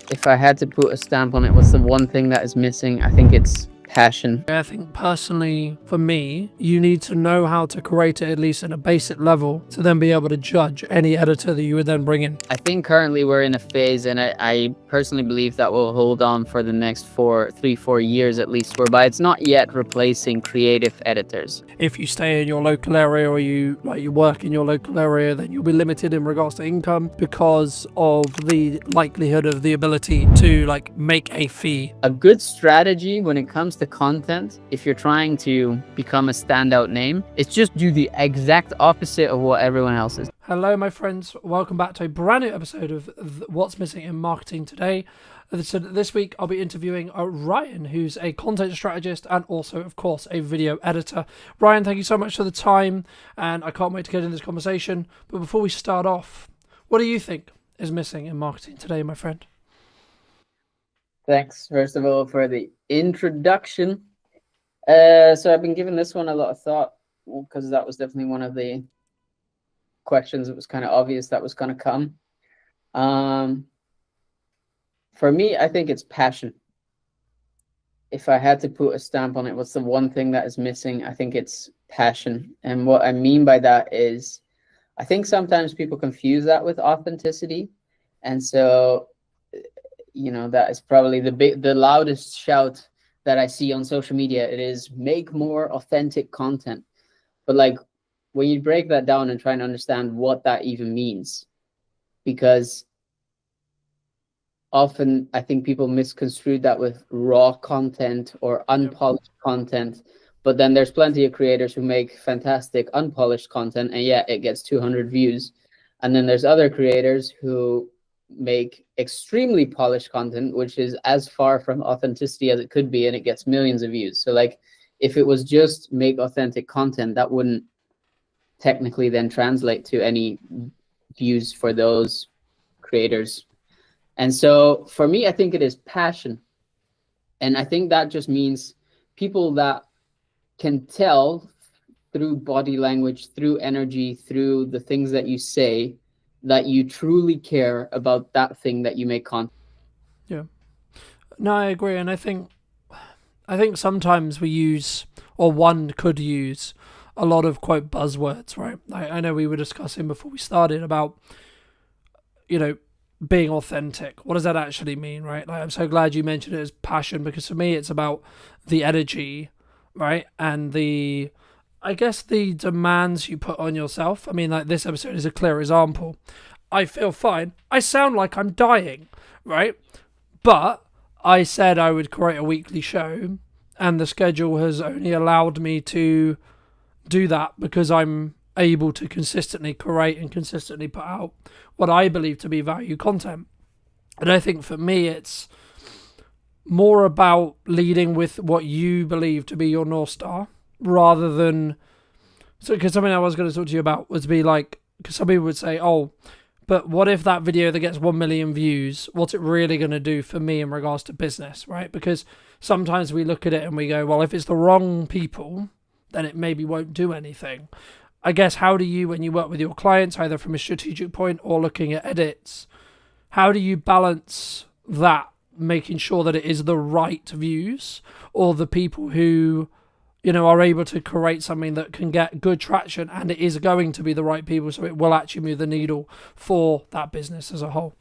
If I had to put a stamp on it, what's the one thing that is missing? I think it's passion. I think personally, for me, you need to know how to create it at least at a basic level to then be able to judge any editor that you would then bring in. I think currently we're in a phase, and I personally believe that will hold on for the next 4 years at least, whereby it's not yet replacing creative editors. If you stay in your local area or you work in your local area, then you'll be limited in regards to income because of the likelihood of the ability to make a fee. A good strategy when it comes to content, if you're trying to become a standout name, is just do the exact opposite of what everyone else is. Hello, my friends. Welcome back to a brand new episode of What's Missing in Marketing Today. So this week, I'll be interviewing Ryan, who's a content strategist and also, of course, a video editor. Ryan, thank you so much for the time, and I can't wait to get into this conversation. But before we start off, what do you think is missing in marketing today, my friend? Thanks, first of all, for the introduction. So I've been giving this one a lot of thought because that was definitely one of the questions. It was kind of obvious that was going to come. For me, I think it's passion. If I had to put a stamp on it, what's the one thing that is missing? I think it's passion. And what I mean by that is, I think sometimes people confuse that with authenticity. And so, that is probably the loudest shout that I see on social media. It is make more authentic content. But when you break that down and try and understand what that even means, because often I think people misconstrue that with raw content or unpolished content, but then there's plenty of creators who make fantastic unpolished content and it gets 200 views. And then there's other creators who make extremely polished content, which is as far from authenticity as it could be, and it gets millions of views. So if it was just make authentic content, that wouldn't technically then translate to any views for those creators. And so for me, I think it is passion. And I think that just means people that can tell through body language, through energy, through the things that you say, that you truly care about that thing that you make content. Yeah. No, I agree. And I think sometimes we use, or one could use, a lot of quote buzzwords, right? I know we were discussing before we started about, being authentic. What does that actually mean, right? I'm so glad you mentioned it as passion, because for me it's about the energy, right? And the demands you put on yourself. I mean, this episode is a clear example. I feel fine. I sound like I'm dying, right? But I said I would create a weekly show, and the schedule has only allowed me to do that because I'm able to consistently create and consistently put out what I believe to be value content. And I think for me, it's more about leading with what you believe to be your North Star, rather than, because something I was going to talk to you about was because some people would say, oh, but what if that video that gets 1 million views, what's it really going to do for me in regards to business, right? Because sometimes we look at it and we go, well, if it's the wrong people, then it maybe won't do anything. I guess, how do you, when you work with your clients, either from a strategic point or looking at edits, how do you balance that, making sure that it is the right views or the people who, are able to create something that can get good traction and it is going to be the right people, so it will actually move the needle for that business as a whole?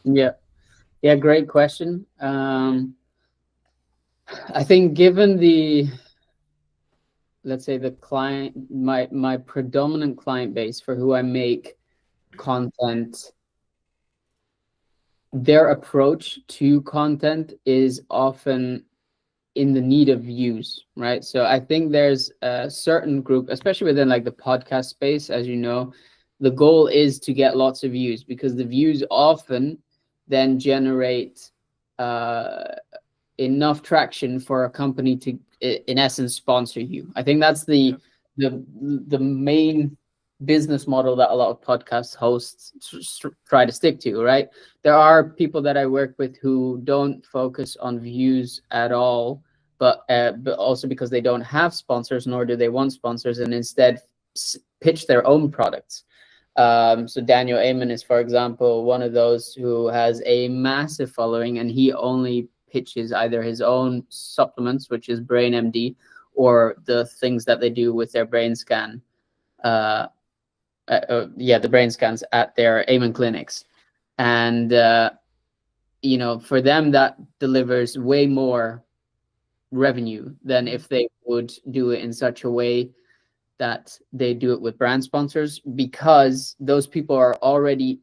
Yeah, great question. I think given let's say the client, my predominant client base for who I make content, their approach to content is often in the need of views, right? So I think there's a certain group, especially within the podcast space, as you know, the goal is to get lots of views, because the views often then generate enough traction for a company to, in essence, sponsor you. I think that's the main business model that a lot of podcast hosts try to stick to, right? There are people that I work with who don't focus on views at all, but also because they don't have sponsors, nor do they want sponsors, and instead pitch their own products. So Daniel Amen is, for example, one of those who has a massive following, and he only pitches either his own supplements, which is Brain MD, or the things that they do with their brain scan. The brain scans at their Amen clinics. And for them, that delivers way more revenue than if they would do it in such a way that they do it with brand sponsors, because those people are already,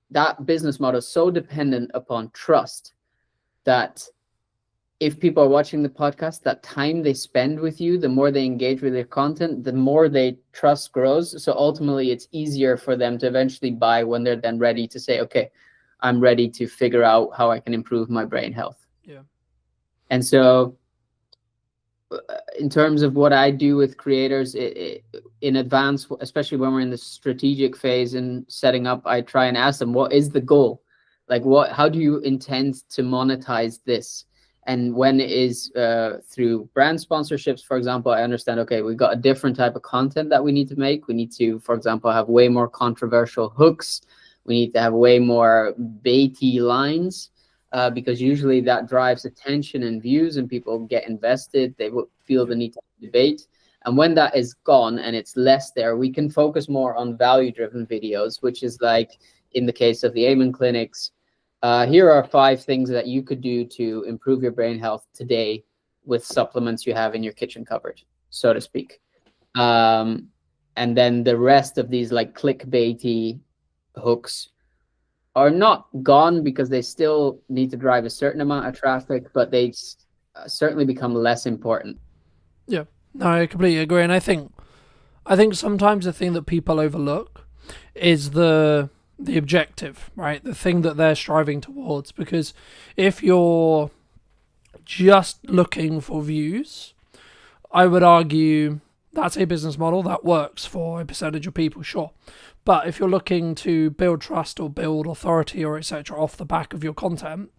that business model is so dependent upon trust that if people are watching the podcast, that time they spend with you, the more they engage with your content, the more they trust grows. So ultimately it's easier for them to eventually buy when they're then ready to say, okay, I'm ready to figure out how I can improve my brain health. Yeah. And so in terms of what I do with creators in advance, especially when we're in the strategic phase and setting up, I try and ask them, what is the goal? Like, how do you intend to monetize this? And when it is through brand sponsorships, for example, I understand, okay, we've got a different type of content that we need to make. We need to, for example, have way more controversial hooks. We need to have way more baity lines. Because usually that drives attention and views, and people get invested. They will feel the need to debate. And when that is gone and it's less there, we can focus more on value-driven videos, which is like in the case of the Amen clinics. Here are 5 things that you could do to improve your brain health today with supplements you have in your kitchen cupboard, so to speak. And then the rest of these like clickbaity hooks are not gone, because they still need to drive a certain amount of traffic, but they certainly become less important. Yeah, no, I completely agree. And I think sometimes the thing that people overlook is the objective, right? The thing that they're striving towards. Because if you're just looking for views, I would argue that's a business model that works for a percentage of people, sure. But if you're looking to build trust or build authority or etc. off the back of your content,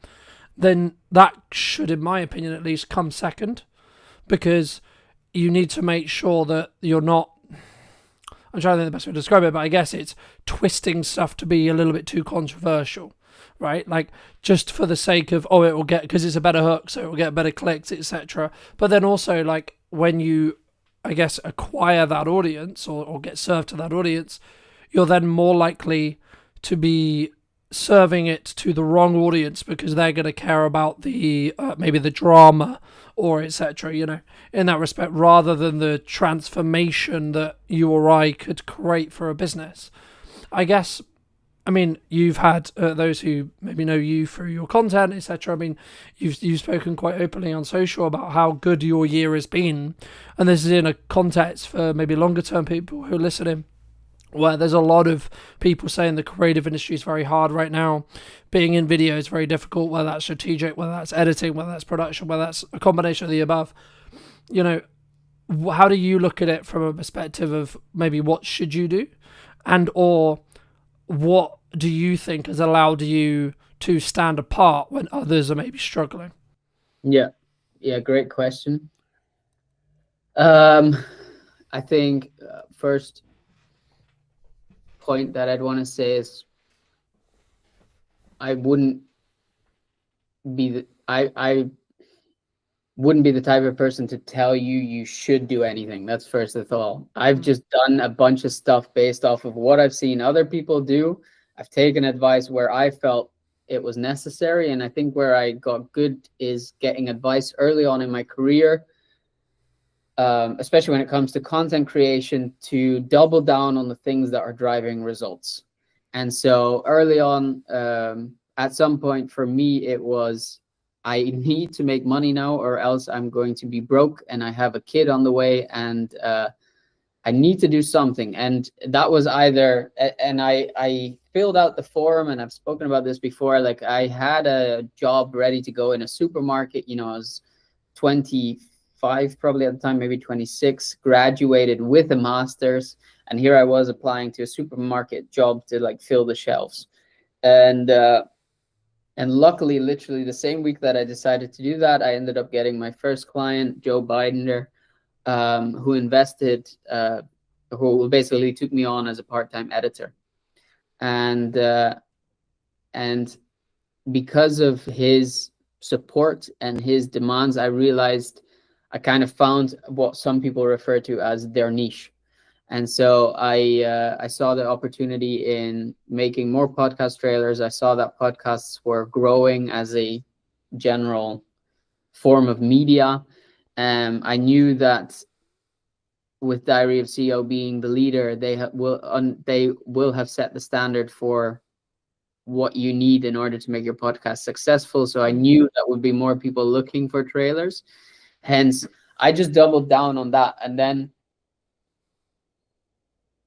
then that should, in my opinion at least, come second, because you need to make sure that you're not, I'm trying to think the best way to describe it, but I guess it's twisting stuff to be a little bit too controversial, right? Like just for the sake of, it will get, because it's a better hook, so it will get better clicks, etc. But then also, like, when you, I guess, acquire that audience or get served to that audience, you're then more likely to be serving it to the wrong audience, because they're going to care about the maybe the drama or etc. In that respect, rather than the transformation that you or I could create for a business. I guess, I mean, you've had those who maybe know you through your content, etc. I mean, you've spoken quite openly on social about how good your year has been, and this is in a context for maybe longer term people who are listening, where there's a lot of people saying the creative industry is very hard right now. Being in video is very difficult, whether that's strategic, whether that's editing, whether that's production, whether that's a combination of the above. How do you look at it from a perspective of maybe what should you do, and or what do you think has allowed you to stand apart when others are maybe struggling? Yeah, great question. I think first point that I'd want to say is I wouldn't be the type of person to tell you should do anything. That's first of all. I've just done a bunch of stuff based off of what I've seen other people do. I've taken advice where I felt it was necessary, and I think where I got good is getting advice early on in my career, especially when it comes to content creation, to double down on the things that are driving results. And so early on, at some point for me, it was, I need to make money now, or else I'm going to be broke, and I have a kid on the way, and I need to do something. And that was either, and I filled out the form, and I've spoken about this before, like I had a job ready to go in a supermarket. I was 25 probably at the time, maybe 26, graduated with a master's, and here I was applying to a supermarket job to like fill the shelves. And luckily, literally the same week that I decided to do that, I ended up getting my first client, Joe Bidender, who invested who basically took me on as a part-time editor, and and because of his support and his demands, I realized I kind of found what some people refer to as their niche. And so I saw the opportunity in making more podcast trailers. I saw that podcasts were growing as a general form of media. I knew that with Diary of CEO being the leader, they will have set the standard for what you need in order to make your podcast successful. So I knew that would be more people looking for trailers. Hence, I just doubled down on that. And then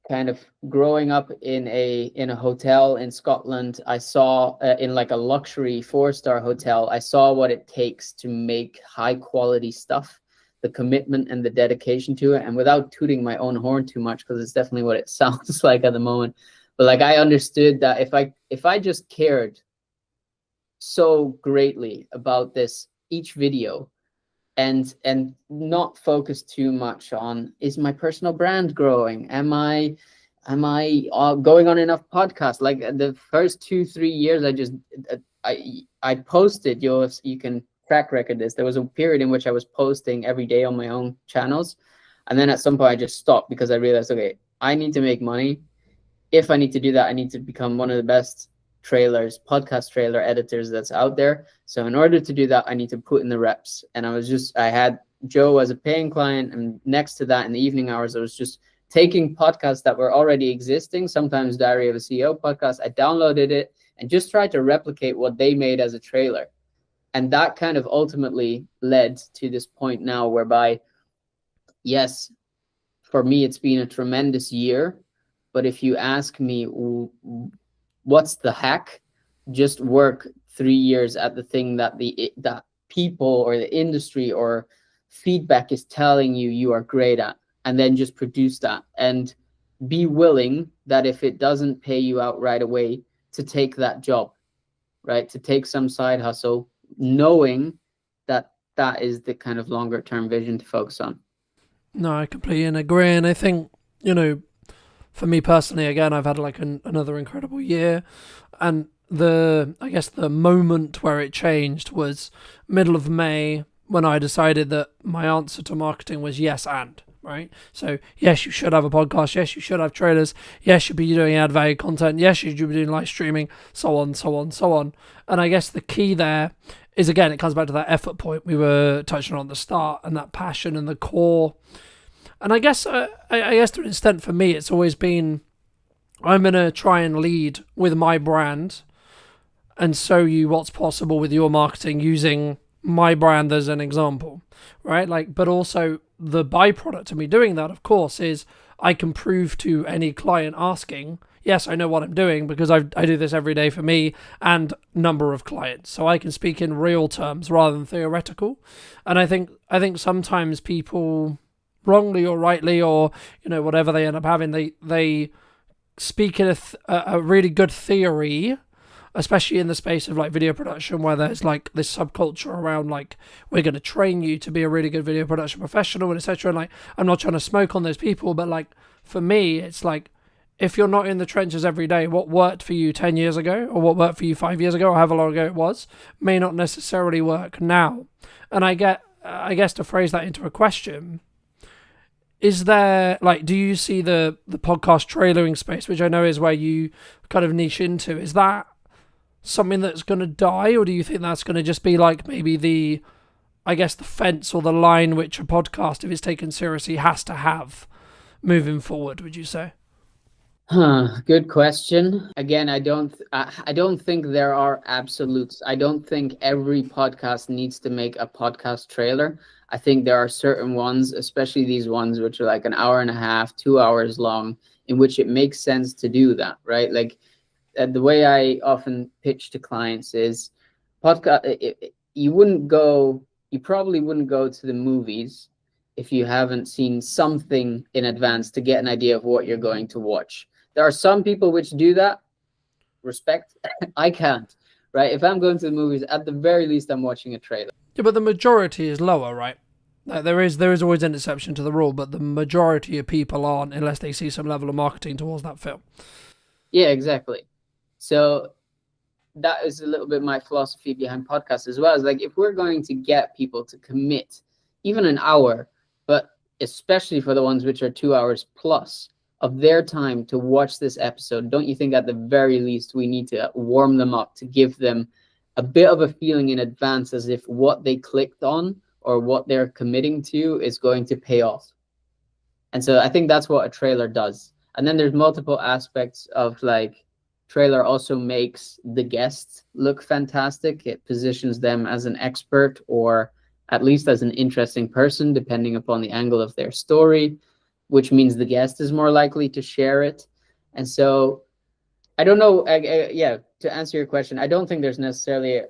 kind of growing up in a hotel in Scotland, I saw in like a luxury 4-star hotel, I saw what it takes to make high quality stuff, the commitment and the dedication to it. And without tooting my own horn too much, because it's definitely what it sounds like at the moment, but like I understood that if I just cared so greatly about this each video, and not focus too much on, is my personal brand growing, am I going on enough podcasts? Like the first 2-3 years, I posted, you can track record this, there was a period in which I was posting every day on my own channels, and then at some point I just stopped because I realized, okay, I need to make money. If I need to do that, I need to become one of the best podcast trailer editors that's out there. So in order to do that, I need to put in the reps. And I had Joe as a paying client, and next to that, in the evening hours, I was just taking podcasts that were already existing, sometimes Diary of a CEO podcast. I downloaded it and just tried to replicate what they made as a trailer. And that kind of ultimately led to this point now whereby, yes, for me, it's been a tremendous year. But if you ask me, what's the hack? Just work 3 years at the thing that that people or the industry or feedback is telling you are great at, and then just produce that, and be willing that if it doesn't pay you out right away, to take that job, right? To take some side hustle, knowing that that is the kind of longer term vision to focus on. No, I completely agree. And I think, for me personally, again, I've had like another incredible year. And I guess the moment where it changed was middle of May, when I decided that my answer to marketing was yes and. Right? So, yes, you should have a podcast. Yes, you should have trailers. Yes, you should be doing ad value content. Yes, you should be doing live streaming, so on, so on, so on. And I guess the key there is, again, it comes back to that effort point we were touching on at the start, and that passion and the core. And I guess to an extent for me, it's always been, I'm going to try and lead with my brand and show you what's possible with your marketing using my brand as an example, right? Like, but also the byproduct of me doing that, of course, is I can prove to any client asking, yes, I know what I'm doing because I do this every day for me and number of clients. So I can speak in real terms rather than theoretical. And I think sometimes people, wrongly or rightly, or whatever they end up having, they speak in a really good theory, especially in the space of like video production, where there's like this subculture around like, we're going to train you to be a really good video production professional, and etc. And like, I'm not trying to smoke on those people, but like for me, it's like, if you're not in the trenches every day, what worked for you 10 years ago, or what worked for you 5 years ago, or however long ago it was, may not necessarily work now. And I guess to phrase that into a question, is there, like, do you see the podcast trailering space, which I know is where you kind of niche into, is that something that's going to die, or do you think that's going to just be like maybe the fence or the line which a podcast, if it's taken seriously, has to have moving forward, would you say? Good question. Again, I don't think there are absolutes. I don't think every podcast needs to make a podcast trailer. I think there are certain ones, especially these ones which are like an hour and a half, 2 hours long, in which it makes sense to do that, right? Like the way I often pitch to clients is podcast. You probably wouldn't go to the movies if you haven't seen something in advance to get an idea of what you're going to watch. There are some people which do that. Respect. I can't, right? If I'm going to the movies, at the very least, I'm watching a trailer. Yeah, but the majority is lower, right? There is always an exception to the rule, but the majority of people aren't unless they see some level of marketing towards that film. Yeah, exactly. So that is a little bit my philosophy behind podcasts as well. Is like, if we're going to get people to commit even an hour, but especially for the ones which are 2 hours plus of their time to watch this episode, don't you think at the very least we need to warm them up to give them a bit of a feeling in advance as if what they clicked on or what they're committing to is going to pay off? And so I think that's what a trailer does. And then there's multiple aspects of, like, trailer also makes the guests look fantastic. It positions them as an expert or at least as an interesting person, depending upon the angle of their story, which means the guest is more likely to share it. And so I don't know. Yeah, to answer your question, I don't think there's necessarily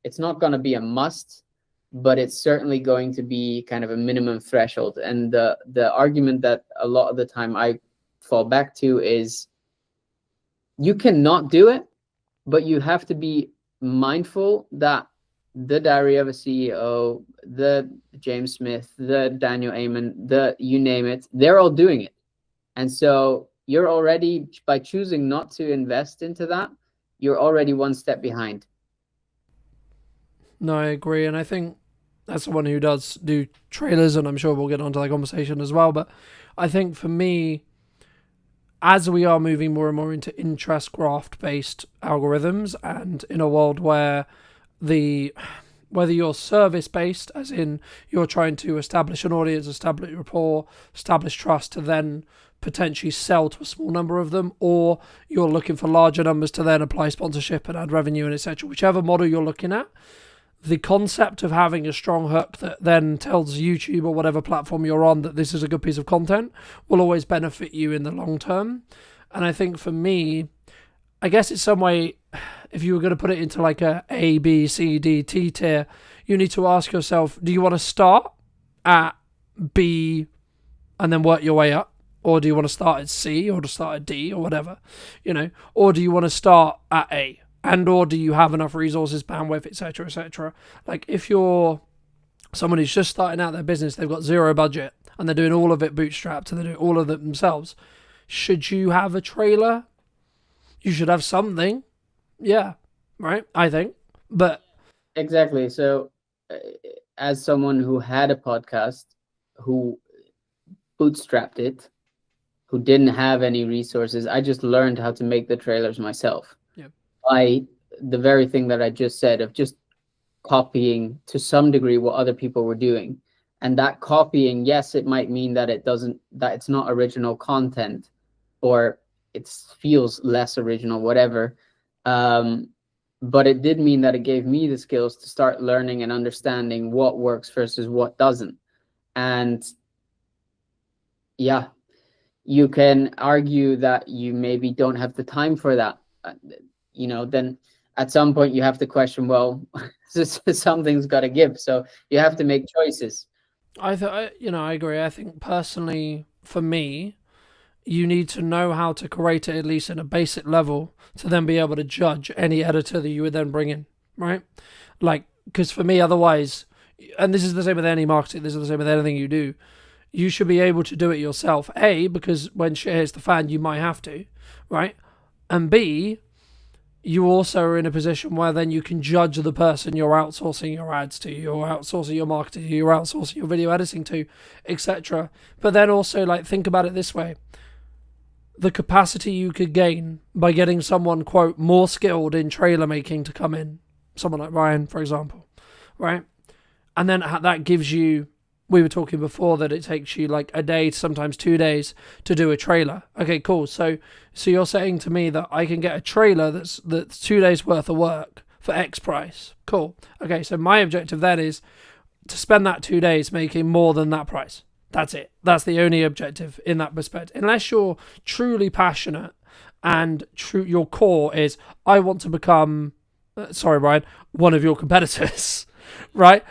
it's not going to be a must, but it's certainly going to be kind of a minimum threshold. And the argument that a lot of the time I fall back to is, you cannot do it, but you have to be mindful that the Diary of a CEO, the James Smith, the Daniel Amen, the you name it, they're all doing it. And so you're already, by choosing not to invest into that, you're already one step behind. No, I agree, and I think as someone who does do trailers, and I'm sure we'll get onto that conversation as well, but I think for me, as we are moving more and more into interest graph based algorithms, and in a world where whether you're service based, as in you're trying to establish an audience, establish rapport, establish trust to then potentially sell to a small number of them, or you're looking for larger numbers to then apply sponsorship and add revenue and etc., whichever model you're looking at, the concept of having a strong hook that then tells YouTube or whatever platform you're on that this is a good piece of content will always benefit you in the long term. And I think for me, I guess it's some way, if you were going to put it into like A, B, C, D, T tier, you need to ask yourself, do you want to start at B and then work your way up? Or do you want to start at C or to start at D or whatever, or do you want to start at A? And or do you have enough resources, bandwidth, etc., etc.? Like, if you're someone who's just starting out their business, they've got zero budget, and they're doing all of it bootstrapped, and they're doing all of it themselves, should you have a trailer? You should have something. Yeah, right? I think. But exactly. So as someone who had a podcast, who bootstrapped it, who didn't have any resources, I just learned how to make the trailers myself. By the very thing that I just said, of just copying to some degree what other people were doing. And that copying, yes, it might mean that it's not original content, or it feels less original, whatever. But it did mean that it gave me the skills to start learning and understanding what works versus what doesn't. And yeah, you can argue that you maybe don't have the time for that. Then at some point you have to question, well, something's got to give. So you have to make choices. I agree. I think personally, for me, you need to know how to create it, at least at a basic level, to then be able to judge any editor that you would then bring in, right? Like, because for me, otherwise, and this is the same with any marketing, this is the same with anything you do, you should be able to do it yourself. A, because when shit hits the fan, you might have to, right? And B, you also are in a position where then you can judge the person you're outsourcing your ads to, you're outsourcing your marketing to, you're outsourcing your video editing to, etc. But then also, like, think about it this way. The capacity you could gain by getting someone, quote, more skilled in trailer making to come in, someone like Ryan, for example, right? And then that gives you, we were talking before that it takes you like a day, sometimes 2 days to do a trailer. Okay, cool. So you're saying to me that I can get a trailer that's 2 days worth of work for X price. Cool. Okay, so my objective then is to spend that 2 days making more than that price. That's it. That's the only objective in that respect. Unless you're truly passionate and your core is, I want to become, sorry, Ryan, one of your competitors. Right?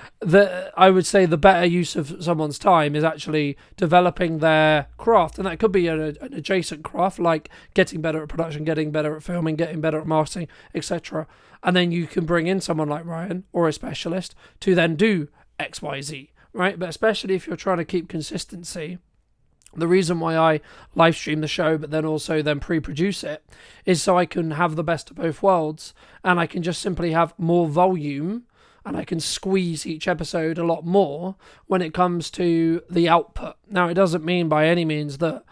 I would say the better use of someone's time is actually developing their craft. And that could be an adjacent craft, like getting better at production, getting better at filming, getting better at marketing, etc. And then you can bring in someone like Ryan or a specialist to then do XYZ, right? But especially if you're trying to keep consistency, the reason why I live stream the show, but then also then pre-produce it, is so I can have the best of both worlds, and I can just simply have more volume, and I can squeeze each episode a lot more when it comes to the output. Now, it doesn't mean by any means that,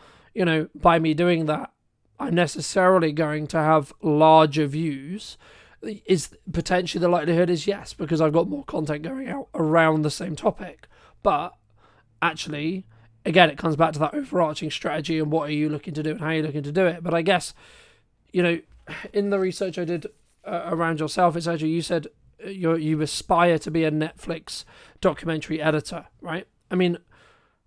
by me doing that, I'm necessarily going to have larger views. Is potentially the likelihood is yes, because I've got more content going out around the same topic. But actually, again, it comes back to that overarching strategy and what are you looking to do and how are you looking to do it. But I guess, in the research I did around yourself, it's actually, you said you aspire to be a Netflix documentary editor, right? I mean,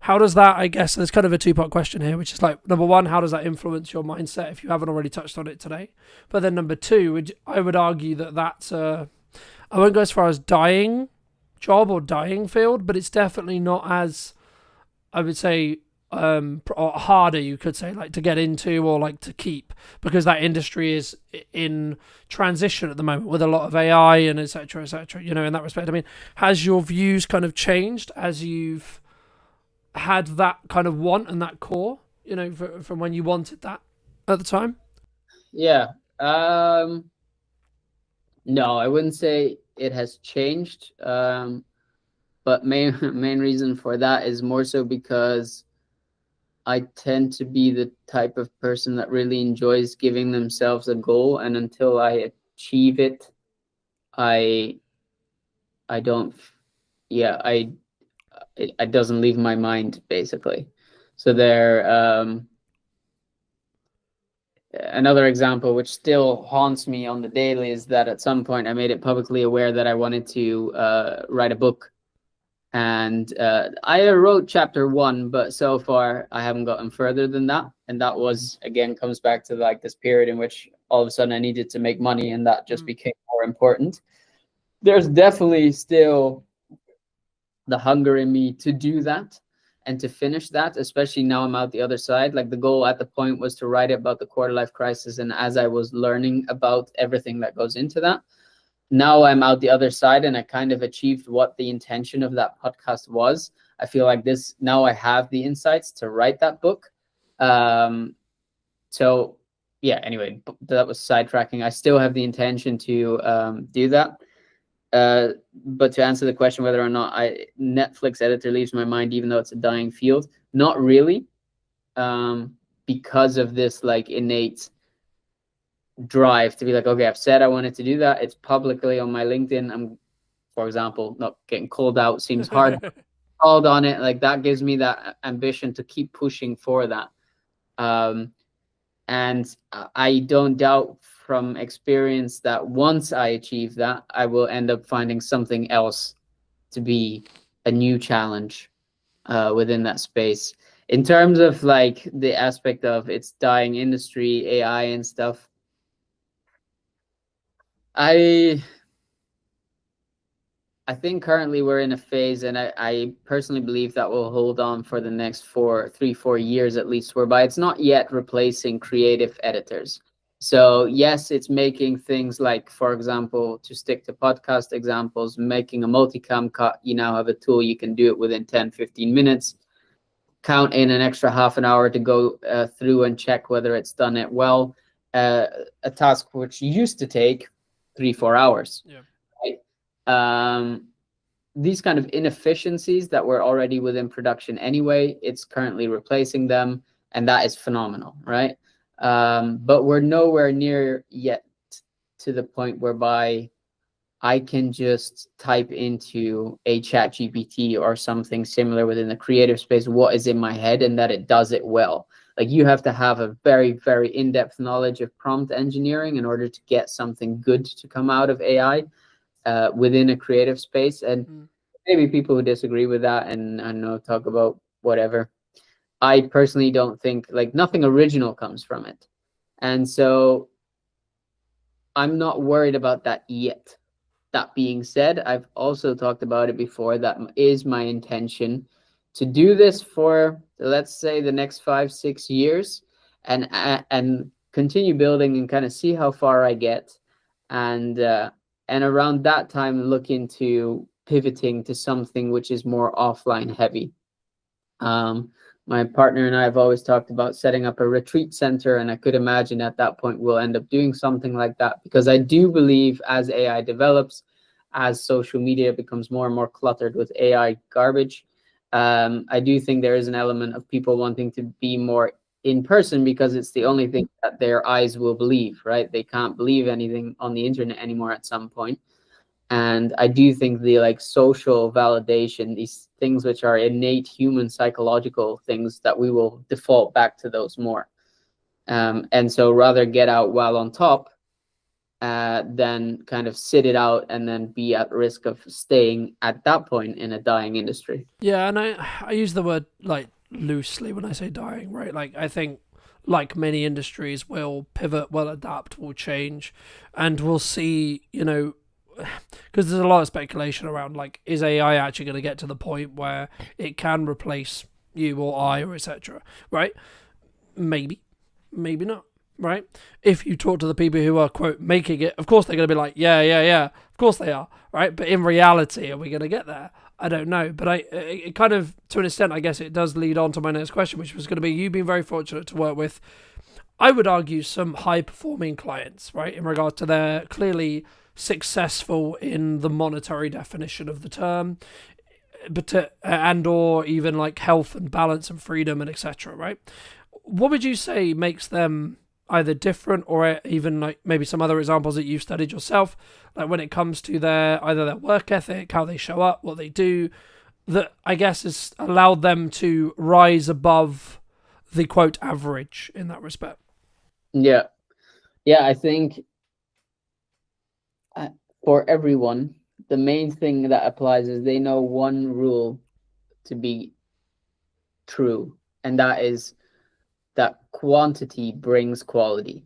how does that, I guess, there's kind of a two-part question here, which is like, number one, how does that influence your mindset if you haven't already touched on it today? But then number two, I would argue that that's I won't go as far as dying job or dying field, but it's definitely not as, I would say, or harder, you could say, like to get into or like to keep, because that industry is in transition at the moment with a lot of AI and etc. etc. In that respect, I mean, has your views kind of changed as you've had that kind of want and that core, from when you wanted that at the time? Yeah. No, I wouldn't say it has changed. But main reason for that is more so because I tend to be the type of person that really enjoys giving themselves a goal, and until I achieve it, I don't, yeah, it doesn't leave my mind, basically. So another example which still haunts me on the daily is that at some point I made it publicly aware that I wanted to write a book. And I wrote chapter 1, but so far I haven't gotten further than that. And that was, again, comes back to like this period in which all of a sudden I needed to make money, and that just became more important. There's definitely still the hunger in me to do that and to finish that, especially now I'm out the other side. Like, the goal at the point was to write about the quarter life crisis, and as I was learning about everything that goes into that, now I'm out the other side and I kind of achieved what the intention of that podcast was. I feel like this, now I have the insights to write that book. So yeah, anyway, that was sidetracking. I still have the intention to do that. But to answer the question whether or not Netflix editor leaves my mind, even though it's a dying field, not really, because of this like innate drive to be like, okay, I've said I wanted to do that. It's publicly on my LinkedIn. I'm, for example, not getting called out seems hard. Called on it, like that gives me that ambition to keep pushing for that. And I don't doubt from experience that once I achieve that, I will end up finding something else to be a new challenge within that space. In terms of like the aspect of its dying industry, AI and stuff, I think currently we're in a phase, and I personally believe that will hold on for the next 4 years at least, whereby it's not yet replacing creative editors. So yes, it's making things like, for example, to stick to podcast examples, making a multicam cut, you now have a tool, you can do it within 10-15 minutes. Count in an extra half an hour to go through and check whether it's done it well. A task which used to take 3-4 hours. Yeah. Right? These kind of inefficiencies that were already within production anyway, it's currently replacing them, and that is phenomenal, right? But we're nowhere near yet to the point whereby I can just type into a chat GPT or something similar within the creative space what is in my head, and that it does it well. Like, you have to have a very, very in-depth knowledge of prompt engineering in order to get something good to come out of AI within a creative space. And maybe people who disagree with that and I don't know, talk about whatever. I personally don't think, like, nothing original comes from it. And so I'm not worried about that yet. That being said, I've also talked about it before. That is my intention to do this for, let's say, the next 5-6 years, and continue building and kind of see how far I get, and around that time look into pivoting to something which is more offline heavy. My partner and I have always talked about setting up a retreat center, and I could imagine at that point we'll end up doing something like that, because I do believe as AI develops, as social media becomes more and more cluttered with AI garbage, I do think there is an element of people wanting to be more in person, because it's the only thing that their eyes will believe, right? They can't believe anything on the internet anymore at some point. And I do think the like social validation, these things which are innate human psychological things, that we will default back to those more. And so rather get out while on top than kind of sit it out and then be at risk of staying at that point in a dying industry. Yeah, and I use the word like loosely when I say dying, right? Like I think like many industries will pivot, will adapt, will change, and we'll see, you know, because there's a lot of speculation around like, is AI actually going to get to the point where it can replace you or I or etc. Right? Maybe, maybe not. Right? If you talk to the people who are quote making it, of course they're going to be like, yeah, yeah, yeah. Of course they are. Right? But in reality, are we going to get there? I don't know. But it kind of, to an extent, I guess it does lead on to my next question, which was going to be, you've been very fortunate to work with, I would argue, some high performing clients, right? In regard to their clearly successful in the monetary definition of the term, but and or even like health and balance and freedom and etc. Right? What would you say makes them either different, or even like maybe some other examples that you've studied yourself, like when it comes to their either their work ethic, how they show up, what they do, that I guess has allowed them to rise above the quote average in that respect? Yeah. I think for everyone, the main thing that applies is they know one rule to be true, and that is that quantity brings quality.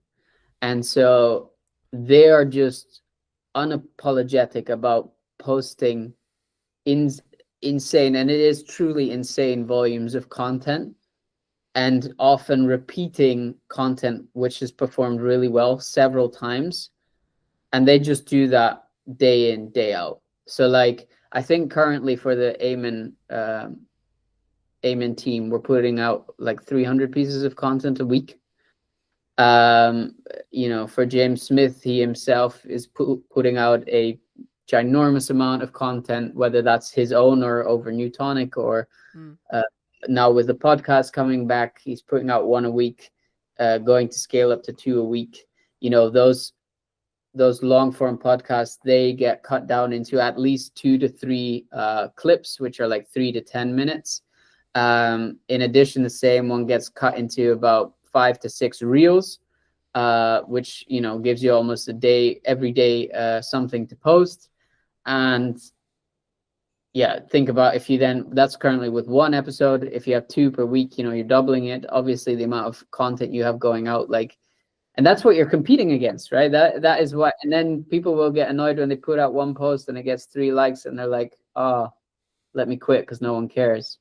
And so they are just unapologetic about posting insane, and it is truly insane, volumes of content, and often repeating content which is performed really well several times. And they just do that day in, day out. So like, I think currently for the Amen team, we're putting out like 300 pieces of content a week. You know, for James Smith, he himself is putting out a ginormous amount of content, whether that's his own or over Newtonic, or now with the podcast coming back, he's putting out one a week, going to scale up to 2 a week. You know, those long form podcasts, they get cut down into at least 2 to 3 clips, which are like 3 to 10 minutes. In addition, the same one gets cut into about 5 to 6 reels, which, you know, gives you almost a day, every day, something to post. And yeah, think about if you then, that's currently with 1 episode. If you have 2 per week, you know, you're doubling it. Obviously, the amount of content you have going out, like, and that's what you're competing against, right? That is what, and then people will get annoyed when they put out 1 post and it gets 3 likes, and they're like, oh, let me quit because no one cares.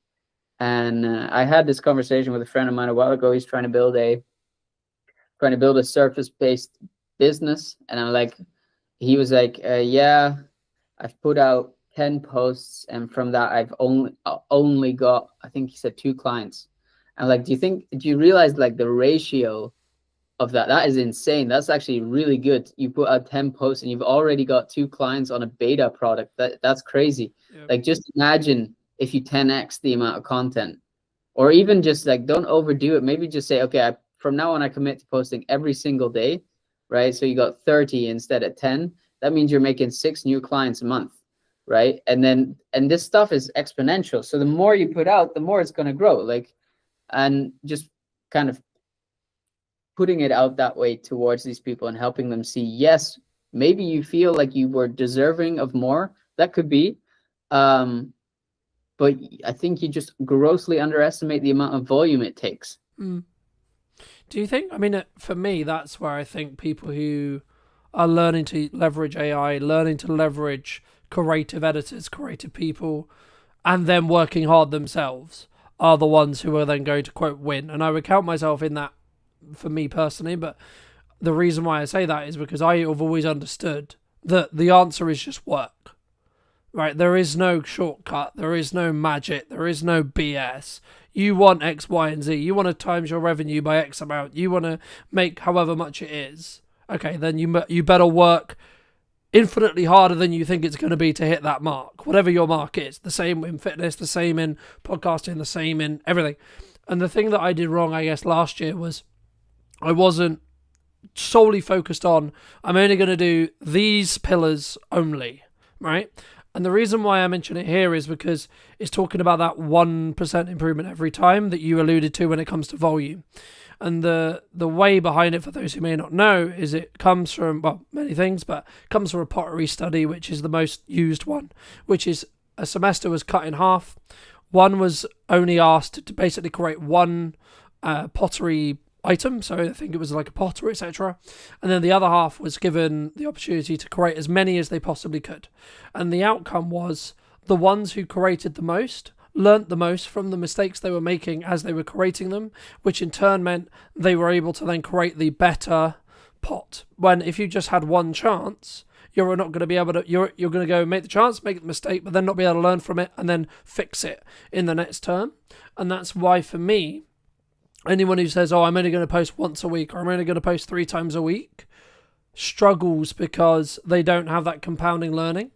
And I had this conversation with a friend of mine a while ago. He's trying to build a surface-based business, and I'm like, he was like, yeah, I've put out 10 posts, and from that I've only got, I think he said, 2 clients. And like, do you realize like the ratio of that is insane? That's actually really good. You put out 10 posts and you've already got 2 clients on a beta product. That's crazy. Yep. Like, just imagine if you 10x the amount of content, or even just like, don't overdo it. Maybe just say, okay, from now on I commit to posting every single day, right? So you got 30 instead of 10. That means you're making 6 new clients a month, right? And this stuff is exponential. So the more you put out, the more it's going to grow. Like, and just kind of putting it out that way towards these people and helping them see, yes, maybe you feel like you were deserving of more. That could be. But I think you just grossly underestimate the amount of volume it takes. Do you think? I mean, for me, that's where I think people who are learning to leverage AI, learning to leverage creative editors, creative people, and then working hard themselves are the ones who are then going to, quote, win. And I would count myself in that for me personally. But the reason why I say that is because I have always understood that the answer is just work. right? There is no shortcut. There is no magic. There is no BS. You want X, Y, and Z. You want to times your revenue by X amount. You want to make however much it is. Okay, then you better work infinitely harder than you think it's going to be to hit that mark, whatever your mark is. The same in fitness, the same in podcasting, the same in everything. And the thing that I did wrong, I guess, last year was I wasn't solely focused on, I'm only going to do these pillars only, right? And the reason why I mention it here is because it's talking about that 1% improvement every time that you alluded to when it comes to volume. And the way behind it, for those who may not know, is it comes from, well, many things, but it comes from a pottery study, which is the most used one, which is a semester was cut in half. One was only asked to basically create one pottery item, so I think it was like a pot or etc. And then the other half was given the opportunity to create as many as they possibly could. And the outcome was the ones who created the most learnt the most from the mistakes they were making as they were creating them, which in turn meant they were able to then create the better pot. When if you just had one chance, you're not going to be able to, you're going to go make the chance, make the mistake, but then not be able to learn from it and then fix it in the next term. And that's why for me, anyone who says, oh, I'm only going to post once a week or I'm only going to post 3 times a week struggles because they don't have that compounding learning.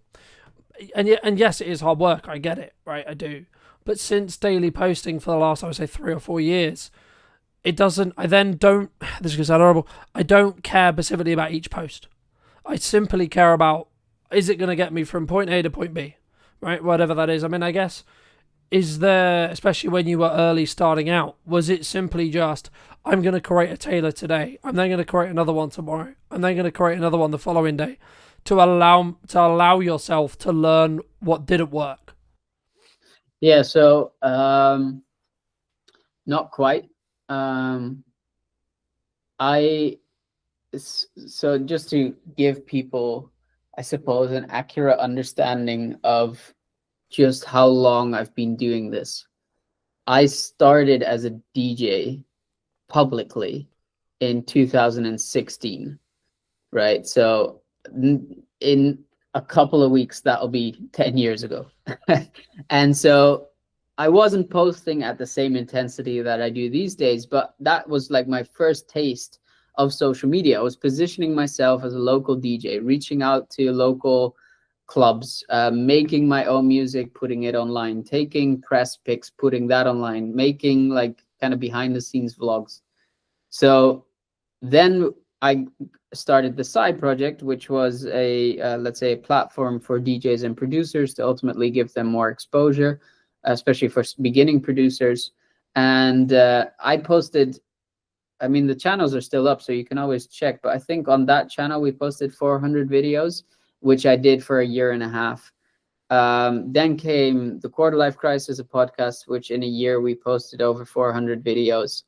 And yes, it is hard work. I get it, right? I do. But since daily posting for the last, I would say 3 or 4 years, it doesn't, I then don't, this is going to sound horrible, I don't care specifically about each post. I simply care about, is it going to get me from point A to point B, right? Whatever that is. I mean, I guess, is there, especially when you were early starting out, was it simply just, I'm going to create a tailor today, I'm then going to create another one tomorrow, I'm then going to create another one the following day, to allow yourself to learn what didn't work? Yeah, so not quite. So just to give people, I suppose, an accurate understanding of just how long I've been doing this. I started as a DJ publicly in 2016, right? So in a couple of weeks, that'll be 10 years ago. And so I wasn't posting at the same intensity that I do these days, but that was like my first taste of social media. I was positioning myself as a local DJ, reaching out to local clubs, making my own music, putting it online, taking press pics, putting that online, making like kind of behind the scenes vlogs. So then I started the side project, which was a let's say a platform for DJs and producers to ultimately give them more exposure, especially for beginning producers. And I posted, I mean, the channels are still up, so you can always check, but I think on that channel we posted 400 videos, which I did for a year and a half. Then came the Quarter Life Crisis, a podcast, which in a year we posted over 400 videos.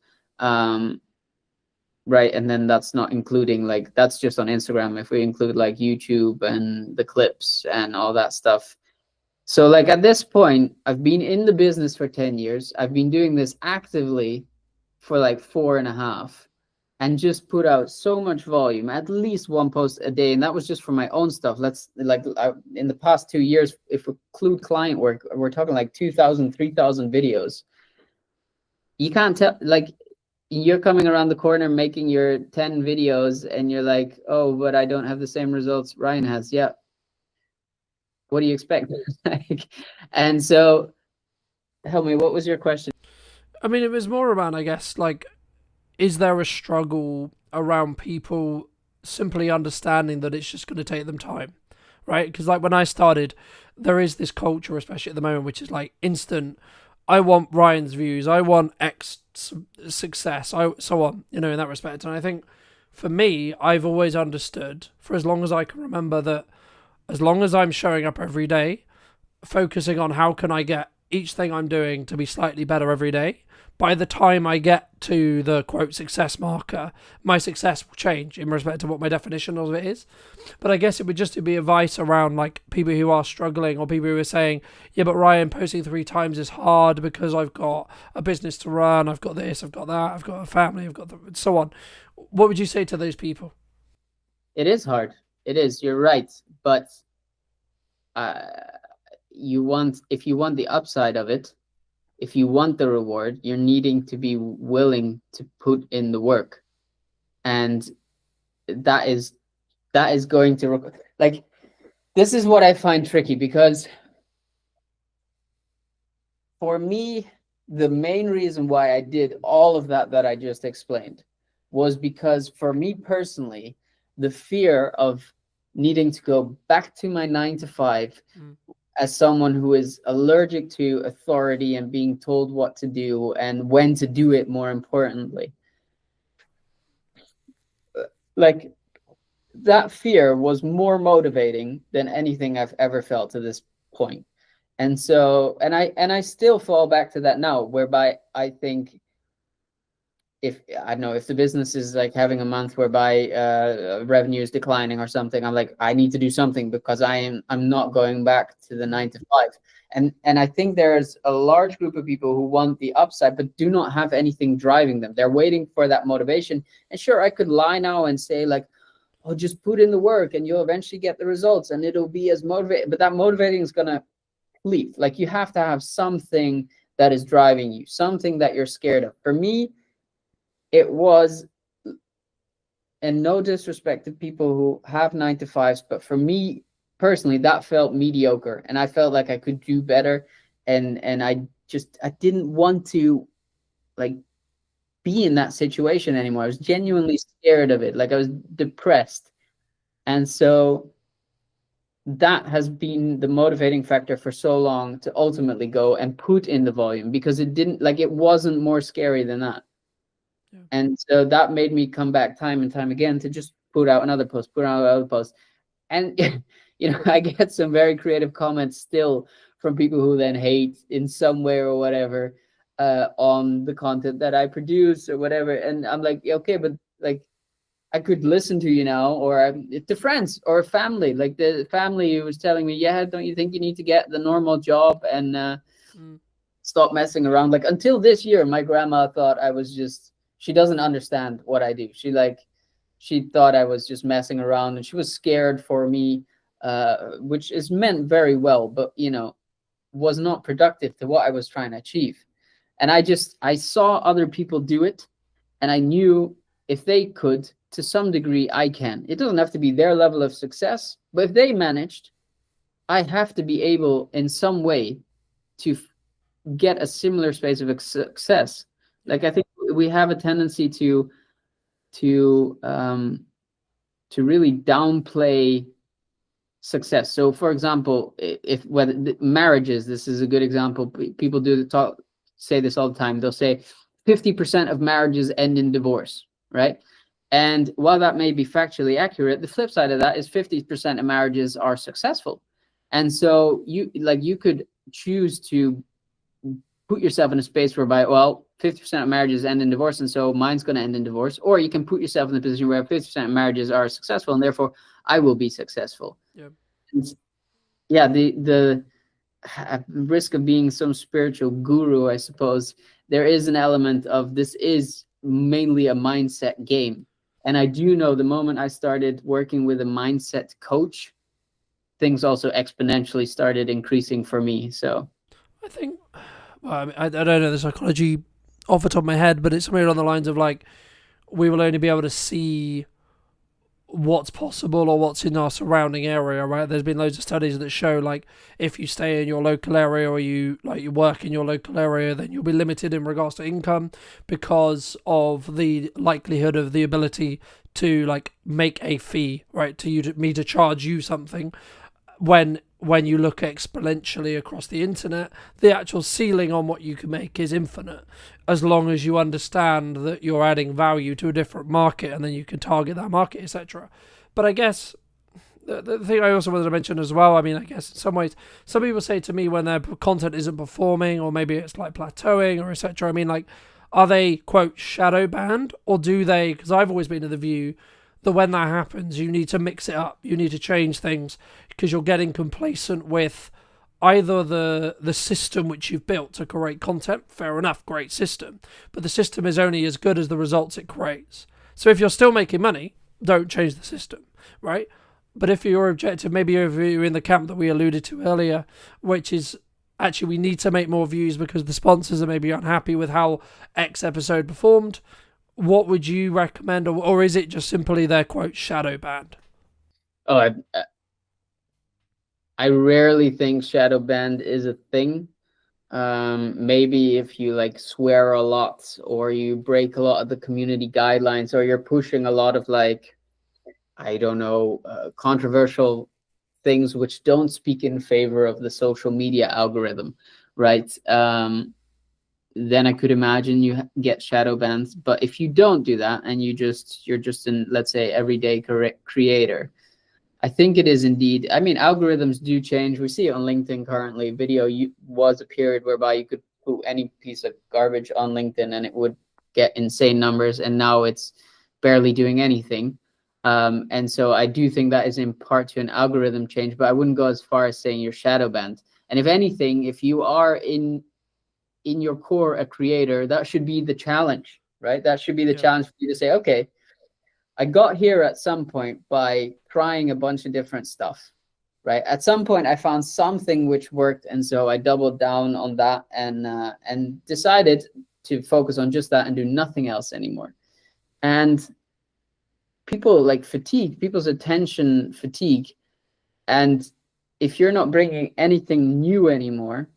Right, and then that's not including, like, that's just on Instagram. If we include like YouTube and the clips and all that stuff. So like at this point, I've been in the business for 10 years. I've been doing this actively for like 4.5, and just put out so much volume, at least one post a day. And that was just for my own stuff. Let's like in the past 2 years, if we include client work, we're talking like 2,000, 3,000 videos. You can't tell, like, you're coming around the corner making your 10 videos and you're like, oh, but I don't have the same results Ryan has. Yeah. What do you expect? Like, and so help me, what was your question? I mean, it was more around, I guess, like, is there a struggle around people simply understanding that it's just going to take them time, right? Because like when I started, there is this culture, especially at the moment, which is like instant. I want Ryan's views. I want X success. So on, in that respect. And I think for me, I've always understood, for as long as I can remember, that as long as I'm showing up every day, focusing on how can I get each thing I'm doing to be slightly better every day, by the time I get to the quote success marker, my success will change in respect to what my definition of it is. But I guess it would just be advice around like people who are struggling, or people who are saying, yeah, but Ryan, posting 3 times is hard because I've got a business to run, I've got this, I've got that, I've got a family, I've got so on. What would you say to those people? It is hard. It is. You're right. But if you want the upside of it, if you want the reward, you're needing to be willing to put in the work. And that is going to like, this is what I find tricky, because for me, the main reason why I did all of that I just explained was because, for me personally, the fear of needing to go back to my 9 to 5 as someone who is allergic to authority and being told what to do and when to do it, more importantly, like, that fear was more motivating than anything I've ever felt to this point. And so, and I still fall back to that now, whereby I think, if I don't know, if the business is like having a month whereby revenue is declining or something, I'm like, I need to do something, because I'm not going back to the 9 to 5. And I think there's a large group of people who want the upside but do not have anything driving them. They're waiting for that motivation. And sure, I could lie now and say like, oh, just put in the work and you'll eventually get the results and it'll be as motivating. But that motivating is gonna leave. Like, you have to have something that is driving you, something that you're scared of. For me, it was, and no disrespect to people who have 9 to 5s, but for me personally, that felt mediocre, and I felt like I could do better, and I didn't want to like be in that situation anymore. I was genuinely scared of it. Like, I was depressed, and so that has been the motivating factor for so long to ultimately go and put in the volume, because it wasn't more scary than that. Yeah. And so that made me come back time and time again to just put out another post. And I get some very creative comments still from people who then hate in some way or whatever on the content that I produce or whatever. And I'm like, okay, but like, I could listen to you now, or to friends or family. Like, the family who was telling me, yeah, don't you think you need to get the normal job and stop messing around? Like, until this year, my grandma thought I was just, she doesn't understand what I do. She thought I was just messing around, and she was scared for me, which is meant very well, but was not productive to what I was trying to achieve. And I saw other people do it, and I knew if they could, to some degree, I can. It doesn't have to be their level of success, but if they managed, I have to be able in some way to get a similar space of success. Like, I think we have a tendency to really downplay success. So, for example, if whether marriages, this is a good example. People say this all the time. They'll say 50% of marriages end in divorce, right? And while that may be factually accurate, the flip side of that is 50% of marriages are successful. And so you could choose to put yourself in a space whereby, well, 50% of marriages end in divorce, and so mine's going to end in divorce. Or you can put yourself in the position where 50% of marriages are successful, and therefore I will be successful. Yeah. Yeah, the risk of being some spiritual guru, I suppose, there is an element of this is mainly a mindset game. And I do know the moment I started working with a mindset coach, things also exponentially started increasing for me. So I think, well, I don't know the psychology off the top of my head, but it's somewhere along the lines of like, we will only be able to see what's possible or what's in our surrounding area, right? There's been loads of studies that show like, if you stay in your local area or you work in your local area, then you'll be limited in regards to income because of the likelihood of the ability to like make a fee, right? Me to charge you something. When you look exponentially across the internet, the actual ceiling on what you can make is infinite, as long as you understand that you're adding value to a different market and then you can target that market, etc. But I guess the thing I also wanted to mention as well, I mean, I guess in some ways, some people say to me when their content isn't performing, or maybe it's like plateauing or etc. I mean, like, are they, quote, shadow banned, or do they, because I've always been of the view that when that happens, you need to mix it up, you need to change things, because you're getting complacent with either the system which you've built to create content. Fair enough, great system, but the system is only as good as the results it creates. So if you're still making money, don't change the system, right? But if your objective, maybe if you're in the camp that we alluded to earlier, which is actually we need to make more views because the sponsors are maybe unhappy with how X episode performed, what would you recommend? Or is it just simply their quote shadow banned? Oh, I rarely think shadow band is a thing. Maybe if you like swear a lot or you break a lot of the community guidelines or you're pushing a lot of like, I don't know, controversial things which don't speak in favor of the social media algorithm, right? Then I could imagine you get shadow bans. But if you don't do that and you're just an, let's say, everyday creator, I think it is indeed. I mean, algorithms do change. We see it on LinkedIn currently. Video was a period whereby you could put any piece of garbage on LinkedIn and it would get insane numbers, and now it's barely doing anything. And so I do think that is in part to an algorithm change, but I wouldn't go as far as saying you're shadow banned. And if anything, if you are in your core a creator, that should be the challenge, right? That should be the challenge for you to say, okay, I got here at some point by trying a bunch of different stuff, right? At some point, I found something which worked, and so I doubled down on that and decided to focus on just that and do nothing else anymore. And people like fatigue, people's attention fatigue, and if you're not bringing anything new anymore,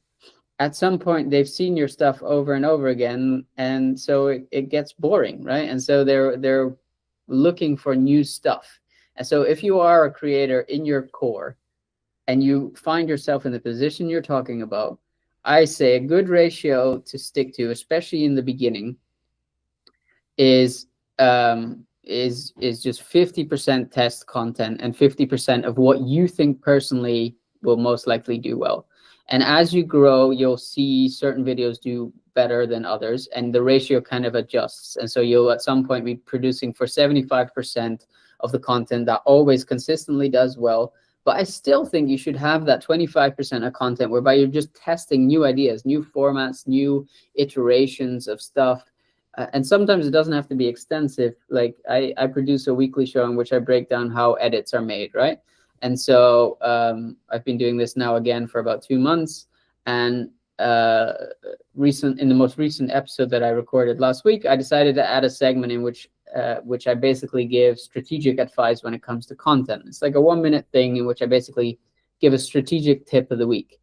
at some point they've seen your stuff over and over again, and so it gets boring, right? And so they're looking for new stuff. And so if you are a creator in your core and you find yourself in the position you're talking about, I say a good ratio to stick to, especially in the beginning, is just 50% test content and 50% of what you think personally will most likely do well. And as you grow, you'll see certain videos do better than others, and the ratio kind of adjusts. And so you'll at some point be producing for 75% of the content that always consistently does well. But I still think you should have that 25% of content whereby you're just testing new ideas, new formats, new iterations of stuff. And sometimes it doesn't have to be extensive. Like I produce a weekly show in which I break down how edits are made, right? And so I've been doing this now again for about 2 months. And in the most recent episode that I recorded last week, I decided to add a segment in which I basically give strategic advice when it comes to content. It's like a 1-minute thing in which I basically give a strategic tip of the week.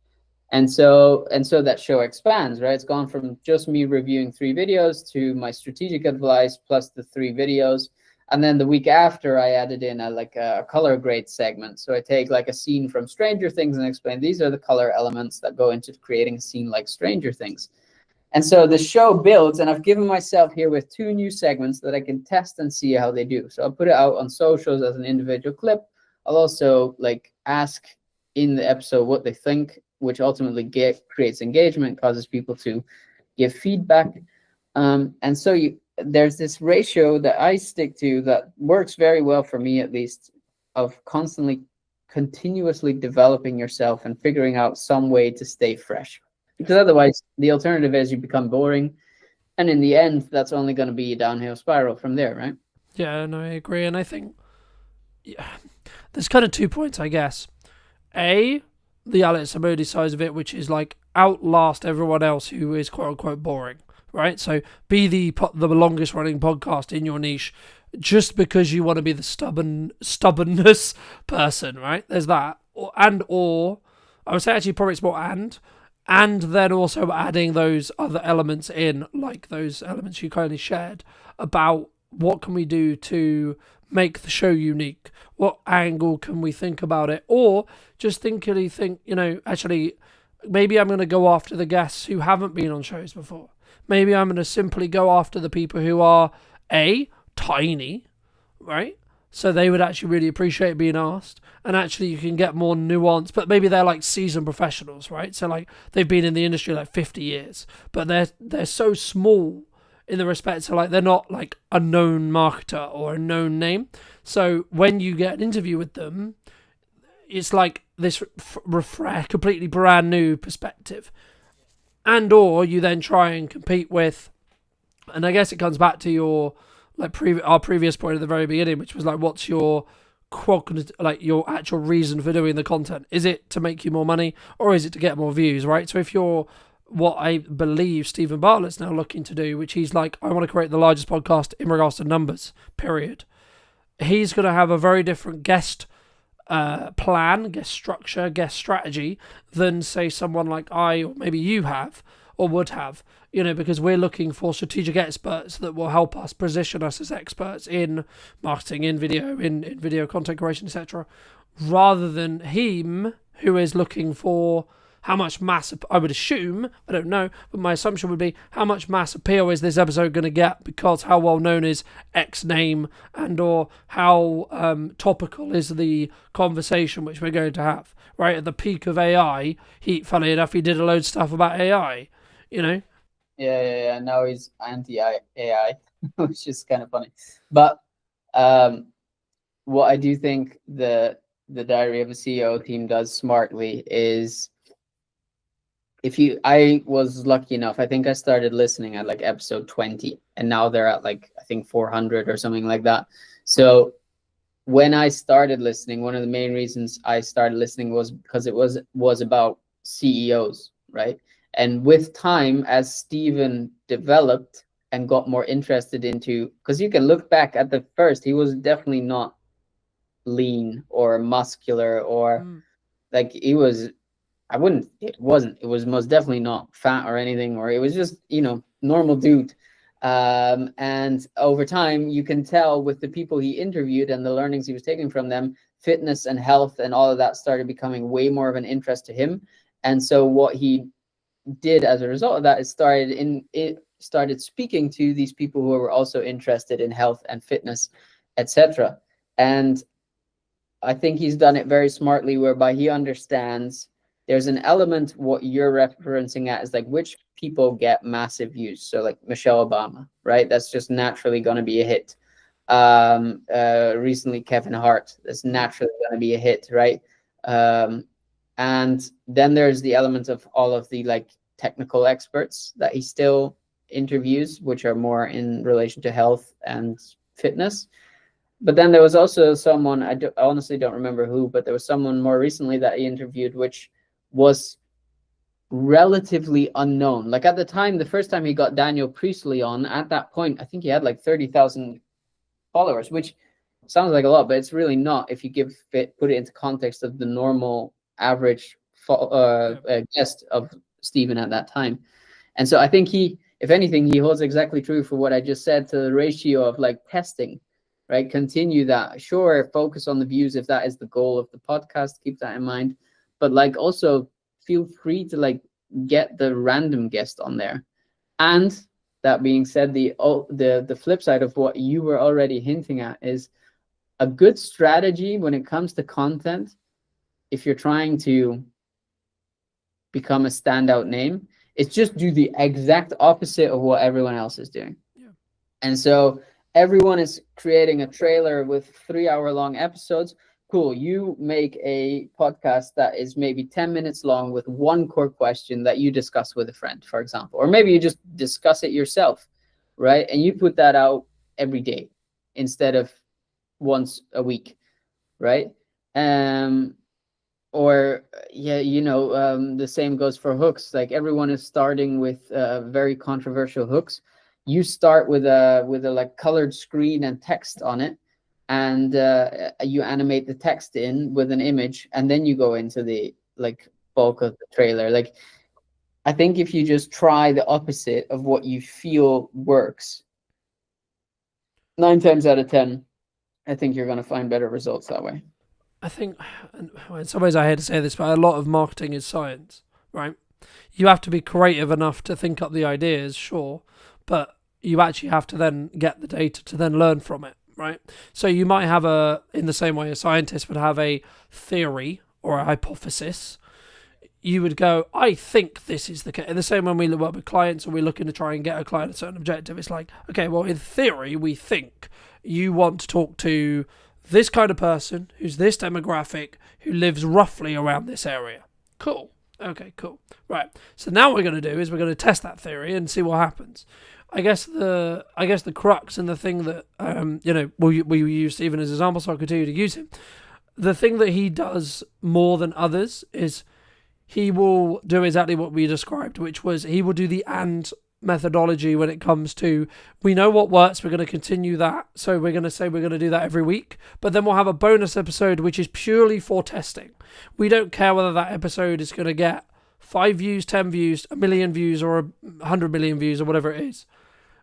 And so that show expands, right? It's gone from just me reviewing 3 videos to my strategic advice plus the 3 videos. And then the week after, I added in a color grade segment. So I take like a scene from Stranger Things and explain these are the color elements that go into creating a scene like Stranger Things. And so the show builds, and I've given myself here with 2 new segments that I can test and see how they do. So I'll put it out on socials as an individual clip. I'll also like ask in the episode what they think, which ultimately creates engagement, causes people to give feedback. And so there's this ratio that I stick to that works very well for me, at least, of continuously developing yourself and figuring out some way to stay fresh. Because otherwise, the alternative is you become boring. And in the end, that's only going to be a downhill spiral from there, right? Yeah, no, I agree. And I think there's kind of 2 points, I guess. A, the Alex Samodi side of it, which is like outlast everyone else who is quote unquote boring. Right, so be the longest running podcast in your niche, just because you want to be the stubbornness person, right? There's that, or I would say actually probably it's more and then also adding those other elements in, like those elements you kindly shared about what can we do to make the show unique, what angle can we think about it, or just think, actually maybe I'm going to go after the guests who haven't been on shows before. Maybe I'm going to simply go after the people who are, tiny, right? So they would actually really appreciate being asked. And actually you can get more nuance, but maybe they're like seasoned professionals, right? So like they've been in the industry like 50 years, but they're so small in the respect to like they're not like a known marketer or a known name. So when you get an interview with them, it's like this completely brand new perspective. And or you then try and compete with, and I guess it comes back to your like our previous point at the very beginning, which was like, what's your like your actual reason for doing the content. Is it to make you more money, or is it to get more views, right? So if you're what I believe Stephen Bartlett's now looking to do, which he's like, I want to create the largest podcast in regards to numbers, period. He's going to have a very different guest plan, guest structure, guest strategy than, say, someone like I or maybe you have or would have, because we're looking for strategic experts that will help us position us as experts in marketing, in video, in video content creation, etc., rather than him who is looking for how much mass, I would assume, I don't know, but my assumption would be how much mass appeal is this episode going to get, because how well known is X name, and or how topical is the conversation which we're going to have, right? At the peak of AI, funny enough, he did a load of stuff about AI, Yeah. Now he's anti-AI, which is kind of funny. But what I do think the Diary of a CEO team does smartly is, I was lucky enough, I think I started listening at like episode 20, and now they're at like, I think 400 or something like that. So when I started listening, one of the main reasons I started listening was because it was about CEOs, right? And with time, as Stephen developed and got more interested into, because you can look back at the first, he was definitely not lean or muscular or like he was, it was most definitely not fat or anything, or it was just, normal dude. And over time, you can tell with the people he interviewed and the learnings he was taking from them, fitness and health and all of that started becoming way more of an interest to him. And so what he did as a result of that is started speaking to these people who were also interested in health and fitness, etc. And I think he's done it very smartly, whereby he understands there's an element, what you're referencing at is like which people get massive views. So like Michelle Obama, right? That's just naturally going to be a hit. Recently Kevin Hart, that's naturally going to be a hit, right? And then there's the element of all of the like technical experts that he still interviews, which are more in relation to health and fitness. But then there was also someone, I honestly don't remember who, but there was someone more recently that he interviewed, which was relatively unknown. Like at the time, the first time he got Daniel Priestley on, at that point, I think he had like 30,000 followers, which sounds like a lot, but it's really not if you put it into context of the normal average guest of Stephen at that time. And so I think if anything, he holds exactly true for what I just said to the ratio of like testing, right? Continue that. Sure, focus on the views if that is the goal of the podcast. Keep that in mind. But like also feel free to like get the random guest on there. And that being said, the flip side of what you were already hinting at is a good strategy when it comes to content. If you're trying to become a standout name, it's just do the exact opposite of what everyone else is doing. Yeah. And so everyone is creating a trailer with 3-hour-long episodes. Cool. You make a podcast that is maybe 10 minutes long with one core question that you discuss with a friend, for example, or maybe you just discuss it yourself, right? And you put that out every day instead of once a week, right? Or the same goes for hooks. Like everyone is starting with very controversial hooks. You start with a like colored screen and text on it, and you animate the text in with an image, and then you go into the like bulk of the trailer. Like I think if you just try the opposite of what you feel works, 9 times out of 10, I think you're going to find better results that way. I think, in some ways I hate to say this, but a lot of marketing is science, right? You have to be creative enough to think up the ideas, sure, but you actually have to then get the data to then learn from it, right? So you might have in the same way a scientist would have a theory or a hypothesis. You would go, I think this is the case. In the same when we work with clients or we're looking to try and get a client a certain objective, it's like, okay, well, in theory, we think you want to talk to this kind of person who's this demographic who lives roughly around this area. Cool. Okay, cool. Right. So now what we're going to do is we're going to test that theory and see what happens. I guess the crux and the thing that we use Stephen as an example, so I'll continue to use him. The thing that he does more than others is he will do exactly what we described, which was he will do the and methodology when it comes to, we know what works, we're going to continue that, so we're going to say we're going to do that every week, but then we'll have a bonus episode which is purely for testing. We don't care whether that episode is going to get 5 views, 10 views, 1 million views, or 100 million views, or whatever it is.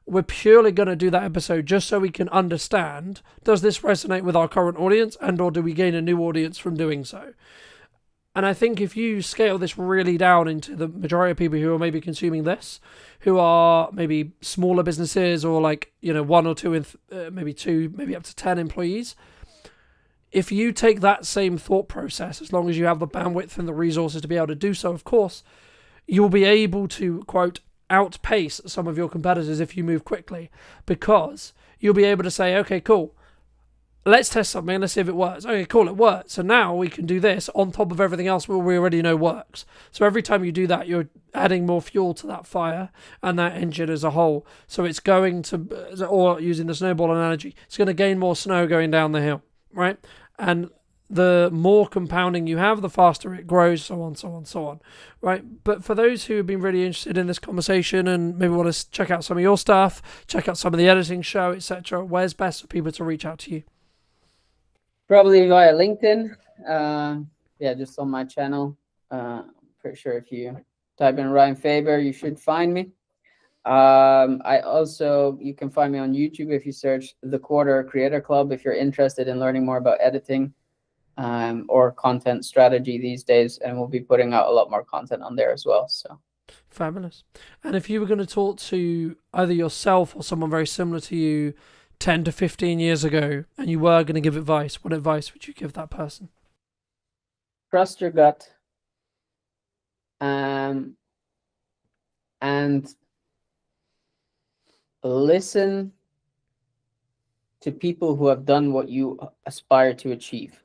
We're purely going to do that episode just so we can understand, does this resonate with our current audience, and or do we gain a new audience from doing so? And I think if you scale this really down into the majority of people who are maybe consuming this, who are maybe smaller businesses or like, 1 or 2, maybe 2, maybe up to 10 employees, if you take that same thought process, as long as you have the bandwidth and the resources to be able to do so, of course, you'll be able to, quote, outpace some of your competitors if you move quickly, because you'll be able to say, okay, cool, let's test something, let's see if it works. Okay, cool, it works. So now we can do this on top of everything else we already know works. So every time you do that, you're adding more fuel to that fire and that engine as a whole. So it's going to, or using the snowball analogy, it's going to gain more snow going down the hill, right? And the more compounding you have, the faster it grows, so on, so on, so on, right? But for those who have been really interested in this conversation and maybe want to check out some of your stuff, check out some of the editing show, etc., where's best for people to reach out to you? Probably via LinkedIn. Just on my channel. Pretty sure if you type in Ryan Faber, you should find me. You can find me on YouTube if you search The Quarter Creator Club if you're interested in learning more about editing or content strategy these days, and we'll be putting out a lot more content on there as well. So fabulous. And if you were going to talk to either yourself or someone very similar to you 10 to 15 years ago, and you were going to give advice, what advice would you give that person? Trust your gut. And listen to people who have done what you aspire to achieve.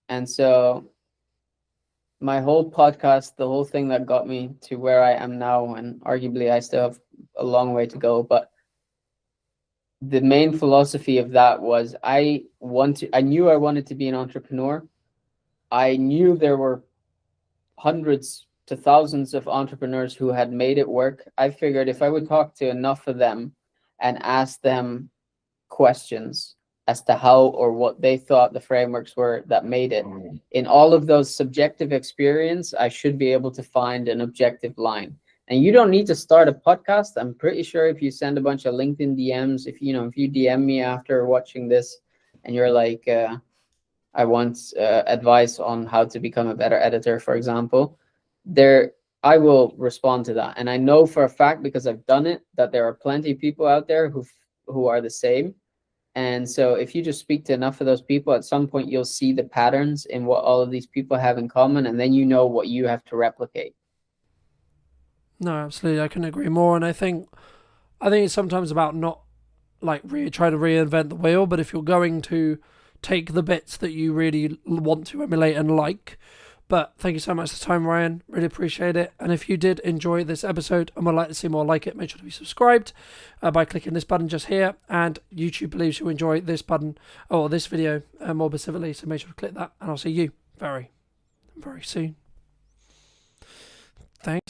And so my whole podcast, the whole thing that got me to where I am now, and arguably I still have a long way to go, but the main philosophy of that was I knew I wanted to be an entrepreneur. I knew there were hundreds to thousands of entrepreneurs who had made it work. I figured if I would talk to enough of them and ask them questions as to how or what they thought the frameworks were that made it, in all of those subjective experience, I should be able to find an objective line. And you don't need to start a podcast. I'm pretty sure if you send a bunch of LinkedIn DMs, if you DM me after watching this and you're like, I want advice on how to become a better editor, for example, I will respond to that. And I know for a fact, because I've done it, that there are plenty of people out there who are the same. And so if you just speak to enough of those people, at some point you'll see the patterns in what all of these people have in common, and then you know what you have to replicate. No, absolutely. I can agree more. And I think it's sometimes about not like trying to reinvent the wheel, but if you're going to take the bits that you really want to emulate and like. But thank you so much for the time, Ryan. Really appreciate it. And if you did enjoy this episode and would like to see more like it, make sure to be subscribed by clicking this button just here. And YouTube believes you'll enjoy this button or this video more specifically. So make sure to click that. And I'll see you very, very soon. Thanks.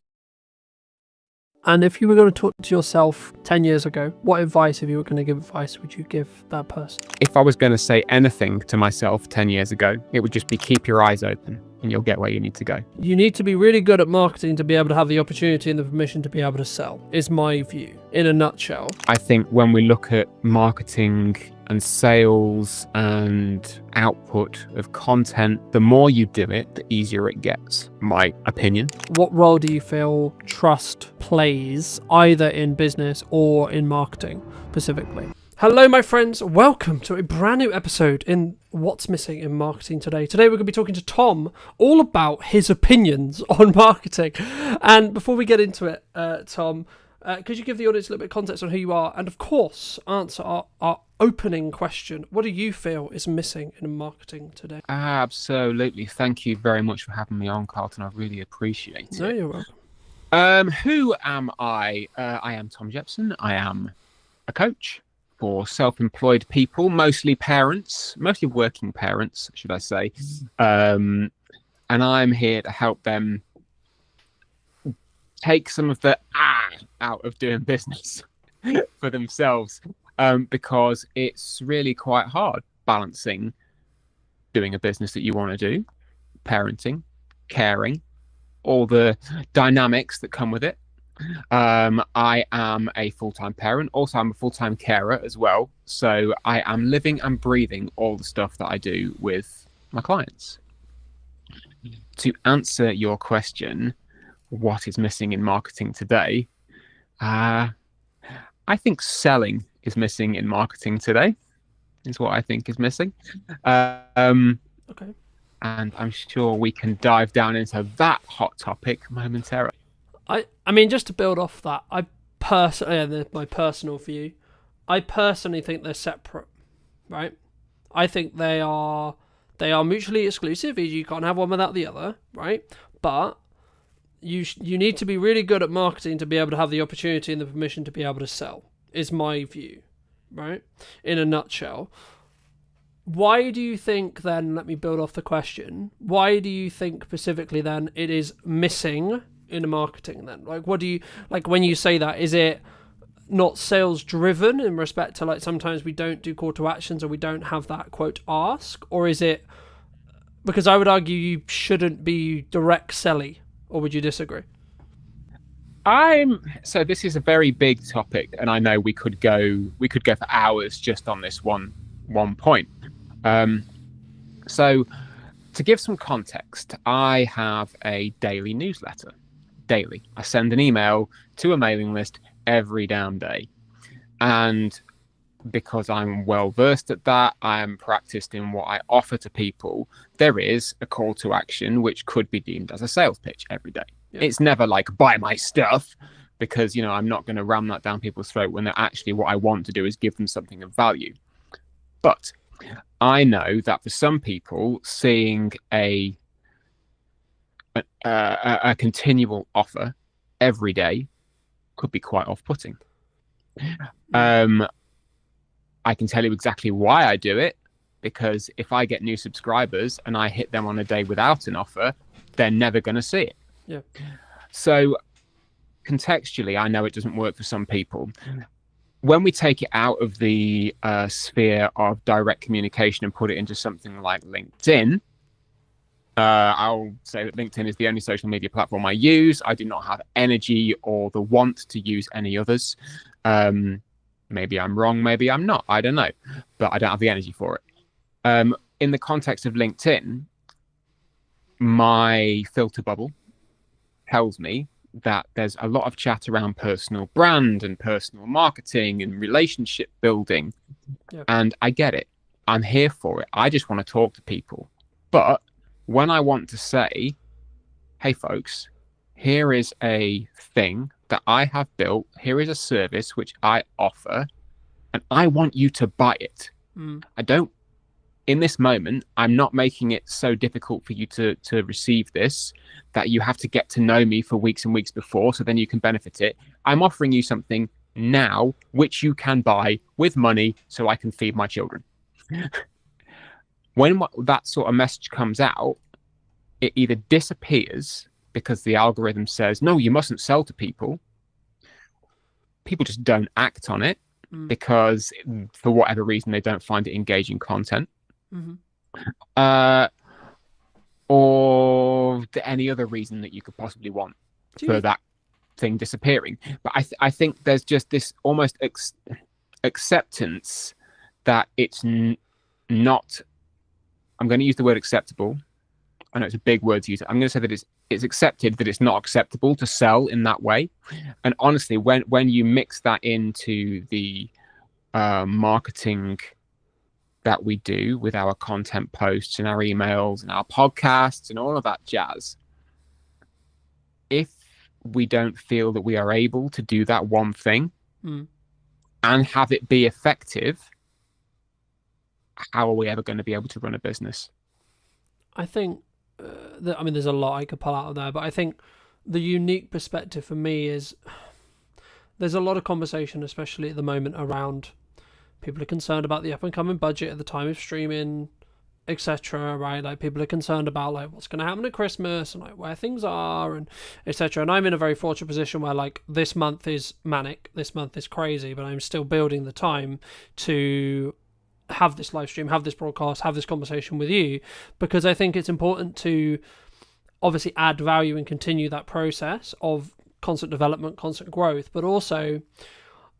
And if you were going to talk to yourself 10 years ago, what advice, if you were going to give advice, would you give that person? If I was going to say anything to myself 10 years ago, it would just be keep your eyes open and you'll get where you need to go. You need to be really good at marketing to be able to have the opportunity and the permission to be able to sell, is my view, in a nutshell. I think when we look at marketing and sales and output of content, the more you do it, the easier it gets, my opinion. What role do you feel trust plays either in business or in marketing specifically? Hello, my friends. Welcome to a brand new episode in What's Missing in Marketing Today. Today, we're going to be talking to Tom all about his opinions on marketing. And before we get into it, Tom, Could you give the audience a little bit of context on who you are, and of course, answer our opening question? What do you feel is missing in marketing today? Absolutely. Thank you very much for having me on, Carlton. I really appreciate it. No, you're welcome. Who am I? I am Tom Jepson. I am a coach for self-employed people, mostly working parents, should I say. And I'm here to help them take some of the out of doing business for themselves, because it's really quite hard balancing doing a business that you want to do, parenting, caring, all the dynamics that come with it. I am a full-time parent. Also, I'm a full-time carer as well. So I am living and breathing all the stuff that I do with my clients. To answer your question, what is missing in marketing today? I think selling is missing in marketing today, is what I think is missing. Okay. And I'm sure we can dive down into that hot topic momentarily. I mean, just to build off that, my personal view, I personally think they're separate, right? I think they are mutually exclusive. You can't have one without the other, right? But you need to be really good at marketing to be able to have the opportunity and the permission to be able to sell, is my view, right? In a nutshell. Why do you think then, let me build off the question, why do you think specifically then it is missing in marketing then? Like, what do you, like when you say that, is it not sales driven in respect to like sometimes we don't do call to actions or we don't have that quote ask, or is it, because I would argue you shouldn't be direct selling, or would you disagree? So this is a very big topic, and I know we could go for hours just on this one point. So to give some context, I have a daily newsletter. Daily. I send an email to a mailing list every damn day. And because I'm well versed at that, I am practiced in what I offer to people, there is a call to action which could be deemed as a sales pitch every day. Yeah. It's never like buy my stuff, because I'm not going to ram that down people's throat when they're actually, what I want to do is give them something of value. But I know that for some people, seeing a continual offer every day could be quite off-putting. I can tell you exactly why I do it, because if I get new subscribers and I hit them on a day without an offer, they're never going to see it. Yeah. So contextually, I know it doesn't work for some people. When we take it out of the sphere of direct communication and put it into something like LinkedIn, I'll say that LinkedIn is the only social media platform I use. I do not have energy or the want to use any others. Maybe I'm wrong, maybe I'm not. I don't know. But I don't have the energy for it. In the context of LinkedIn, my filter bubble tells me that there's a lot of chat around personal brand and personal marketing and relationship building. Yep. And I get it. I'm here for it. I just want to talk to people. But when I want to say, hey, folks, here is a thing that I have built. Here is a service which I offer, and I want you to buy it. I don't, in this moment, I'm not making it so difficult for you to receive this that you have to get to know me for weeks and weeks before, so then you can benefit it. I'm offering you something now which you can buy with money so I can feed my children. When that sort of message comes out, it either disappears because the algorithm says, no, you mustn't sell to people. People just don't act on it because for whatever reason, they don't find it engaging content. Or any other reason that you could possibly want for that thing disappearing. But I think there's just this almost acceptance that it's not, I'm going to use the word acceptable. I know it's a big word to use. I'm going to say that it's accepted that it's not acceptable to sell in that way. And honestly, when you mix that into the marketing that we do with our content posts and our emails and our podcasts and all of that jazz, if we don't feel that we are able to do that one thing and have it be effective, how are we ever going to be able to run a business? I think, there's a lot I could pull out of there, but I think the unique perspective for me is there's a lot of conversation, especially at the moment, around people are concerned about the up and coming budget at the time of streaming, etc. Right? Like, people are concerned about like what's going to happen at Christmas and like where things are and etc. And I'm in a very fortunate position where like this month is manic, this month is crazy, but I'm still building the time to have this live stream, have this broadcast, have this conversation with you, because I think it's important to obviously add value and continue that process of constant development, constant growth, but also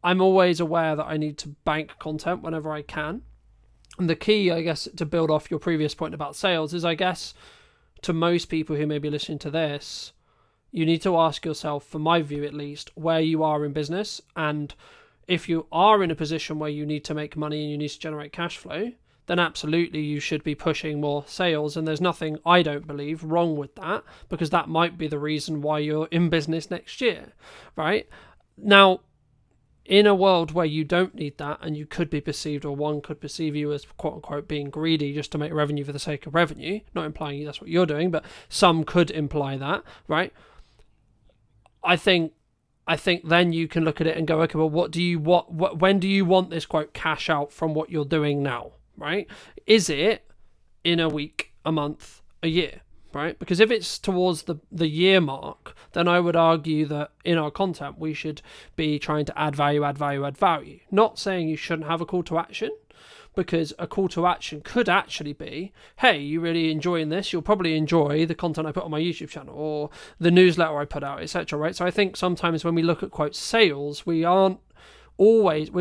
I'm always aware that I need to bank content whenever I can. And the key, I guess, to build off your previous point about sales is, I guess, to most people who may be listening to this, you need to ask yourself, from my view at least, where you are in business. And if you are in a position where you need to make money and you need to generate cash flow, then absolutely you should be pushing more sales. And there's nothing, I don't believe, wrong with that, because that might be the reason why you're in business next year, right? Now, in a world where you don't need that and you could be perceived, or one could perceive you as quote unquote being greedy just to make revenue for the sake of revenue, not implying that's what you're doing, but some could imply that, right? I think then you can look at it and go, okay, well, when do you want this quote cash out from what you're doing now, right? Is it in a week, a month, a year? Right? Because if it's towards the year mark, then I would argue that in our content we should be trying to add value. Not saying you shouldn't have a call to action, because a call to action could actually be, hey, you really enjoying this? You'll probably enjoy the content I put on my YouTube channel or the newsletter I put out, etc. Right? So I think sometimes when we look at quote sales, we're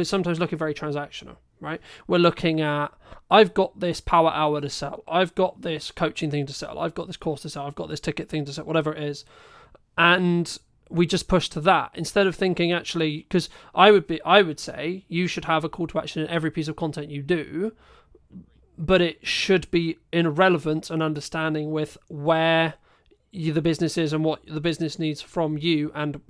sometimes looking very transactional. Right? We're looking at, I've got this power hour to sell, I've got this coaching thing to sell, I've got this course to sell, I've got this ticket thing to sell, whatever it is, and we just push to that instead of thinking, actually, because I would say you should have a call to action in every piece of content you do, but it should be in relevance and understanding with where the business is and what the business needs from you, and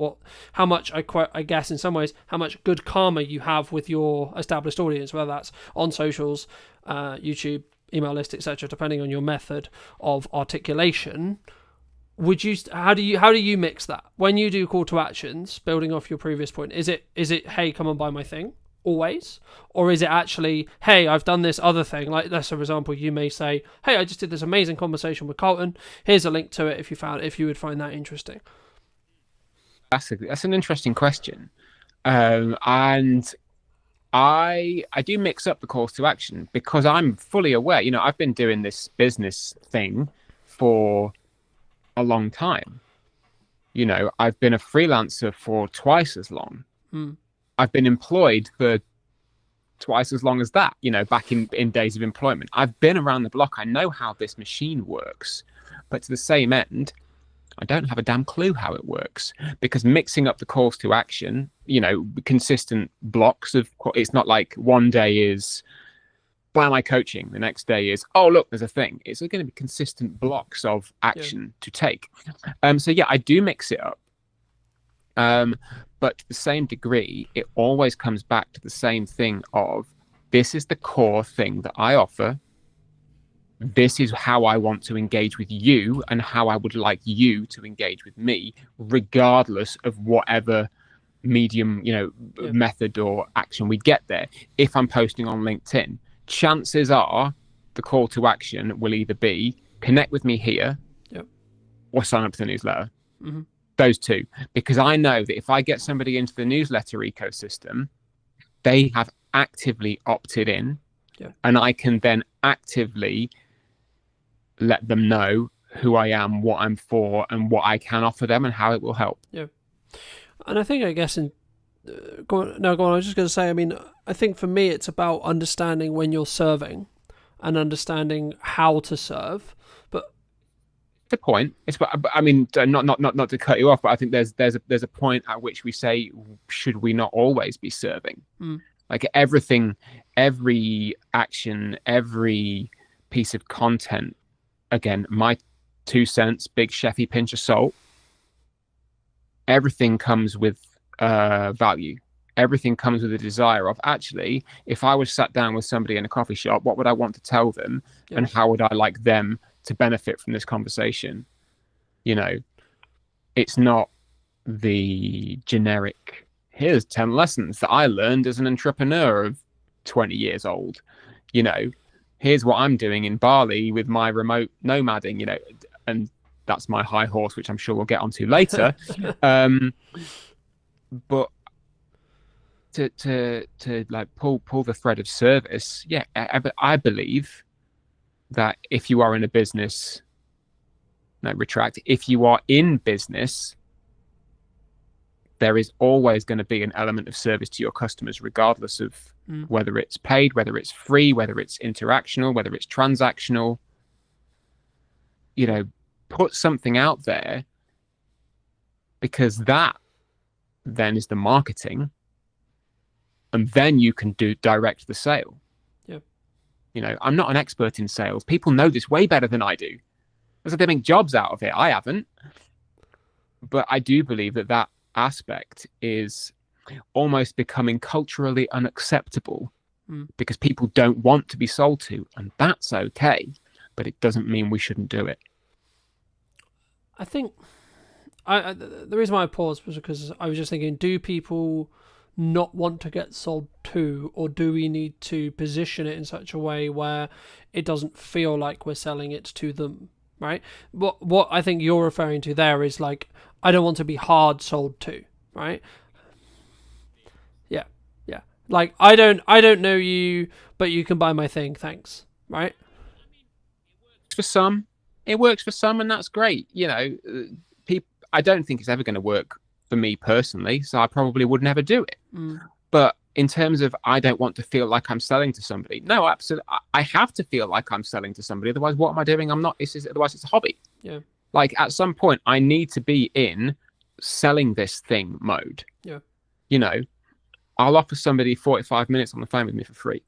how much, I guess in some ways, how much good karma you have with your established audience, whether that's on socials, YouTube, email list, etc., depending on your method of articulation. How do you mix that when you do call to actions, building off your previous point? Is it hey, come and buy my thing always, or is it actually, hey, I've done this other thing? Like, let's for example, you may say, hey, I just did this amazing conversation with Carlton, here's a link to it if you would find that interesting. That's an interesting question, and I do mix up the calls to action because I'm fully aware, I've been doing this business thing for a long time. I've been a freelancer for twice as long. I've been employed for twice as long as that, back in days of employment. I've been around the block. I know how this machine works. But to the same end, I don't have a damn clue how it works, because mixing up the calls to action, consistent blocks of, it's not like one day is buy my coaching, the next day is, oh, look, there's a thing. It's going to be consistent blocks of action to take. So yeah, I do mix it up. But to the same degree, it always comes back to the same thing of, this is the core thing that I offer. This is how I want to engage with you and how I would like you to engage with me, regardless of whatever medium, method or action we get there. If I'm posting on LinkedIn, chances are the call to action will either be connect with me here or sign up to the newsletter. Mm-hmm. Those two, because I know that if I get somebody into the newsletter ecosystem, they have actively opted in, and I can then actively let them know who I am, what I'm for, and what I can offer them, and how it will help. Yeah, and I think, I guess, go on. I was just going to say, I think for me, it's about understanding when you're serving and understanding how to serve. The point. It's, not to cut you off, but I think there's a point at which we say, should we not always be serving? Like everything, every action, every piece of content. Again, my 2 cents, big chefy pinch of salt. everything comes with value. Everything comes with a desire of, actually, if I was sat down with somebody in a coffee shop, what would I want to tell them, and how would I like them to benefit from this conversation? You know, it's not the generic, here's 10 lessons that I learned as an entrepreneur of 20 years old. You know, here's what I'm doing in Bali with my remote nomading, you know, and that's my high horse, which I'm sure we'll get onto later. But to like pull the thread of service, yeah, I believe that if you are in a business, no, retract, if you are in business, there is always going to be an element of service to your customers, regardless of whether it's paid, whether it's free, whether it's interactional, whether it's transactional. You know, put something out there, because that then is the marketing, and then you can direct the sale. Yeah. You know, I'm not an expert in sales. People know this way better than I do. It's like they make jobs out of it. I haven't. But I do believe that aspect is almost becoming culturally unacceptable because people don't want to be sold to, and that's okay, but it doesn't mean we shouldn't do it. I think the reason why I paused was because I was just thinking, do people not want to get sold to, or do we need to position it in such a way where it doesn't feel like we're selling it to them, right? What I think you're referring to there is like, I don't want to be hard sold to, right? Yeah. Like, I don't know you, but you can buy my thing, thanks, right? For some, it works for some, and that's great. You know, people. I don't think it's ever going to work for me personally, so I probably would never do it. But in terms of, I don't want to feel like I'm selling to somebody. No, absolutely. I have to feel like I'm selling to somebody. Otherwise, what am I doing? I'm not. Otherwise, it's a hobby. Yeah. Like, at some point, I need to be in selling this thing mode. Yeah. You know, I'll offer somebody 45 minutes on the phone with me for free.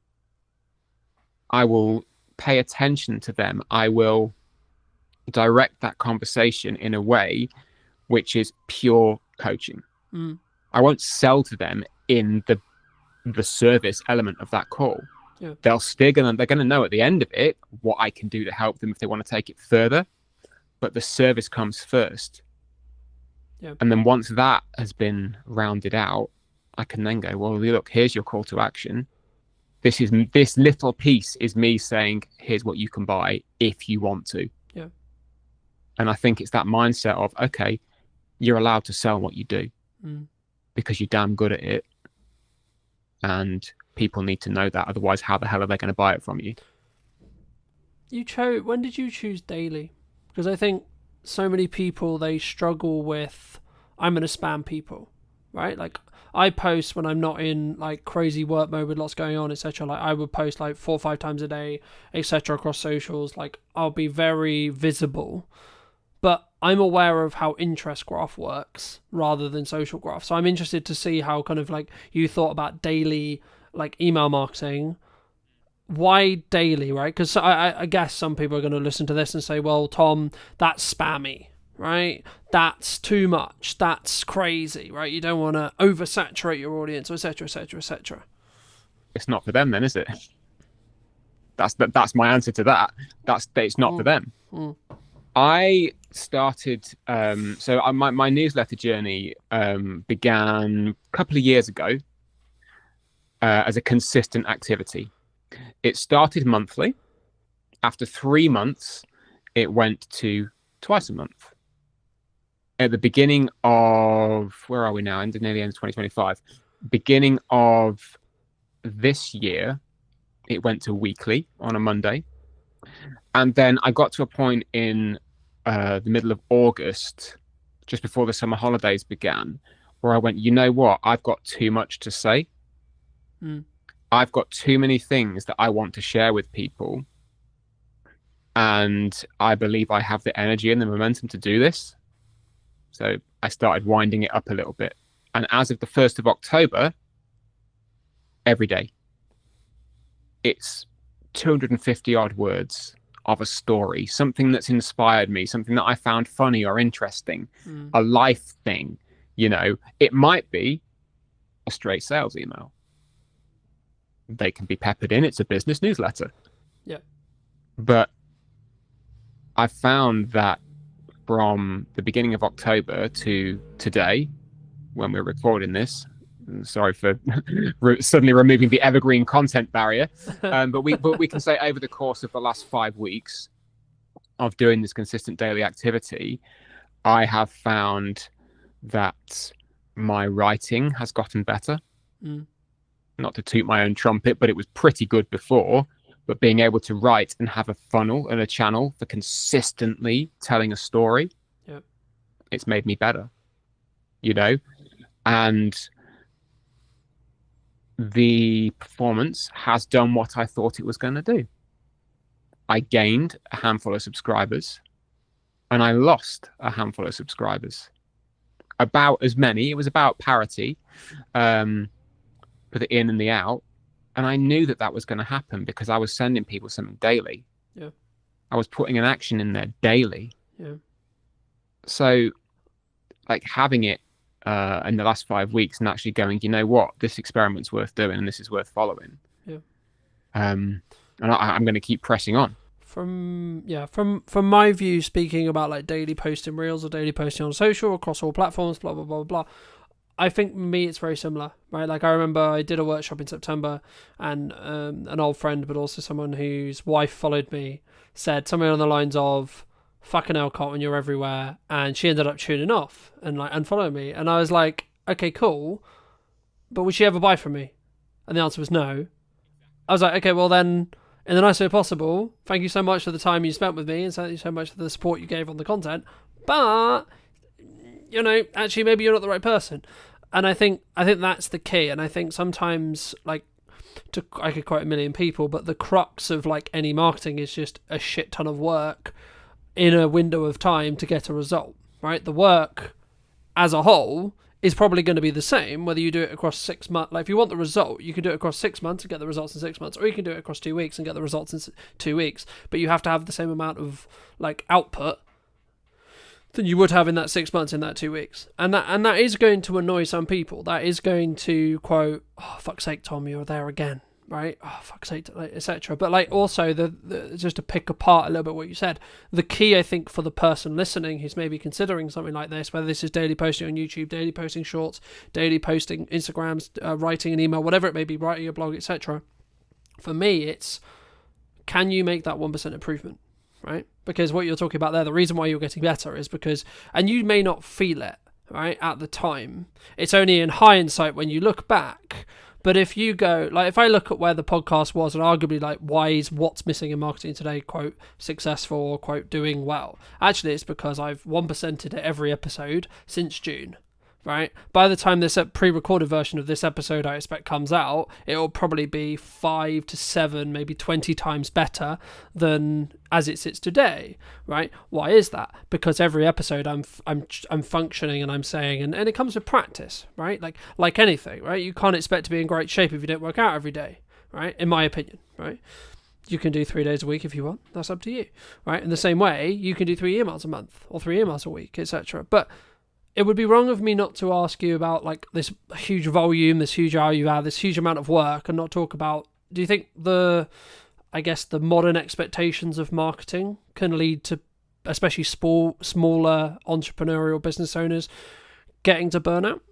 I will pay attention to them. I will direct that conversation in a way which is pure coaching. I won't sell to them in the service element of that call. Yeah. They're gonna know at the end of it what I can do to help them if they want to take it further. But the service comes first. Yeah. And then once that has been rounded out, I can then go, well, look, here's your call to action. This little piece is me saying, here's what you can buy if you want to. Yeah. And I think it's that mindset of, okay, you're allowed to sell what you do because you're damn good at it. And people need to know that. Otherwise, how the hell are they going to buy it from you? When did you choose daily? Because I think so many people, they struggle with, I'm going to spam people, right? Like, I post when I'm not in like crazy work mode with lots going on, etc. Like, I would post like 4 or 5 times a day, etc. across socials. Like, I'll be very visible, but I'm aware of how interest graph works rather than social graph. So I'm interested to see how kind of like you thought about daily like email marketing. Why daily, right? Because I guess some people are going to listen to this and say, well, Tom, that's spammy, right? That's too much. That's crazy, right? You don't want to oversaturate your audience, etc., etc., etc. It's not for them then, is it? That's my answer to that. It's not for them. I started, my newsletter journey began a couple of years ago as a consistent activity. It started monthly. After 3 months, it went to twice a month. At the beginning of, where are we now? Near the end of 2025. Beginning of this year, it went to weekly on a Monday. And then I got to a point in the middle of August, just before the summer holidays began, where I went, you know what? I've got too much to say. I've got too many things that I want to share with people. And I believe I have the energy and the momentum to do this. So I started winding it up a little bit. And as of the 1st of October, every day, it's 250 odd words of a story, something that's inspired me, something that I found funny or interesting, a life thing, It might be a straight sales email. They can be peppered in. It's a business newsletter. Yeah. But I found that from the beginning of October to today, when we're recording this, sorry for suddenly removing the evergreen content barrier, but we can say over the course of the last 5 weeks of doing this consistent daily activity, I have found that my writing has gotten better. Not to toot my own trumpet, but it was pretty good before. But being able to write and have a funnel and a channel for consistently telling a story, it's made me better, and the performance has done what I thought it was going to do. I gained a handful of subscribers and I lost a handful of subscribers. About as many. It was about parity for the in and the out. And I knew that was going to happen because I was sending people something daily. Yeah. I was putting an action in there daily. Yeah. So, like, having it in the last 5 weeks and actually going, you know what, this experiment's worth doing and this is worth following. Yeah. And I'm going to keep pressing on. From my view, speaking about like daily posting reels or daily posting on social across all platforms, blah blah blah blah. I think me it's very similar, right? Like I remember I did a workshop in September, and an old friend, but also someone whose wife followed me, said something on the lines of, "Fucking hell, Colton, you're everywhere," and she ended up tuning off and like unfollowing me, and I was like, okay, cool, but would she ever buy from me? And the answer was no. I was like, okay, well then, in the nicest way possible, thank you so much for the time you spent with me, and thank you so much for the support you gave on the content, but actually maybe you're not the right person. And I think that's the key. And I think sometimes, like, I could quote a million people, but the crux of like any marketing is just a shit ton of work in a window of time to get a result, right? The work as a whole is probably going to be the same whether you do it across 6 months. Like if you want the result, you can do it across 6 months and get the results in 6 months, or you can do it across 2 weeks and get the results in 2 weeks. But you have to have the same amount of like output than you would have in that 6 months, in that 2 weeks. And that is going to annoy some people. That is going to quote, "Oh, fuck's sake, Tom, you're there again," right? "Oh, fuck's sake," etc. But like also the just to pick apart a little bit what you said, the key I think for the person listening who's maybe considering something like this, whether this is daily posting on YouTube, daily posting shorts, daily posting Instagrams, writing an email, whatever it may be, writing a blog, etc. For me, it's, can you make that 1% improvement? Right? Because what you're talking about there, the reason why you're getting better is because, and you may not feel it, right, at the time. It's only in hindsight when you look back. But if you go, like, if I look at where the podcast was and arguably, like, why is what's missing in marketing today, quote, successful or, quote, doing well? Actually, it's because I've 1%ed it every episode since June. Right? By the time this pre-recorded version of this episode I expect comes out, it will probably be 5 to 7, maybe 20 times better than as it sits today. Right? Why is that? Because every episode I'm functioning and I'm saying, and it comes with practice, right? Like anything, right? You can't expect to be in great shape if you don't work out every day, right? In my opinion, right? You can do 3 days a week if you want. That's up to you, right? In the same way, you can do 3 emails a month or 3 emails a week, etc. But it would be wrong of me not to ask you about like this huge volume, this huge value add, this huge amount of work, and not talk about, do you think the modern expectations of marketing can lead to, especially smaller entrepreneurial business owners, getting to burnout?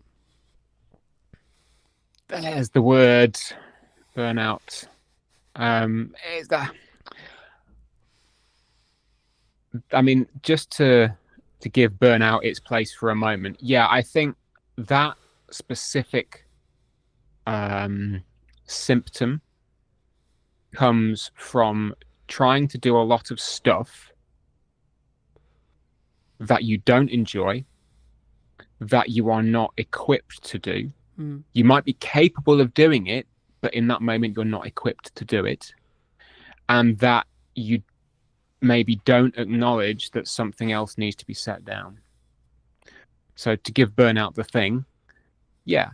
There's the word burnout. Is that? I mean, just to give burnout its place for a moment. Yeah, I think that specific symptom comes from trying to do a lot of stuff that you don't enjoy, that you are not equipped to do. You might be capable of doing it, but in that moment you're not equipped to do it. And that you maybe don't acknowledge that something else needs to be set down. So to give burnout the thing, yeah,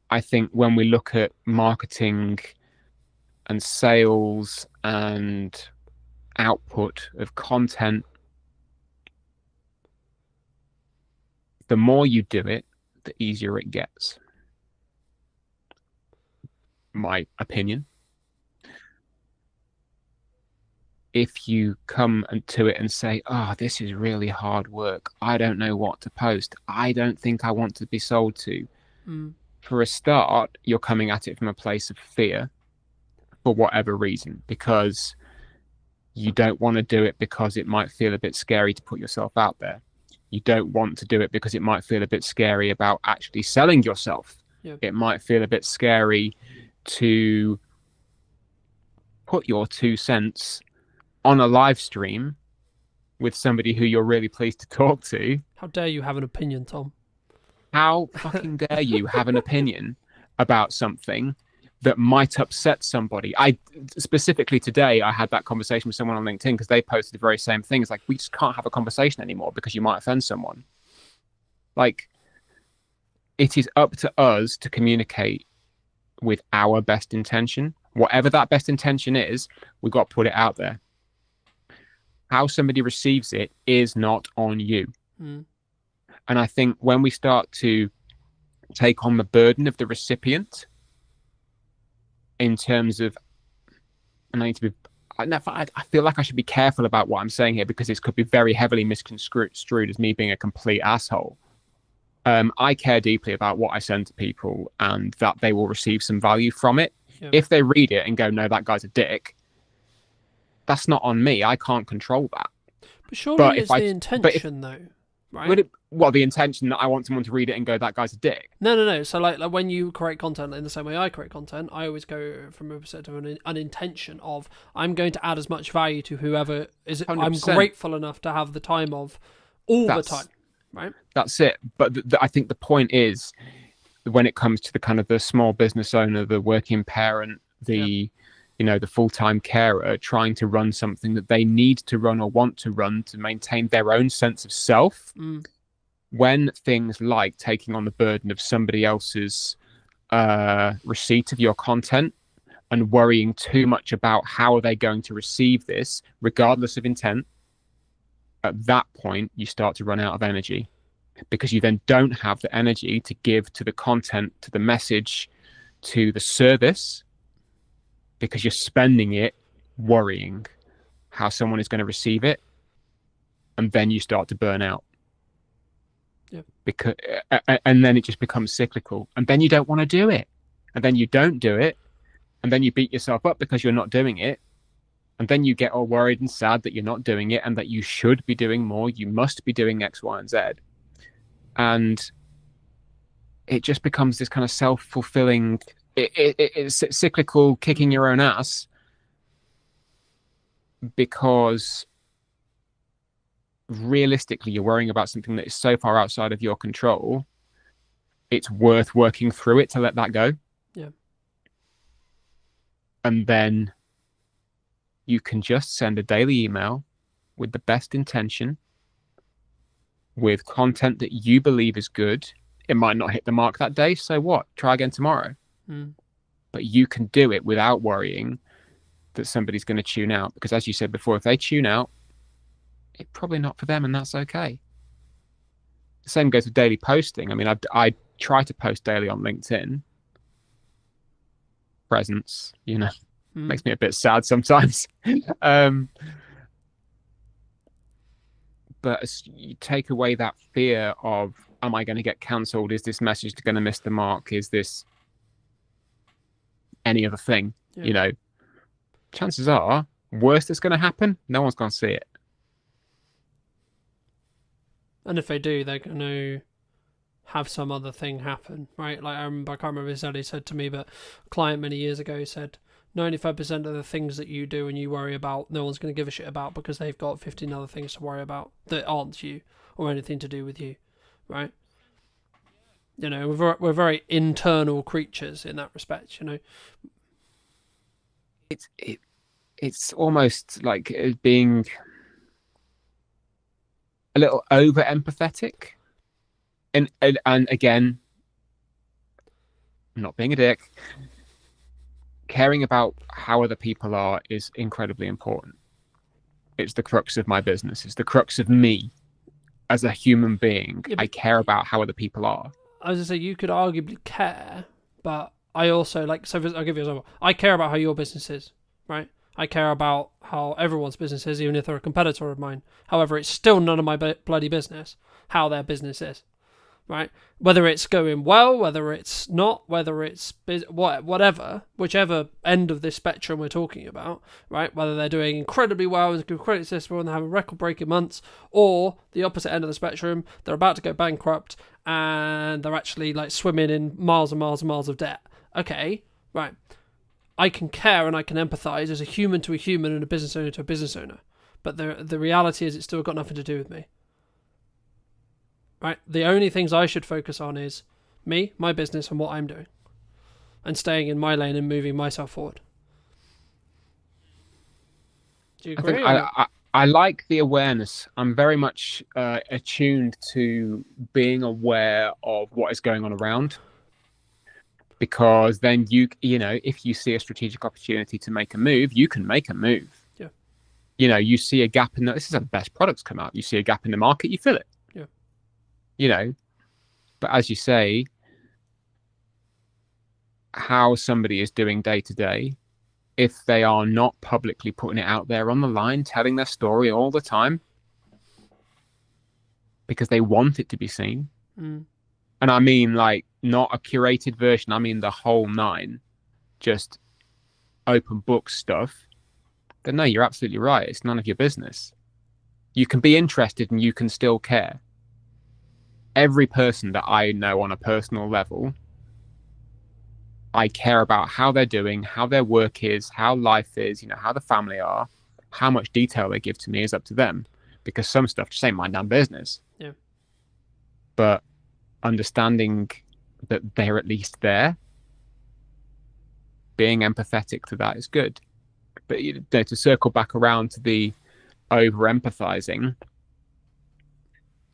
I think when we look at marketing and sales and output of content, the more you do it, the easier it gets. My opinion. If you come to it and say, oh, this is really hard work, I don't know what to post, I don't think I want to be sold to. For a start, you're coming at it from a place of fear for whatever reason, because you don't want to do it because it might feel a bit scary to put yourself out there. You don't want to do it because it might feel a bit scary about actually selling yourself. Yep. It might feel a bit scary to put your 2 cents on a live stream with somebody who you're really pleased to talk to. How dare you have an opinion, Tom? How fucking dare you have an opinion about something that might upset somebody? I specifically today, I had that conversation with someone on LinkedIn because they posted the very same thing. It's like, we just can't have a conversation anymore because you might offend someone. Like, it is up to us to communicate with our best intention. Whatever that best intention is, we've got to put it out there. How somebody receives it is not on you. And I think when we start to take on the burden of the recipient in terms of, and I feel like I should be careful about what I'm saying here because this could be very heavily misconstrued as me being a complete asshole. I care deeply about what I send to people and that they will receive some value from it. Yep. If they read it and go, no, that guy's a dick, that's not on me. I can't control that. But surely it's the intention, though, right? The intention that I want someone to read it and go, that guy's a dick. No. So like when you create content in the same way I create content, I always go from a perspective of an intention of, I'm going to add as much value to whoever is. 100%. I'm grateful enough to have the time of the time, right? That's it. But I think the point is, when it comes to the kind of the small business owner, the working parent, the full-time carer trying to run something that they need to run or want to run to maintain their own sense of self, when things like taking on the burden of somebody else's receipt of your content and worrying too much about how are they going to receive this, regardless of intent, at that point, you start to run out of energy because you then don't have the energy to give to the content, to the message, to the service, because you're spending it worrying how someone is going to receive it, and then you start to burn out. Yep. And then it just becomes cyclical, and then you don't want to do it, and then you don't do it, and then you beat yourself up because you're not doing it, and then you get all worried and sad that you're not doing it and that you should be doing more. You must be doing X, Y, and Z. And it just becomes this kind of self-fulfilling, it's cyclical, kicking your own ass, because realistically you're worrying about something that is so far outside of your control, it's worth working through it to let that go. Yeah. And then you can just send a daily email with the best intention, with content that you believe is good. It might not hit the mark that day, so what? Try again tomorrow. But you can do it without worrying that somebody's going to tune out, because as you said before, if they tune out, it's probably not for them, and that's okay. The same goes with daily posting. I mean, I try to post daily on LinkedIn. Presence, makes me a bit sad sometimes. But as you take away that fear of, am I going to get cancelled? Is this message going to miss the mark? Is this any other thing? Yeah. Chances are, worst that's going to happen, no one's going to see it. And if they do, they're going to have some other thing happen, right? Like I can't remember exactly, said to me, but a client many years ago said, 95% of the things that you do and you worry about, no one's going to give a shit about because they've got 15 other things to worry about that aren't you or anything to do with you, right? We're very internal creatures in that respect, It's almost like being a little over empathetic, and again, not being a dick, caring about how other people are is incredibly important. It's the crux of my business. It's the crux of me as a human being. Yeah, I care about how other people are. I was gonna say you could arguably care, but I also like. So I'll give you an example. I care about how your business is, right? I care about how everyone's business is, even if they're a competitor of mine. However, it's still none of my bloody business how their business is, right? Whether it's going well, whether it's not, whether it's whatever, whichever end of this spectrum we're talking about, right? Whether they're doing incredibly well and incredibly successful and they have a record-breaking months, or the opposite end of the spectrum, they're about to go bankrupt and they're actually like swimming in miles and miles and miles of debt. Okay, right. I can care and I can empathize as a human to a human and a business owner to a business owner. But the reality is it's still got nothing to do with me. Right? The only things I should focus on is me, my business, and what I'm doing. And staying in my lane and moving myself forward. Do you agree? I like the awareness. I'm very much attuned to being aware of what is going on around. Because then you know, if you see a strategic opportunity to make a move, you can make a move. Yeah. You know, you see a gap this is how the best products come out. You see a gap in the market, you fill it. Yeah. You know, but as you say, how somebody is doing day to day, if they are not publicly putting it out there on the line, telling their story all the time, because they want it to be seen. And I mean, like, not a curated version. I mean, the whole 9, just open book stuff. Then no, you're absolutely right. It's none of your business. You can be interested and you can still care. Every person that I know on a personal level, I care about how they're doing, how their work is, how life is, you know, how the family are, how much detail they give to me is up to them. Because some stuff just ain't my damn business. Yeah. But understanding that they're at least there, being empathetic to that is good. But you know, to circle back around to the over empathizing,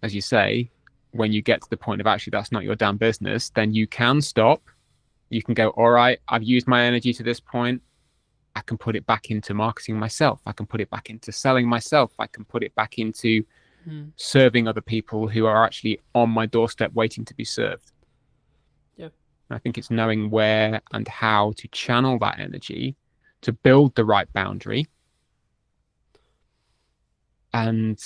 as you say, when you get to the point of actually that's not your damn business, then you can stop. You can go, all right, I've used my energy to this point. I can put it back into marketing myself. I can put it back into selling myself. I can put it back into serving other people who are actually on my doorstep waiting to be served. Yeah. I think it's knowing where and how to channel that energy to build the right boundary and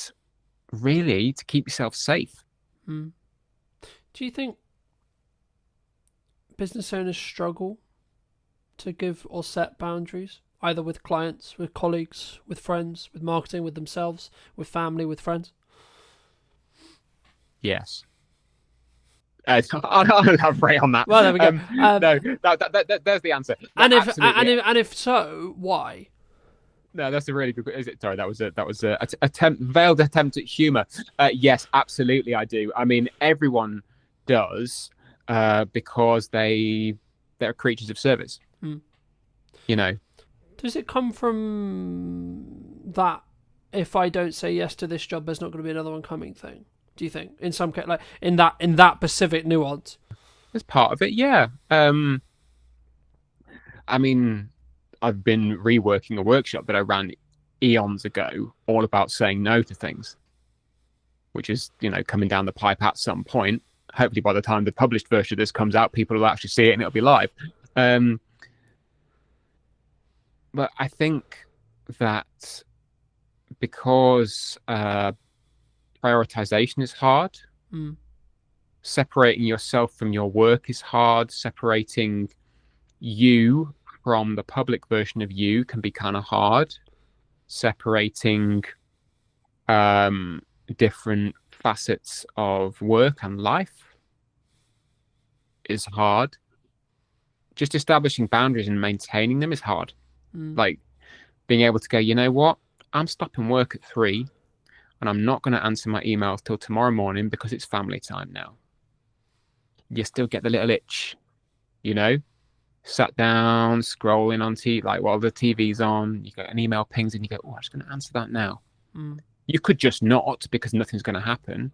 really to keep yourself safe. Do you think business owners struggle to give or set boundaries, either with clients, with colleagues, with friends, with marketing, with themselves, with family, with friends? Yes. I'll elaborate on that. Well, there we go. No, there's the answer. And if so, why? No, that's a really good. Is it? Sorry, that was a veiled attempt at humor. Yes, absolutely, I do. I mean, everyone does because they're creatures of service. You know. Does it come from that? If I don't say yes to this job, there's not going to be another one coming thing. Do you think, in some case, like in that specific nuance? As part of it, yeah. I mean, I've been reworking a workshop that I ran eons ago, all about saying no to things, which is, you know, coming down the pipe at some point. Hopefully, by the time the published version of this comes out, people will actually see it and it'll be live. But I think that because prioritization is hard. Separating yourself from your work is hard. Separating you from the public version of you can be kind of hard. Separating different facets of work and life is hard. Just establishing boundaries and maintaining them is hard. Like being able to go, you know what? I'm stopping work at 3. And I'm not going to answer my emails till tomorrow morning because it's family time now. You still get the little itch, you know? Sat down, scrolling on TV, like while the TV's on, you get an email pings and you go, oh, I'm just going to answer that now. You could just not because nothing's going to happen.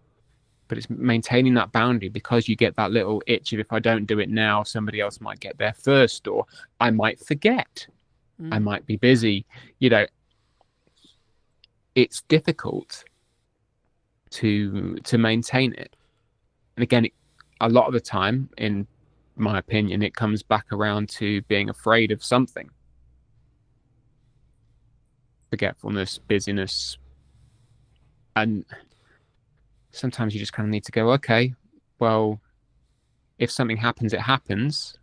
But it's maintaining that boundary because you get that little itch of if I don't do it now, somebody else might get there first, or I might forget. I might be busy. You know, it's difficult to maintain it. And again, a lot of the time, in my opinion, it comes back around to being afraid of something. Forgetfulness, busyness. And sometimes you just kind of need to go, okay, well, if something happens, it happens.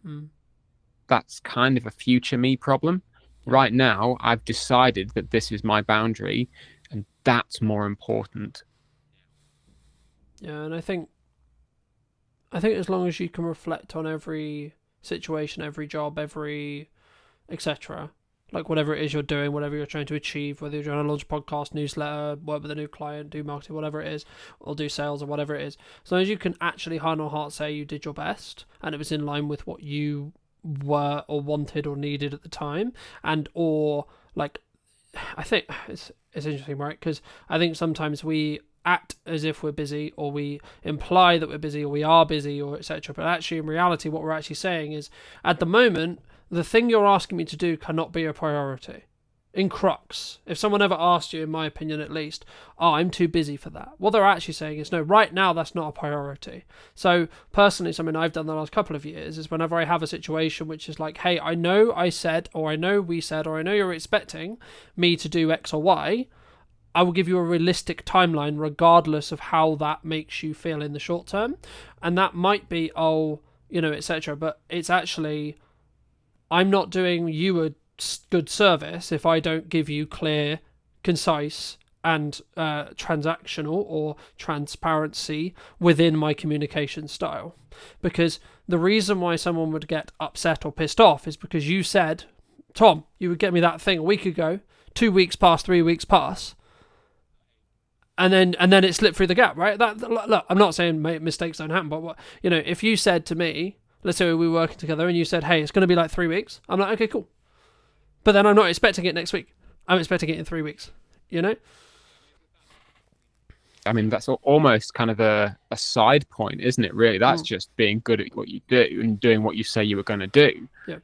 That's kind of a future me problem. Right now, I've decided that this is my boundary, and that's more important. Yeah, and I think as long as you can reflect on every situation, every job, every etc., like whatever it is you're doing, whatever you're trying to achieve, whether you're trying to launch a podcast, newsletter, work with a new client, do marketing, whatever it is, or do sales or whatever it is, as long as you can actually hand on heart say you did your best and it was in line with what you were or wanted or needed at the time, and or like, I think it's interesting, right? Because I think sometimes we act as if we're busy, or we imply that we're busy, or we are busy, or etc. But actually, in reality, what we're actually saying is, at the moment, the thing you're asking me to do cannot be a priority. In crux, if someone ever asked you, in my opinion at least, oh, I'm too busy for that, what they're actually saying is, no, right now that's not a priority. So personally, something I've done the last couple of years is whenever I have a situation which is like, hey, I know I said, or I know we said, or I know you're expecting me to do X or Y, I will give you a realistic timeline regardless of how that makes you feel in the short term. And that might be, etc. But it's actually, I'm not doing you a good service if I don't give you clear, concise, and transactional or transparency within my communication style. Because the reason why someone would get upset or pissed off is because you said, Tom, you would get me that thing a week ago, 2 weeks pass, 3 weeks pass, and then it slipped through the gap, right? Look, I'm not saying mistakes don't happen, but if you said to me, let's say we were working together and you said, hey, it's going to be like 3 weeks, I'm like, okay, cool. But then I'm not expecting it next week. I'm expecting it in 3 weeks, I mean, that's almost kind of a side point, isn't it, really? That's just being good at what you do and doing what you say you were going to do. Yeah.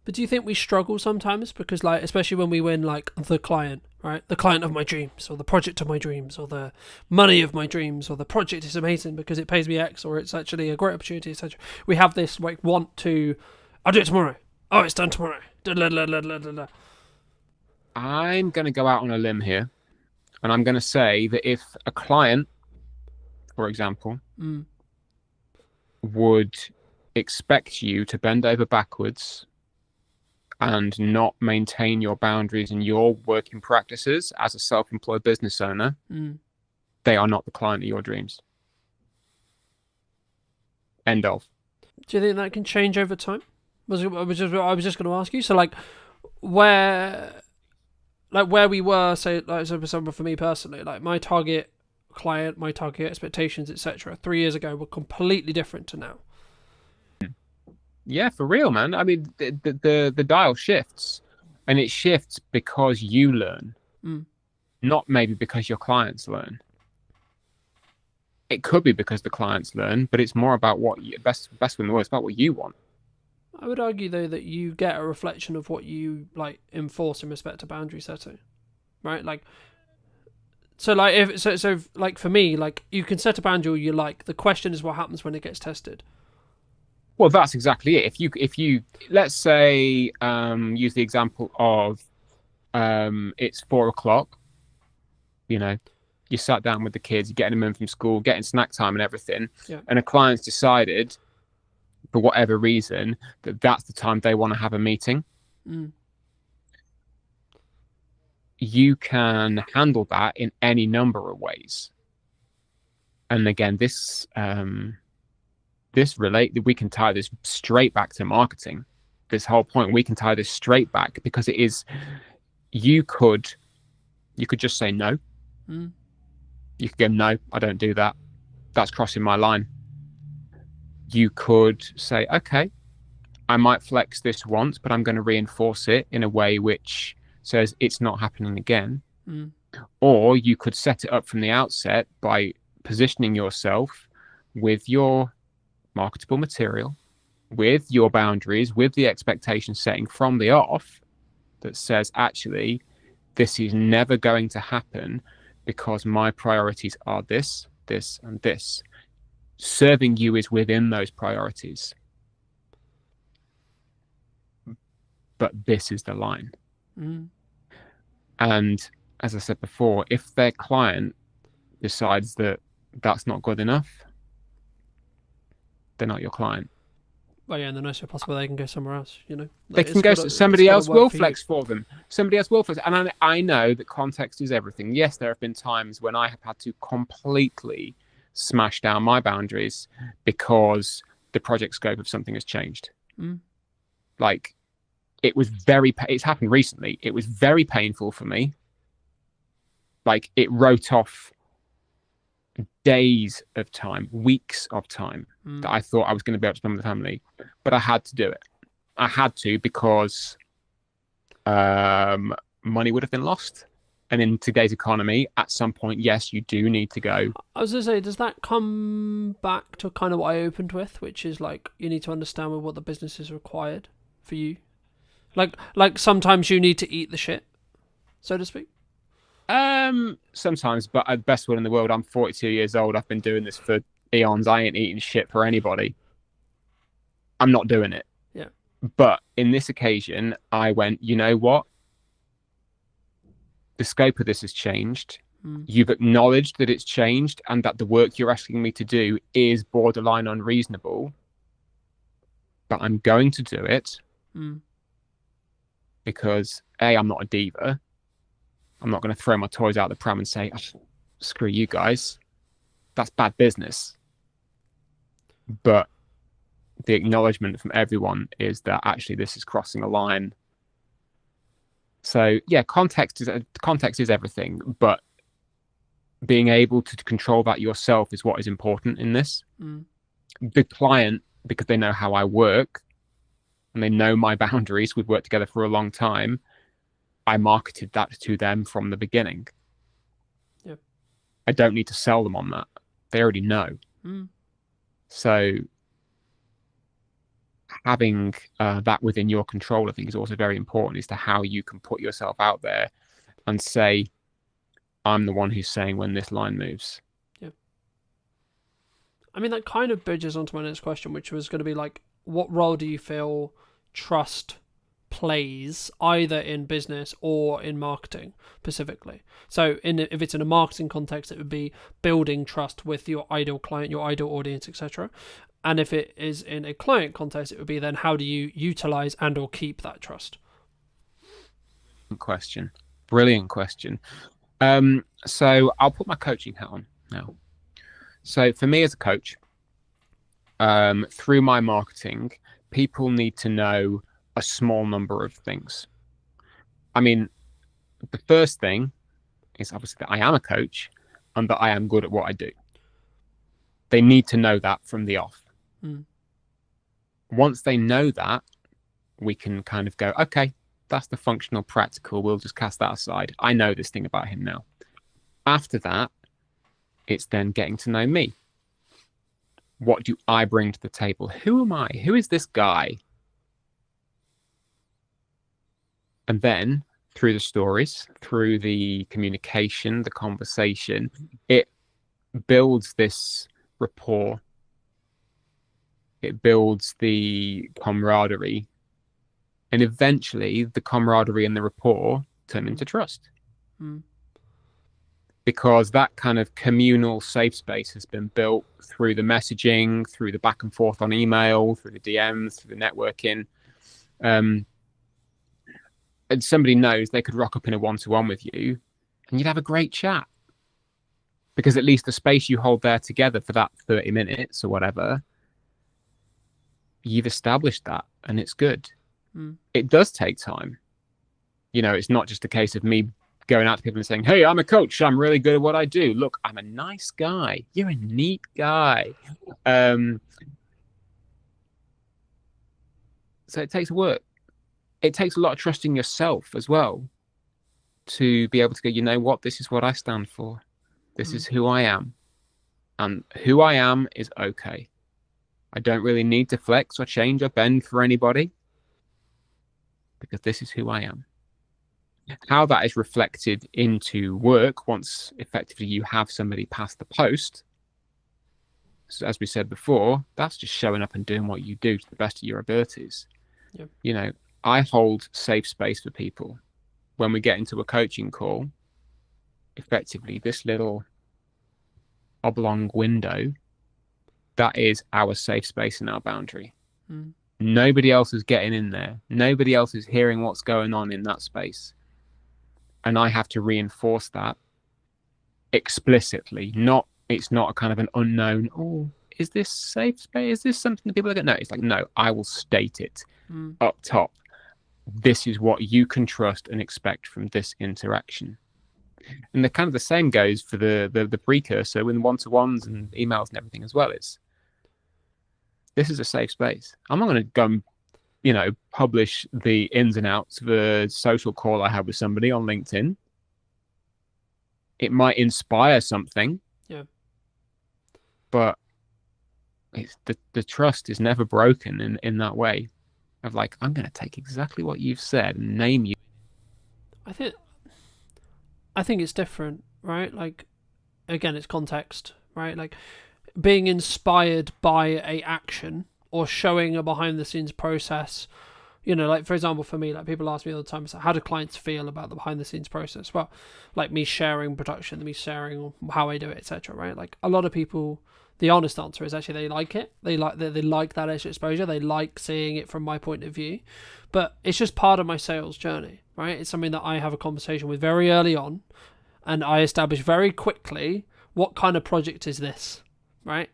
But do you think we struggle sometimes? Because, like, especially when we win, like, the client, right? The client of my dreams, or the project of my dreams, or the money of my dreams, or the project is amazing because it pays me X, or it's actually a great opportunity, etc. We have this, like, want to, I'll do it tomorrow. Oh, it's done tomorrow. I'm going to go out on a limb here, and I'm going to say that if a client, for example, would expect you to bend over backwards and not maintain your boundaries and your working practices as a self-employed business owner, they are not the client of your dreams. End of. Do you think that can change over time? I was just going to ask you. So, like, where we were, say, like, so for me personally, like, my target client, my target expectations, etc., 3 years ago were completely different to now. Yeah, for real, man. I mean, the dial shifts, and it shifts because you learn, not maybe because your clients learn. It could be because the clients learn, but it's more about what you, best in the world, it's about what you want. I would argue, though, that you get a reflection of what you, like, enforce in respect to boundary setting, right? Like, so, like, like, for me, like, you can set a boundary you like. The question is what happens when it gets tested. Well, that's exactly it. If you let's say use the example of it's 4 o'clock, you sat down with the kids, you're getting them in from school, getting snack time and everything, and a client's decided for whatever reason that that's the time they want to have a meeting. You can handle that in any number of ways. And again, we can tie this straight back to marketing. This whole point, we can tie this straight back because it is, you could just say no. You could go, no, I don't do that. That's crossing my line. You could say, okay, I might flex this once, but I'm going to reinforce it in a way which says it's not happening again. Or you could set it up from the outset by positioning yourself with your marketable material, with your boundaries, with the expectation setting from the off that says, actually, this is never going to happen because my priorities are this, this, and this. Serving you is within those priorities. But this is the line. And as I said before, if their client decides that that's not good enough, they're not your client. Well, yeah, and then also possible they can go somewhere else, you know. They can go, somebody else will flex for them. Somebody else will flex. And I know that context is everything. Yes, there have been times when I have had to completely smash down my boundaries because the project scope of something has changed. Like, it's happened recently. It was very painful for me. Like, it wrote off days of time, weeks of time that I thought I was going to be able to spend with the family, but I had to do it. I had to because money would have been lost. And in today's economy, at some point, yes, you do need to go. I was going to say, does that come back to kind of what I opened with, which is like, you need to understand what the business is required for you? Like sometimes you need to eat the shit, so to speak. Sometimes, but at the best one in the world, I'm 42 years old. I've been doing this for eons. I ain't eating shit for anybody. I'm not doing it. Yeah. But in this occasion, I went, you know what? The scope of this has changed. You've acknowledged that it's changed and that the work you're asking me to do is borderline unreasonable. But I'm going to do it because A, I'm not a diva. I'm not going to throw my toys out the pram and say, oh, screw you guys. That's bad business. But the acknowledgement from everyone is that actually this is crossing a line. So yeah, context is everything, but being able to control that yourself is what is important in this. The client, because they know how I work and they know my boundaries, we've worked together for a long time, I marketed that to them from the beginning. Yep. I don't need to sell them on that. They already know. So having that within your control, I think, is also very important as to how you can put yourself out there and say, I'm the one who's saying when this line moves. Yeah. I mean, that kind of bridges onto my next question, which was going to be like, what role do you feel trust plays either in business or in marketing specifically? So if it's in a marketing context, it would be building trust with your ideal client, your ideal audience, etc. And if it is in a client context, it would be then how do you utilize and or keep that trust? Brilliant question. So I'll put my coaching hat on now. So for me as a coach, through my marketing, people need to know a small number of things. I mean, the first thing is obviously that I am a coach and that I am good at what I do. They need to know that from the off. Once they know that, we can kind of go, okay, that's the functional practical. We'll just cast that aside. I know this thing about him now. After that, it's then getting to know me. What do I bring to the table? Who am I? Who is this guy? And then through the stories, through the communication, the conversation, it builds this rapport. It builds the camaraderie. And eventually the camaraderie and the rapport turn into trust. Because that kind of communal safe space has been built through the messaging, through the back and forth on email, through the DMs, through the networking. And somebody knows they could rock up in a one-to-one with you and you'd have a great chat. Because at least the space you hold there together for that 30 minutes or whatever, you've established that and it's good. It does take time. You know, it's not just a case of me going out to people and saying, hey, I'm a coach. I'm really good at what I do. Look, I'm a nice guy. You're a neat guy. So it takes work. It takes a lot of trusting yourself as well to be able to go, you know what, this is what I stand for. This is who I am. And who I am is okay. I don't really need to flex or change or bend for anybody because this is who I am. How that is reflected into work once effectively you have somebody pass the post, so as we said before, that's just showing up and doing what you do to the best of your abilities. Yep. You know, I hold safe space for people. When we get into a coaching call, effectively this little oblong window, that is our safe space and our boundary. Nobody else is getting in there. Nobody else is hearing what's going on in that space. And I have to reinforce that explicitly. It's not a kind of an unknown, oh, is this safe space? Is this something that people are going to know? It's like, no, I will state it up top. This is what you can trust and expect from this interaction. And the kind of the same goes for the precursor with one-to-ones and emails and everything as well. This is a safe space. I'm not going to go and, publish the ins and outs of a social call I have with somebody on LinkedIn. It might inspire something. Yeah. But it's the trust is never broken in that way of like, I'm going to take exactly what you've said and name you. I think it's different, right? Like, again, it's context, right? Like, being inspired by a action or showing a behind the scenes process. Like, for example, for me, like, people ask me all the time, how do clients feel about the behind the scenes process? Well, like, me sharing production, me sharing how I do it, etc., right? Like, a lot of people, the honest answer is actually they like it. They like that extra exposure. They like seeing it from my point of view. But it's just part of my sales journey, right? It's something that I have a conversation with very early on, and I establish very quickly what kind of project is this, right?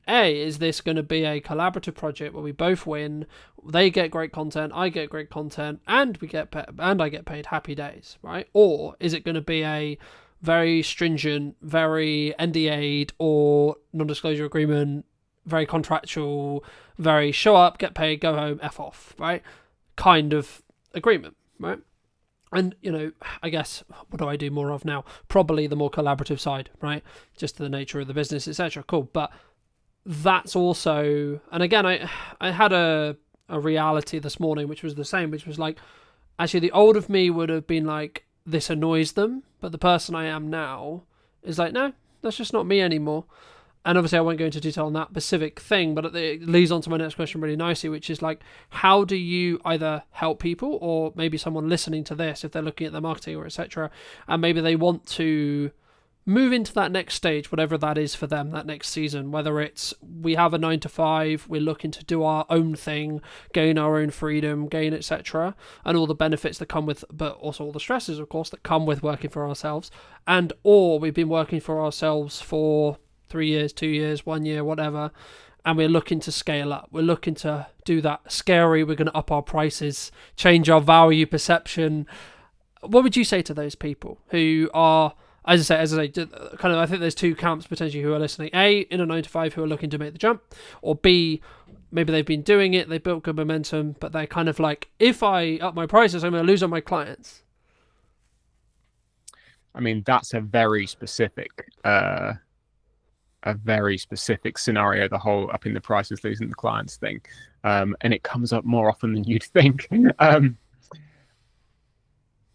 Is this going to be a collaborative project where we both win? They get great content, I get great content, and I get paid. Happy days, right? Or is it going to be a very stringent, very NDA'd or non-disclosure agreement, very contractual, very show up, get paid, go home, F off, right? Kind of agreement, right? And, I guess, what do I do more of now? Probably the more collaborative side, right? Just to the nature of the business, etc. Cool. But that's also, and again, I had a reality this morning, which was the same, which was like, actually, the old of me would have been like, this annoys them, but the person I am now is like, no, that's just not me anymore. And obviously, I won't go into detail on that specific thing, but it leads on to my next question really nicely, which is like, how do you either help people, or maybe someone listening to this, if they're looking at their marketing or etc., and maybe they want to move into that next stage, whatever that is for them, that next season, whether it's we have a 9 to 5, we're looking to do our own thing, gain our own freedom, gain etc., and all the benefits that come with, but also all the stresses, of course, that come with working for ourselves, or we've been working for ourselves for 3 years, 2 years, 1 year, whatever, and we're looking to scale up. We're looking to do that scary, we're going to up our prices, change our value perception. What would you say to those people who are, as I say, kind of, I think there's two camps potentially who are listening. A, in a 9 to 5 who are looking to make the jump, or B, maybe they've been doing it, they built good momentum, but they're kind of like, if I up my prices, I'm going to lose on my clients. I mean, that's a very specific scenario, the whole upping the prices, losing the clients thing. And it comes up more often than you'd think.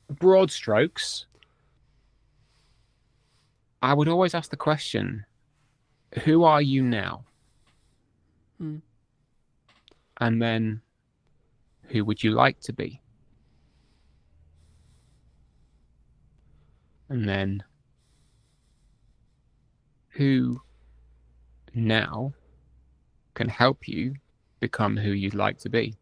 Broad strokes, I would always ask the question, who are you now? And then, who would you like to be? And then, who now can help you become who you'd like to be?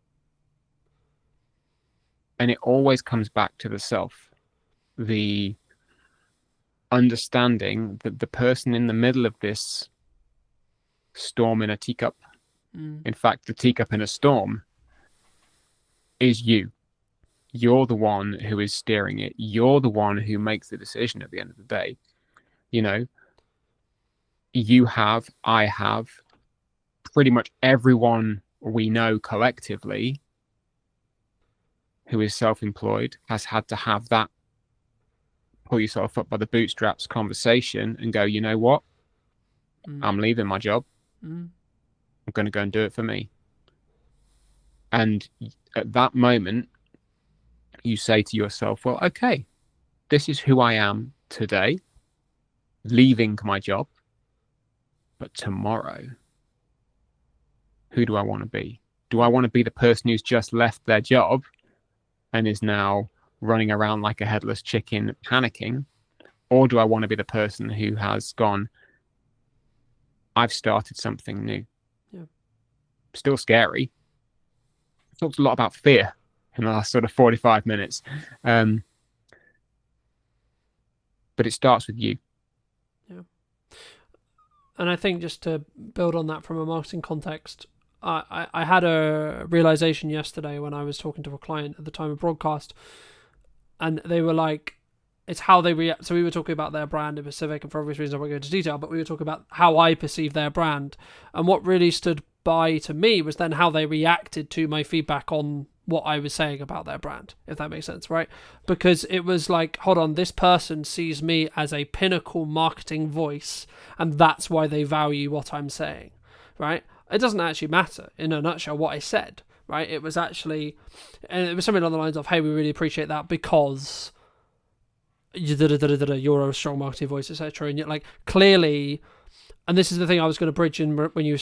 And it always comes back to the self, the understanding that the person in the middle of this storm in a teacup, in fact, the teacup in a storm, is you. You're the one who is steering it. You're the one who makes the decision at the end of the day. You have, I have, pretty much everyone we know collectively who is self-employed has had to have that pull yourself up by the bootstraps conversation and go, you know what? I'm leaving my job. I'm going to go and do it for me. And at that moment, you say to yourself, well, okay, this is who I am today, leaving my job, but tomorrow, who do I want to be? Do I want to be the person who's just left their job and is now running around like a headless chicken panicking? Or do I want to be the person who has gone, I've started something new? Yeah. Still scary. I talked a lot about fear in the last sort of 45 minutes. But it starts with you. Yeah. And I think just to build on that from a marketing context, I had a realization yesterday when I was talking to a client at the time of broadcast, and they were like, it's how they react. So we were talking about their brand in specific, and for obvious reasons I won't go into detail, but we were talking about how I perceive their brand. And what really stood by to me was then how they reacted to my feedback on what I was saying about their brand, if that makes sense, right? Because it was like, hold on, this person sees me as a pinnacle marketing voice, and that's why they value what I'm saying, right? It doesn't actually matter, in a nutshell, what I said, right? It was actually, and it was something along the lines of, hey, we really appreciate that because you're a strong marketing voice, etc. And yet, like, clearly, and this is the thing I was going to bridge in when you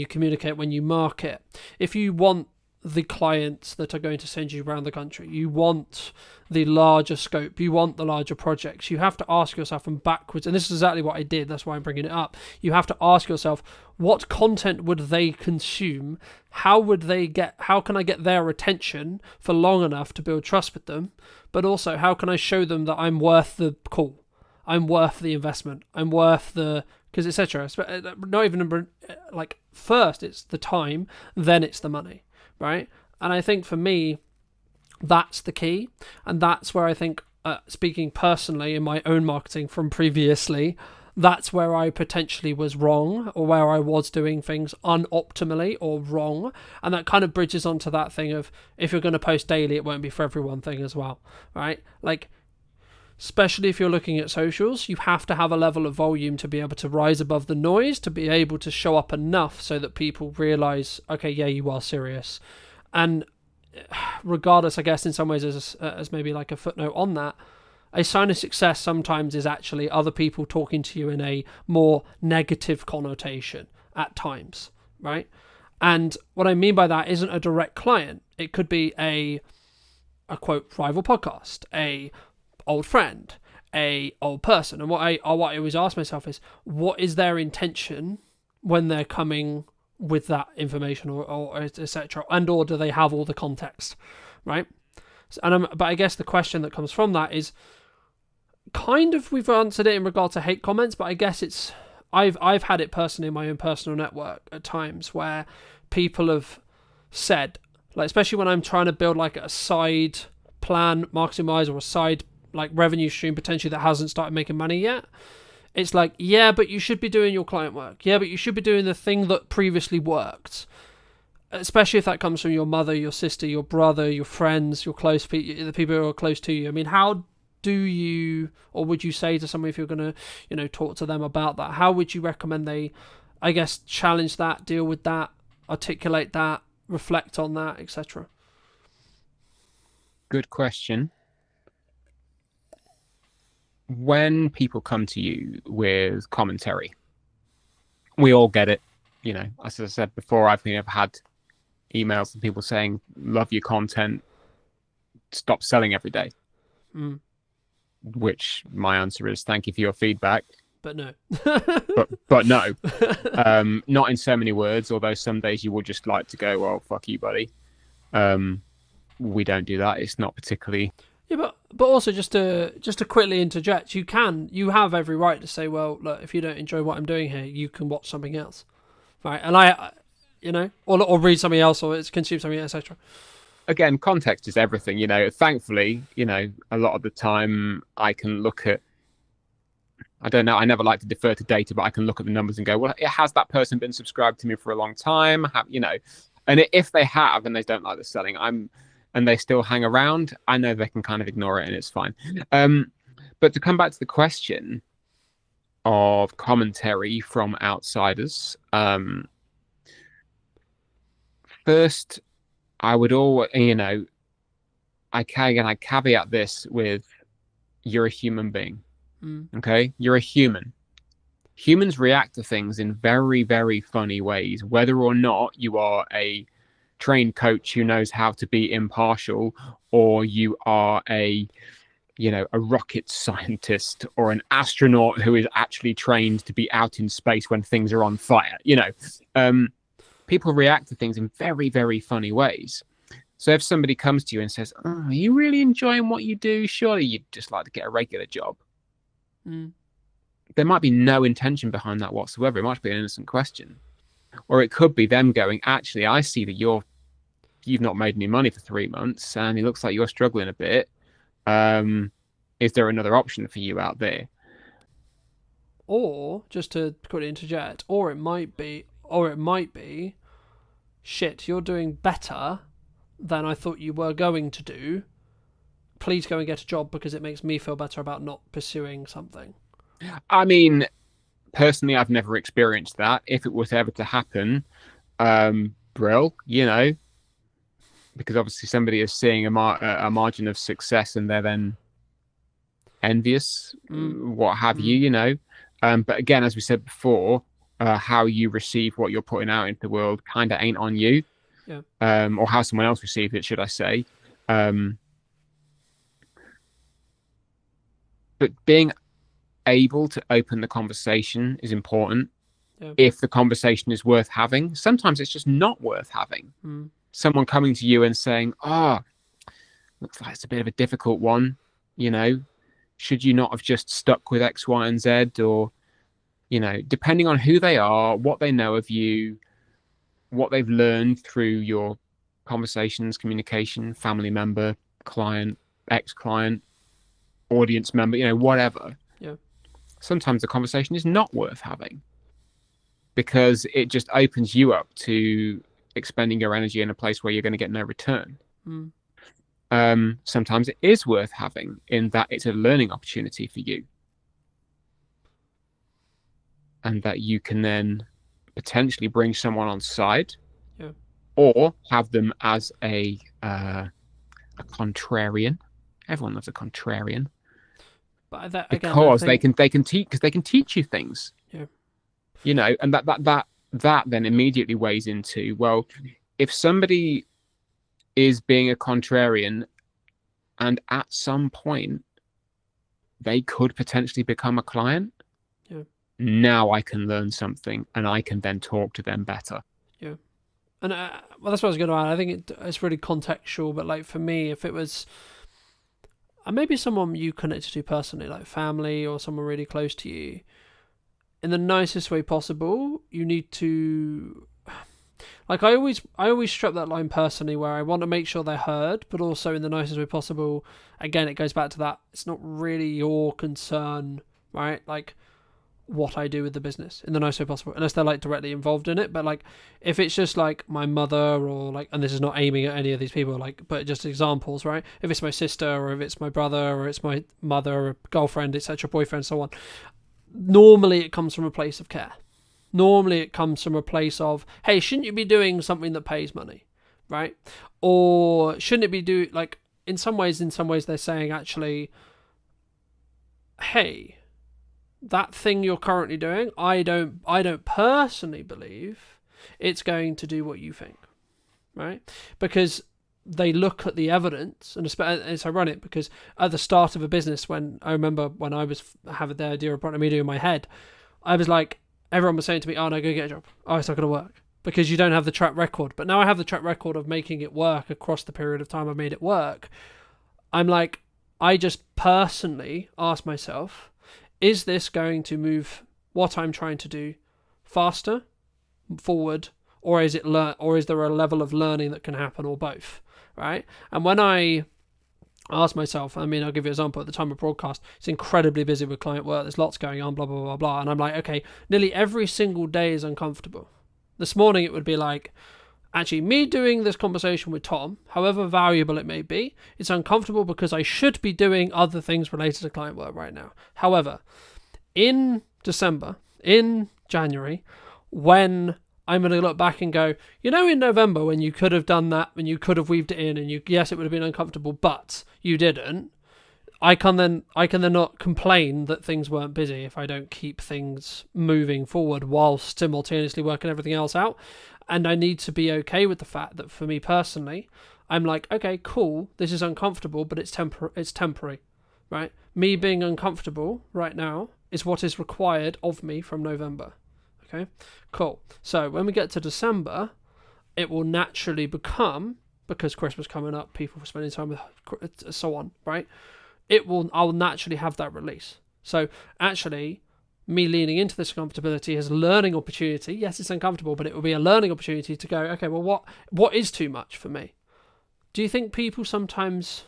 communicate, when you market. If you want the clients that are going to send you around the country, you want the larger scope, you want the larger projects, you have to ask yourself from backwards, and this is exactly what I did, that's why I'm bringing it up. You have to ask yourself, what content would they consume? How can I get their attention for long enough to build trust with them? But also, how can I show them that I'm worth the call? I'm worth the investment. I'm worth the, because etc. Not even like, first it's the time, then it's the money, right? And I think for me, that's the key. And that's where I think, speaking personally in my own marketing from previously, that's where I potentially was wrong, or where I was doing things unoptimally or wrong. And that kind of bridges onto that thing of, if you're going to post daily, it won't be for everyone thing as well, right? Like, especially if you're looking at socials, you have to have a level of volume to be able to rise above the noise, to be able to show up enough so that people realize, okay, yeah, you are serious. And regardless, I guess in some ways, as maybe like a footnote on that, a sign of success sometimes is actually other people talking to you in a more negative connotation at times, right? And what I mean by that isn't a direct client. It could be a quote rival podcast, a old friend, a old person. And what I always ask myself is, what is their intention when they're coming with that information, or etc., and or do they have all the context, right? But I guess the question that comes from that is, kind of, we've answered it in regard to hate comments, but I guess it's, I've had it personally in my own personal network at times where people have said, like, especially when I'm trying to build like a side plan marketing wise, or a side like revenue stream potentially that hasn't started making money yet, it's like, yeah, but you should be doing your client work, yeah, but you should be doing the thing that previously worked, especially if that comes from your mother, your sister, your brother, your friends, your close people, the people who are close to you. I mean, how do you, or would you say to someone, if you're going to, talk to them about that, how would you recommend they, I guess, challenge that, deal with that, articulate that, reflect on that, etc.? Good question. When people come to you with commentary, we all get it. As I said before, I've had emails from people saying, love your content, stop selling every day. Which my answer is, thank you for your feedback. But no. but no. Not in so many words, although some days you would just like to go, well, fuck you, buddy. We don't do that. It's not particularly... Yeah, but also just to quickly interject, you have every right to say, well, look, if you don't enjoy what I'm doing here, you can watch something else, right? And or read something else, or consume something, etc. Again, context is everything. Thankfully, a lot of the time I can look at, I don't know, I never like to defer to data, but I can look at the numbers and go, well, has that person been subscribed to me for a long time? And if they have and they don't like the selling, and they still hang around, I know they can kind of ignore it and it's fine. But to come back to the question of commentary from outsiders, first, I would always, I caveat this with, you're a human being. Okay, you're a human. Humans react to things in very, very funny ways, whether or not you are a trained coach who knows how to be impartial, or you are a rocket scientist or an astronaut who is actually trained to be out in space when things are on fire. People react to things in very, very funny ways. So if somebody comes to you and says, "Oh, are you really enjoying what you do? Surely you'd just like to get a regular job." There might be no intention behind that whatsoever. It might be an innocent question. Or it could be them going, "Actually, I see that you've not made any money for 3 months and it looks like you're struggling a bit. Is there another option for you out there?" Or, just to quickly interject, or it might be, "Shit, you're doing better than I thought you were going to do. Please go and get a job because it makes me feel better about not pursuing something." I mean, personally, I've never experienced that. If it was ever to happen, brill, because obviously somebody is seeing a margin of success and they're then envious, what have you, But again, as we said before, how you receive what you're putting out into the world kind of ain't on you. Yeah. Or how someone else received it, should I say. But being able to open the conversation is important. Yeah. If the conversation is worth having, sometimes it's just not worth having. Someone coming to you and saying, looks like it's a bit of a difficult one, should you not have just stuck with X, Y, and Z? Or, depending on who they are, what they know of you, what they've learned through your conversations, communication, family member, client, ex-client, audience member, whatever. Yeah. Sometimes the conversation is not worth having because it just opens you up to expending your energy in a place where you're going to get no return. Sometimes it is worth having in that it's a learning opportunity for you, and that you can then potentially bring someone on side, or have them as a contrarian. Everyone loves a contrarian. But again, because they can teach you things. Yeah. And that then immediately weighs into, well, if somebody is being a contrarian and at some point they could potentially become a client, now I can learn something and I can then talk to them better. Yeah. And well, that's what I was going to add. I think it's really contextual, but like for me, if it was maybe someone you connected to personally, like family or someone really close to you, in the nicest way possible, you need to, like, I always strip that line personally, where I want to make sure they're heard, but also in the nicest way possible. Again, it goes back to that, it's not really your concern, right? Like, what I do with the business in the nicest way possible, unless they're like directly involved in it. But like, if it's just like my mother, or like, and this is not aiming at any of these people, like, but just examples, right? If it's my sister, or if it's my brother, or it's my mother, or girlfriend, etc., boyfriend, so on. Normally it comes from a place of care. Normally it comes from a place of, hey, shouldn't you be doing something that pays money, right? Or shouldn't it be like, in some ways they're saying, actually, hey, that thing you're currently doing, I don't personally believe it's going to do what you think, right? Because they look at the evidence, and it's ironic because at the start of a business, when I remember when I was having the idea of product media in my head, I was like, everyone was saying to me, "Oh no, go get a job. Oh, it's not going to work because you don't have the track record." But now I have the track record of making it work across the period of time I've made it work. I'm like, I just personally ask myself, is this going to move what I'm trying to do faster, forward, or is there a level of learning that can happen, or both, right? And when I ask myself, I mean, I'll give you an example. At the time of broadcast, it's incredibly busy with client work. There's lots going on, blah, blah, blah, blah. And I'm like, okay, nearly every single day is uncomfortable. This morning it would be like, actually, me doing this conversation with Tom, however valuable it may be, it's uncomfortable because I should be doing other things related to client work right now. However, in December, in January, when I'm going to look back and go, in November when you could have done that, when you could have weaved it in, and yes, it would have been uncomfortable, but you didn't. I can then not complain that things weren't busy if I don't keep things moving forward whilst simultaneously working everything else out. And I need to be okay with the fact that for me personally, I'm like, okay, cool, this is uncomfortable, but it's temporary, right? Me being uncomfortable right now is what is required of me from November. Okay, cool. So when we get to December, it will naturally become, because Christmas coming up, people spending time with, so on, right? I'll naturally have that release. So actually, me leaning into this comfortability is a learning opportunity. Yes, it's uncomfortable, but it will be a learning opportunity to go, okay, well, what is too much for me? Do you think people sometimes,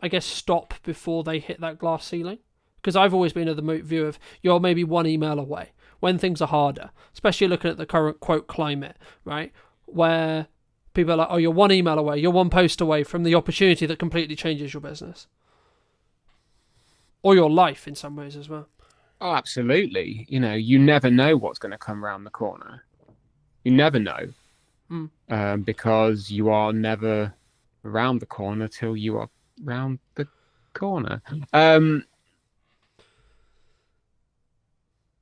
I guess, stop before they hit that glass ceiling? Because I've always been of the view of you're maybe one email away when things are harder, especially looking at the current quote climate, right? Where people are like, oh, you're one email away, you're one post away from the opportunity that completely changes your business. Or your life in some ways as well. Oh, absolutely. You never know what's going to come around the corner. You never know. Because you are never around the corner till you are round the corner.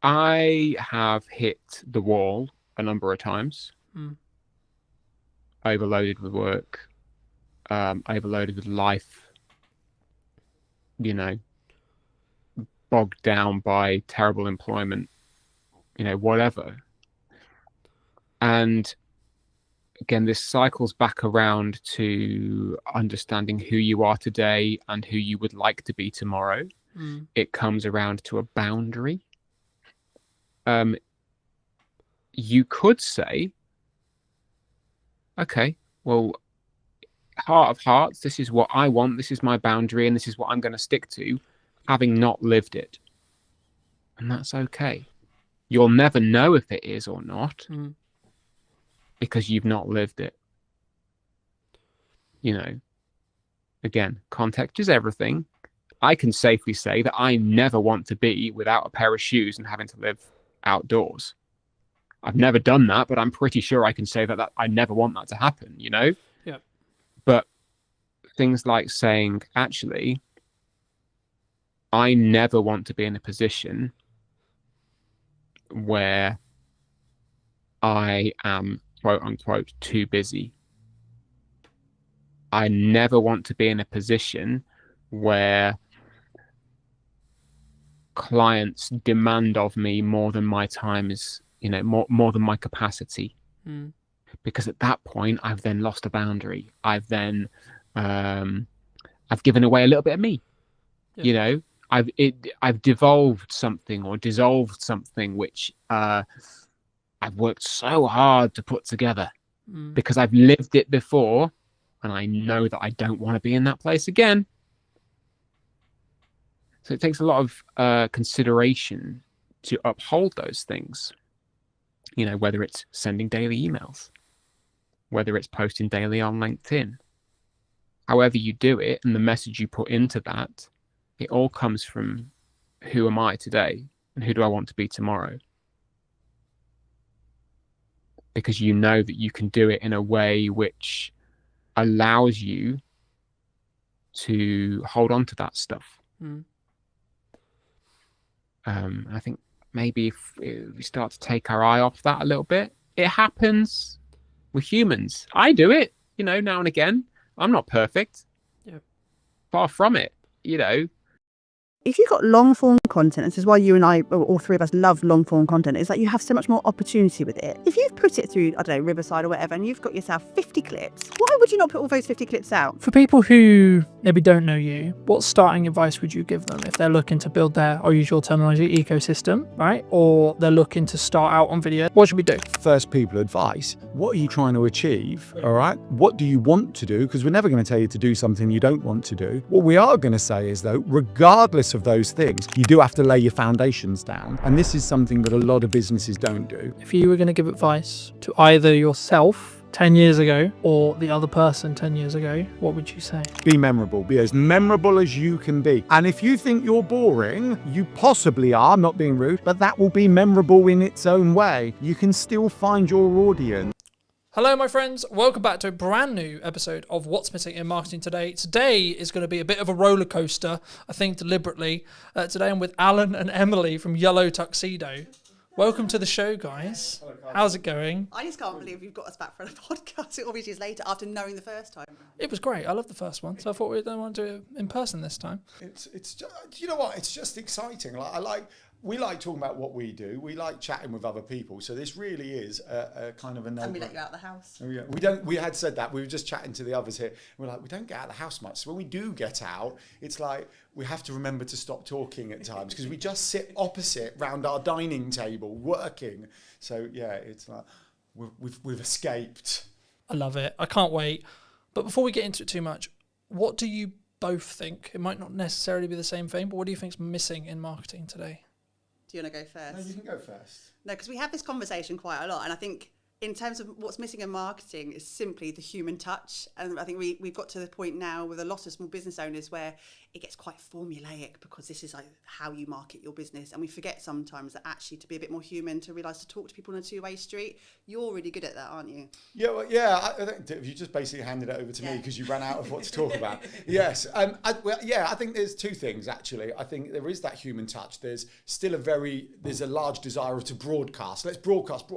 I have hit the wall a number of times. Overloaded with work. Overloaded with life. Bogged down by terrible employment, whatever. And again, this cycles back around to understanding who you are today and who you would like to be tomorrow. It comes around to a boundary. You could say, okay, well, heart of hearts, this is what I want, this is my boundary, and this is what I'm going to stick to, having not lived it. And that's okay. You'll never know if it is or not because you've not lived it. Again, context is everything. I can safely say that I never want to be without a pair of shoes and having to live outdoors. I've never done that, but I'm pretty sure I can say that I never want that to happen, Yeah. But things like saying, actually, I never want to be in a position where I am, quote unquote, too busy. I never want to be in a position where clients demand of me more than my time is, more than my capacity. Because at that point, I've then lost a boundary. I've then, I've given away a little bit of me. I've devolved something or dissolved something which I've worked so hard to put together because I've lived it before and I know that I don't want to be in that place again. So it takes a lot of consideration to uphold those things, whether it's sending daily emails, whether it's posting daily on LinkedIn, however you do it and the message you put into that. It all comes from who am I today and who do I want to be tomorrow? Because you know that you can do it in a way which allows you to hold on to that stuff. I think maybe if we start to take our eye off that a little bit, it happens. We're humans. I do it, now and again. I'm not perfect. Far from it, If you've got long form content, and this is why you and I, or all three of us, love long form content, is that you have so much more opportunity with it. If you've put it through, I don't know, Riverside or whatever, and you've got yourself 50 clips, why would you not put all those 50 clips out? For people who maybe don't know you, what starting advice would you give them if they're looking to build their, I'll use your terminology, ecosystem, right? Or they're looking to start out on video? What should we do? First people advice. What are you trying to achieve? All right. What do you want to do? Because we're never going to tell you to do something you don't want to do. What we are going to say is, though, regardless of those things, you do have to lay your foundations down. And this is something that a lot of businesses don't do. If you were going to give advice to either yourself 10 years ago or the other person 10 years ago, what would you say? Be memorable. Be as memorable as you can be. And if you think you're boring, you possibly are, not being rude, but that will be memorable in its own way. You can still find your audience. Hello, my friends. Welcome back to a brand new episode of What's Missing in Marketing Today. Today is going to be a bit of a roller coaster, I think deliberately. Today I'm with Alan and Emily from Yellow Tuxedo. Welcome to the show, guys. How's it going? I just can't believe you've got us back for a podcast all these years later after knowing the first time. It was great. I loved the first one, so I thought we'd want to do it in person this time. It's just, you know what? It's just exciting. We like talking about what we do. We like chatting with other people. So this really is a kind of a no. And we let you out of the house. We had said that. We were just chatting to the others here. We're like, we don't get out of the house much. So when we do get out, it's like we have to remember to stop talking at times because we just sit opposite round our dining table working. So yeah, it's like we've escaped. I love it. I can't wait. But before we get into it too much, what do you both think? It might not necessarily be the same thing, but what do you think is missing in marketing today? Do you want to go first? No, you can go first. No, because we have this conversation quite a lot. And I think in terms of what's missing in marketing is simply the human touch. And I think we've got to the point now with a lot of small business owners where it gets quite formulaic because this is like how you market your business. And we forget sometimes that actually to be a bit more human, to realise to talk to people on a two-way street. You're really good at that, aren't you? Yeah, well, yeah. I think you just basically handed it over to me because you ran out of what to talk about. Yes. I think there's two things, actually. I think there is that human touch. There's still there's a large desire to broadcast. Let's broadcast.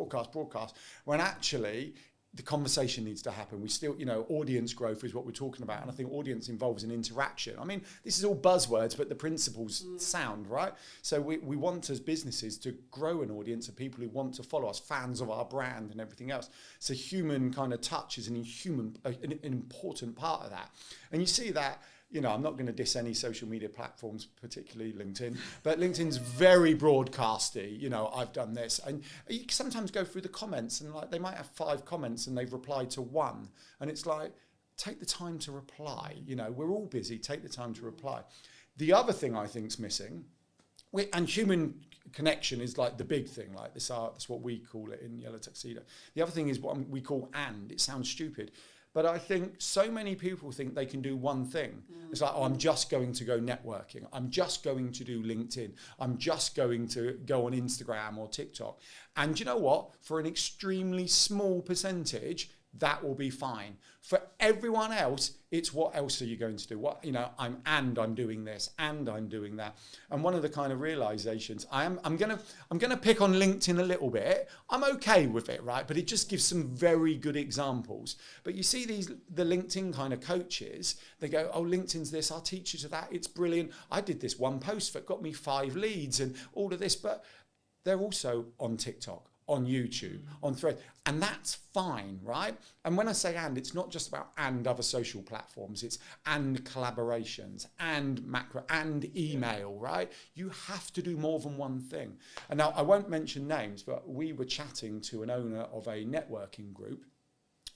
When actually the conversation needs to happen. We still, audience growth is what we're talking about. And I think audience involves an interaction. I mean, this is all buzzwords, but the principles sound, right? So we want as businesses to grow an audience of people who want to follow us, fans of our brand and everything else. So human kind of touch is an important part of that. And you see that, I'm not going to diss any social media platforms, particularly LinkedIn, but LinkedIn's very broadcasty. I've done this. And you sometimes go through the comments and they might have 5 comments and they've replied to 1. And it's like, take the time to reply. We're all busy. Take the time to reply. The other thing I think's missing, and human connection is like the big thing, like this art, that's what we call it in Yellow Tuxedo. The other thing is what we call and. It sounds stupid. But I think so many people think they can do one thing. It's like, I'm just going to go networking. I'm just going to do LinkedIn. I'm just going to go on Instagram or TikTok. And you know what? For an extremely small percentage, that will be fine. For everyone else, it's what else are you going to do? I'm doing this and I'm doing that. And one of the kind of realizations, I'm gonna pick on LinkedIn a little bit. I'm okay with it, right? But it just gives some very good examples. But you see the LinkedIn kind of coaches, they go, oh, LinkedIn's this, I'll teach you to that. It's brilliant. I did this one post that got me 5 leads and all of this, but they're also on TikTok, on YouTube, on Thread, and that's fine, right? And when I say and, it's not just about and other social platforms, it's and collaborations, and macro, and email, right? You have to do more than one thing. And now I won't mention names, but we were chatting to an owner of a networking group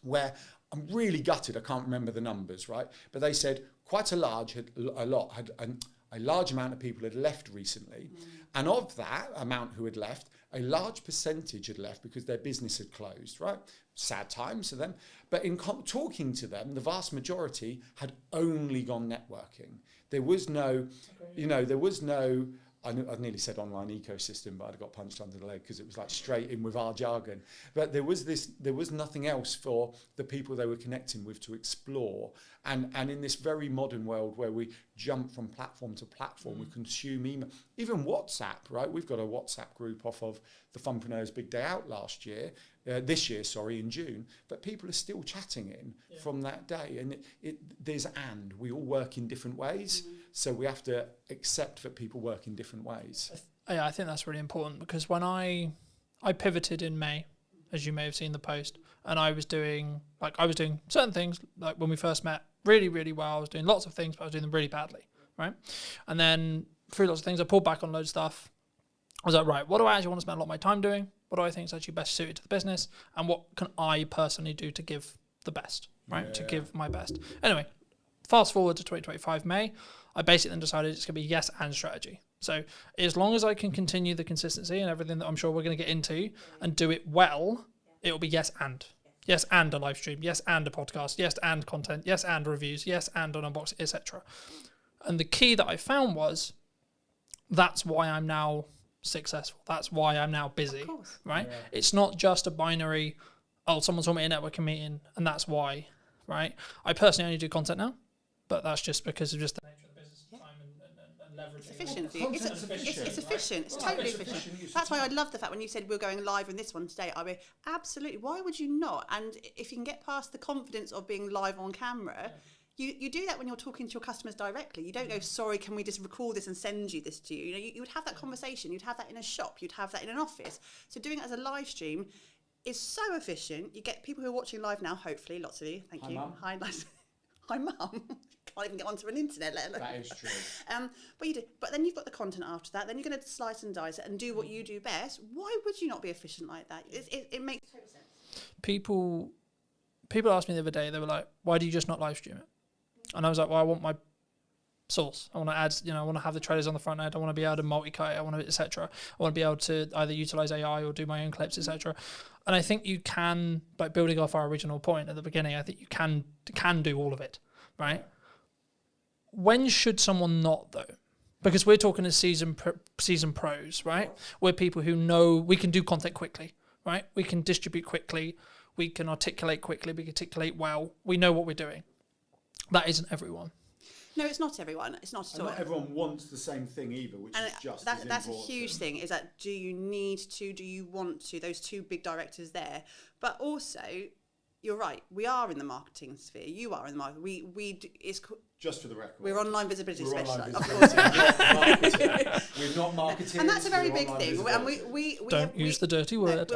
where I'm really gutted, I can't remember the numbers, right? But they said quite a large amount of people had left recently. And of that amount who had left, a large percentage had left because their business had closed, right? Sad times for them. But in talking to them, the vast majority had only gone networking. There was no, I nearly said online ecosystem, but I got punched under the leg because it was like straight in with our jargon. But there was nothing else for the people they were connecting with to explore. And in this very modern world where we jump from platform to platform, we consume email, even WhatsApp, right? We've got a WhatsApp group off of the Funpreneurs Big Day Out this year, in June, but people are still chatting from that day. And we all work in different ways. So we have to accept that people work in different ways. Yeah, I think that's really important because when I pivoted in May, as you may have seen the post, and I was doing certain things, like when we first met, really, really well. I was doing lots of things, but I was doing them really badly, right? And then through lots of things, I pulled back on loads of stuff. I was like, right, what do I actually want to spend a lot of my time doing? What do I think is actually best suited to the business? And what can I personally do to give the best, right? Yeah. To give my best. Anyway, fast forward to 2025 May, I basically then decided it's going to be yes and strategy. So as long as I can continue the consistency and everything that I'm sure we're going to get into and do it well, it will be yes and. Yes, and a live stream. Yes, and a podcast. Yes, and content. Yes, and reviews. Yes, and an unboxing, etc. And the key that I found was that's why I'm now successful. That's why I'm now busy, right? Yeah. It's not just a binary, oh, someone told me a networking meeting and that's why, right? I personally only do content now, but that's just because of just the nature of the business, time and leveraging. It's efficient. It's efficient. It's totally efficient. That's why I love the fact when you said we're going live in this one today. I mean, absolutely. Why would you not? And if you can get past the confidence of being live on camera, you do that when you're talking to your customers directly. You don't go, sorry, can we just record this and send you this to you? You know, you would have that conversation. You'd have that in a shop. You'd have that in an office. So doing it as a live stream is so efficient. You get people who are watching live now, hopefully, lots of you. Thank you. Hi, nice. Hi, Mum. Can't even get onto an internet, let alone. That is true. But you do. But then you've got the content after that. Then you're going to slice and dice it and do what you do best. Why would you not be efficient like that? It makes total sense. People asked me the other day, they were like, why do you just not live stream it? And I was like, well, I want my source. I want to add, I want to have the trailers on the front end. I want to be able to multi-cut. I want to, etc. I want to be able to either utilize AI or do my own clips, etc. And I think you can, like building off our original point at the beginning, I think you can do all of it, right? When should someone not though? Because we're talking as season pros, right? We're people who know we can do content quickly, right? We can distribute quickly. We can articulate quickly. We can articulate well. We know what we're doing. That isn't everyone. No, it's not everyone. It's not at all. Not everyone wants the same thing either, which is just that's a huge thing. Is that do you need to? Do you want to? Those two big directors there, but also you're right. We are in the marketing sphere. You are in the market. It's just for the record. We're online visibility specialists. Of course, we're not marketing. And that's a very big thing. And we don't use the dirty word.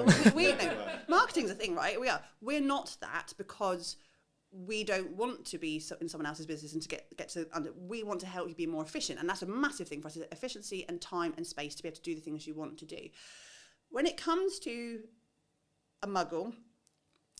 Marketing's a thing, right? We're not that because we don't want to be in someone else's business and to get to under. We want to help you be more efficient, and that's a massive thing for us: is efficiency and time and space to be able to do the things you want to do. When it comes to a muggle,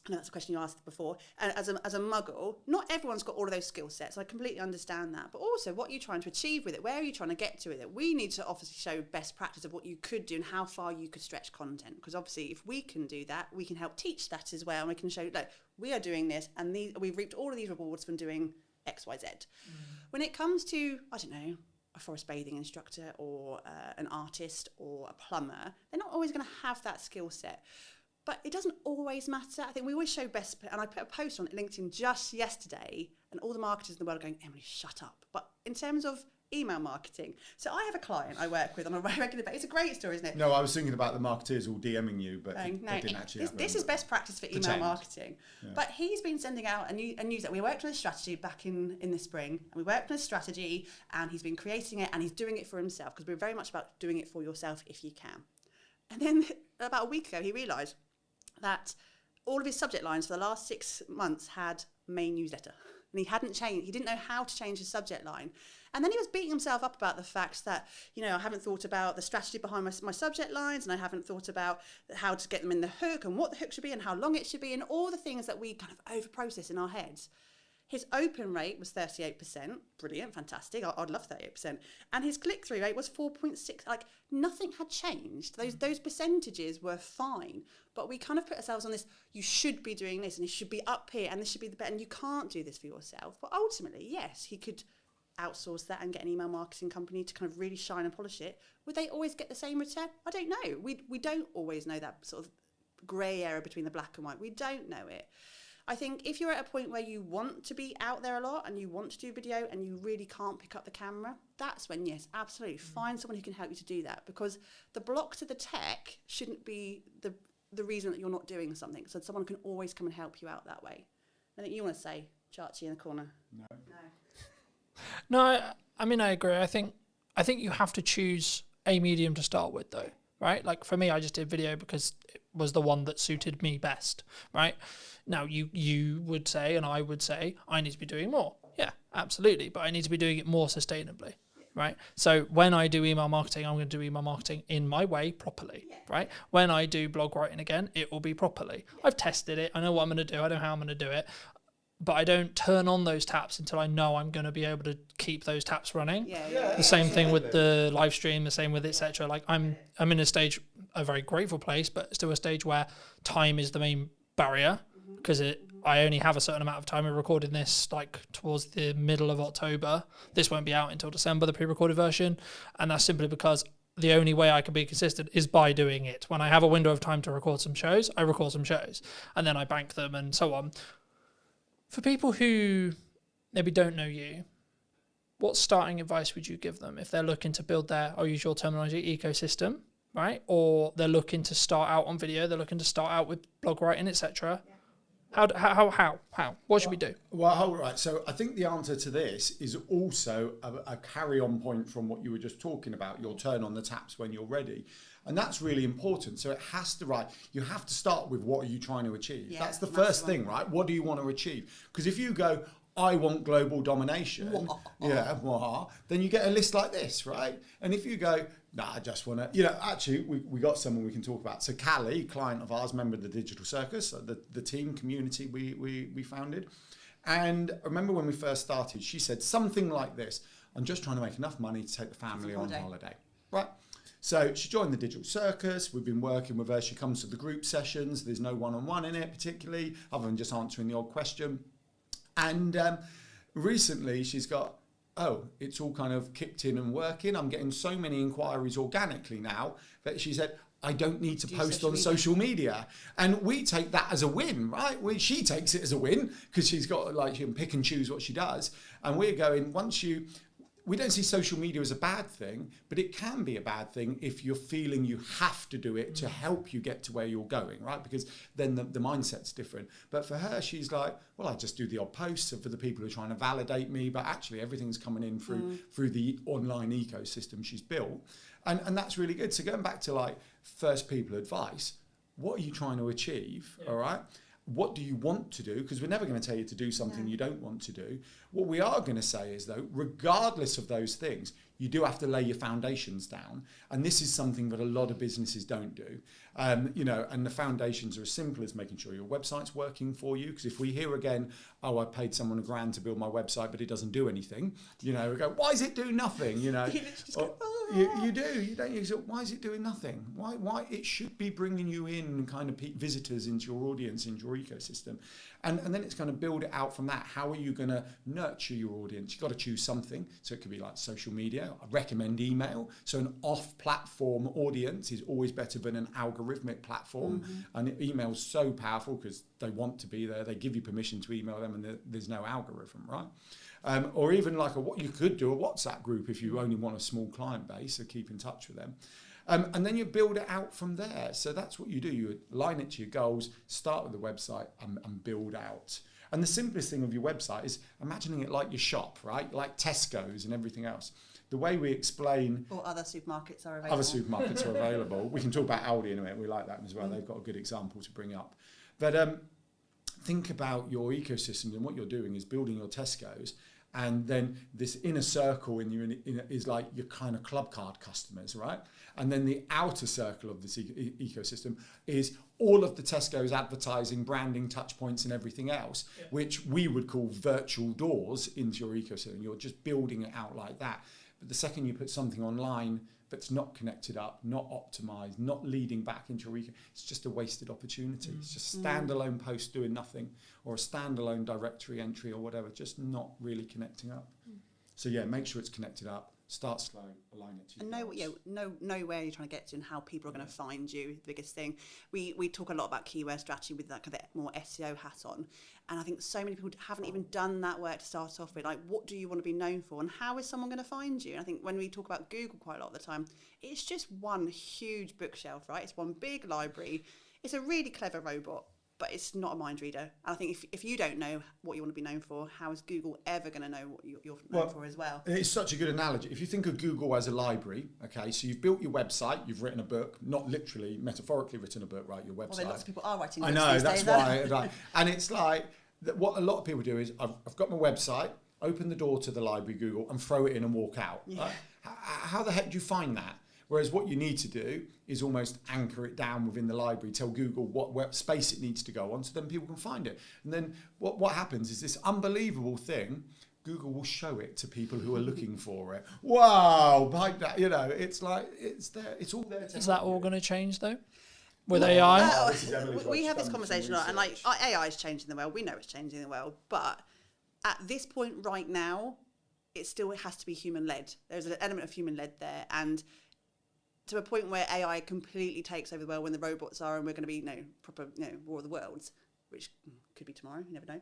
I know that's a question you asked before. And as a muggle, not everyone's got all of those skill sets. I completely understand that. But also, what are you trying to achieve with it? Where are you trying to get to with it? We need to obviously show best practice of what you could do and how far you could stretch content. Because obviously, if we can do that, we can help teach that as well. And we can show, look, we are doing this, and we've reaped all of these rewards from doing X, Y, Z. When it comes to, I don't know, a forest bathing instructor or an artist or a plumber, they're not always going to have that skill set. But it doesn't always matter. I think we always show best, and I put a post on LinkedIn just yesterday, and all the marketers in the world are going, Emily, shut up. But in terms of email marketing, so I have a client I work with on a regular basis. It's a great story, isn't it? No, I was thinking about the marketers all DMing you, but they didn't actually. This is best practice for email marketing. Yeah. But he's been sending out a news that we worked on a strategy back in the spring, and we worked on a strategy, and he's been creating it, and he's doing it for himself, because we're very much about doing it for yourself if you can. And then about a week ago, he realised that all of his subject lines for the last 6 months had main newsletter, and he hadn't changed. He didn't know how to change his subject line. And then he was beating himself up about the fact that, I haven't thought about the strategy behind my subject lines, and I haven't thought about how to get them in the hook and what the hook should be and how long it should be and all the things that we kind of over-process in our heads. His open rate was 38%. Brilliant, fantastic. I'd love 38%. And his click-through rate was 4.6. Like, nothing had changed. Those percentages were fine. But we kind of put ourselves on this, you should be doing this, and it should be up here, and this should be the better, and you can't do this for yourself. But ultimately, yes, he could outsource that and get an email marketing company to kind of really shine and polish it. Would they always get the same return? I don't know. We don't always know that sort of grey area between the black and white. We don't know it. I think if you're at a point where you want to be out there a lot and you want to do video and you really can't pick up the camera, that's when, yes, absolutely, find someone who can help you to do that, because the block to the tech shouldn't be the reason that you're not doing something. So someone can always come and help you out that way. I think you want to say, Chachi in the corner. No, I mean, I agree. I think you have to choose a medium to start with, though, right? Like for me, I just did video because it was the one that suited me best, right? Now, you would say, and I would say, I need to be doing more. Yeah, absolutely. But I need to be doing it more sustainably, right? So when I do email marketing, I'm going to do email marketing in my way properly, right? When I do blog writing again, it will be properly. I've tested it. I know what I'm going to do. I know how I'm going to do it. But I don't turn on those taps until I know I'm going to be able to keep those taps running. The same thing with the live stream, the same with etc. Like I'm in a very grateful place, but still a stage where time is the main barrier. because I only have a certain amount of time. We're recording this like towards the middle of October. This won't be out until December, the pre-recorded version. And that's simply because the only way I can be consistent is by doing it. When I have a window of time to record some shows, I record some shows and then I bank them and so on. For people who maybe don't know you, what starting advice would you give them if they're looking to build their, I'll use your terminology, ecosystem, right? Or they're looking to start out on video, they're looking to start out with blog writing, etc. How? What should we do? Well, all right. So I think the answer to this is also a carry-on point from what you were just talking about. You'll turn on the taps when you're ready. And that's really important. So it has to, you have to start with what are you trying to achieve? Yeah, that's the first thing, right? What do you want to achieve? Because if you go, I want global domination, then you get a list like this, right? And if you go, I just want to, actually, we got someone we can talk about. So Callie, client of ours, member of the Digital Circus, the team community we founded. And I remember when we first started, she said something like this: I'm just trying to make enough money to take the family on holiday, right? So she joined the Digital Circus. We've been working with her. She comes to the group sessions. There's no one-on-one in it particularly, other than just answering the odd question. And recently she's got, it's all kind of kicked in and working. I'm getting so many inquiries organically now that she said, I don't need to post on social media. And we take that as a win, right? She takes it as a win because she's got, she can pick and choose what she does. And we're going, we don't see social media as a bad thing, but it can be a bad thing if you're feeling you have to do it to help you get to where you're going, right? Because then the mindset's different. But for her, she's like, well, I just do the odd posts for the people who are trying to validate me, but actually everything's coming in through the online ecosystem she's built. And that's really good. So going back to first people advice, what are you trying to achieve, all right? What do you want to do? Because we're never going to tell you to do something you don't want to do. What we are going to say is, though, regardless of those things, you do have to lay your foundations down. And this is something that a lot of businesses don't do. And the foundations are as simple as making sure your website's working for you. Because if we hear again, I paid someone $1,000 to build my website, but it doesn't do anything, we go, why does it do nothing? You do. You don't. You say, why is it doing nothing? Why? It should be bringing you in kind of visitors into your audience, into your ecosystem. And then it's going to build it out from that. How are you going to nurture your audience? You've got to choose something. So it could be like social media. I recommend email. So an off-platform audience is always better than an algorithmic platform. And email's so powerful because they want to be there. They give you permission to email them and there's no algorithm, right? Or even what you could do a WhatsApp group if you only want a small client base, so keep in touch with them. And then you build it out from there. So that's what you do. You align it to your goals, start with the website and build out. And the simplest thing of your website is imagining it like your shop, right? Like Tesco's and everything else. The way we explain... Or other supermarkets are available. We can talk about Aldi in a minute. We like that as well. They've got a good example to bring up. But think about your ecosystem, and what you're doing is building your Tesco's. And then this inner circle is like your kind of club card customers, right? And then the outer circle of this ecosystem is all of the Tesco's advertising, branding, touch points and everything else, which we would call virtual doors into your ecosystem. You're just building it out like that. But the second you put something online that's not connected up, not optimized, not leading back into your ecosystem, it's just a wasted opportunity. It's just a standalone post doing nothing, or a standalone directory entry or whatever, just not really connecting up. So make sure it's connected up. Start slow, align it to you. And know where you're trying to get to and how people are going to find you. The biggest thing. We talk a lot about keyword strategy with that kind of more SEO hat on. And I think so many people haven't even done that work to start off with. What do you want to be known for? And how is someone going to find you? And I think when we talk about Google quite a lot of the time, it's just one huge bookshelf, right? It's one big library. It's a really clever robot, but it's not a mind reader. And I think if you don't know what you want to be known for, how is Google ever going to know what you're known for as well? It's such a good analogy. If you think of Google as a library, okay, so you've built your website, you've written a book, not literally, metaphorically written a book, right, your website. Well, lots of people are writing books. I know, these that's days, why. And it's like, what a lot of people do is, I've got my website, open the door to the library, Google, and throw it in and walk out. Yeah. Right? How the heck do you find that? Whereas what you need to do is almost anchor it down within the library, tell Google what space it needs to go on, so then people can find it. And then what happens is this unbelievable thing, Google will show it to people who are looking for it. Wow, like that, it's like, it's there, it's all there. Is that all going to change though? with AI. We have this conversation a lot, and like AI is changing the world. We know it's changing the world, but at this point right now, it still has to be human led. There's an element of human led there, and to a point where AI completely takes over the world when the robots are, and we're going to be proper War of the Worlds, which could be tomorrow. You never know.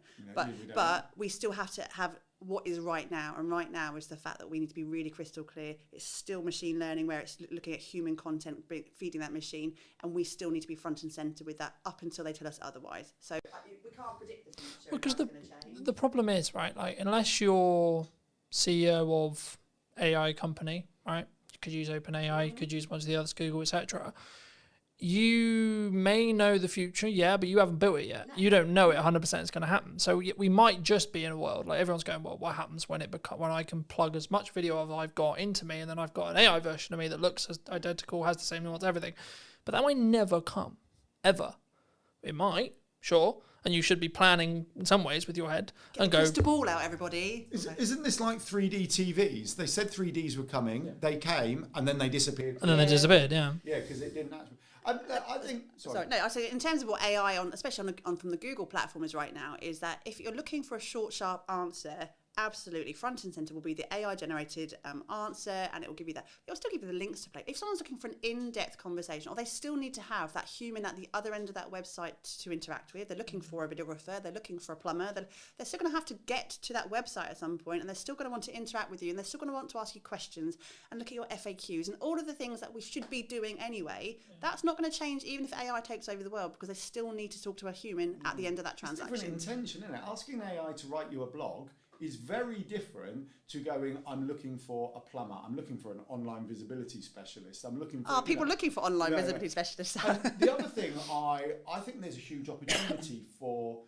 But we still have to have what is right now, and right now is the fact that we need to be really crystal clear. It's still machine learning, where it's looking at human content, feeding that machine, and we still need to be front and center with that up until they tell us otherwise. So we can't predict the future. Because the problem is, right, like unless you're CEO of AI company, right, you could use OpenAI, you could use one of the others, Google, etc. You may know the future, yeah, but you haven't built it yet. You don't know it 100% is going to happen. So we might just be in a world like everyone's going, well, what happens when when I can plug as much video as I've got into me, and then I've got an AI version of me that looks as identical, has the same nuance, everything. But that may never come, ever. It might, sure, and you should be planning in some ways with your head and go. Crystal ball out, everybody. Isn't this like 3D TVs? They said 3Ds were coming, they came, and then they disappeared. And then they disappeared, yeah. Yeah, because it didn't actually. I think. Sorry. No, I say in terms of what AI especially from the Google platform is right now, is that if you're looking for a short, sharp answer, absolutely front and center will be the AI generated answer, and it will give you that. It will still give you the links to play. If someone's looking for an in-depth conversation, or they still need to have that human at the other end of that website to interact with, they're looking for a videographer, they're looking for a plumber, they're still going to have to get to that website at some point, and they're still going to want to interact with you, and they're still going to want to ask you questions and look at your FAQs and all of the things that we should be doing anyway. That's not going to change even if AI takes over the world, because they still need to talk to a human at the end of that transaction. It's different intention, isn't it? Asking AI to write you a blog is very different to going, I'm looking for a plumber, I'm looking for an online visibility specialist, I'm looking for... people looking for online visibility specialists. The other thing, I think there's a huge opportunity for...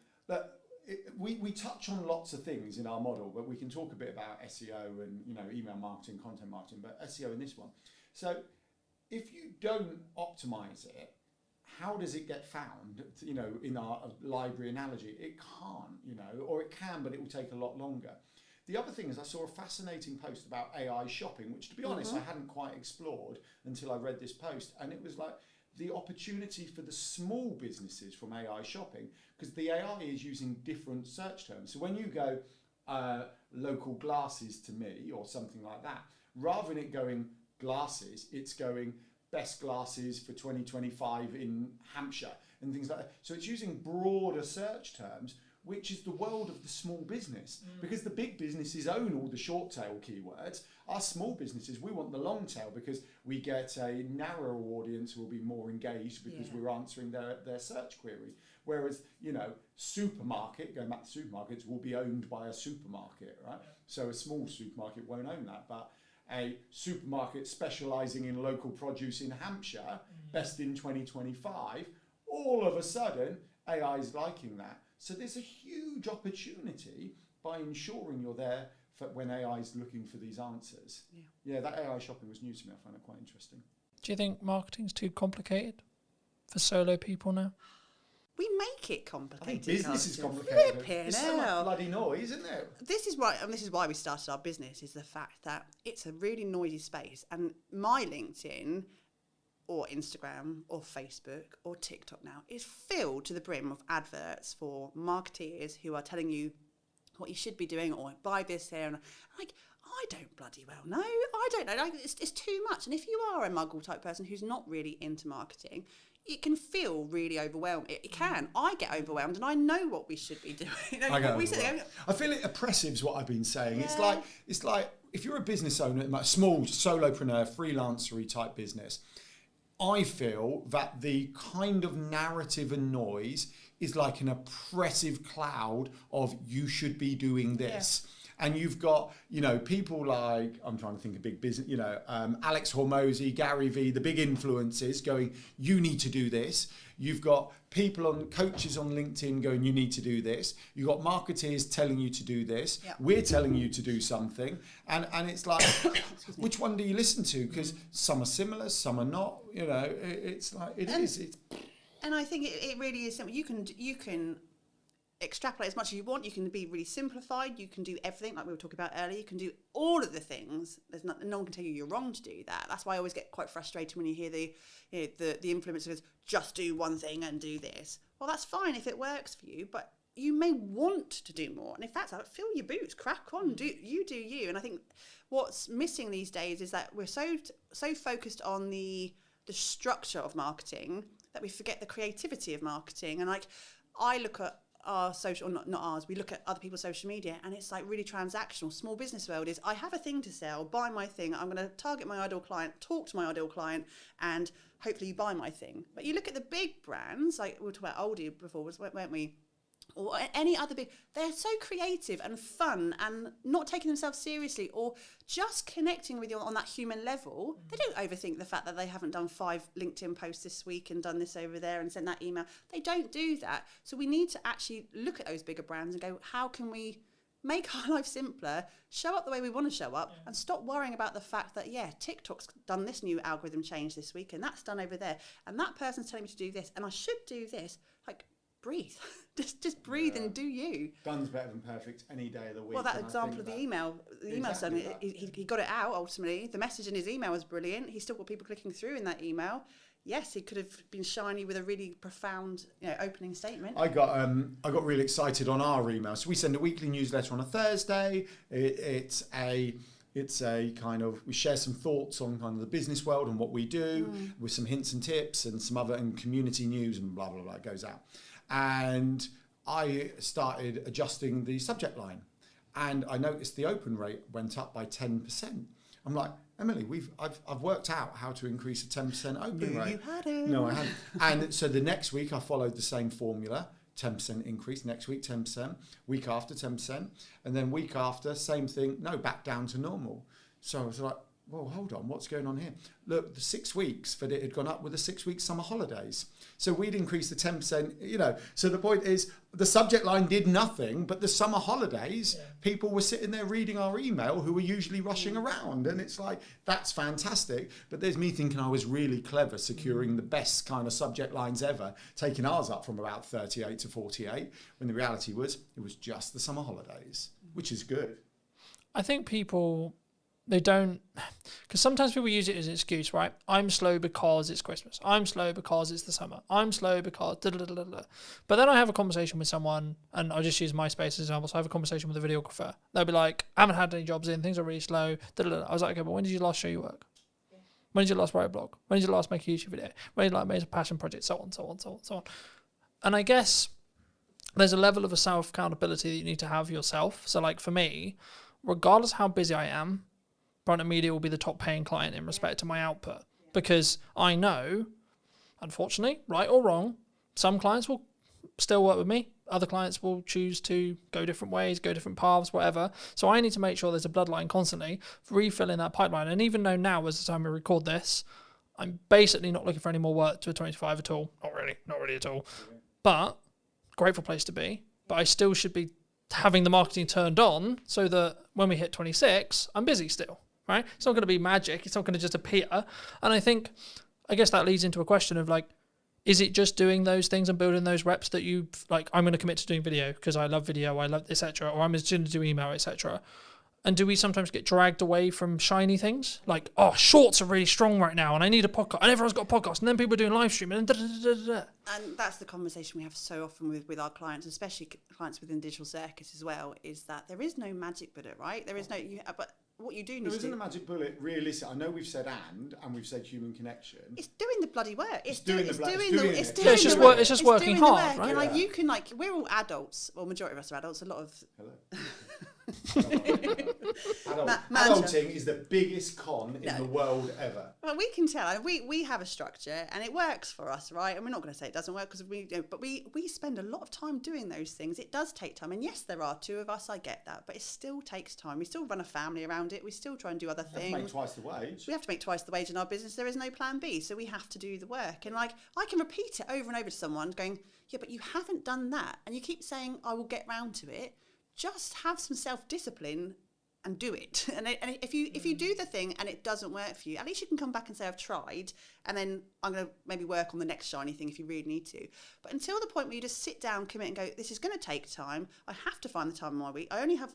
We touch on lots of things in our model, but we can talk a bit about SEO and email marketing, content marketing, but SEO in this one. So if you don't optimize it, how does it get found, in our library analogy? It can't, or it can, but it will take a lot longer. The other thing is I saw a fascinating post about AI shopping, which, to be honest, I hadn't quite explored until I read this post. And it was like the opportunity for the small businesses from AI shopping, because the AI is using different search terms. So when you go local glasses to me or something like that, rather than it going glasses, it's going best glasses for 2025 in Hampshire and things like that. So it's using broader search terms, which is the world of the small business, because the big businesses own all the short tail keywords. Our small businesses, we want the long tail, because we get a narrower audience who will be more engaged because we're answering their search query. Whereas, supermarket, going back to supermarkets, will be owned by a supermarket, right? So a small supermarket won't own that, but a supermarket specialising in local produce in Hampshire, best in 2025, all of a sudden AI is liking that. So there's a huge opportunity by ensuring you're there for when AI is looking for these answers. Yeah, that AI shopping was new to me. I find it quite interesting. Do you think marketing's too complicated for solo people now? We make it complicated. I think business is complicated. It's so much bloody noise, isn't it? This is why we started our business, is the fact that it's a really noisy space. And my LinkedIn or Instagram or Facebook or TikTok now is filled to the brim of adverts for marketeers who are telling you what you should be doing, or buy this here. And I don't bloody well know. I don't know. It's too much. And if you are a muggle type person who's not really into marketing, it can feel really overwhelming. It can. I get overwhelmed, and I know what we should be doing. I feel it oppressive is what I've been saying. Yeah. It's like if you're a business owner, like small solopreneur, freelancery type business, I feel that the kind of narrative and noise is like an oppressive cloud of you should be doing this. Yeah. And you've got, people like, I'm trying to think of big business, Alex Hormozy, Gary Vee, the big influencers going, you need to do this. You've got coaches on LinkedIn going, you need to do this. You've got marketeers telling you to do this. Yep. We're telling you to do something. And it's like, which one do you listen to? Because some are similar, some are not. It's like, it is. And I think it really is simple. You can extrapolate as much as you want. You can be really simplified. You can do everything like we were talking about earlier. You can do all of the things. No one can tell you you're wrong to do that. That's why I always get quite frustrated when you hear the influencers just do one thing and do this. Well, that's fine if it works for you, but you may want to do more. And if that's out, fill your boots, crack on, do you. And I think what's missing these days is that we're so focused on the structure of marketing that we forget the creativity of marketing. And like, I look at our social, not ours, we look at other people's social media, and it's like really transactional. Small business world is, I have a thing to sell, buy my thing, I'm going to target my ideal client, talk to my ideal client, and hopefully you buy my thing. But you look at the big brands, like we were talking about Aldi before, weren't we? Or any other big, they're so creative and fun and not taking themselves seriously, or just connecting with you on that human level. They don't overthink the fact that they haven't done 5 LinkedIn posts this week and done this over there and sent that email. They don't do that. So we need to actually look at those bigger brands and go, how can we make our life simpler, show up the way we want to show up, and stop worrying about the fact that, TikTok's done this new algorithm change this week, and that's done over there, and that person's telling me to do this, and I should do this. Like, breathe. just breathe and do you. Done's better than perfect any day of the week. Well, that example of the email Exactly son, he got it out ultimately. The message in his email was brilliant. He still got people clicking through in that email. Yes, he could have been shiny with a really profound, opening statement. I got really excited on our email. So we send a weekly newsletter on a Thursday. It's a kind of, we share some thoughts on kind of the business world and what we do with some hints and tips and some other and community news and blah, blah, blah, it goes out. And I started adjusting the subject line, and I noticed the open rate went up by 10%. I'm like, Emily, I've worked out how to increase a 10% open rate. You hadn't. No, I hadn't. And so the next week I followed the same formula, 10% increase, next week 10%, week after 10%, and then week after, same thing, no, back down to normal. So I was like, well, hold on, what's going on here? Look, the 6 weeks that it had gone up with the 6 week summer holidays. So we'd increased the 10%, So the point is, the subject line did nothing, but the summer holidays, people were sitting there reading our email who were usually rushing around. And it's like, that's fantastic. But there's me thinking I was really clever, securing the best kind of subject lines ever, taking ours up from about 38 to 48, when the reality was, it was just the summer holidays, which is good. I think people, they don't, because sometimes people use it as an excuse, right? I'm slow because it's Christmas. I'm slow because it's the summer. I'm slow because da da da da da. But then I have a conversation with someone, and I'll just use MySpace as an example. So I have a conversation with a videographer. They'll be like, I haven't had any jobs in, things are really slow. Da da da. I was like, okay, but when did you last show your work? When did you last write a blog? When did you last make a YouTube video? When did you make a passion project? So on, so on, so on, so on. And I guess there's a level of a self-accountability that you need to have yourself. So like for me, regardless how busy I am, Brunton Media will be the top paying client in respect to my output, because I know, unfortunately, right or wrong, some clients will still work with me. Other clients will choose to go different ways, go different paths, whatever. So I need to make sure there's a bloodline constantly, refilling that pipeline. And even though now, as the time we record this, I'm basically not looking for any more work to a 25 at all. Not really at all. But grateful place to be. But I still should be having the marketing turned on so that when we hit 26, I'm busy still. Right? It's not going to be magic. It's not going to just appear. And I guess that leads into a question of like, is it just doing those things and building those reps that you like, I'm going to commit to doing video because I love video, I love etc. Or I'm just going to do email, etc. And do we sometimes get dragged away from shiny things? Like, oh, shorts are really strong right now and I need a podcast. And everyone's got a podcast. And then people are doing live streaming and da-da-da-da-da. And that's the conversation we have so often with our clients, especially clients within Digital Circus as well, is that there is no magic bullet, right? There is no, but what you do need to do... There isn't a magic bullet, realistic. I know we've said and we've said human connection. It's doing the bloody work. It's just working hard, right? And like, you can, like, we're all adults. Well, majority of us are adults. A lot of... Hello. Adulting is the biggest con in the world ever. Well, we can tell. We have a structure and it works for us, right? And we're not going to say it doesn't work because we spend a lot of time doing those things. It does take time. And yes, there are 2 of us. I get that. But it still takes time. We still run a family around it. We still try and do other things. We have to make twice the wage. We have to make twice the wage in our business. There is no plan B. So we have to do the work. And like, I can repeat it over and over to someone going, yeah, but you haven't done that. And you keep saying, I will get round to it. Just have some self-discipline and do it. And if you do the thing and it doesn't work for you, at least you can come back and say, I've tried, and then I'm going to maybe work on the next shiny thing if you really need to. But until the point where you just sit down, commit, and go, this is going to take time. I have to find the time in my week. I only have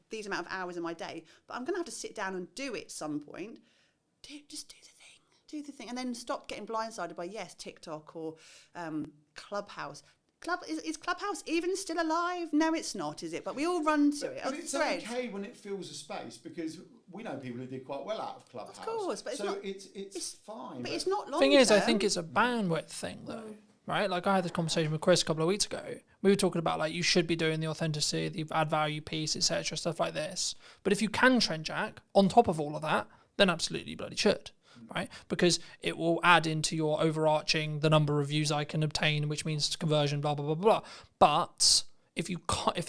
these amount of hours in my day, but I'm going to have to sit down and do it at some point. Just do the thing. Do the thing. And then stop getting blindsided by, TikTok or Clubhouse. Is Clubhouse even still alive? No, it's not, is it? But we all run to it. But it's okay when it fills a space, because we know people who did quite well out of Clubhouse. Of course, but it's fine. But it's not long. Thing is, I think it's a bandwidth thing, though. Right? Like, I had this conversation with Chris a couple of weeks ago. We were talking about, like, you should be doing the authenticity, the add value piece, etc., stuff like this. But if you can trend jack on top of all of that, then absolutely you bloody should. Right, because it will add into your overarching the number of views I can obtain, which means conversion, blah blah blah blah. But if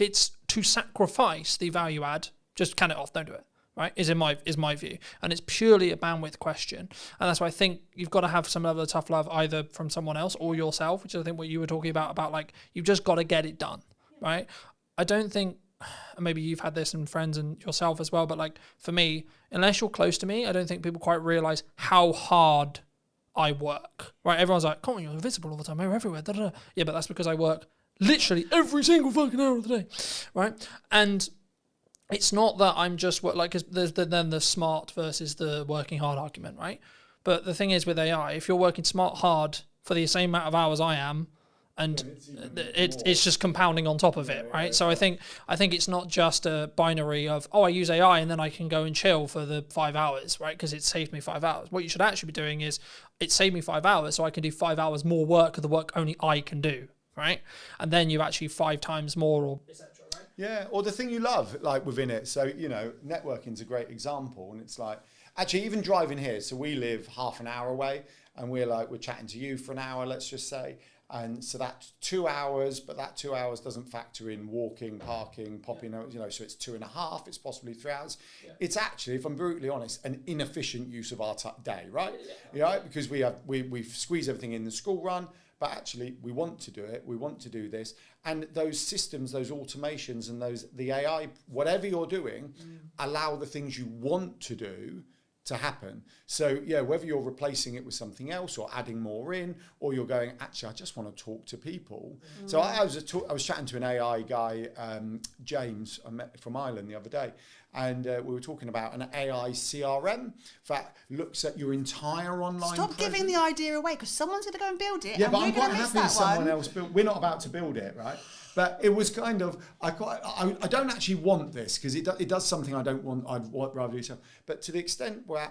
it's to sacrifice the value add, just can it off, don't do it. Right, is my view, and it's purely a bandwidth question, and that's why I think you've got to have some level of tough love either from someone else or yourself, which is I think what you were talking about like you've just got to get it done. Right, I don't think. And maybe you've had this in friends and yourself as well, but like for me, unless you're close to me, I don't think people quite realize how hard I work. Right? Everyone's like, "Come on, you're invisible all the time. You're everywhere." Da, da, da. Yeah, but that's because I work literally every single fucking hour of the day, right? And it's not that I'm just because there's then the smart versus the working hard argument, right? But the thing is with AI, if you're working smart hard for the same amount of hours I am, and it's just compounding on top of it, right? So I think it's not just a binary of, I use AI and then I can go and chill for the 5 hours, right? Because it saved me 5 hours. What you should actually be doing is, it saved me 5 hours, so I can do 5 hours more work of the work only I can do, right? And then you actually 5 times more, or etc. Right? Yeah, or the thing you love, like within it. So networking's a great example, and it's like actually even driving here. So we live half an hour away, and we're chatting to you for an hour, let's just say. And so that's 2 hours, but that 2 hours doesn't factor in walking, parking, popping out, so it's 2.5, it's possibly 3 hours. Yeah. It's actually, if I'm brutally honest, an inefficient use of our day, right? Yeah. Because we squeeze everything in the school run, but actually we want to do it, we want to do this. And those systems, those automations and the AI, whatever you're doing, allow the things you want to do to happen. So whether you're replacing it with something else or adding more in, or you're going, actually, I just want to talk to people. So I was chatting to an AI guy, James, I met from Ireland the other day, and we were talking about an AI CRM that looks at your entire online Stop presence. giving the idea away, because someone's going to go and build it. Yeah, and but we're I'm quite gonna miss happy that someone one. else built. We're not about to build it, right? But it was kind of, I don't actually want this, because it does something I don't want. I'd rather do so. But to the extent where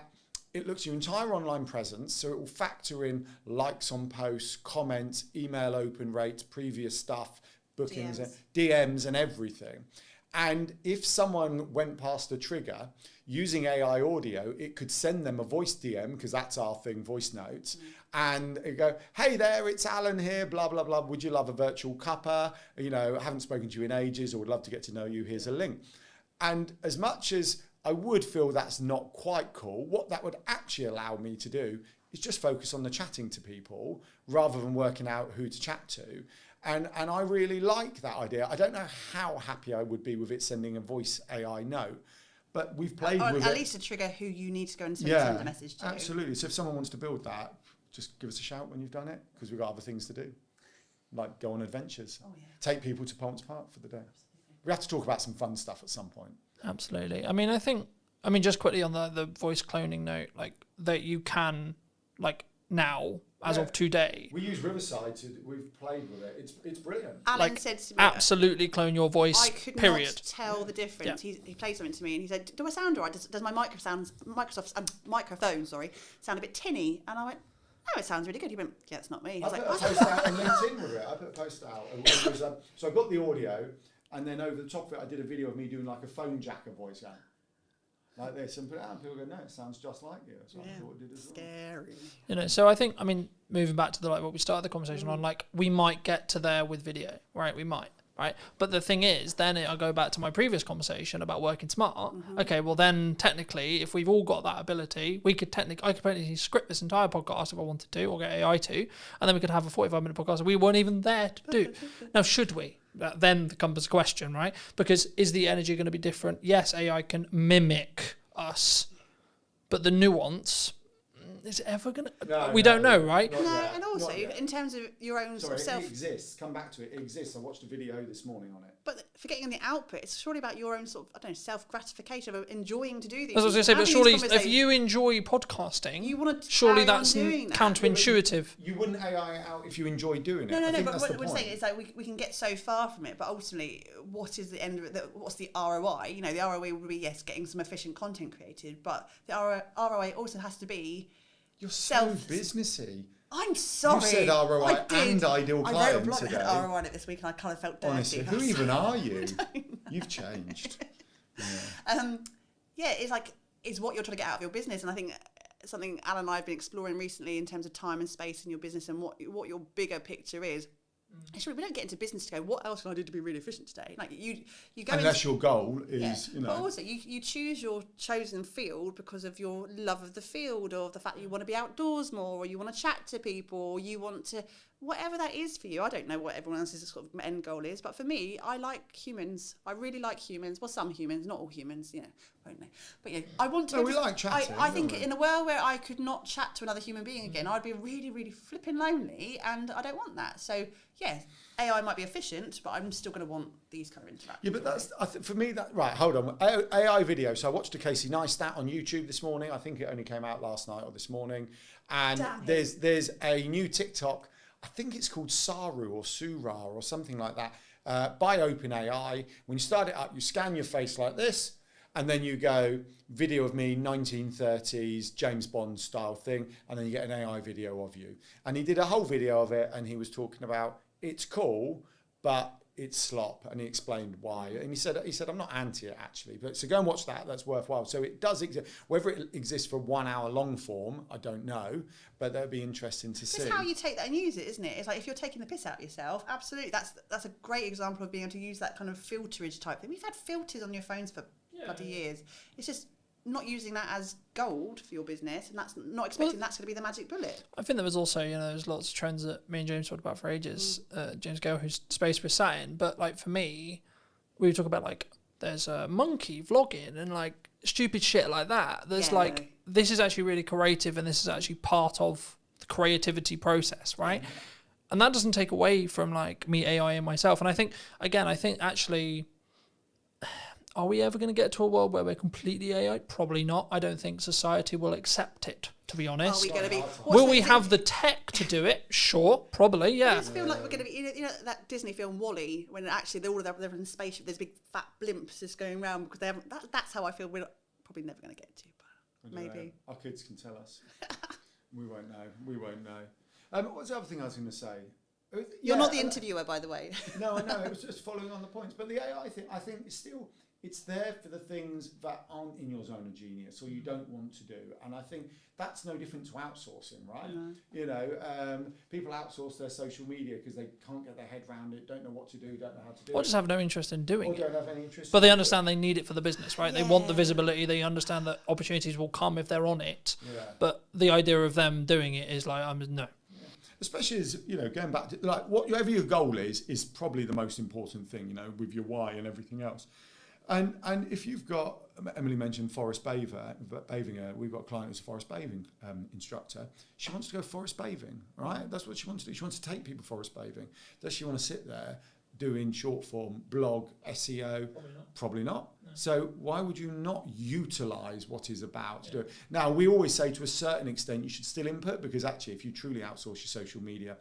it looks at your entire online presence, so it will factor in likes on posts, comments, email open rates, previous stuff, bookings, DMs and everything. And if someone went past a trigger, using AI audio, it could send them a voice DM, because that's our thing, voice notes, and it go, hey there, it's Alan here, blah, blah, blah. Would you love a virtual cuppa? I haven't spoken to you in ages, or would love to get to know you. Here's a link. And as much as I would feel that's not quite cool, what that would actually allow me to do is just focus on the chatting to people rather than working out who to chat to. And I really like that idea. I don't know how happy I would be with it sending a voice AI note, but we've played with it. At least to trigger who you need to go and send the message to. Absolutely. So if someone wants to build that, just give us a shout when you've done it, because we've got other things to do, like go on adventures, take people to Ponce Park for the day. We have to talk about some fun stuff at some point. Absolutely. I mean, just quickly on the voice cloning note, like that you can, like now, as of today. We use Riverside we've played with it. It's brilliant. Alan said to me, absolutely clone your voice, I could period. not tell the difference. Yeah. He played something to me and he said, do I sound all right? Does my Microsoft's microphone, sound a bit tinny? And I went, no, it sounds really good. He went, yeah, it's not me. I put a post out on LinkedIn with it. I put a post out. It was, so I got the audio, and then over the top of it, I did a video of me doing like a phone jacker voice going like this, and put it out, and people go, no, it sounds just like you. So I thought it did as well. Scary. So I think, moving back to what we started the conversation on, we might get to there with video, right? We might, right? But the thing is, then I go back to my previous conversation about working smart. Mm-hmm. Okay, well then technically, if we've all got that ability, I could technically script this entire podcast if I wanted to, or get AI to, and then we could have a 45-minute podcast we weren't even there to do. Now, should we? That then becomes a question, right? Because is the energy going to be different? Yes, AI can mimic us, but the nuance, is it ever going to... We don't know, right? No, and also, in terms of your own sort of self... It exists. Come back to it. It exists. I watched a video this morning on it. But forgetting on the output, it's surely about your own sort of, I don't know, self-gratification of enjoying to do these. As I was going to say, but surely if you enjoy podcasting, you want to surely that's counterintuitive. You wouldn't AI it out if you enjoy doing it. No, but what we're saying is like we can get so far from it, but ultimately, what is the end of it? What's the ROI? You know, the ROI would be, yes, getting some efficient content created, but the ROI also has to be... You're so businessy. I'm sorry. You said ROI and ideal client today. I wrote a blog ROI this week and I kind of felt dirty. Honestly, who even are you? You've changed. Yeah, it's like, it's what you're trying to get out of your business. And I think something Alan and I have been exploring recently in terms of time and space in your business and what your bigger picture is. Actually, we don't get into business to go, what else can I do to be really efficient today? Like you go unless your goal is, But also you choose your chosen field because of your love of the field, or the fact that you want to be outdoors more, or you want to chat to people, or you want to, whatever that is for you. I don't know what everyone else's sort of end goal is, but for me, I like humans. I really like humans. Well, some humans, not all humans, won't they? But I want to. No, we like chatting. I think in a world where I could not chat to another human being again, I'd be really, really flipping lonely, and I don't want that. So yeah, AI might be efficient, but I'm still going to want these kind of interactions. Yeah, but that's for me. That right? Hold on. AI video. So I watched a Casey Neistat on YouTube this morning. I think it only came out last night or this morning. And there's a new TikTok. I think it's called Saru or Sura or something like that, by OpenAI. When you start it up, you scan your face like this, and then you go video of me, 1930s James Bond style thing, and then you get an AI video of you. And he did a whole video of it, and he was talking about it's cool, but it's slop, and he explained why. And he said I'm not anti it actually, but so go and watch that. That's worthwhile. So it does exist. Whether it exists for 1 hour long form, I don't know, but that'd be interesting to see. It's how you take that and use it, isn't it? It's like if you're taking the piss out of yourself, absolutely. That's a great example of being able to use that kind of filterage type thing. We've had filters on your phones for bloody years. It's just not using that as gold for your business, and that's not expecting that's going to be the magic bullet. I think there was also, there's lots of trends that me and James talked about for ages. James Gale, whose space we're sat in, but like for me, we talk about like there's a monkey vlogging and like stupid shit like that. There's this is actually really creative, and this is actually part of the creativity process, right? And that doesn't take away from like me AI and myself. And I think actually, are we ever going to get to a world where we're completely AI? Probably not. I don't think society will accept it, to be honest. Are we going to be? Will we have the tech to do it? Sure, probably, yeah. I just feel like we're going to be, you know that Disney film WALL-E, when actually they're in a spaceship, there's big fat blimps just going around because they haven't. That's how I feel we're probably never going to get to, but maybe. Our kids can tell us. We won't know. What's the other thing I was going to say? You're not the interviewer, by the way. No, I know. It was just following on the points. But the AI thing, I think, it's there for the things that aren't in your zone of genius or you don't want to do. And I think that's no different to outsourcing, right? No. People outsource their social media because they can't get their head around it, don't know what to do, don't know how to do it. Or just have no interest in doing it. Or don't have any interest. But they understand they need it for the business, right? Yeah. They want the visibility. They understand that opportunities will come if they're on it. Yeah. But the idea of them doing it is like, no. Especially as, going back to, like, whatever your goal is probably the most important thing, with your why and everything else. And if you've got, Emily mentioned forest bathing, we've got a client who's a forest bathing instructor. She wants to go forest bathing, right? That's what she wants to do. She wants to take people forest bathing. Does she want to sit there doing short form, blog, SEO? Probably not. No. So why would you not utilise what is about to do it? Now, we always say to a certain extent you should still input, because actually if you truly outsource your social media,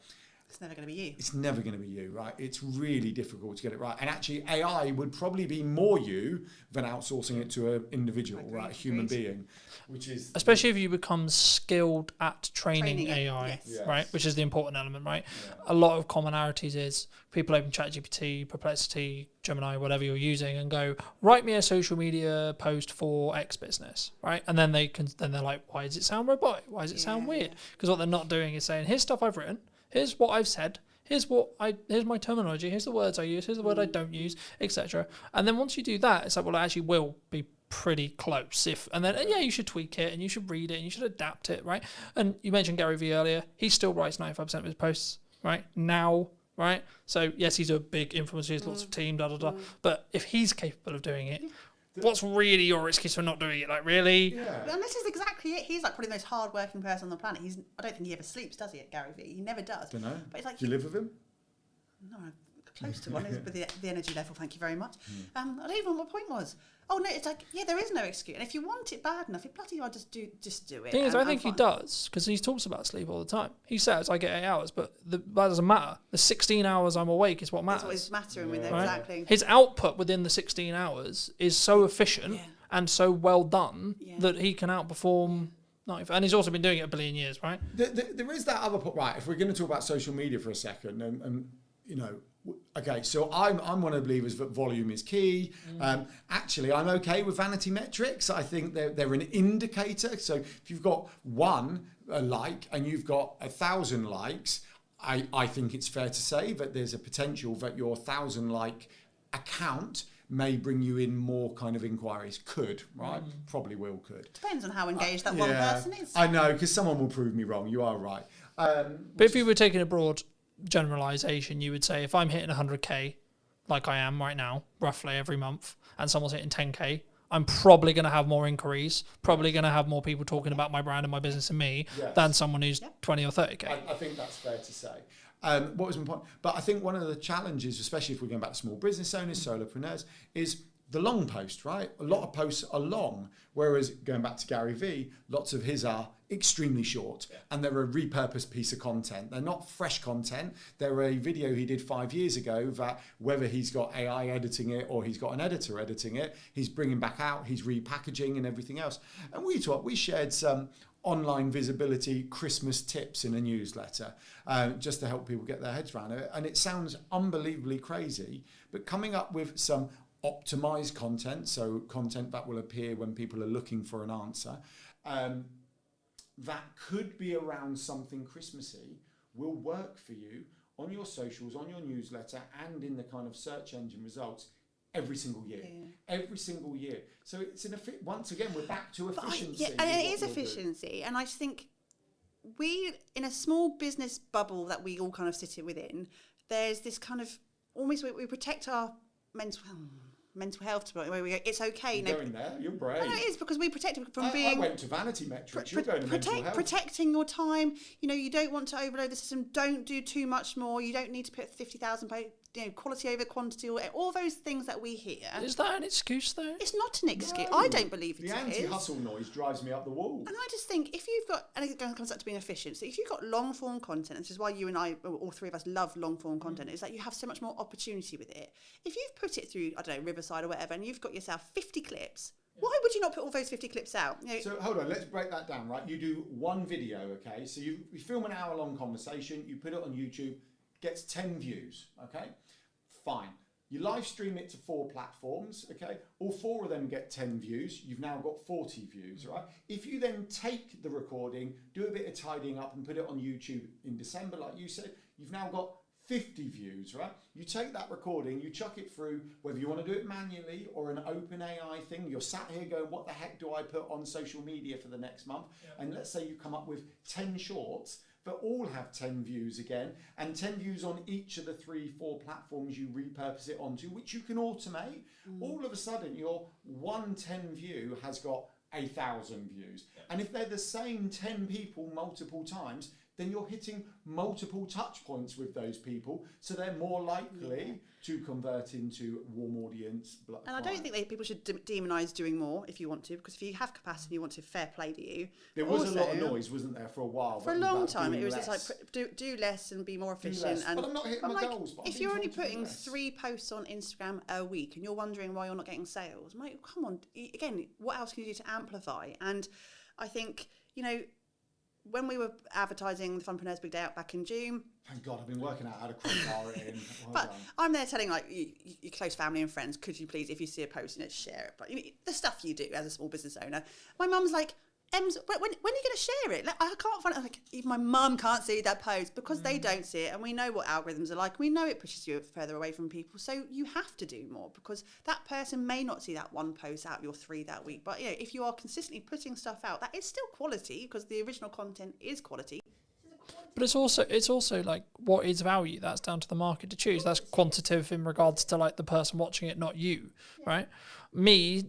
it's never going to be you. It's never going to be you, right? It's really difficult to get it right. And actually AI would probably be more you than outsourcing it to an individual, right? A human being, which is... Especially if you become skilled at training AI, yes. Right? Which is the important element, right? Yeah. A lot of commonalities is people open ChatGPT, Perplexity, Gemini, whatever you're using, and go, write me a social media post for X business, right? And then they're like, why does it sound robotic? Why does it sound weird? Because what they're not doing is saying, here's stuff I've written. Here's what I've said. Here's my terminology. Here's the words I use. Here's the word I don't use, etc. And then once you do that, it's like, well, it actually will be pretty close. You should tweak it and you should read it and you should adapt it, right? And you mentioned Gary Vee earlier. He still writes 95% of his posts, right? Now, right? So yes, he's a big influencer, he has lots of team, but if he's capable of doing it, what's really your excuse for not doing it? Like, really? Yeah. And this is exactly it. He's like probably the most hard-working person on the planet. I don't think he ever sleeps, does he, at Gary Vee? He never does. Don't know. But it's like, do you live with him? No, close to one with the energy level. Thank you very much. I don't even know what my point was. Oh no, it's like, yeah, there is no excuse. And if you want it bad enough, you bloody well just do it. Thing is, I think he does, because he talks about sleep all the time. He says I get 8 hours, but that doesn't matter. The 16 hours I'm awake is what matters. That's what is mattering with it, right? exactly. His output within the 16 hours is so efficient and so well done that he can outperform. And he's also been doing it a billion years, right? There is that other point, right? If we're going to talk about social media for a second, and you know, okay, so I'm one of the believers that volume is key. Actually, I'm okay with vanity metrics. I think they're an indicator. So if you've got one like and you've got 1,000 likes, I think it's fair to say that there's a potential that your 1,000 like account may bring you in more kind of inquiries. Could, right? Probably will, could. Depends on how engaged that one person is. I know, because someone will prove me wrong. You are right. But if you were taking a broad generalization, you would say if I'm hitting 100k, like I am right now, roughly every month, and someone's hitting 10k, I'm probably going to have more inquiries, probably going to have more people talking about my brand and my business and me than someone who's 20 or 30k. I think that's fair to say. What was my point? But I think one of the challenges, especially if we're going back to small business owners, solopreneurs, is the long post, right? A lot of posts are long, whereas going back to Gary Vee, lots of his are extremely short, and they're a repurposed piece of content. They're not fresh content. They're a video he did 5 years ago that, whether he's got AI editing it or he's got an editor editing it, he's bringing back out, he's repackaging and everything else. And we shared some online visibility Christmas tips in a newsletter, just to help people get their heads around it. And it sounds unbelievably crazy, but coming up with some optimized content, so content that will appear when people are looking for an answer, that could be around something Christmassy, will work for you on your socials, on your newsletter, and in the kind of search engine results every single year. Every single year. So it's once again, we're back to efficiency. And it is efficiency. And I just think we, in a small business bubble that we all kind of sit within, there's this kind of, almost we protect our mental health. It's okay. You're going there. You're brave. No, it is, because we protect it from being. I went to vanity metrics. You're going to mental health. Protecting your time. You know, you don't want to overload the system. Don't do too much more. You don't need to put 50,000. Quality over quantity, all those things that we hear. Is that an excuse, though? It's not an excuse. No. I don't believe it is. The anti-hustle noise drives me up the wall. And I just think if you've got, and it comes up to being efficient, so if you've got long-form content, and this is why you and I, all three of us, love long-form content, is that you have so much more opportunity with it. If you've put it through, I don't know, Riverside or whatever, and you've got yourself 50 clips, why would you not put all those 50 clips out? So hold on, let's break that down, right? You do one video, okay? So you film an hour-long conversation, you put it on YouTube, gets 10 views, okay? Fine. You live stream it to 4 platforms, okay? All 4 of them get 10 views. You've now got 40 views, right? If you then take the recording, do a bit of tidying up and put it on YouTube in December, like you said, you've now got 50 views, right? You take that recording, you chuck it through, whether you want to do it manually or an open AI thing, you're sat here going, what the heck do I put on social media for the next month? Yeah. And let's say you come up with 10 shorts that all have 10 views again, and 10 views on each of the 3-4 platforms you repurpose it onto, which you can automate. All of a sudden, your 110 view has got 1,000 views. Yeah. And if they're the same 10 people multiple times, then you're hitting multiple touch points with those people, so they're more likely to convert into warm audience. And I don't think people should demonise doing more if you want to, because if you have capacity and you want to, fair play to you. There was also a lot of noise, wasn't there, for a while? For a long time, it was just like do less and be more efficient. And but I'm not hitting my goals. But if you're only putting 3 posts on Instagram a week and you're wondering why you're not getting sales, mate, come on. Again, what else can you do to amplify? And I think, when we were advertising the Funpreneurs Big Day Out back in June. Thank God, I've been working out how to crowbar it in. But I'm there telling your close family and friends, could you please, if you see a post, share it. But the stuff you do as a small business owner. My mum's like, Ems, when are you going to share it? I can't find it. Like, even my mum can't see that post because they don't see it, and we know what algorithms are like. We know it pushes you further away from people, so you have to do more because that person may not see that one post out of your 3 that week. But if you are consistently putting stuff out, that is still quality because the original content is quality. But it's also like, what is value? That's down to the market to choose. That's quantitative in regards to like the person watching it, not you, right? Me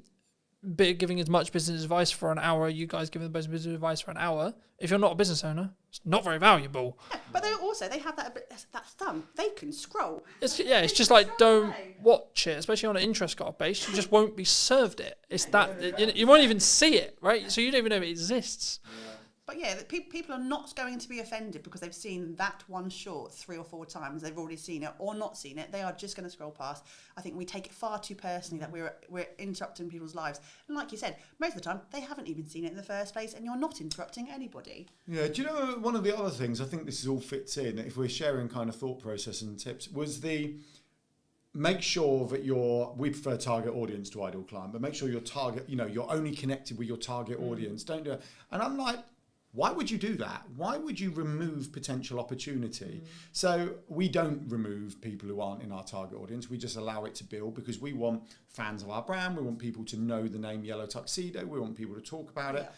giving as much business advice for an hour, you guys giving the business advice for an hour. If you're not a business owner, it's not very valuable. Yeah, but they have that thumb. They can scroll. It's just like, don't watch it, especially on an interest card base. You just won't be served it. It's you won't even see it, right? So you don't even know it exists. But yeah, people are not going to be offended because they've seen that one short 3 or 4 times. They've already seen it or not seen it. They are just going to scroll past. I think we take it far too personally that we're interrupting people's lives. And like you said, most of the time they haven't even seen it in the first place, and you're not interrupting anybody. Yeah, do you know one of the other things, I think this all fits in, if we're sharing kind of thought process and tips, was make sure that we prefer target audience to ideal client, but make sure your target, you're only connected with your target audience. Don't do it. And I'm like, why would you do that? Why would you remove potential opportunity? So we don't remove people who aren't in our target audience. We just allow it to build because we want fans of our brand. We want people to know the name Yellow Tuxedo. We want people to talk about it.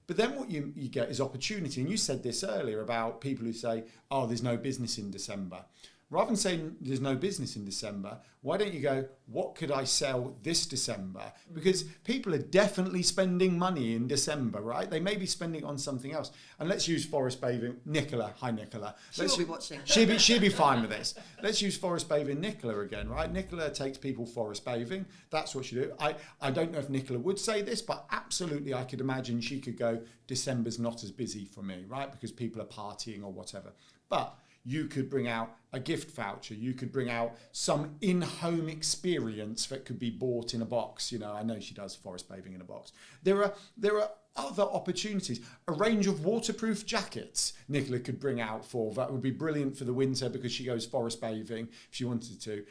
But then what you get is opportunity. And you said this earlier about people who say, oh, there's no business in December. Rather than saying there's no business in December, why don't you go, what could I sell this December? Because people are definitely spending money in December, right? They may be spending on something else. And let's use forest bathing. Nicola, hi Nicola. She'll be watching. She'll be fine with this. Let's use forest bathing Nicola again, right? Nicola takes people forest bathing. That's what she do. I don't know if Nicola would say this, but absolutely I could imagine she could go, December's not as busy for me, right? Because people are partying or whatever. But you could bring out a gift voucher. You could bring out some in-home experience that could be bought in a box. I know she does forest bathing in a box. There are other opportunities. A range of waterproof jackets Nicola could bring out that would be brilliant for the winter because she goes forest bathing if she wanted to.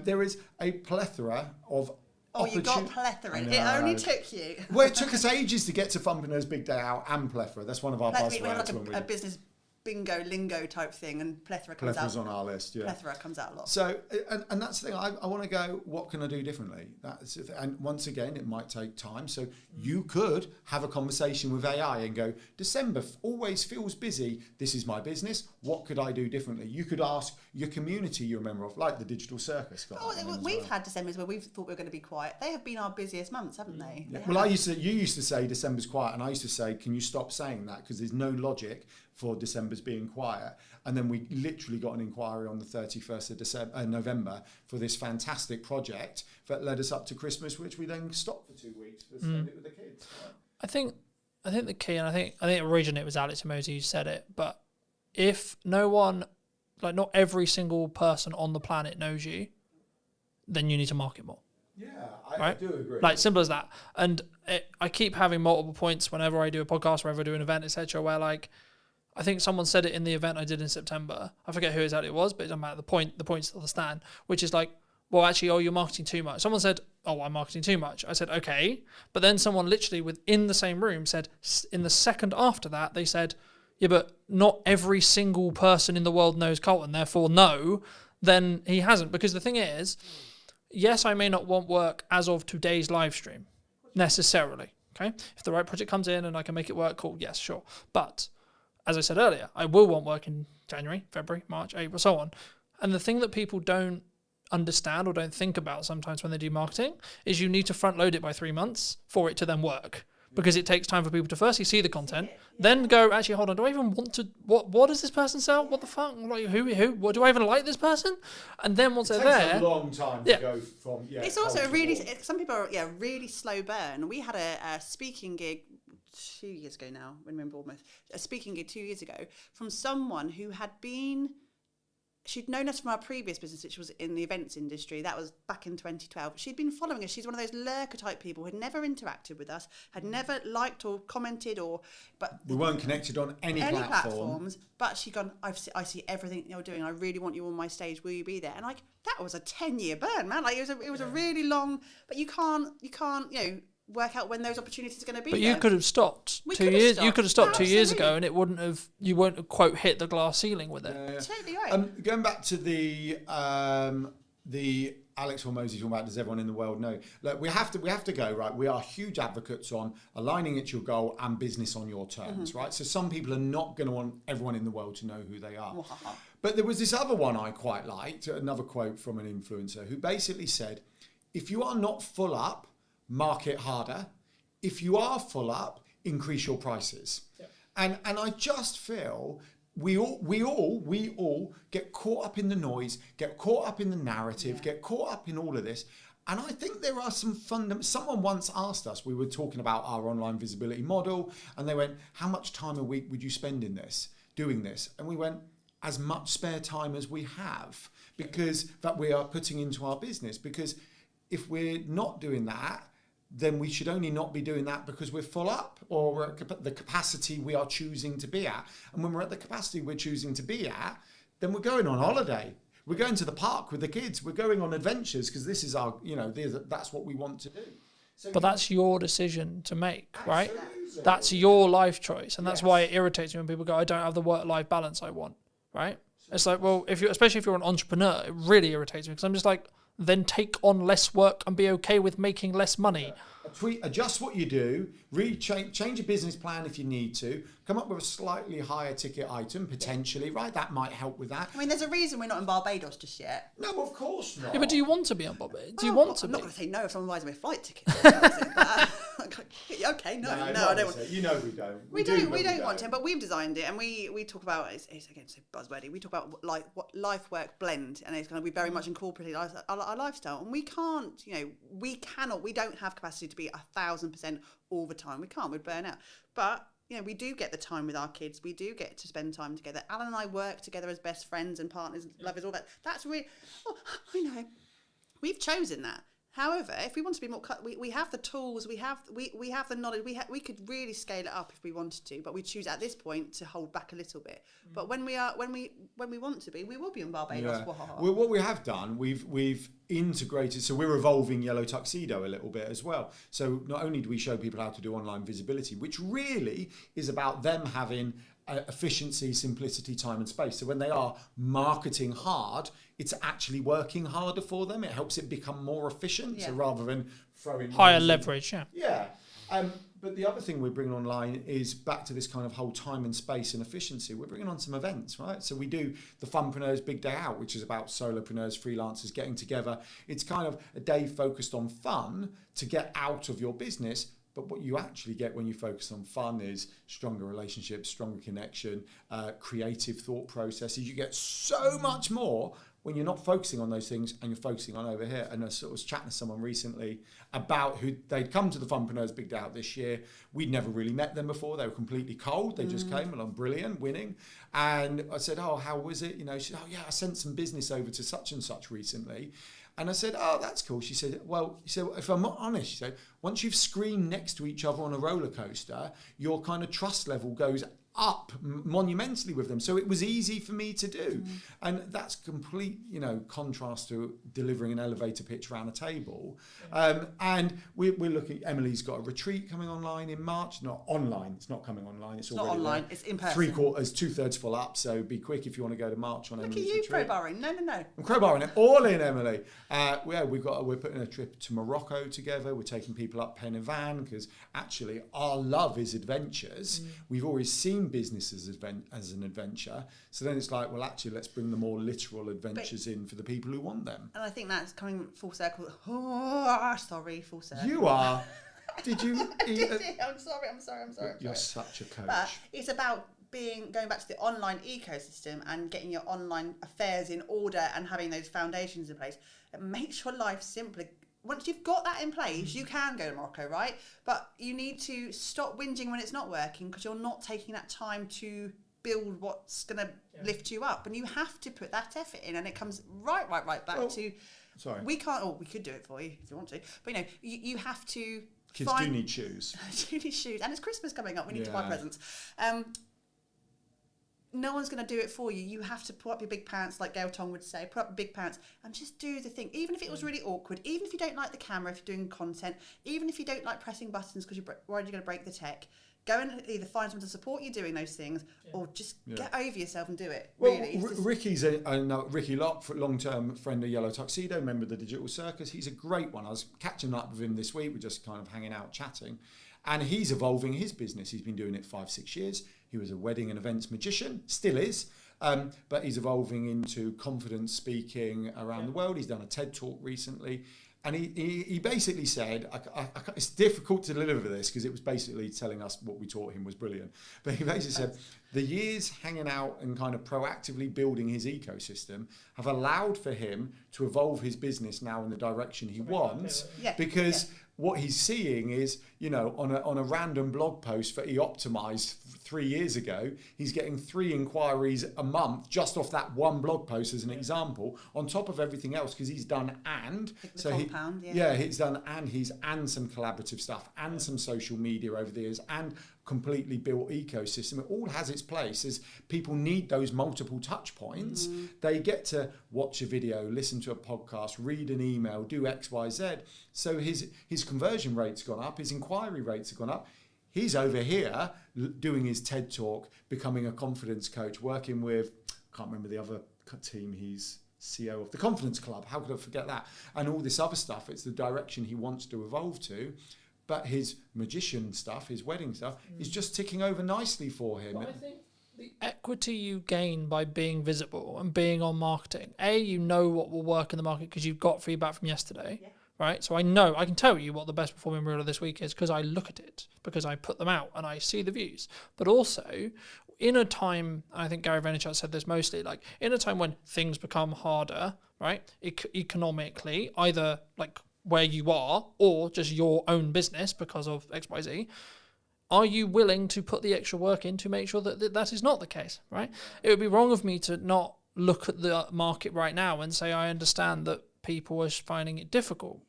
There is a plethora of you got plethora. It only took you. Well, it took us ages to get to Fumpreneurs Big Day Out and plethora. That's one of our buzzwords. We have like a business bingo lingo type thing, and plethora comes Plethора's on our list, yeah. Plethora comes out a lot. So, and that's the thing, I want to go, what can I do differently? And once again, it might take time. So you could have a conversation with AI and go, December always feels busy. This is my business. What could I do differently? You could ask your community you're a member of, like the Digital Circus. We've had Decembers where we've thought we were going to be quiet. They have been our busiest months, haven't they? Yeah. Well, you used to say December's quiet, and I used to say, can you stop saying that? Because there's no logic for December's being quiet. And then we literally got an inquiry on the 31st of November for this fantastic project that led us up to Christmas, which we then stopped for 2 weeks to spend it with the kids. Right? I think the key, and I think originally it was Alex Emosi who said it, but if no one, like not every single person on the planet knows you, then you need to market more. Yeah, I do agree. Like, simple as that. And I keep having multiple points whenever I do a podcast, whenever I do an event, etc., where like, I think someone said it in the event I did in September. I forget who exactly it was, but it doesn't matter. The point still stands, which is like, well, actually, you're marketing too much. Someone said, oh, I'm marketing too much. I said, okay. But then someone literally within the same room said, in the second after that, they said, yeah, but not every single person in the world knows Colton, therefore no, then he hasn't. Because the thing is, yes, I may not want work as of today's live stream, necessarily, okay? If the right project comes in and I can make it work, cool, yes, sure. But as I said earlier, I will want work in January, February, March, April, so on. And the thing that people don't understand or don't think about sometimes when they do marketing is you need to front load it by 3 months for it to then work. Because it takes time for people to firstly see the content, then go, actually, hold on, do I even want to, what does this person sell? What the fuck? Like, who? What, do I even like this person? And then once they're there... It takes a long time to go from, It's also some people are, really slow burn. We had a speaking gig 2 years ago now, I remember almost, a speaking gig 2 years ago from someone who had been... She'd known us from our previous business, which was in the events industry. That was back in 2012. She'd been following us. She's one of those lurker type people who had never interacted with us, had never liked or commented but we weren't connected on any platforms. But she'd gone, I see everything you're doing. I really want you on my stage. Will you be there? And like, that was a 10-year burn, man. Like it was a really long, but you can't, work out when those opportunities are going to be. But you could have stopped 2 years. You could have stopped 2 years ago, and it wouldn't have. You wouldn't have, quote, hit the glass ceiling with it. Yeah. Totally right. Going back to the Alex Hormozy talking about, does everyone in the world know? Look, we have to go, right? We are huge advocates on aligning it to your goal and business on your terms, right? So some people are not going to want everyone in the world to know who they are. But there was this other one I quite liked, another quote from an influencer who basically said, if you are not full up, market harder. If you are full up, increase your prices. Yeah. And I just feel we all get caught up in the noise, get caught up in the narrative, get caught up in all of this. And I think there are some someone once asked us, we were talking about our online visibility model, and they went, how much time a week would you spend in this, doing this? And we went, as much spare time as we have, because that we are putting into our business. Because if we're not doing that, then we should only not be doing that because we're full up, or we're at the capacity we are choosing to be at. And when we're at the capacity we're choosing to be at, then we're going on holiday. We're going to the park with the kids. We're going on adventures because this is our, that's what we want to do. So but that's your decision to make, right? Absolutely. That's your life choice. And that's why it irritates me when people go, I don't have the work-life balance I want, right? It's like, well, especially if you're an entrepreneur, it really irritates me because I'm just like, then take on less work and be okay with making less money. Adjust what you do, change your business plan if you need to, come up with a slightly higher ticket item, potentially, right? That might help with that. I mean, there's a reason we're not in Barbados just yet. No, of course not. Yeah, but do you want to be on Barbados? Do you want to be? I'm not going to say no if someone buys me a flight ticket. Okay, no, I don't want to. You know we don't. We don't want to, but we've designed it, and we talk about, it's again, so buzzwordy, we talk about what life-work blend, and it's going to be very much incorporated our lifestyle, and we can't, we don't have capacity to be 1,000% all the time. We can't, we'd burn out. But, we do get the time with our kids. We do get to spend time together. Alan and I work together as best friends and partners, lovers, all that. That's really, I know. We've chosen that. However, if we want to be more, we have the tools, we have the knowledge. We could really scale it up if we wanted to, but we choose at this point to hold back a little bit. But when we want to be, we will be in Barbados. Yeah. Well, what we have done, we've integrated. So we're evolving Yellow Tuxedo a little bit as well. So not only do we show people how to do online visibility, which really is about them having efficiency, simplicity, time and space. So when they are marketing hard, it's actually working harder for them. It helps it become more efficient. Yeah. So rather than throwing higher leverage, yeah. But the other thing we're bringing online is back to this kind of whole time and space and efficiency. We're bringing on some events, right? So we do the Funpreneurs Big Day Out, which is about solopreneurs, freelancers getting together. It's kind of a day focused on fun to get out of your business. But what you actually get when you focus on fun is stronger relationships, stronger connection, creative thought processes. You get so much more when you're not focusing on those things and you're focusing on over here. And I sort of was chatting to someone recently about who they'd come to the Funpreneurs Big Day Out this year. We'd never really met them before. They were completely cold. They just came along, brilliant, winning. And I said, oh, how was it? She said, oh yeah, I sent some business over to such and such recently. And I said, oh, that's cool. She said, if I'm not honest, she said, once you've screamed next to each other on a roller coaster, your kind of trust level goes up monumentally with them. So it was easy for me to do. And that's complete, contrast to delivering an elevator pitch around a table. And we're looking, Emily's got a retreat coming online in March. Not online, it's not coming online. It's already not online, there. It's in person. 2/3 full up, so be quick if you want to go to March on Emily's retreat. Look at you crowbarring. No. I'm crowbarring it all in, Emily. We're putting a trip to Morocco together. We're taking people up Pen y Fan because actually our love is adventures. We've always seen business as an adventure, so then it's like, well, actually let's bring the more literal adventures in for the people who want them. And I think that's coming full circle. Full circle. You are. Did you I'm sorry. You're such a coach. But it's about going back to the online ecosystem and getting your online affairs in order and having those foundations in place. It makes your life simpler. Once you've got that in place, you can go to Morocco, right? But you need to stop whinging when it's not working because you're not taking that time to build what's going to lift you up. And you have to put that effort in, and it comes right back to... Sorry. We can't... we could do it for you if you want to. But, you have to... Kids do need shoes. do need shoes. And it's Christmas coming up. We need to buy presents. No one's going to do it for you. You have to put up your big pants, like Gail Tong would say, put up your big pants and just do the thing. Even if it was really awkward, even if you don't like the camera, if you're doing content, even if you don't like pressing buttons because you're worried you're going to break the tech, Go and either find someone to support you doing those things, or just get over yourself and do it. Well, Really, Ricky's Ricky Locke, long-term friend of Yellow Tuxedo, member of the Digital Circus. He's a great one. I was catching up with him this week. We're just kind of hanging out, chatting. And he's evolving his business. He's been doing it 5-6 years. He was a wedding and events magician, still is. But he's evolving into confidence speaking around the world. He's done a TED Talk recently. And he basically said, it's difficult to deliver this because it was basically telling us what we taught him was brilliant. But he basically said, the years hanging out and kind of proactively building his ecosystem have allowed for him to evolve his business now in the direction he wants. Because what he's seeing is, on a random blog post that he optimized 3 years ago, he's getting 3 inquiries a month just off that one blog post as an example, on top of everything else, because he's done he's done and some collaborative stuff and some social media over the years and completely built ecosystem. It all has its place. As people need those multiple touch points, they get to watch a video, listen to a podcast, read an email, do X, Y, Z. So his conversion rate's gone up, his inquiry rates have gone up. He's over here doing his TED Talk, becoming a confidence coach, working with, I can't remember the other team, he's CEO of the Confidence Club. How could I forget that? And all this other stuff, it's the direction he wants to evolve to. But his magician stuff, his wedding stuff, is just ticking over nicely for him. Well, I think the equity you gain by being visible and being on marketing, you know what will work in the market because you've got feedback from yesterday. Right, so I can tell you what the best performing reel of this week is because I look at it, because I put them out and I see the views. But also, in a time, I think Gary Vaynerchuk said this mostly, like in a time when things become harder, right, economically, either like where you are or just your own business because of XYZ, are you willing to put the extra work in to make sure that that is not the case, right? It would be wrong of me to not look at the market right now and say I understand that people are finding it difficult.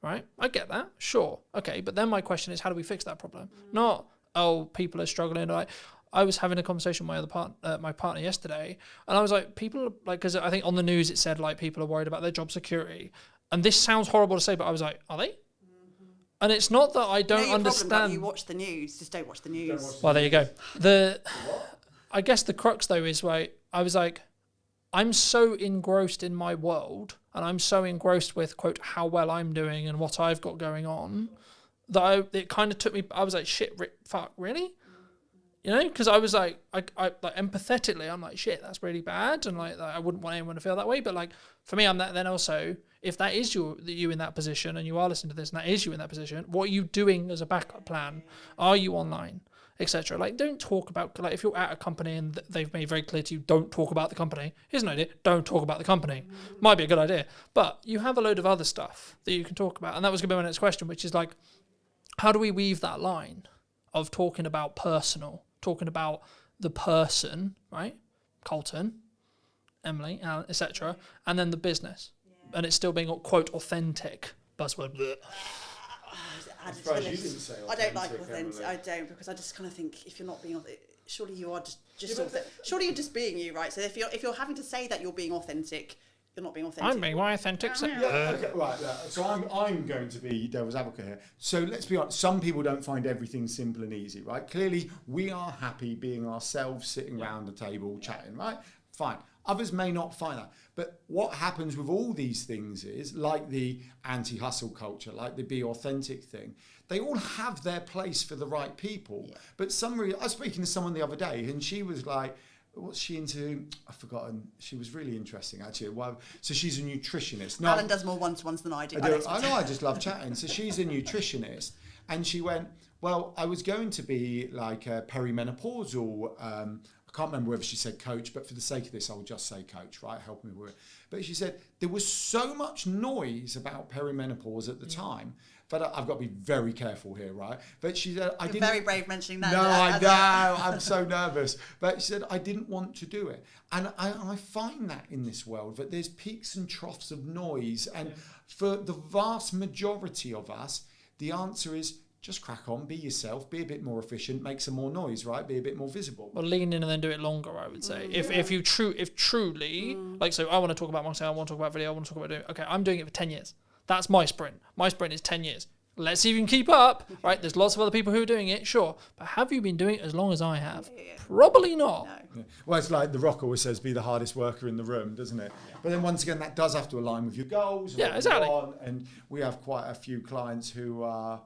Right, I get that, sure, okay, but then my question is, how do we fix that problem? Not, people are struggling. Like, I was having a conversation with my partner yesterday, and I was like, people like, because I think on the news it said like people are worried about their job security, and this sounds horrible to say, but I was like, are they? And it's not that I don't understand. Problem, you watch the news, just don't watch the news. Well, there you go. I guess the crux though is where I was like, I'm so engrossed in my world and I'm so engrossed with, quote, how well I'm doing and what I've got going on that it kind of took me, I was like, shit, fuck, really? Because I was like, I like empathetically, I'm like, shit, that's really bad. And like, I wouldn't want anyone to feel that way. But like, for me, I'm that then also, if that is you in that position and you are listening to this and that is you in that position, what are you doing as a backup plan? Are you online? Etc. Like, don't talk about, like, if you're at a company and they've made very clear to you, don't talk about the company. Here's an idea, don't talk about the company. Might be a good idea. But you have a load of other stuff that you can talk about. And that was going to be my next question, which is like, how do we weave that line of talking about personal, talking about the person, right? Colton, Emily, Alan, etc. And then the business. And it's still being, quote, authentic. Buzzword. Bleh. I don't like authentic. I don't, because I just kind of think if you're not being authentic, surely you are surely you're just being you, right? So if you're having to say that you're being authentic, you're not being authentic. I'm being more authentic. Okay, right. So I'm going to be devil's advocate here. So let's be honest. Some people don't find everything simple and easy, right? Clearly, we are happy being ourselves, sitting around the table, chatting, right? Fine. Others may not find that. But what happens with all these things is, like the anti-hustle culture, like the be authentic thing, they all have their place for the right people. Yeah. But I was speaking to someone the other day and she was like, what's she into? I've forgotten. She was really interesting, actually. So she's a nutritionist. No, Alan does more one-to-ones than I do. I know, I just love chatting. So she's a nutritionist. And she went, well, I was going to be like a perimenopausal, I can't remember whether she said coach, but for the sake of this, I'll just say coach, right? Help me with it. But she said there was so much noise about perimenopause at the time, but I've got to be very careful here, right? But she said, You're very brave mentioning that. No, I know, I'm so nervous. But she said, I didn't want to do it. And I find that in this world, that there's peaks and troughs of noise. And for the vast majority of us, the answer is, just crack on, be yourself, be a bit more efficient, make some more noise, right? Be a bit more visible. Well, lean in and then do it longer, I would say. If truly, like, so I want to talk about marketing, I want to talk about video, I want to talk about doing, okay, I'm doing it for 10 years. That's my sprint. My sprint is 10 years. Let's see if you can keep up, right? There's lots of other people who are doing it, sure. But have you been doing it as long as I have? Probably not. No. Yeah. Well, it's like The Rock always says, be the hardest worker in the room, doesn't it? But then once again, that does have to align with your goals. And Yeah, what you exactly. want. And we have quite a few clients who are,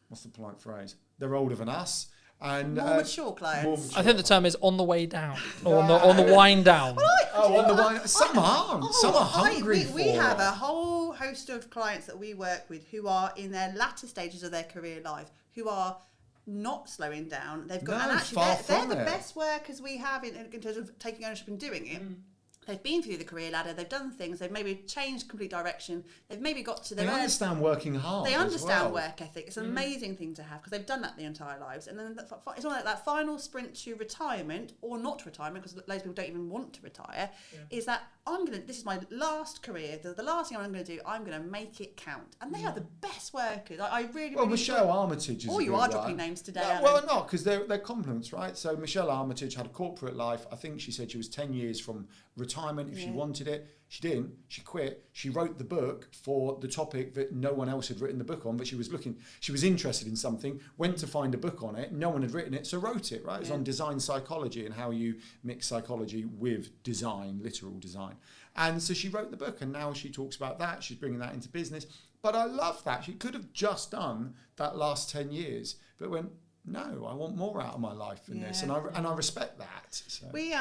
what's the polite phrase? They're older than us. And More mature clients. I think the term is on the way down, or on the wind down. on the wine. Some aren't. Some are hungry for we have it. a whole host of clients that we work with who are in their latter stages of their career life, who are not slowing down. They've got, and actually, they're the best workers we have in terms of taking ownership and doing it. They've been through the career ladder. They've done things. They've maybe changed complete direction. They've maybe got to their They understand working hard. They understand as well. work ethic. It's an amazing thing to have because they've done that their entire lives. And then it's on that final sprint to retirement or not retirement, because loads of people don't even want to retire. Is that this is my last career. The last thing I'm going to do, I'm going to make it count. And they are the best workers. I really. Well, really Michelle Armitage is. Oh, you are dropping names today. No, well, not because they're compliments, right? So Michelle Armitage had a corporate life. I think she said she was 10 years from retirement if she wanted it. She didn't. She quit. She wrote the book for the topic that no one else had written the book on, but she was interested in something, went to find a book on it. No one had written it, so wrote it, right? It was on design psychology and how you mix psychology with design, literal design. And so she wrote the book, and now she talks about that. She's bringing that into business. But I love that. She could have just done that last 10 years, but went, no, I want more out of my life than this. And I respect that. So. We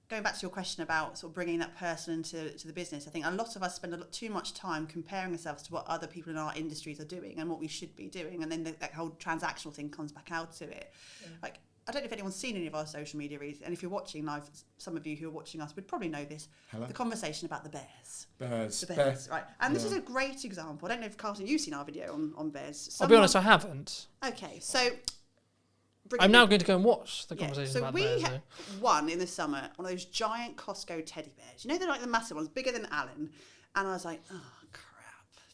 going back to your question about sort of bringing that person into the business, I think a lot of us spend too much time comparing ourselves to what other people in our industries are doing and what we should be doing, and then that whole transactional thing comes back out to it. Like, I don't know if anyone's seen any of our social media reads, and if you're watching live, some of you who are watching us would probably know this. Hello? The conversation about the bears. The bears, right? And this is a great example. I don't know if, Carlton, you've seen our video on bears. I'll be honest, I haven't. Okay, so I'm now going to go and we conversation about bears. So we had one in the summer, one of those giant Costco teddy bears. You know, they're like the massive ones, bigger than Alan. And I was like, oh, crap.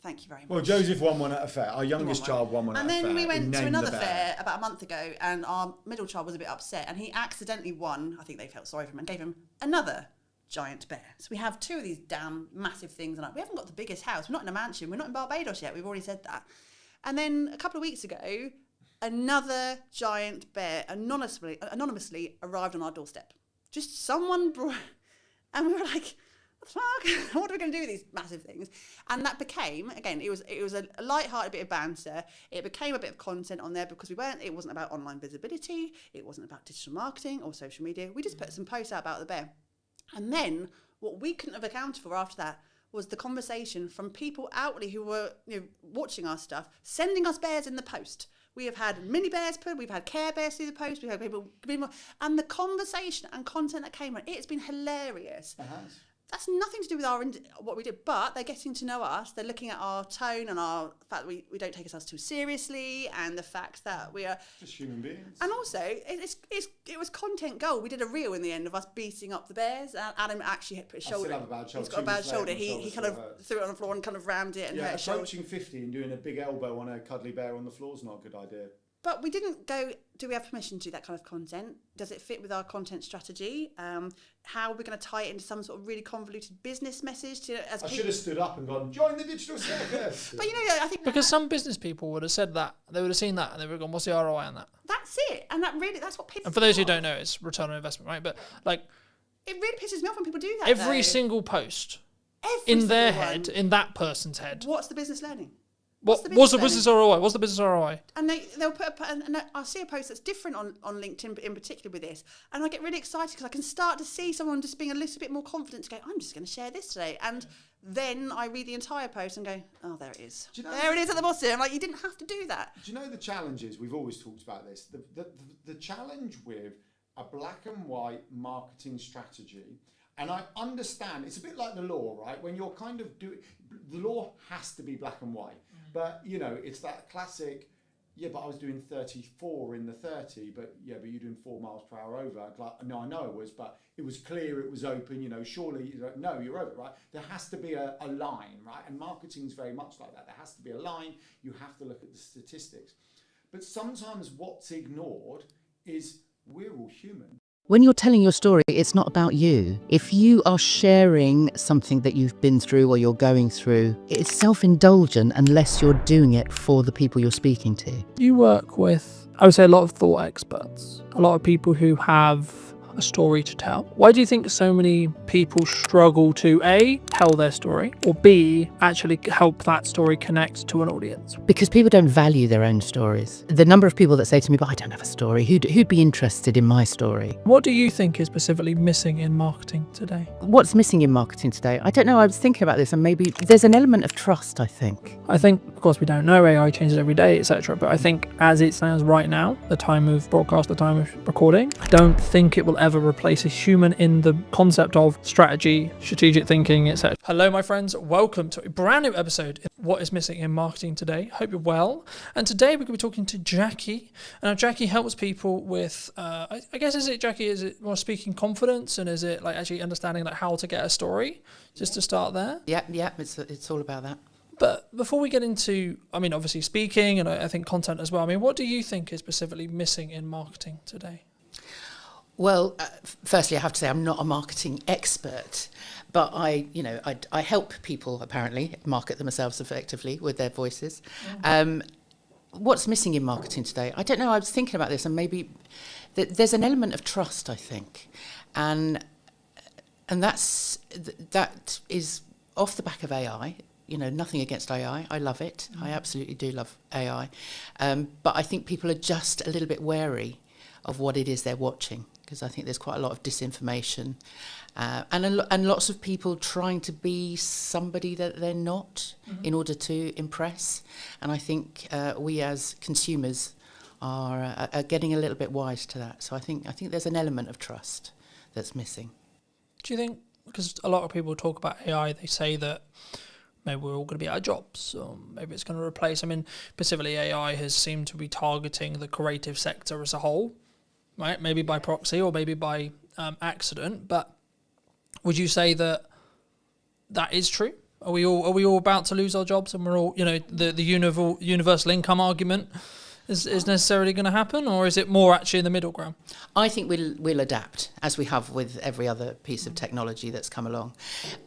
Thank you very much. Well, Joseph won one at a fair. Our youngest child won one at a fair. And then we went to another fair about a month ago, and our middle child was a bit upset, and he accidentally won. I think they felt sorry for him and gave him another giant bear. So we have two of these damn massive things, and we haven't got the biggest house. We're not in a mansion. We're not in Barbados yet. We've already said that. And then a couple of weeks ago, another giant bear anonymously arrived on our doorstep. Just someone brought, and we were like, what the fuck? What are we going to do with these massive things? And that became, again, it was a light-hearted bit of banter. It became a bit of content on there because it wasn't about online visibility. It wasn't about digital marketing or social media. We just put some posts out about the bear. And then what we couldn't have accounted for after that was the conversation from people outwardly who were watching our stuff, sending us bears in the post. We have had mini bears put, we've had Care Bears through the post, we've had people, and the conversation and content that came on, it's been hilarious. That's nothing to do with what we did, but they're getting to know us. They're looking at our tone and our fact that we don't take ourselves too seriously, and the fact that we are just human beings. And also, it was content gold. We did a reel in the end of us beating up the bears. Adam actually put his shoulder. I still have a bad shoulder. He's got a bad shoulder. He kind of threw it on the floor and kind of rammed it and hurt his shoulder. Approaching 50 and doing a big elbow on a cuddly bear on the floor is not a good idea. But we didn't go, do we have permission to do that kind of content? Does it fit with our content strategy? How are we going to tie it into some sort of really convoluted business message? I should have stood up and gone, join the digital circus. But I think... Because some business people would have said that. They would have seen that and they would have gone, what's the ROI on that? That's it. And that's what pisses me off. And for those who don't know, it's return on investment, right? But like... It really pisses me off when people do that, Every single post in their head, in that person's head. What's the business learning? What's the business ROI? What's the business ROI? And they'll put and I'll see a post that's different on LinkedIn in particular with this, and I get really excited because I can start to see someone just being a little bit more confident to go, I'm just going to share this today, and then I read the entire post and go, oh, there it is. There it is at the bottom. I'm like, you didn't have to do that. Do you know the challenges? We've always talked about this. The challenge with a black and white marketing strategy. And I understand, it's a bit like the law, right? When you're kind of doing, the law has to be black and white. But, it's that classic, but I was doing 34 in the 30, but you're doing 4 miles per hour over. Like, no, I know it was, but it was clear, it was open, surely, no, you're over, right? There has to be a line, right? And marketing is very much like that. There has to be a line. You have to look at the statistics. But sometimes what's ignored is we're all human. When you're telling your story, it's not about you. If you are sharing something that you've been through or you're going through, it's self-indulgent unless you're doing it for the people you're speaking to. You work with, I would say, a lot of thought experts, a lot of people who have a story to tell. Why do you think so many people struggle to A, tell their story, or B, actually help that story connect to an audience? Because people don't value their own stories. The number of people that say to me, but I don't have a story, who'd be interested in my story? What do you think is specifically missing in marketing today? What's missing in marketing today? I don't know, I was thinking about this, and maybe there's an element of trust, I think. I think, of course, we don't know, AI changes every day, etc. But I think as it stands right now, the time of broadcast, the time of recording, I don't think it will ever replace a human in the concept of strategy, strategic thinking, etc. Hello, my friends. Welcome to a brand new episode of What is Missing in Marketing Today. Hope you're well. And today we're going to be talking to Jackie. And Jackie helps people with, I guess, is it more speaking confidence, and is it like actually understanding like how to get a story? Just to start there. Yeah, it's all about that. But before we get into, I mean, obviously speaking and I think content as well, I mean, what do you think is specifically missing in marketing today? Well, firstly, I have to say I'm not a marketing expert, but I help people apparently market themselves effectively with their voices. What's missing in marketing today? I don't know. I was thinking about this, and maybe there's an element of trust, I think, and that is off the back of AI. You know, nothing against AI. I love it. I absolutely do love AI, but I think people are just a little bit wary of what it is they're watching, because I think there's quite a lot of disinformation and lots of people trying to be somebody that they're not in order to impress. And I think we as consumers are getting a little bit wise to that. So I think there's an element of trust that's missing. Do you think, because a lot of people talk about AI, they say that maybe we're all going to be out of jobs, or maybe it's going to replace, I mean, specifically AI has seemed to be targeting the creative sector as a whole, right? Maybe by proxy or maybe by accident. But would you say that is true? Are we all about to lose our jobs, and we're all, you know, the universal income argument is necessarily going to happen, or is it more actually in the middle ground? I think we'll adapt, as we have with every other piece of technology that's come along.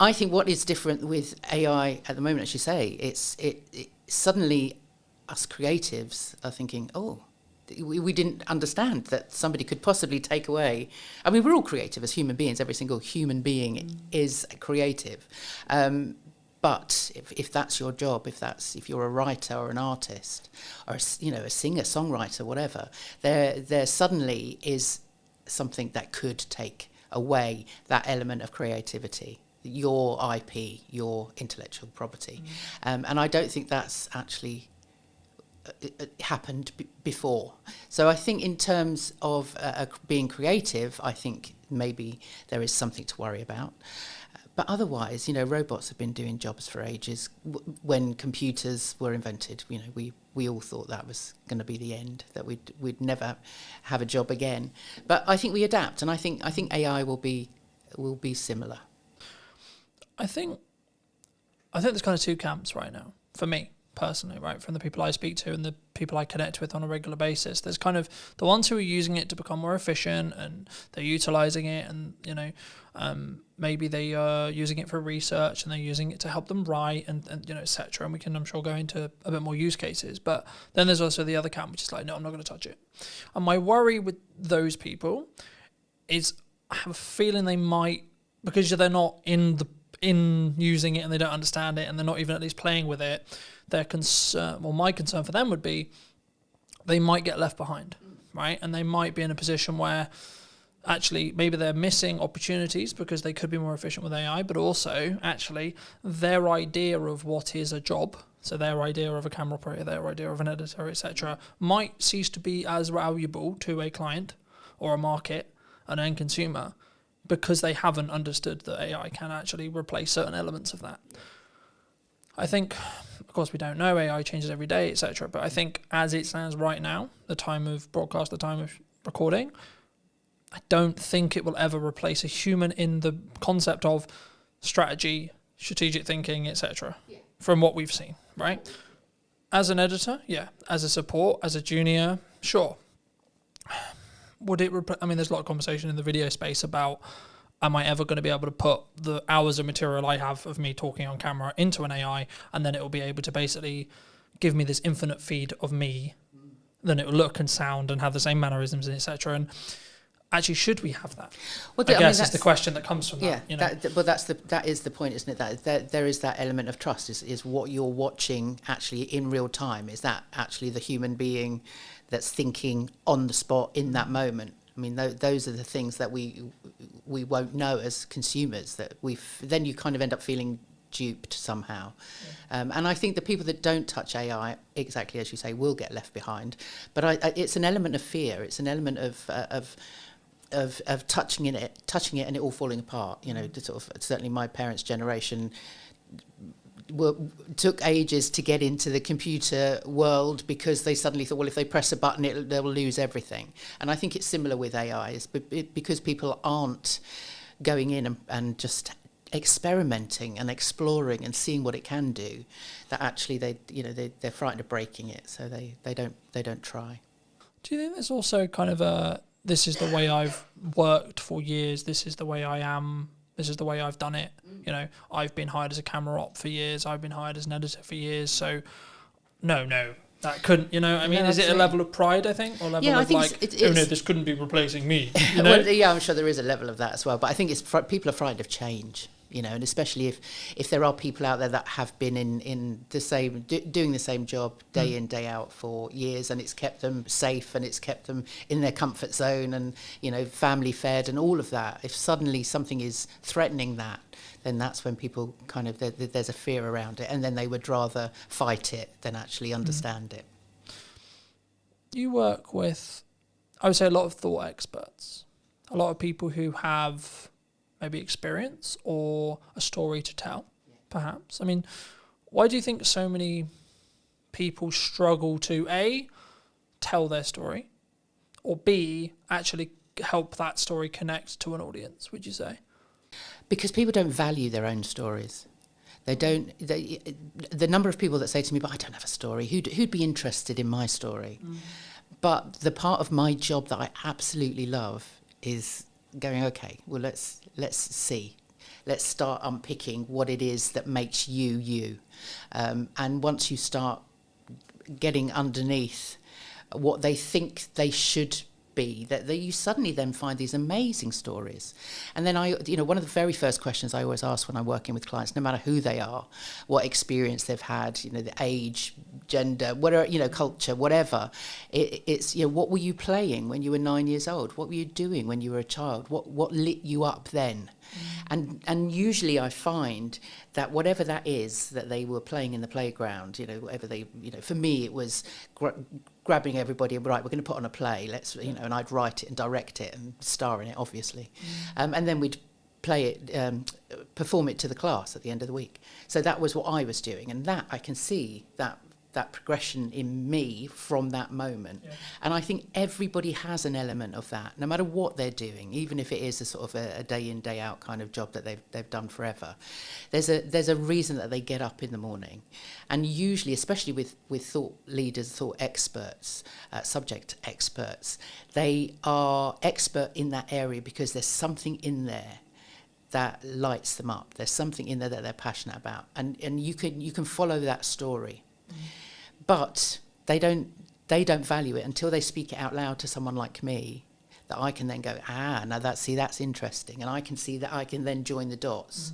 I think what is different with AI at the moment, as you say, it suddenly us creatives are thinking, oh, we didn't understand that somebody could possibly take away. I mean, we're all creative as human beings. Every single human being is creative. But if that's your job, if you're a writer or an artist or a singer, songwriter, whatever, there suddenly is something that could take away that element of creativity, your IP, your intellectual property, and I don't think that's actually happened before. So I think in terms of being creative, I think maybe there is something to worry about. But otherwise, you know, robots have been doing jobs for ages. When computers were invented, you know, we all thought that was going to be the end, that we'd never have a job again. But I think we adapt, and I think AI will be similar. I think there's kind of two camps right now for me personally, right? From the people I speak to and the people I connect with on a regular basis, there's kind of the ones who are using it to become more efficient, and they're utilizing it, and you know, maybe they are using it for research, and they're using it to help them write, and you know, etc. And we can, I'm sure, go into a bit more use cases. But then there's also the other camp, which is like, no, I'm not going to touch it. And my worry with those people is I have a feeling they might, because they're not in using it and they don't understand it and they're not even at least playing with it, their concern, well, my concern for them would be they might get left behind, right? And they might be in a position where actually maybe they're missing opportunities because they could be more efficient with AI, but also actually their idea of what is a job, so their idea of a camera operator, their idea of an editor, etc., might cease to be as valuable to a client or a market, an end consumer, because they haven't understood that AI can actually replace certain elements of that. I think, of course, we don't know, AI changes every day, etc. But I think as it stands right now, the time of broadcast, the time of recording, I don't think it will ever replace a human in the concept of strategy, strategic thinking, etc. From what we've seen, right? As an editor, yeah. As a support, as a junior, sure. would it? I mean, there's a lot of conversation in the video space about, am I ever going to be able to put the hours of material I have of me talking on camera into an AI, and then it will be able to basically give me this infinite feed of me, then it will look and sound and have the same mannerisms and etc. And actually, should we have that? Well, I guess is the question that comes from that. You know? That is the point, isn't it? That there is that element of trust. Is what you're watching actually in real time? Is that actually the human being that's thinking on the spot in that moment? I mean, those are the things that we won't know as consumers. That then you kind of end up feeling duped somehow. And I think the people that don't touch AI, exactly as you say, will get left behind. But it's an element of fear. It's an element of touching it and it all falling apart. You know, certainly my parents' generation took ages to get into the computer world because they suddenly thought, well, if they press a button, they'll lose everything. And I think it's similar with AI, because people aren't going in and just experimenting and exploring and seeing what it can do, that actually they're frightened of breaking it, so they don't try. Do you think there's also kind of this is the way I've worked for years, this is the way I am, this is the way I've done it? You know, I've been hired as a camera op for years, I've been hired as an editor for years, so no, that couldn't, you know, I mean, is it a level of pride, I think, or a level of like, oh no, this couldn't be replacing me, you know? Well, yeah, I'm sure there is a level of that as well, but I think people are frightened of change, you know, and especially if there are people out there that have been in the same, doing the same job day in, day out for years, and it's kept them safe and it's kept them in their comfort zone and, you know, family fed and all of that. If suddenly something is threatening that, then that's when people kind of, there's a fear around it, and then they would rather fight it than actually understand it. You work with, I would say, a lot of thought experts, a lot of people who have maybe experience or a story to tell, perhaps. I mean, why do you think so many people struggle to A, tell their story, or B, actually help that story connect to an audience, would you say? Because people don't value their own stories. The number of people that say to me, but I don't have a story, who'd be interested in my story? But the part of my job that I absolutely love is going, okay, well, let's see. Let's start unpicking what it is that makes you, you. And once you start getting underneath what they think they should be, that you suddenly then find these amazing stories. And then one of the very first questions I always ask when I'm working with clients, no matter who they are, what experience they've had, you know, the age, gender, whatever, you know, culture, whatever, it's, you know, what were you playing when you were 9 years old? What were you doing when you were a child? What lit you up then? And usually I find that whatever that is that they were playing in the playground, you know, whatever they, you know, for me it was grabbing everybody and, right, we're going to put on a play, let's, you know, and I'd write it and direct it and star in it, obviously. And then we'd play it, perform it to the class at the end of the week. So that was what I was doing, and that I can see that progression in me from that moment. And I think everybody has an element of that, no matter what they're doing, even if it is a sort of a day in, day out kind of job that they've done forever. There's a reason that they get up in the morning. And usually, especially with thought leaders, thought experts, subject experts, they are expert in that area because there's something in there that lights them up. There's something in there that they're passionate about. And you can follow that story. But they don't value it until they speak it out loud to someone like me, that I can then go, now that's interesting, and I can see that I can then join the dots,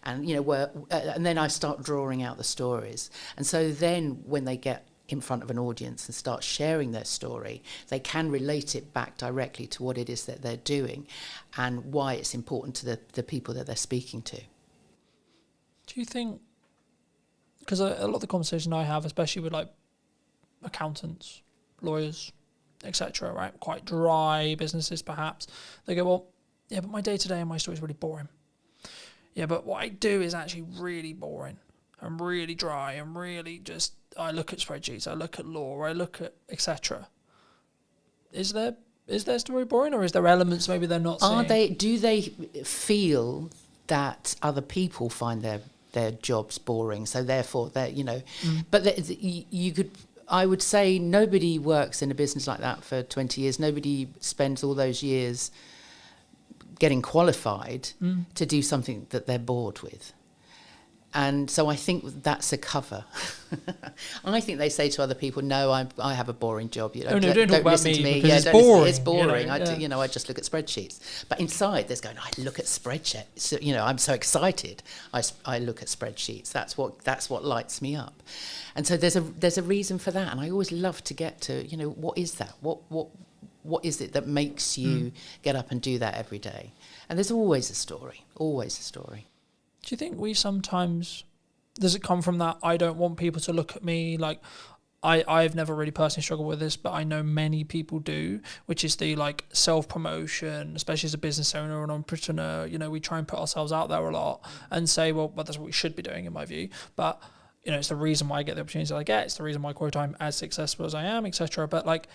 and you know and then I start drawing out the stories, and so then when they get in front of an audience and start sharing their story, they can relate it back directly to what it is that they're doing, and why it's important to the people that they're speaking to. Do you think? Because a lot of the conversation I have, especially with like accountants, lawyers, etc., right, quite dry businesses perhaps, they go, well, yeah, but my day-to-day and my story is really boring. Yeah, but what I do is actually really boring and really dry and really just, I look at spreadsheets, I look at law, I look at etc. Is their story boring, or is there elements maybe they're not seeing? Do they feel that other people find their jobs boring, so therefore they're, you know, but you could I would say nobody works in a business like that for 20 years. Nobody spends all those years getting qualified to do something that they're bored with. And so I think that's a cover. I think they say to other people, "No, I have a boring job. You know, Oh, no, don't talk about listen me to me. because Yeah, it's don't listen- boring, It's boring. you know, I just look at spreadsheets." But inside, there's going, "I look at spreadsheets. So, I'm so excited. I look at spreadsheets. That's what lights me up." And so there's a reason for that. And I always love to get to, what is that? What is it that makes you get up and do that every day? And there's always a story. Always a story. Do you think we sometimes, does it come from that I don't want people to look at me like, I've never really personally struggled with this, but I know many people do, which is the like self-promotion, especially as a business owner or an entrepreneur. We try and put ourselves out there a lot and say, well, that's what we should be doing in my view. But, it's the reason why I get the opportunities I get. It's the reason why, quote, I'm as successful as I am, etc. But like,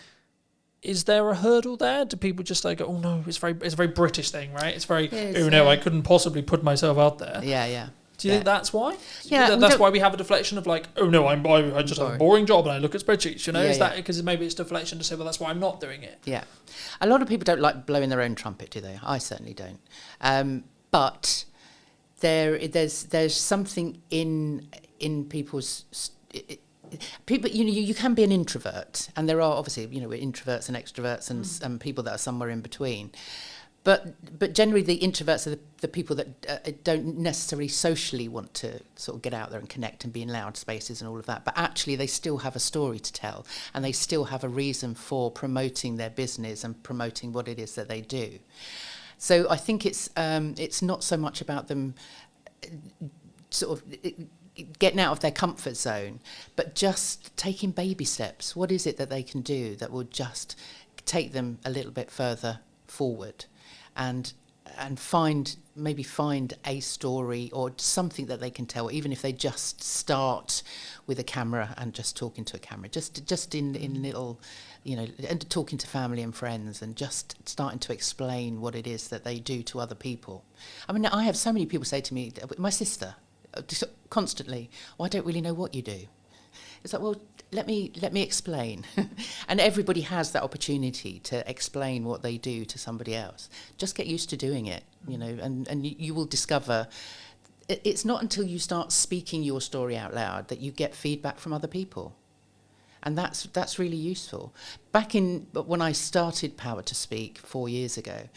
is there a hurdle there? Do people just like, oh no, it's a very British thing, right? It's very, I couldn't possibly put myself out there. Yeah. Do you think that's why? Yeah, that's why we have a deflection of like, oh no, I just have a boring job and I look at spreadsheets. Is that because maybe it's deflection to say, well, that's why I'm not doing it? Yeah, a lot of people don't like blowing their own trumpet, do they? I certainly don't. But there's something in people's. People, you can be an introvert, and there are obviously, introverts and extroverts and people that are somewhere in between. But generally, the introverts are the people that don't necessarily socially want to sort of get out there and connect and be in loud spaces and all of that. But actually, they still have a story to tell, and they still have a reason for promoting their business and promoting what it is that they do. So I think it's not so much about them sort of getting out of their comfort zone, but just taking baby steps. What is it that they can do that will just take them a little bit further forward, and find a story or something that they can tell, even if they just start with a camera and just talking to a camera, just in little, and talking to family and friends and just starting to explain what it is that they do to other people. I mean, I have so many people say to me, my sister, constantly, "Well, I don't really know what you do." It's like, well, let me explain. And everybody has that opportunity to explain what they do to somebody else. Just get used to doing it, and you will discover it's not until you start speaking your story out loud that you get feedback from other people. And that's really useful. Back when I started Power to Speak 4 years ago,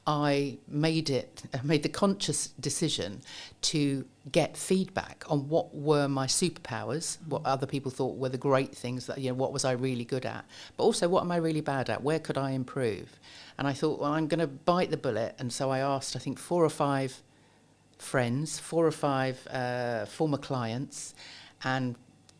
I made the conscious decision to get feedback on what were my superpowers, what other people thought were the great things that, what was I really good at, but also what am I really bad at? Where could I improve? And I thought, well, I'm going to bite the bullet. And so I asked, I think, 4 or 5 friends, 4 or 5 former clients, and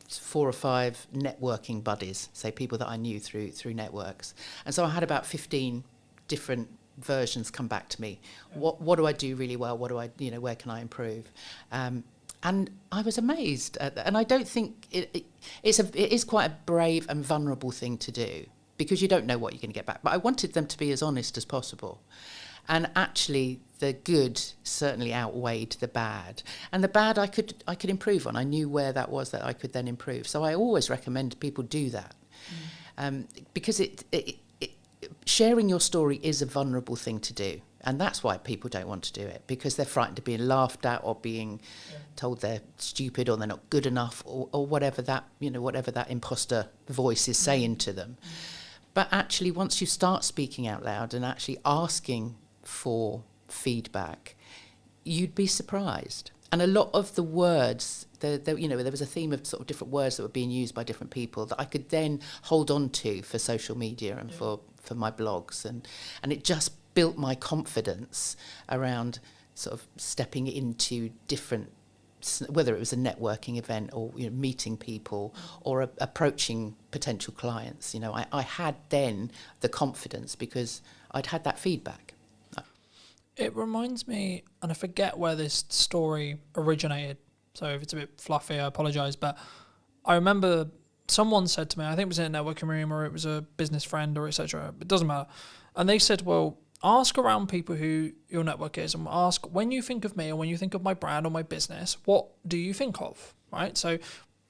4 or 5 networking buddies, say people that I knew through networks. And so I had about 15 different versions come back to me. What do I do really well? What do I, where can I improve? And I was amazed at that. And I don't think it is quite a brave and vulnerable thing to do, because you don't know what you're going to get back. But I wanted them to be as honest as possible. And actually, the good certainly outweighed the bad. And the bad I could improve on. I knew where that was that I could then improve. So I always recommend people do that. Because sharing your story is a vulnerable thing to do. And that's why people don't want to do it, because they're frightened of being laughed at or being told they're stupid or they're not good enough or whatever that, whatever that imposter voice is saying to them. But actually, once you start speaking out loud and actually asking for feedback, you'd be surprised. And a lot of the words, there was a theme of sort of different words that were being used by different people that I could then hold on to for social media and for my blogs. And it just built my confidence around sort of stepping into different, whether it was a networking event or meeting people or approaching potential clients. I had then the confidence because I'd had that feedback. It reminds me, and I forget where this story originated, so if it's a bit fluffy, I apologise, but I remember someone said to me, I think it was in a networking room or it was a business friend or etc., it doesn't matter, and they said, well, ask around people who your network is and ask, when you think of me or when you think of my brand or my business, what do you think of, right? So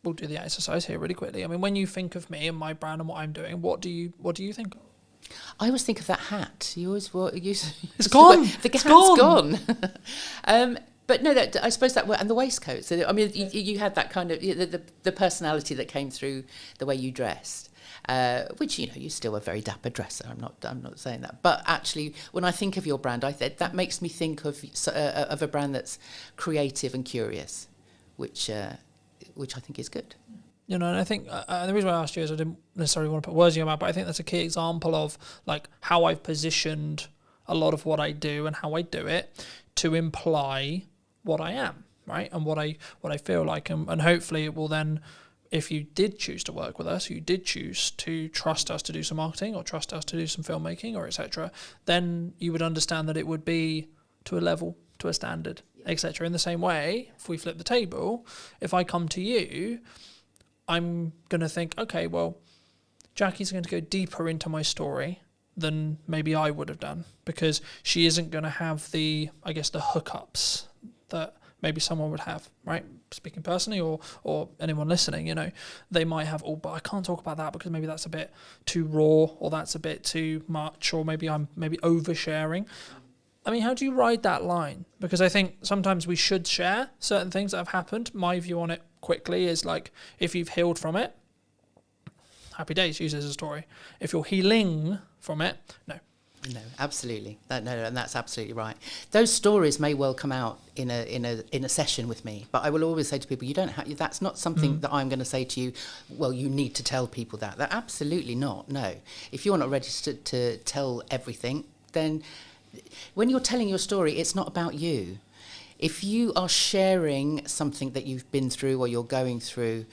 we'll do the exercise here really quickly. I mean, when you think of me and my brand and what I'm doing, what do you think of? I always think of that hat. You always It's gone. The hat's gone. But no, I suppose that, and the waistcoat. So I mean, you had that kind of the personality that came through the way you dressed, which you still a very dapper dresser. I'm not saying that, but actually, when I think of your brand, that makes me think of a brand that's creative and curious, which I think is good. And I think the reason why I asked you is I didn't necessarily want to put words in your mouth, but I think that's a key example of like how I've positioned a lot of what I do and how I do it to imply what I am, right? And what I feel like, and hopefully it will then, if you did choose to work with us, you did choose to trust us to do some marketing or trust us to do some filmmaking or etc., then you would understand that it would be to a level, to a standard, etc. In the same way, if we flip the table, if I come to you, I'm going to think, okay, well, Jackie's going to go deeper into my story than maybe I would have done, because she isn't going to have the hookups that maybe someone would have, right? Speaking personally, or anyone listening, they might have, but I can't talk about that because maybe that's a bit too raw, or that's a bit too much, or maybe I'm oversharing. I mean, how do you ride that line? Because I think sometimes we should share certain things that have happened. My view on it quickly is like, if you've healed from it, happy days, use it as a story. If you're healing from it, no. No, absolutely. And that's absolutely right. Those stories may well come out in a session with me, but I will always say to people, that's not something that I'm going to say to you, well, you need to tell people that. That absolutely not. No. If you're not ready to tell everything, then when you're telling your story, it's not about you. If you are sharing something that you've been through or you're going through,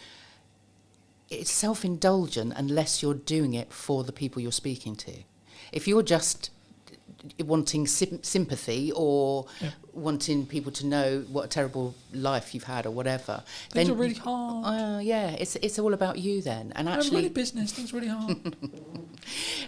it's self-indulgent unless you're doing it for the people you're speaking to. If you're just wanting sympathy or wanting people to know what a terrible life you've had or whatever, things are really hard. It's all about you then. And actually, really business, things are really hard.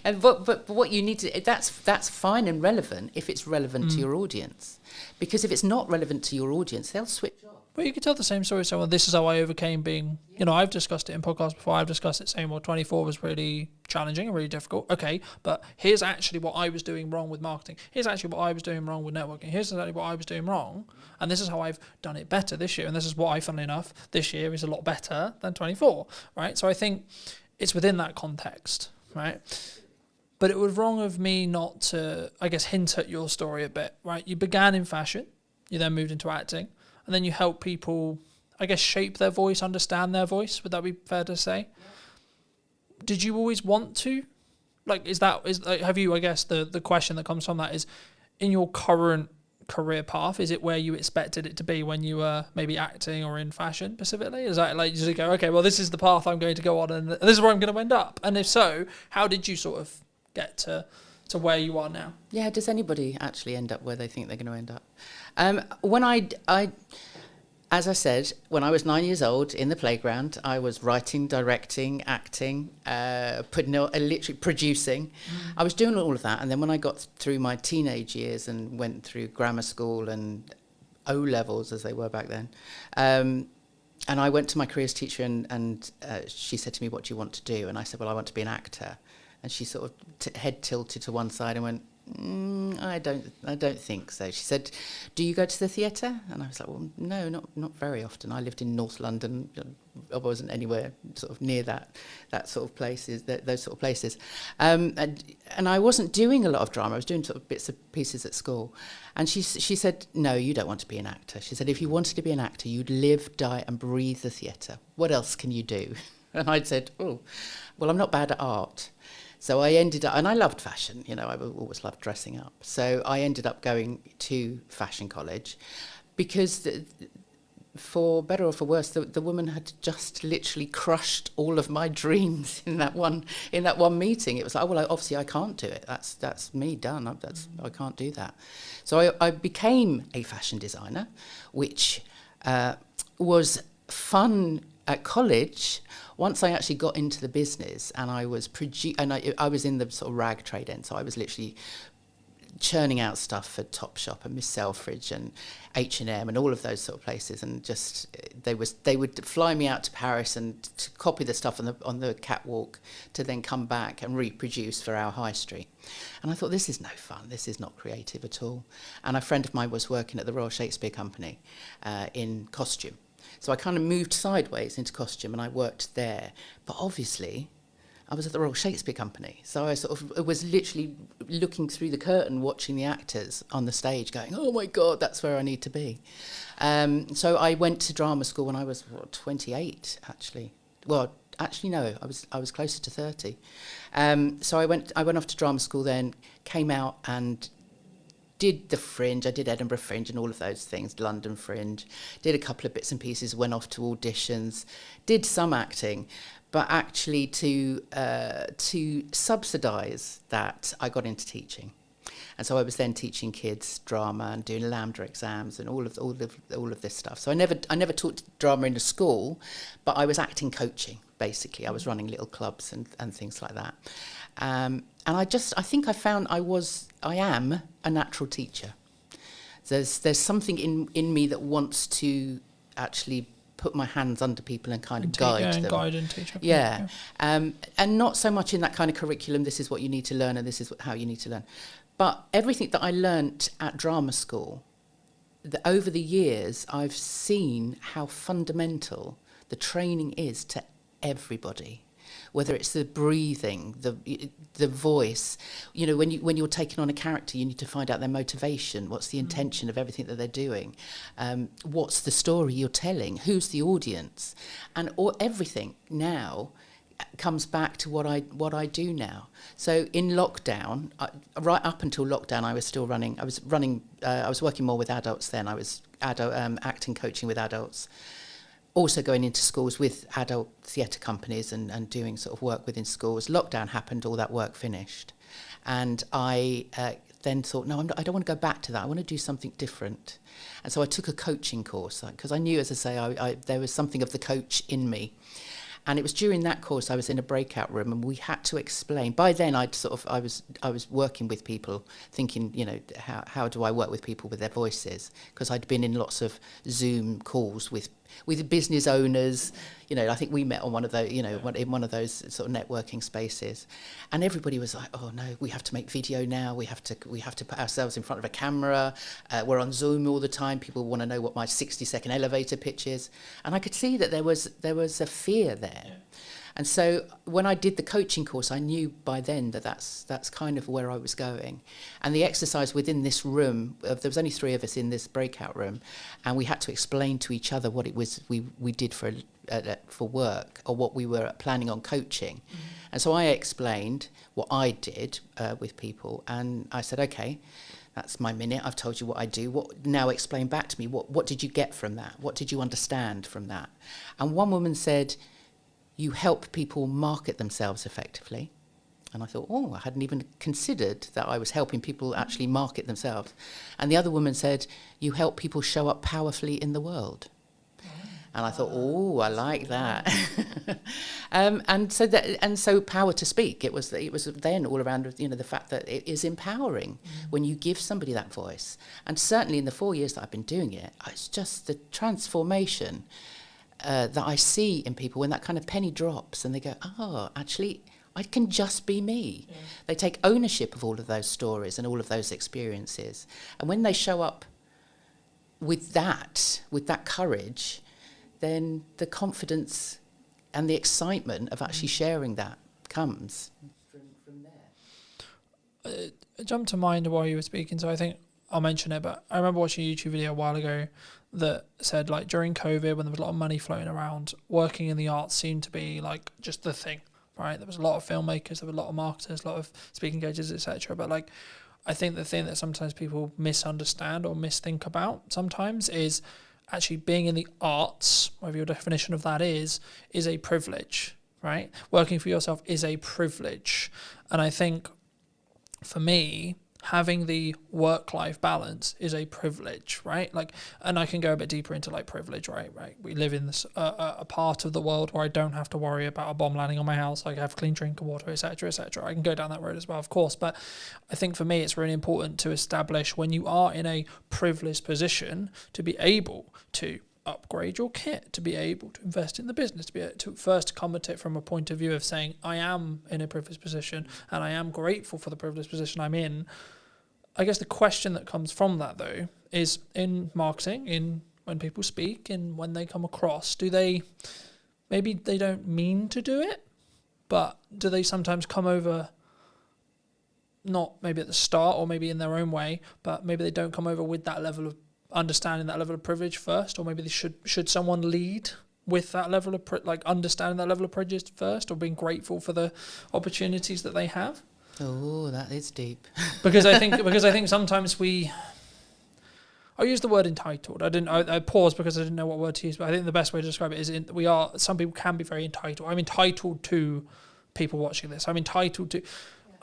And but what you need to, that's fine and relevant if it's relevant to your audience, because if it's not relevant to your audience, they'll switch off. But you could tell the same story. So this is how I overcame being, I've discussed it in podcasts before. I've discussed it saying, well, 24 was really challenging and really difficult. Okay, but here's actually what I was doing wrong with marketing. Here's actually what I was doing wrong with networking. Here's exactly what I was doing wrong. And this is how I've done it better this year. And this is what funnily enough, this year is a lot better than 24, right? So I think it's within that context, right? But it was wrong of me not to, hint at your story a bit, right? You began in fashion. You then moved into acting. And then you help people, shape their voice, understand their voice. Would that be fair to say? Did you always want to? Have you, the question that comes from that is, in your current career path, is it where you expected it to be when you were maybe acting or in fashion specifically? Is that like you just go, okay, well, this is the path I'm going to go on and this is where I'm going to end up? And if so, how did you sort of get to where you are now? Yeah, does anybody actually end up where they think they're going to end up? When as I said, when I was 9 years old in the playground, I was writing, directing, acting, literally producing. I was doing all of that. And then when I got through my teenage years and went through grammar school and O-levels, as they were back then, and I went to my careers teacher and she said to me, what do you want to do? And I said, well, I want to be an actor. And she sort of head tilted to one side and went, I don't think so. She said, do you go to the theatre? And I was like, well, no, not very often. I lived in North London. I wasn't anywhere sort of near that sort of places, those sort of places. And I wasn't doing a lot of drama. I was doing sort of bits and pieces at school. And she said, no, you don't want to be an actor. She said, if you wanted to be an actor, you'd live, die and breathe the theatre. What else can you do? And I'd said, oh, well, I'm not bad at art. So I ended up, and I loved fashion, I always loved dressing up. So I ended up going to fashion college because for better or for worse, the woman had just literally crushed all of my dreams in that one meeting. It was like, oh, well, obviously I can't do it. That's me done. I can't do that. So I became a fashion designer, which was fun at college. Once I actually got into the business and I was I was in the sort of rag trade end, so I was literally churning out stuff for Topshop and Miss Selfridge and H&M and all of those sort of places, and just they would fly me out to Paris and to copy the stuff on the catwalk to then come back and reproduce for our high street. And I thought, this is no fun, this is not creative at all. And a friend of mine was working at the Royal Shakespeare Company in costume. So I kind of moved sideways into costume and I worked there. But obviously, I was at the Royal Shakespeare Company. So I sort of was literally looking through the curtain, watching the actors on the stage going, oh my God, that's where I need to be. So I went to drama school when I was 28, actually. Well, actually, no, I was closer to 30. So I went off to drama school then, came out and did the Fringe. I did Edinburgh Fringe and all of those things, London Fringe, did a couple of bits and pieces, went off to auditions, did some acting, but actually to subsidise that, I got into teaching. And so I was then teaching kids drama and doing LAMDA exams and all of this stuff. So I never taught drama in a school, but I was acting coaching, basically. I was running little clubs and things like that. And I think I am a natural teacher. There's something in me that wants to actually put my hands under people and kind of guide them. Guide and teach. Yeah. And not so much in that kind of curriculum, this is what you need to learn and this is how you need to learn. But everything that I learnt at drama school, over the years, I've seen how fundamental the training is to everybody. Whether it's the breathing, the voice, when you're taking on a character, you need to find out their motivation. What's the intention of everything that they're doing? What's the story you're telling? Who's the audience? And everything now comes back to what I do now. So in lockdown, right up until lockdown, I was still running. I was working more with adults then. I was acting coaching with adults. Also going into schools with adult theatre companies and doing sort of work within schools. Lockdown happened, all that work finished. And I then thought, no, I don't want to go back to that. I want to do something different. And so I took a coaching course because I knew, as I say, there was something of the coach in me. And it was during that course I was in a breakout room and we had to explain. By then I was working with people, thinking, how do I work with people with their voices? Because I'd been in lots of Zoom calls with business owners. I think we met on one of those, in one of those sort of networking spaces, and everybody was like, "Oh no, we have to make video now. We have to put ourselves in front of a camera. We're on Zoom all the time. People want to know what my 60-second elevator pitch is." And I could see that there was a fear there. Yeah. And so when I did the coaching course, I knew by then that that's kind of where I was going. And the exercise within this room, there was only 3 of us in this breakout room, and we had to explain to each other what it was we did for work, or what we were planning on coaching. Mm-hmm. And so I explained what I did with people, and I said, okay, that's my minute. I've told you what I do. Now explain back to me, what did you get from that? What did you understand from that? And one woman said, you help people market themselves effectively. And I thought, I hadn't even considered that I was helping people actually market themselves. And the other woman said, you help people show up powerfully in the world. And I thought, I like that. and so power to speak. It was then all around, the fact that it is empowering when you give somebody that voice. And certainly in the 4 years that I've been doing it, it's just the transformation that I see in people when that kind of penny drops and they go, actually, I can just be me. Yeah. They take ownership of all of those stories and all of those experiences. And when they show up with that courage, then the confidence and the excitement of actually sharing that comes from there. It jumped to mind while you were speaking, so I think I'll mention it, but I remember watching a YouTube video a while ago that said, like, during COVID, when there was a lot of money floating around, working in the arts seemed to be like just the thing, right? There was a lot of filmmakers, there were a lot of marketers, a lot of speaking engagements, etc. But like, I think the thing that sometimes people misunderstand or misthink about sometimes is actually being in the arts, whatever your definition of that is a privilege, right? Working for yourself is a privilege. And I think for me, having the work-life balance is a privilege, right? Like, and I can go a bit deeper into like privilege, right? We live in this a part of the world where I don't have to worry about a bomb landing on my house. I have clean drinking water, etc., etc. I can go down that road as well, of course, but I think for me it's really important to establish when you are in a privileged position to be able to upgrade your kit, to be able to invest in the business, to be able to first come at it from a point of view of saying, I am in a privileged position and I am grateful for the privileged position I'm in. I guess the question that comes from that, though, is in marketing, in when people speak, in when they come across, maybe they don't mean to do it, but do they sometimes come over, not maybe at the start or maybe in their own way, but maybe they don't come over with that level of understanding, that level of privilege first, or maybe they should someone lead with that level of understanding that level of privilege first, or being grateful for the opportunities that they have? Oh, that is deep. because I think sometimes I use the word entitled. I paused because I didn't know what word to use, but I think the best way to describe it is some people can be very entitled. I'm entitled to people watching this. I'm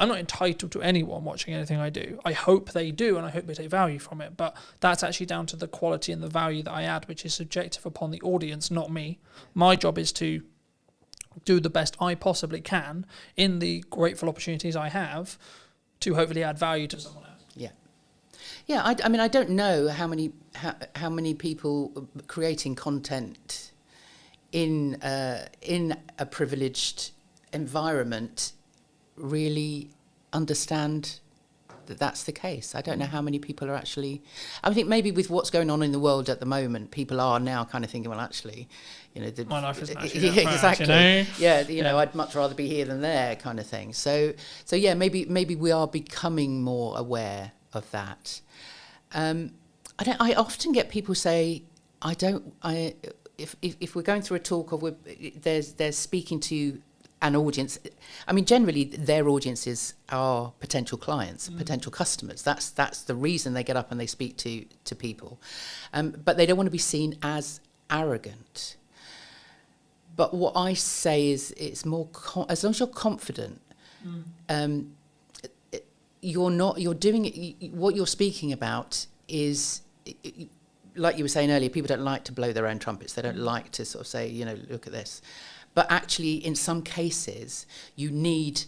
not entitled to anyone watching anything I do. I hope they do, and I hope they take value from it. But that's actually down to the quality and the value that I add, which is subjective upon the audience, not me. My job is to do the best I possibly can in the grateful opportunities I have to hopefully add value to someone else. Yeah. I mean, I don't know how many people creating content in a privileged environment really understand that that's the case. I don't know how many people are actually. I think maybe with what's going on in the world at the moment, people are now kind of thinking, well, actually, my life isn't actually that exactly. bad, Yeah, I'd much rather be here than there, kind of thing. So yeah, maybe we are becoming more aware of that. I often get people say, if we're going through a talk or they're speaking to an audience, I mean, generally their audiences are potential clients, potential customers. That's the reason they get up and they speak to people. But they don't want to be seen as arrogant. But what I say is, it's more as long as you're confident, you're doing it. What you're speaking about is, like you were saying earlier, people don't like to blow their own trumpets. They don't like to sort of say, look at this. But actually, in some cases, you need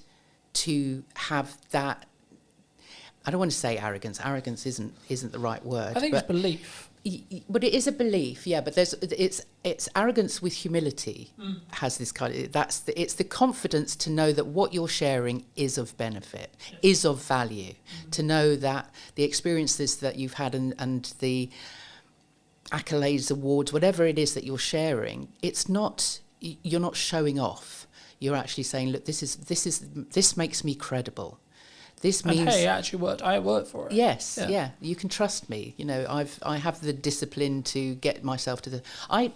to have that. I don't want to say arrogance. Arrogance isn't the right word. I think it's belief. But it is a belief, yeah. But it's arrogance with humility. Has this kind of it's the confidence to know that what you're sharing is of benefit, is of value. To know that the experiences that you've had and the accolades, awards, whatever it is that you're sharing, it's not. You're not showing off. You're actually saying, look, this makes me credible. This means, and hey, I worked for it. Yes, yeah. You can trust me. I have the discipline to get myself to the. I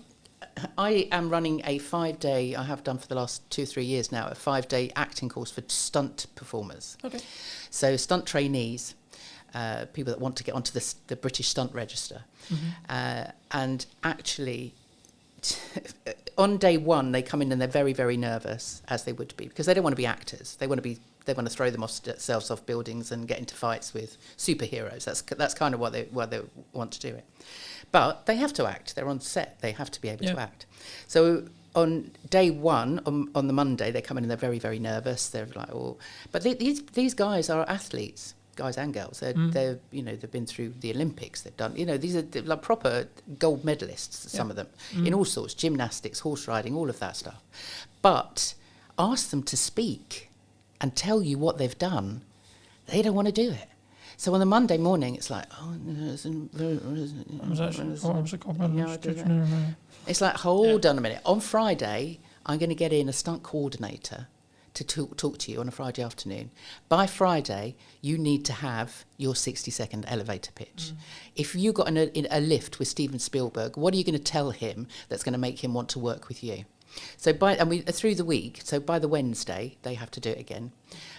am running a 5-day. I have done for the last 2-3 years now, a 5-day acting course for stunt performers. Okay. So stunt trainees, people that want to get onto the British Stunt Register, and actually. On day one, they come in and they're very, very nervous, as they would be, because they don't want to be actors. They want to throw themselves off buildings and get into fights with superheroes. That's kind of why they want to do it. But they have to act. They're on set. They have to be able to act. So on day one, on the Monday, they come in and they're very, very nervous. They're like, oh, but these guys are athletes. Guys and girls, they've been through the Olympics. They've done, these are like proper gold medalists. Some of them in all sorts, gymnastics, horse riding, all of that stuff. But ask them to speak and tell you what they've done, they don't want to do it. So on the Monday morning, it's like, it's like, hold on a minute. On Friday, I'm going to get in a stunt coordinator to talk to you on a Friday afternoon. By Friday, you need to have your 60-second elevator pitch. If you got in a lift with Steven Spielberg, what are you going to tell him that's going to make him want to work with you? So through the week, so by the Wednesday, they have to do it again.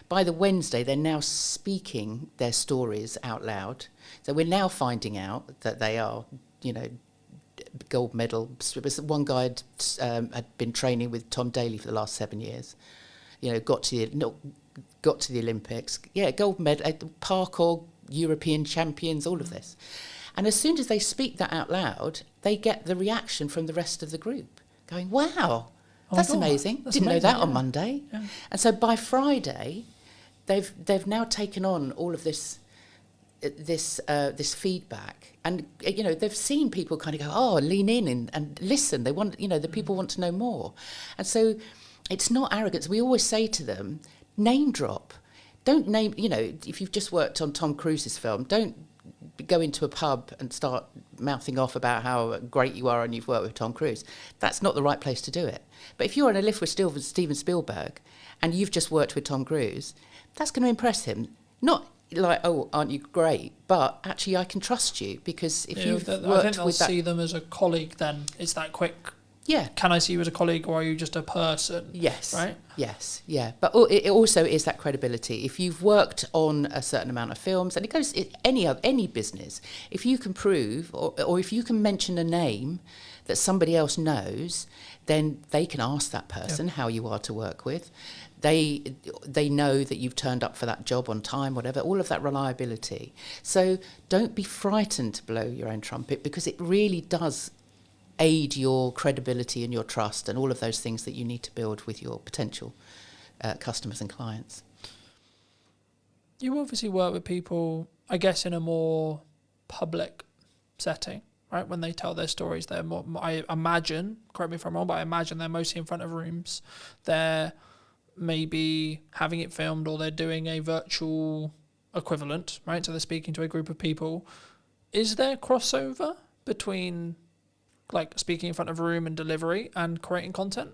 By the Wednesday, they're now speaking their stories out loud. So we're now finding out that they are, gold medal. One guy had been training with Tom Daley for the last 7 years. Got to got to the Olympics, gold medal, parkour, European champions, all of this. And as soon as they speak that out loud, they get the reaction from the rest of the group going, wow, that's amazing. Didn't know that on Monday. Yeah. And so by Friday, they've now taken on all of this feedback, and they've seen people kind of go, lean in and listen. They want, the people want to know more. And so it's not arrogance. We always say to them, name drop. Don't name, if you've just worked on Tom Cruise's film, don't go into a pub and start mouthing off about how great you are and you've worked with Tom Cruise. That's not the right place to do it. But if you're on a lift with Steven Spielberg and you've just worked with Tom Cruise, that's going to impress him. Not like, oh, aren't you great? But actually, I can trust you, because if you've worked I think they'll with that, see them as a colleague. Then it's that quick. Yeah. Can I see you as a colleague, or are you just a person? Yes. Right. Yes. Yeah. But it also is that credibility. If you've worked on a certain amount of films, and it goes any business, if you can prove or if you can mention a name that somebody else knows, then they can ask that person how you are to work with. They know that you've turned up for that job on time, whatever, all of that reliability. So don't be frightened to blow your own trumpet, because it really does aid your credibility and your trust and all of those things that you need to build with your potential customers and clients. You obviously work with people, I guess, in a more public setting, right? When they tell their stories, they're more, I imagine, correct me if I'm wrong, but I imagine they're mostly in front of rooms. They're maybe having it filmed, or they're doing a virtual equivalent, right? So they're speaking to a group of people. Is there crossover between like speaking in front of a room and delivery and creating content?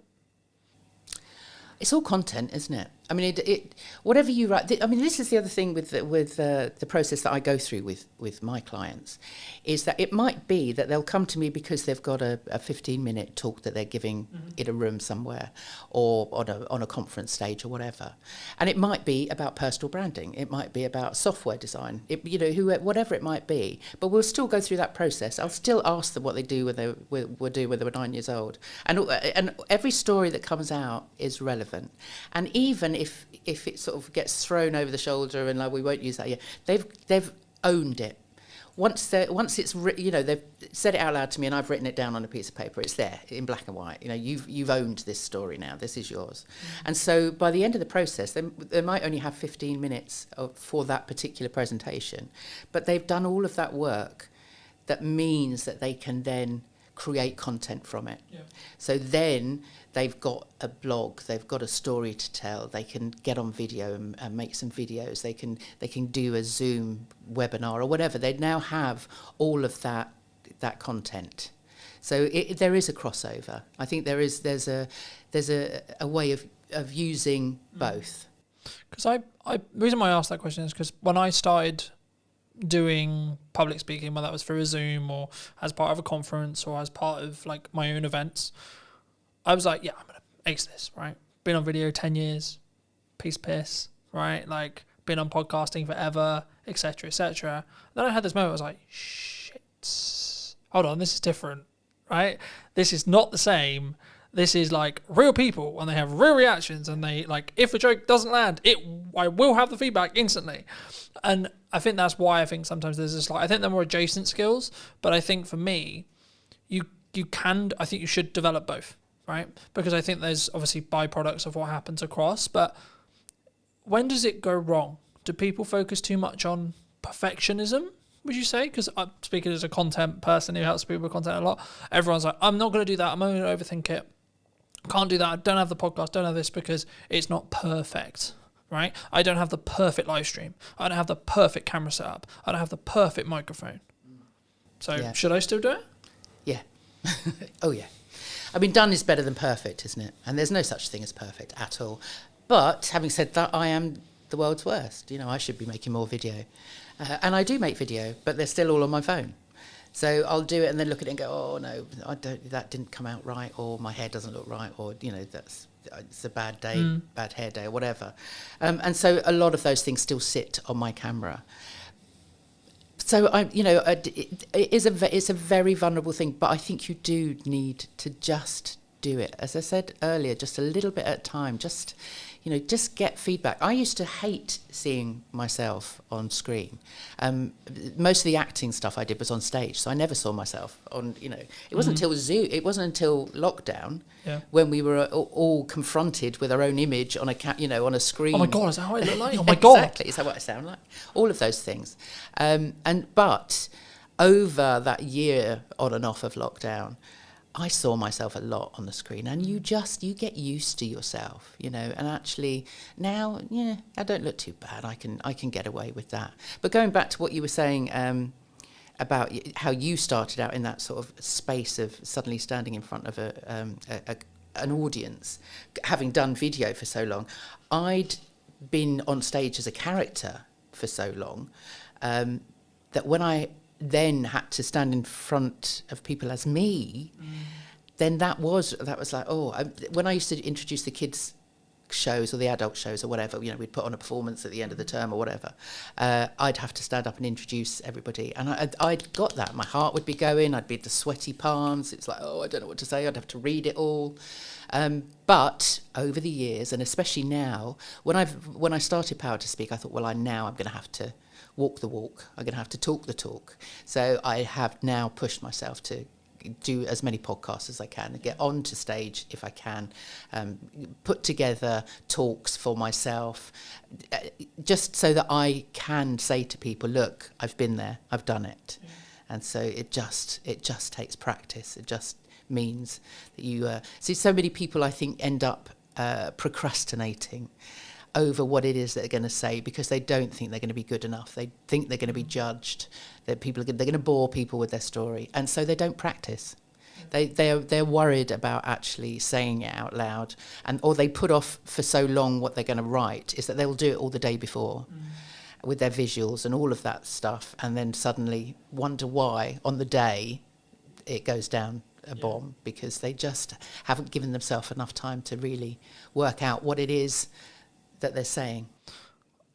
It's all content, isn't it? I mean, it whatever you write. I mean, this is the other thing with the process that I go through with my clients, is that it might be that they'll come to me because they've got a 15-minute talk that they're giving in a room somewhere, or on a conference stage or whatever, and it might be about personal branding. It might be about software design. Whatever it might be. But we'll still go through that process. I'll still ask them what they do when they were 9 years old, and every story that comes out is relevant. And even if it sort of gets thrown over the shoulder and like, we won't use that yet, they've owned it. Once it's they've said it out loud to me and I've written it down on a piece of paper, it's there in black and white. You've owned this story now. This is yours. And so by the end of the process, they might only have 15 minutes for that particular presentation, but they've done all of that work. That means that they can then create content from it. Yeah. So then they've got a blog, they've got a story to tell, they can get on video and make some videos, they can do a Zoom webinar or whatever. They now have all of that content. So there is a crossover. I think there's a way of using both. Because the reason why I asked that question is because when I started doing public speaking, whether that was through a Zoom or as part of a conference or as part of like my own events, I was like, yeah, I'm gonna ace this, right? Been on video 10 years, piss, right? Like been on podcasting forever, etc., etc. Then I had this moment, I was like, shit, hold on, this is different, right? This is not the same. This is like real people, and they have real reactions, and they like, if a joke doesn't land, I will have the feedback instantly. And I think that's why I think sometimes there's this, like, I think they're more adjacent skills, but I think for me, I think you should develop both, right? Because I think there's obviously byproducts of what happens across, but when does it go wrong? Do people focus too much on perfectionism, would you say? Because I'm speaking as a content person who helps people with content a lot. Everyone's like, I'm not going to do that. I'm only going to overthink it. Can't do that. I don't have the podcast, don't have this because it's not perfect, right? I don't have the perfect live stream. I don't have the perfect camera setup. I don't have the perfect microphone. So should I still do it? Yeah. Oh, yeah. I mean, done is better than perfect, isn't it? And there's no such thing as perfect at all. But having said that, I am the world's worst. I should be making more video. And I do make video, but they're still all on my phone. So I'll do it and then look at it and go, oh no, that didn't come out right, or my hair doesn't look right, or it's a bad day, bad hair day, or whatever. And so a lot of those things still sit on my camera. So it's a very vulnerable thing, but I think you do need to just do it. As I said earlier, just a little bit at a time, just get feedback. I used to hate seeing myself on screen. Most of the acting stuff I did was on stage, so I never saw myself on, it wasn't until Zoom, it wasn't until lockdown when we were all confronted with our own image on on a screen. Oh my God, is that how I look like? Oh my God. Exactly, is that what I sound like? All of those things. But over that year on and off of lockdown, I saw myself a lot on the screen, and you get used to yourself, and actually now, I don't look too bad. I can get away with that. But going back to what you were saying about how you started out in that sort of space of suddenly standing in front of an audience, having done video for so long, I'd been on stage as a character for so long that when I then had to stand in front of people as me, then that was like, when I used to introduce the kids shows or the adult shows or whatever, we'd put on a performance at the end of the term or whatever, I'd have to stand up and introduce everybody, and I'd got that. My heart would be going, I'd be the sweaty palms, it's like, I don't know what to say, I'd have to read it all. But over the years, and especially now, when I started Power to Speak, I thought, now I'm going to have to walk the walk. I'm going to have to talk the talk. So I have now pushed myself to do as many podcasts as I can and get onto stage if I can, put together talks for myself, just so that I can say to people, look, I've been there, I've done it. And so it just takes practice. It just means that you see so many people, I think, end up procrastinating over what it is that they're going to say because they don't think they're going to be good enough. They think they're going to be judged. They're going to bore people with their story, and so they don't practice. They're worried about actually saying it out loud, or they put off for so long what they're going to write is that they'll do it all the day before with their visuals and all of that stuff, and then suddenly wonder why on the day it goes down a bomb because they just haven't given themselves enough time to really work out what it is that they're saying.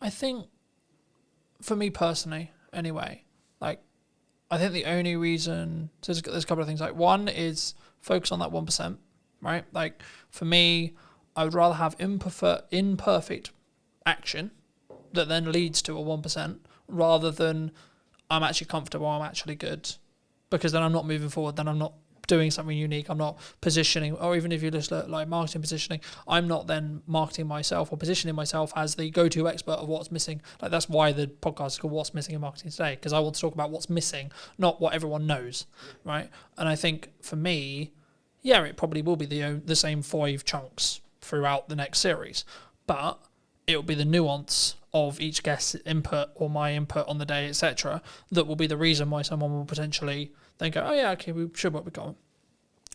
I think, for me personally, anyway, I think the only reason, so there's a couple of things. One is focus on that 1%, right? For me, I would rather have imperfect action that then leads to a 1% rather than I'm actually comfortable, I'm actually good, because then I'm not moving forward, then I'm not doing something unique, I'm not positioning, or even if you just look like marketing positioning, I'm not then marketing myself or positioning myself as the go-to expert of what's missing. That's why the podcast is called What's Missing in Marketing Today, because I want to talk about what's missing, not what everyone knows, right? And I think for me, it probably will be the same 5 chunks throughout the next series, but it will be the nuance of each guest's input or my input on the day, etc., that will be the reason why someone will potentially then go, okay, we should what we got.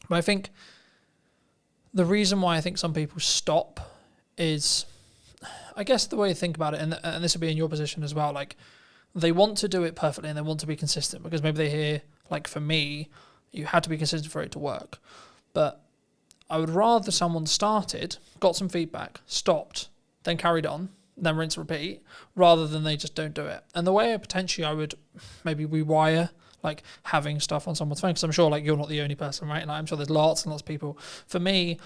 But I think the reason why I think some people stop is, I guess the way to think about it, and this will be in your position as well, they want to do it perfectly and they want to be consistent because maybe they hear, for me, you had to be consistent for it to work. But I would rather someone started, got some feedback, stopped, then carried on, then rinse and repeat, rather than they just don't do it. And the way I would maybe rewire having stuff on someone's phone, because I'm sure you're not the only person, right? And I'm sure there's lots and lots of people. For me,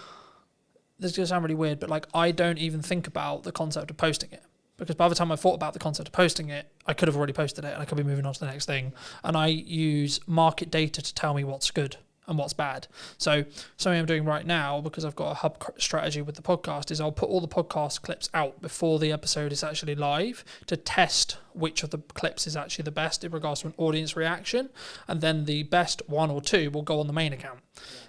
this is going to sound really weird, but I don't even think about the concept of posting it, because by the time I thought about the concept of posting it, I could have already posted it and I could be moving on to the next thing. And I use market data to tell me what's good and what's bad. So something I'm doing right now, because I've got a hub strategy with the podcast, is I'll put all the podcast clips out before the episode is actually live to test which of the clips is actually the best in regards to an audience reaction, and then the best 1 or 2 will go on the main account.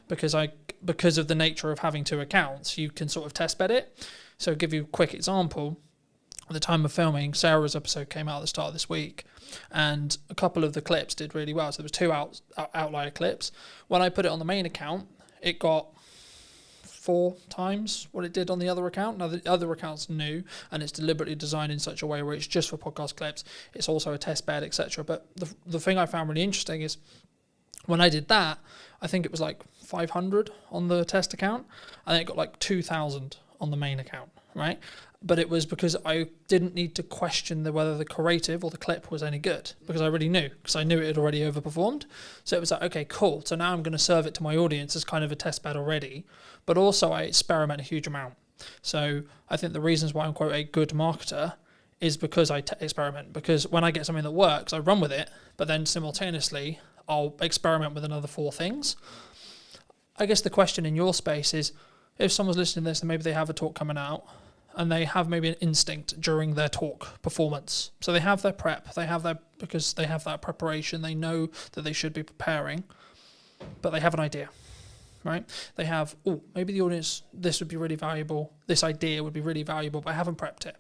Because of the nature of having 2 accounts, you can sort of test bed it. So I'll give you a quick example. At the time of filming, Sarah's episode came out at the start of this week, and a couple of the clips did really well. So there was 2 outlier clips. When I put it on the main account, it got 4 times what it did on the other account. Now, the other account's new, and it's deliberately designed in such a way where it's just for podcast clips. It's also a test bed, etc. But the thing I found really interesting is when I did that, I think it was 500 on the test account, and it got 2,000 on the main account. right? But it was because I didn't need to question whether the creative or the clip was any good, because I already knew, because I knew it had already overperformed. So it was like, okay, cool. So now I'm going to serve it to my audience as kind of a test bed already. But also I experiment a huge amount. So I think the reasons why I'm quite a good marketer is because I experiment. Because when I get something that works, I run with it, but then simultaneously I'll experiment with another 4 things. I guess the question in your space is, if someone's listening to this and maybe they have a talk coming out and they have maybe an instinct during their talk performance. So they have their prep, because they have that preparation, they know that they should be preparing, but they have an idea, right? They have, maybe the audience, this would be really valuable, this idea would be really valuable, but I haven't prepped it.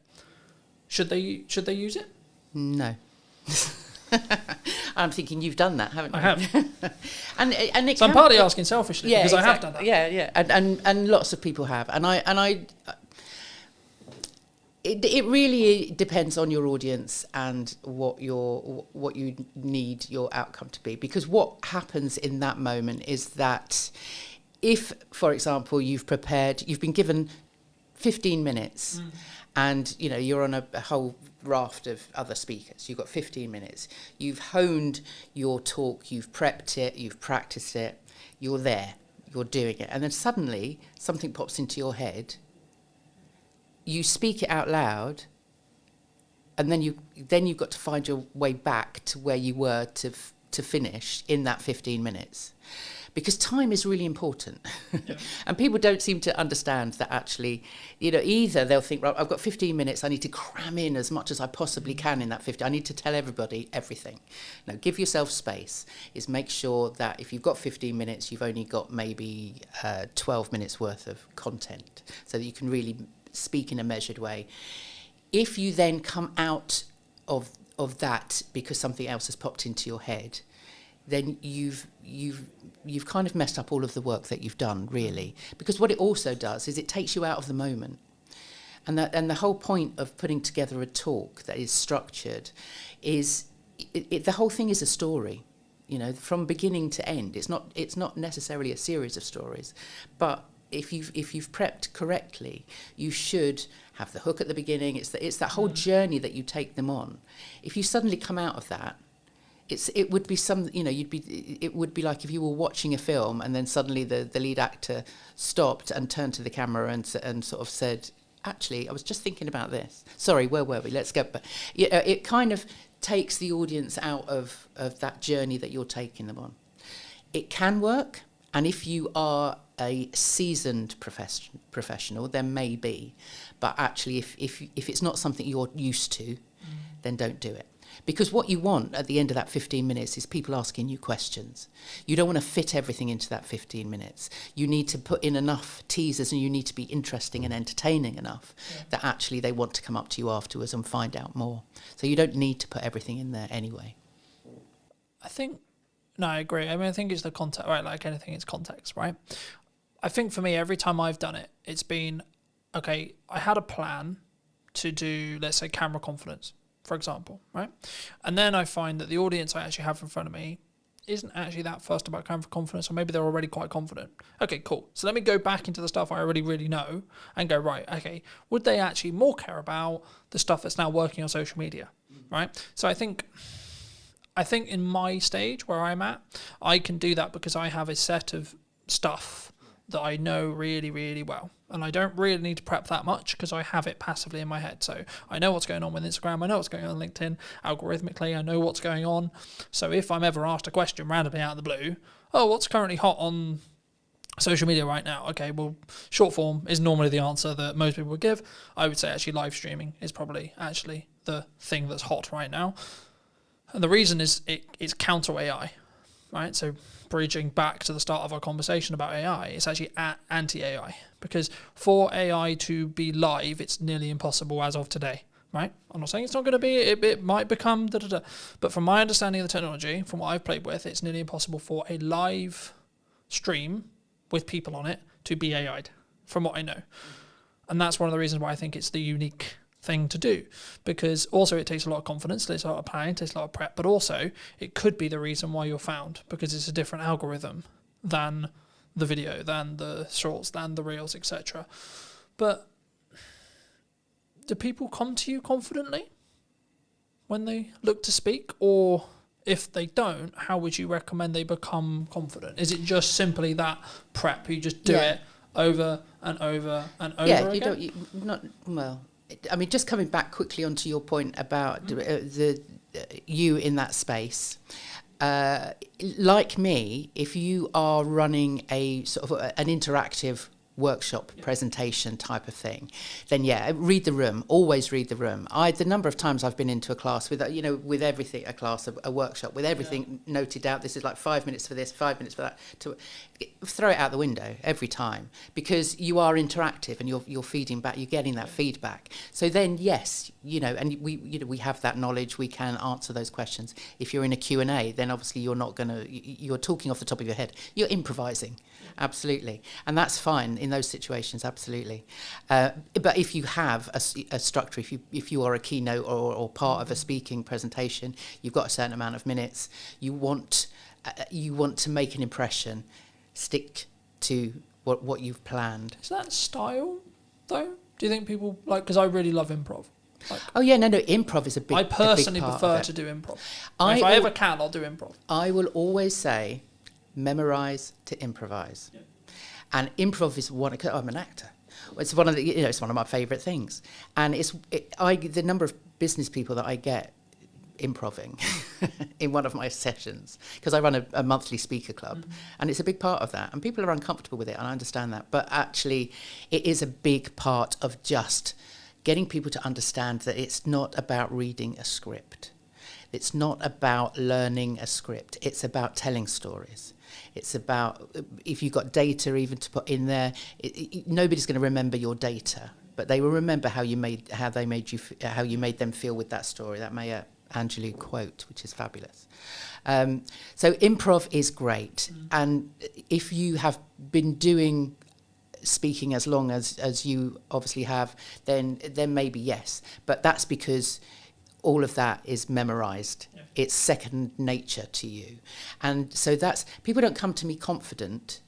Should they use it? No. I'm thinking you've done that, haven't you? I have. and it so I'm partly asking selfishly, because I have done that. Yeah. And lots of people have. It really depends on your audience and what you need your outcome to be. Because what happens in that moment is that if, for example, you've been given 15 minutes and you're on a whole raft of other speakers, you've got 15 minutes, you've honed your talk, you've prepped it, you've practiced it, you're there, you're doing it, and then suddenly something pops into your head, you speak it out loud, and then you've got to find your way back to where you were to finish in that 15 minutes. Because time is really important. Yeah. And people don't seem to understand that actually, either they'll think, right, I've got 15 minutes, I need to cram in as much as I possibly can in that 15. I need to tell everybody everything. No, give yourself space. Is make sure that if you've got 15 minutes, you've only got maybe 12 minutes worth of content, so that you can really speak in a measured way. If you then come out of that because something else has popped into your head, then you've kind of messed up all of the work that you've done, really. Because what it also does is it takes you out of the moment. And the whole point of putting together a talk that is structured is the whole thing is a story, from beginning to end. It's not necessarily a series of stories, but if you've prepped correctly, you should have the hook at the beginning. It's that whole journey that you take them on. If you suddenly come out of that, it would be it would be like if you were watching a film and then suddenly the lead actor stopped and turned to the camera and sort of said, actually, I was just thinking about this. Sorry, where were we? Let's go. But it kind of takes the audience out of that journey that you're taking them on. It can work, and if you are a seasoned professional, then maybe. But actually, if it's not something you're used to, then don't do it. Because what you want at the end of that 15 minutes is people asking you questions. You don't want to fit everything into that 15 minutes. You need to put in enough teasers, and you need to be interesting and entertaining enough that actually they want to come up to you afterwards and find out more. So you don't need to put everything in there anyway. I agree. I mean, I think it's the context, right? Like anything, it's context, right? I think for me, every time I've done it, it's been, okay, I had a plan to do, let's say, camera confidence, for example, right? And then I find that the audience I actually have in front of me isn't actually that fussed about camera confidence, or maybe they're already quite confident. Okay, cool. So let me go back into the stuff I already really know and go, right, okay, would they actually more care about the stuff that's now working on social media, right? So I think in my stage where I'm at, I can do that because I have a set of stuff that I know really, really well. And I don't really need to prep that much because I have it passively in my head. So I know what's going on with Instagram. I know what's going on LinkedIn. Algorithmically, I know what's going on. So if I'm ever asked a question randomly out of the blue, what's currently hot on social media right now? Okay, well, short form is normally the answer that most people would give. I would say actually live streaming is probably actually the thing that's hot right now. And the reason is it's counter AI, right? So bridging back to the start of our conversation about AI, it's actually anti-AI, because for AI to be live, it's nearly impossible as of today, right? I'm not saying it's not going to be, it might become but from my understanding of the technology, from what I've played with, it's nearly impossible for a live stream with people on it to be AI'd, from what I know. And that's one of the reasons why I think it's the unique thing to do, because also it takes a lot of confidence, it takes a lot of planning, it takes a lot of prep, but also it could be the reason why you're found, because it's a different algorithm than the video, than the shorts, than the reels, etc. But do people come to you confidently when they look to speak? Or if they don't, how would you recommend they become confident? Is it just simply that prep? You just do it over and over and over again? I mean, just coming back quickly onto your point about you in that space. Like me, if you are running a sort of an interactive workshop presentation type of thing, then read the room. Always read the room. The number of times I've been into a class with with everything, a workshop with everything noted out. This is like 5 minutes for this, 5 minutes for that. To throw it out the window every time, because you are interactive and you're feeding back. You're getting that feedback. So then and we have that knowledge. We can answer those questions. If you're in a Q&A, then obviously you're talking off the top of your head. You're improvising. Absolutely. And that's fine in those situations, absolutely. But if you have a structure, if you are a keynote or part of a speaking presentation, you've got a certain amount of minutes, you want to make an impression, stick to what you've planned. Is that style, though? Do you think people, because I really love improv. Improv is a big I personally prefer to do improv. If I ever can, I'll do improv. I will always say, memorize to improvise. Yeah. And improv is I'm an actor. It's one of it's one of my favourite things. And the number of business people that I get improving in one of my sessions, because I run a monthly speaker club, and it's a big part of that. And people are uncomfortable with it, and I understand that. But actually, it is a big part of just getting people to understand that it's not about reading a script. It's not about learning a script. It's about telling stories. It's about, if you've got data even to put in there, nobody's going to remember your data, but they will remember how you made them feel with that story. That Maya Angelou quote, which is fabulous. So improv is great, and if you have been doing speaking as long as you obviously have, then maybe yes, but that's because all of that is memorized. Yeah. It's second nature to you. And so people don't come to me confident.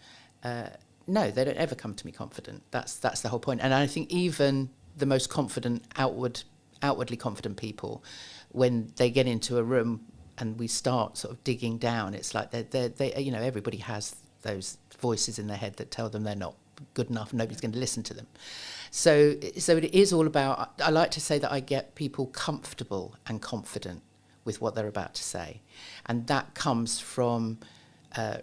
No, they don't ever come to me confident. That's the whole point. And I think even the most confident, outwardly confident people, when they get into a room and we start sort of digging down, it's like they everybody has those voices in their head that tell them they're not good enough, nobody's going to listen to them. So it is all about, I like to say that I get people comfortable and confident with what they're about to say. And that comes from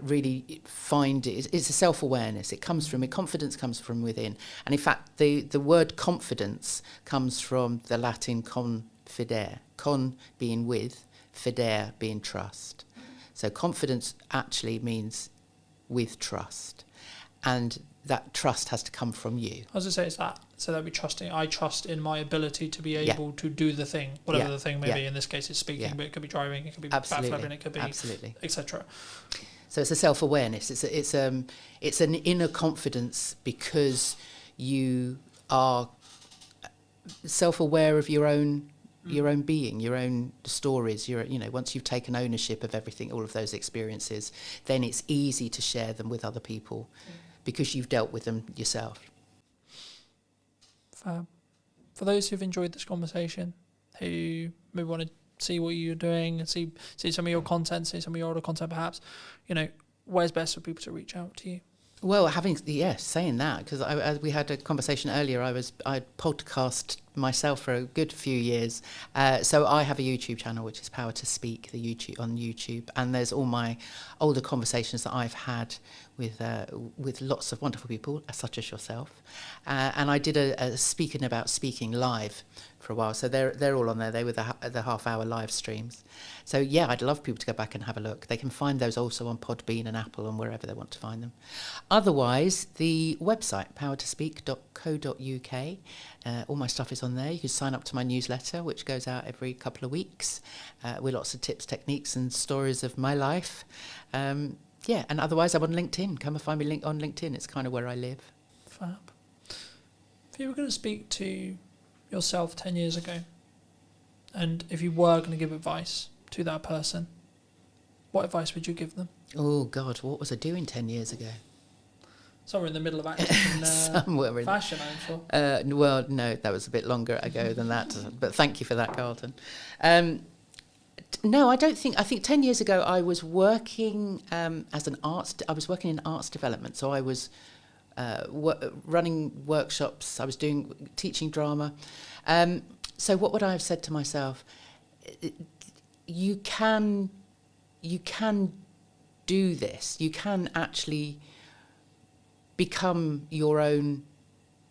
really it's a self-awareness. Confidence comes from within. And in fact, the word confidence comes from the Latin confidere, con being with, fidere being trust. So confidence actually means with trust. And that trust has to come from you. I was going to say, it's that. So that I trust in my ability to be able to do the thing, whatever the thing may be. In this case, it's speaking, but it could be driving, it could be backflipping, it could be etc. So it's a self-awareness. It's an inner confidence because you are self-aware of your own being, your own stories. Once you've taken ownership of everything, all of those experiences, then it's easy to share them with other people. Because you've dealt with them yourself. Fab. For those who've enjoyed this conversation, who maybe want to see what you're doing and see some of your content, see some of your older content perhaps, where's best for people to reach out to you? Well, saying that, because we had a conversation earlier, I podcast myself for a good few years. So I have a YouTube channel, which is Power to Speak, on YouTube. And there's all my older conversations that I've had with lots of wonderful people, such as yourself. And I did a speaking about speaking live for a while. So they're all on there. They were the half-hour live streams. So, I'd love people to go back and have a look. They can find those also on Podbean and Apple and wherever they want to find them. Otherwise, the website, powertospeak.co.uk, all my stuff is on there. You can sign up to my newsletter, which goes out every couple of weeks, with lots of tips, techniques and stories of my life. And otherwise I'm on LinkedIn. Come and find me on LinkedIn. It's kind of where I live. Fab. If you were going to speak to yourself 10 years ago, and if you were going to give advice to that person, what advice would you give them? Oh, God, what was I doing 10 years ago? Somewhere in the middle of action Somewhere in fashion, I'm sure. Well, no, that was a bit longer ago than that. But thank you for that, Carlton. No, I don't think. I think 10 years ago I was working as an arts. I was working in arts development, so I was running workshops. I was teaching drama. So what would I have said to myself? You can do this. You can actually become your own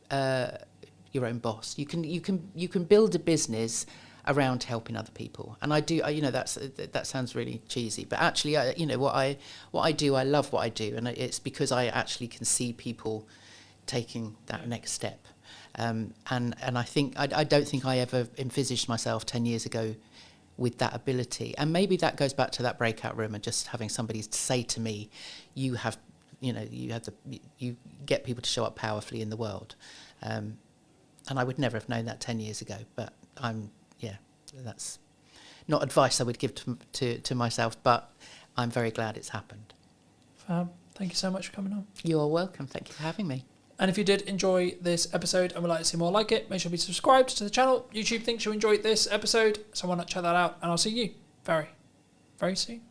boss. You can build a business around helping other people. And I do. That sounds really cheesy, but actually, what I do. I love what I do, and it's because I actually can see people taking that next step. And I think I don't think I ever envisaged myself 10 years ago with that ability. And maybe that goes back to that breakout room and just having somebody say to me, you get people to show up powerfully in the world. And I would never have known that 10 years ago, but that's not advice I would give to myself, but I'm very glad it's happened. Thank you so much for coming on. You're welcome. Thank you for having me. And if you did enjoy this episode and would like to see more like it, make sure to be subscribed to the channel. YouTube thinks you enjoyed this episode, so why not check that out? And I'll see you very, very soon.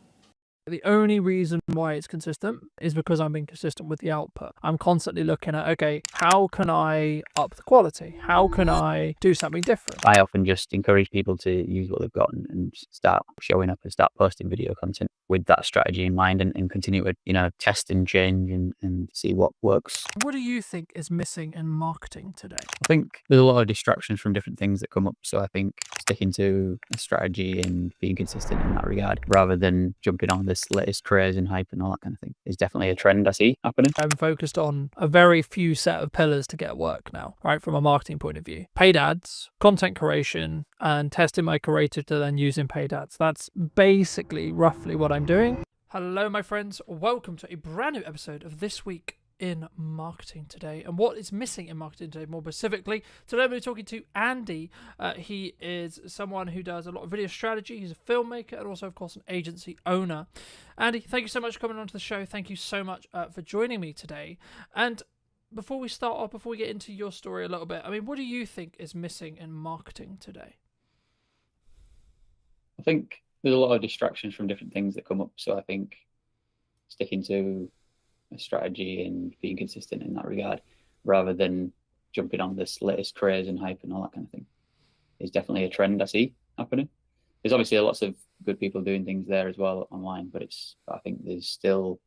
The only reason why it's consistent is because I'm being consistent with the output. I'm constantly looking at, okay, how can I up the quality? How can I do something different? I often just encourage people to use what they've got and start showing up and start posting video content with that strategy in mind and continue to, test and change and see what works. What do you think is missing in marketing today? I think there's a lot of distractions from different things that come up. So I think sticking to a strategy and being consistent in that regard, rather than jumping on this latest craze and hype and all that kind of thing, is definitely a trend I see happening. I'm focused on a very few set of pillars to get work now, right? From a marketing point of view: paid ads, content creation, and testing my creative to then using paid ads. That's basically roughly what I'm doing. Hello, my friends. Welcome to a brand new episode of This Week in Marketing Today. And what is missing in marketing today, more specifically, today I'm going to be talking to Andy. He is someone who does a lot of video strategy. He's a filmmaker and also, of course, an agency owner. Andy, thank you so much for coming onto the show. Thank you so much for joining me today. And before we start off, before we get into your story a little bit, I mean, what do you think is missing in marketing today? I think there's a lot of distractions from different things that come up. So I think sticking to a strategy and being consistent in that regard, rather than jumping on this latest craze and hype and all that kind of thing, is definitely a trend I see happening. There's obviously lots of good people doing things there as well online, but I think there's still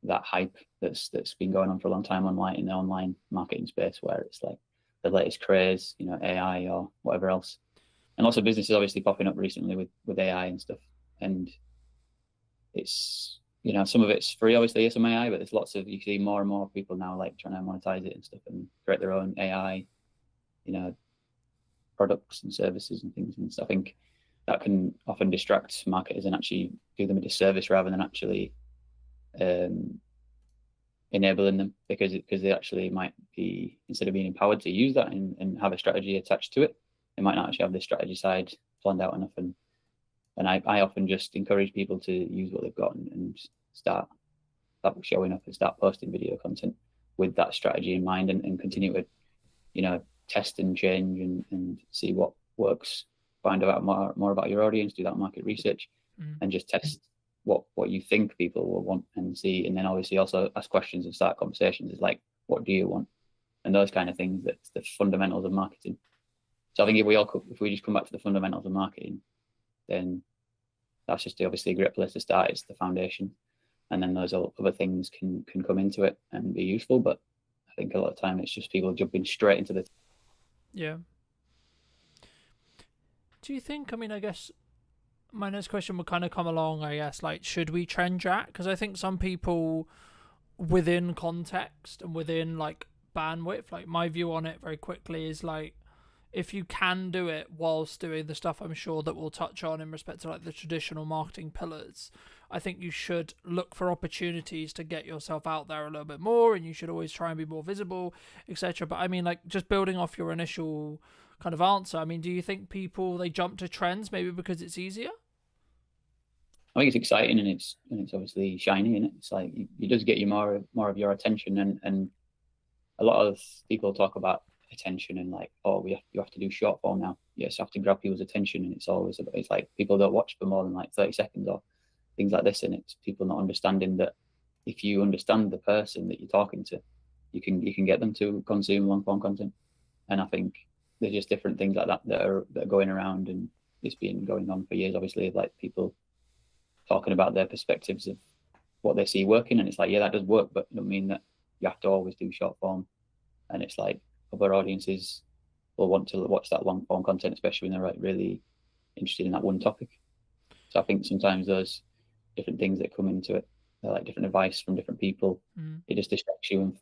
that hype that's been going on for a long time online, in the online marketing space, where it's like the latest craze, AI or whatever else. And lots of businesses obviously popping up recently with AI and stuff. And it's, some of it's free, obviously, some AI, but you see more and more people now like trying to monetize it and stuff and create their own AI, products and services and things. And so I think that can often distract marketers and actually do them a disservice rather than actually enabling them, because they actually might be, instead of being empowered to use that and have a strategy attached to it, they might not actually have the strategy side planned out enough. And I often just encourage people to use what they've got and start showing up and start posting video content with that strategy in mind, and continue to, test and change and see what works, find out more about your audience, do that market research, and just test what you think people will want and see. And then obviously also ask questions and start conversations. It's like, what do you want? And those kind of things, that's the fundamentals of marketing. So I think if we just come back to the fundamentals of marketing, then that's just obviously a great place to start. It's the foundation, and then those other things can come into it and be useful. But I think a lot of time it's just people jumping straight into the. Yeah. Do you think? I mean, I guess my next question would kind of come along. I guess, like, should we trend track? Because I think some people, within context and within like bandwidth, like my view on it very quickly is like, if you can do it whilst doing the stuff I'm sure that we'll touch on in respect to like the traditional marketing pillars, I think you should look for opportunities to get yourself out there a little bit more, and you should always try and be more visible, etc. But I mean, like, just building off your initial kind of answer, I mean, do you think people, they jump to trends maybe because it's easier? I think it's exciting, and it's obviously shiny, and it's like it does get you more of your attention, and a lot of people talk about attention and like, oh, you have to do short form now. Yes, you have to grab people's attention, and it's like people don't watch for more than like 30 seconds or things like this, and it's people not understanding that if you understand the person that you're talking to, you can get them to consume long form content. And I think there's just different things like that that are going around, and it's been going on for years. Obviously, like people talking about their perspectives of what they see working, and it's like, yeah, that does work, but it doesn't mean that you have to always do short form. And it's like other audiences will want to watch that long form content, especially when they're like really interested in that one topic. So I think sometimes those different things that come into it, they're like different advice from different people. It just distracts you and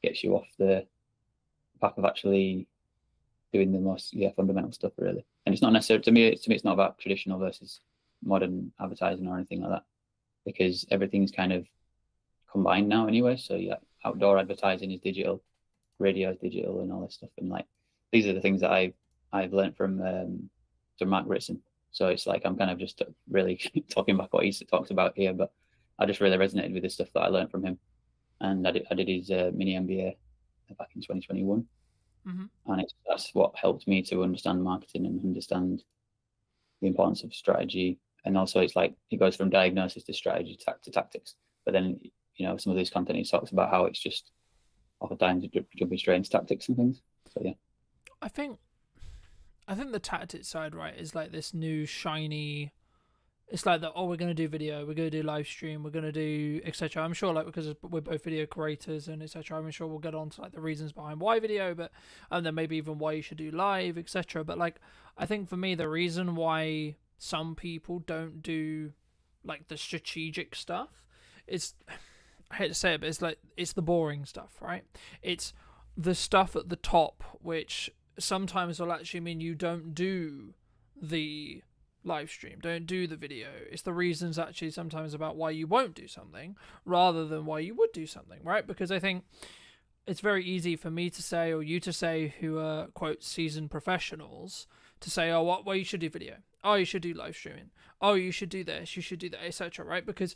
gets you off the path of actually doing the most fundamental stuff, really. And it's not necessarily, to me it's not about traditional versus modern advertising or anything like that, because everything's kind of combined now anyway. So yeah, outdoor advertising is digital, radio is digital, and all this stuff. And like these are the things that I've learned from Mark Ritson. So it's like I'm kind of just really talking back what he talks about here, but I just really resonated with the stuff that I learned from him. And I did his mini MBA back in 2021. And that's what helped me to understand marketing and understand the importance of strategy. And also it's like it goes from diagnosis to strategy to tactics. But then, you know, some of these content he talks about how it's just oftentimes jumping straight into tactics and things. So yeah. I think the tactics side, right, is like this new shiny. It's like that. Oh, we're gonna do video, we're gonna do live stream, we're gonna do etc. I'm sure, like, because we're both video creators and etc. I'm sure we'll get on to like the reasons behind why video, but and then maybe even why you should do live, etc. But like, I think for me, the reason why some people don't do like the strategic stuff is, I hate to say it, but it's like it's the boring stuff, right? It's the stuff at the top, which sometimes will actually mean you don't do the live stream, don't do the video. It's the reasons actually sometimes about why you won't do something rather than why you would do something, right? Because I think it's very easy for me to say, or you to say, who are quote seasoned professionals, to say, oh, well, you should do video, oh, you should do live streaming, oh, you should do this, you should do that, etc., right? Because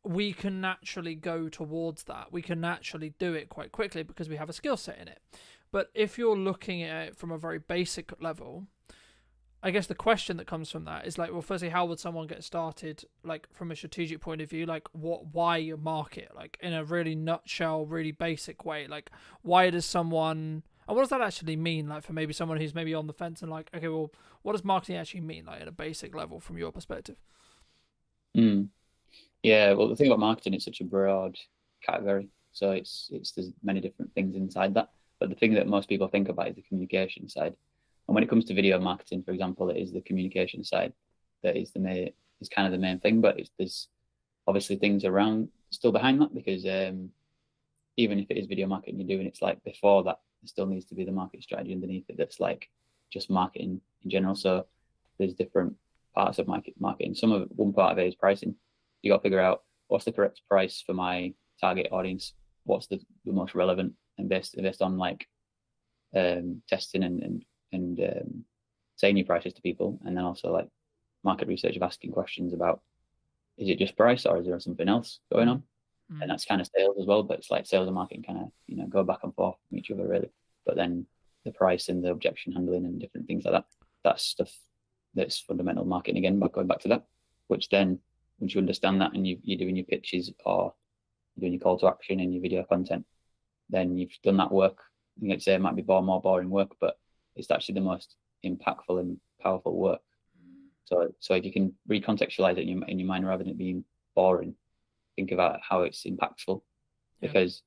we can naturally go towards that. We can naturally do it quite quickly because we have a skill set in it. But if you're looking at it from a very basic level, I guess the question that comes from that is like, well, firstly, how would someone get started, like from a strategic point of view, like why you market, like in a really nutshell, really basic way, like why does someone, and what does that actually mean, like for maybe someone who's maybe on the fence and like, okay, well, what does marketing actually mean, like at a basic level from your perspective? Yeah, well, the thing about marketing, it's such a broad category, so it's there's many different things inside that. But the thing that most people think about is the communication side. And when it comes to video marketing, for example, it is the communication side that is kind of the main thing. But there's obviously things around still behind that, because even if it is video marketing you're doing, it's like before that there still needs to be the market strategy underneath it that's like just marketing in general. So there's different parts of marketing. One part of it is pricing. You got to figure out what's the correct price for my target audience, what's the most relevant, and based on like testing and saying your prices to people, and then also like market research of asking questions about, is it just price or is there something else going on? And that's kind of sales as well, but it's like sales and marketing kind of, you know, go back and forth from each other really. But then the price and the objection handling and different things like that, that's stuff that's fundamental marketing again, by going back to that, which then once you understand that and you're doing your pitches or you're doing your call to action and your video content, then you've done that work. You can say it might be more boring work, but it's actually the most impactful and powerful work. So if you can recontextualize it in your mind rather than it being boring, think about how it's impactful, because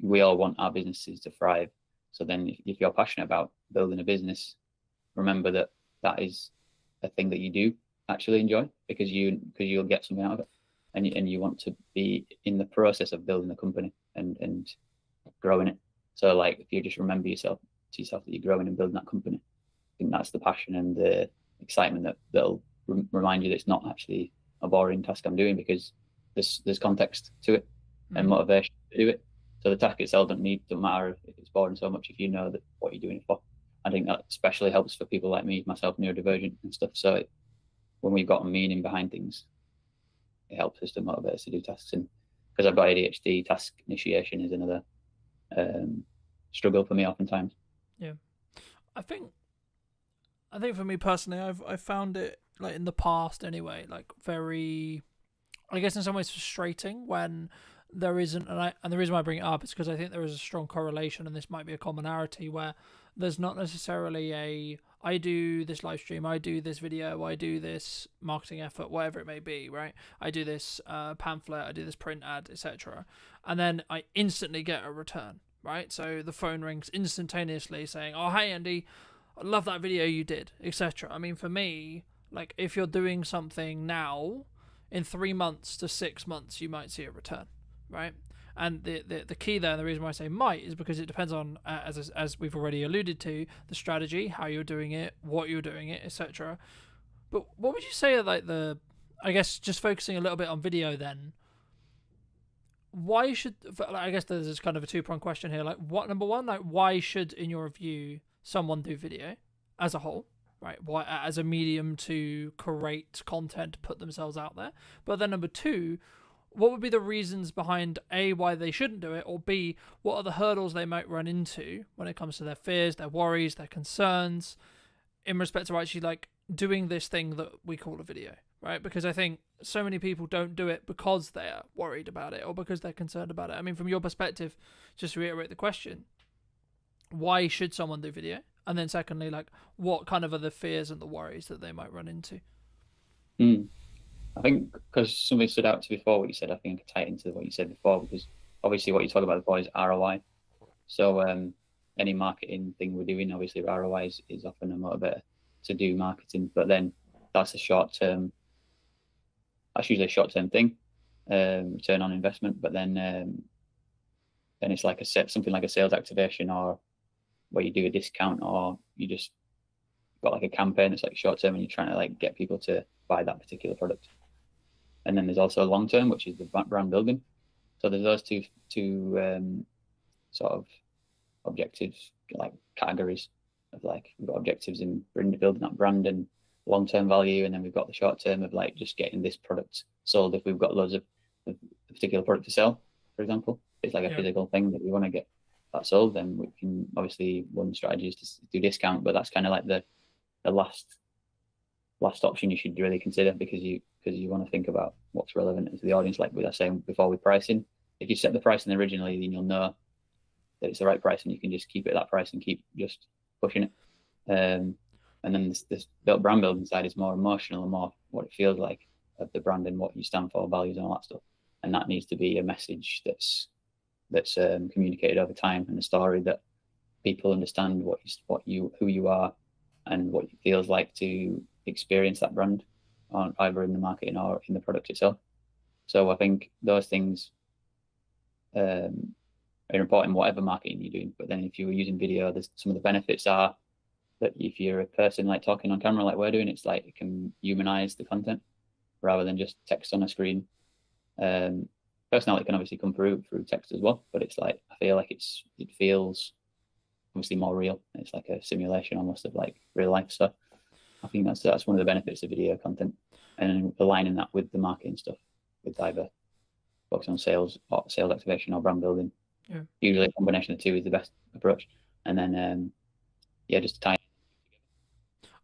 we all want our businesses to thrive. So then if you're passionate about building a business, remember that is a thing that you do actually enjoy, because you'll get something out of it, and you want to be in the process of building a company and growing it. So like if you just remember yourself that you're growing and building that company, I think that's the passion and the excitement that'll remind you that it's not actually a boring task I'm doing, because there's context to it and motivation to do it. So the task itself doesn't matter if it's boring so much if you know that what you're doing it for. I think that especially helps for people like me, myself, neurodivergent and stuff. So when we've got a meaning behind things, it helps us to motivate us to do tasks. And because I've got ADHD, task initiation is another struggle for me oftentimes. Yeah, I think for me personally, I've found it, like in the past anyway, like very, I guess in some ways frustrating when there isn't, and the reason why I bring it up is because I think there is a strong correlation, and this might be a commonality, where there's not necessarily a, I do this live stream, I do this video, I do this marketing effort, whatever it may be, right? I do this pamphlet, I do this print ad, etc. And then I instantly get a return, right? So the phone rings instantaneously saying, oh, hey, Andy, I love that video you did, etc. I mean, for me, like, if you're doing something now, in 3 months to 6 months, you might see a return, right? And the key there, and the reason why I say might, is because it depends on, as we've already alluded to, the strategy, how you're doing it, what you're doing it, etc. But what would you say are like I guess just focusing a little bit on video then, why should, I guess there's kind of a two-pronged question here, like, what, number one, like, why should, in your view, someone do video as a whole, right? Why, as a medium to create content, put themselves out there? But then number two, what would be the reasons behind A, why they shouldn't do it, or B, what are the hurdles they might run into when it comes to their fears, their worries, their concerns, in respect to actually like doing this thing that we call a video, right? Because I think so many people don't do it because they're worried about it or because they're concerned about it. I mean, from your perspective, just to reiterate the question, why should someone do video? And then secondly, like, what kind of are the fears and the worries that they might run into? I think because something stood out to before what you said, I think I could tie it into what you said before, because obviously what you talk about before is ROI. So any marketing thing we're doing, obviously ROI is often a motivator to do marketing, but then that's usually a short-term thing, return on investment. But then it's like something like a sales activation, or where you do a discount, or you just got like a campaign that's like short-term and you're trying to like get people to buy that particular product. And then there's also long term, which is the brand building. So there's those two sort of objectives, like categories of, like, we've got objectives in building that brand and long term value, and then we've got the short term of like just getting this product sold. If we've got loads of a particular product to sell, for example, it's like a physical thing that we want to get that sold, then we can, obviously one strategy is to do discount, but that's kind of like the last option you should really consider, because you want to think about what's relevant to the audience. Like we were saying before with pricing, if you set the pricing originally, then you'll know that it's the right price and you can just keep it at that price and keep just pushing it. And then this brand building side is more emotional and more what it feels like of the brand and what you stand for, values and all that stuff. And that needs to be a message that's communicated over time, and a story that people understand who you are and what it feels like to experience that brand, either in the marketing or in the product itself. So I think those things are important in whatever marketing you're doing. But then if you were using video, there's some of the benefits are that if you're a person like talking on camera like we're doing, it's like it can humanize the content rather than just text on a screen. Personality can obviously come through text as well, but it's like, I feel like it feels obviously more real. It's like a simulation almost of like real life. So I think that's one of the benefits of video content, and aligning that with the marketing stuff, with either focusing on sales or sales activation or brand building. Yeah. Usually a combination of the two is the best approach. And then just to tie.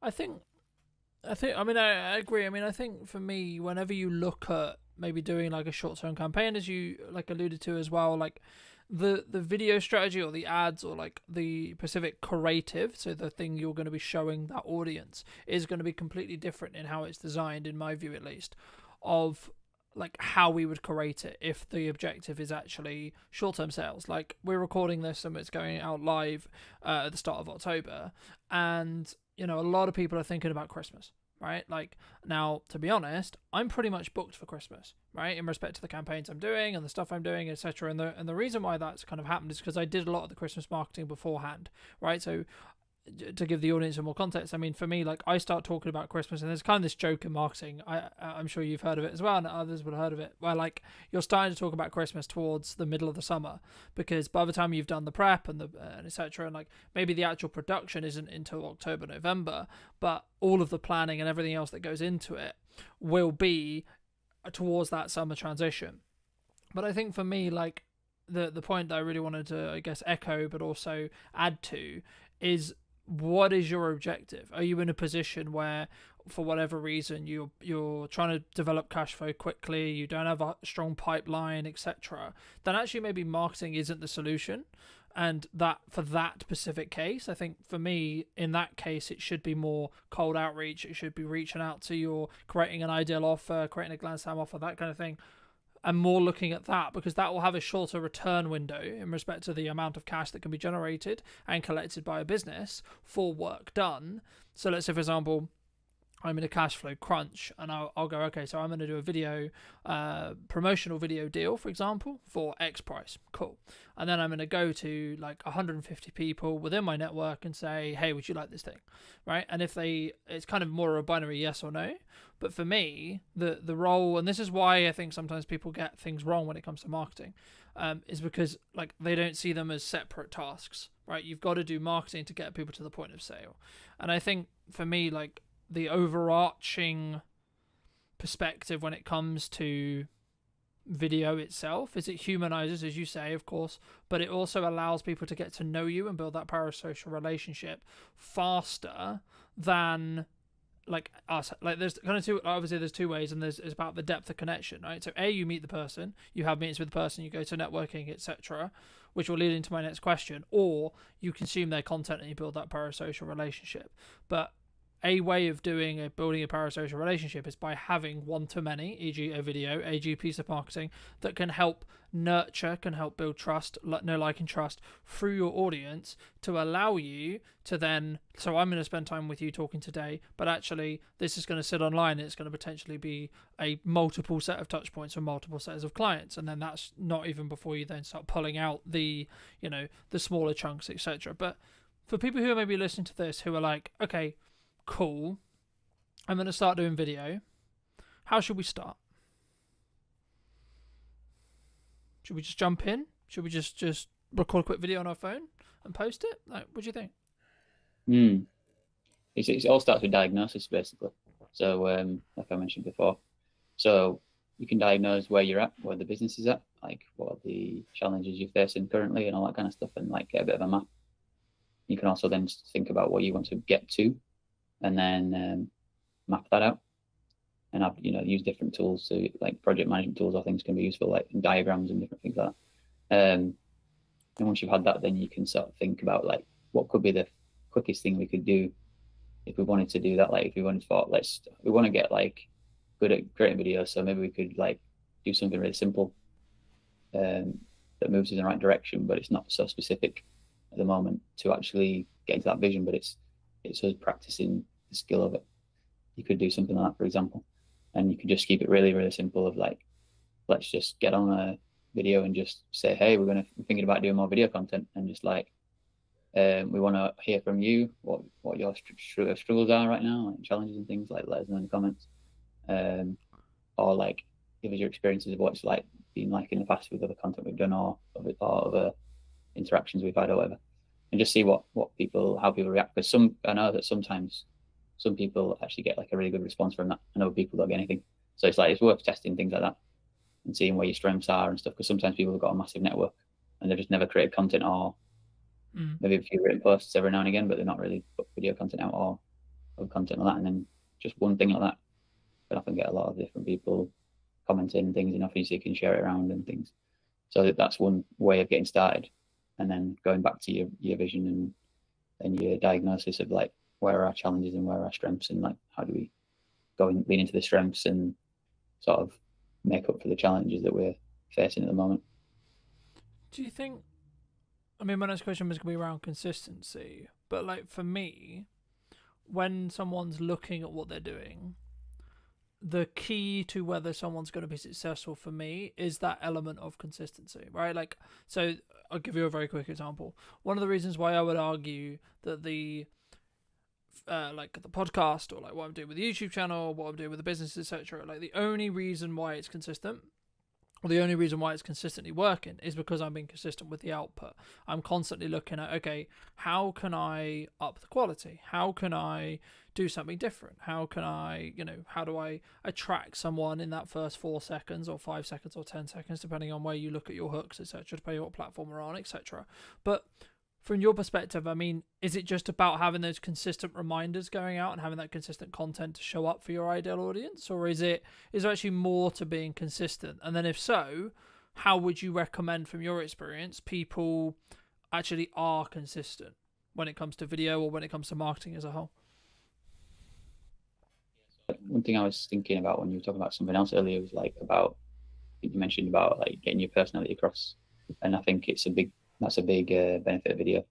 I mean, I agree. I mean, I think for me, whenever you look at maybe doing like a short-term campaign, as you like alluded to as well, like the video strategy or the ads or like the specific creative, so the thing you're going to be showing that audience, is going to be completely different in how it's designed, in my view at least, of like how we would create it if the objective is actually short-term sales. Like, we're recording this and it's going out live at the start of October, and you know, a lot of people are thinking about Christmas, right? Like, now, to be honest, I'm pretty much booked for Christmas, right, in respect to the campaigns I'm doing and the stuff I'm doing, etc. And the reason why that's kind of happened is because I did a lot of the Christmas marketing beforehand, right? So to give the audience some more context, I mean, for me, like, I start talking about Christmas, and there's kind of this joke in marketing, I'm sure you've heard of it as well, and others would have heard of it, where like you're starting to talk about Christmas towards the middle of the summer, because by the time you've done the prep and etc., and like maybe the actual production isn't until October, November, but all of the planning and everything else that goes into it will be towards that summer transition. But I think for me, like the point that I really wanted to, I guess, echo but also add to is, what is your objective? Are you in a position where, for whatever reason, you're trying to develop cash flow quickly, you don't have a strong pipeline, etc., then actually maybe marketing isn't the solution. And that for that specific case, I think for me, in that case, it should be more cold outreach. It should be reaching out to your, creating an ideal offer, creating a glance time offer, that kind of thing, and more looking at that, because that will have a shorter return window in respect to the amount of cash that can be generated and collected by a business for work done. So let's say, for example, I'm in a cash flow crunch, and I'll go, okay, so I'm going to do a video, promotional video deal, for example, for X price. Cool. And then I'm going to go to like 150 people within my network and say, hey, would you like this thing? Right. And if it's kind of more a binary yes or no. But for me, the role, and this is why I think sometimes people get things wrong when it comes to marketing, is because like they don't see them as separate tasks, right? You've got to do marketing to get people to the point of sale. And I think for me, like, the overarching perspective when it comes to video itself is it humanizes, as you say, of course, but it also allows people to get to know you and build that parasocial relationship faster than like us. Like there's kind of there's two ways, and it's about the depth of connection, right? So you meet the person, you have meetings with the person, you go to networking, etc., which will lead into my next question, or you consume their content and you build that parasocial relationship. But a way of building a parasocial relationship is by having one-to-many, e.g. a video, e.g. piece of marketing that can help nurture, can help build trust, know, like, and trust through your audience to allow you to then, so I'm going to spend time with you talking today, but actually this is going to sit online and it's going to potentially be a multiple set of touch points for multiple sets of clients. And then that's not even before you then start pulling out the, the smaller chunks, etc. But for people who are maybe listening to this who are like, okay, cool, I'm going to start doing video. How should we start? Should we just jump in? Should we just record a quick video on our phone and post it? Like, what do you think? It all starts with diagnosis, basically. So, like I mentioned before, so you can diagnose where you're at, where the business is at, like what are the challenges you're facing currently and all that kind of stuff, and like get a bit of a map. You can also then think about what you want to get to, and then map that out, and have use different tools. So like project management tools or things can be useful, like diagrams and different things like that. And once you've had that, then you can sort of think about like what could be the quickest thing we could do if we wanted to do that. Like if we wanted to, we want to get like good at creating videos, so maybe we could like do something really simple that moves in the right direction, but it's not so specific at the moment to actually get into that vision. But it's us practicing the skill of it. You could do something like that, for example, and you could just keep it really, really simple of like, let's just get on a video and just say, hey, we're thinking about doing more video content, and just like, we want to hear from you what your struggles are right now, like challenges and things, like let us know in the comments, or like give us your experiences of what it's like been like in the past with other content we've done, or other interactions we've had or whatever. And just see how people react. Because I know that sometimes some people actually get like a really good response from that, and other people don't get anything. So it's worth testing things like that and seeing where your strengths are and stuff. Because sometimes people have got a massive network and they've just never created content, or maybe a few written posts every now and again, but they're not really put video content out or content like that. And then just one thing like that can often get a lot of different people commenting things enough, so you can share it around and things. So that's one way of getting started. And then going back to your vision and your diagnosis of like where are our challenges and where are our strengths, and like how do we lean into the strengths and sort of make up for the challenges that we're facing at the moment. Do you think, I mean, my next question was going to be around consistency, but like for me, when someone's looking at what they're doing, the key to whether someone's going to be successful for me is that element of consistency, right? Like, so I'll give you a very quick example. One of the reasons why I would argue that the podcast, or like what I'm doing with the YouTube channel, what I'm doing with the business, etc., like the only reason why it's consistent Well, the only reason why it's consistently working is because I'm being consistent with the output. I'm constantly looking at, okay, how can I up the quality? How can I do something different? How can I, how do I attract someone in that first 4 seconds or 5 seconds or 10 seconds, depending on where you look at your hooks, etc., depending on what platform we're on, etc. But from your perspective, I mean, is it just about having those consistent reminders going out and having that consistent content to show up for your ideal audience? Or is there actually more to being consistent? And then if so, how would you recommend from your experience people actually are consistent when it comes to video or when it comes to marketing as a whole? One thing I was thinking about when you were talking about something else earlier was like about, you mentioned about like getting your personality across. And I think that's a big benefit of video.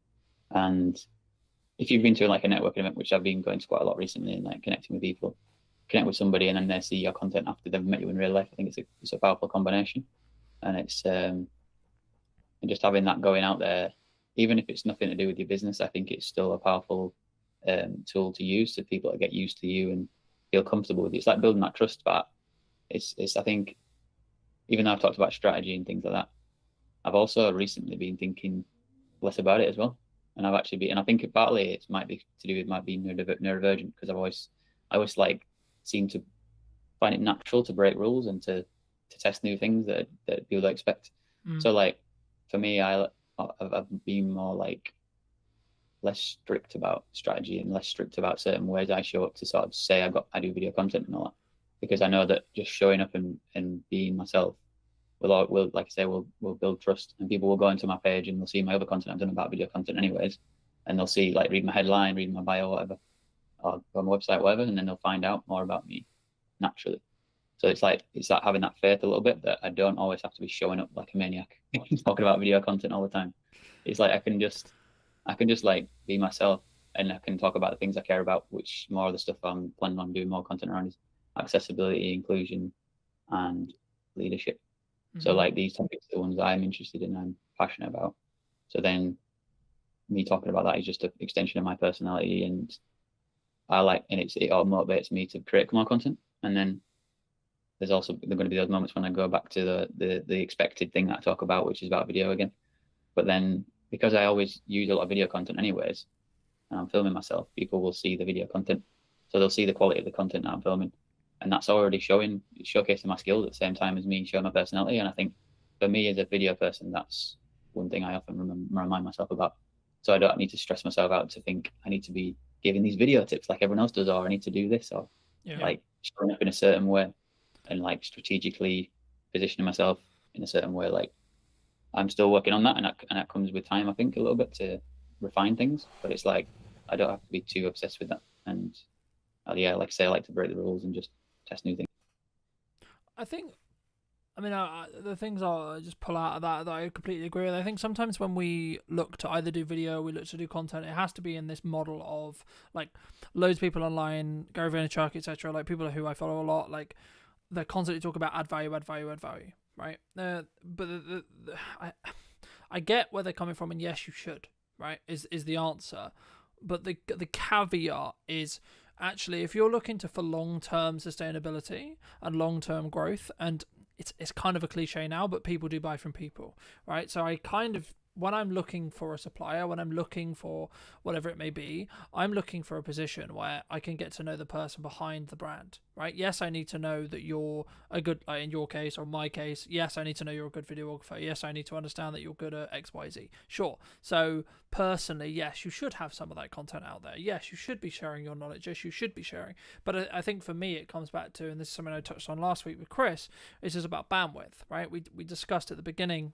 And if you've been to like a networking event, which I've been going to quite a lot recently, and like connecting with people, connect with somebody and then they see your content after they've met you in real life, I think it's a powerful combination. And it's and just having that going out there, even if it's nothing to do with your business, I think it's still a powerful tool to use so people that get used to you and feel comfortable with you. It's like building that trust. But it's I think, even though I've talked about strategy and things like that, I've also recently been thinking less about it as well. And I think partly it might be to do with my being neurodivergent, because I always like seem to find it natural to break rules and to test new things that people don't expect. So like for me, I've been more like less strict about strategy and less strict about certain ways I show up to sort of say I do video content and all that, because I know that just showing up and being myself will like I say, will build trust, and people will go into my page and they'll see my other content I've done about video content anyways, and they'll see, like, read my headline, read my bio, whatever, or go on my website, whatever, and then they'll find out more about me naturally. So it's like having that faith a little bit that I don't always have to be showing up like a maniac talking about video content all the time. It's like I can just like be myself, and I can talk about the things I care about, which more of the stuff I'm planning on doing more content around is accessibility, inclusion, and leadership. So like these topics are the ones I'm interested in, I'm passionate about. So then me talking about that is just an extension of my personality, and it all motivates me to create more content. And then there's also going to be those moments when I go back to the expected thing that I talk about, which is about video again. But then because I always use a lot of video content anyways, and I'm filming myself, people will see the video content. So they'll see the quality of the content that I'm filming. And that's already showcasing my skills at the same time as me showing my personality. And I think for me as a video person, that's one thing I often remind myself about. So I don't need to stress myself out to think I need to be giving these video tips like everyone else does, or I need to do this, or like showing up in a certain way and like strategically positioning myself in a certain way. Like I'm still working on that, and that comes with time, I think, a little bit to refine things. But it's like I don't have to be too obsessed with that. And like I say, I like to break the rules and just test new things. I think, the things I'll just pull out of that I completely agree with. I think sometimes when we look to either do video, we look to do content, it has to be in this model of like loads of people online, Gary Vaynerchuk, etc., like people who I follow a lot, like they constantly talk about add value, right? But I get where they're coming from, and yes, you should, right? Is the answer, but the caveat is, actually, if you're looking for long-term sustainability and long-term growth, and it's kind of a cliche now, but people do buy from people, right? So when I'm looking for a supplier, when I'm looking for whatever it may be, I'm looking for a position where I can get to know the person behind the brand, right? Yes, I need to know that you're a good, in your case or my case, yes, I need to know you're a good videographer. Yes, I need to understand that you're good at X, Y, Z. Sure. So personally, yes, you should have some of that content out there. Yes, you should be sharing your knowledge. Yes, you should be sharing. But I think for me, it comes back to, and this is something I touched on last week with Chris, this is about bandwidth, right? We discussed at the beginning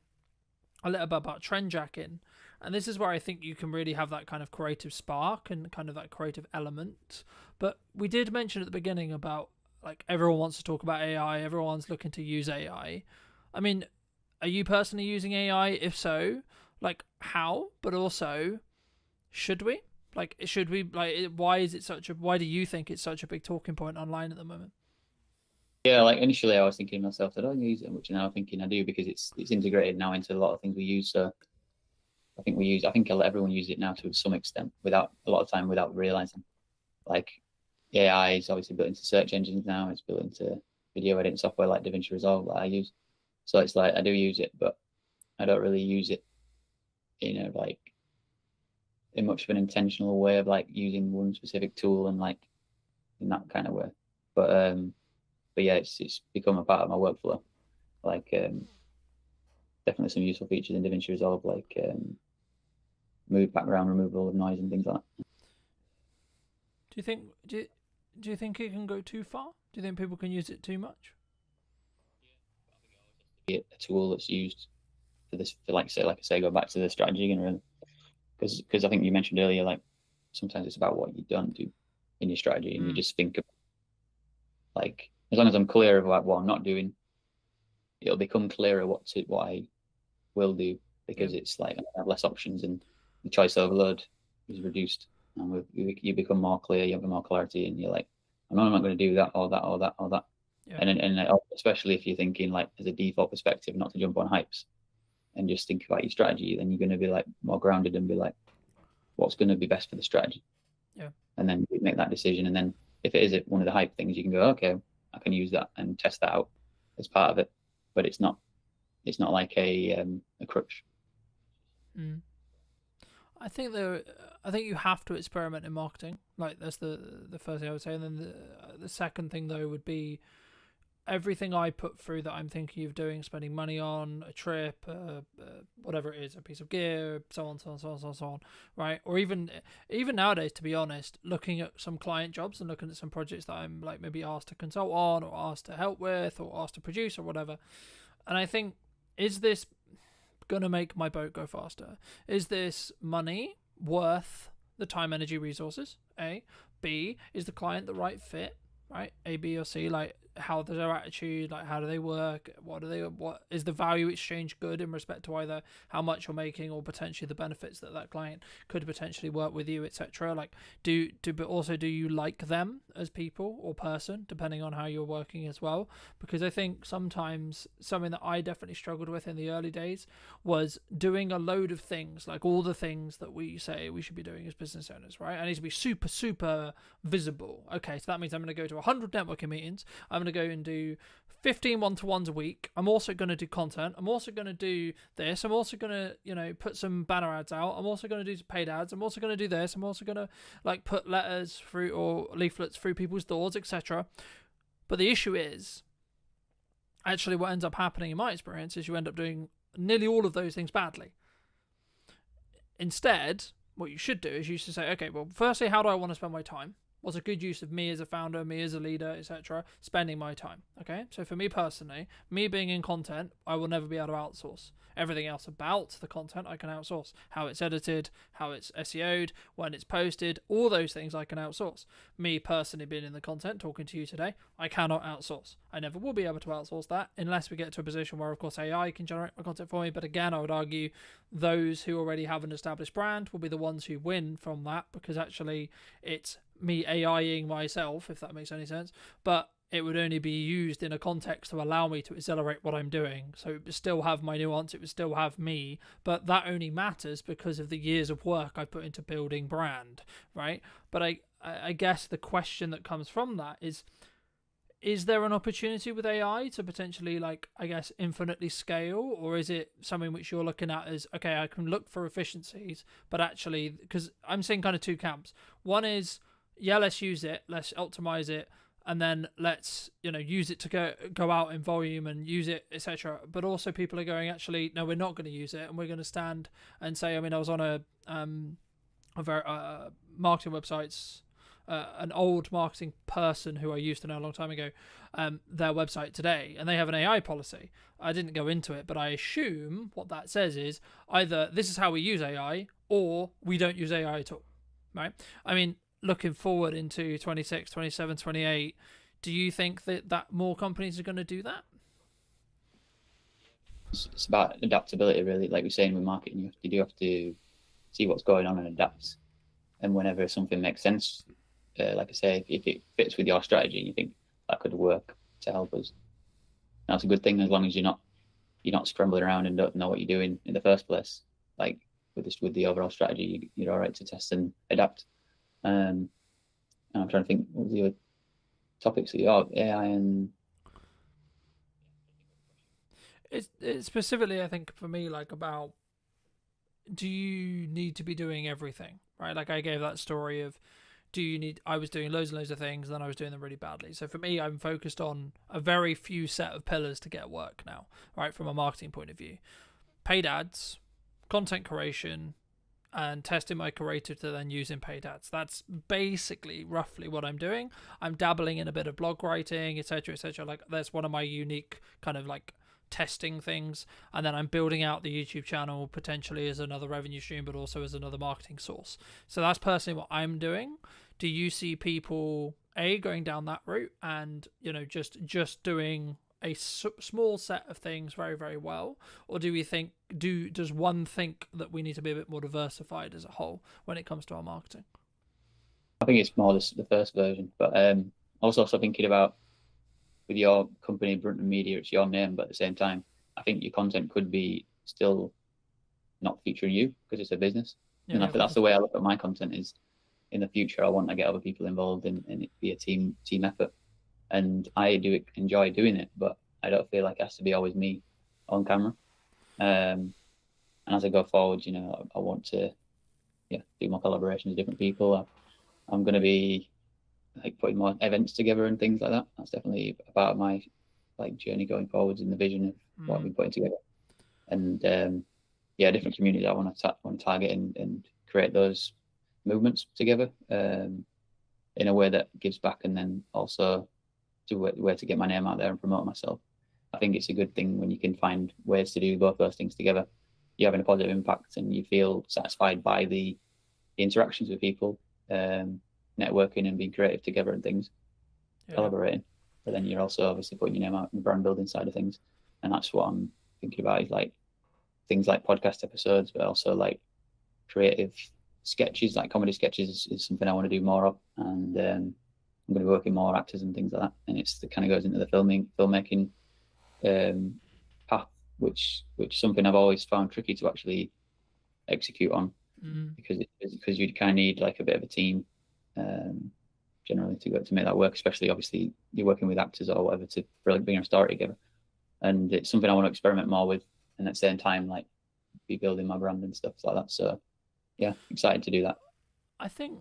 a little bit about trend jacking, and this is where I think you can really have that kind of creative spark and kind of that creative element. But we did mention at the beginning about, like, everyone wants to talk about AI, everyone's looking to use AI. I mean, are you personally using AI? If so, like, how? But also, should we? Like, why do you think it's such a big talking point online at the moment? Yeah, like initially I was thinking to myself that I don't use it much, and now I'm thinking I do, because it's integrated now into a lot of things we use. So I think everyone uses it now to some extent, without a lot of time, without realizing. Like AI is obviously built into search engines now. It's built into video editing software like DaVinci Resolve that I use. So it's like I do use it, but I don't really use it in a like in much of an intentional way of like using one specific tool and like in that kind of way. But yeah, it's become a part of my workflow. Like definitely some useful features in DaVinci Resolve, like move background removal of noise and things like that. Do you think it can go too far? Do you think people can use it too much? A tool that's used for this, for like I say, go back to the strategy again, really, because I think you mentioned earlier, like sometimes it's about what you don't do in your strategy, and you just think of like, as long as I'm clear of like what I'm not doing, it'll become clearer what I will do, because it's like I have less options and the choice overload is reduced, and you become more clear, you have more clarity, and you're like, I'm not going to do that or that or that or that. Yeah. And especially if you're thinking like as a default perspective, not to jump on hypes and just think about your strategy, then you're going to be like more grounded and be like, what's going to be best for the strategy? Yeah. And then you make that decision. And then if it is one of the hype things, you can go, okay, I can use that and test that out as part of it. But it's not like a crutch. I think you have to experiment in marketing. Like that's the first thing I would say, and then the second thing though would be everything I put through that I'm thinking of doing, spending money on a trip, whatever it is, a piece of gear, so on, right? Or even nowadays, to be honest, looking at some client jobs and looking at some projects that I'm like maybe asked to consult on, or asked to help with, or asked to produce, or whatever. And I think, is this gonna make my boat go faster? Is this money worth the time, energy, resources? A. B. Is the client the right fit? Right? A, B, or C. Like, how does their attitude, like how do they work, what is the value exchange good in respect to either how much you're making or potentially the benefits that client could potentially work with you, etc. Like but also do you like them as people or person, depending on how you're working as well? Because I think sometimes something that I definitely struggled with in the early days was doing a load of things, like all the things that we say we should be doing as business owners, right? I need to be super visible. Okay, so that means I'm going to go to 100 networking meetings, I'm going to go and do 15 one-to-ones a week. I'm also going to do content. I'm also going to do this. I'm also going to, put some banner ads out. I'm also going to do some paid ads. I'm also going to do this. I'm also going to like put letters through or leaflets through people's doors, etc. But the issue is, actually what ends up happening in my experience is you end up doing nearly all of those things badly. Instead, what you should do is you should say, okay, well, firstly, how do I want to spend my time? What's a good use of me as a founder, me as a leader, etc., spending my time? Okay, so for me personally, me being in content, I will never be able to outsource. Everything else about the content I can outsource. How it's edited, how it's SEO'd, when it's posted, all those things I can outsource. Me personally being in the content, talking to you today, I cannot outsource. I never will be able to outsource that unless we get to a position where, of course, AI can generate my content for me. But again, I would argue those who already have an established brand will be the ones who win from that, because actually it's me AIing myself, if that makes any sense, but it would only be used in a context to allow me to accelerate what I'm doing. So it would still have my nuance, it would still have me, but that only matters because of the years of work I put into building brand, right? But I guess the question that comes from that is there an opportunity with AI to potentially, like, I guess, infinitely scale? Or is it something which you're looking at as, okay, I can look for efficiencies, but actually, because I'm seeing kind of two camps. One is, yeah, let's use it, let's optimize it, and then let's use it to go out in volume and use it, etc. But also people are going, actually, no, we're not going to use it, and we're going to stand and say, I mean, I was on a very marketing websites, an old marketing person who I used to know a long time ago, their website today, and they have an AI policy. I didn't go into it, but I assume what that says is either this is how we use AI, or we don't use AI at all, right? I mean, looking forward into 26, 27, 28, do you think that more companies are going to do that? It's about adaptability, really. Like we're saying with marketing, you do have to see what's going on and adapt. And whenever something makes sense, like I say, if it fits with your strategy and you think that could work to help us, that's a good thing, as long as you're not scrambling around and don't know what you're doing in the first place. Like with the overall strategy, you're all right to test and adapt. And I'm trying to think, what was the other topics that you are AI and it's specifically, I think, for me, like, about, do you need to be doing everything, right? Like, I gave that story of, I was doing loads and loads of things, and then I was doing them really badly. So for me, I'm focused on a very few set of pillars to get work now, right? From a marketing point of view: paid ads, content creation, and testing my creative to then use in paid ads. That's basically roughly what I'm doing. I'm dabbling in a bit of blog writing, etc., etc. Like, that's one of my unique kind of like testing things. And then I'm building out the YouTube channel potentially as another revenue stream, but also as another marketing source. So that's personally what I'm doing. Do you see people going down that route, and just doing a small set of things very, very well, or do we think does one think that we need to be a bit more diversified as a whole when it comes to our marketing? I think it's more the first version, but also thinking about, with your company, Brunton Media, it's your name, but at the same time, I think your content could be still not featuring you because it's a business. Yeah, and I think that's the way I look at my content. Is in the future I want to get other people involved and it be a team effort. And I do enjoy doing it, but I don't feel like it has to be always me on camera. And as I go forward, I want to do more collaborations with different people. I'm going to be like putting more events together and things like that. That's definitely a part of my journey going forwards in the vision of what I've been putting together. And different communities I want to target and create those movements together in a way that gives back, and then also to where to get my name out there and promote myself. I think it's a good thing when you can find ways to do both those things together. You're having a positive impact and you feel satisfied by the interactions with people, networking and being creative together and things, collaborating. But then you're also obviously putting your name out in the brand building side of things. And that's what I'm thinking about, is like things like podcast episodes, but also like creative sketches, like comedy sketches is something I want to do more of. And I'm going to be working more actors and things like that. And it kind of goes into the filmmaking path, which something I've always found tricky to actually execute on, because you kind of need like a bit of a team generally to make that work. Especially obviously you're working with actors or whatever to really bring a story together. And it's something I want to experiment more with, and at the same time like be building my brand and stuff like that. So yeah, excited to do that. I think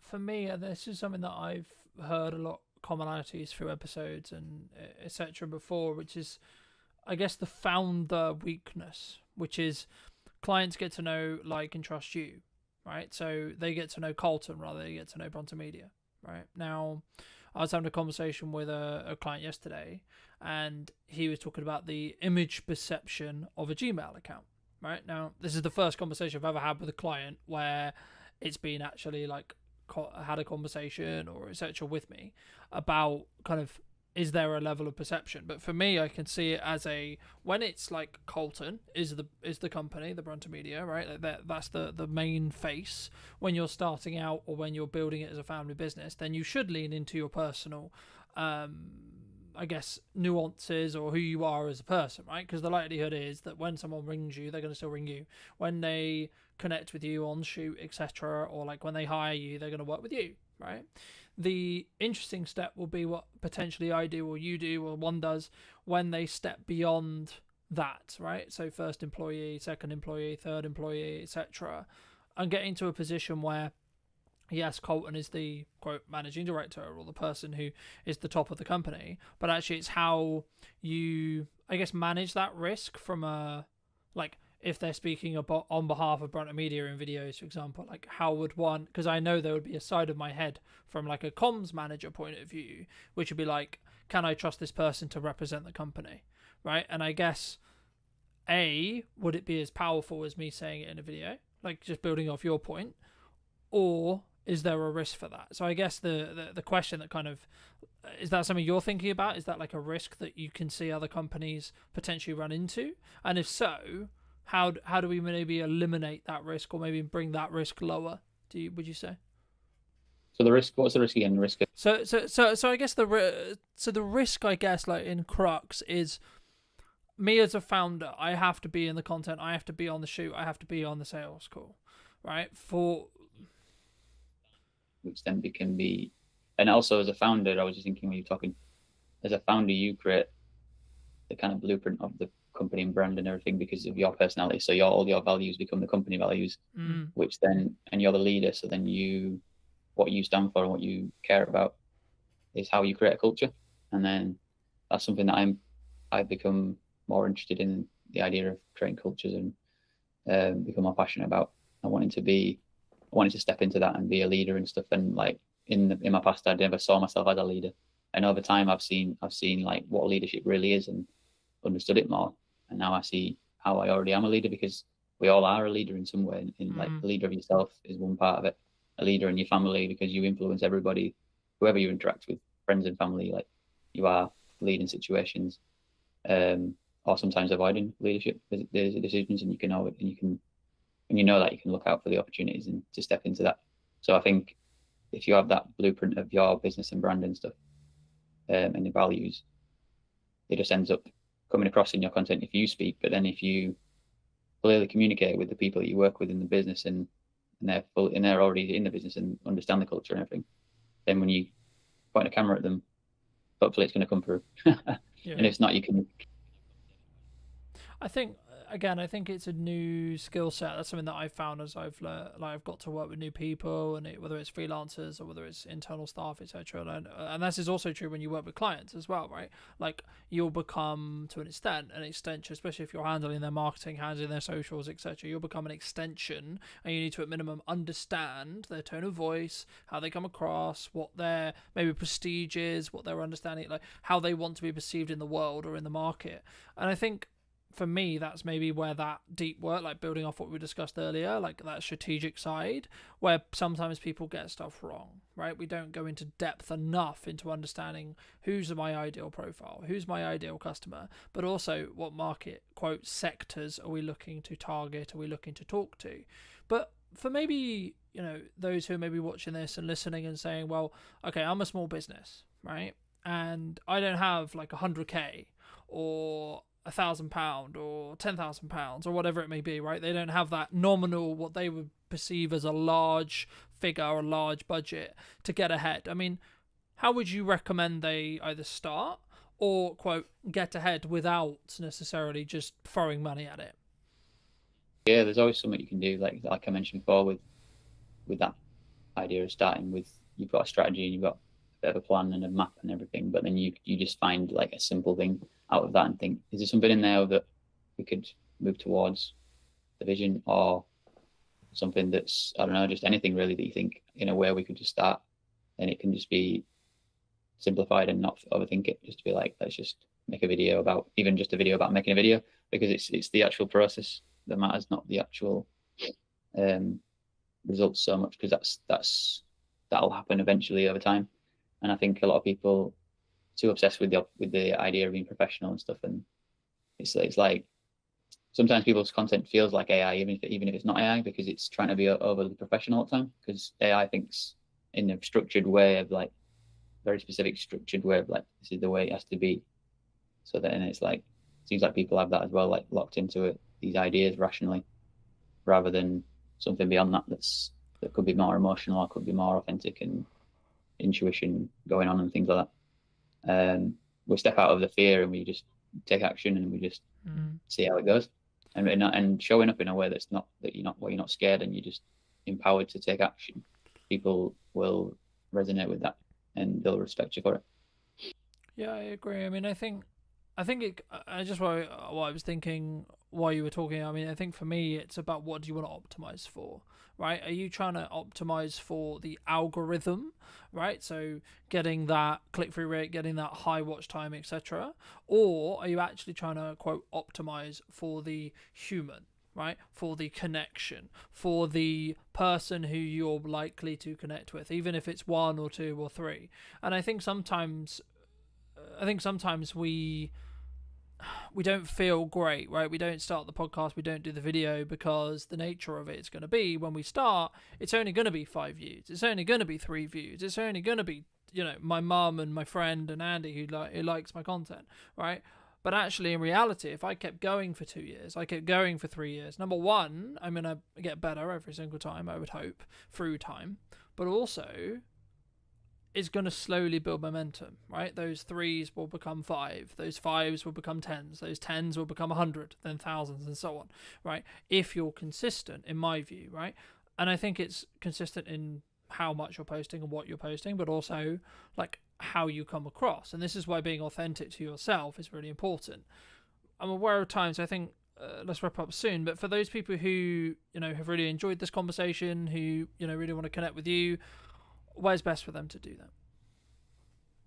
for me, this is something that I've heard a lot commonalities through episodes and etc. before, which is, I guess, the founder weakness, which is clients get to know, like, and trust you, right? So they get to know Colton rather than they get to know Bronte Media, right? Now, I was having a conversation with a client yesterday, and he was talking about the image perception of a Gmail account, right? Now, this is the first conversation I've ever had with a client where it's been actually like had a conversation or etc. with me about kind of, is there a level of perception? But for me, I can see it as when it's like Colton is the company, the Bronte Media, right? Like that's the main face. When you're starting out or when you're building it as a family business, then you should lean into your personal I guess, nuances or who you are as a person, right? Because the likelihood is that when someone rings you, they're going to still ring you. When they connect with you on shoot, etc., or like when they hire you, they're going to work with you, right? The interesting step will be what potentially I do or you do or one does when they step beyond that, right? So first employee, second employee, third employee, etc., and getting to a position where, yes, Colton is the, quote, managing director or the person who is the top of the company, but actually it's how you, I guess, manage that risk from a, like, if they're speaking about on behalf of Bronte Media in videos, for example, like how would one, because I know there would be a side of my head from like a comms manager point of view, which would be like, can I trust this person to represent the company, right? And I guess, would it be as powerful as me saying it in a video, like just building off your point, or is there a risk for that? So I guess the question that kind of, is that something you're thinking about? Is that like a risk that you can see other companies potentially run into? And if so, how do we maybe eliminate that risk or maybe bring that risk lower? Would you say? So the risk, what's the risk again? The risk. So I guess the risk, I guess, like in crux is me as a founder. I have to be in the content. I have to be on the shoot. I have to be on the sales call, right? Which then can be, and also as a founder, I was just thinking when you're talking, as a founder, you create the kind of blueprint of the company and brand and everything because of your personality. So all your values become the company values, which then, and you're the leader. So then what you stand for and what you care about is how you create a culture. And then that's something that I've become more interested in, the idea of creating cultures, and become more passionate about. I wanted to step into that and be a leader and stuff. And like in my past, I never saw myself as a leader. And over time, I've seen like what leadership really is and understood it more. And now I see how I already am a leader, because we all are a leader in some way. In like a leader of yourself is one part of it. A leader in your family, because you influence everybody, whoever you interact with, friends and family. Like you are leading situations, or sometimes avoiding leadership decisions, and you know that you can look out for the opportunities and to step into that. So I think if you have that blueprint of your business and brand and stuff, and the values, it just ends up coming across in your content if you speak. But then if you clearly communicate with the people that you work with in the business, and they're already in the business and understand the culture and everything, then when you point a camera at them, hopefully it's going to come through. And if not, you can. I think it's a new skill set. That's something that I've found as I've learned, like I've got to work with new people, and whether it's freelancers or whether it's internal staff, etc. And this is also true when you work with clients as well, right? Like you'll become, to an extension, especially if you're handling their marketing, handling their socials, etc. You'll become an extension, and you need to at minimum understand their tone of voice, how they come across, what their maybe prestige is, what their understanding, like how they want to be perceived in the world or in the market. And I think, for me, that's maybe where that deep work, like building off what we discussed earlier, like that strategic side, where sometimes people get stuff wrong, right? We don't go into depth enough into understanding who's my ideal profile, who's my ideal customer, but also what market, quote, sectors are we looking to target, are we looking to talk to? But for maybe, those who are maybe watching this and listening and saying, well, okay, I'm a small business, right? And I don't have like 100K or £1,000 or £10,000 or whatever it may be, right? They don't have that nominal, what they would perceive as a large figure or a large budget to get ahead. I mean, how would you recommend they either start or, quote, get ahead without necessarily just throwing money at it? Yeah, there's always something you can do, like I mentioned before, with that idea of starting with, you've got a strategy and you've got a bit of a plan and a map and everything, but then you just find like a simple thing out of that and think, is there something in there that we could move towards the vision, or something that's, I don't know, just anything really that you think in a way we could just start, and it can just be simplified and not overthink it, just to be like, let's just make a video about, even just a video about making a video, because it's the actual process that matters, not the actual results so much, because that'll happen eventually over time. And I think a lot of people too obsessed with the idea of being professional and stuff, and it's like sometimes people's content feels like AI, even if it's not AI, because it's trying to be overly professional all the time, because AI thinks in a structured way of like, very specific structured way of like, this is the way it has to be. So then it's like, it seems like people have that as well, like locked into it, these ideas rationally, rather than something beyond that could be more emotional, or could be more authentic and intuition going on and things like that. We step out of the fear and we just take action, and we just see how it goes, and showing up in a way that's not that you're not scared, and you're just empowered to take action. People will resonate with that, and they'll respect you for it. Yeah, I agree. I mean, I think I just what I was thinking while you were talking. I mean, I think for me, it's about what do you want to optimize for, right? Are you trying to optimize for the algorithm, right? So getting that click-through rate, getting that high watch time, etc., or are you actually trying to, quote, optimize for the human, right? For the connection, for the person who you're likely to connect with, even if it's one or two or three. And I think sometimes we don't feel great, right? We don't start the podcast, we don't do the video, because the nature of it is going to be, when we start, it's only going to be 5 views, it's only going to be 3 views, it's only going to be, my mum and my friend and Andy who likes my content, right? But actually, in reality, if I kept going for 2 years, I kept going for 3 years, number one, I'm going to get better every single time, I would hope, through time. But also, is going to slowly build momentum, right? Those 3s will become 5, those 5s will become 10s, those 10s will become 100, then thousands, and so on, right? If you're consistent, in my view, right? And I think it's consistent in how much you're posting and what you're posting, but also like how you come across. And this is why being authentic to yourself is really important. I'm aware of times, I think, let's wrap up soon, but for those people who, have really enjoyed this conversation, who, really want to connect with you, where's best for them to do that?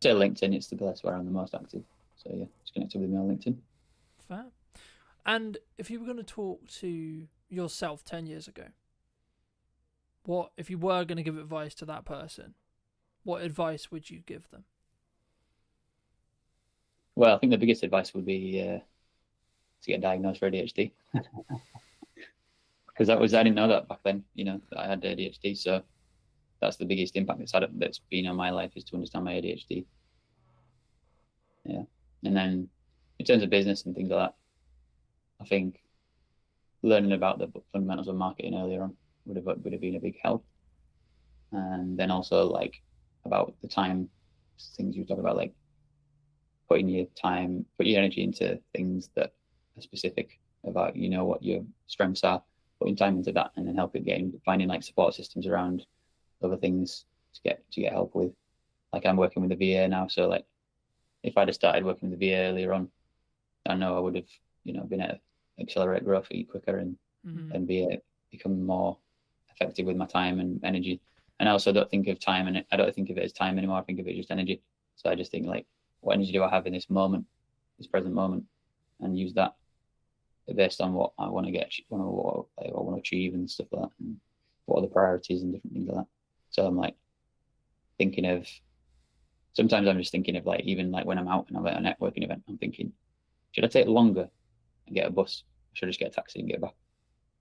Say LinkedIn, it's the place where I'm the most active. So yeah, just connect with me on LinkedIn. Fair. And if you were going to talk to yourself 10 years ago, what, if you were going to give advice to that person, what advice would you give them? Well, I think the biggest advice would be to get diagnosed for ADHD. Because I didn't know that back then, that I had ADHD. So that's the biggest impact that's been on my life, is to understand my ADHD. Yeah. And then in terms of business and things like that, I think learning about the fundamentals of marketing earlier on would have been a big help. And then also like about the time things you talk about, like putting your energy into things that are specific about, what your strengths are, putting time into that, and then finding like support systems around other things to get help with. Like I'm working with the VA now, so like if I'd have started working with the VA earlier on, I know I would have, been able to accelerate growth quicker and become more effective with my time and energy. And I also don't think of time, and I don't think of it as time anymore. I think of it as just energy. So I just think like, what energy do I have in this moment, this present moment, and use that based on what I want to get, what I want to achieve and stuff like that, and what are the priorities and different things like that. So I'm like sometimes I'm just thinking of like, even like when I'm out and I'm at a networking event, I'm thinking, should I take longer and get a bus? Or should I just get a taxi and get back?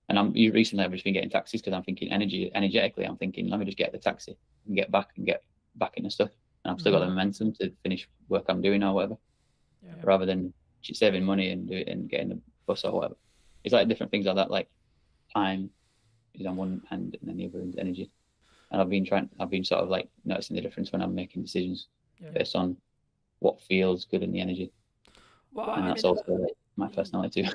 And recently I've just been getting taxis because I'm thinking energetically, I'm thinking, let me just get the taxi and get back into stuff. And I've still got the momentum to finish work I'm doing or whatever, rather than saving money and do it and getting the bus or whatever. It's like different things like that, like time is on one hand and then the other is energy. And I've been sort of like noticing the difference when I'm making decisions based on what feels good in the energy. Well, and that's also like my personality too.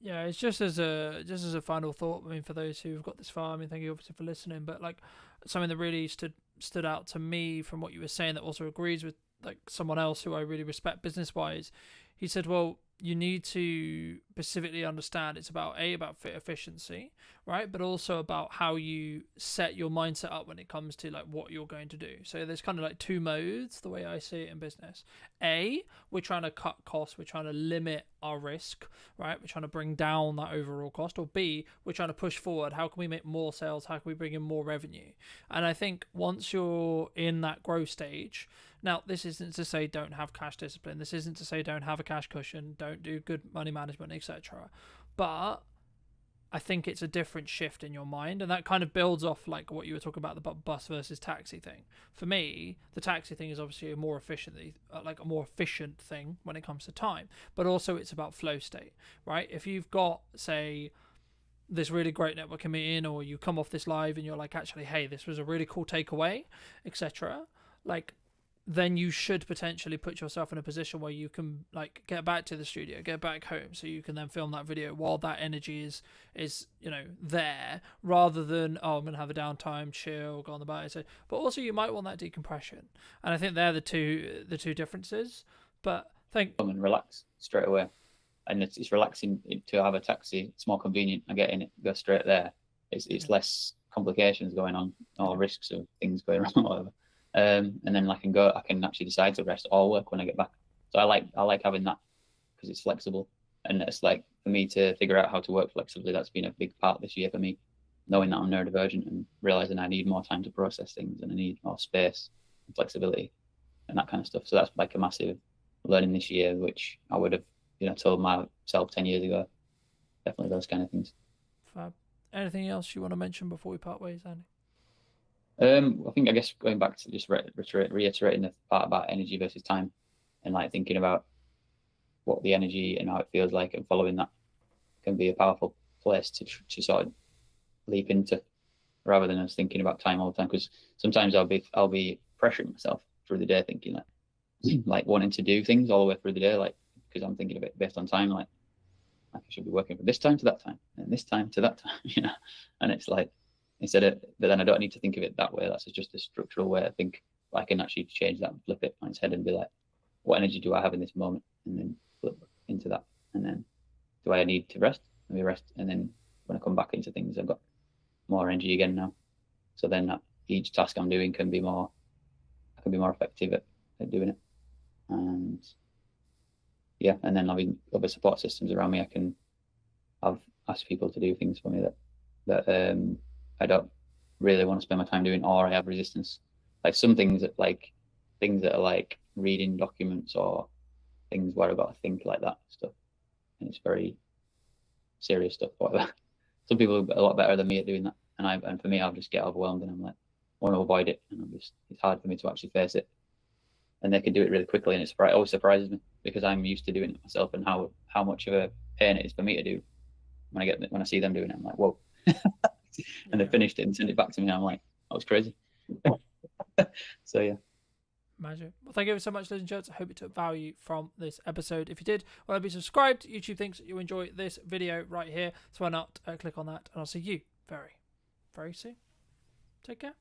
Yeah, it's just as a final thought. I mean, for those who've got this far, I mean, thank you obviously for listening. But like something that really stood out to me from what you were saying, that also agrees with like someone else who I really respect business wise. He said, well, you need to specifically understand it's about fit efficiency, right? But also about how you set your mindset up when it comes to like what you're going to do. So there's kind of like two modes, the way I see it in business. A, we're trying to cut costs, we're trying to limit our risk, right? We're trying to bring down that overall cost. Or B, we're trying to push forward. How can we make more sales? How can we bring in more revenue? And I think once you're in that growth stage, now this isn't to say don't have cash discipline. This isn't to say don't have a cash cushion, don't do good money management, etc. But I think it's a different shift in your mind, and that kind of builds off like what you were talking about, the bus versus taxi thing. For me, the taxi thing is obviously a more efficient thing when it comes to time, but also it's about flow state, right? If you've got, say, this really great networking meeting, or you come off this live and you're like, actually, hey, this was a really cool takeaway, etc. Like, then you should potentially put yourself in a position where you can like get back to the studio, get back home, so you can then film that video while that energy is there, rather than, oh, I'm gonna have a downtime, chill, go on the bike. So, but also you might want that decompression, and I think they're the two differences. But come and relax straight away, and it's relaxing to have a taxi. It's more convenient. I get in it, go straight there. It's less complications going on, or risks of things going wrong, or whatever. And then I can actually decide to rest or work when I get back. So I like having that because it's flexible, and it's like for me to figure out how to work flexibly. That's been a big part this year for me, knowing that I'm neurodivergent and realizing I need more time to process things and I need more space and flexibility and that kind of stuff. So that's like a massive learning this year, which I would have told myself 10 years ago. Definitely those kind of things. Fab. Anything else you want to mention before we part ways, Andy? I guess going back to just reiterating the part about energy versus time, and like thinking about what the energy and how it feels like, and following that can be a powerful place to sort of leap into, rather than us thinking about time all the time. Because sometimes I'll be pressuring myself through the day thinking like wanting to do things all the way through the day, like, because I'm thinking of it based on time, like I should be working from this time to that time and this time to that time, you know. And it's like, but then I don't need to think of it that way. That's just a structural way I think. I can actually change that and flip it on its head and be like, what energy do I have in this moment? And then flip into that. And then do I need to rest? Let me rest. And then when I come back into things, I've got more energy again now. So then each task I'm doing I can be more effective at doing it. And yeah, and then having other support systems around me, I've asked people to do things for me that I don't really want to spend my time doing, or I have resistance. Like some things that are like reading documents or things where I've got to think like that stuff, and it's very serious stuff. Whatever. Some people are a lot better than me at doing that, and for me, I'll just get overwhelmed, and I'm like, I want to avoid it, and it's hard for me to actually face it. And they can do it really quickly, and it always surprises me because I'm used to doing it myself, and how much of a pain it is for me to do. When I see them doing it, I'm like, whoa. And they finished it and sent it back to me, and I'm like, that was crazy. So yeah. Magic. Well, thank you so much, ladies and gents. I hope you took value from this episode. If you did, well, be subscribed. YouTube thinks you enjoy this video right here, so why not click on that, and I'll see you very, very soon. Take care.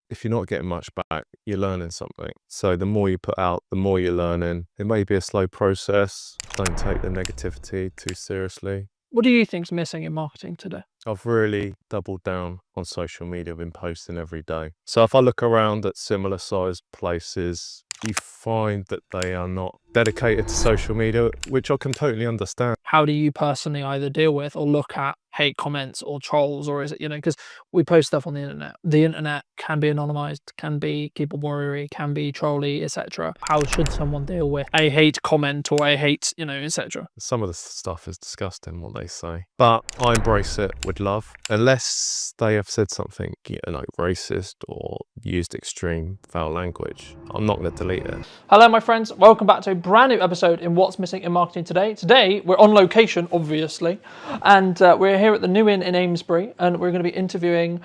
If you're not getting much back, you're learning something. So the more you put out, the more you're learning. It may be a slow process. Don't take the negativity too seriously. What do you think's missing in marketing today? I've really doubled down on social media. I've been posting every day. So if I look around at similar sized places, you find that they are not dedicated to social media, which I can totally understand. How do you personally either deal with or look at hate comments or trolls, or is it, because we post stuff on the internet. The internet can be anonymized, can be keyboard warrior, can be trolly, etc. How should someone deal with a hate comment or a hate, etc.? Some of the stuff is disgusting, what they say. But I embrace it with love. Unless they have said something, like racist or used extreme foul language, I'm not going to delete it. Hello, my friends. Welcome back to a brand new episode in What's Missing in Marketing Today. Today, we're on location, obviously, and we're here at the New Inn in Amesbury, and we're going to be interviewing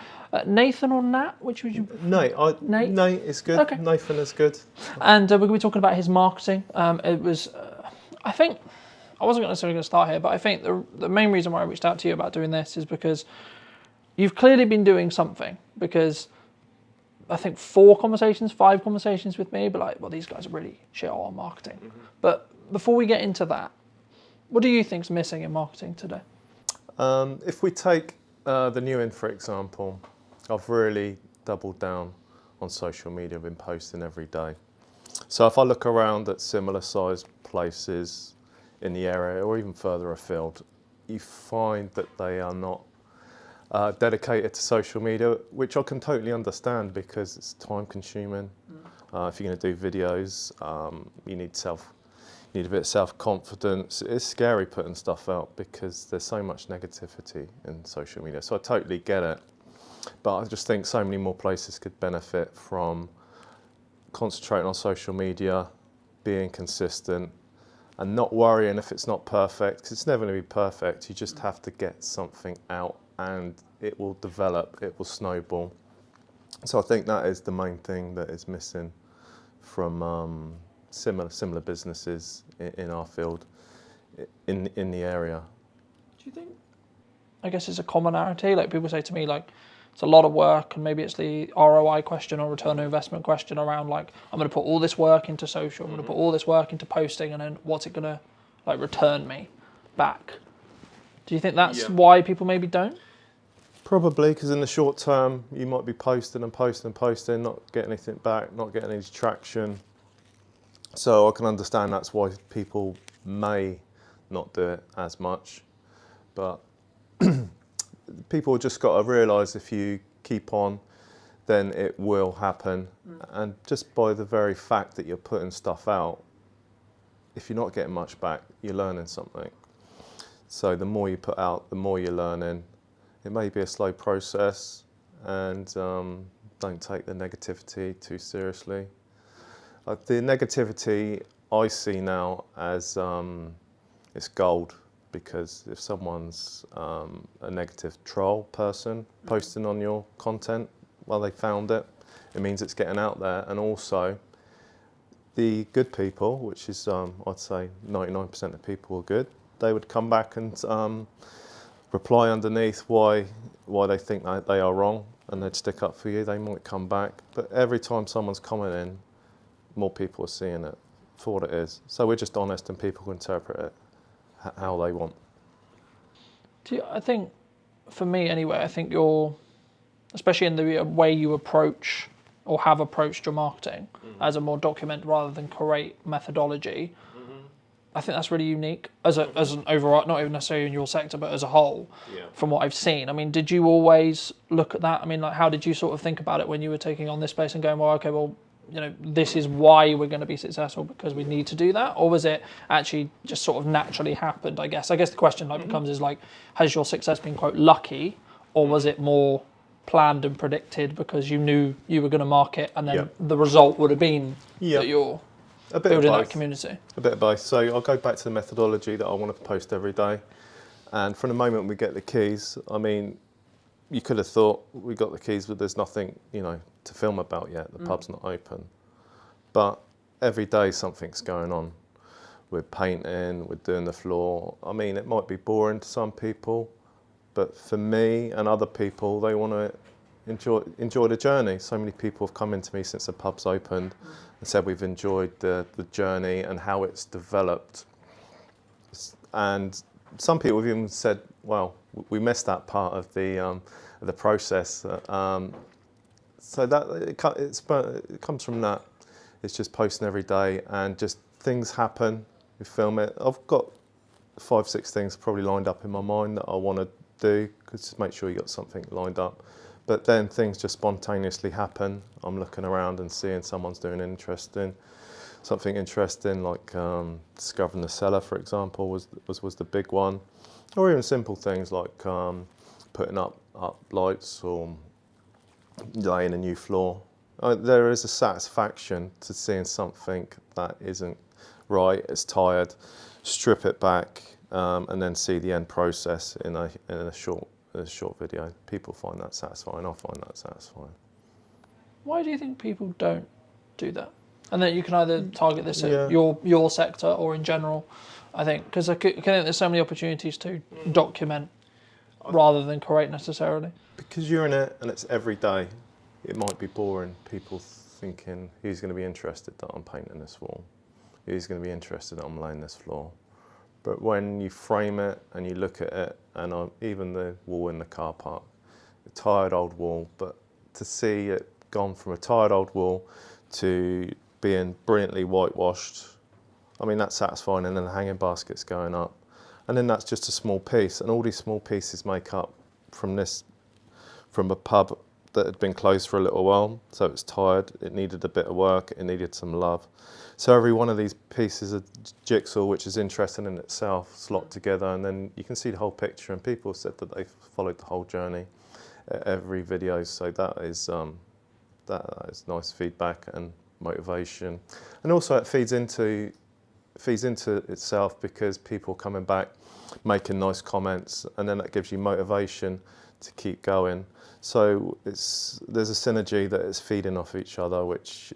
Nathan or Nat, which would you... Nate is good. Okay. Nathan is good. And we're going to be talking about his marketing. It was, I think, I wasn't necessarily going to start here, but I think the main reason why I reached out to you about doing this is because you've clearly been doing something, because I think 5 conversations with me, but like, well, these guys are really shit on marketing. Mm-hmm. But before we get into that, what do you think's missing in marketing today? If we take the New Inn, for example, I've really doubled down on social media. I've been posting every day. So if I look around at similar sized places in the area or even further afield, you find that they are not dedicated to social media, which I can totally understand because it's time consuming. If you're going to do videos, you need a bit of self-confidence. It's scary putting stuff out because there's so much negativity in social media. So I totally get it. But I just think so many more places could benefit from concentrating on social media, being consistent, and not worrying if it's not perfect, because it's never going to be perfect. You just have to get something out and it will develop, it will snowball. So I think that is the main thing that is missing from similar businesses in our field, in the area. Do you think, I guess it's a commonality, like people say to me, like, it's a lot of work, and maybe it's the ROI question or return on investment question around, like, I'm going to put all this work into social, I'm going to put all this work into posting, and then what's it going to, like, return me back? Do you think that's why people maybe don't? Probably, because in the short term, you might be posting, not getting anything back, not getting any traction. So I can understand that's why people may not do it as much. But people just got to realise if you keep on, then it will happen. And just by the very fact that you're putting stuff out, if you're not getting much back, you're learning something. So the more you put out, the more you're learning. It may be a slow process, and don't take the negativity too seriously. The negativity I see now as it's gold, because if someone's a negative troll person posting on your content, well, they found it. It means it's getting out there, and also the good people, which is I'd say 99% of people are good, they would come back and reply underneath why they think that they are wrong, and they'd stick up for you. They might come back, but every time someone's commenting, more people are seeing it for what it is. So we're just honest, and people can interpret it how they want. I think, for me anyway, I think you're, especially in the way you approach or have approached your marketing as a more document rather than create methodology, I think that's really unique as an overall, not even necessarily in your sector, but as a whole, from what I've seen. I mean, did you always look at that? I mean, like, how did you sort of think about it when you were taking on this space and going, well, okay, well, you know, this is why we're going to be successful because we need to do that? Or was it actually just sort of naturally happened, I guess? I guess the question becomes is like, has your success been, quote, lucky, or was it more planned and predicted because you knew you were going to market and then the result would have been that you're building that community? A bit of both. So I'll go back to the methodology that I want to post every day. And from the moment we get the keys, I mean, you could have thought we got the keys, but there's nothing, you know, to film about yet. The pub's not open. But every day something's going on. We're painting, we're doing the floor. I mean, it might be boring to some people, but for me and other people, they want to enjoy the journey. So many people have come into me since the pub's opened and said we've enjoyed the journey and how it's developed. And some people have even said, well, we missed that part of the process. So that it comes from that. It's just posting every day and just things happen. We film it. I've got 5-6 things probably lined up in my mind that I want to do, because just make sure you got something lined up. But then things just spontaneously happen. I'm looking around and seeing someone's doing something interesting, like discovering the cellar, for example, was the big one, or even simple things like putting up lights or laying a new floor. There is a satisfaction to seeing something that isn't right, it's tired, strip it back, and then see the end process in a short video. People find that satisfying. I find that satisfying. Why do you think people don't do that? And then you can either target this at your sector or in general, I think, because I think there's so many opportunities to document rather than create necessarily. Because you're in it and it's every day, it might be boring. People thinking, who's going to be interested that I'm painting this wall? Who's going to be interested that I'm laying this floor? But when you frame it and you look at it, and even the wall in the car park, a tired old wall, but to see it gone from a tired old wall to being brilliantly whitewashed, I mean, that's satisfying. And then the hanging basket's going up. And then that's just a small piece. And all these small pieces make up from a pub that had been closed for a little while. So it's tired, it needed a bit of work, it needed some love. So every one of these pieces of jigsaw, which is interesting in itself, slot together, and then you can see the whole picture. And people have said that they've followed the whole journey, every video. So that is nice feedback and motivation. And also it feeds into itself, because people are coming back, making nice comments, and then that gives you motivation to keep going. So there's a synergy that is feeding off each other, which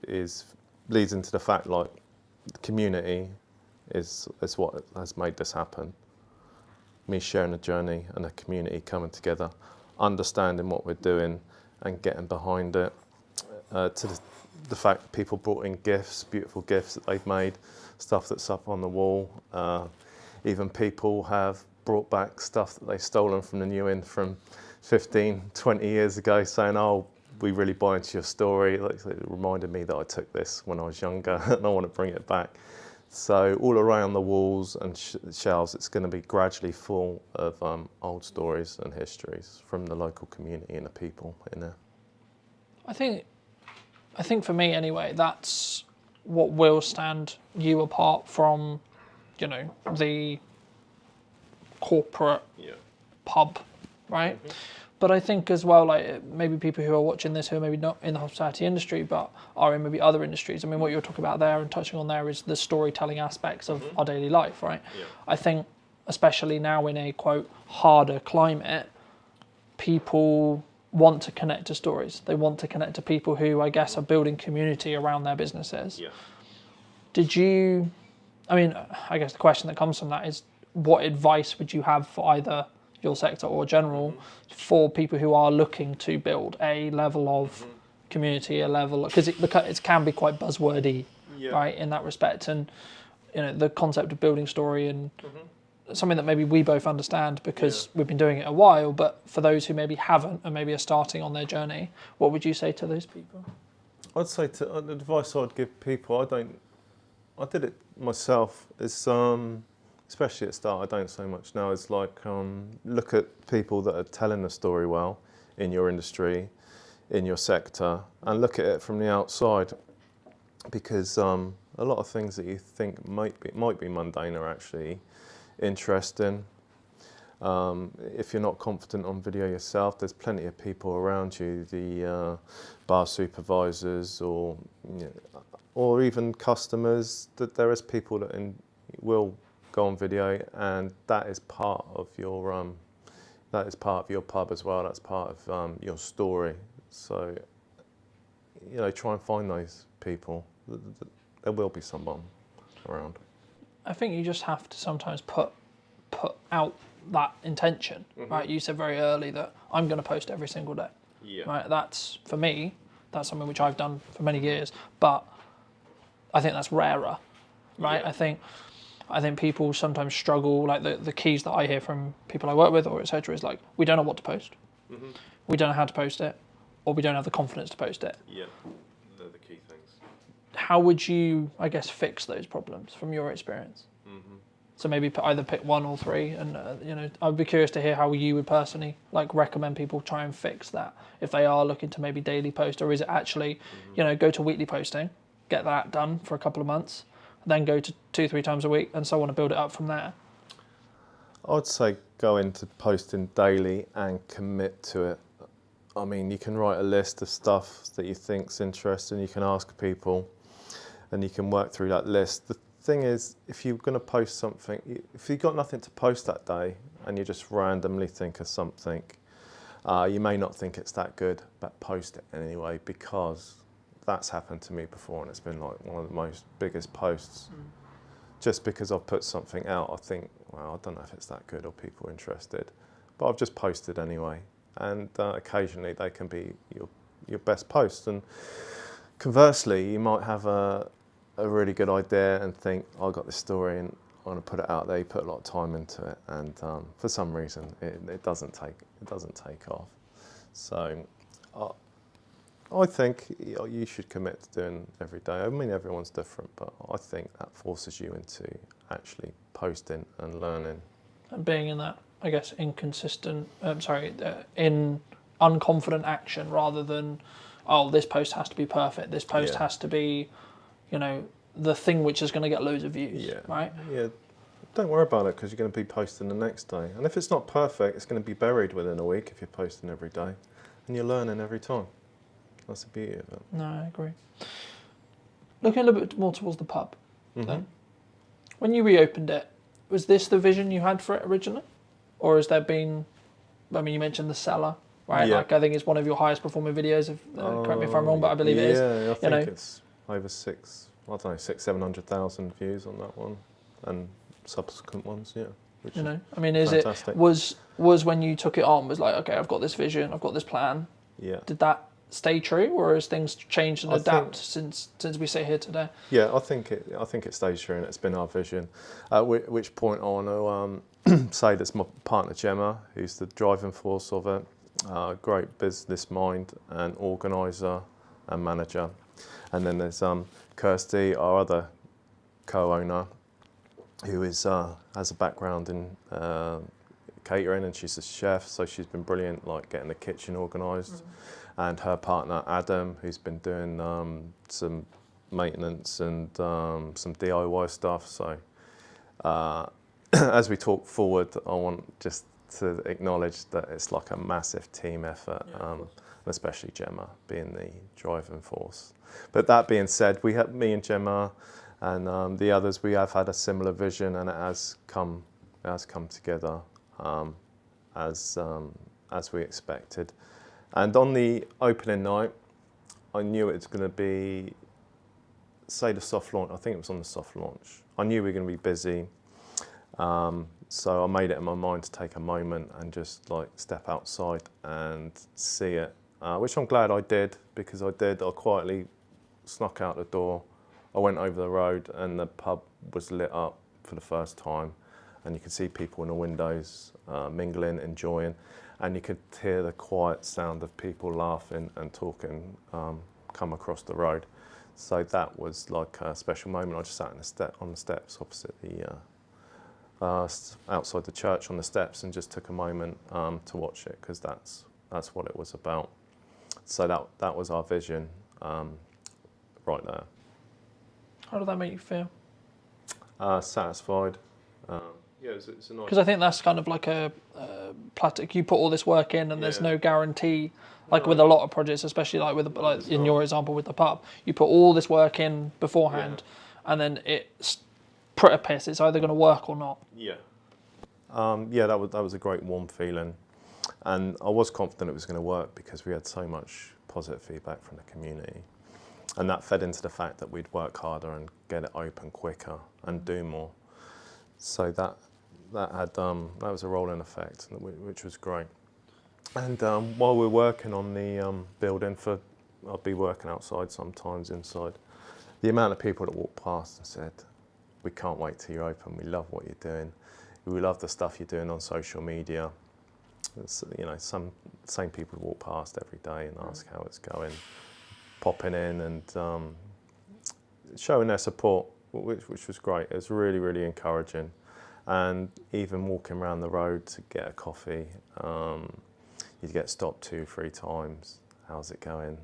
leads into the fact, like, the community is what has made this happen. Me sharing a journey and a community coming together, understanding what we're doing and getting behind it. To the fact that people brought in gifts, beautiful gifts that they've made, stuff that's up on the wall. Even people have brought back stuff that they've stolen from the New Inn from 15, 20 years ago, saying, oh, we really buy into your story. Like, it reminded me that I took this when I was younger and I want to bring it back. So all around the walls and shelves, it's going to be gradually full of old stories and histories from the local community and the people in there. I think for me anyway, that's what will stand you apart from, you know, the corporate pub, right? Mm-hmm. But I think as well, like, maybe people who are watching this who are maybe not in the hospitality industry but are in maybe other industries. I mean, what you're talking about there and touching on there is the storytelling aspects of our daily life, right? Yeah. I think especially now in a, quote, harder climate, people want to connect to stories. They want to connect to people who, I guess, are building community around their businesses. Yeah. Did you, I mean, I guess the question that comes from that is, what advice would you have for either your sector or general for people who are looking to build a level of community, a level, because it can be quite buzzwordy, right, in that respect, and the concept of building story and something that maybe we both understand because we've been doing it a while, but for those who maybe haven't and maybe are starting on their journey, what would you say to those people? I'd say the advice I'd give people, I did it myself, is especially at the start, I don't so much now, is like look at people that are telling the story well in your industry, in your sector, and look at it from the outside, because a lot of things that you think might be mundane are actually interesting. If you're not confident on video yourself, there's plenty of people around you, the bar supervisors or even customers, that there is people that will go on video, and that is part of your pub as well. That's part of your story. So try and find those people. There will be someone around. I think you just have to sometimes put out that intention, right? You said very early that I'm going to post every single day. Right? That's, for me, that's something which I've done for many years, but I think that's rarer, right? I think people sometimes struggle, like the keys that I hear from people I work with or etc. is like, we don't know what to post, we don't know how to post it, or we don't have the confidence to post it. Yeah, they're the key things. How would you, I guess, fix those problems from your experience? So maybe either pick one or three, and I'd be curious to hear how you would personally recommend people try and fix that if they are looking to maybe daily post, or is it actually, go to weekly posting, get that done for a couple of months, then go to 2-3 times a week, and so on, and build it up from there. I'd say go into posting daily and commit to it. I mean, you can write a list of stuff that you think's interesting. You can ask people, and you can work through that list. The thing is, if you're going to post something, if you've got nothing to post that day and you just randomly think of something, you may not think it's that good, but post it anyway, because that's happened to me before, and it's been like one of the most biggest posts. Just because I've put something out, I think, well, I don't know if it's that good or people are interested, but I've just posted anyway. And occasionally they can be your best post. And conversely, you might have a really good idea and think, I got this story and I want to put it out there. You put a lot of time into it, and for some reason it doesn't take off. So I think you should commit to doing every day. I mean, everyone's different, but I think that forces you into actually posting and learning. And being in that, I guess, in unconfident action, rather than, oh, this post has to be perfect. This post has to be, the thing which is going to get loads of views, right? Yeah. Don't worry about it, because you're going to be posting the next day. And if it's not perfect, it's going to be buried within a week if you're posting every day. And you're learning every time. That's the beauty of it. No, I agree. Looking a little bit more towards the pub, then. When you reopened it, was this the vision you had for it originally? Or has there been, I mean, you mentioned the cellar, right? Yeah. I think it's one of your highest performing videos, correct me if I'm wrong, but I believe it is. Yeah, I think it's over 700,000 views on that one, and subsequent ones, which I mean, fantastic. Was when you took it on, was like, okay, I've got this vision, I've got this plan. Yeah. Did that stay true, or has things changed and adapt since we sit here today? Yeah, I think it stays true, and it's been our vision. At which point I want to say that's my partner Gemma, who's the driving force of it, great business mind and organiser and manager. And then there's Kirsty, our other co-owner, who has a background in catering, and she's a chef, so she's been brilliant, like getting the kitchen organised. And her partner Adam, who's been doing some maintenance and some DIY stuff. So as we talk forward, I want just to acknowledge that it's like a massive team effort, especially Gemma being the driving force. But that being said, me and Gemma and the others, we have had a similar vision, and it has come together as we expected. And on the opening night, I knew it was going to be say the soft launch, I think it was on the soft launch, I knew we were going to be busy. So I made it in my mind to take a moment and just like step outside and see it, which I'm glad I did, because I quietly snuck out the door. I went over the road and the pub was lit up for the first time, and you could see people in the windows mingling, enjoying, and you could hear the quiet sound of people laughing and talking come across the road. So that was like a special moment. I just sat on the steps opposite the outside the church on the steps and just took a moment to watch it, because that's what it was about. So that was our vision right there. How did that make you feel? Satisfied. Yeah, it's a nice. Because I think that's kind of like a plastic. You put all this work in, and there's no guarantee. Like with a lot of projects, especially like with in your example with the pub, you put all this work in beforehand, and then it's pretty piss. It's either going to work or not. Yeah. That was a great warm feeling, and I was confident it was going to work because we had so much positive feedback from the community, and that fed into the fact that we'd work harder and get it open quicker and do more. So that was a rolling effect, which was great. And while we're working on the building, I'll be working outside sometimes, inside. The amount of people that walked past and said, "We can't wait till you're open. We love what you're doing. We love the stuff you're doing on social media." It's, same people walk past every day and ask how it's going, popping in and showing their support, which was great. It was really, really encouraging. And even walking around the road to get a coffee, you'd get stopped 2-3 times. How's it going?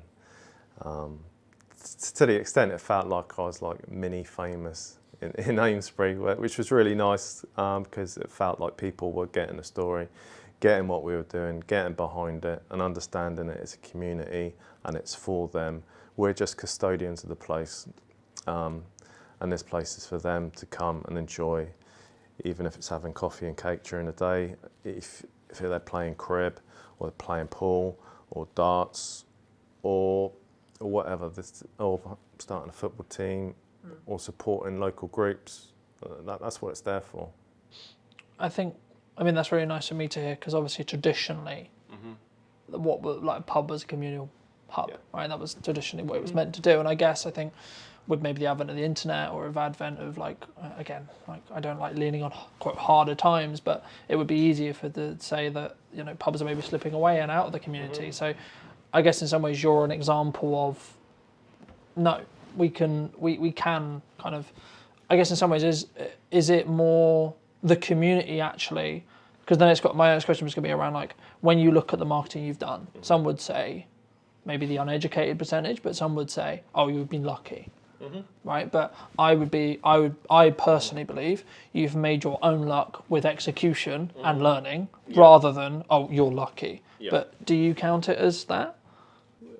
To the extent it felt like I was like mini famous in Amesbury, which was really nice, because it felt like people were getting the story, getting what we were doing, getting behind it and understanding it as a community and it's for them. We're just custodians of the place, and this place is for them to come and enjoy, even if it's having coffee and cake during the day, if they're playing crib or they're playing pool or darts or whatever, or starting a football team or supporting local groups. That's what it's there for. I mean that's really nice for me to hear, because obviously traditionally, what like a pub was a communal hub, right? That was traditionally what it was meant to do. And I think with maybe the advent of the internet or with advent of like I don't like leaning on quite harder times, but it would be easier to say that pubs are maybe slipping away and out of the community. So I guess in some ways you're an example of no, we can kind of, I guess in some ways is it more the community actually? Because then my next question was going to be around like when you look at the marketing you've done, some would say maybe the uneducated percentage, but some would say, oh, you've been lucky. Right, but I personally believe you've made your own luck with execution and learning rather than you're lucky. But do you count it as that?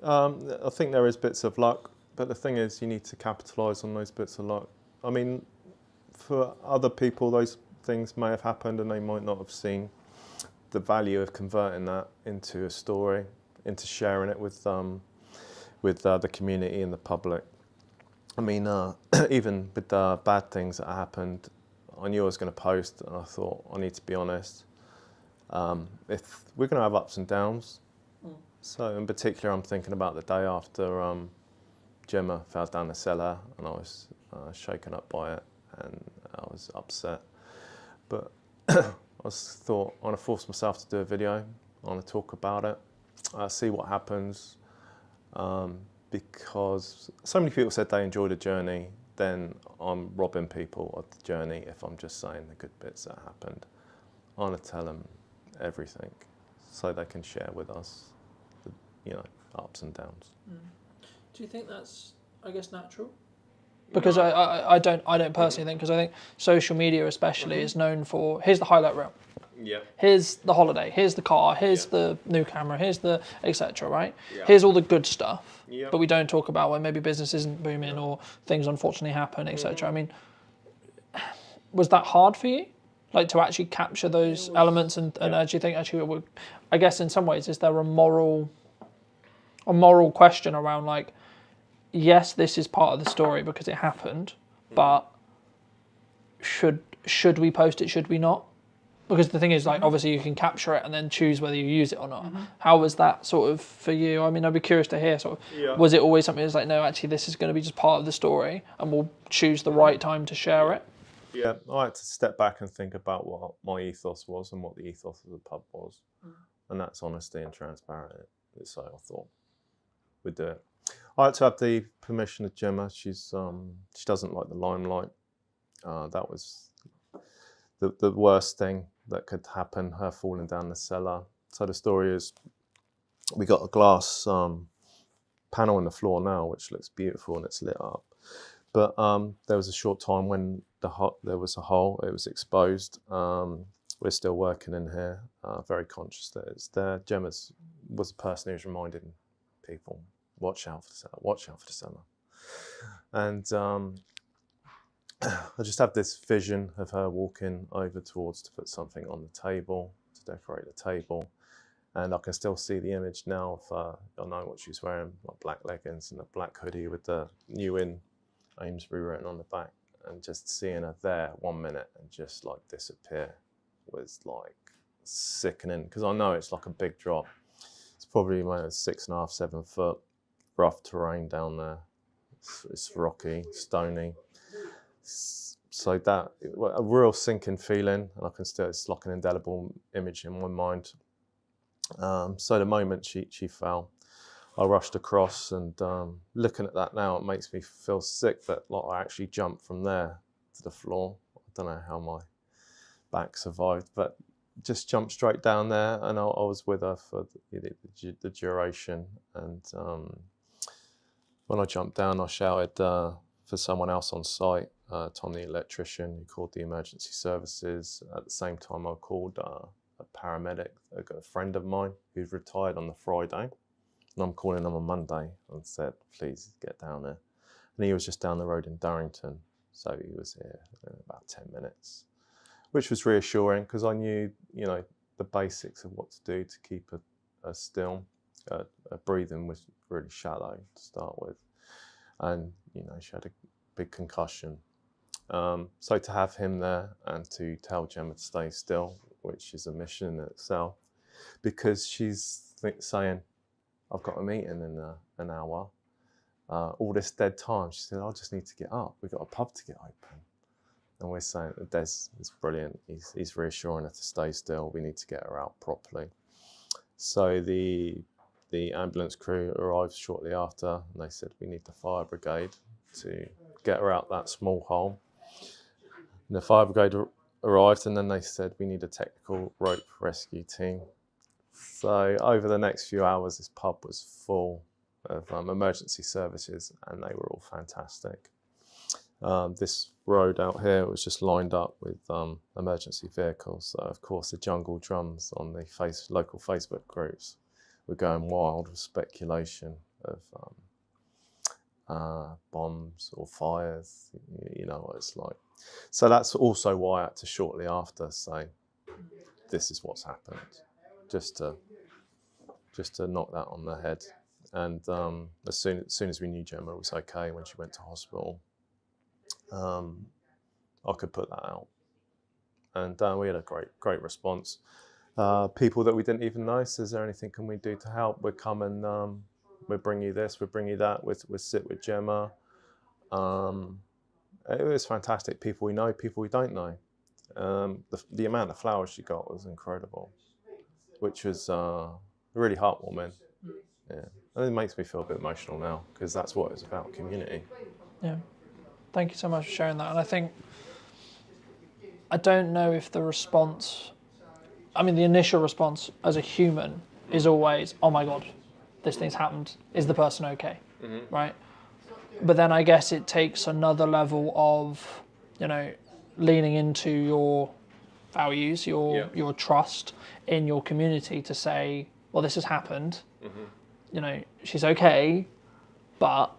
I think there is bits of luck, but the thing is you need to capitalise on those bits of luck. I mean, for other people those things may have happened and they might not have seen the value of converting that into a story, into sharing it with the community and the public. I mean, even with the bad things that happened, I knew I was going to post, and I thought, I need to be honest. If we're going to have ups and downs, so in particular, I'm thinking about the day after Gemma fell down the cellar, and I was shaken up by it, and I was upset. But I thought, I want to force myself to do a video. I want to talk about it, see what happens. Because so many people said they enjoyed the journey, then I'm robbing people of the journey if I'm just saying the good bits that happened. I want to tell them everything so they can share with us the ups and downs. Do you think that's, I guess, natural? Because I don't personally think, because I think social media especially is known for, here's the highlight reel. Yeah. Here's the holiday, here's the car, here's the new camera, here's the etc. Right? Yeah. Here's all the good stuff. Yeah. But we don't talk about when maybe business isn't booming or things unfortunately happen, etc. I mean, was that hard for you? Like to actually capture those elements and actually think actually I guess in some ways is there a moral question around like yes, this is part of the story because it happened, but should we post it? Should we not? Because the thing is, like, obviously you can capture it and then choose whether you use it or not. How was that sort of for you? I mean, I'd be curious to hear. Sort of, was it always something that's like, no, actually, this is going to be just part of the story, and we'll choose the right time to share it? Yeah, I had to step back and think about what my ethos was and what the ethos of the pub was, and that's honesty and transparency. So I thought we'd do it. I had to have the permission of Gemma. She doesn't like the limelight. That was the worst thing that could happen, her falling down the cellar. So the story is, we got a glass panel on the floor now, which looks beautiful and it's lit up. But there was a short time when there was a hole, it was exposed. We're still working in here, very conscious that it's there. Gemma was the person who was reminding people, watch out for the cellar, watch out for the cellar. And I just have this vision of her walking over towards to put something on the table, to decorate the table. And I can still see the image now of, I know what she's wearing, like black leggings and a black hoodie with the New In Amesbury written on the back. And just seeing her there 1 minute and just like disappear was like sickening, because I know it's like a big drop. It's probably 6.5, 7 foot, rough terrain down there. It's rocky, stony. So that, a real sinking feeling, and I can still, it's like an indelible image in my mind. So the moment she fell, I rushed across, and looking at that now, it makes me feel sick that like I actually jumped from there to the floor. I don't know how my back survived, but just jumped straight down there, and I was with her for the duration. And when I jumped down, I shouted for someone else on site. Tom, the electrician, who called the emergency services. At the same time, I called a paramedic, a friend of mine who's retired on the Friday, and I'm calling him on Monday, and said, please get down there. And he was just down the road in Durrington, so he was here in about 10 minutes, which was reassuring, because I knew, the basics of what to do to keep her still. Her breathing was really shallow to start with, and she had a big concussion. So to have him there and to tell Gemma to stay still, which is a mission in itself, because she's saying, I've got a meeting in an hour, all this dead time. She said, I just need to get up. We've got a pub to get open. And we're saying that Des is brilliant. He's reassuring her to stay still. We need to get her out properly. So the ambulance crew arrived shortly after, and they said, we need the fire brigade to get her out that small hole. And the fire brigade arrived, and then they said, we need a technical rope rescue team. So over the next few hours, this pub was full of emergency services, and they were all fantastic. This road out here was just lined up with emergency vehicles. So of course the jungle drums on the local Facebook groups were going wild with speculation of bombs or fires. You know what it's like. So that's also why I had to shortly after say, this is what's happened, just to knock that on the head. And as soon as we knew Gemma was okay when she went to hospital, I could put that out. And we had a great response. People that we didn't even know, so is there anything can we do to help? We'll come and we'll bring you this, we'll bring you that, we'll sit with Gemma. It was fantastic. People we know, people we don't know. The amount of flowers she got was incredible, which was really heartwarming. Yeah, and it makes me feel a bit emotional now, because that's what it's about, community. Yeah, thank you so much for sharing that. And I think, I don't know if the response, I mean the initial response as a human is always, oh my God, this thing's happened, is the person okay? Mm-hmm. Right? But then I guess it takes another level of, leaning into your values, your trust in your community to say, well, this has happened. Mm-hmm. She's okay, but,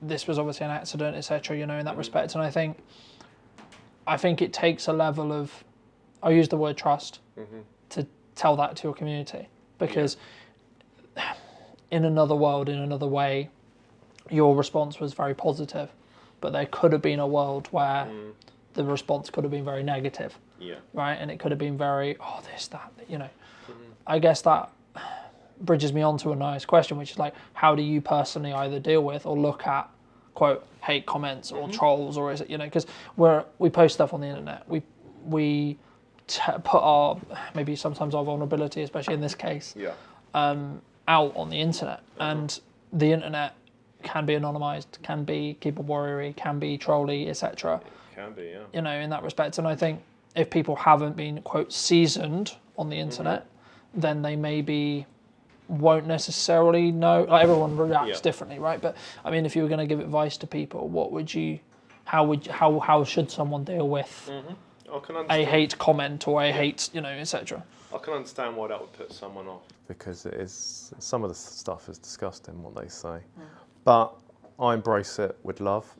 this was obviously an accident, etc., in that mm-hmm. respect. And I think it takes a level of, I'll use the word trust, mm-hmm. to tell that to your community. Because in another world, in another way, your response was very positive, but there could have been a world where the response could have been very negative. Yeah. Right, and it could have been very, oh, this, that, you know. I guess that bridges me on to a nice question, which is like, how do you personally either deal with or look at, quote, hate comments or trolls, or is it, you know, because we post stuff on the internet, we put our, maybe sometimes our vulnerability, especially in this case, out on the internet, and the internet can be anonymized, can be keyboard warrior, can be trolly, etc. Can be, yeah. You know, in that respect, and I think if people haven't been, quote, seasoned on the internet, then they maybe won't necessarily know. Like, everyone reacts differently, right? But I mean, if you were going to give advice to people, what would you, how should someone deal with a hate comment or a hate, you know, etc.? I can understand why that would put someone off, because it is, some of the stuff is disgusting what they say, but I embrace it with love,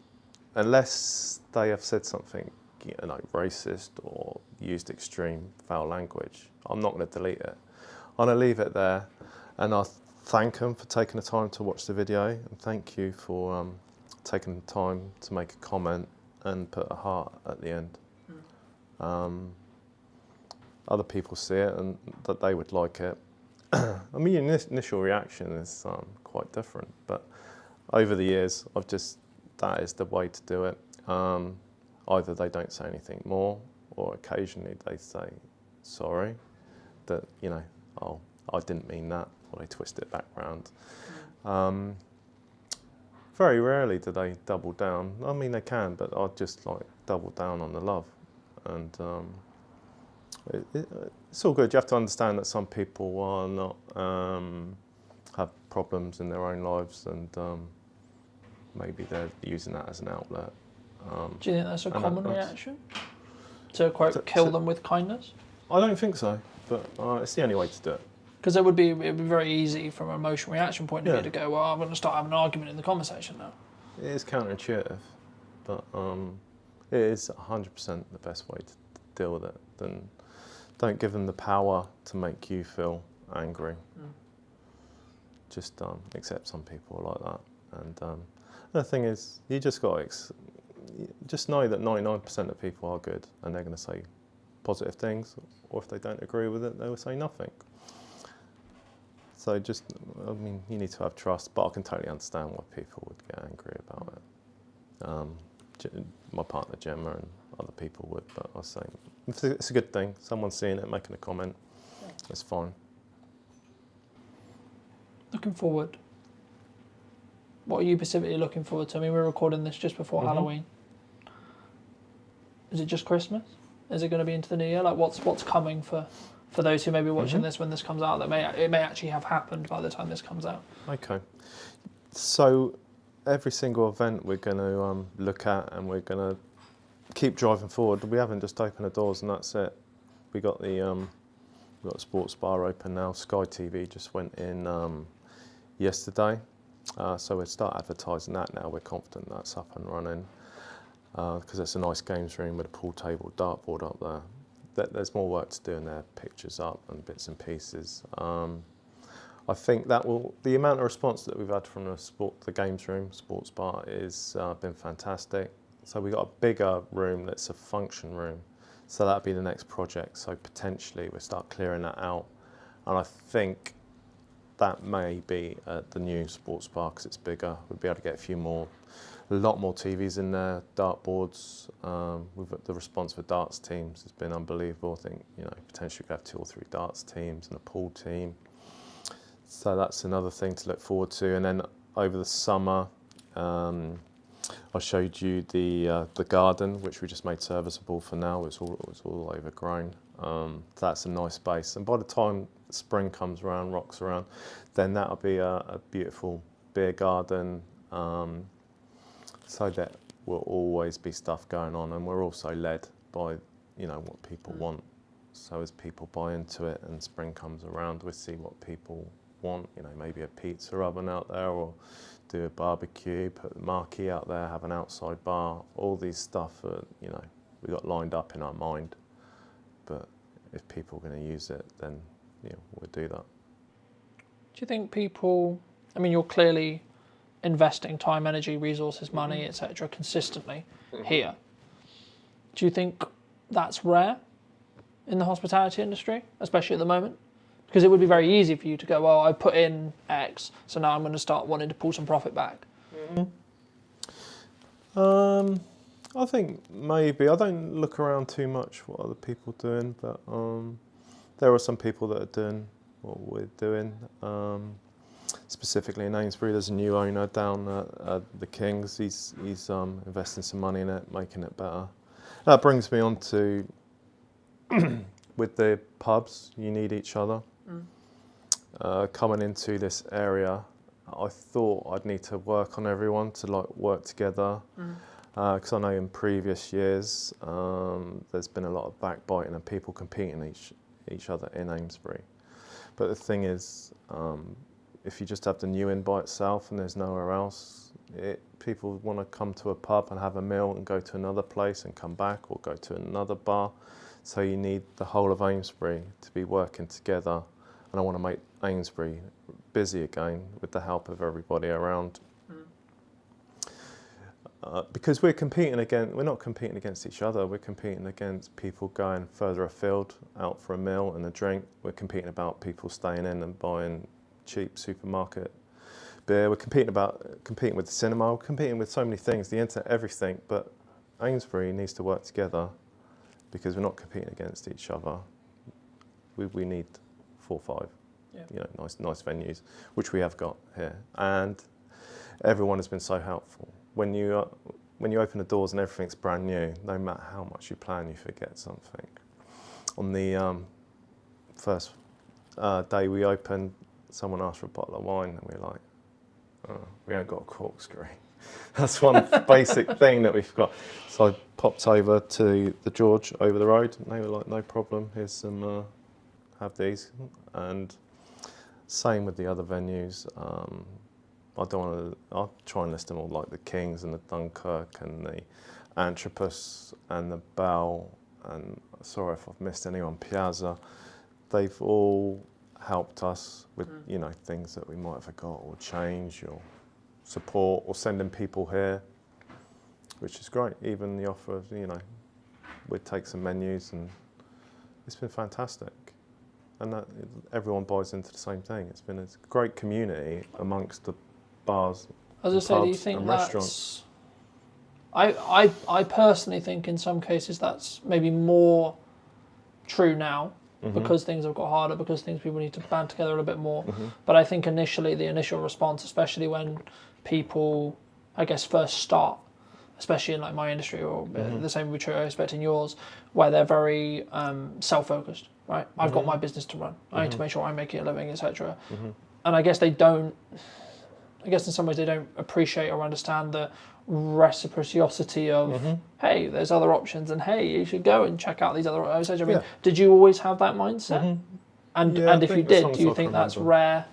unless they have said something, you know, racist or used extreme foul language. I'm not going to delete it. I'm going to leave it there, and I thank them for taking the time to watch the video, and thank you for taking the time to make a comment and put a heart at the end. Other people see it and that they would like it. I mean, your initial reaction is quite different, but over the years, that is the way to do it. Either they don't say anything more, or occasionally they say, sorry, that, you know, oh, I didn't mean that, or they twist it back round. Very rarely do they double down. I mean, they can, but I'd just like double down on the love. And it's all good. You have to understand that some people are not, have problems in their own lives, and maybe they're using that as an outlet. Do you think that's a common reaction? To, quote, kill them with kindness? I don't think so, but it's the only way to do it. Because it'd be very easy from an emotional reaction point of view to go, well, I'm going to start having an argument in the conversation now. It is counterintuitive, but it is 100% the best way to deal with it. Then don't give them the power to make you feel angry. Just accept some people like that. And the thing is, you just got to just know that 99% of people are good, and they're going to say positive things, or if they don't agree with it, they will say nothing. So just, I mean, you need to have trust, but I can totally understand why people would get angry about it. My partner Gemma and other people would, but I was saying, it's a good thing. Someone's seeing it, making a comment, it's fine. Looking forward, what are you specifically looking forward to? I mean, we're recording this just before Halloween. Is it just Christmas? Is it going to be into the new year? Like, what's coming for those who may be watching this when this comes out, that it may actually have happened by the time this comes out? Okay. So every single event we're going to look at, and we're going to keep driving forward. We haven't just opened the doors and that's it. We got the we've got a sports bar open now. Sky TV just went in yesterday. So we'll start advertising that now. We're confident that's up and running, because it's a nice games room with a pool table, dartboard up there. There's more work to do in there, pictures up and bits and pieces. I think that the amount of response that we've had from the games room, sports bar, is been fantastic. So we've got a bigger room that's a function room. So that'll be the next project. So potentially we'll start clearing that out. And I think that may be at the new sports bar, because it's bigger. We'll be able to get a lot more TVs in there, dartboards. The response for darts teams has been unbelievable. I think, you know, potentially we could have 2 or 3 darts teams and a pool team. So that's another thing to look forward to. And then over the summer, I showed you the garden, which we just made serviceable for now. It's all overgrown. That's a nice space. And by the time spring comes around, rocks around, then that'll be a beautiful beer garden. So that will always be stuff going on, and we're also led by, you know, what people want. So as people buy into it and spring comes around, we see what people want. You know, maybe a pizza oven out there, or do a barbecue, put the marquee out there, have an outside bar. All these stuff, you know, we got lined up in our mind. But if people are going to use it, then, you know, we'll do that. Do you think people, I mean, you're clearly investing time, energy, resources, money, etc. consistently here. Do you think that's rare in the hospitality industry, especially at the moment? Because it would be very easy for you to go, well, I put in X, so now I'm going to start wanting to pull some profit back. I think maybe. I don't look around too much what other people are doing, but there are some people that are doing what we're doing. Specifically in Amesbury, there's a new owner down at the Kings. He's investing some money in it, making it better. That brings me on to, with the pubs, you need each other. Coming into this area, I thought I'd need to work on everyone to like work together. Because I know in previous years there's been a lot of backbiting and people competing each other in Amesbury. But the thing is, if you just have the new inn by itself and there's nowhere else, people want to come to a pub and have a meal and go to another place and come back or go to another bar. So you need the whole of Amesbury to be working together. And I want to make Amesbury busy again with the help of everybody around. Because we're not competing against each other, we're competing against people going further afield, out for a meal and a drink. We're competing about people staying in and buying cheap supermarket beer. We're competing with the cinema, we're competing with so many things, the internet, everything. But Amesbury needs to work together because we're not competing against each other. We need 4 or 5, nice venues, which we have got here. And everyone has been so helpful. When you open the doors and everything's brand new, no matter how much you plan, you forget something. On the first day we opened, someone asked for a bottle of wine, and we were like, oh, we ain't got a corkscrew. That's one basic thing that we've got. So I popped over to the George over the road, and they were like, no problem, here's some, have these. And same with the other venues. I'll try and list them all, like the Kings and the Dunkirk and the Anthropos and the Bell, and sorry if I've missed anyone, Piazza. They've all helped us with things that we might have forgot or change or support or sending people here, which is great. Even the offer of, we'd take some menus, and it's been fantastic. And that everyone buys into the same thing. It's been a great community amongst the bars, as I say, do you think that's? I personally think in some cases that's maybe more true now because things have got harder, because people need to band together a little bit more. But I think initially, the initial response, especially when people, I guess, first start, especially in like my industry, or the same would be true, I expect in yours, where they're very self-focused, right? I've got my business to run. I need to make sure I'm making a living, etc. And I guess in some ways they don't appreciate or understand the reciprocity of, hey, there's other options, and hey, you should go and check out these other options. I mean, did you always have that mindset? And if you did, do you think that's rare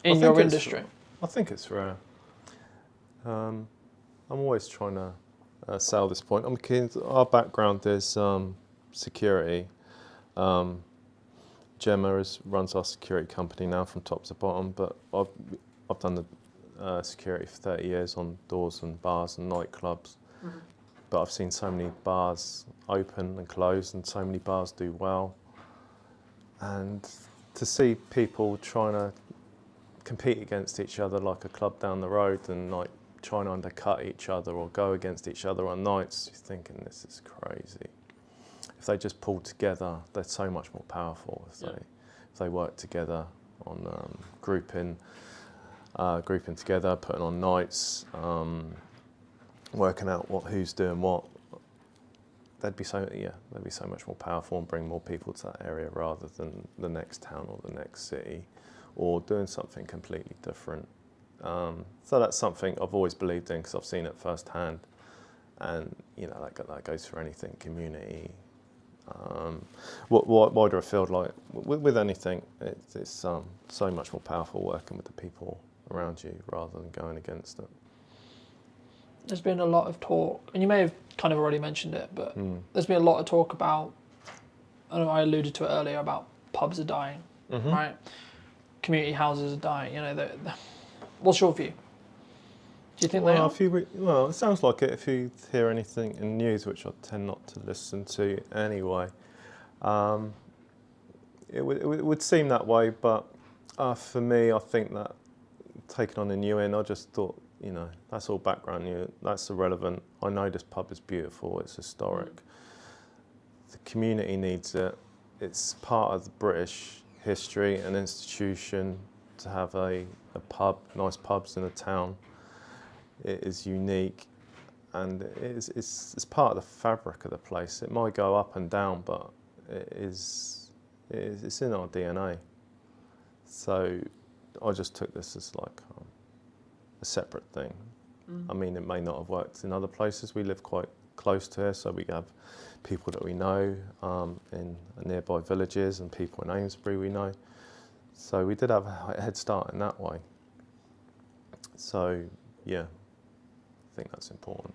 in your industry? I think it's rare. I'm always trying to sell this point. Our background is security. Gemma runs our security company now from top to bottom, but I've done the security for 30 years on doors and bars and nightclubs. But I've seen so many bars open and close, and so many bars do well. And to see people trying to compete against each other like a club down the road, and like trying to undercut each other or go against each other on nights, you're thinking, this is crazy. If they just pull together, they're so much more powerful if they work together on grouping together, putting on nights, working out who's doing what. They'd be so much more powerful and bring more people to that area rather than the next town or the next city, or doing something completely different. So that's something I've always believed in because I've seen it firsthand, and that goes for anything, community. Wider afield, like with anything, it's so much more powerful working with the people around you rather than going against it. There's been a lot of talk, and you may have kind of already mentioned it, but there's been a lot of talk about, I alluded to it earlier, about pubs are dying, right? Community houses are dying. What's your view? Do you think they are? Well, it sounds like it if you hear anything in news, which I tend not to listen to anyway. It would seem that way, but for me, I think that taking on a new inn, I just thought, you know, that's all background new, that's irrelevant. I know this pub is beautiful, it's historic. The community needs it. It's part of the British history and institution to have a pub, nice pubs in a town. It is unique, and it's part of the fabric of the place. It might go up and down, but it's in our DNA. So I just took this as like a separate thing. I mean, it may not have worked in other places. We live quite close to here, so we have people that we know in nearby villages and people in Amesbury we know. So we did have a head start in that way. So yeah, I think that's important.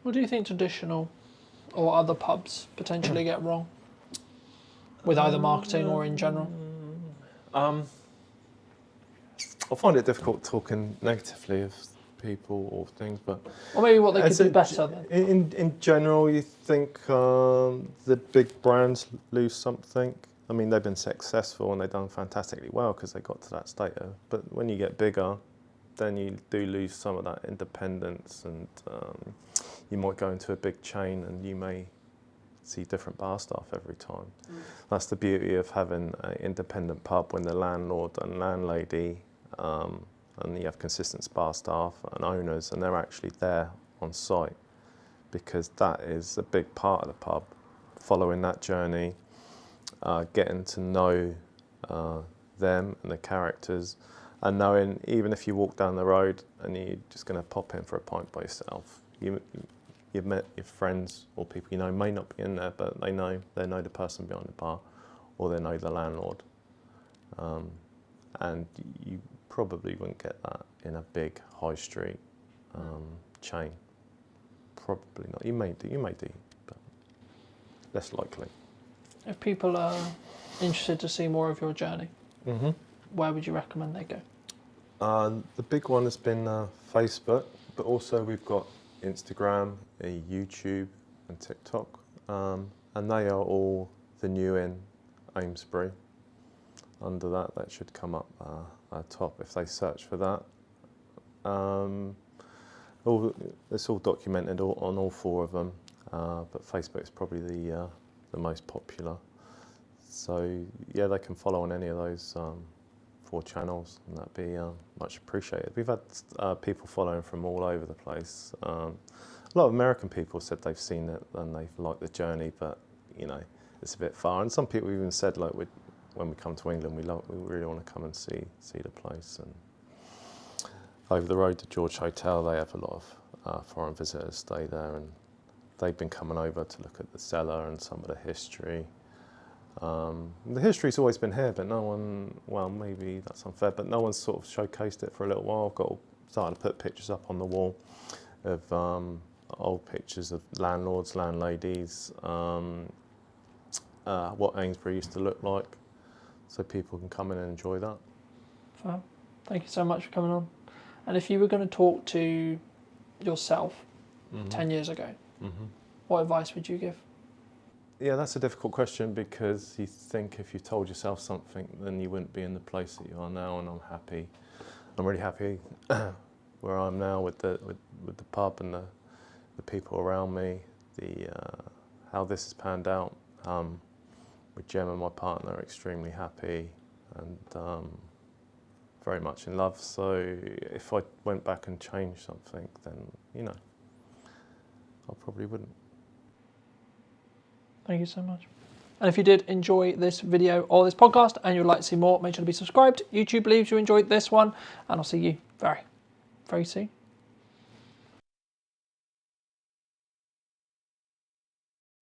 What do you think traditional or other pubs potentially get wrong with either marketing or in general? I find it difficult talking negatively of people or things, but Or maybe what they could do better then. In general, you think the big brands lose something. I mean, they've been successful and they've done fantastically well because they got to that status. But when you get bigger, then you do lose some of that independence, and you might go into a big chain and you may see different bar staff every time. That's the beauty of having an independent pub, when the landlord and landlady and you have consistent bar staff and owners, and they're actually there on site, because that is a big part of the pub. Following that journey, getting to know them and the characters, and knowing even if you walk down the road and you're just going to pop in for a pint by yourself, you've met your friends or people you know may not be in there, but they know the person behind the bar, or they know the landlord, and you probably wouldn't get that in a big high street chain. Probably not. You may do, but less likely. If people are interested to see more of your journey, where would you recommend they go? The big one has been Facebook, but also we've got Instagram, YouTube and TikTok, and they are all the New Inn Amesbury. Under that should come up top if they search for that. It's all documented on all four of them, but Facebook is probably the most popular. So yeah, they can follow on any of those 4 channels, and that'd be much appreciated. We've had people following from all over the place. A lot of American people said they've seen it and they've liked the journey, but you know, it's a bit far. And some people even said, like, when we come to England, we really want to come and see the place. And over the road to George Hotel, they have a lot of foreign visitors stay there, and they've been coming over to look at the cellar and some of the history. The history's always been here, but no one, well, maybe that's unfair, but no one's sort of showcased it for a little while. I've started to put pictures up on the wall of old pictures of landlords, landladies, what Amesbury used to look like, so people can come in and enjoy that. Well, thank you so much for coming on. And if you were going to talk to yourself 10 years ago, what advice would you give? Yeah, that's a difficult question, because you think if you told yourself something, then you wouldn't be in the place that you are now. And I'm happy. I'm really happy where I'm now with the pub and the people around me. How this has panned out. With Gemma, my partner, extremely happy and very much in love. So if I went back and changed something, then you know, I probably wouldn't. Thank you so much. And if you did enjoy this video or this podcast and you'd like to see more, make sure to be subscribed. YouTube believes you enjoyed this one, and I'll see you very, very soon.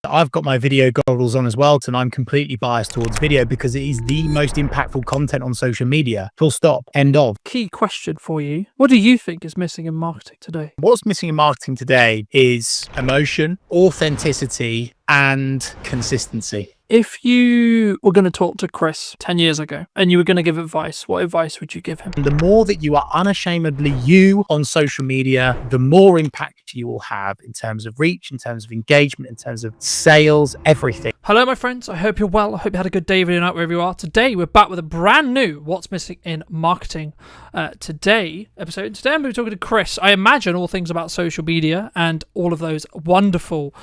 I've got my video goggles on as well, and I'm completely biased towards video because it is the most impactful content on social media. Full stop. End of. Key question for you. What do you think is missing in marketing today? What's missing in marketing today is emotion, authenticity, and consistency. If you were going to talk to Chris 10 years ago and you were going to give advice, what advice would you give him? The more that you are unashamedly you on social media, the more impact you will have in terms of reach, in terms of engagement, in terms of sales, everything. Hello, my friends. I hope you're well. I hope you had a good day, video night, wherever you are. Today, we're back with a brand new What's Missing in Marketing episode. Today, I'm going to be talking to Chris. I imagine all things about social media and all of those wonderful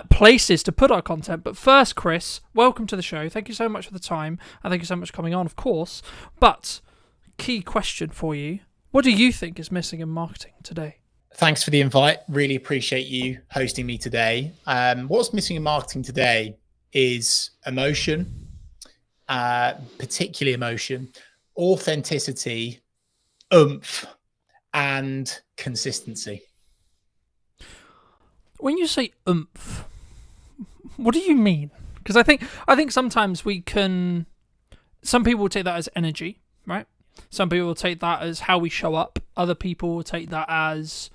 places to put our content. But first, Chris, welcome to the show. Thank you so much for the time, and thank you so much for coming on, of course. But key question for you: what do you think is missing in marketing today? Thanks for the invite. Really appreciate you hosting me today. What's missing in marketing today is emotion, particularly emotion, authenticity, oomph, and consistency. When you say oomph, what do you mean? Because I think sometimes some people will take that as energy, right? Some people will take that as how we show up. Other people will take that as,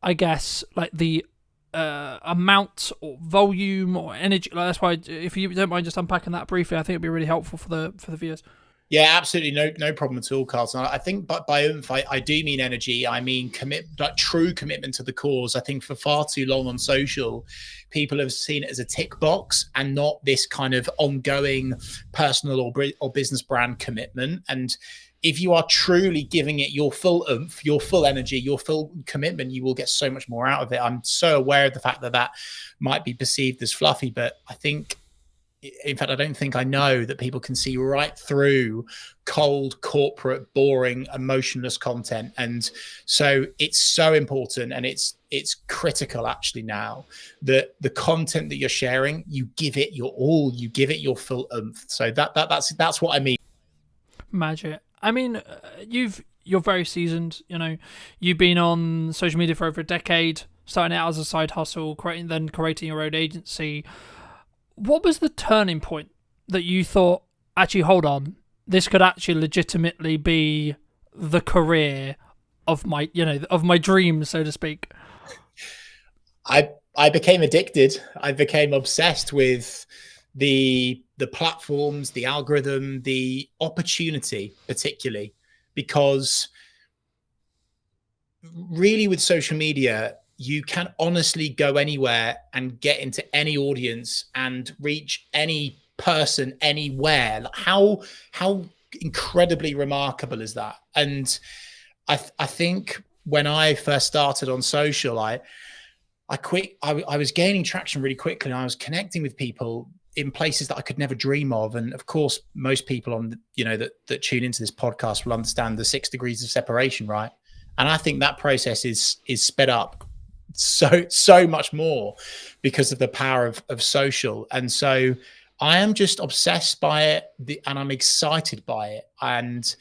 I guess, like the amount or volume or energy. Like, that's why, if you don't mind just unpacking that briefly, I think it'd be really helpful for the viewers. Yeah, absolutely. No problem at all, Carlton. I think by oomph, I do mean energy. I mean true commitment to the cause. I think for far too long on social, people have seen it as a tick box and not this kind of ongoing personal or business brand commitment. And if you are truly giving it your full oomph, your full energy, your full commitment, you will get so much more out of it. I'm so aware of the fact that might be perceived as fluffy, but I think, in fact, I don't think I know that people can see right through cold, corporate, boring, emotionless content. And so it's so important, and it's critical actually now that the content that you're sharing, you give it your all, you give it your full oomph. So that's what I mean. Magic. I mean, you're very seasoned. You know, you've been on social media for over a decade, starting out as a side hustle, creating your own agency. What was the turning point that you thought, actually, hold on, this could actually legitimately be the career of my dreams, so to speak? I became addicted. I became obsessed with the platforms, the algorithm, the opportunity, particularly because really with social media, you can honestly go anywhere and get into any audience and reach any person anywhere. Like how incredibly remarkable is that? And I think when I first started on social, I was gaining traction really quickly, and I was connecting with people in places that I could never dream of. And of course, most people on that tune into this podcast will understand the 6 degrees of separation, right? And I think that process is sped up so much more because of the power of social. And so I am just obsessed by it, and I'm excited by it. And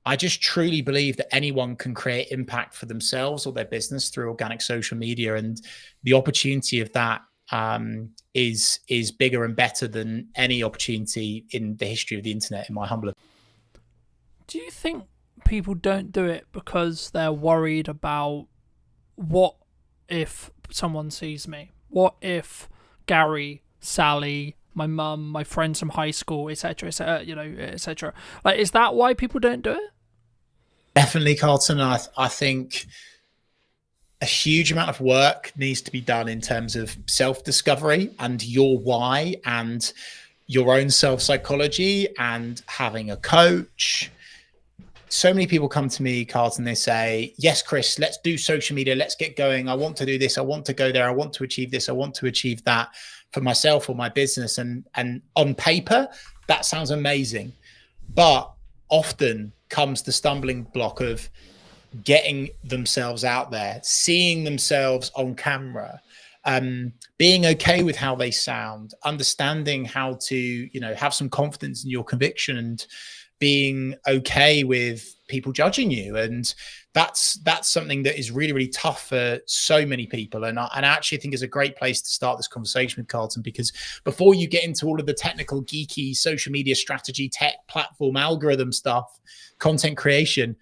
I just truly believe that anyone can create impact for themselves or their business through organic social media. And the opportunity of that is bigger and better than any opportunity in the history of the internet, in my humble opinion. Do you think people don't do it because they're worried about what if someone sees me? What if Gary, Sally, my mum, my friends from high school, etc., etc.? Like, is that why people don't do it? Definitely, Carlton. I think a huge amount of work needs to be done in terms of self-discovery and your why and your own self-psychology and having a coach. So many people come to me, Carlton, they say, yes, Chris, let's do social media. Let's get going. I want to do this. I want to go there. I want to achieve this. I want to achieve that for myself or my business. And on paper, that sounds amazing. But often comes the stumbling block of getting themselves out there, seeing themselves on camera, being okay with how they sound, understanding how to, have some confidence in your conviction, and being okay with people judging you. And that's something that is really, really tough for so many people. And I actually think is a great place to start this conversation with Carlton, because before you get into all of the technical, geeky social media strategy, tech, platform, algorithm stuff, content creation,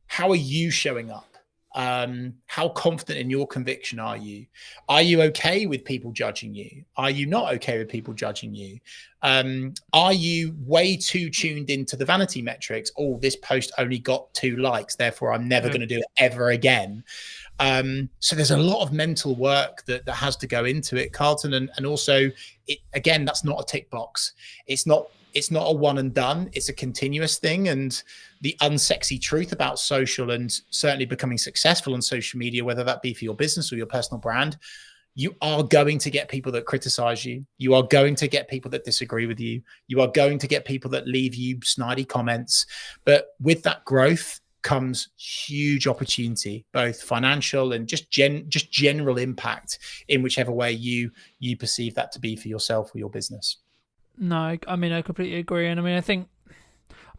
how are you showing up? How confident in your conviction are you? Are you okay with people judging you? Are you not okay with people judging you? Are you way too tuned into the vanity metrics? Oh, this post only got 2 likes, therefore I'm never going to do it ever again. So there's a lot of mental work that has to go into it, Carlton, and also again, that's not a tick box. It's not a one and done. It's a continuous thing. And the unsexy truth about social, and certainly becoming successful on social media, whether that be for your business or your personal brand, you are going to get people that criticize you. You are going to get people that disagree with you. You are going to get people that leave you snidey comments. But with that growth comes huge opportunity, both financial and just general impact in whichever way you perceive that to be for yourself or your business. No, I mean, I completely agree. And I mean, I think,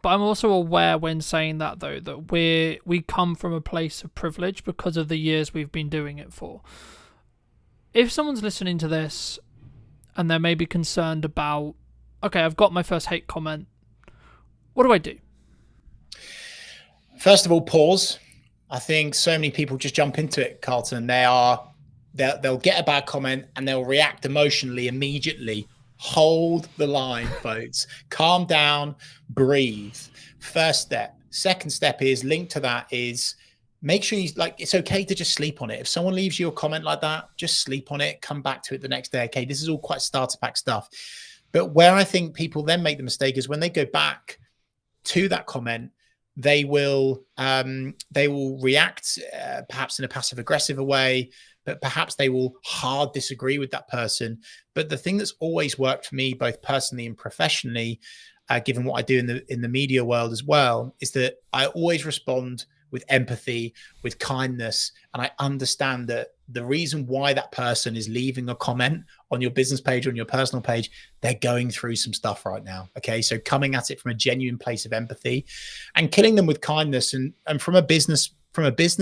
but I'm also aware when saying that, though, that we come from a place of privilege because of the years we've been doing it for. If someone's listening to this and they're maybe concerned about, okay, I've got my first hate comment, what do I do? First of all, pause. I think so many people just jump into it, Carlton. They'll get a bad comment and they'll react emotionally immediately. Hold the line, folks. Calm down, breathe. First step. Second step is linked to that is make sure it's okay to just sleep on it. If someone leaves you a comment like that, just sleep on it, come back to it the next day. Okay, this is all quite starter pack stuff. But where I think people then make the mistake is when they go back to that comment, they will react perhaps in a passive aggressive way, but perhaps they will hard disagree with that person. But the thing that's always worked for me, both personally and professionally, given what I do in the media world as well, is that I always respond with empathy, with kindness. And I understand that the reason why that person is leaving a comment on your business page or on your personal page, they're going through some stuff right now. Okay. So coming at it from a genuine place of empathy and killing them with kindness. And from a business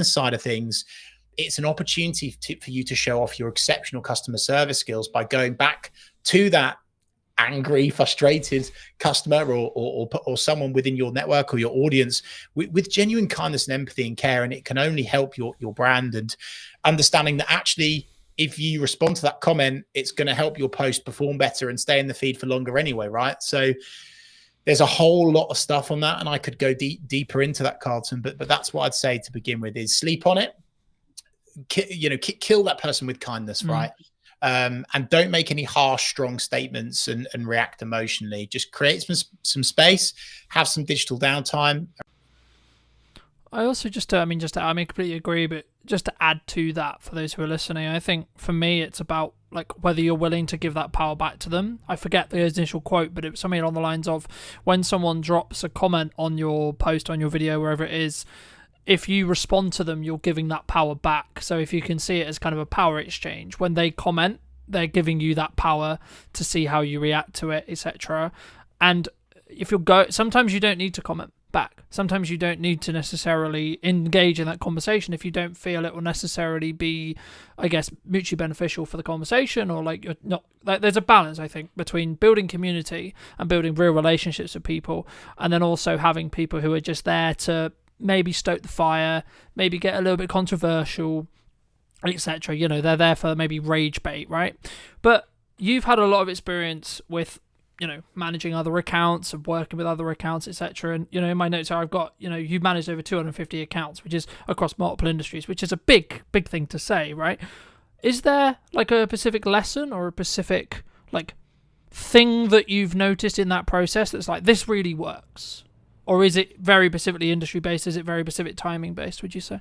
side of things, it's an opportunity for you to show off your exceptional customer service skills by going back to that angry, frustrated customer or someone within your network or your audience with genuine kindness and empathy and care. And it can only help your brand, and understanding that actually, if you respond to that comment, it's going to help your post perform better and stay in the feed for longer anyway, right? So there's a whole lot of stuff on that, and I could go deeper into that, Carlton, but that's what I'd say to begin with is sleep on it. Kill that person with kindness, right? And don't make any harsh, strong statements and react emotionally. Just create some space, have some digital downtime. I also I completely agree, but just to add to that for those who are listening, I think for me, it's about like whether you're willing to give that power back to them. I forget the initial quote, but it was something along the lines of when someone drops a comment on your post, on your video, wherever it is, if you respond to them, you're giving that power back. So if you can see it as kind of a power exchange, when they comment, they're giving you that power to see how you react to it, etc. And if sometimes you don't need to comment back. Sometimes you don't need to necessarily engage in that conversation if you don't feel it will necessarily be, I guess, mutually beneficial for the conversation, or like you're not. Like, there's a balance, I think, between building community and building real relationships with people, and then also having people who are just there to maybe stoke the fire, maybe get a little bit controversial, etc. They're there for maybe rage bait, right? But you've had a lot of experience with, managing other accounts and working with other accounts, etc. And, in my notes here, I've got, you've managed over 250 accounts, which is across multiple industries, which is a big, big thing to say, right? Is there like a specific lesson or a specific like thing that you've noticed in that process that's like, this really works? Or is it very specifically industry based? Is it very specific timing based, would you say?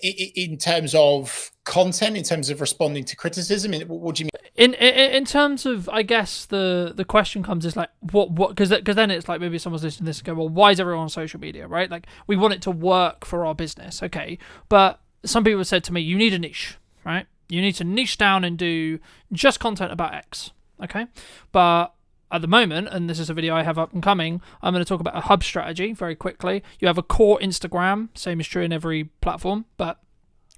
In terms of content, in terms of responding to criticism, what do you mean? In terms of, I guess the question comes is like what because then it's like maybe someone's listening to this and go, well, why is everyone on social media, right? Like we want it to work for our business, okay? But some people have said to me, you need a niche, right? You need to niche down and do just content about X, okay? But at the moment, and this is a video I have up and coming, I'm going to talk about a hub strategy very quickly. You have a core Instagram, same is true in every platform, but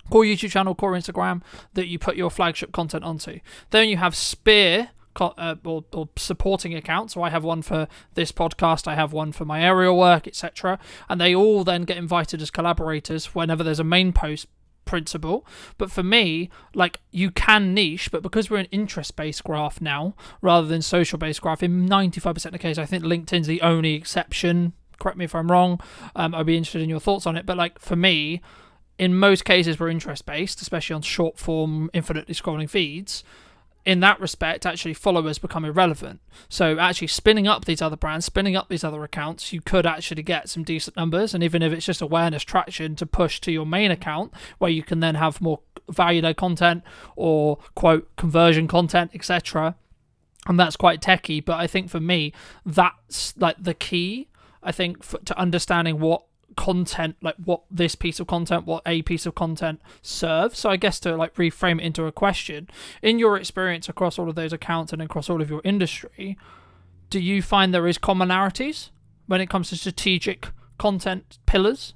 core YouTube channel, core Instagram that you put your flagship content onto. Then you have spear or supporting accounts. So I have one for this podcast, I have one for my aerial work, etc. And they all then get invited as collaborators whenever there's a main post principle. But for me, like, you can niche, but because we're an interest-based graph now rather than social-based graph, in 95% of the case, I think LinkedIn's the only exception. Correct me if I'm wrong. I'd be interested in your thoughts on it. But like, for me, in most cases, we're interest-based, especially on short-form, infinitely scrolling feeds. In that respect, actually, followers become irrelevant. So actually spinning up these other brands, spinning up these other accounts, you could actually get some decent numbers. And even if it's just awareness traction to push to your main account, where you can then have more value-added content or, quote, conversion content, etc. And that's quite techie. But I think for me, that's like the key, I think, to understanding what content, like what this piece of content, what a piece of content serves. So I guess to like reframe it into a question, in your experience across all of those accounts and across all of your industry, do you find there is commonalities when it comes to strategic content pillars?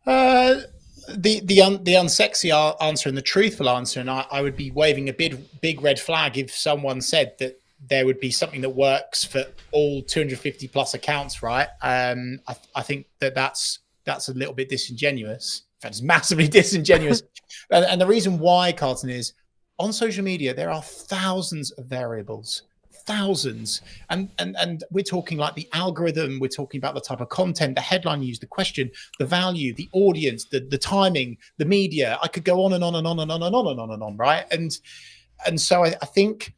The unsexy answer and the truthful answer, and I would be waving a big red flag if someone said that there would be something that works for all 250 plus accounts, right? I think that's a little bit disingenuous. In fact, it's massively disingenuous. And the reason why, Carlton, is on social media, there are thousands of variables, thousands. And we're talking like the algorithm, we're talking about the type of content, the headline used, the question, the value, the audience, the timing, the media. I could go on and on and on and on and on and on and on, right? And so I think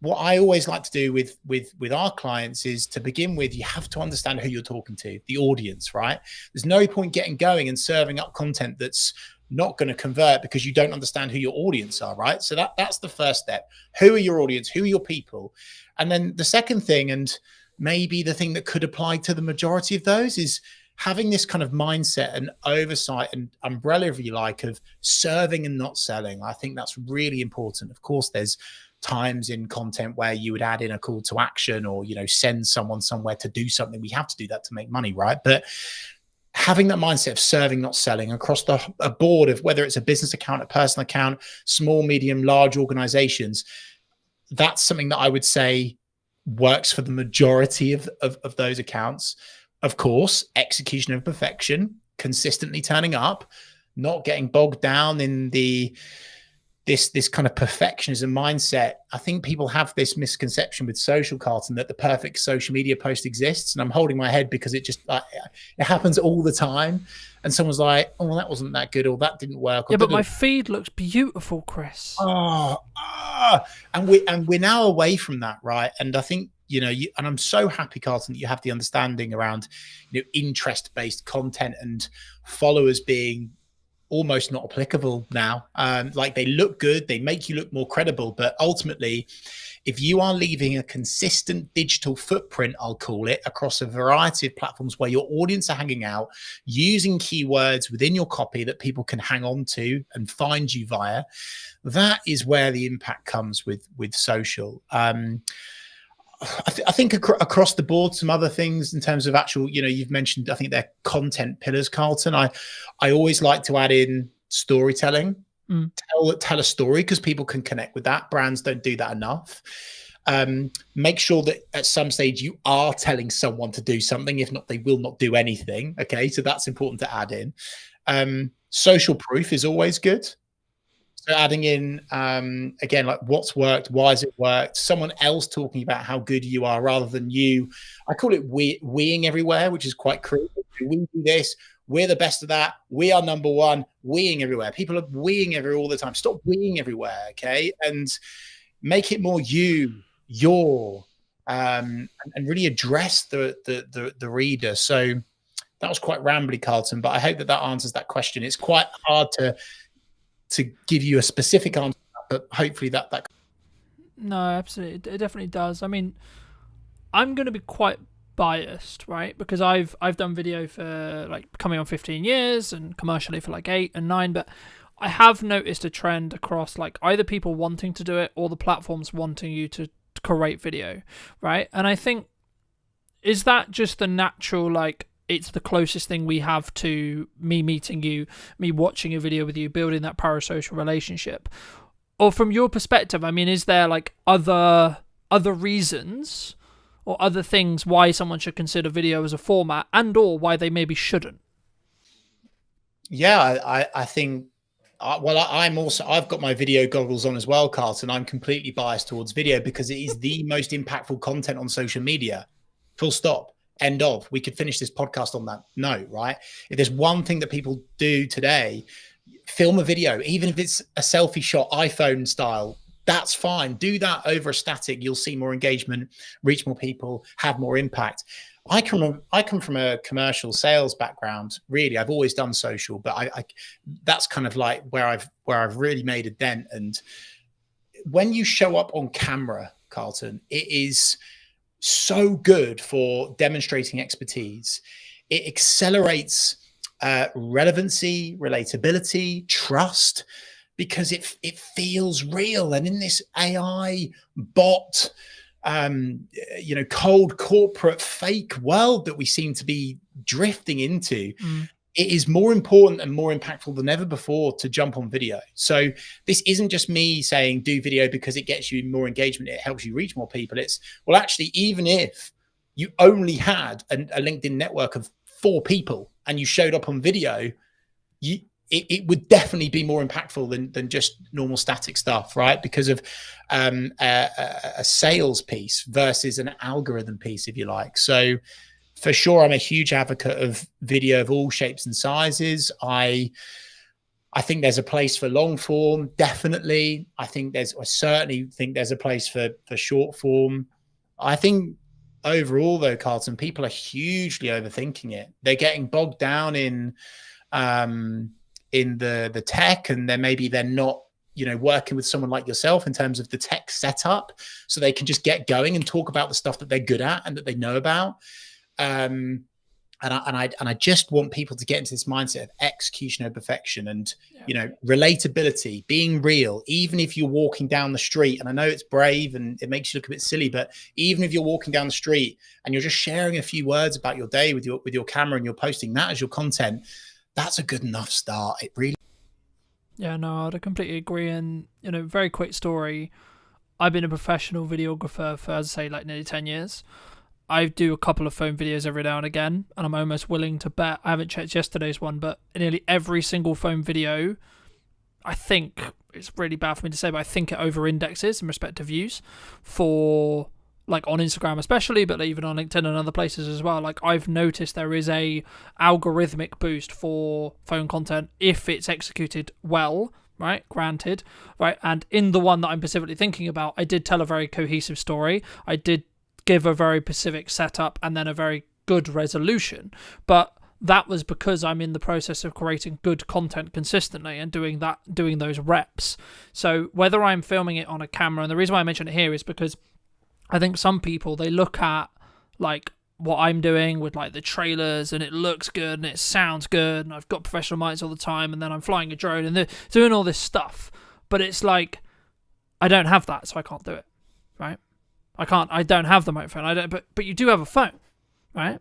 what I always like to do with our clients is, to begin with, you have to understand who you're talking to, the audience, right? There's no point getting going and serving up content that's not going to convert because you don't understand who your audience are, right? So that's the first step. Who are your audience? Who are your people? And then the second thing, and maybe the thing that could apply to the majority of those, is having this kind of mindset and oversight and umbrella, if you like, of serving and not selling. I think that's really important. Of course, there's times in content where you would add in a call to action or, send someone somewhere to do something. We have to do that to make money, right? But having that mindset of serving, not selling across a board of whether it's a business account, a personal account, small, medium, large organizations, that's something that I would say works for the majority of those accounts. Of course, execution of perfection, consistently turning up, not getting bogged down in this kind of perfectionism mindset. I think people have this misconception with social, Carlton, that the perfect social media post exists. And I'm holding my head because it just it happens all the time. And someone's like, "Oh, well, that wasn't that good," or "That didn't work." Yeah, but my feed looks beautiful, Chris. And we're now away from that, right? And I think and I'm so happy, Carlton, that you have the understanding around interest-based content and followers being almost not applicable now. Like, they look good, they make you look more credible, but ultimately, if you are leaving a consistent digital footprint, I'll call it, across a variety of platforms where your audience are hanging out, using keywords within your copy that people can hang on to and find you via, that is where the impact comes with social. I think across the board, some other things in terms of actual, you've mentioned, I think they're content pillars, Carlton. I always like to add in storytelling, tell a story, because people can connect with that. Brands don't do that enough. Make sure that at some stage you are telling someone to do something. If not, they will not do anything. Okay, so that's important to add in. Social proof is always good. So adding in, again, like what's worked, why has it worked, someone else talking about how good you are rather than you. I call it weeing everywhere, which is quite cruel. We do this, we're the best of that, we are number one, weeing everywhere. People are weeing everywhere all the time. Stop weeing everywhere, okay? And make it more your, and really address the reader. So that was quite rambly, Carlton, but I hope that answers that question. It's quite hard to give you a specific answer, but hopefully that. No, absolutely, it definitely does. I mean, I'm going to be quite biased, right? Because I've done video for like coming on 15 years and commercially for like 8 and 9, but I have noticed a trend across like either people wanting to do it or the platforms wanting you to create video, right? And I think, is that just the natural, like, it's the closest thing we have to me meeting you, me watching a video with you, building that parasocial relationship? or from your perspective, I mean, is there like other reasons or other things why someone should consider video as a format, and or why they maybe shouldn't? Yeah, I think, I've got my video goggles on as well, Carlton. I'm completely biased towards video because it is the most impactful content on social media. Full stop. End of. We could finish this podcast on that note, right? If there's one thing that people do today, film a video, even if it's a selfie shot, iPhone style, that's fine. Do that over a static. You'll see more engagement, reach more people, have more impact. I come from a commercial sales background. Really, I've always done social, but I that's kind of like where I've really made a dent. And when you show up on camera, Carlton, it is so good for demonstrating expertise. It accelerates relevancy, relatability, trust, because it feels real. And in this AI bot, cold corporate fake world that we seem to be drifting into, it is more important and more impactful than ever before to jump on video. So this isn't just me saying do video because it gets you more engagement, it helps you reach more people. It's, well, actually, even if you only had a LinkedIn network of 4 people and you showed up on video, it would definitely be more impactful than just normal static stuff, right? Because of a sales piece versus an algorithm piece, if you like. So for sure, I'm a huge advocate of video of all shapes and sizes. I think there's a place for long form, definitely. I certainly think there's a place for short form. I think overall, though, Carlton, people are hugely overthinking it. They're getting bogged down in the tech, and they're not, working with someone like yourself in terms of the tech setup, so they can just get going and talk about the stuff that they're good at and that they know about. And I just want people to get into this mindset of execution over perfection and, relatability, being real, even if you're walking down the street. And I know it's brave and it makes you look a bit silly, but even if you're walking down the street and you're just sharing a few words about your day with your camera and you're posting that as your content, that's a good enough start. It really. Yeah, no, I'd completely agree. And, very quick story. I've been a professional videographer for, as I say, like nearly 10 years. I do a couple of phone videos every now and again, and I'm almost willing to bet, I haven't checked yesterday's one, but nearly every single phone video, I think, it's really bad for me to say, but I think it over-indexes in respect to views for, like, on Instagram especially, but even on LinkedIn and other places as well. Like, I've noticed there is a algorithmic boost for phone content if it's executed well, right? Granted, right? And in the one that I'm specifically thinking about, I did tell a very cohesive story. I did give a very specific setup and then a very good resolution, but that was because I'm in the process of creating good content consistently and doing those reps. So whether I'm filming it on a camera, and the reason why I mention it here is because I think some people, they look at like what I'm doing with like the trailers and it looks good and it sounds good and I've got professional mics all the time and then I'm flying a drone and they're doing all this stuff, but it's like I don't have that, so I can't do it, right? I don't have the microphone. But you do have a phone, right?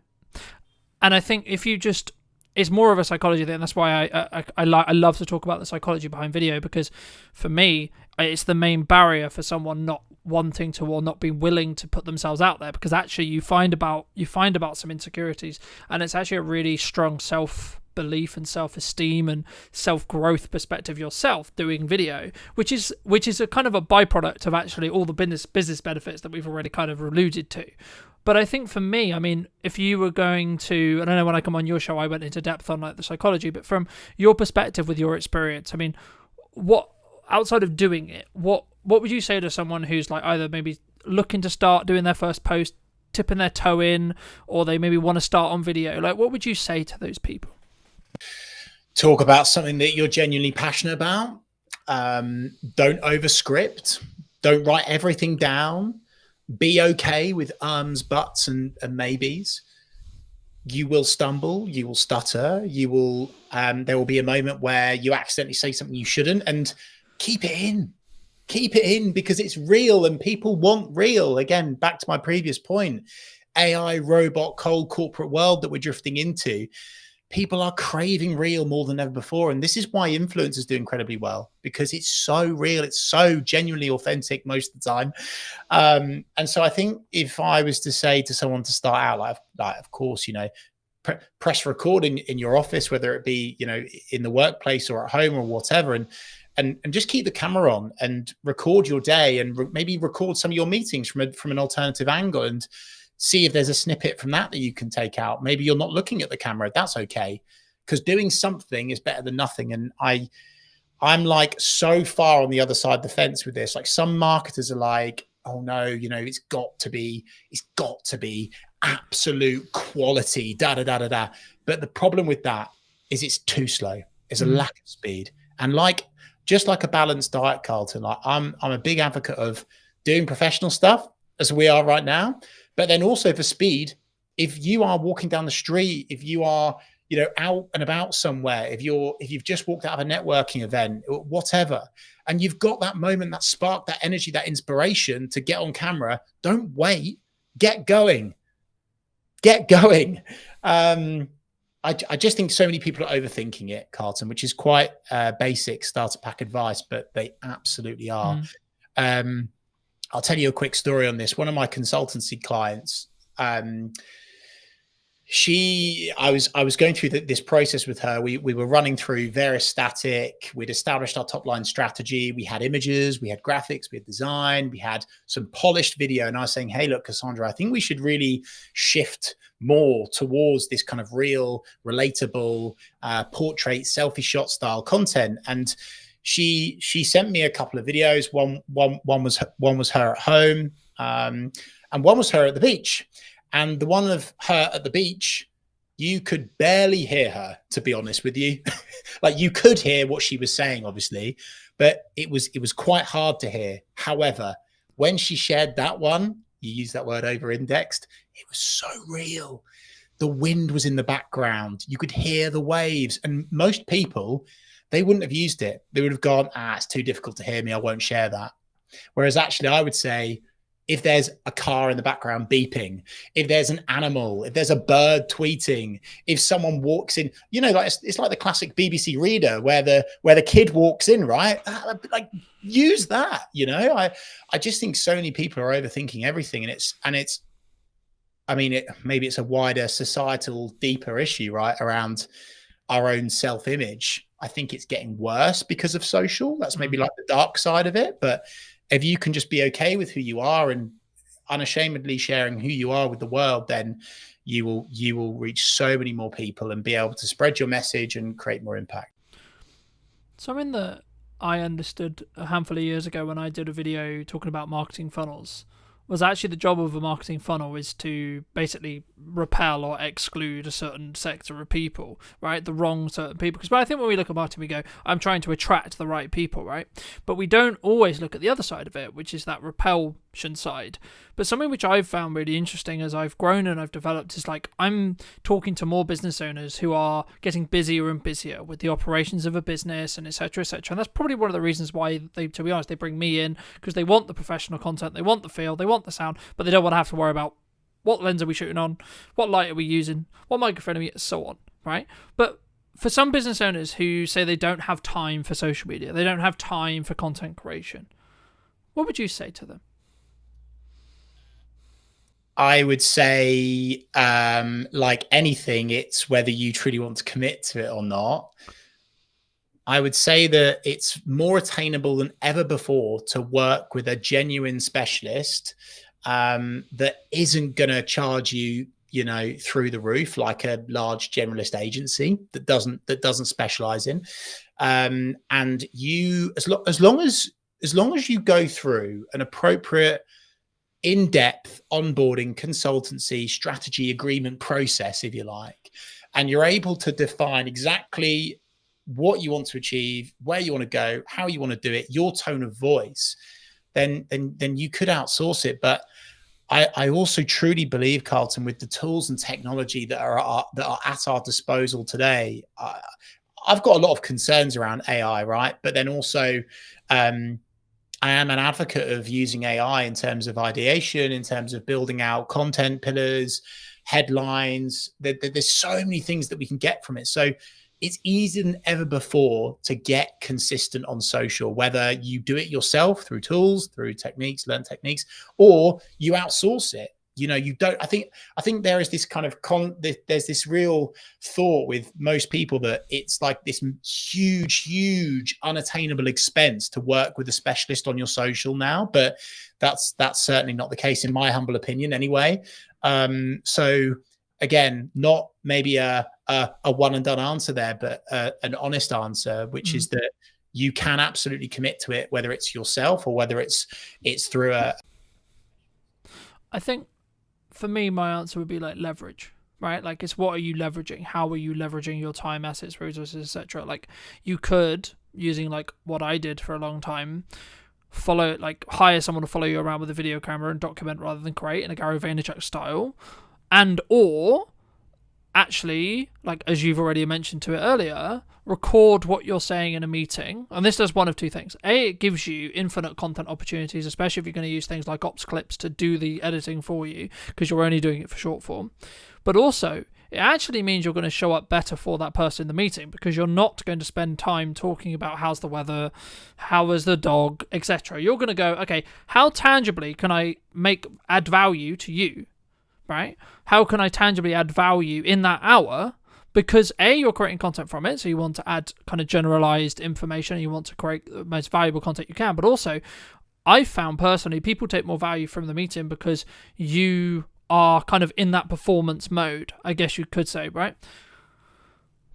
And I think if you just, it's more of a psychology thing. That's why I love to talk about the psychology behind video, because for me, it's the main barrier for someone not wanting to or not being willing to put themselves out there, because actually you find about some insecurities, and it's actually a really strong self-belief and self-esteem and self-growth perspective yourself doing video, which is a kind of a byproduct of actually all the business benefits that we've already kind of alluded to. But I think for me, I mean, if you were going to, I don't know, when I come on your show, I went into depth on like the psychology, but from your perspective with your experience, I mean, what, outside of doing it, what would you say to someone who's like either maybe looking to start doing their first post, tipping their toe in, or they maybe want to start on video? Like, what would you say to those people? Talk about something that you're genuinely passionate about. Don't overscript. Don't write everything down. Be okay with ums, buts, and maybes. You will stumble. You will stutter. You will. There will be a moment where you accidentally say something you shouldn't, and keep it in. Keep it in, because it's real and people want real. Again, back to my previous point, AI, robot, cold corporate world that we're drifting into. people are craving real more than ever before. And this is why influencers do incredibly well, because it's so real. It's so genuinely authentic most of the time. And so I think if I was to say to someone to start out, like of course, you know, press record in your office, whether it be, you know, in the workplace or at home or whatever, and just keep the camera on and record your day, and maybe record some of your meetings from an alternative angle, and see if there's a snippet from that you can take out. Maybe you're not looking at the camera. That's okay, because doing something is better than nothing. And I'm like so far on the other side of the fence with this. Like, some marketers are like, oh no, you know, it's got to be absolute quality, da da da da da. But the problem with that is it's too slow. It's a lack of speed. And just like a balanced diet, Carlton, like I'm a big advocate of doing professional stuff as we are right now, but then also for speed. If you are walking down the street, if you are, you know, out and about somewhere, if you've just walked out of a networking event, whatever, and you've got that moment, that spark, that energy, that inspiration to get on camera, don't wait, get going. I just think so many people are overthinking it, Carlton, which is quite basic starter pack advice, but they absolutely are. I'll tell you a quick story on this. One of my consultancy clients, I was going through this process with her. We were running through various static. We'd established our top line strategy. We had images, we had graphics, we had design, we had some polished video. And I was saying, hey, look, Cassandra, I think we should really shift more towards this kind of real, relatable portrait selfie shot style content. And she sent me a couple of videos. One was her at home, and one was her at the beach. And the one of her at the beach, you could barely hear her, to be honest with you. Like, you could hear what she was saying, obviously, but it was quite hard to hear. However, when she shared that one, you use that word over-indexed, it was so real. The wind was in the background. You could hear the waves. And most people, they wouldn't have used it. They would have gone, it's too difficult to hear me, I won't share that. Whereas actually, I would say, if there's a car in the background beeping, if there's an animal, if there's a bird tweeting, if someone walks in, you know, like it's like the classic BBC Reader where the kid walks in, right? Like, use that, you know. I just think so many people are overthinking everything, and it's I mean, maybe it's a wider societal, deeper issue, right, around our own self-image. I think it's getting worse because of social. That's maybe like the dark side of it, but if you can just be okay with who you are and unashamedly sharing who you are with the world, then you will reach so many more people and be able to spread your message and create more impact. Something that I understood a handful of years ago when I did a video talking about marketing funnels was actually the job of a marketing funnel is to basically repel or exclude a certain sector of people, right? The wrong certain people. Because I think when we look at marketing, we go, I'm trying to attract the right people, right? But we don't always look at the other side of it, which is that repulsion side. But something which I've found really interesting as I've grown and I've developed is like I'm talking to more business owners who are getting busier and busier with the operations of a business and et cetera, et cetera. And that's probably one of the reasons why they, to be honest, they bring me in, because they want the professional content, they want the feel, they want the sound, but they don't want to have to worry about what lens are we shooting on, what light are we using, what microphone are we, so on, right? But for some business owners who say they don't have time for social media, they don't have time for content creation, what would you say to them? I would say, like anything, it's whether you truly want to commit to it or not. I would say that it's more attainable than ever before to work with a genuine specialist that isn't going to charge you, you know, through the roof like a large generalist agency that doesn't specialize in. And you, as long as you go through an appropriate in-depth onboarding, consultancy, strategy, agreement process, if you like, and you're able to define exactly what you want to achieve, where you want to go, how you want to do it, your tone of voice, then you could outsource it. But I also truly believe, Carlton, with the tools and technology that are at our disposal today, I've got a lot of concerns around AI, right? But then also, I am an advocate of using AI in terms of ideation, in terms of building out content pillars, headlines. There's so many things that we can get from it. So it's easier than ever before to get consistent on social, whether you do it yourself through tools, through techniques, learn techniques, or you outsource it. You know, you don't. I think there is this kind of there's this real thought with most people that it's like this huge unattainable expense to work with a specialist on your social now, but that's certainly not the case in my humble opinion anyway. So again, not maybe a one and done answer there, but an honest answer, which is that you can absolutely commit to it, whether it's yourself or whether it's through a. I think for me, my answer would be like leverage, right? Like, it's what are you leveraging? How are you leveraging your time, assets, resources, etc.? Like, you could, using like what I did for a long time, hire someone to follow you around with a video camera and document rather than create in a Gary Vaynerchuk style, and or actually, like as you've already mentioned to it earlier, record what you're saying in a meeting. And this does one of two things. A, it gives you infinite content opportunities, especially if you're going to use things like Ops Clips to do the editing for you, because you're only doing it for short form. But also, it actually means you're going to show up better for that person in the meeting, because you're not going to spend time talking about how's the weather, how is the dog, etc. You're going to go, okay, how tangibly can I add value to you, right? How can I tangibly add value in that hour? Because A, you're creating content from it, so you want to add kind of generalized information, and you want to create the most valuable content you can. But also, I found personally, people take more value from the meeting because you are kind of in that performance mode, I guess you could say, right?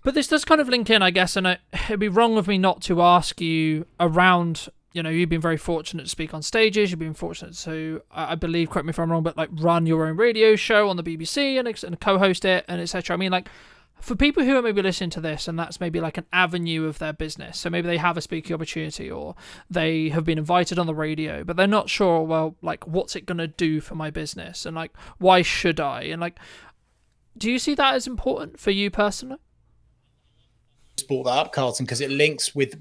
But this does kind of link in, I guess, and it'd be wrong of me not to ask you around, you know, you've been very fortunate to speak on stages, you've been fortunate to, I believe, correct me if I'm wrong, but like run your own radio show on the BBC and co-host it and etc. I mean, like, for people who are maybe listening to this and that's maybe like an avenue of their business, so maybe they have a speaking opportunity or they have been invited on the radio, but they're not sure, well, like, what's it going to do for my business, and like, why should I? And like, do you see that as important for you personally? Brought that up, Carlton, because it links with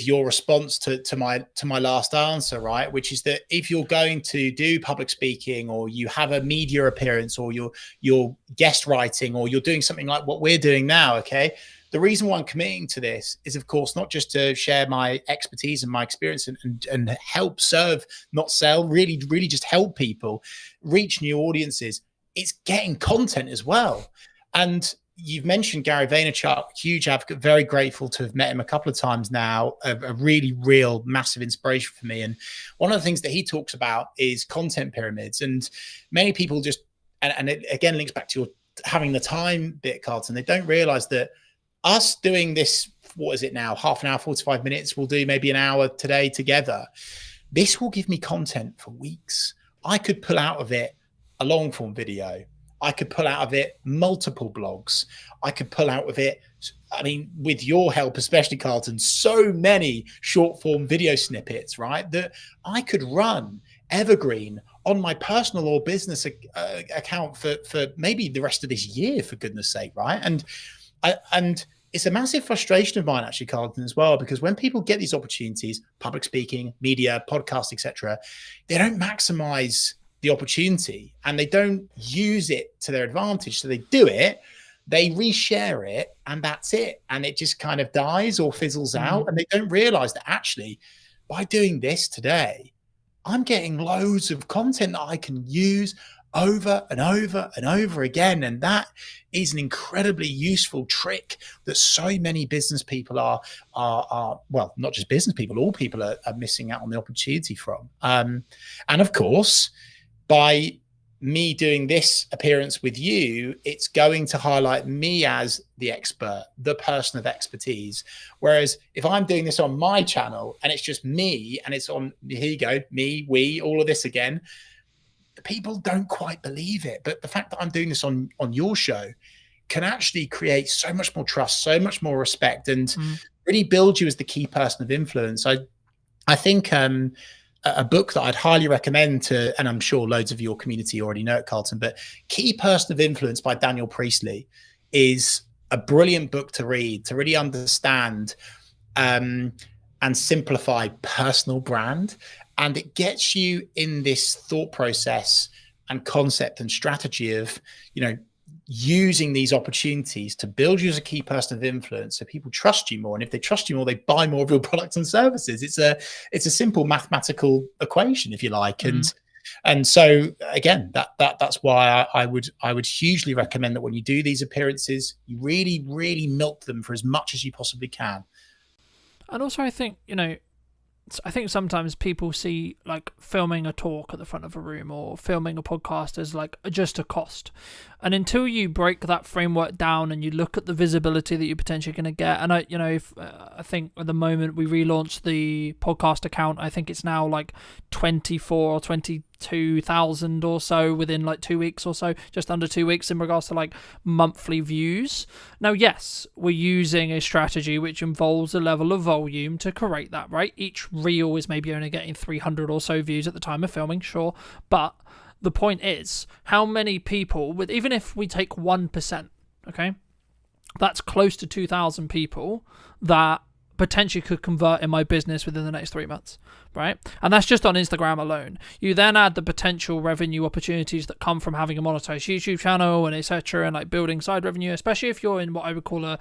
your response to my last answer, right? Which is that if you're going to do public speaking, or you have a media appearance, or you're guest writing, or you're doing something like what we're doing now, okay, the reason why I'm committing to this is, of course, not just to share my expertise and my experience and help serve, not sell, really just help people reach new audiences. It's getting content as well. And you've mentioned Gary Vaynerchuk, huge advocate, very grateful to have met him a couple of times now, a really real massive inspiration for me. And one of the things that he talks about is content pyramids. And many people just, and it again links back to your having the time bit, Carlton, they don't realize that us doing this, what is it now, half an hour, 45 minutes, we'll do maybe an hour today together. This will give me content for weeks. I could pull out of it a long form video. I could pull out of it multiple blogs. I could pull out of it, I mean, with your help, especially Carlton, so many short form video snippets, right? That I could run evergreen on my personal or business account for maybe the rest of this year, for goodness sake, right? And it's a massive frustration of mine, actually, Carlton, as well, because when people get these opportunities, public speaking, media, podcast, etc., they don't maximize the opportunity and they don't use it to their advantage. So they do it, they reshare it, and that's it. And it just kind of dies or fizzles out. And they don't realize that actually by doing this today, I'm getting loads of content that I can use over and over and over again. And that is an incredibly useful trick that so many business people are well, not just business people, all people are missing out on the opportunity from. And of course, by me doing this appearance with you, it's going to highlight me as the expert, the person of expertise. Whereas if I'm doing this on my channel and it's just me and it's on, here you go, me, we, all of this again, people don't quite believe it. But the fact that I'm doing this on your show can actually create so much more trust, so much more respect, and really build you as the key person of influence. I think a book that I'd highly recommend to, and I'm sure loads of your community already know it, Carlton, but Key Person of Influence by Daniel Priestley is a brilliant book to read, to really understand and simplify personal brand. And it gets you in this thought process and concept and strategy of, using these opportunities to build you as a key person of influence so people trust you more. And if they trust you more, they buy more of your products and services. It's a simple mathematical equation, if you like. And so again, that's why I would hugely recommend that when you do these appearances, you really, really milk them for as much as you possibly can. And also, I think, sometimes people see like filming a talk at the front of a room or filming a podcast as like just a cost. And until you break that framework down and you look at the visibility that you're potentially going to get, and I think at the moment we relaunched the podcast account, I think it's now like 24 or 22,000 or so within like 2 weeks or so, just under 2 weeks in regards to like monthly views. Now, yes, we're using a strategy which involves a level of volume to create that, right? Each reel is maybe only getting 300 or so views at the time of filming, sure, but the point is, how many people, even if we take 1%, okay, that's close to 2,000 people that potentially could convert in my business within the next 3 months, right? And that's just on Instagram alone. You then add the potential revenue opportunities that come from having a monetized YouTube channel and etc., and like building side revenue, especially if you're in what I would call a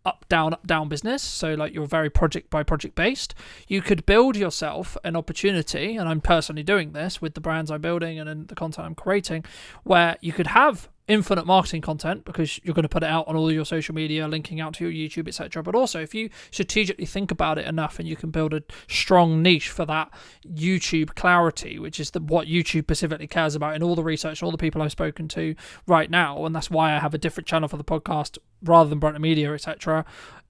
up down business, so like you're very project by project based. You could build yourself an opportunity, and I'm personally doing this with the brands I'm building and in the content I'm creating, where you could have infinite marketing content because you're going to put it out on all your social media, linking out to your YouTube, etc. But also, if you strategically think about it enough, and you can build a strong niche for that YouTube clarity, which is what YouTube specifically cares about in all the research, all the people I've spoken to right now, and that's why I have a different channel for the podcast rather than Brighton Media, etc.,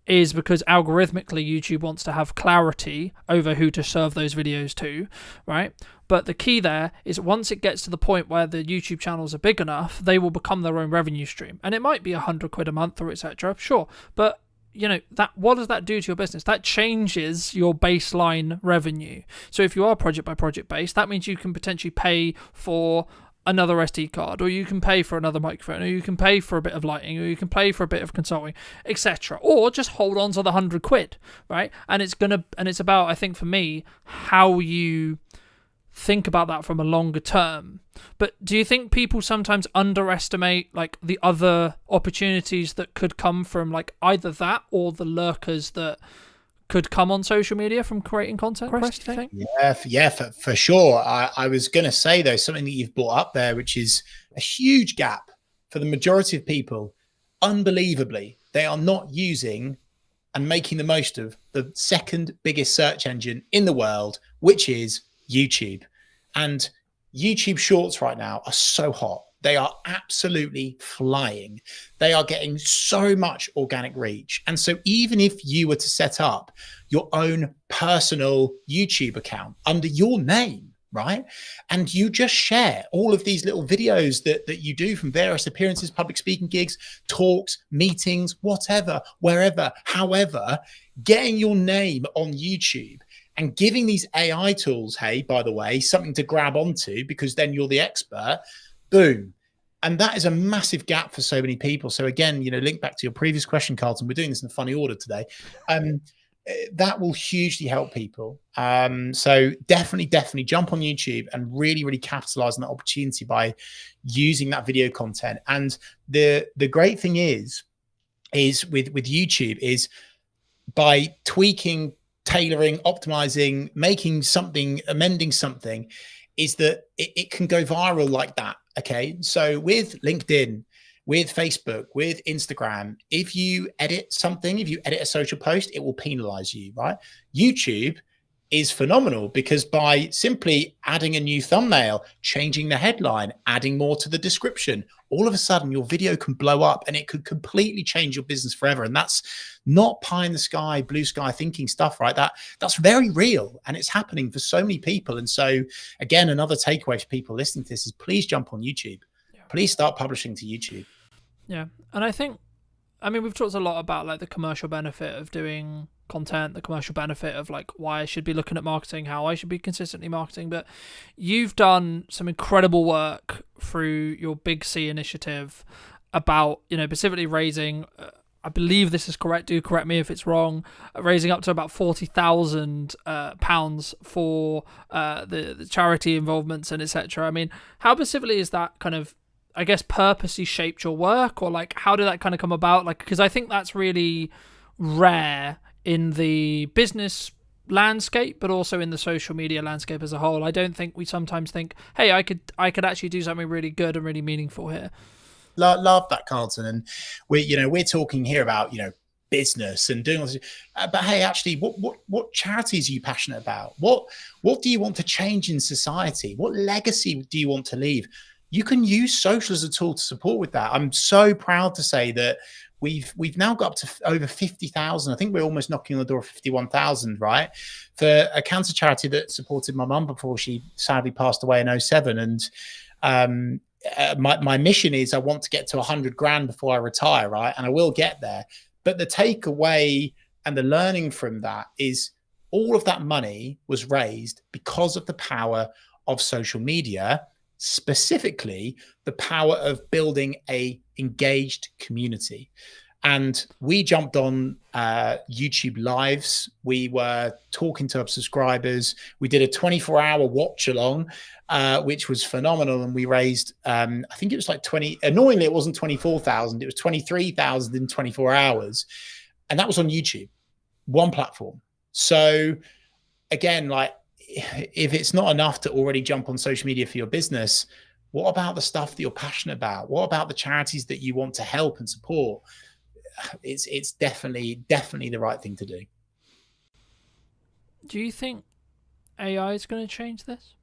is because algorithmically YouTube wants to have clarity over who to serve those videos to, right? But the key there is once it gets to the point where the YouTube channels are big enough, they will become their own revenue stream. And it might be £100 a month or etc. Sure. But that what does that do to your business? That changes your baseline revenue. So if you are project by project based, that means you can potentially pay for another SD card, or you can pay for another microphone, or you can pay for a bit of lighting, or you can pay for a bit of consulting, etc. Or just hold on to the £100, right? And it's about, I think for me, how you think about that from a longer term. But do you think people sometimes underestimate like the other opportunities that could come from like either that or the lurkers that could come on social media from creating content? Chris, do you think? Yeah, for sure. I was going to say, though, something that you've brought up there, which is a huge gap for the majority of people. Unbelievably, they are not using and making the most of the second biggest search engine in the world, which is YouTube. And YouTube Shorts right now are so hot. They are absolutely flying. They are getting so much organic reach. And so even if you were to set up your own personal YouTube account under your name, right, and you just share all of these little videos that you do from various appearances, public speaking gigs, talks, meetings, whatever, wherever, however, getting your name on YouTube and giving these AI tools, hey, by the way, something to grab onto because then you're the expert, boom. And that is a massive gap for so many people. So again, link back to your previous question, Carlton, we're doing this in a funny order today. That will hugely help people. So definitely jump on YouTube and really, really capitalize on that opportunity by using that video content. And the great thing is with YouTube is by tweaking, tailoring, optimizing, making something, amending something, is that it can go viral like that. Okay. So with LinkedIn, with Facebook, with Instagram, if you edit something, if you edit a social post, it will penalize you, right? YouTube is phenomenal because by simply adding a new thumbnail, changing the headline, adding more to the description, all of a sudden your video can blow up and it could completely change your business forever. And that's not pie in the sky, blue sky thinking stuff, right? That's very real and it's happening for so many people. And so again, another takeaway for people listening to this is please jump on YouTube. Please start publishing to YouTube. Yeah. And I think, we've talked a lot about like the commercial benefit of doing content, the commercial benefit of like why I should be looking at marketing, how I should be consistently marketing, but you've done some incredible work through your Big C initiative about, specifically raising I believe this is correct, do correct me if it's wrong, raising up to about £40,000 for the charity involvements and etc. I mean, how specifically is that kind of, I guess, purposely shaped your work, or like how did that kind of come about? Like, because I think that's really rare in the business landscape, but also in the social media landscape as a whole. I don't think we sometimes think, hey, I could actually do something really good and really meaningful here. Love that, Carlton. And we're talking here about business and doing all this, but hey, actually, what charities are you passionate about? What do you want to change in society? What legacy do you want to leave? You can use social as a tool to support with that. I'm so proud to say that we've now got up to over 50,000. I think we're almost knocking on the door of 51,000, right? For a cancer charity that supported my mum before she sadly passed away in 2007. And my mission is I want to get to 100 grand before I retire, right? And I will get there. But the takeaway and the learning from that is all of that money was raised because of the power of social media, specifically the power of building a engaged community. And we jumped on YouTube lives. We were talking to our subscribers. We did a 24-hour watch along, which was phenomenal. And we raised, I think it was like annoyingly, it wasn't 24,000. It was 23,000 in 24 hours. And that was on YouTube, one platform. So again, like, if it's not enough to already jump on social media for your business, what about the stuff that you're passionate about? What about the charities that you want to help and support? It's definitely the right thing to do. Do you think AI is going to change this?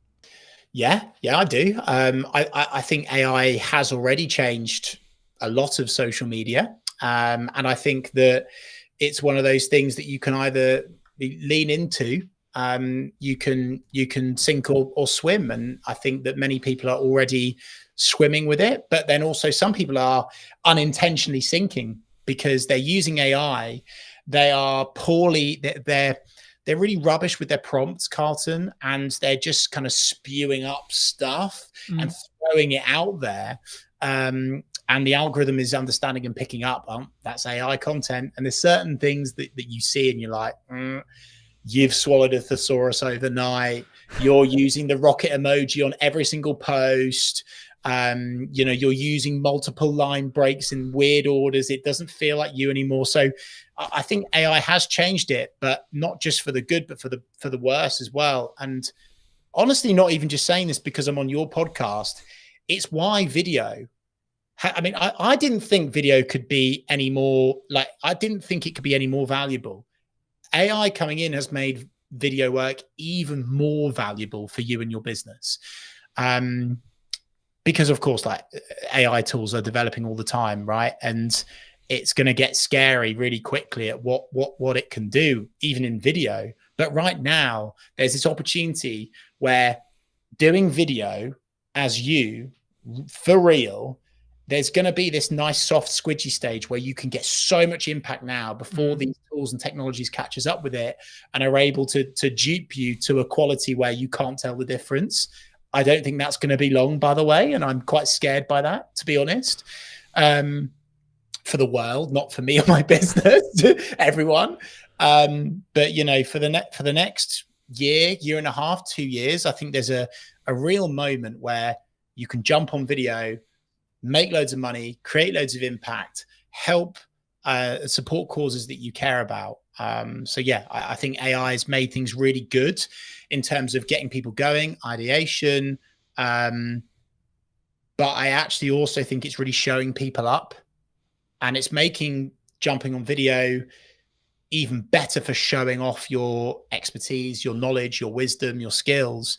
Yeah, I do. I think AI has already changed a lot of social media. And I think that it's one of those things that you can either lean into, you can sink or swim. And I think that many people are already swimming with it, but then also some people are unintentionally sinking because they're using AI. They are they're really rubbish with their prompts, Carlton, and they're just kind of spewing up stuff and throwing it out there. And the algorithm is understanding and picking up, that's AI content. And there's certain things that you see and you're like, you've swallowed a thesaurus overnight. You're using the rocket emoji on every single post. You're using multiple line breaks in weird orders. It doesn't feel like you anymore. So I think AI has changed it, but not just for the good, but for the worse as well. And honestly, not even just saying this because I'm on your podcast. It's why video. I mean, I didn't think video could be any more I didn't think it could be any more valuable. AI coming in has made video work even more valuable for you and your business. Because of course, AI tools are developing all the time, right? And it's going to get scary really quickly at what it can do, even in video. But right now, there's this opportunity where doing video as you, for real, there's going to be this nice soft squidgy stage where you can get so much impact now before these tools and technologies catches up with it and are able to dupe you to a quality where you can't tell the difference. I don't think that's going to be long, by the way, and I'm quite scared by that, to be honest. For the world, not for me or my business, everyone. But for the next year and a half, 2 years, I think there's a real moment where you can jump on video, make loads of money, create loads of impact, help support causes that you care about. I think AI has made things really good in terms of getting people going, ideation. But I actually also think it's really showing people up, and it's making jumping on video even better for showing off your expertise, your knowledge, your wisdom, your skills,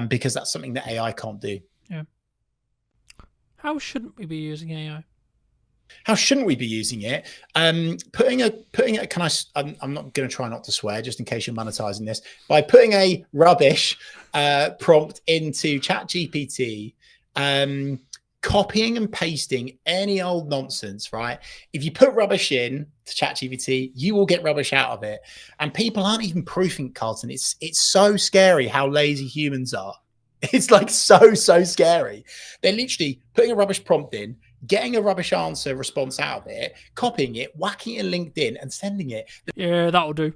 because that's something that AI can't do. Yeah. How shouldn't we be using AI? How shouldn't we be using it? Putting it. I'm not going to try not to swear, just in case you're monetizing this. By putting a rubbish prompt into ChatGPT, copying and pasting any old nonsense, right? If you put rubbish in to ChatGPT, you will get rubbish out of it. And people aren't even proofing, Carlton. It's so scary how lazy humans are. It's so scary. They're literally putting a rubbish prompt in, getting a rubbish answer response out of it, copying it, whacking it in LinkedIn and sending it. Yeah, that'll do.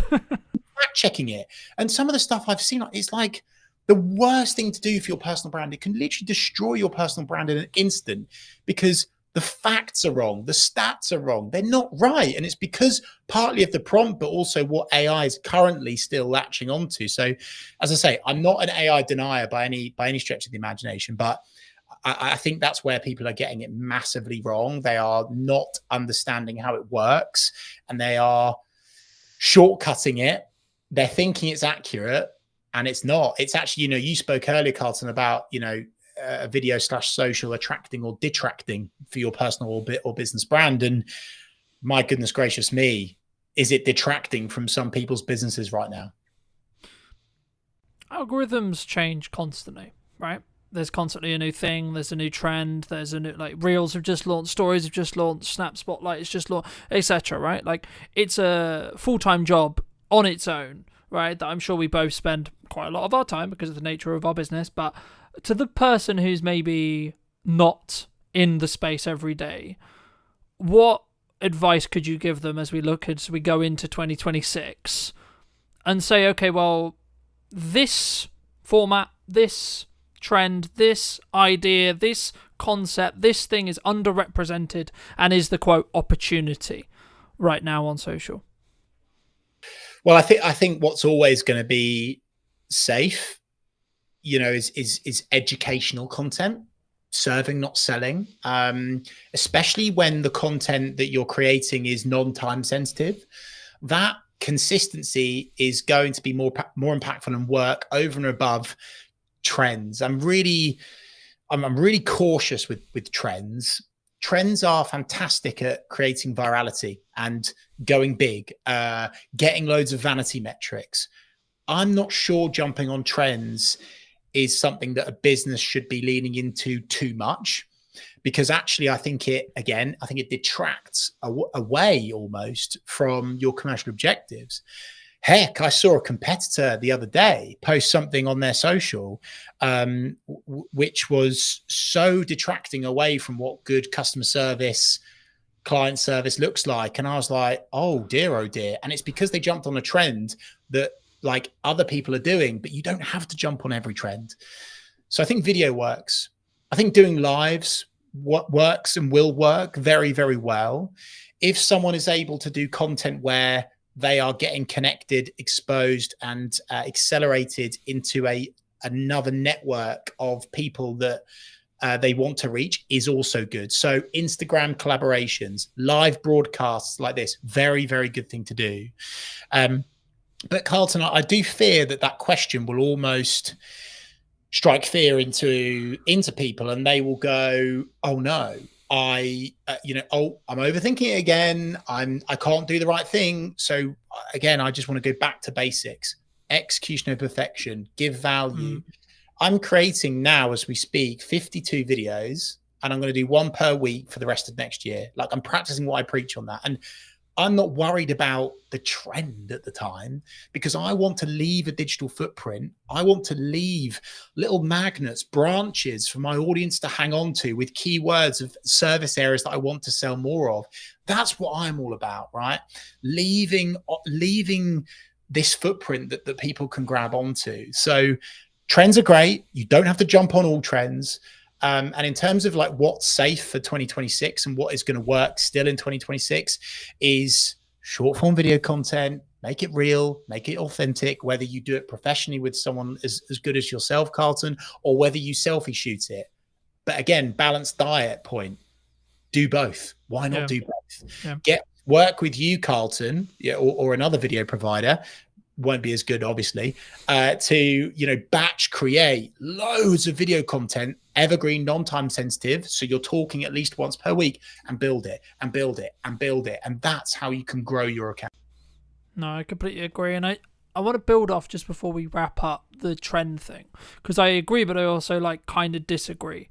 Fact checking it. And some of the stuff I've seen, it's like the worst thing to do for your personal brand. It can literally destroy your personal brand in an instant because the facts are wrong, the stats are wrong, they're not right. And it's because partly of the prompt, but also what AI is currently still latching onto. So as I say, I'm not an AI denier by any stretch of the imagination, but I think that's where people are getting it massively wrong. They are not understanding how it works, and they are shortcutting it. They're thinking it's accurate, and it's not. It's actually, you spoke earlier, Carlton, about, a video / social attracting or detracting for your personal or business brand. And my goodness gracious me, is it detracting from some people's businesses right now? Algorithms change constantly, right? There's constantly a new thing, there's a new trend, there's a new, like, Reels have just launched, Stories have just launched, Snap Spotlight has just launched, etc., right? Like, it's a full-time job on its own, right? That I'm sure we both spend quite a lot of our time because of the nature of our business. But to the person who's maybe not in the space every day, what advice could you give them as we go into 2026 and say, okay, well, this format, this trend, this idea, this concept, this thing is underrepresented and is the quote opportunity right now on social? Well, I think what's always going to be safe, is educational content, serving, not selling, especially when the content that you're creating is non-time sensitive. That consistency is going to be more impactful and work over and above trends. I'm really cautious with trends. Trends are fantastic at creating virality and going big, getting loads of vanity metrics. I'm not sure jumping on trends is something that a business should be leaning into too much, because actually I think it detracts away almost from your commercial objectives. Heck, I saw a competitor the other day post something on their social, which was so detracting away from what good customer service, client service looks like. And I was like, oh dear. And it's because they jumped on a trend that, like, other people are doing, but you don't have to jump on every trend. So I think video works. I think doing lives works and will work very, very well. If someone is able to do content where they are getting connected, exposed, and accelerated into another network of people that they want to reach, is also good. So Instagram collaborations, live broadcasts like this, very, very good thing to do. But Carlton, I do fear that question will almost strike fear into people, and they will go, oh no, I'm overthinking it again. I can't do the right thing. So again, I just want to go back to basics: execution of perfection, give value. I'm creating now, as we speak, 52 videos, and I'm going to do one per week for the rest of next year. Like, I'm practicing what I preach on that. And I'm not worried about the trend at the time, because I want to leave a digital footprint. I want to leave little magnets, branches for my audience to hang on to with keywords of service areas that I want to sell more of. That's what I'm all about, right? Leaving this footprint that people can grab onto. So trends are great. You don't have to jump on all trends. And in terms of like what's safe for 2026 and what is going to work still in 2026 is short form video content. Make it real, make it authentic, whether you do it professionally with someone as good as yourself, Carlton, or whether you selfie shoot it. But again, balanced diet point. Do both. Why not do both? Yeah. Work with you, Carlton, or another video provider. Won't be as good, obviously, to batch create loads of video content, evergreen, non-time sensitive. So you're talking at least once per week, and build it and build it and build it. And that's how you can grow your account. No, I completely agree. And I want to build off just before we wrap up the trend thing, because I agree, but I also kind of disagree.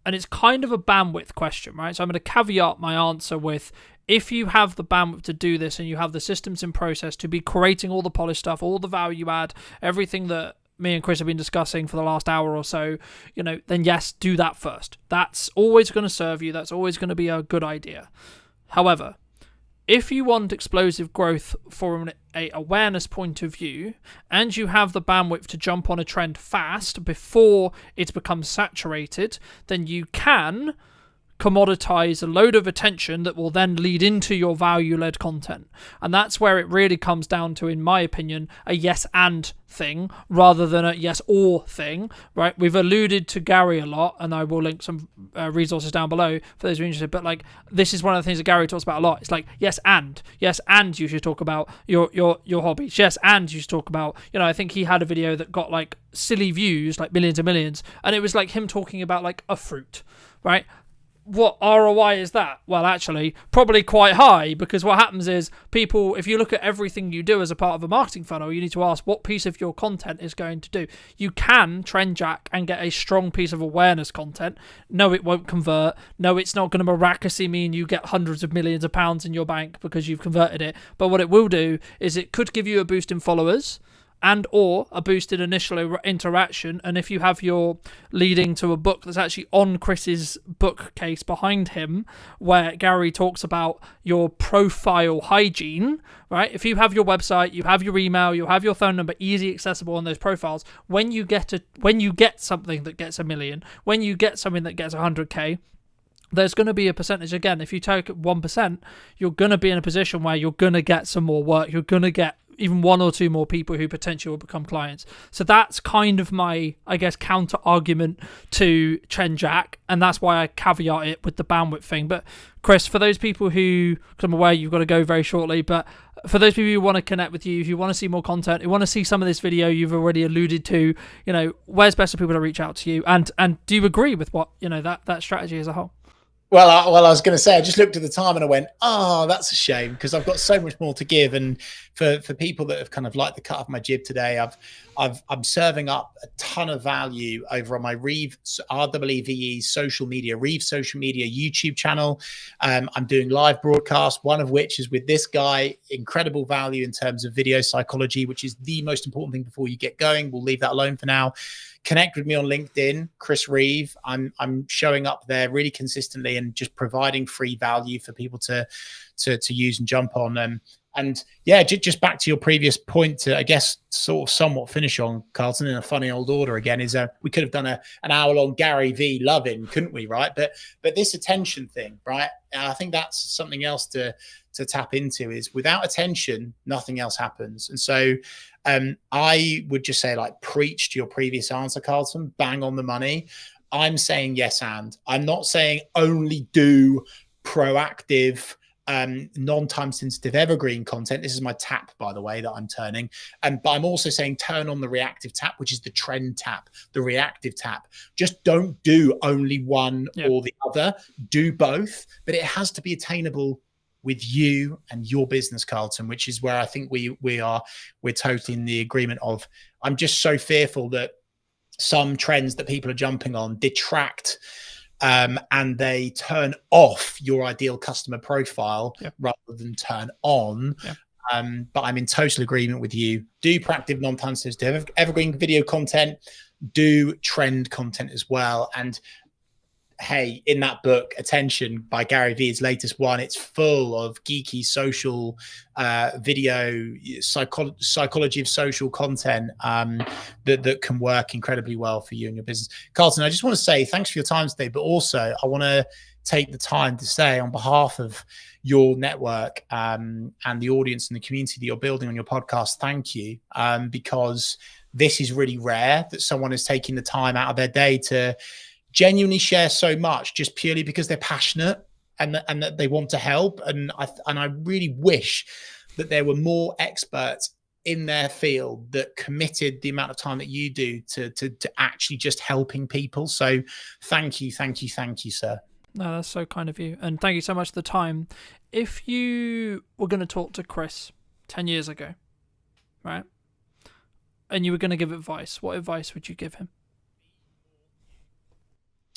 And it's kind of a bandwidth question, right? So I'm going to caveat my answer with, if you have the bandwidth to do this and you have the systems in process to be creating all the polished stuff, all the value add, everything that me and Chris have been discussing for the last hour or so, then yes, do that first. That's always going to serve you. That's always going to be a good idea. However, if you want explosive growth from an awareness point of view, and you have the bandwidth to jump on a trend fast before it becomes saturated, then you can commoditize a load of attention that will then lead into your value-led content. And that's where it really comes down to, in my opinion, a yes and thing rather than a yes or thing, right? We've alluded to Gary a lot, and I will link some resources down below for those who are interested, but like, this is one of the things that Gary talks about a lot. It's like, yes and you should talk about your hobbies. Yes, and you should talk about, I think he had a video that got like silly views, like millions and millions, and it was like him talking about like a fruit, right? What ROI is that? Well, actually, probably quite high, because what happens is people, if you look at everything you do as a part of a marketing funnel, you need to ask what piece of your content is going to do. You can trend jack and get a strong piece of awareness content. No, it won't convert. No, it's not going to miraculously mean you get hundreds of millions of pounds in your bank because you've converted it. But what it will do is it could give you a boost in followers and or a boosted initial interaction. And if you have your leading to a book that's actually on Chris's bookcase behind him, where Gary talks about your profile hygiene, right? If you have your website, you have your email, you have your phone number easy accessible on those profiles, when you get something that gets 1 million, when you get something that gets 100k, there's going to be a percentage. Again, if you take 1%, you're going to be in a position where you're going to get some more work. You're going to get even 1 or 2 more people who potentially will become clients. So that's kind of my, I guess, counter argument to trend jack, and that's why I caveat it with the bandwidth thing. But Chris, for those people who, because I'm aware you've got to go very shortly, but for those people who want to connect with you, if you want to see more content, who want to see some of this video you've already alluded to, where's best for people to reach out to you? And do you agree with what, that strategy as a whole? Well, I was going to say, I just looked at the time and I went, oh, that's a shame, because I've got so much more to give. And for people that have kind of liked the cut of my jib today, I'm serving up a ton of value over on my Reeve REEVE social media YouTube channel. I'm doing live broadcasts, one of which is with this guy. Incredible value in terms of video psychology, which is the most important thing before you get going. We'll leave that alone for now. Connect with me on LinkedIn, Chris Reeve. I'm showing up there really consistently and just providing free value for people to use and jump on. And yeah, just back to your previous point to, I guess, sort of somewhat finish on, Carlton, in a funny old order again, is we could have done an hour-long Gary V loving, couldn't we, right? But this attention thing, right? And I think that's something else to tap into, is without attention, nothing else happens. And so I would just say, like, preach to your previous answer, Carlton, bang on the money. I'm saying yes, and I'm not saying only do proactive, non-time sensitive evergreen content. This is my tap, by the way, that I'm turning. But I'm also saying turn on the reactive tap, which is the trend tap, the reactive tap. Just don't do only one or the other. Do both, but it has to be attainable with you and your business, Carlton, which is where I think we're totally in the agreement of. I'm just so fearful that some trends that people are jumping on detract and they turn off your ideal customer profile rather than turn on. But I'm in total agreement with you. Do proactive, non-time sensitive, evergreen video content. Do trend content as well. And hey, in that book, Attention by Gary Vee, his latest one, it's full of geeky social video, psychology of social content that can work incredibly well for you and your business. Carlton, I just want to say thanks for your time today, but also I want to take the time to say on behalf of your network and the audience and the community that you're building on your podcast, thank you, because this is really rare that someone is taking the time out of their day to genuinely share so much just purely because they're passionate and that they want to help. And I really wish that there were more experts in their field that committed the amount of time that you do to actually just helping people. So thank you, sir. No, that's so kind of you. And thank you so much for the time. If you were going to talk to Chris 10 years ago, right, and you were going to give advice, what advice would you give him?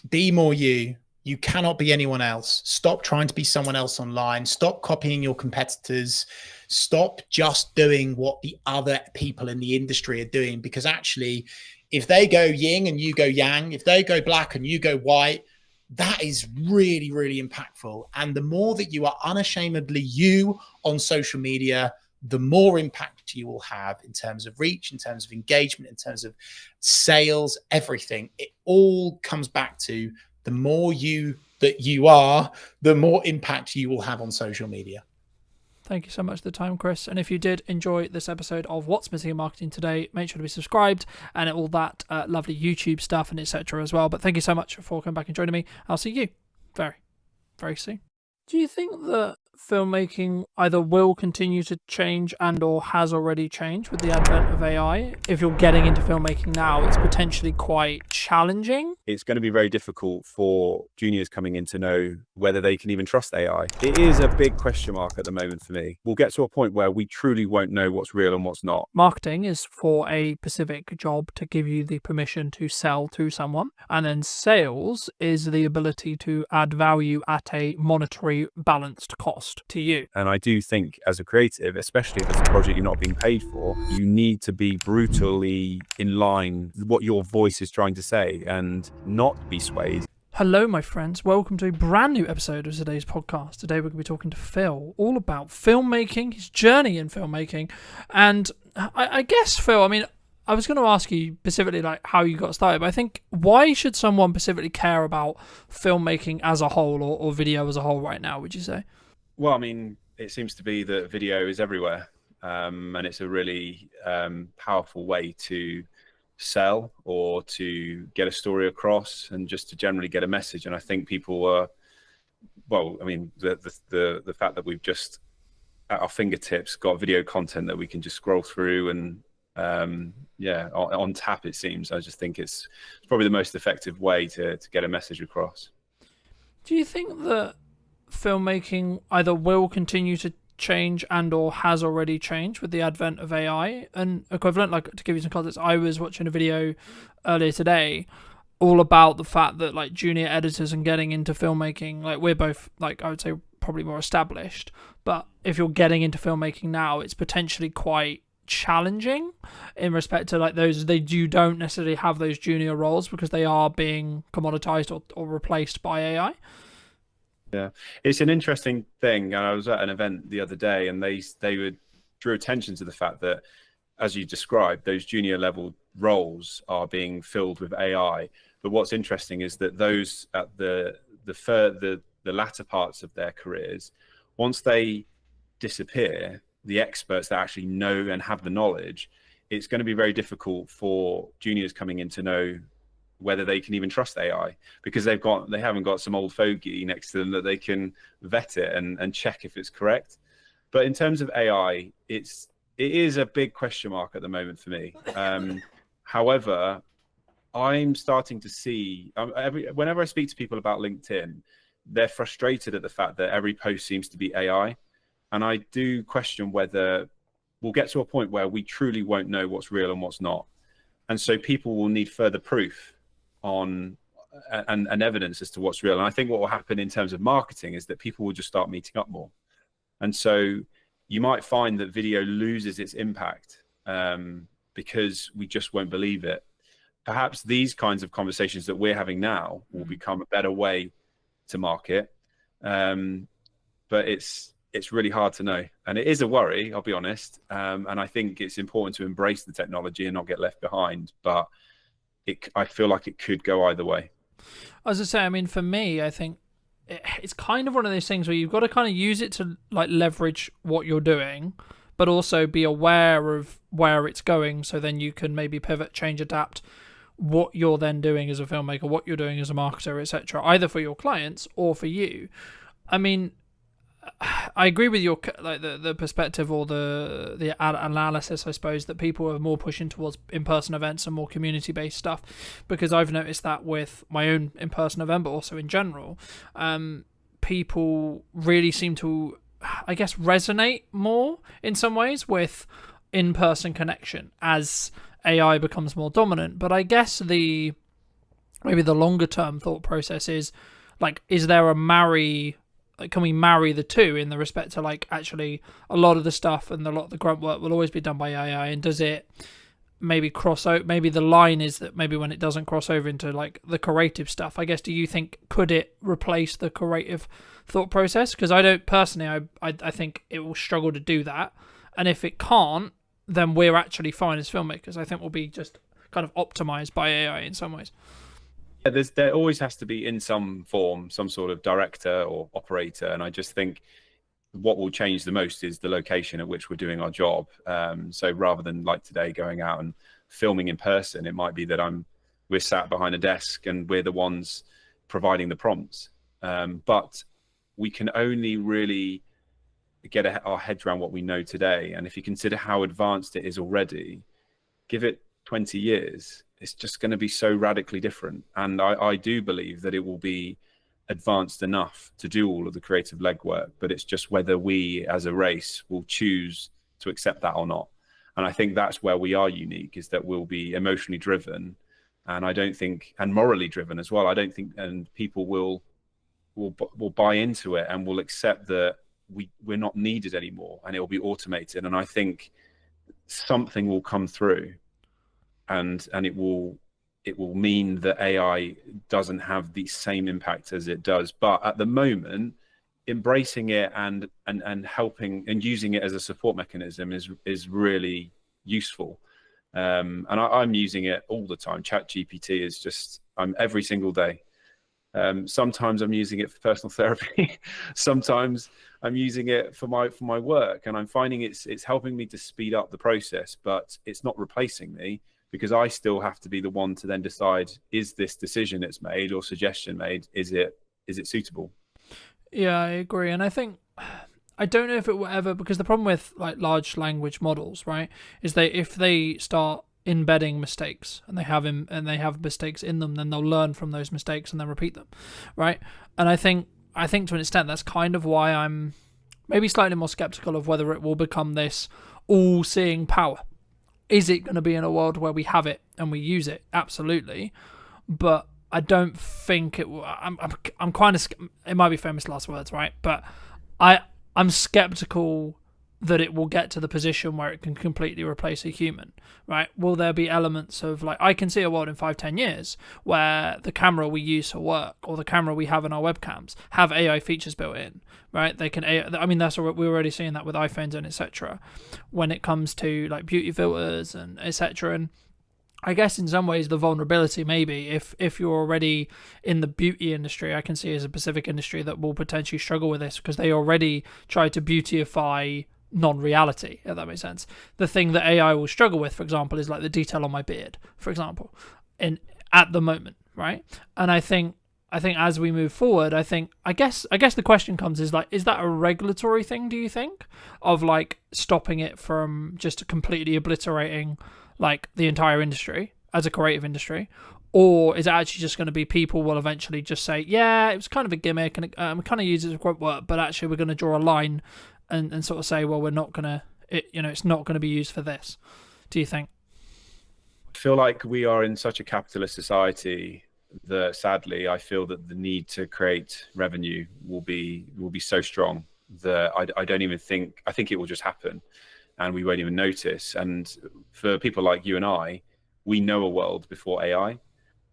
Be more you. You cannot be anyone else. Stop trying to be someone else online. Stop copying your competitors. Stop just doing what the other people in the industry are doing, because actually, if they go yin and you go yang, if they go black and you go white, that is really, really impactful. And the more that you are unashamedly you on social media, the more impact you will have in terms of reach, in terms of engagement, in terms of sales, everything. It all comes back to the more you that you are, the more impact you will have on social media. Thank you so much for the time, Chris. And if you did enjoy this episode of What's Missing in Marketing Today, make sure to be subscribed and all that lovely YouTube stuff and etc. as well. But thank you so much for coming back and joining me. I'll see you very, very soon. Do you think that filmmaking either will continue to change and or has already changed with the advent of AI? If you're getting into filmmaking now, it's potentially quite challenging. It's going to be very difficult for juniors coming in to know whether they can even trust AI. It is a big question mark at the moment for me. We'll get to a point where we truly won't know what's real and what's not. Marketing is for a specific job to give you the permission to sell to someone. And then sales is the ability to add value at a monetary balanced cost to you. And I do think as a creative, especially if it's a project you're not being paid for, you need to be brutally in line with what your voice is trying to say and not be swayed. Hello, my friends. Welcome to a brand new episode of today's podcast. Today we're going to be talking to Phil all about filmmaking, his journey in filmmaking. And I guess, Phil, I mean, I was going to ask you specifically like how you got started, but I think why should someone specifically care about filmmaking as a whole or video as a whole right now, would you say? Well, I mean, it seems to be that video is everywhere, and it's a really powerful way to sell or to get a story across and just to generally get a message. And I think people are, well, I mean, the fact that we've just at our fingertips got video content that we can just scroll through and on tap, it seems. I just think it's probably the most effective way to get a message across. Do you think that filmmaking either will continue to change and or has already changed with the advent of AI? And equivalent, like to give you some context, I was watching a video earlier today all about the fact that like junior editors and getting into filmmaking, like we're both like I would say probably more established, but if you're getting into filmmaking now, it's potentially quite challenging in respect to like those you don't necessarily have those junior roles because they are being commoditized or replaced by AI. Yeah, it's an interesting thing. I was at an event the other day and they drew attention to the fact that, as you described, those junior level roles are being filled with AI. But what's interesting is that those at the latter parts of their careers, once they disappear, the experts that actually know and have the knowledge, it's going to be very difficult for juniors coming in to know whether they can even trust AI, because they haven't got some old fogey next to them that they can vet it and check if it's correct. But in terms of AI, it is a big question mark at the moment for me. However, I'm starting to see whenever I speak to people about LinkedIn, they're frustrated at the fact that every post seems to be AI. And I do question whether we'll get to a point where we truly won't know what's real and what's not. And so people will need further proof on and evidence as to what's real. And I think what will happen in terms of marketing is that people will just start meeting up more. And so you might find that video loses its impact because we just won't believe it. Perhaps these kinds of conversations that we're having now will become a better way to market. But it's really hard to know. And it is a worry, I'll be honest. And I think it's important to embrace the technology and not get left behind. But I feel like it could go either way. As I say, I mean, for me, I think it's kind of one of those things where you've got to kind of use it to like leverage what you're doing, but also be aware of where it's going. So then you can maybe pivot, change, adapt what you're then doing as a filmmaker, what you're doing as a marketer, etc., either for your clients or for you. I mean, I agree with your like the perspective or the analysis, I suppose, that people are more pushing towards in-person events and more community-based stuff, because I've noticed that with my own in-person event, but also in general, people really seem to, I guess, resonate more in some ways with in-person connection as AI becomes more dominant. But I guess maybe the longer-term thought process is, Like, is there a marry? Like, can we marry the two in the respect to, like, actually a lot of the stuff and a lot of the grunt work will always be done by AI, and does it maybe cross out? Maybe the line is that maybe when it doesn't cross over into like the creative stuff, I guess, do you think, could it replace the creative thought process? Because I don't personally, I think it will struggle to do that, and if it can't, then we're actually fine as filmmakers. I think we'll be just kind of optimized by AI in some ways. Yeah, there always has to be in some form some sort of director or operator, and I just think what will change the most is the location at which we're doing our job. So rather than like today going out and filming in person, it might be that we're sat behind a desk and we're the ones providing the prompts. But we can only really get our heads around what we know today. And if you consider how advanced it is already, give it 20 years, it's just going to be so radically different. And I do believe that it will be advanced enough to do all of the creative legwork, but it's just whether we as a race will choose to accept that or not. And I think that's where we are unique, is that we'll be emotionally driven, and I don't think, and morally driven as well. I don't think, and people will buy into it and will accept that we're not needed anymore, and it will be automated. And I think something will come through, and it will mean that AI doesn't have the same impact as it does. But at the moment, embracing it and helping and using it as a support mechanism is really useful. And I'm using it all the time. ChatGPT is just, I'm every single day. Sometimes I'm using it for personal therapy. Sometimes I'm using it for my work, and I'm finding it's helping me to speed up the process, but it's not replacing me, because I still have to be the one to then decide, is this decision it's made or suggestion made, is it suitable? Yeah, I agree. And I think, I don't know if it will ever, because the problem with like large language models, right, is if they start embedding mistakes and they have mistakes in them, then they'll learn from those mistakes and then repeat them, right? And I think to an extent that's kind of why I'm maybe slightly more skeptical of whether it will become this all-seeing power. Is it going to be in a world where we have it and we use it? Absolutely. But I don't think it will. I'm kind of, it might be famous last words, right? But I'm skeptical that it will get to the position where it can completely replace a human, right? Will there be elements of, like, I can see a world in 5-10 years where the camera we use for work or the camera we have in our webcams have AI features built in, right? They can, I mean, we're already seeing that with iPhones and etc. when it comes to like beauty filters and etc. And I guess in some ways the vulnerability maybe if you're already in the beauty industry, I can see as a specific industry that will potentially struggle with this, because they already try to beautify non-reality, if that makes sense. The thing that AI will struggle with, for example, is like the detail on my beard, for example, at the moment, right? And I think as we move forward, I guess the question comes is like, is that a regulatory thing, do you think, of like stopping it from just completely obliterating like the entire industry as a creative industry? Or is it actually just going to be people will eventually just say, yeah, it was kind of a gimmick and we kind of use it as quote work, but actually we're going to draw a line and sort of say, well, we're not going to, it's not going to be used for this. Do you think? I feel like we are in such a capitalist society that sadly I feel that the need to create revenue will be so strong that I don't even think, I think it will just happen and we won't even notice. And for people like you and I, we know a world before AI,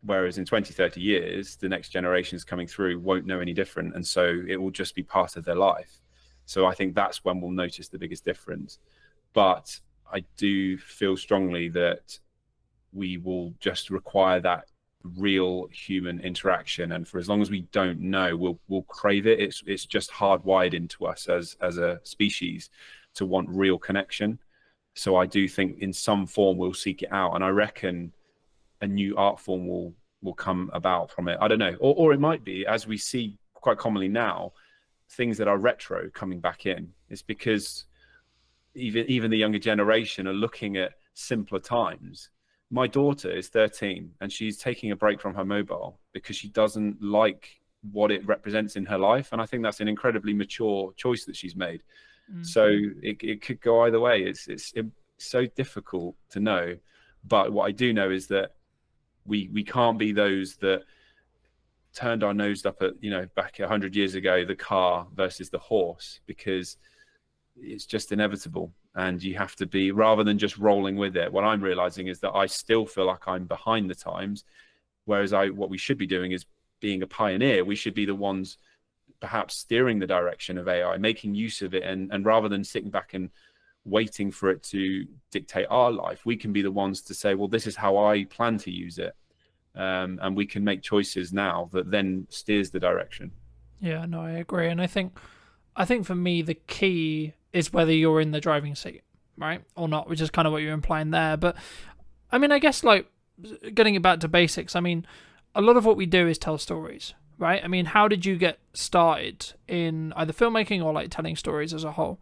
whereas in 20-30 years the next generations coming through won't know any different, and so it will just be part of their life. So I think that's when we'll notice the biggest difference. But I do feel strongly that we will just require that real human interaction, and for as long as we don't know, we'll crave it. It's just hardwired into us as a species to want real connection. So I do think in some form we'll seek it out, and I reckon a new art form will come about from it. I don't know, or it might be, as we see quite commonly now, things that are retro coming back in. It's because even the younger generation are looking at simpler times. My daughter is 13 and she's taking a break from her mobile because she doesn't like what it represents in her life, and I think that's an incredibly mature choice that she's made. So it could go either way. It's so difficult to know, but what I do know is that we can't be those that turned our nose up at, back 100 years ago, the car versus the horse, because it's just inevitable. And you have to be, rather than just rolling with it, what I'm realizing is that I still feel like I'm behind the times. Whereas what we should be doing is being a pioneer. We should be the ones perhaps steering the direction of AI, making use of it. And rather than sitting back and waiting for it to dictate our life, we can be the ones to say, well, this is how I plan to use it. And we can make choices now that then steers the direction. Yeah, no, I agree. And I think for me, the key is whether you're in the driving seat, right, or not, which is kind of what you're implying there. But I mean, I guess, like, getting it back to basics, I mean, a lot of what we do is tell stories, right? I mean, how did you get started in either filmmaking or like telling stories as a whole?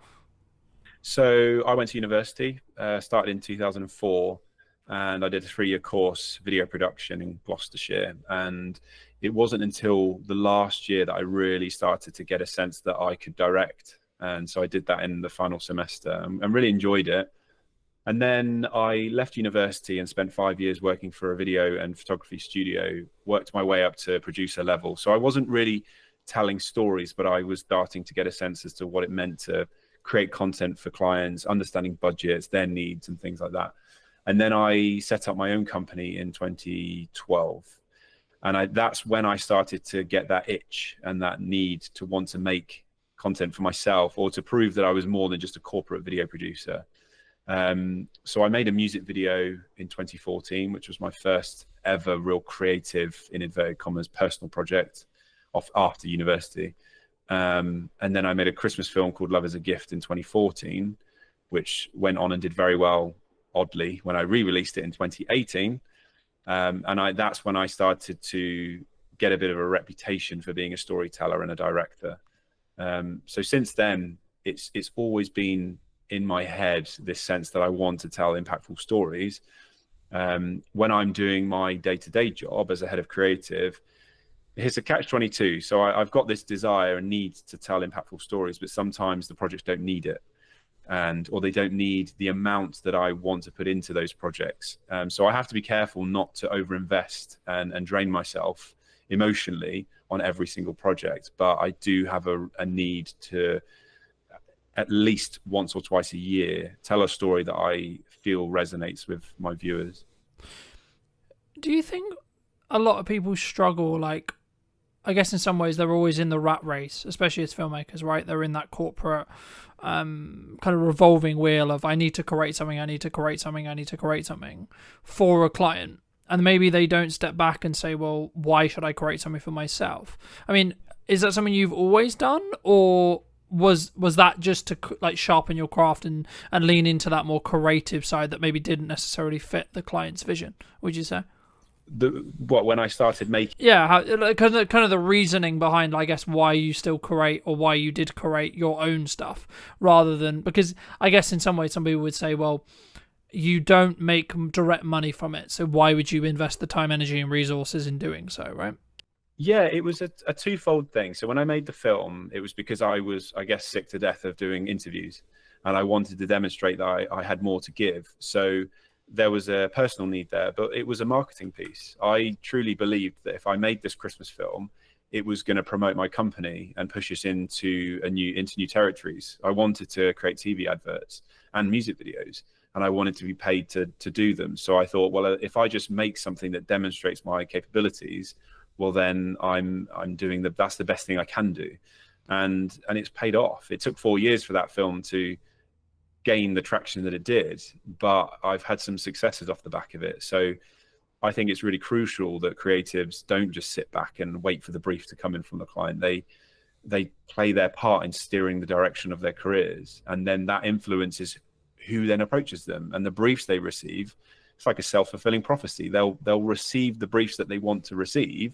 So I went to university, started in 2004, and I did a 3-year course, video production in Gloucestershire. And it wasn't until the last year that I really started to get a sense that I could direct. And so I did that in the final semester and really enjoyed it. And then I left university and spent 5 years working for a video and photography studio, worked my way up to producer level. So I wasn't really telling stories, but I was starting to get a sense as to what it meant to create content for clients, understanding budgets, their needs and things like that. And then I set up my own company in 2012. And that's when I started to get that itch and that need to want to make content for myself, or to prove that I was more than just a corporate video producer. So I made a music video in 2014, which was my first ever real creative, in inverted commas, personal project after university. And then I made a Christmas film called Love is a Gift in 2014, which went on and did very well, oddly, when I re-released it in 2018. And that's when I started to get a bit of a reputation for being a storyteller and a director. So since then, it's always been in my head, this sense that I want to tell impactful stories. When I'm doing my day-to-day job as a head of creative, it's a catch-22. So I've got this desire and need to tell impactful stories, but sometimes the projects don't need it, or they don't need the amount that I want to put into those projects. So I have to be careful not to overinvest and drain myself emotionally on every single project. But I do have a need to, at least once or twice a year, tell a story that I feel resonates with my viewers. Do you think a lot of people struggle, like, I guess in some ways they're always in the rat race, especially as filmmakers, right? They're in that corporate kind of revolving wheel of, I need to create something, I need to create something, I need to create something for a client. And maybe they don't step back and say, well, why should I create something for myself? I mean, is that something you've always done, or was that just to like sharpen your craft and lean into that more creative side that maybe didn't necessarily fit the client's vision, would you say? When I started making... Yeah, kind of the reasoning behind, I guess, why you still create, or why you did create your own stuff, rather than... Because I guess in some ways some people would say, well, you don't make direct money from it, so why would you invest the time, energy and resources in doing so, right? Yeah, it was a twofold thing. So when I made the film, it was because I was, I guess, sick to death of doing interviews, and I wanted to demonstrate that I had more to give. So there was a personal need there, but it was a marketing piece. I truly believed that if I made this Christmas film, it was going to promote my company and push us into new territories. I wanted to create TV adverts and music videos, and I wanted to be paid to do them. So I thought, well, if I just make something that demonstrates my capabilities, well, then I'm doing that's the best thing I can do. And it's paid off. It took 4 years for that film to gain the traction that it did, but I've had some successes off the back of it. So I think it's really crucial that creatives don't just sit back and wait for the brief to come in from the client. They play their part in steering the direction of their careers, and then that influences who then approaches them and the briefs they receive. It's like a self-fulfilling prophecy. They'll receive the briefs that they want to receive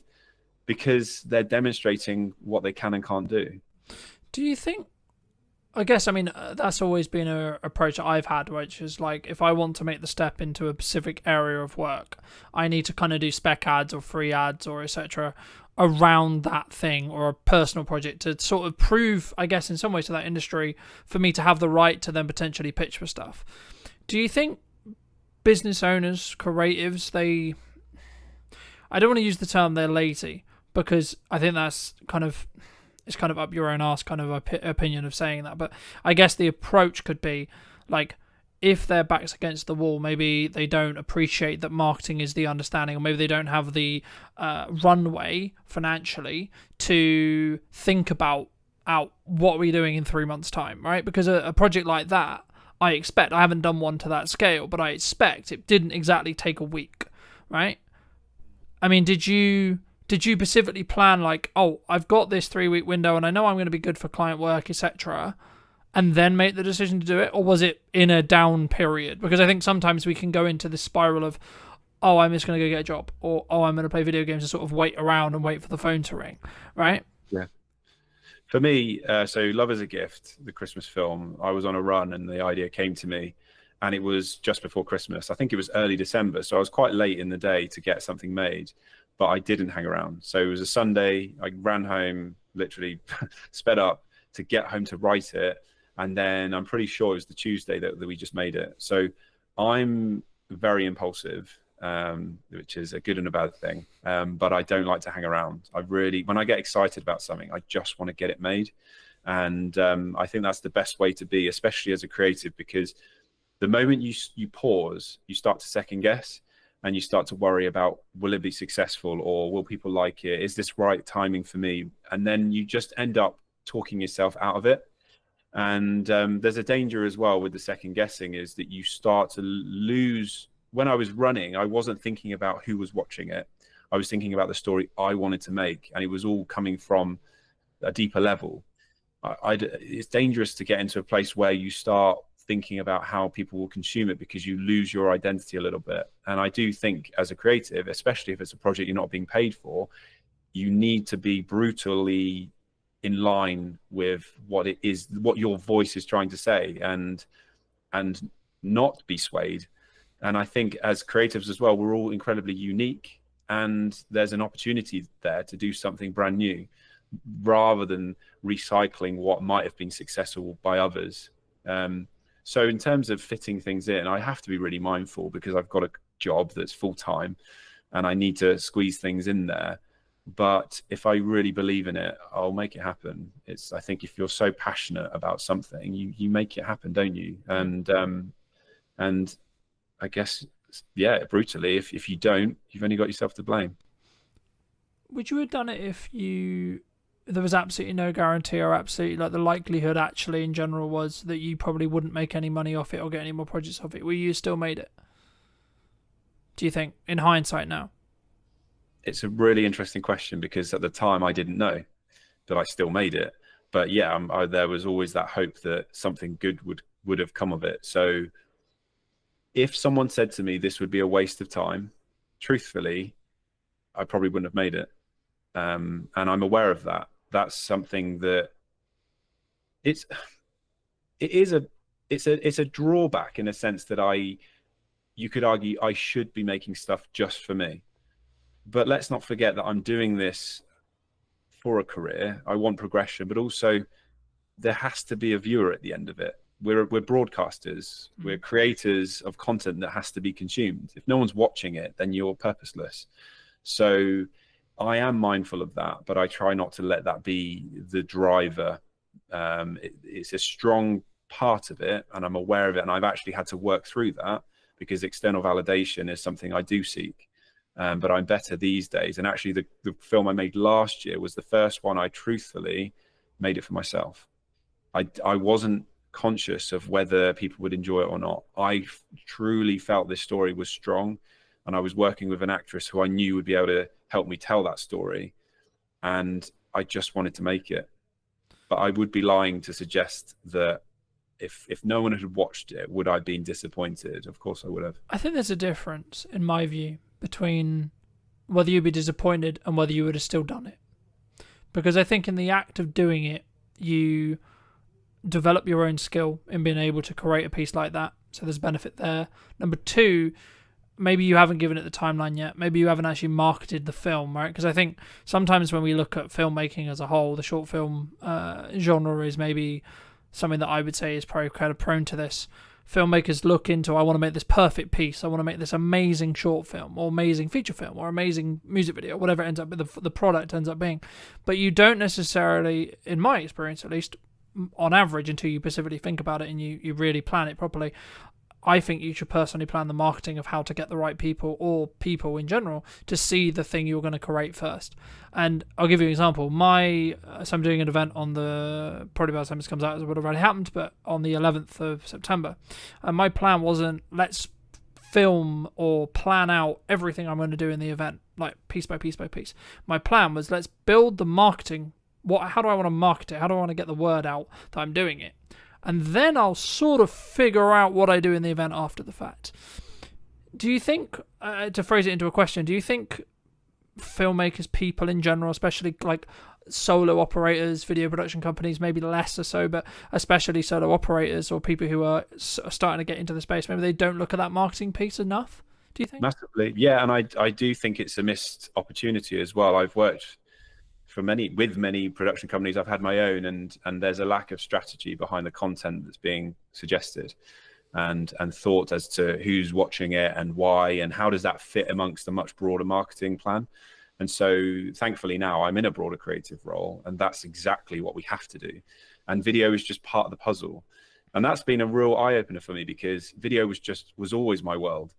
because they're demonstrating what they can and can't do. Do you think, I guess, I mean, that's always been an approach that I've had, which is like, if I want to make the step into a specific area of work, I need to kind of do spec ads or free ads or etc. around that thing, or a personal project to sort of prove, I guess, in some ways to that industry for me to have the right to then potentially pitch for stuff. Do you think business owners, creatives, I don't want to use the term they're lazy, because I think that's it's kind of up your own arse kind of opinion of saying that. But I guess the approach could be like, if their back's against the wall, maybe they don't appreciate that marketing is the understanding, or maybe they don't have the runway financially to think about what are we doing in 3 months' time, right? Because a project like that, I haven't done one to that scale, but I expect it didn't exactly take a week, right? I mean, did you specifically plan like, oh, I've got this 3-week window and I know I'm going to be good for client work, etc., and then make the decision to do it? Or was it in a down period? Because I think sometimes we can go into this spiral of, oh, I'm just going to go get a job, or oh, I'm going to play video games and sort of wait around and wait for the phone to ring, right? Yeah. For me, so Love is a Gift, the Christmas film, I was on a run and the idea came to me, and it was just before Christmas. I think it was early December, so I was quite late in the day to get something made, but I didn't hang around. So it was a Sunday, I ran home, literally sped up to get home to write it, and then I'm pretty sure it was the Tuesday that we just made it. So I'm very impulsive, which is a good and a bad thing, but I don't like to hang around. When I get excited about something, I just want to get it made. And I think that's the best way to be, especially as a creative, because the moment you pause, you start to second guess, and you start to worry about, will it be successful, or will people like it? Is this right timing for me? And then you just end up talking yourself out of it. And there's a danger as well with the second guessing, is that you start to lose. When I was running, I wasn't thinking about who was watching it. I was thinking about the story I wanted to make, and it was all coming from a deeper level. It's dangerous to get into a place where you start thinking about how people will consume it, because you lose your identity a little bit. And I do think as a creative, especially if it's a project you're not being paid for, you need to be brutally in line with what it is, what your voice is trying to say, and not be swayed. And I think as creatives as well, we're all incredibly unique, and there's an opportunity there to do something brand new rather than recycling what might have been successful by others. So in terms of fitting things in, I have to be really mindful, because I've got a job that's full-time and I need to squeeze things in there. But if I really believe in it, I'll make it happen. I think if you're so passionate about something, you make it happen, don't you? And I guess, yeah, brutally, if you don't, you've only got yourself to blame. Would you have done it if there was absolutely no guarantee, or absolutely like the likelihood actually in general was that you probably wouldn't make any money off it or get any more projects off it? Will you still made it? Do you think, in hindsight now? It's a really interesting question, because at the time I didn't know, but I still made it. But yeah, there was always that hope that something good would have come of it. So if someone said to me this would be a waste of time, truthfully, I probably wouldn't have made it. And I'm aware of that. That's something that it's a drawback, in a sense that you could argue I should be making stuff just for me. But let's not forget that I'm doing this for a career. I want progression, but also there has to be a viewer at the end of it. We're broadcasters. We're creators of content that has to be consumed. If no one's watching it, then you're purposeless. So I am mindful of that, but I try not to let that be the driver. It's a strong part of it, and I'm aware of it, and I've actually had to work through that, because external validation is something I do seek. But I'm better these days. And actually, the film I made last year was the first one I truthfully made it for myself. I wasn't conscious of whether people would enjoy it or not. I truly felt this story was strong, and I was working with an actress who I knew would be able to help me tell that story, and I just wanted to make it. But I would be lying to suggest that if no one had watched it, would I have been disappointed? Of course I would have. I think there's a difference, in my view, between whether you'd be disappointed and whether you would have still done it. Because I think in the act of doing it, you develop your own skill in being able to create a piece like that. So there's benefit there. Number two, maybe you haven't given it the timeline yet. Maybe you haven't actually marketed the film, right? Because I think sometimes when we look at filmmaking as a whole, the short film genre is maybe something that I would say is probably kind of prone to this. filmmakers look into, I want to make this perfect piece, I want to make this amazing short film or amazing feature film or amazing music video, whatever it ends up, the product ends up being. But you don't necessarily, in my experience at least, on average, until you specifically think about it and you really plan it properly, I think you should personally plan the marketing of how to get the right people, or people in general, to see the thing you're going to create first. And I'll give you an example. So I'm doing an event on probably by the time this comes out, it would have already happened, but on the 11th of September. And my plan wasn't, let's film or plan out everything I'm going to do in the event, like piece by piece by piece. My plan was, let's build the marketing. How do I want to market it? How do I want to get the word out that I'm doing it? And then I'll sort of figure out what I do in the event after the fact. Do you think, to phrase it into a question, do you think filmmakers, people in general, especially like solo operators, video production companies, maybe less so, but especially solo operators or people who are starting to get into the space, maybe they don't look at that marketing piece enough? Do you think? Massively, yeah. And I do think it's a missed opportunity as well. I've worked with many production companies. I've had my own, and there's a lack of strategy behind the content that's being suggested, and thought as to who's watching it and why, and how does that fit amongst a much broader marketing plan. And so thankfully now I'm in a broader creative role, and that's exactly what we have to do. And video is just part of the puzzle. And that's been a real eye-opener for me, because video was always my world.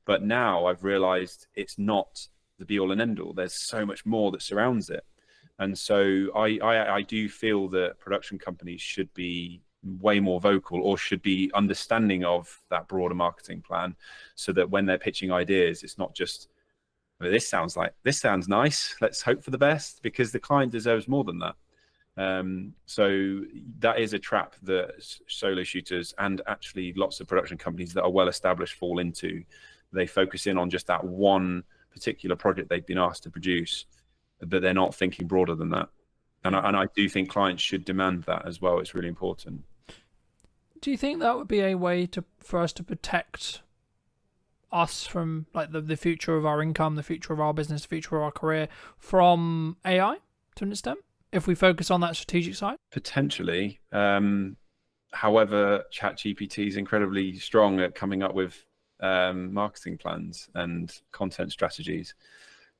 But now I've realized it's not the be all and end all. There's so much more that surrounds it. And so I do feel that production companies should be way more vocal, or should be understanding of that broader marketing plan, so that when they're pitching ideas, it's not just, this sounds nice, let's hope for the best, because the client deserves more than that. So that is a trap that solo shooters, and actually lots of production companies that are well established, fall into. They focus in on just that one particular project they've been asked to produce, but they're not thinking broader than that. And I do think clients should demand that as well. It's really important. Do you think that would be a way for us to protect us from like the future of our income, the future of our business, the future of our career from AI to an extent, if we focus on that strategic side? Potentially. However, ChatGPT is incredibly strong at coming up with marketing plans and content strategies.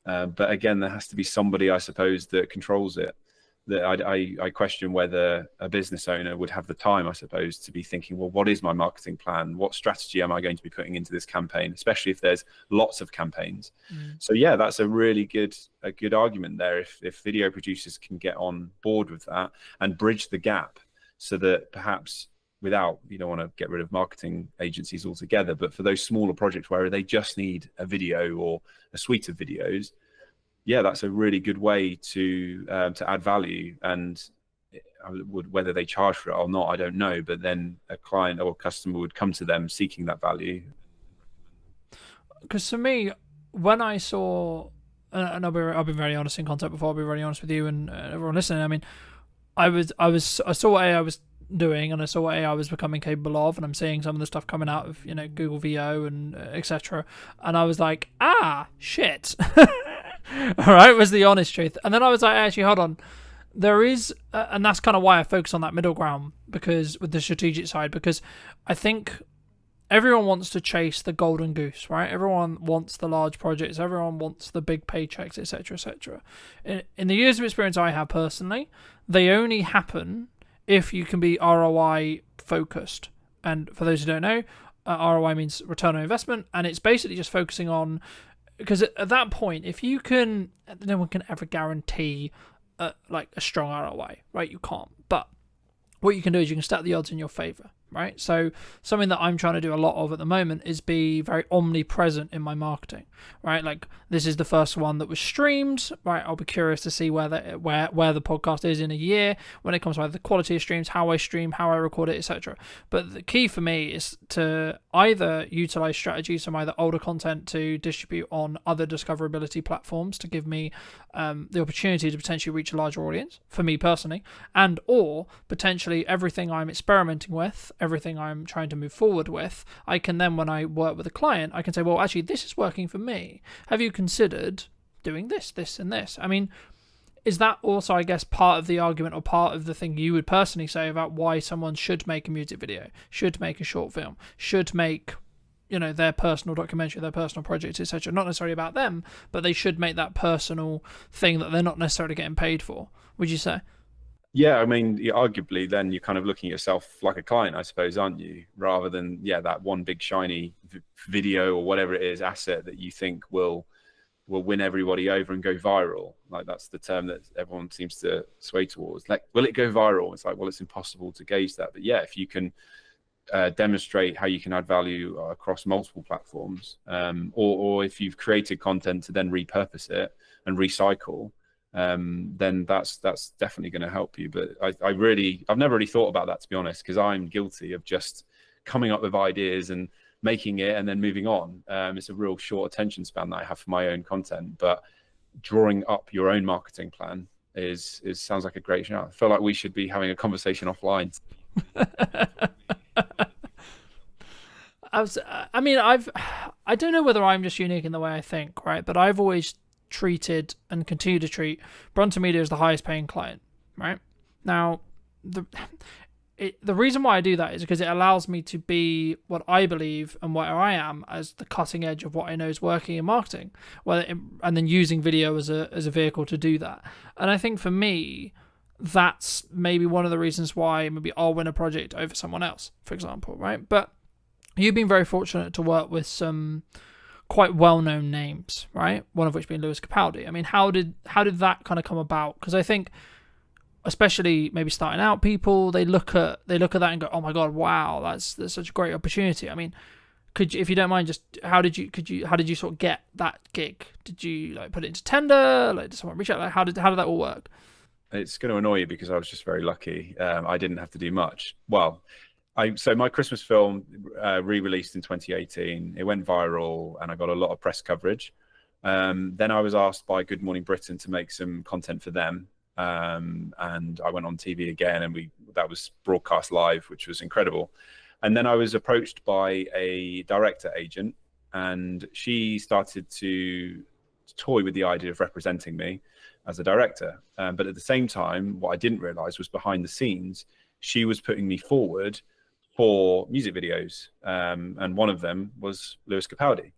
But again, there has to be somebody, I suppose, that controls it. That I question whether a business owner would have the time, I suppose, to be thinking, well, what is my marketing plan? What strategy am I going to be putting into this campaign, especially if there's lots of campaigns? So yeah, that's a really good argument there. If video producers can get on board with that and bridge the gap, so that perhaps you don't want to get rid of marketing agencies altogether, but for those smaller projects where they just need a video or a suite of videos, yeah, that's a really good way to add value. And whether they charge for it or not, I don't know. But then a client or a customer would come to them seeking that value. Because for me, when I saw, and I've been very honest in content before, I'll be very honest with you and everyone listening. I mean, I saw what AI was doing, and I saw what AI was becoming capable of, and I'm seeing some of the stuff coming out of Google VO and etc. And I was like, shit. All right, was the honest truth. And then I was like, actually, hold on. There is, and that's kind of why I focus on that middle ground, because with the strategic side, because I think everyone wants to chase the golden goose, right? Everyone wants the large projects. Everyone wants the big paychecks, etc., etc. In the years of experience I have personally, they only happen if you can be ROI focused. And for those who don't know, ROI means return on investment, and it's basically just focusing on, because at that point, if you can, no one can ever guarantee like a strong ROI, right? You can't. But what you can do is you can stack the odds in your favor, right? So something that I'm trying to do a lot of at the moment is be very omnipresent in my marketing, right? Like, this is the first one that was streamed, right? I'll be curious to see where the podcast is in a year when it comes to the quality of streams, how I stream, how I record it, etc. But the key for me is to either utilize strategies from either older content to distribute on other discoverability platforms to give me the opportunity to potentially reach a larger audience, for me personally, and or potentially everything I'm experimenting with, everything I'm trying to move forward with, I can then, when I work with a client, I can say, well, actually, this is working for me. Have you considered doing this, this, and this? I mean, is that also, I guess, part of the argument or part of the thing you would personally say about why someone should make a music video, should make a short film, should make, you know, their personal documentary, their personal project, etc.? Not necessarily about them, but they should make that personal thing that they're not necessarily getting paid for, would you say? Yeah, I mean, arguably, then you're kind of looking at yourself like a client, I suppose, aren't you? Rather than, that one big shiny video or whatever it is, asset that you think will win everybody over and go viral. Like, that's the term that everyone seems to sway towards. Like, will it go viral? It's like, well, it's impossible to gauge that. But yeah, if you can demonstrate how you can add value across multiple platforms, or if you've created content to then repurpose it and recycle, then that's definitely going to help you. But I've never really thought about that, to be honest, because I'm guilty of just coming up with ideas and making it and then moving on. It's a real short attention span that I have for my own content. But drawing up your own marketing plan sounds like a great show. I feel like we should be having a conversation offline. I don't know whether I'm just unique in the way I think, right? But I've always treated and continue to treat Brunton Media as the highest paying client, right? Now, the reason why I do that is because it allows me to be what I believe and where I am as the cutting edge of what I know is working in marketing, and then using video as a vehicle to do that. And I think for me, that's maybe one of the reasons why maybe I'll win a project over someone else, for example, right? But you've been very fortunate to work with some quite well-known names, right? One of which being Lewis Capaldi. I mean, how did that kind of come about? Because I think, especially maybe starting out people, they look at that and go, "Oh my god, wow, that's such a great opportunity." I mean, could you, if you don't mind, just how did you sort of get that gig? Did you like put it into tender? Like, did someone reach out? Like, how did that all work? It's going to annoy you because I was just very lucky. I didn't have to do much. Well, so my Christmas film re-released in 2018. It went viral and I got a lot of press coverage. Then I was asked by Good Morning Britain to make some content for them. And I went on TV again, and that was broadcast live, which was incredible. And then I was approached by a director agent, and she started to toy with the idea of representing me as a director. But at the same time, what I didn't realize was behind the scenes, she was putting me forward for music videos. And one of them was Lewis Capaldi.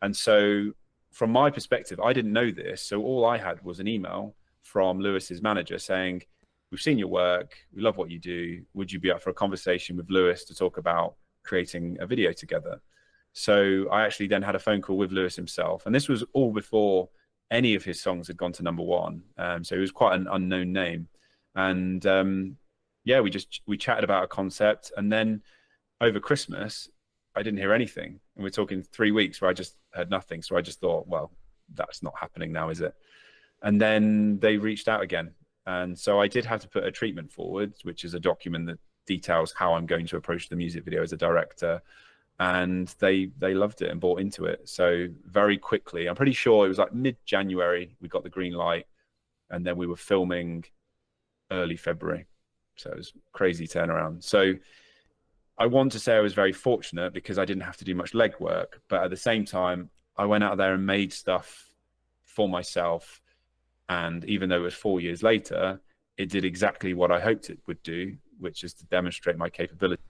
And so from my perspective, I didn't know this. So all I had was an email from Lewis's manager saying, "We've seen your work. We love what you do. Would you be up for a conversation with Lewis to talk about creating a video together?" So I actually then had a phone call with Lewis himself. And this was all before any of his songs had gone to #1. So he was quite an unknown name. And we chatted about a concept. And then over Christmas, I didn't hear anything. And we're talking 3 weeks where I just heard nothing. So I just thought, well, that's not happening now, is it? And then they reached out again. And so I did have to put a treatment forward, which is a document that details how I'm going to approach the music video as a director. And they loved it and bought into it. So very quickly, I'm pretty sure it was like mid-January, we got the green light. And then we were filming early February. So it was crazy turnaround. So I want to say I was very fortunate because I didn't have to do much legwork. But at the same time, I went out there and made stuff for myself. And even though it was 4 years later, it did exactly what I hoped it would do, which is to demonstrate my capability.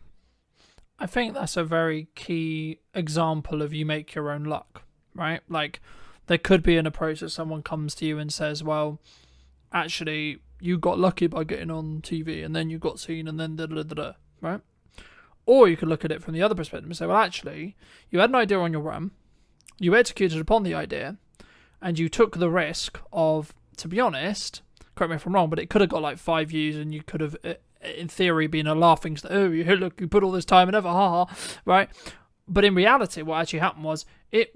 I think that's a very key example of you make your own luck, right? Like, there could be an approach that someone comes to you and says, well, actually, you got lucky by getting on TV and then you got seen and then da-da-da-da, right? Or you could look at it from the other perspective and say, well, actually, you had an idea on your own, you executed upon the idea, and you took the risk of, to be honest, correct me if I'm wrong, but it could have got like 5 views and you could have, in theory, been a laughing, look, you put all this time and effort, haha, right? But in reality, what actually happened was it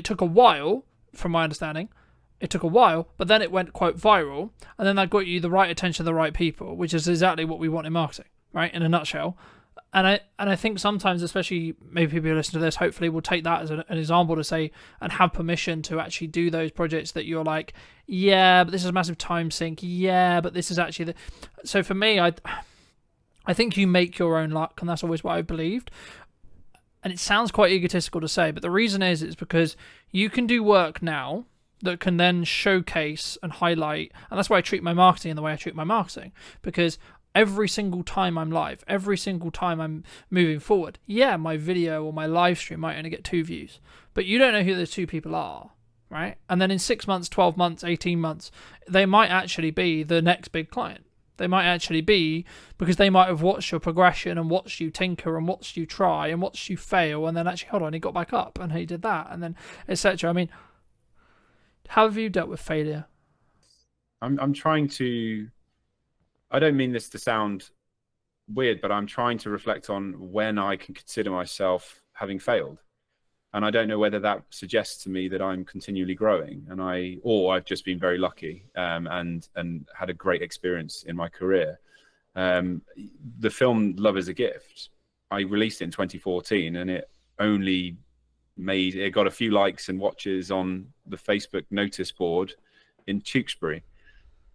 took a while, from my understanding, it took a while, but then it went quite viral, and then that got you the right attention of the right people, which is exactly what we want in marketing, right? In a nutshell. And I think sometimes, especially maybe people who listen to this, hopefully will take that as an example to say and have permission to actually do those projects that you're like, yeah, but this is a massive time sink. Yeah, but this is actually So for me, I think you make your own luck, and that's always what I've believed. And it sounds quite egotistical to say, but the reason is because you can do work now that can then showcase and highlight. And that's why I treat my marketing in the way I treat my marketing, because every single time I'm live, every single time I'm moving forward, yeah, my video or my live stream might only get 2 views, but you don't know who those 2 people are, right? And then in 6 months, 12 months, 18 months, they might actually be the next big client. They might actually be, because they might have watched your progression and watched you tinker and watched you try and watched you fail, and then actually, hold on, he got back up and he did that, and then etc. I mean, how have you dealt with failure? I'm trying to, I don't mean this to sound weird, but I'm trying to reflect on when I can consider myself having failed. And I don't know whether that suggests to me that I'm continually growing, or I've just been very lucky and had a great experience in my career. The film Love is a Gift, I released it in 2014, and it got a few likes and watches on the Facebook notice board in Tewkesbury.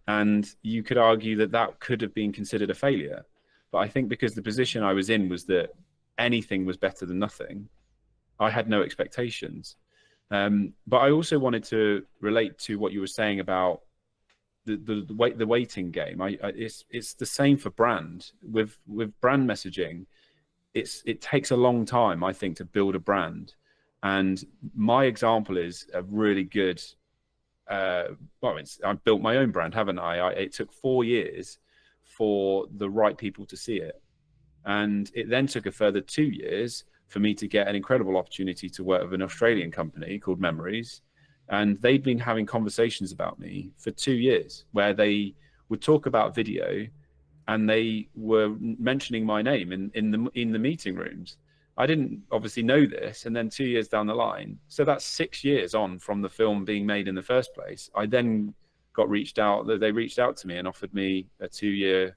And you could argue that that could have been considered a failure. But I think because the position I was in was that anything was better than nothing, I had no expectations. But I also wanted to relate to what you were saying about the waiting game. It's the same for brand. With brand messaging, it takes a long time, I think, to build a brand. And my example is a really good, I've built my own brand, haven't I? It took 4 years for the right people to see it. And it then took a further 2 years for me to get an incredible opportunity to work with an Australian company called Memories. And they'd been having conversations about me for 2 years, where they would talk about video and they were mentioning my name in the meeting rooms. I didn't obviously know this. And then 2 years down the line, so that's 6 years on from the film being made in the first place, I then got reached out. They reached out to me and offered me a 2-year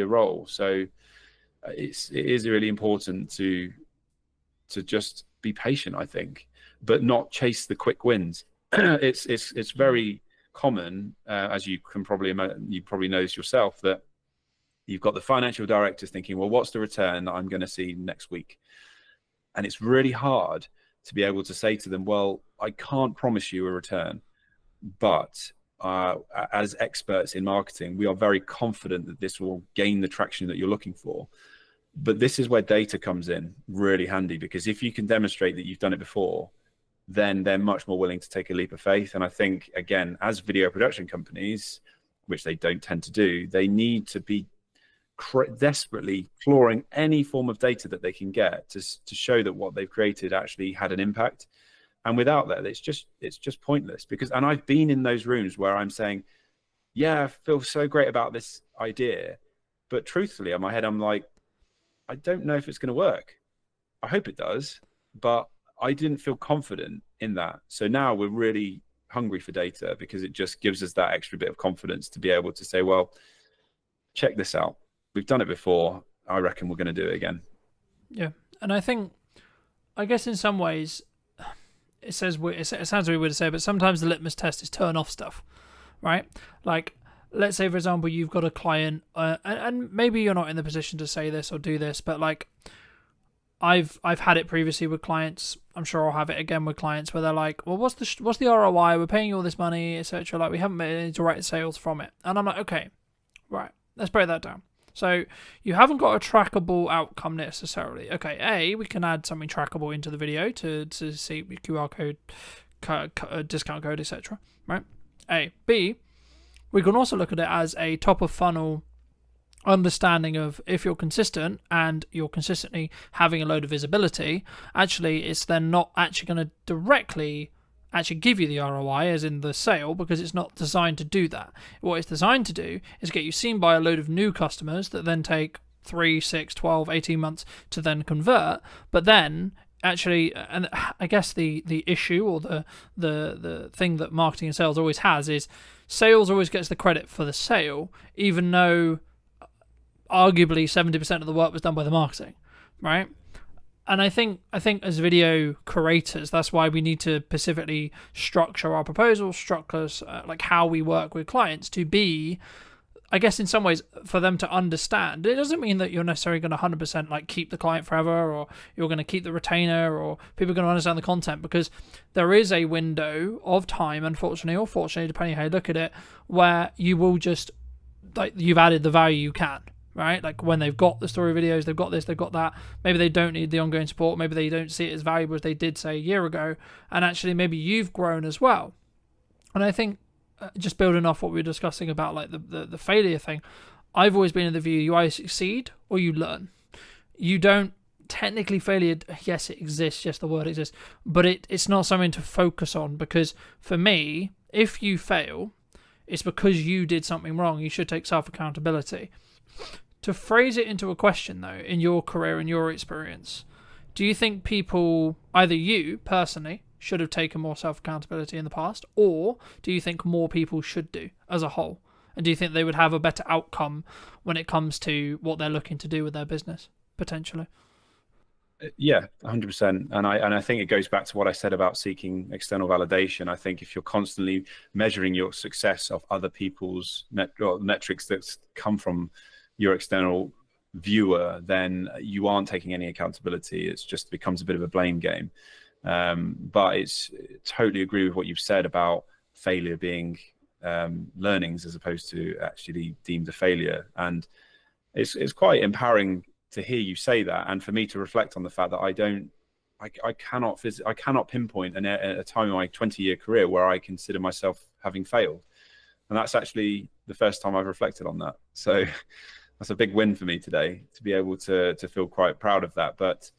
role. So it is really important to just be patient, I think, but not chase the quick wins. It's very common, as you probably know this yourself, that you've got the financial directors thinking, well, what's the return that I'm going to see next week? And it's really hard to be able to say to them, well, I can't promise you a return, but as experts in marketing, we are very confident that this will gain the traction that you're looking for. But this is where data comes in really handy, because if you can demonstrate that you've done it before, then they're much more willing to take a leap of faith. And I think, again, as video production companies, which they don't tend to do, they need to be desperately clawing any form of data that they can get to show that what they've created actually had an impact. And without that, it's just pointless. And I've been in those rooms where I'm saying, yeah, I feel so great about this idea, but truthfully, in my head, I'm like, I don't know if it's going to work. I hope it does, but I didn't feel confident in that. So now we're really hungry for data, because it just gives us that extra bit of confidence to be able to say, well, check this out. We've done it before. I reckon we're going to do it again. Yeah. And I guess in some ways, it sounds really weird to say, but sometimes the litmus test is turn off stuff, right? Like, let's say, for example, you've got a client, and maybe you're not in the position to say this or do this, but like, I've had it previously with clients. I'm sure I'll have it again with clients where they're like, well, what's the ROI? We're paying you all this money, etc. Like, we haven't made any direct sales from it. And I'm like, okay, right, let's break that down. So you haven't got a trackable outcome necessarily. Okay, we can add something trackable into the video to see QR code, discount code, etc. Right? B, we can also look at it as a top of funnel understanding of, if you're consistent and you're consistently having a load of visibility, actually it's then not actually going to directly actually give you the ROI as in the sale, because it's not designed to do that. What it's designed to do is get you seen by a load of new customers that then take 3, 6, 12, 18 months to then convert. But then actually, and I guess the issue or the thing that marketing and sales always has is sales always gets the credit for the sale, even though arguably 70% of the work was done by the marketing, right? And I think as video creators, that's why we need to specifically structure our proposals, structure like how we work with clients to be I guess in some ways for them to understand, it doesn't mean that you're necessarily going to 100% like keep the client forever, or you're going to keep the retainer, or people are going to understand the content, because there is a window of time, unfortunately or fortunately, depending how you look at it, where you will just, like, you've added the value you can, right? Like when they've got the story videos, they've got this, they've got that. Maybe they don't need the ongoing support. Maybe they don't see it as valuable as they did, say, a year ago. And actually maybe you've grown as well. And I think, just building off what we were discussing about like the failure thing, I've always been in the view you either succeed or you learn. You don't technically failure. Yes, it exists. Yes, the word exists, but it's not something to focus on, because for me, if you fail, it's because you did something wrong. You should take self-accountability. To phrase it into a question though, in your career and your experience, do you think people, either you personally, should have taken more self-accountability in the past, or do you think more people should do as a whole? And do you think they would have a better outcome when it comes to what they're looking to do with their business, potentially? Yeah, 100%. And I think it goes back to what I said about seeking external validation. I think if you're constantly measuring your success of other people's metrics that come from your external viewer, then you aren't taking any accountability. It just becomes a bit of a blame game. But it's totally agree with what you've said about failure being learnings as opposed to actually deemed a failure. And it's quite empowering to hear you say that, and for me to reflect on the fact that I cannot pinpoint a time in my 20-year career where I consider myself having failed. And that's actually the first time I've reflected on that. So that's a big win for me today, to be able to feel quite proud of that. But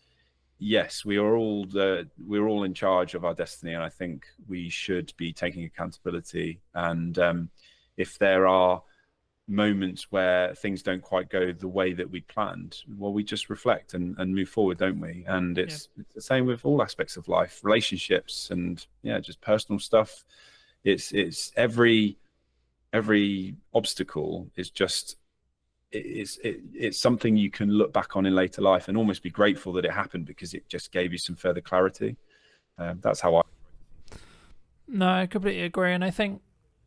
yes, we're all in charge of our destiny, and I think we should be taking accountability. And if there are moments where things don't quite go the way that we planned, well, we just reflect and move forward, don't we? And it's the same with all aspects of life, relationships, and just personal stuff. It's every obstacle is just it's something you can look back on in later life and almost be grateful that it happened, because it just gave you some further clarity. That's how I. No, I completely agree. And I think,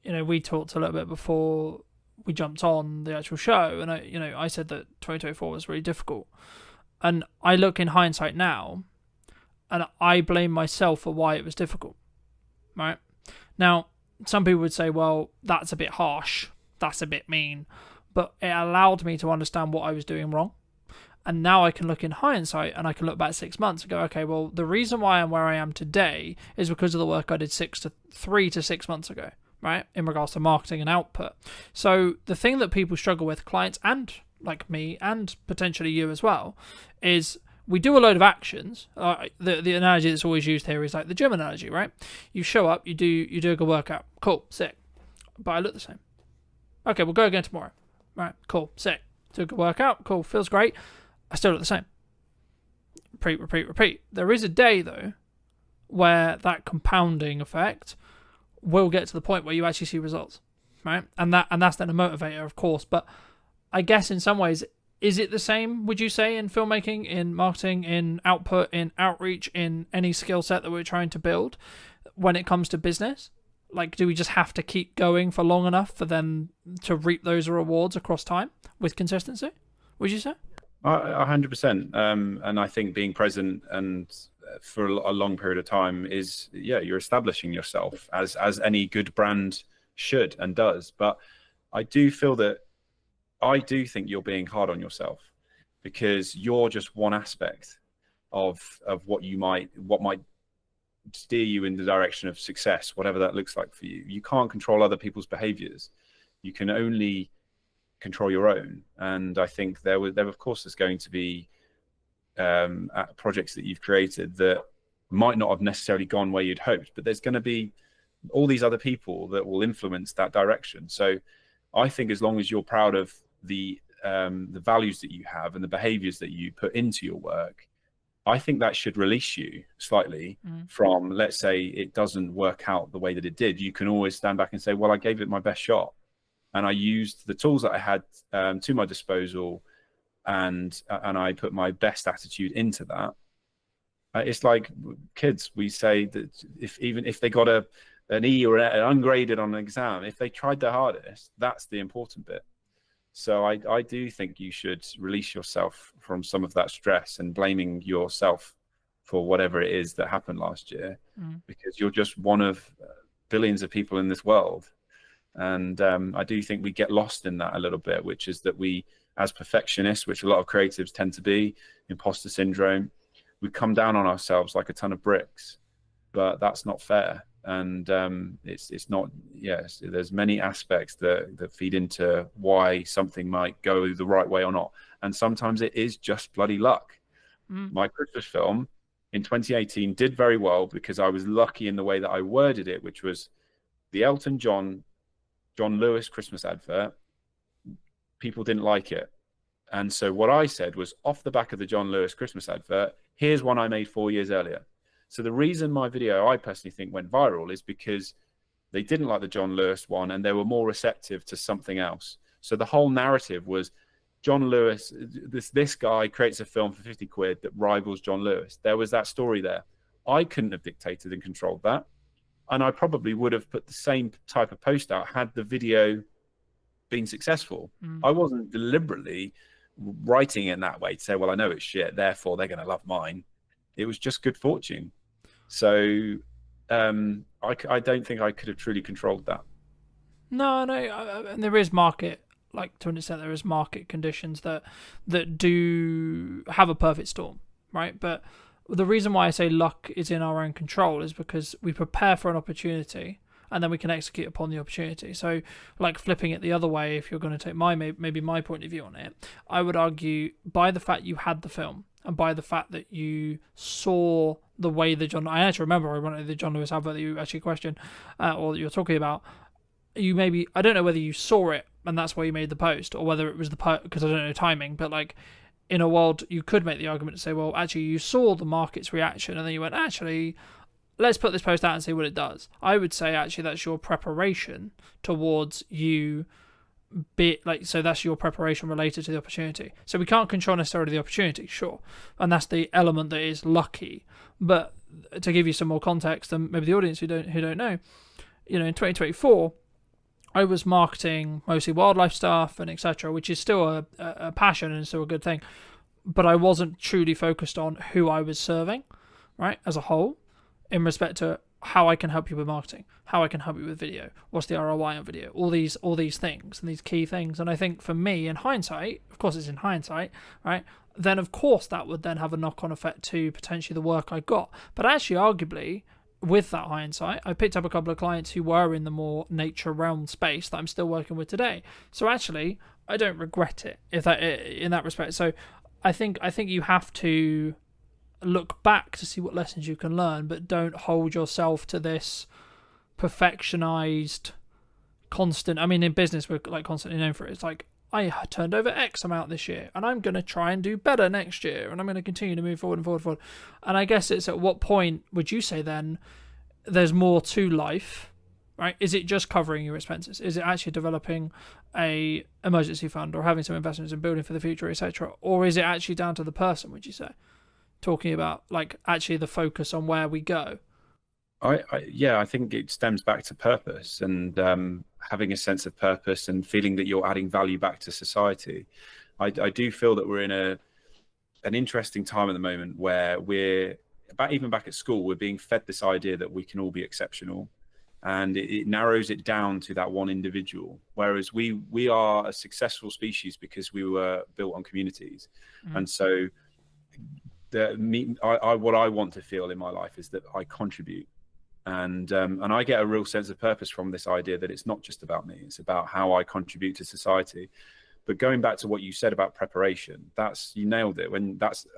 we talked a little bit before we jumped on the actual show, and I said that 2024 was really difficult. And I look in hindsight now, and I blame myself for why it was difficult. Right? Now, some people would say, well, that's a bit harsh. That's a bit mean. But it allowed me to understand what I was doing wrong. And now I can look in hindsight and I can look back 6 months and go, okay, well, the reason why I'm where I am today is because of the work I did 3 to 6 months ago, right? In regards to marketing and output. So the thing that people struggle with, clients and like me and potentially you as well, is we do a load of actions. The analogy that's always used here is like the gym analogy, right? You show up, you do a good workout. Cool, sick. But I look the same. Okay, we'll go again tomorrow. Right, cool, sick. Do a good workout, cool, feels great. I still look the same. Repeat. There is a day, though, where that compounding effect will get to the point where you actually see results, right? And that's then a motivator, of course. But I guess in some ways, is it the same, would you say, in filmmaking, in marketing, in output, in outreach, in any skill set that we're trying to build when it comes to business? Like, do we just have to keep going for long enough for them to reap those rewards across time with consistency, would you say? 100%. And I think being present and for a long period of time is, you're establishing yourself as any good brand should and does. But I do think you're being hard on yourself, because you're just one aspect of what might steer you in the direction of success, whatever that looks like for you. You can't control other people's behaviors. You can only control your own. And I think there of course is going to be projects that you've created that might not have necessarily gone where you'd hoped, but there's going to be all these other people that will influence that direction. So I think as long as you're proud of the values that you have and the behaviors that you put into your work, I think that should release you slightly from, let's say it doesn't work out the way that it did. You can always stand back and say, well, I gave it my best shot and I used the tools that I had to my disposal, and I put my best attitude into that. It's like kids, we say that if they got an E or an ungraded on an exam, if they tried their hardest, that's the important bit. So I do think you should release yourself from some of that stress and blaming yourself for whatever it is that happened last year, because you're just one of billions of people in this world. And I do think we get lost in that a little bit, which is that we, as perfectionists, which a lot of creatives tend to be, imposter syndrome, we come down on ourselves like a ton of bricks, but that's not fair. And it's not, yes, there's many aspects that feed into why something might go the right way or not. And sometimes it is just bloody luck. My Christmas film in 2018 did very well because I was lucky in the way that I worded it, which was the Elton John Lewis Christmas advert. People didn't like it. And so what I said was, off the back of the John Lewis Christmas advert, here's one I made 4 years earlier. So the reason my video, I personally think, went viral is because they didn't like the John Lewis one and they were more receptive to something else. So the whole narrative was John Lewis, this guy creates a film for 50 quid that rivals John Lewis. There was that story there. I couldn't have dictated and controlled that. And I probably would have put the same type of post out had the video been successful. I wasn't deliberately writing it in that way to say, well, I know it's shit, therefore they're going to love mine. It was just good fortune. So I don't think I could have truly controlled that. No, and there is market, like to an extent, there is market conditions that do have a perfect storm, right? But the reason why I say luck is in our own control is because we prepare for an opportunity and then we can execute upon the opportunity. So, like flipping it the other way, if you're going to take maybe my point of view on it, I would argue by the fact you had the film and by the fact that you saw the way I actually remember I wanted the John Lewis advert that you actually questioned or that you're talking about. You maybe, I don't know whether you saw it and that's why you made the post, or whether it was because I don't know timing, but like in a world you could make the argument to say, well, actually you saw the market's reaction and then you went, actually, let's put this post out and see what it does. I would say actually that's your preparation towards you so that's your preparation related to the opportunity. So we can't control necessarily the opportunity, sure, and that's the element that is lucky. But to give you some more context, and maybe the audience who don't know, in 2024 I was marketing mostly wildlife stuff and etc., which is still a passion and still a good thing, but I wasn't truly focused on who I was serving, right, as a whole, in respect to how I can help you with marketing, how I can help you with video, what's the ROI on video, all these things and these key things. And I think for me, in hindsight, of course it's in hindsight, right, then of course that would then have a knock-on effect to potentially the work I got. But actually, arguably, with that hindsight, I picked up a couple of clients who were in the more nature realm space that I'm still working with today. So actually, I don't regret it in that respect. So I think you have to look back to see what lessons you can learn, but don't hold yourself to this perfectionized constant. I mean, in business we're like constantly known for it. It's like, I turned over X amount this year and I'm going to try and do better next year and I'm going to continue to move forward and forward. And I guess it's at what point would you say then there's more to life, right? Is it just covering your expenses? Is it actually developing a emergency fund or having some investments in building for the future, etc.? Or is it actually down to the person, would you say? Talking about like actually the focus on where we go. I think it stems back to purpose and having a sense of purpose and feeling that you're adding value back to society. I do feel that we're in an interesting time at the moment where even back at school, we're being fed this idea that we can all be exceptional, and it narrows it down to that one individual. Whereas we are a successful species because we were built on communities, and so what I want to feel in my life is that I contribute. And I get a real sense of purpose from this idea that it's not just about me, it's about how I contribute to society. But going back to what you said about preparation, you nailed it.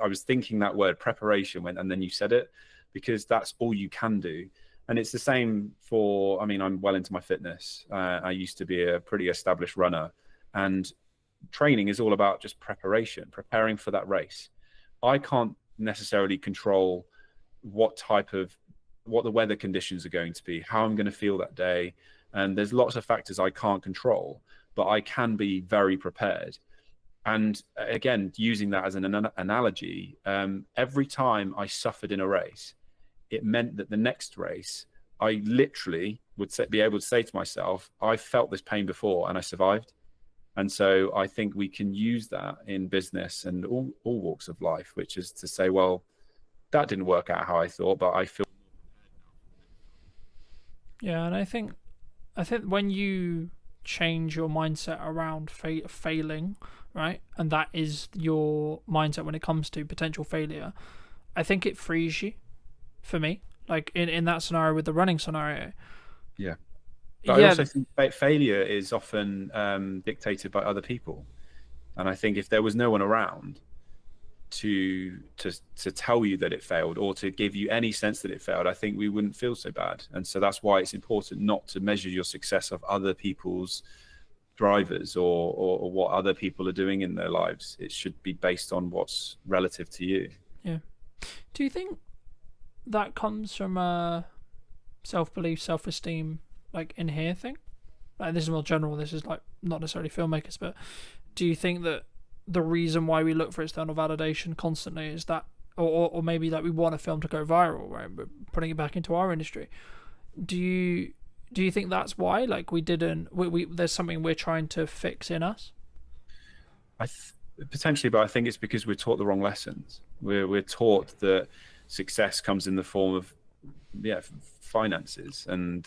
I was thinking that word preparation and then you said it, because that's all you can do. And it's the same I'm well into my fitness. I used to be a pretty established runner, and training is all about just preparing for that race. I can't necessarily control what the weather conditions are going to be, how I'm going to feel that day. And there's lots of factors I can't control, but I can be very prepared. And again, using that as an analogy, every time I suffered in a race, it meant that the next race, I literally would be able to say to myself, I felt this pain before and I survived. And so I think we can use that in business and all walks of life, which is to say, well, that didn't work out how I thought, but I feel. Yeah, and I think when you change your mindset around failing, right, and that is your mindset when it comes to potential failure, I think it frees you. For me, like in that scenario with the running scenario. Yeah. But I also think failure is often dictated by other people, and I think if there was no one around to tell you that it failed or to give you any sense that it failed, I think we wouldn't feel so bad. And so that's why it's important not to measure your success of other people's drivers or what other people are doing in their lives. It should be based on what's relative to you. Yeah. Do you think that comes from a self-belief, self-esteem, like in here thing? Like, this is more general, this is like not necessarily filmmakers, but do you think that the reason why we look for external validation constantly is that, or maybe like we want a film to go viral, right, but putting it back into our industry, do you think that's why, like, we there's something we're trying to fix in us? Potentially, but I think it's because we're taught the wrong lessons. We're taught that success comes in the form of finances and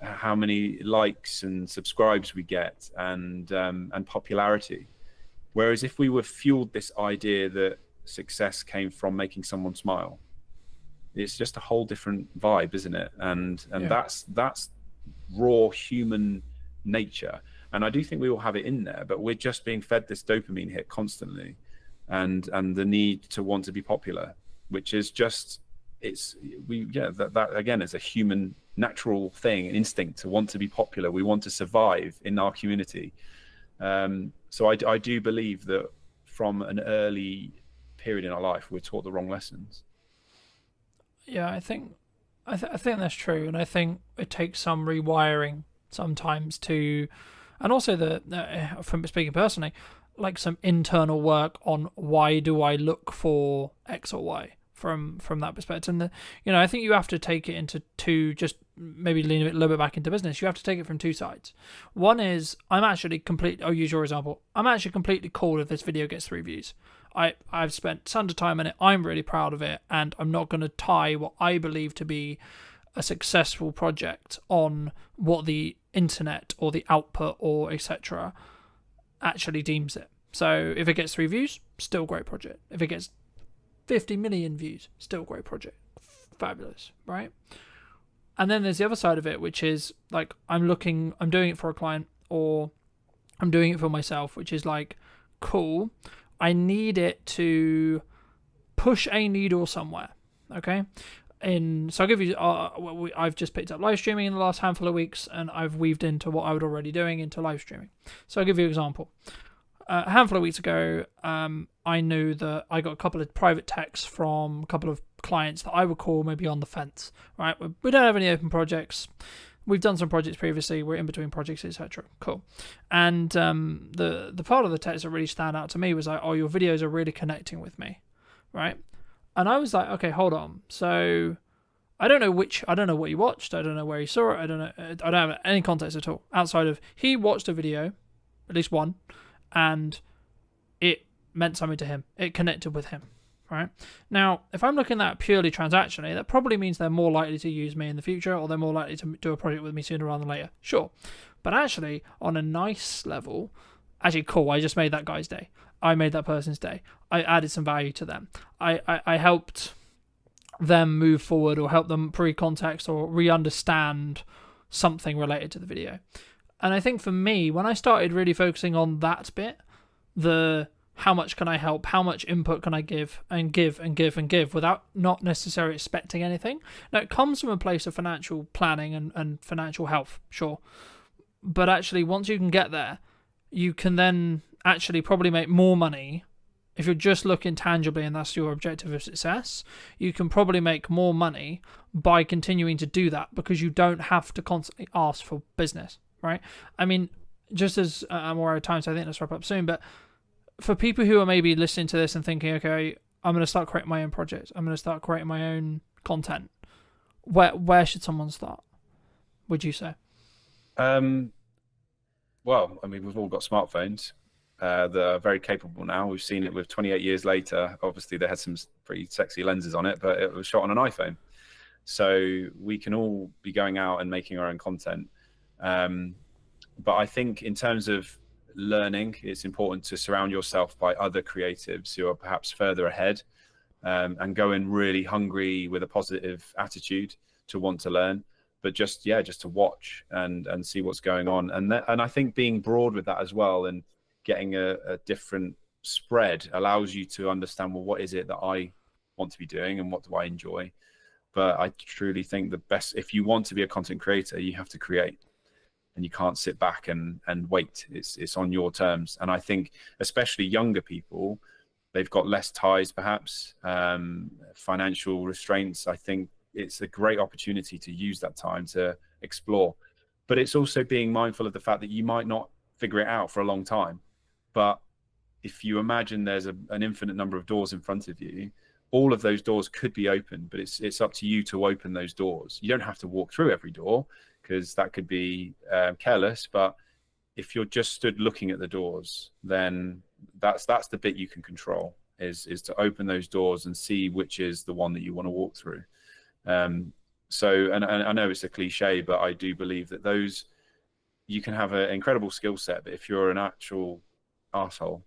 how many likes and subscribes we get and popularity. Whereas if we were fueled this idea that success came from making someone smile, it's just a whole different vibe, isn't it? And that's raw human nature. And I do think we all have it in there, but we're just being fed this dopamine hit constantly, and the need to want to be popular, which is just that again is a human natural thing, an instinct to want to be popular. We want to survive in our community. So I do believe that from an early period in our life, we're taught the wrong lessons. Yeah, I think that's true, and I think it takes some rewiring sometimes to, and also from speaking personally, like some internal work on why do I look for X or Y from that perspective. And I think you have to take it into two, just maybe lean a little bit back into business. You have to take it from two sides. One is I'll use your example. I'm actually completely cool if this video gets 3 views. I've spent tons of time in it. I'm really proud of it, and I'm not going to tie what I believe to be a successful project on what the internet or the output or etc. actually deems it. So if it gets 3 views, still great project. If it gets 50 million views, still great project. Fabulous, right? And then there's the other side of it, which is like I'm doing it for a client or I'm doing it for myself, which is like, cool, I need it to push a needle somewhere, okay? So I'll give you, I've just picked up live streaming in the last handful of weeks, and I've weaved into what I was already doing into live streaming. So I'll give you an example. A handful of weeks ago, I knew that I got a couple of private texts from a couple of clients that I would call maybe on the fence, right? We don't have any open projects. We've done some projects previously. We're in between projects, etc. Cool. And the part of the text that really stand out to me was like, oh, your videos are really connecting with me, right? And I was like, okay, hold on. So I don't know what you watched. I don't know where you saw it. I don't have any context at all outside of he watched a video, at least one, and it meant something to him. It connected with him, right? Now, if I'm looking at purely transactionally, that probably means they're more likely to use me in the future, or they're more likely to do a project with me sooner rather than later. Sure. But actually, on a nice level, actually, cool, I just made that guy's day. I made that person's day. I added some value to them. I helped them move forward, or help them pre-context or re-understand something related to the video. And I think for me, when I started really focusing on that bit, how much can I help, how much input can I give without not necessarily expecting anything. Now, it comes from a place of financial planning and financial health, sure. But actually, once you can get there, you can then actually probably make more money. If you're just looking tangibly and that's your objective of success, you can probably make more money by continuing to do that, because you don't have to constantly ask for business, right? I mean, just as I'm aware of time, so I think let's wrap up soon, but for people who are maybe listening to this and thinking, okay, I'm going to start creating my own projects, I'm going to start creating my own content, where should someone start, would you say? well, I mean, we've all got smartphones that are very capable now. We've seen it with 28 years later. Obviously, they had some pretty sexy lenses on it, but it was shot on an iPhone. So we can all be going out and making our own content. But I think in terms of learning, it's important to surround yourself by other creatives who are perhaps further ahead, and go in really hungry with a positive attitude to want to learn, but just to watch and see what's going on. And I think being broad with that as well, and getting a different spread, allows you to understand, well, what is it that I want to be doing and what do I enjoy? But I truly think the best, if you want to be a content creator, you have to create, and you can't sit back and wait. It's on your terms. And I think especially younger people, they've got less ties, perhaps, financial restraints. I think it's a great opportunity to use that time to explore. But it's also being mindful of the fact that you might not figure it out for a long time. But if you imagine there's an infinite number of doors in front of you, all of those doors could be open, but it's up to you to open those doors. You don't have to walk through every door, because that could be careless. But if you're just stood looking at the doors, then that's the bit you can control, is to open those doors and see which is the one that you want to walk through. So, and I know it's a cliche, but I do believe that those, you can have an incredible skill set, but if you're an actual arsehole,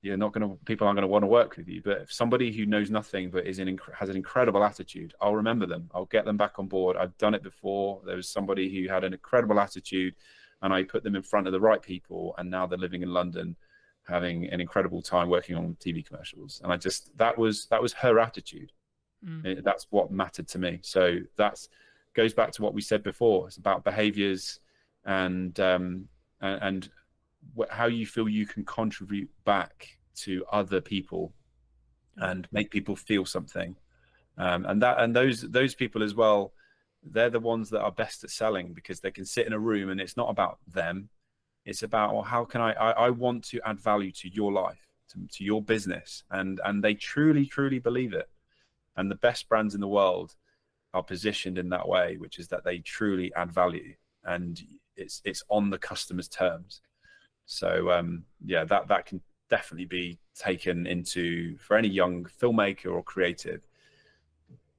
people aren't going to want to work with you. But if somebody who knows nothing but has an incredible attitude, I'll remember them. I'll get them back on board. I've done it before. There was somebody who had an incredible attitude, and I put them in front of the right people, and now they're living in London, having an incredible time working on TV commercials. And that was her attitude. That's what mattered to me. So that goes back to what we said before. It's about behaviors and how you feel you can contribute back to other people and make people feel something. And those people as well, they're the ones that are best at selling, because they can sit in a room and it's not about them. It's about, well, how can I want to add value to your life, to your business. And they truly, truly believe it. And the best brands in the world are positioned in that way, which is that they truly add value, and it's on the customer's terms. So that can definitely be taken into, for any young filmmaker or creative.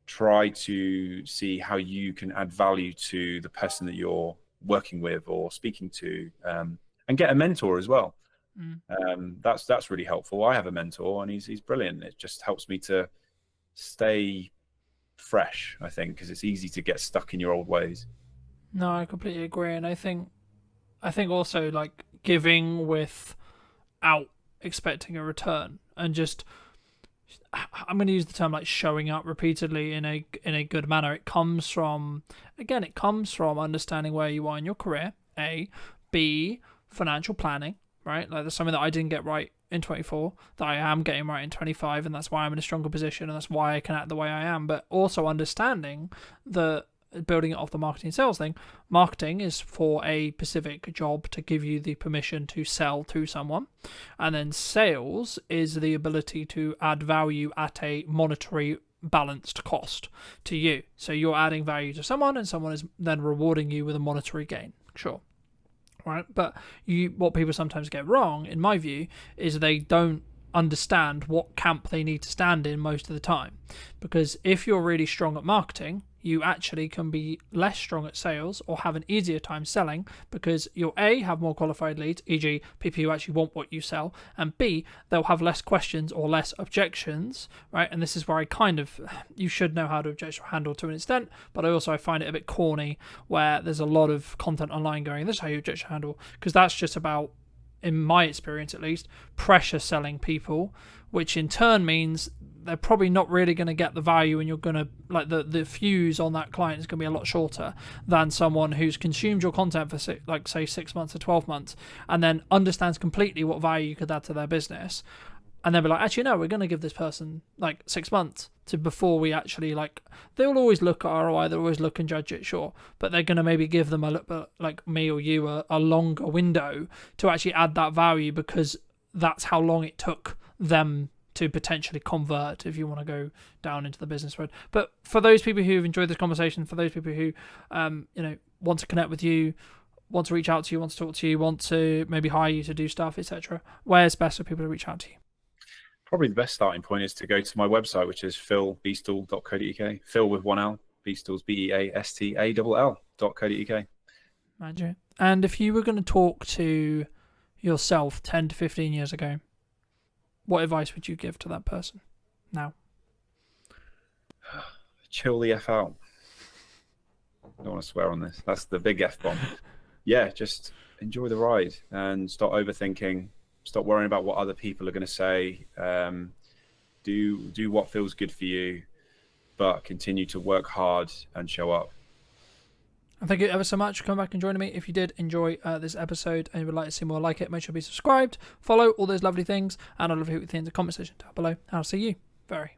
Try to see how you can add value to the person that you're working with or speaking to, and get a mentor as well. That's really helpful. I have a mentor, and he's brilliant. It just helps me to stay fresh, I think, because it's easy to get stuck in your old ways. No, I completely agree. And I think also, like, giving without expecting a return, and just, I'm going to use the term like showing up repeatedly in a good manner. It comes from understanding where you are in your career, A. B, financial planning, right? Like, there's something that I didn't get right in 24 that I am getting right in 25, and that's why I'm in a stronger position, and that's why I can act the way I am. But also understanding the building it off the marketing and sales thing. Marketing is for a specific job to give you the permission to sell to someone, and then sales is the ability to add value at a monetary balanced cost to you. So you're adding value to someone, and someone is then rewarding you with a monetary gain. Sure. Right, but what people sometimes get wrong, in my view, is they don't understand what camp they need to stand in most of the time. Because if you're really strong at marketing, you actually can be less strong at sales, or have an easier time selling, because you'll A, have more qualified leads, e.g. people who actually want what you sell, and B, they'll have less questions or less objections, right? And this is where you should know how to objection handle to an extent, but I find it a bit corny where there's a lot of content online going, this is how you objection handle, because that's just about, in my experience at least, pressure selling people, which in turn means they're probably not really going to get the value, and you're going to, like, the fuse on that client is going to be a lot shorter than someone who's consumed your content for say 6 months or 12 months, and then understands completely what value you could add to their business, and then be like, actually no, we're going to give this person like 6 months to before we actually, like, they'll always look at ROI, they'll always look and judge it, sure, but they're going to maybe give them a little bit, like me or you, a longer window to actually add that value, because that's how long it took them to potentially convert, if you want to go down into the business road. But for those people who've enjoyed this conversation, for those people who want to connect with you, want to reach out to you, want to talk to you, want to maybe hire you to do stuff, etc., where's best for people to reach out to you? Probably the best starting point is to go to my website, which is philbeastall.co.uk. Phil with one L, Beastall's BEASTALL.co.uk. Magic. And if you were going to talk to yourself 10 to 15 years ago, what advice would you give to that person now? Chill the F out. I don't want to swear on this. That's the big F bomb. Yeah, just enjoy the ride and stop overthinking. Stop worrying about what other people are going to say. Do what feels good for you, but continue to work hard and show up. And thank you ever so much for coming back and joining me. If you did enjoy this episode and you would like to see more like it, make sure to be subscribed, follow, all those lovely things, and I'd love to hear what you think in the comment section down below. And I'll see you very,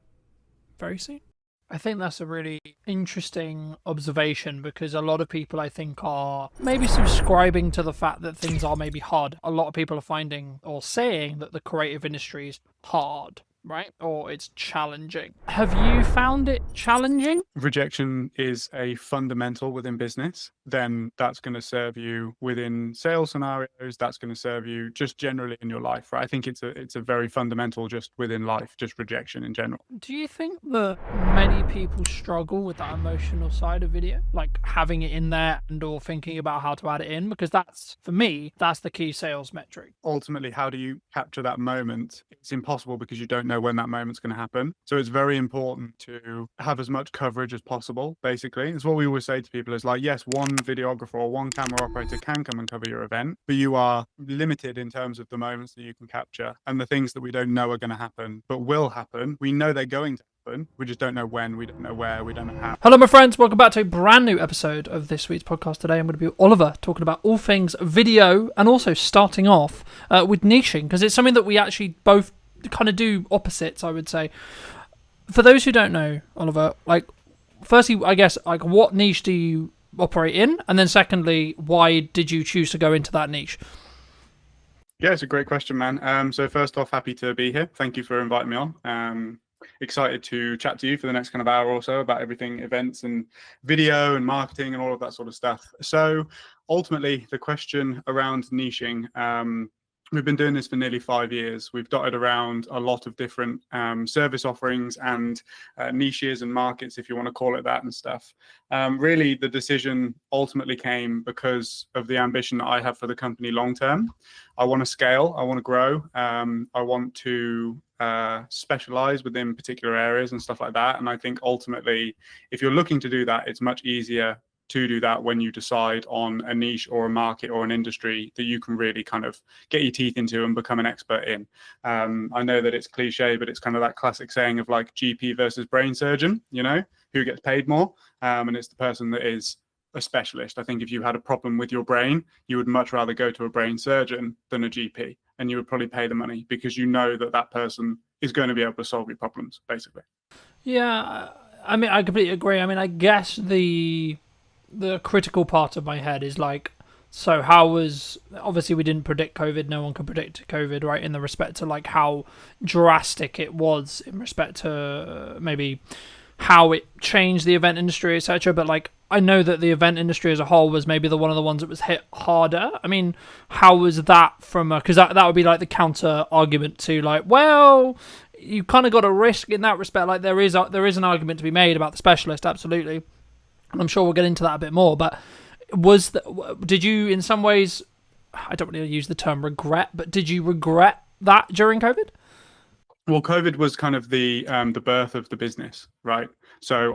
very soon. I think that's a really interesting observation, because a lot of people, I think, are maybe subscribing to the fact that things are maybe hard. A lot of people are finding or saying that the creative industry is hard, right? Or it's challenging. Have you found it challenging? Rejection is a fundamental within business. Then that's going to serve you within sales scenarios. That's going to serve you just generally in your life, right? I think it's a very fundamental just within life, just rejection in general. Do you think that many people struggle with that emotional side of video, like having it in there and or thinking about how to add it in? Because that's, for me, that's the key sales metric. Ultimately, how do you capture that moment? It's impossible because you don't know when that moment's going to happen. So it's very important to have as much coverage as possible, basically. It's what we always say to people is like, yes, one videographer or one camera operator can come and cover your event, but you are limited in terms of the moments that you can capture and the things that we don't know are going to happen, but will happen. We know they're going to happen. We just don't know when, we don't know where, we don't know how. Hello, my friends. Welcome back to a brand new episode of this week's podcast. Today, I'm going to be with Oliver, talking about all things video and also starting off with niching, because it's something that we actually both kind of do opposites, I would say. For those who don't know, Oliver, like, firstly, I guess, like, what niche do you operate in? And then secondly, why did you choose to go into that niche? Yeah, it's a great question, man. So first off, happy to be here. Thank you for inviting me on. Excited to chat to you for the next kind of hour or so about everything events and video and marketing and all of that sort of stuff. So ultimately, the question around niching, we've been doing this for nearly 5 years. We've dotted around a lot of different service offerings and niches and markets, if you want to call it that, and stuff. Really, the decision ultimately came because of the ambition that I have for the company long term. I want to scale. I want to grow. I want to specialize within particular areas and stuff like that. And I think ultimately, if you're looking to do that, it's much easier to do that when you decide on a niche or a market or an industry that you can really kind of get your teeth into and become an expert in. I know that it's cliche, but it's kind of that classic saying of like GP versus brain surgeon, you know, who gets paid more. And it's the person that is a specialist. I think if you had a problem with your brain, you would much rather go to a brain surgeon than a GP, and you would probably pay the money because you know that that person is going to be able to solve your problems, basically. Yeah, I mean, I completely agree. I mean, I guess the critical part of my head is like, so how was, obviously we didn't predict COVID, no one could predict COVID, right, in the respect to like how drastic it was in respect to maybe how it changed the event industry, etc. But like, I know that the event industry as a whole was maybe one of the ones that was hit harder. I mean, how was that from a, because that would be like the counter argument to like, well, you kind of got a risk in that respect. Like there is an argument to be made about the specialist, absolutely. And I'm sure we'll get into that a bit more, but did you in some ways, I don't really use the term regret, but did you regret that during COVID? Well, COVID was kind of the birth of the business, right? So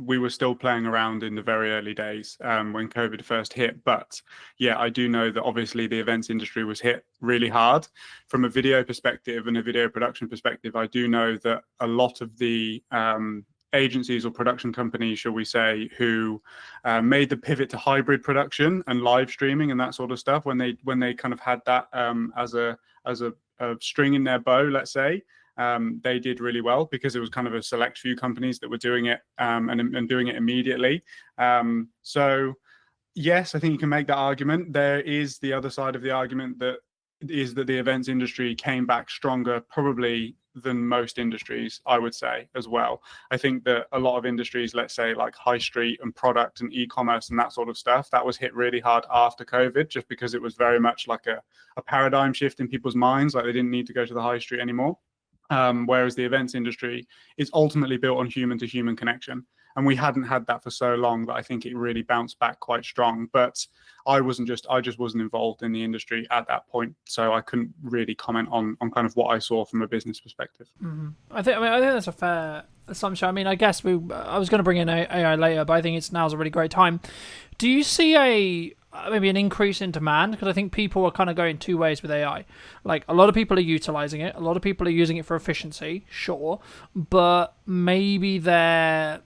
we were still playing around in the very early days when COVID first hit. But yeah, I do know that obviously the events industry was hit really hard. From a video perspective and a video production perspective, I do know that a lot of the agencies or production companies, shall we say, who made the pivot to hybrid production and live streaming and that sort of stuff, when they kind of had that as a string in their bow, let's say, they did really well because it was kind of a select few companies that were doing it and doing it immediately. So yes, I think you can make that argument. There is the other side of the argument that is that the events industry came back stronger probably than most industries, I would say, as well. I think that a lot of industries, let's say like high street and product and e-commerce and that sort of stuff, that was hit really hard after COVID, just because it was very much like a paradigm shift in people's minds, like they didn't need to go to the high street anymore. Whereas the events industry is ultimately built on human to human connection. And we hadn't had that for so long that I think it really bounced back quite strong. But I just wasn't involved in the industry at that point, so I couldn't really comment on kind of what I saw from a business perspective. Mm-hmm. I think that's a fair assumption. I mean, I guess I was going to bring in AI later, but I think now's a really great time. Do you see maybe an increase in demand? Because I think people are kind of going two ways with AI. Like, a lot of people are utilizing it, a lot of people are using it for efficiency, sure, but maybe they're,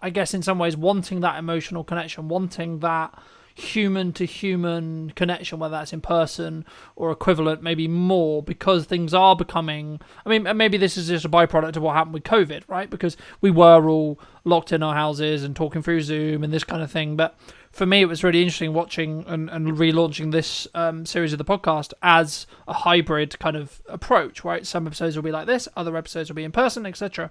I guess, in some ways wanting that emotional connection, wanting that human to human connection, whether that's in person or equivalent, maybe more, because things are becoming, I mean, maybe this is just a byproduct of what happened with COVID, right? Because we were all locked in our houses and talking through Zoom and this kind of thing. But for me, it was really interesting watching and relaunching this series of the podcast as a hybrid kind of approach, right? Some episodes will be like this, other episodes will be in person, etc.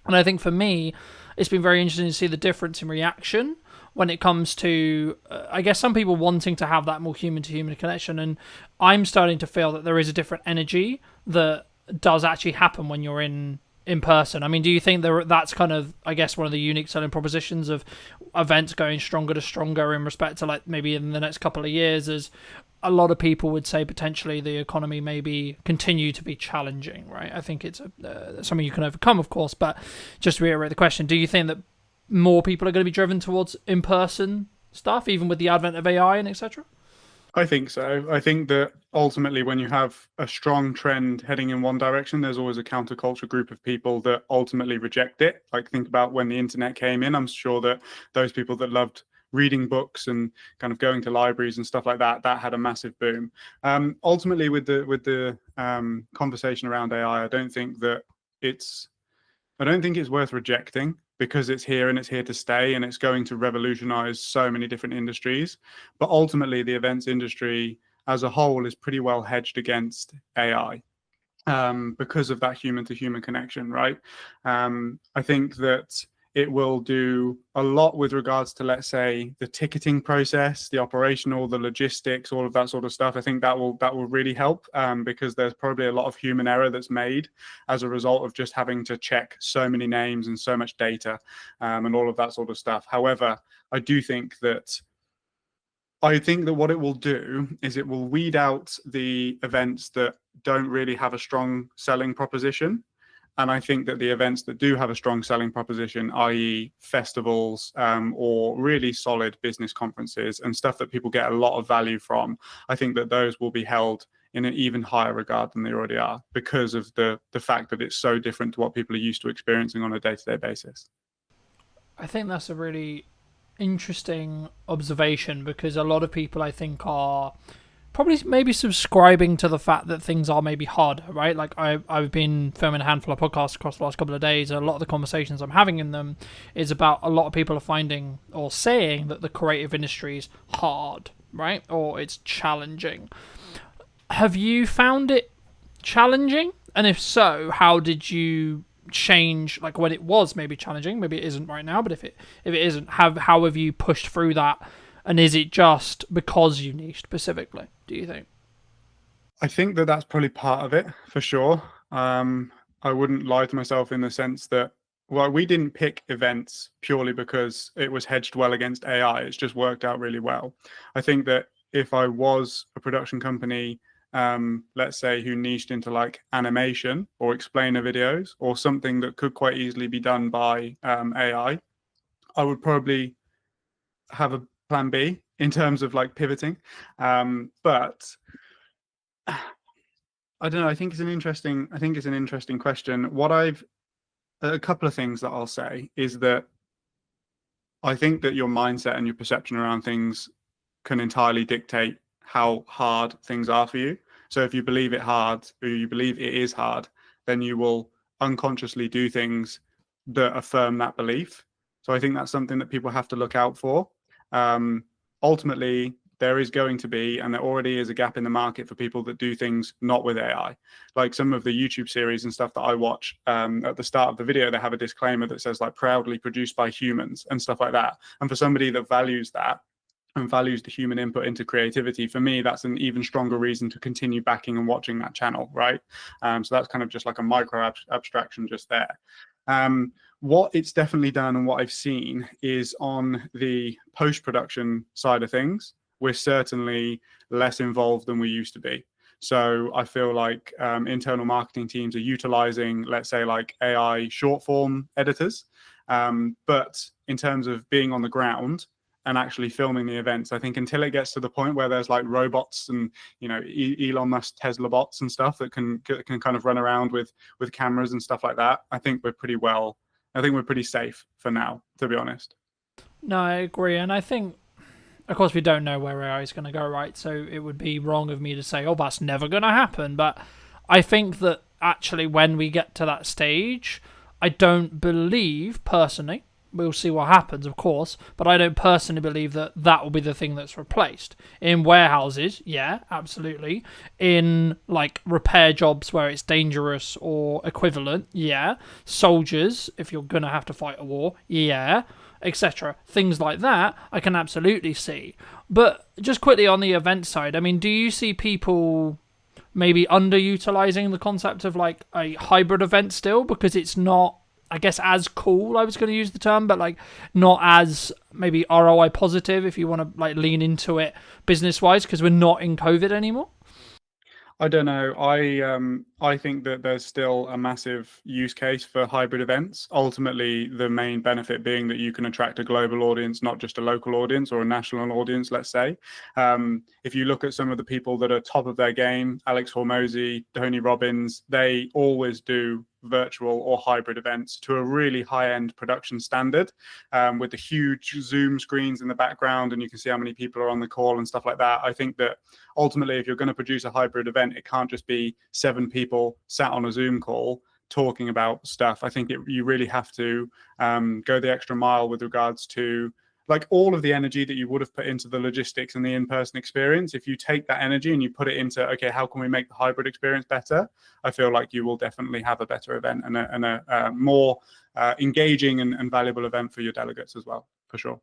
And I think for me, it's been very interesting to see the difference in reaction when it comes to, I guess, some people wanting to have that more human-to-human connection. And I'm starting to feel that there is a different energy that does actually happen when you're in person. I mean, do you think that's kind of, I guess, one of the unique selling propositions of events going stronger to stronger in respect to, like, maybe in the next couple of years, as a lot of people would say potentially the economy maybe continue to be challenging, right? I think it's something you can overcome, of course, but just to reiterate the question, do you think that more people are going to be driven towards in-person stuff, even with the advent of AI and etc.? I think so. I think that ultimately when you have a strong trend heading in one direction, there's always a counterculture group of people that ultimately reject it. Like, think about when the internet came in. I'm sure that those people that loved reading books and kind of going to libraries and stuff like that had a massive boom. Ultimately, with the conversation around AI, I don't think it's worth rejecting, because it's here and it's here to stay, and it's going to revolutionize so many different industries. But ultimately, the events industry as a whole is pretty well hedged against AI because of that human to human connection, right? I think that it will do a lot with regards to, let's say, the ticketing process, the operational, the logistics, all of that sort of stuff. I think that will really help because there's probably a lot of human error that's made as a result of just having to check so many names and so much data and all of that sort of stuff. However, I think that what it will do is it will weed out the events that don't really have a strong selling proposition. And I think that the events that do have a strong selling proposition, i.e. festivals or really solid business conferences and stuff that people get a lot of value from, I think that those will be held in an even higher regard than they already are, because of the fact that it's so different to what people are used to experiencing on a day-to-day basis. I think that's a really interesting observation, because a lot of people, I think, are probably maybe subscribing to the fact that things are maybe harder, right? Like, I've been filming a handful of podcasts across the last couple of days, and a lot of the conversations I'm having in them is about a lot of people are finding or saying that the creative industry is hard, right? Or it's challenging. Have you found it challenging? And if so, how did you change, like, when it was maybe challenging? Maybe it isn't right now, but if it isn't, how have you pushed through that? And is it just because you niche specifically, do you think? I think that that's probably part of it, for sure. I wouldn't lie to myself in the sense that, well, we didn't pick events purely because it was hedged well against AI. It's just worked out really well. I think that if I was a production company, let's say, who niched into like animation or explainer videos or something that could quite easily be done by AI, I would probably have a plan B in terms of like pivoting. But I don't know. I think it's an interesting question. A couple of things that I'll say is that I think that your mindset and your perception around things can entirely dictate how hard things are for you. So if you believe it is hard, then you will unconsciously do things that affirm that belief. So I think that's something that people have to look out for. Ultimately, there is going to be, and there already is, a gap in the market for people that do things not with AI. Like some of the YouTube series and stuff that I watch, at the start of the video, they have a disclaimer that says like proudly produced by humans and stuff like that. And for somebody that values that and values the human input into creativity, for me, that's an even stronger reason to continue backing and watching that channel, right? So that's kind of just like a micro abstraction just there. What it's definitely done and what I've seen is on the post-production side of things, we're certainly less involved than we used to be. So I feel like internal marketing teams are utilizing, let's say, like AI short form editors. But in terms of being on the ground and actually filming the events, I think until it gets to the point where there's like robots and, you know, Elon Musk Tesla bots and stuff that can kind of run around with cameras and stuff like that, I think we're pretty safe for now, to be honest. No, I agree. And I think, of course, we don't know where AI is going to go, right? So it would be wrong of me to say, oh, that's never going to happen. But I think that actually when we get to that stage, I don't believe, personally, we'll see what happens, of course, but I don't personally believe that that will be the thing that's replaced. In warehouses, yeah, absolutely. In, like, repair jobs where it's dangerous or equivalent, yeah. Soldiers, if you're going to have to fight a war, yeah, etc. Things like that, I can absolutely see. But just quickly on the event side, I mean, do you see people maybe underutilizing the concept of, like, a hybrid event still? Because it's not, I guess, as cool, I was going to use the term, but like not as maybe ROI positive if you want to like lean into it business wise, because we're not in COVID anymore. I don't know. I think that there's still a massive use case for hybrid events. Ultimately, the main benefit being that you can attract a global audience, not just a local audience or a national audience, let's say. If you look at some of the people that are top of their game, Alex Hormozy, Tony Robbins, they always do virtual or hybrid events to a really high-end production standard, with the huge Zoom screens in the background, and you can see how many people are on the call and stuff like that. I think that ultimately, if you're going to produce a hybrid event, it can't just be 7 people sat on a Zoom call talking about stuff. I think you really have to go the extra mile with regards to like all of the energy that you would have put into the logistics and the in-person experience. If you take that energy and you put it into, okay, how can we make the hybrid experience better? I feel like you will definitely have a better event and a more engaging and valuable event for your delegates as well, for sure.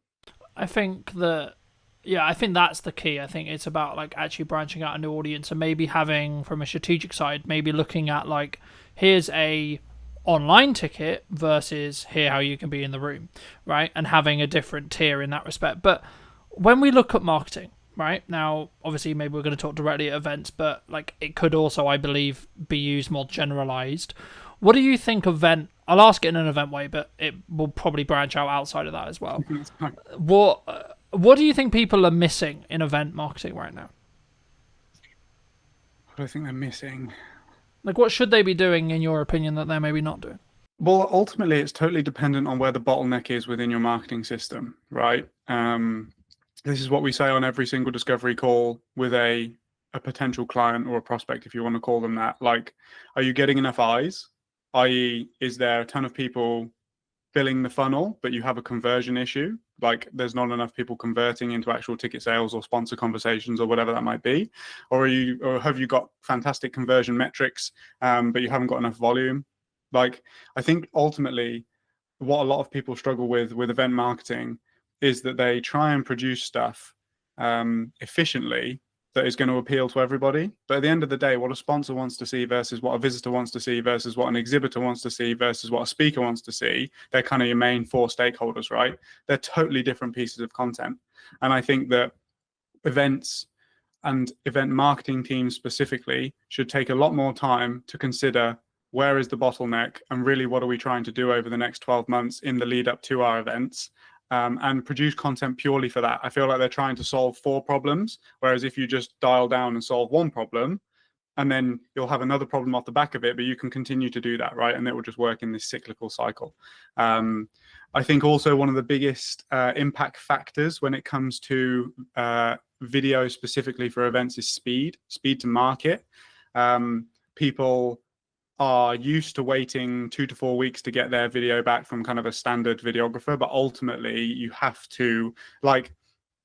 I think that, yeah, I think that's the key. I think it's about like actually branching out a new audience and maybe having, from a strategic side, maybe looking at like, here's a online ticket versus here how you can be in the room, right? And having a different tier in that respect. But when we look at marketing, right, now obviously maybe we're going to talk directly at events, but like it could also, I believe, be used more generalized. What do you think I'll ask it in an event way, but it will probably branch out outside of that as well. What do you think people are missing in event marketing right now? What do I think they're missing? Like, what should they be doing, in your opinion, that they're maybe not doing? Well, ultimately, it's totally dependent on where the bottleneck is within your marketing system, right? This is what we say on every single discovery call with a potential client or a prospect, if you want to call them that. Like, are you getting enough eyes? I.e., is there a ton of people filling the funnel, but you have a conversion issue? Like there's not enough people converting into actual ticket sales or sponsor conversations or whatever that might be, or have you got fantastic conversion metrics, but you haven't got enough volume? Like I think ultimately, what a lot of people struggle with event marketing is that they try and produce stuff efficiently that is going to appeal to everybody. But at the end of the day, what a sponsor wants to see versus what a visitor wants to see versus what an exhibitor wants to see versus what a speaker wants to see, they're kind of your main 4 stakeholders, right? They're totally different pieces of content. And I think that events and event marketing teams specifically should take a lot more time to consider where is the bottleneck and really what are we trying to do over the next 12 months in the lead up to our events. And produce content purely for that. I feel like they're trying to solve 4 problems, whereas if you just dial down and solve 1 problem, and then you'll have another problem off the back of it, but you can continue to do that, right? And it will just work in this cyclical cycle. I think also one of the biggest impact factors when it comes to video specifically for events is speed to market. People are used to waiting 2 to 4 weeks to get their video back from kind of a standard videographer, but ultimately you have to, like,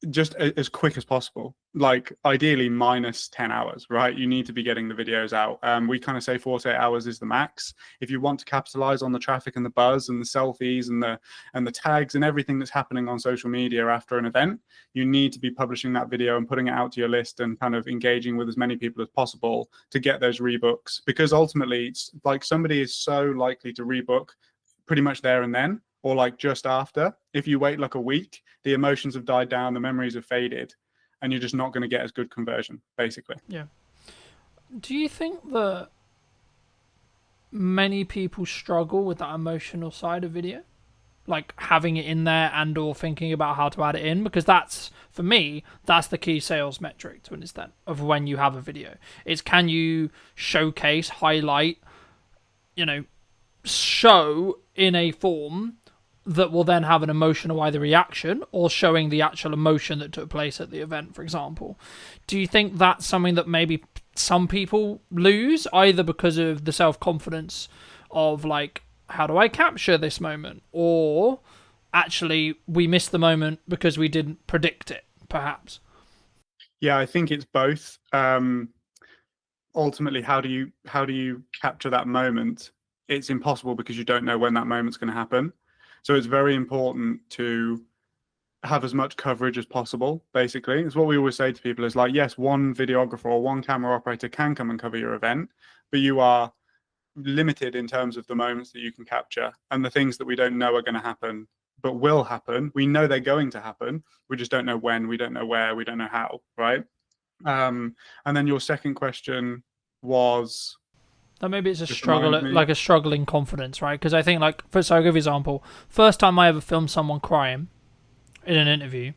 just as quick as possible, like ideally minus 10 hours, right? You need to be getting the videos out. We kind of say 48 hours is the max. If you want to capitalize on the traffic and the buzz and the selfies and the tags and everything that's happening on social media after an event, you need to be publishing that video and putting it out to your list and kind of engaging with as many people as possible to get those rebooks, because ultimately it's like somebody is so likely to rebook pretty much there and then, or like just after. If you wait like a week, the emotions have died down, the memories have faded, and you're just not going to get as good conversion, basically. Yeah. Do you think that many people struggle with that emotional side of video? Like having it in there and or thinking about how to add it in? Because that's, for me, that's the key sales metric to an extent of when you have a video. It's can you showcase, highlight, show in a form that will then have an emotional either reaction or showing the actual emotion that took place at the event, for example. Do you think that's something that maybe some people lose, either because of the self-confidence of like, how do I capture this moment? Or actually we missed the moment because we didn't predict it, perhaps? Yeah, I think it's both. Ultimately, how do you capture that moment? It's impossible because you don't know when that moment's going to happen. So it's very important to have as much coverage as possible, basically. It's what we always say to people is like, yes, one videographer or one camera operator can come and cover your event, but you are limited in terms of the moments that you can capture and the things that we don't know are going to happen, but will happen. We know they're going to happen. We just don't know when, we don't know where, we don't know how, right? And then your second question was... That maybe it's a struggle, like a struggling confidence, right? Because I think, like, so I'll give you an example. First time I ever filmed someone crying in an interview,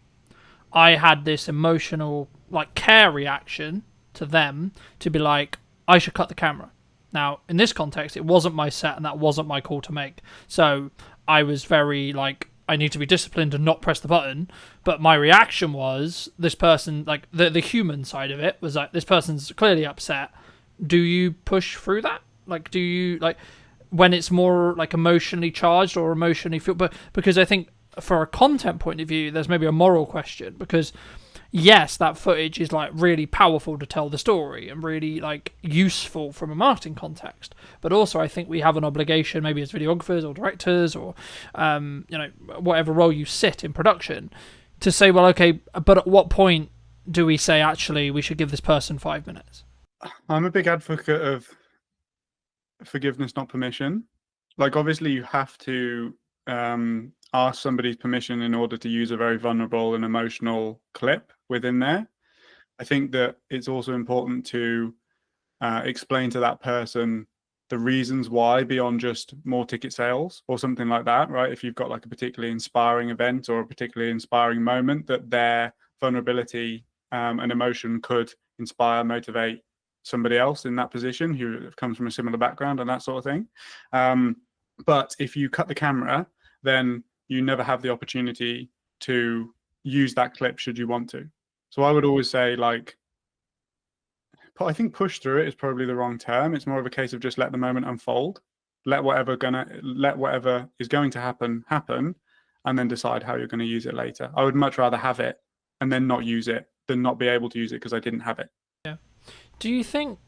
I had this emotional, like, care reaction to them to be like, I should cut the camera. Now, in this context, it wasn't my set and that wasn't my call to make. So I was very, like, I need to be disciplined and not press the button. But my reaction was, this person, like, the human side of it was like, this person's clearly upset. Do you push through that? Like, do you, like, when it's more, like, emotionally charged or emotionally feel? But because I think for a content point of view, there's maybe a moral question. Because, yes, that footage is, like, really powerful to tell the story and really, like, useful from a marketing context. But also, I think we have an obligation, maybe as videographers or directors or, whatever role you sit in production, to say, well, okay, but at what point do we say, actually, we should give this person 5 minutes? I'm a big advocate of forgiveness, not permission. Like, obviously, you have to ask somebody's permission in order to use a very vulnerable and emotional clip within there. I think that it's also important to explain to that person the reasons why, beyond just more ticket sales or something like that, right? If you've got like a particularly inspiring event or a particularly inspiring moment, that their vulnerability and emotion could inspire, motivate somebody else in that position who comes from a similar background and that sort of thing. But if you cut the camera, then you never have the opportunity to use that clip should you want to. So I would always say, like, I think push through it is probably the wrong term. It's more of a case of just let the moment unfold, let whatever is going to happen, and then decide how you're going to use it later. I would much rather have it and then not use it than not be able to use it because I didn't have it. Yeah. Do you think,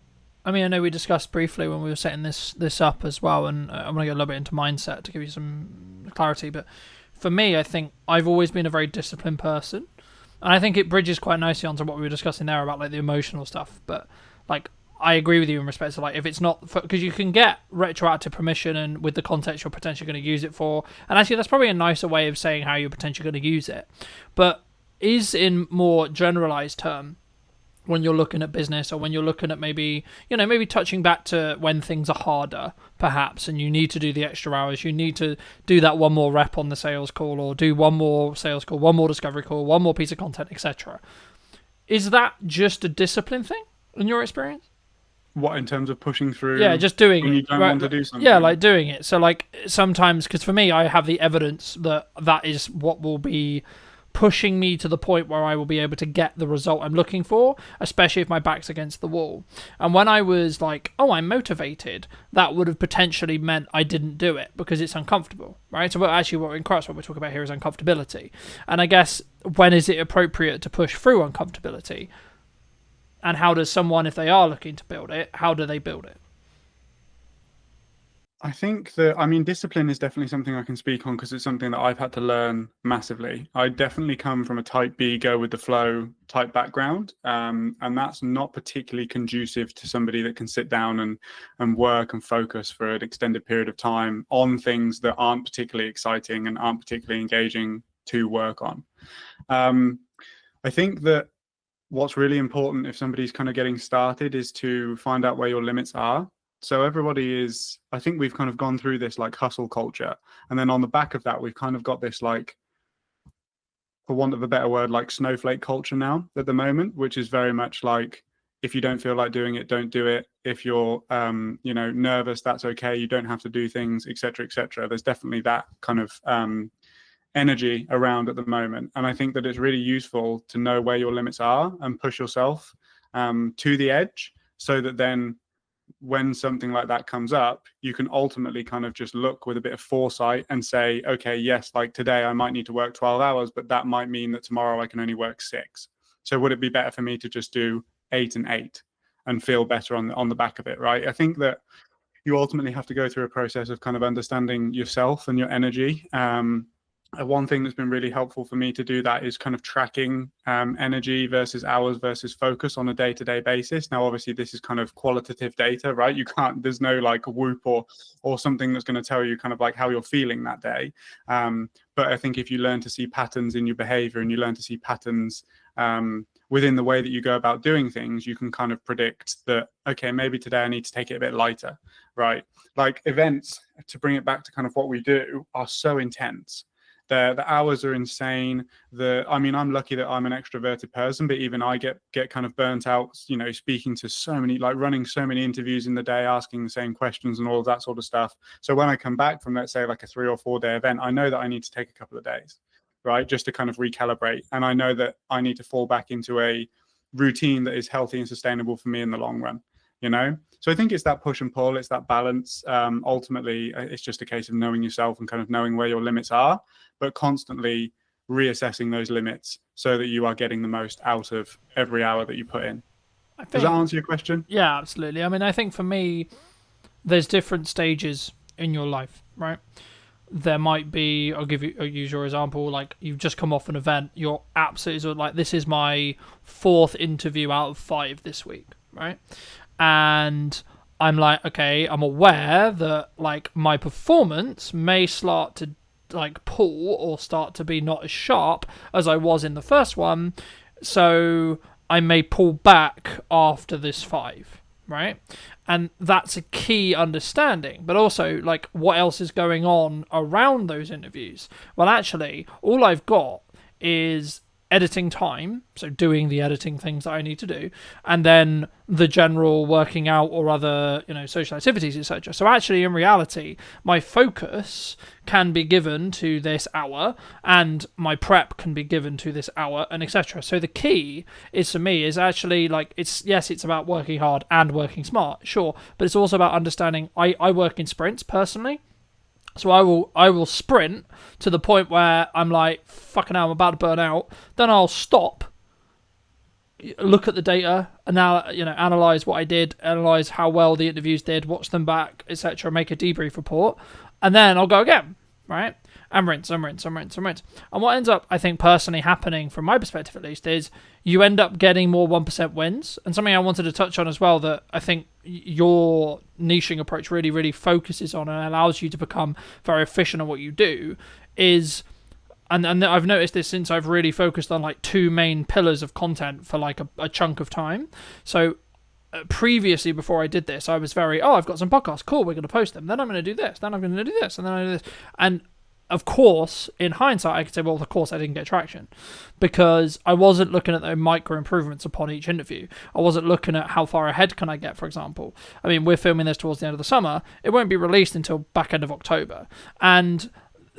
I mean, I know we discussed briefly when we were setting this up as well, and I'm going to get a little bit into mindset to give you some clarity, but for me, I think I've always been a very disciplined person, and I think it bridges quite nicely onto what we were discussing there about like the emotional stuff, but like I agree with you in respect to like if it's not, because you can get retroactive permission and with the context you're potentially going to use it for, and actually that's probably a nicer way of saying how you're potentially going to use it, but is in more generalized term, when you're looking at business or when you're looking at maybe touching back to when things are harder, perhaps, and you need to do the extra hours, you need to do that one more rep on the sales call or do one more sales call, one more discovery call, one more piece of content, etc. Is that just a discipline thing in your experience? What, in terms of pushing through? Yeah, just doing when it. You don't want to do something. Yeah, like doing it. So like sometimes, because for me, I have the evidence that is what will be pushing me to the point where I will be able to get the result I'm looking for, especially if my back's against the wall. And when I was like, oh, I'm motivated, that would have potentially meant I didn't do it because it's uncomfortable, right? So what we're talking about here is uncomfortability. And I guess, when is it appropriate to push through uncomfortability? And how does someone, if they are looking to build it, how do they build it? I think that, I mean, discipline is definitely something I can speak on because it's something that I've had to learn massively. I definitely come from a type B, go with the flow type background. And that's not particularly conducive to somebody that can sit down and work and focus for an extended period of time on things that aren't particularly exciting and aren't particularly engaging to work on. I think that what's really important if somebody's kind of getting started is to find out where your limits are. So everybody is, I think we've kind of gone through this like hustle culture. And then on the back of that, we've kind of got this like, for want of a better word, like snowflake culture now at the moment, which is very much like, if you don't feel like doing it, don't do it. If you're, nervous, that's okay. You don't have to do things, et cetera, et cetera. There's definitely that kind of energy around at the moment. And I think that it's really useful to know where your limits are and push yourself to the edge so that then when something like that comes up, you can ultimately kind of just look with a bit of foresight and say, okay, yes, like today I might need to work 12 hours, but that might mean that tomorrow I can only work 6. So would it be better for me to just do 8 and 8 and feel better on the back of it, right? I think that you ultimately have to go through a process of kind of understanding yourself and your energy. One thing that's been really helpful for me to do that is kind of tracking energy versus hours versus focus on a day-to-day basis. Now, obviously, this is kind of qualitative data, right? You can't, there's no like Whoop or something that's going to tell you kind of like how you're feeling that day. But I think if you learn to see patterns in your behavior and you learn to see patterns within the way that you go about doing things, you can kind of predict that, okay, maybe today I need to take it a bit lighter, right? Like events, to bring it back to kind of what we do, are so intense. The hours are insane. I'm lucky that I'm an extroverted person, but even I get kind of burnt out, speaking to so many, like running so many interviews in the day, asking the same questions and all of that sort of stuff. So when I come back from, let's say, like a 3 or 4 day event, I know that I need to take a couple of days, right? Just to kind of recalibrate. And I know that I need to fall back into a routine that is healthy and sustainable for me in the long run, So I think it's that push and pull, it's that balance. Ultimately, it's just a case of knowing yourself and kind of knowing where your limits are, but constantly reassessing those limits so that you are getting the most out of every hour that you put in. Does that answer your question? Yeah, absolutely. I mean, I think for me, there's different stages in your life, right? There might be, I'll use your example, like you've just come off an event, you're absolutely like, this is my 4th interview out of 5 this week, right? And I'm like, okay, I'm aware that like my performance may start to like pull or start to be not as sharp as I was in the first one. So I may pull back after this 5, right? And that's a key understanding. But also, like, what else is going on around those interviews? Well, actually, all I've got is editing time, so doing the editing things that I need to do, and then the general working out or other, social activities, etc. So actually, in reality, my focus can be given to this hour, and my prep can be given to this hour, and etc. So the key is, for me, is actually like, it's about working hard and working smart, sure, but it's also about understanding. I work in sprints personally. So I will sprint to the point where I'm like, fucking hell, I'm about to burn out. Then I'll stop, look at the data, and now analyze what I did, analyze how well the interviews did, watch them back, etc. Make a debrief report, and then I'll go again, right? And rinse. And what ends up, I think, personally happening, from my perspective at least, is you end up getting more 1% wins. And something I wanted to touch on as well that I think your niching approach really, really focuses on and allows you to become very efficient at what you do is, and I've noticed this since I've really focused on like 2 main pillars of content for like a chunk of time. So previously, before I did this, I was very, I've got some podcasts, cool, we're going to post them, then I'm going to do this, then I'm going to do this, and then I do this. And of course, in hindsight, I could say, well, of course I didn't get traction because I wasn't looking at the micro improvements upon each interview. I wasn't looking at how far ahead can I get, for example. I mean, we're filming this towards the end of the summer. It won't be released until back end of October. And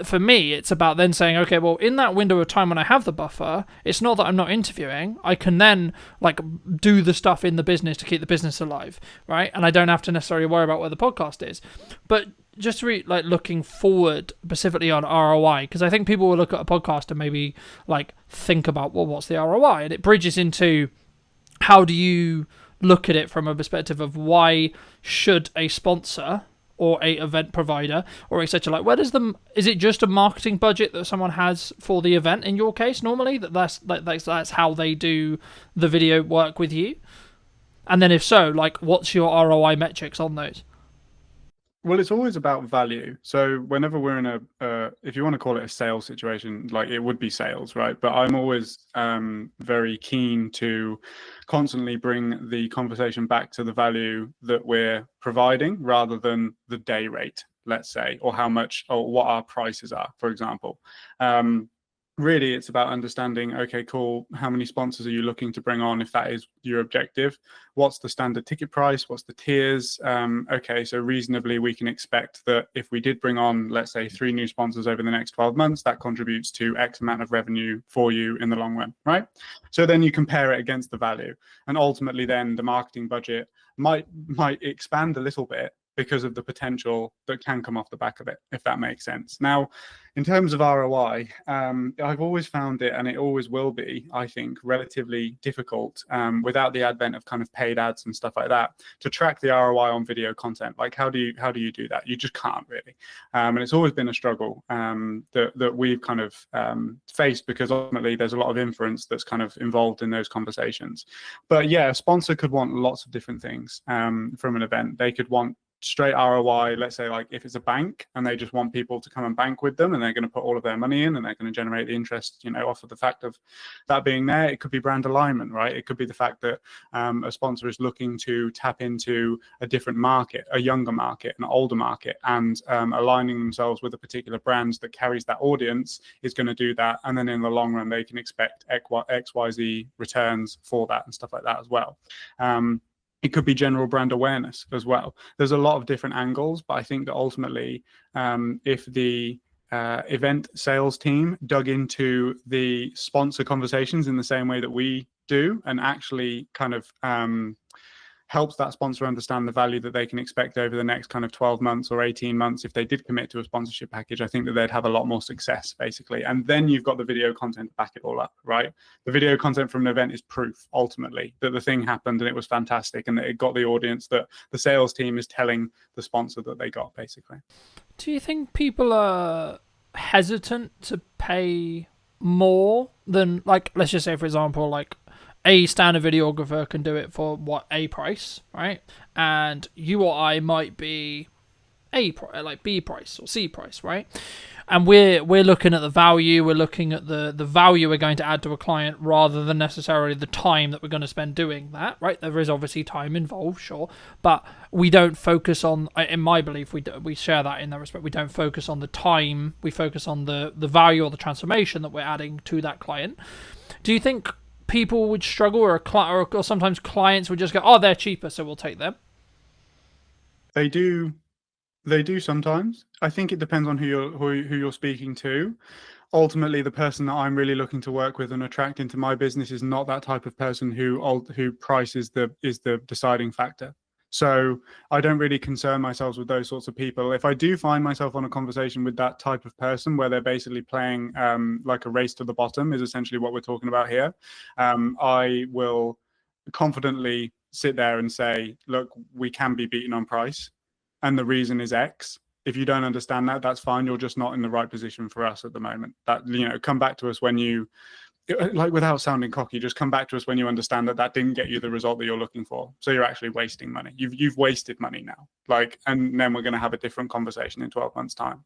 for me, it's about then saying, okay, well, in that window of time when I have the buffer, it's not that I'm not interviewing. I can then like do the stuff in the business to keep the business alive, right? And I don't have to necessarily worry about where the podcast is. But just like looking forward specifically on ROI, because I think people will look at a podcast and maybe like think about, well, what's the ROI? And it bridges into how do you look at it from a perspective of why should a sponsor or a event provider or etc. Like, is it just a marketing budget that someone has for the event in your case normally? That's how they do the video work with you? And then if so, like, what's your ROI metrics on those? Well, it's always about value. So whenever we're in if you want to call it a sales situation, like it would be sales, right? But I'm always very keen to constantly bring the conversation back to the value that we're providing rather than the day rate, let's say, or how much or what our prices are, for example. Really, it's about understanding, okay, cool, how many sponsors are you looking to bring on if that is your objective? What's the standard ticket price? What's the tiers? Okay, so reasonably we can expect that if we did bring on, let's say, 3 new sponsors over the next 12 months, that contributes to X amount of revenue for you in the long run, right? So then you compare it against the value. And ultimately then the marketing budget might expand a little bit because of the potential that can come off the back of it, if that makes sense. Now, in terms of ROI, I've always found it, and it always will be, I think, relatively difficult without the advent of kind of paid ads and stuff like that to track the ROI on video content. Like, how do you do that? You just can't really, and it's always been a struggle that we've kind of faced, because ultimately there's a lot of inference that's kind of involved in those conversations. But yeah, a sponsor could want lots of different things from an event. They could want straight ROI, let's say, like if it's a bank and they just want people to come and bank with them and they're going to put all of their money in and they're going to generate the interest, off of the fact of that being there. It could be brand alignment, right? It could be the fact that a sponsor is looking to tap into a different market, a younger market, an older market, and aligning themselves with a particular brand that carries that audience is going to do that. And then in the long run, they can expect XYZ returns for that and stuff like that as well. It could be general brand awareness as well. There's a lot of different angles, but I think that ultimately, if the event sales team dug into the sponsor conversations in the same way that we do and actually kind of helps that sponsor understand the value that they can expect over the next kind of 12 months or 18 months if they did commit to a sponsorship package, I think that they'd have a lot more success, basically. And then you've got the video content to back it all up, right? The video content from an event is proof, ultimately, that the thing happened and it was fantastic and that it got the audience that the sales team is telling the sponsor that they got, basically. Do you think people are hesitant to pay more than, like, let's just say, for example, like, a standard videographer can do it for a price, right? And you or I might be like B price or C price, right? And we're looking at the value, we're looking at the value we're going to add to a client rather than necessarily the time that we're going to spend doing that, right? There is obviously time involved, sure, but we don't focus on, in my belief, we share that in that respect. We don't focus on the time, we focus on the value or the transformation that we're adding to that client. Do you think people would struggle, or sometimes clients would just go, oh, they're cheaper, so we'll take them? They do sometimes. I think it depends on who you're speaking to. Ultimately, the person that I'm really looking to work with and attract into my business is not that type of person who price is the deciding factor. So I don't really concern myself with those sorts of people. If I do find myself on a conversation with that type of person where they're basically playing like a race to the bottom is essentially what we're talking about here, I will confidently sit there and say, look, we can be beaten on price. And the reason is X. If you don't understand that, that's fine. You're just not in the right position for us at the moment. That, come back to us when you, like, without sounding cocky, just come back to us when you understand that didn't get you the result that you're looking for. So you're actually wasting money. You've wasted money now. Like, and then we're going to have a different conversation in 12 months time.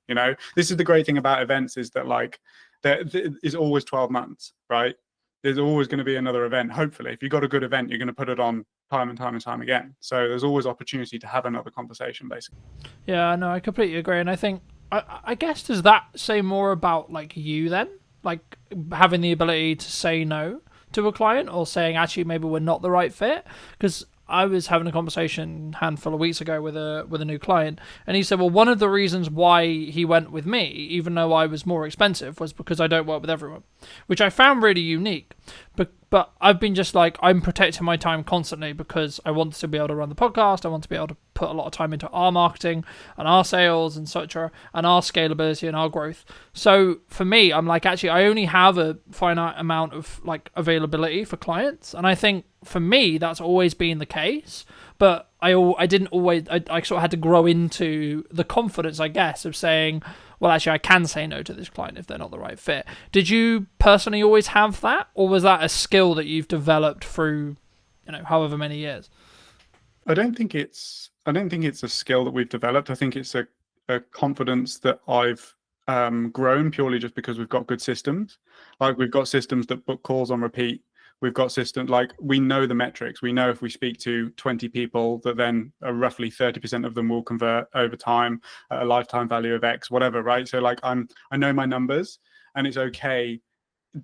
This is the great thing about events, is that, like, there is always 12 months, right? There's always going to be another event. Hopefully, if you've got a good event, you're going to put it on time and time and time again. So there's always opportunity to have another conversation, basically. Yeah, no, I completely agree. And I think, I guess, does that say more about, like, you then? Like, having the ability to say no to a client, or saying, actually, maybe we're not the right fit? Because I was having a conversation a handful of weeks ago with a new client, and he said, well, one of the reasons why he went with me, even though I was more expensive, was because I don't work with everyone, which I found really unique. But I've been just like, I'm protecting my time constantly because I want to be able to run the podcast. I want to be able to put a lot of time into our marketing and our sales and such, and our scalability and our growth. So for me, I'm like, actually, I only have a finite amount of like availability for clients. And I think for me, that's always been the case. But I didn't always, I sort of had to grow into the confidence, I guess, of saying, well, actually, I can say no to this client if they're not the right fit. Did you personally always have that, or was that a skill that you've developed through, however many years? I don't think it's a skill that we've developed. I think it's a confidence that I've grown purely just because we've got good systems. Like, we've got systems that book calls on repeat. We've got systems, like, we know the metrics. We know if we speak to 20 people that then roughly 30% of them will convert over time at a lifetime value of X, whatever, right? So like, I know my numbers, and it's okay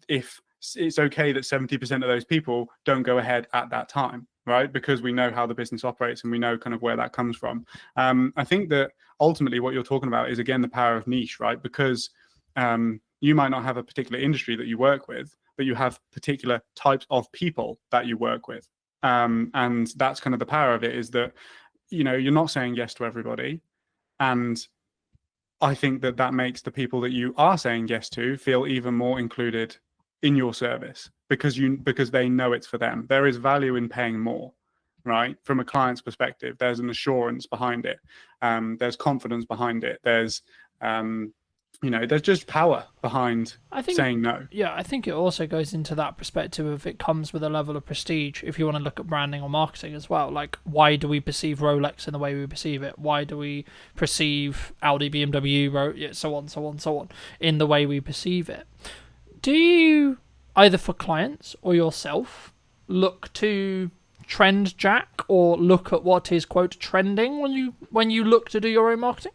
that 70% of those people don't go ahead at that time, right? Because we know how the business operates and we know kind of where that comes from. I think that ultimately what you're talking about is, again, the power of niche, right? Because you might not have a particular industry that you work with, but you have particular types of people that you work with. And that's kind of the power of it, is that, you're not saying yes to everybody. And I think that makes the people that you are saying yes to feel even more included in your service, because they know it's for them. There is value in paying more, right? From a client's perspective, there's an assurance behind it. There's confidence behind it. There's there's just power behind saying no. Yeah, I think it also goes into that perspective of, it comes with a level of prestige if you want to look at branding or marketing as well. Like, why do we perceive Rolex in the way we perceive it? Why do we perceive Audi, BMW, so on, in the way we perceive it? Do you, either for clients or yourself, look to trend jack or look at what is, quote, trending when you look to do your own marketing?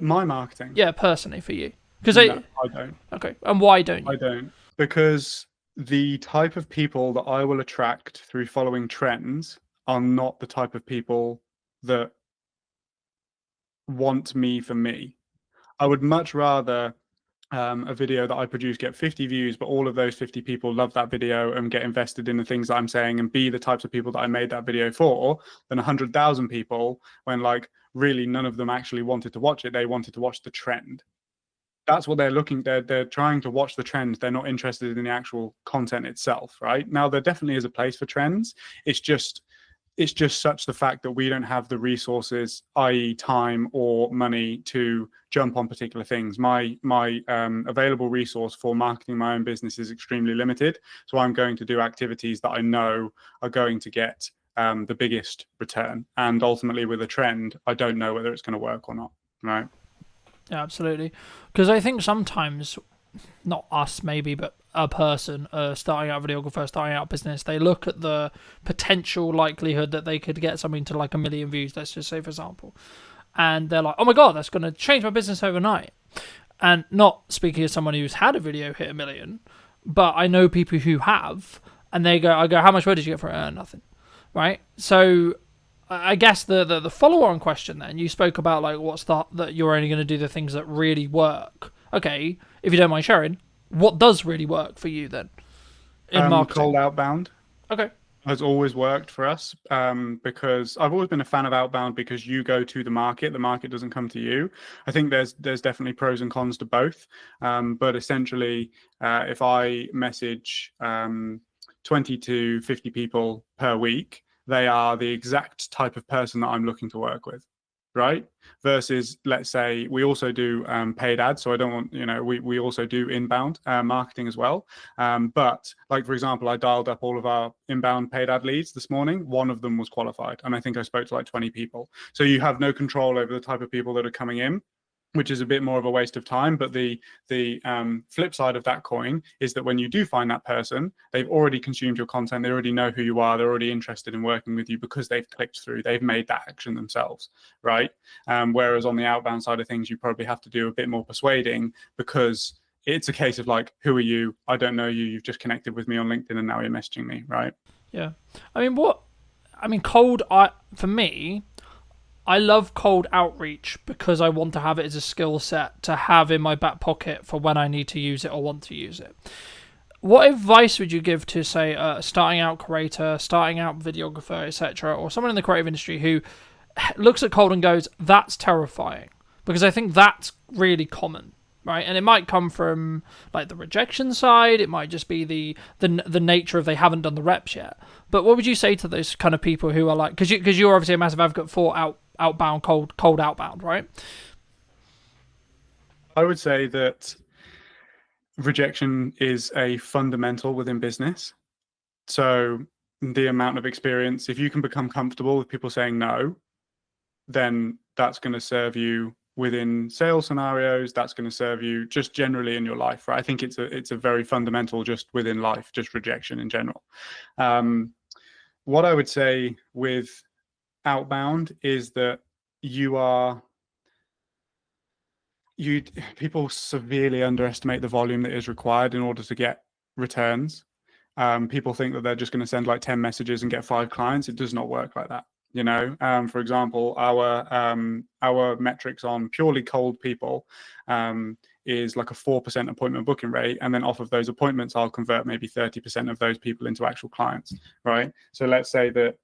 My marketing? Yeah, personally for you. No, I don't. Okay, and why don't you? I don't. Because the type of people that I will attract through following trends are not the type of people that want me for me. I would much rather a video that I produce get 50 views, but all of those 50 people love that video and get invested in the things that I'm saying and be the types of people that I made that video for, than 100,000 people when, like, really none of them actually wanted to watch it. They wanted to watch the trend. That's what they're looking. They're trying to watch the trends. They're not interested in the actual content itself, right? Now, there definitely is a place for trends. It's just such the fact that we don't have the resources, i.e. time or money, to jump on particular things. My available resource for marketing my own business is extremely limited. So I'm going to do activities that I know are going to get the biggest return. And ultimately, with a trend, I don't know whether it's going to work or not, right? Yeah, absolutely. Because I think sometimes, not us maybe, but a person starting out, videographer starting out business, they look at the potential likelihood that they could get something to like 1 million views, let's just say, for example, and they're like, oh my god, that's going to change my business overnight. And not speaking as someone who's had a video hit 1 million, but I know people who have, and I go, how much money did you get for it? Nothing, right? So I guess the follow-on question then, you spoke about like that you're only going to do the things that really work. Okay, if you don't mind sharing, what does really work for you then in marketing? Cold outbound. Okay. Has always worked for us, because I've always been a fan of outbound, because you go to the market doesn't come to you. I think there's definitely pros and cons to both, but essentially, if I message 20 to 50 people per week, they are the exact type of person that I'm looking to work with, right? Versus, let's say, we also do paid ads. So I don't want, we also do inbound marketing as well. But like, for example, I dialed up all of our inbound paid ad leads this morning. One of them was qualified. And I think I spoke to like 20 people. So you have no control over the type of people that are coming in, which is a bit more of a waste of time. But the flip side of that coin is that when you do find that person, they've already consumed your content. They already know who you are. They're already interested in working with you because they've clicked through. They've made that action themselves, right? Whereas on the outbound side of things, you probably have to do a bit more persuading, because it's a case of like, who are you? I don't know you. You've just connected with me on LinkedIn and now you're messaging me, right? Yeah. I mean, what I mean, for me, I love cold outreach because I want to have it as a skill set to have in my back pocket for when I need to use it or want to use it. What advice would you give to, say, a starting out creator, starting out videographer, etc., or someone in the creative industry who looks at cold and goes, that's terrifying? Because I think that's really common, right? And it might come from like the rejection side. It might just be the nature of they haven't done the reps yet. But what would you say to those kind of people who are like, because you're obviously a massive advocate for outbound, cold outbound, right? I would say that rejection is a fundamental within business. So the amount of experience, if you can become comfortable with people saying no, then that's going to serve you within sales scenarios. That's going to serve you just generally in your life, right? I think it's a very fundamental just within life, just rejection in general. What I would say with outbound is that people severely underestimate the volume that is required in order to get returns. People think that they're just going to send like 10 messages and get 5 clients. It does not work like that. You know, for example, our metrics on purely cold people is like a 4% appointment booking rate, and then off of those appointments, I'll convert maybe 30% of those people into actual clients, right? So let's say that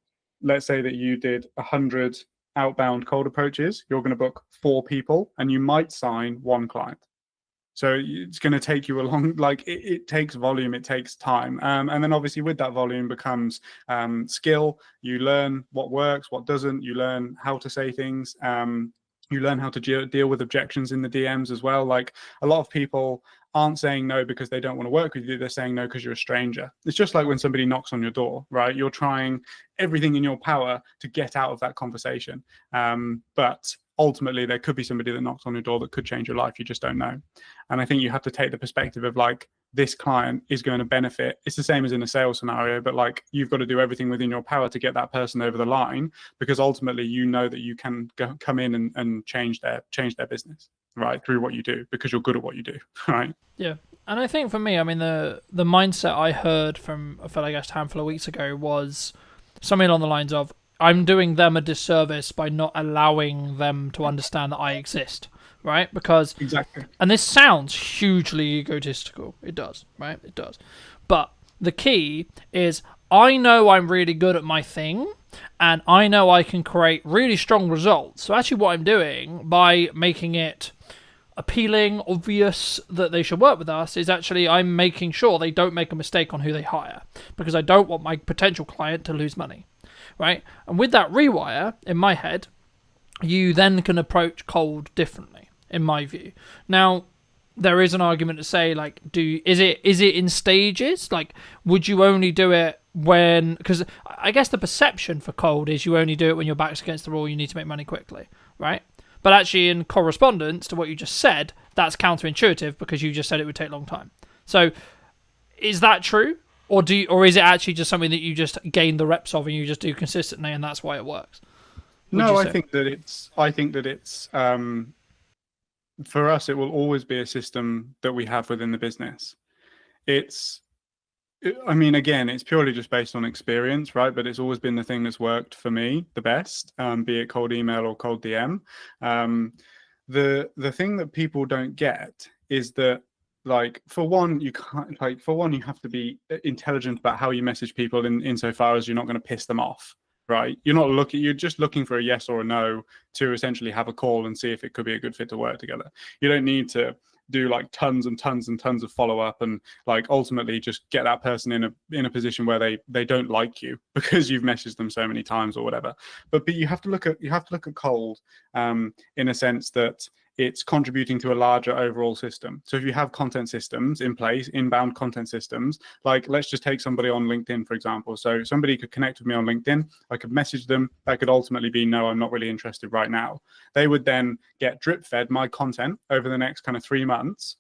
you did 100 outbound cold approaches. You're going to book 4 people, and you might sign 1 client. So it's going to take you a long, like it takes volume, it takes time. And then obviously with that volume becomes skill. You learn what works, what doesn't. You learn how to say things. You learn how to deal with objections in the DMs as well. Like a lot of people aren't saying no because they don't want to work with you. They're saying no because you're a stranger. It's just like when somebody knocks on your door, right? You're trying everything in your power to get out of that conversation. But ultimately there could be somebody that knocks on your door that could change your life. You just don't know. And I think you have to take the perspective of like, this client is going to benefit. It's the same as in a sales scenario, but like you've got to do everything within your power to get that person over the line, because ultimately you know that you can come in and change their business, right, through what you do, because you're good at what you do, right? Yeah. And I think for me, I mean, the mindset I heard from a fellow guest a handful of weeks ago was something along the lines of, I'm doing them a disservice by not allowing them to understand that I exist, right? Because exactly, and this sounds hugely egotistical. It does, right? It does. But the key is I know I'm really good at my thing, and I know I can create really strong results. So actually what I'm doing by making it appealing, obvious that they should work with us is actually I'm making sure they don't make a mistake on who they hire, because I don't want my potential client to lose money. Right? And with that rewire in my head, you then can approach cold differently, in my view. Now, there is an argument to say, like, is it in stages? Like, would you only do it when... Because I guess the perception for cold is you only do it when your back's against the wall, you need to make money quickly, right? But actually, in correspondence to what you just said, that's counterintuitive because you just said it would take a long time. So, is that true? Or is it actually just something that you just gain the reps of and you just do consistently, and that's why it works? No, I think that it's for us, it will always be a system that we have within the business. I mean, again, it's purely just based on experience, right? But it's always been the thing that's worked for me the best, be it cold email or cold DM. The thing that people don't get is that, like, for one, you have to be intelligent about how you message people insofar as you're not going to piss them off, right? You're just looking for a yes or a no to essentially have a call and see if it could be a good fit to work together. You don't need to do like tons and tons and tons of follow-up and like ultimately just get that person in a position where they don't like you because you've messaged them so many times or whatever. But you have to look at cold in a sense that it's contributing to a larger overall system. So if you have content systems in place, inbound content systems, like let's just take somebody on LinkedIn, for example. So somebody could connect with me on LinkedIn. I could message them. That could ultimately be, no, I'm not really interested right now. They would then get drip fed my content over the next kind of 3 months.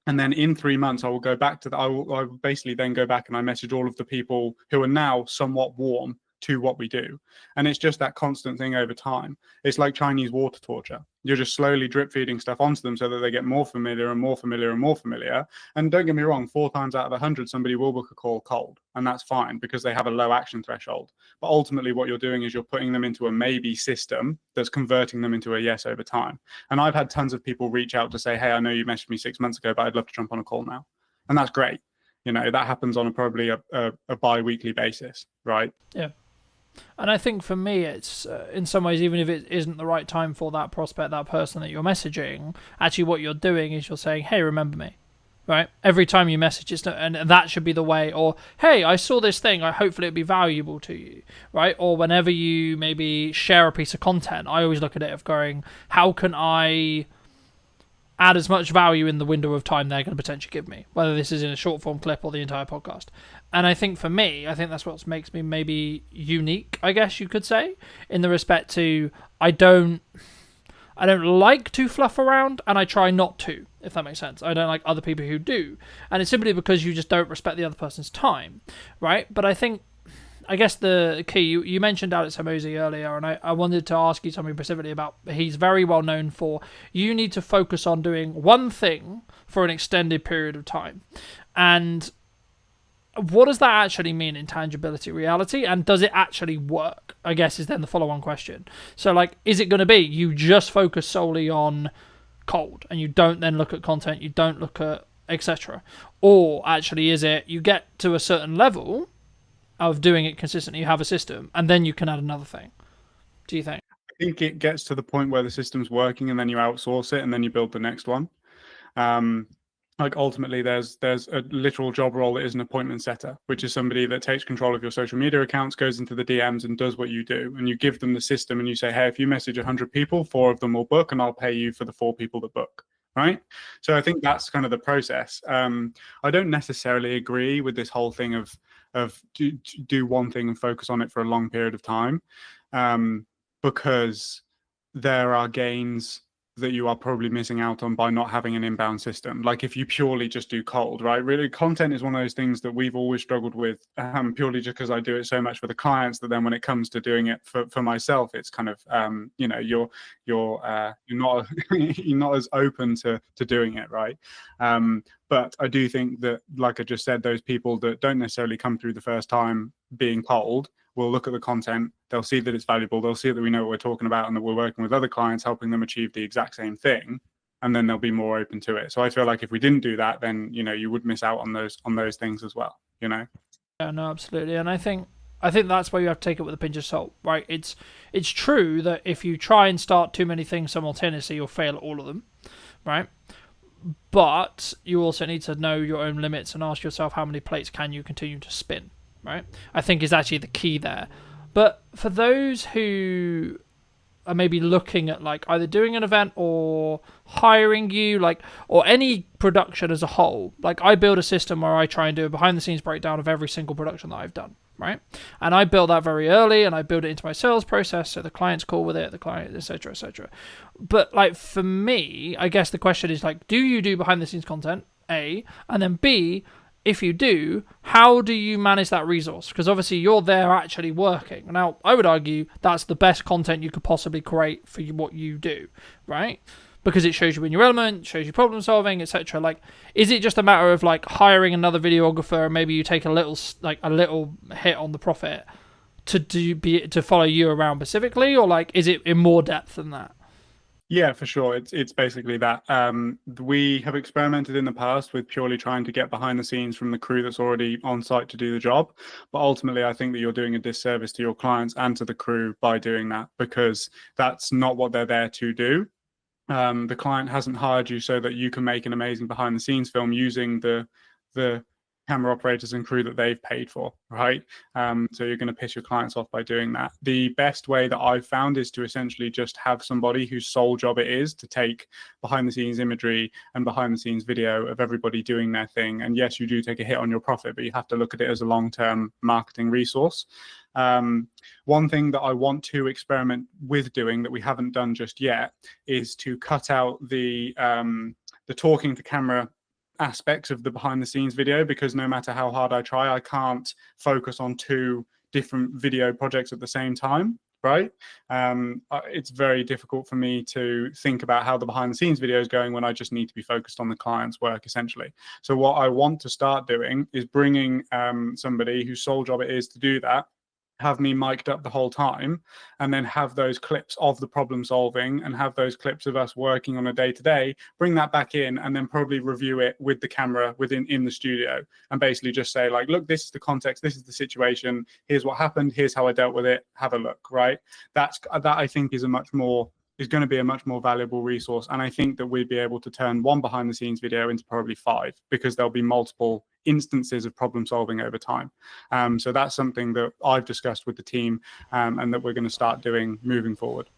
And then in 3 months, I will go back to I will basically then go back and I message all of the people who are now somewhat warm to what we do. And it's just that constant thing over time. It's like Chinese water torture. You're just slowly drip feeding stuff onto them so that they get more familiar and more familiar and more familiar. And don't get me wrong, 4 times out of 100, somebody will book a call cold, and that's fine because they have a low action threshold. But ultimately what you're doing is you're putting them into a maybe system that's converting them into a yes over time. And I've had tons of people reach out to say, hey, I know you messaged me 6 months ago, but I'd love to jump on a call now. And that's great. You know, that happens on probably a bi-weekly basis, right? Yeah. And I think for me, it's in some ways, even if it isn't the right time for that prospect, that person that you're messaging, actually what you're doing is you're saying, hey, remember me, right? Every time you message, and that should be the way. Or, hey, I saw this thing, hopefully it'll be valuable to you, right? Or whenever you maybe share a piece of content, I always look at it of going, how can I add as much value in the window of time they're going to potentially give me, whether this is in a short form clip or the entire podcast. And I think for me, I think that's what makes me maybe unique, I guess you could say, in the respect to I don't like to fluff around, and I try not to, if that makes sense. I don't like other people who do. And it's simply because you just don't respect the other person's time, right? But I guess the key, you mentioned Alex Hormozi earlier, and I wanted to ask you something specifically about, he's very well known for, you need to focus on doing one thing for an extended period of time. And what does that actually mean in tangibility reality? And does it actually work? I guess is then the follow-on question. So like, is it going to be you just focus solely on cold and you don't then look at content, you don't look at etc.? Or actually is it you get to a certain level of doing it consistently, you have a system, and then you can add another thing? Do you think? I think it gets to the point where the system's working and then you outsource it and then you build the next one. Like ultimately there's a literal job role that is an appointment setter, which is somebody that takes control of your social media accounts, goes into the DMs and does what you do. And you give them the system and you say, hey, if you message 100 people, 4 of them will book and I'll pay you for the 4 people that book. Right. So I think that's kind of the process. I don't necessarily agree with this whole thing of do one thing and focus on it for a long period of time, because there are gains that you are probably missing out on by not having an inbound system. Like if you purely just do cold, right? Really, content is one of those things that we've always struggled with, purely just because I do it so much for the clients that then when it comes to doing it for myself, it's kind of you know, you're not you're not as open to doing it, right? But I do think that, like I just said, those people that don't necessarily come through the first time being cold will look at the content, they'll see that it's valuable, they'll see that we know what we're talking about and that we're working with other clients helping them achieve the exact same thing, and then they'll be more open to it. So I feel like if we didn't do that, then you know, you would miss out on those things as well, you know. Yeah, no, absolutely. And I think that's why you have to take it with a pinch of salt, right? It's true that if you try and start too many things simultaneously, you'll fail at all of them, right? But you also need to know your own limits and ask yourself, how many plates can you continue to spin, right? I think is actually the key there. But for those who are maybe looking at like either doing an event or hiring you, like, or any production as a whole, like I build a system where I try and do a behind the scenes breakdown of every single production that I've done, right? And I build that very early and I build it into my sales process so the client's cool with it, the client, etc., etc. But like for me, I guess the question is like, do you do behind the scenes content, A, and then B, if you do, how do you manage that resource? Because obviously you're there actually working. Now, I would argue that's the best content you could possibly create for what you do, right? Because it shows you in your element, shows you problem solving, etc. Like, is it just a matter of like hiring another videographer and maybe you take a little hit on the profit to follow you around specifically, or like is it in more depth than that? Yeah, for sure. It's basically that. We have experimented in the past with purely trying to get behind the scenes from the crew that's already on site to do the job. But ultimately, I think that you're doing a disservice to your clients and to the crew by doing that, because that's not what they're there to do. The client hasn't hired you so that you can make an amazing behind the scenes film using the camera operators and crew that they've paid for, right? So you're going to piss your clients off by doing that. The best way that I've found is to essentially just have somebody whose sole job it is to take behind the scenes imagery and behind the scenes video of everybody doing their thing. And yes, you do take a hit on your profit, but you have to look at it as a long-term marketing resource. One thing that I want to experiment with doing that we haven't done just yet is to cut out the talking to camera aspects of the behind the scenes video, because no matter how hard I try, I can't focus on two different video projects at the same time, right? It's very difficult for me to think about how the behind the scenes video is going when I just need to be focused on the client's work, essentially. So what I want to start doing is bringing somebody whose sole job it is to do that, have me mic'd up the whole time, and then have those clips of the problem solving and have those clips of us working on a day-to-day, bring that back in, and then probably review it with the camera in the studio, and basically just say, like, look, this is the context, this is the situation, here's what happened, here's how I dealt with it, have a look, right? That I think is going to be a much more valuable resource. And I think that we'd be able to turn one behind the scenes video into probably 5, because there'll be multiple instances of problem solving over time. So that's something that I've discussed with the team, and that we're going to start doing moving forward.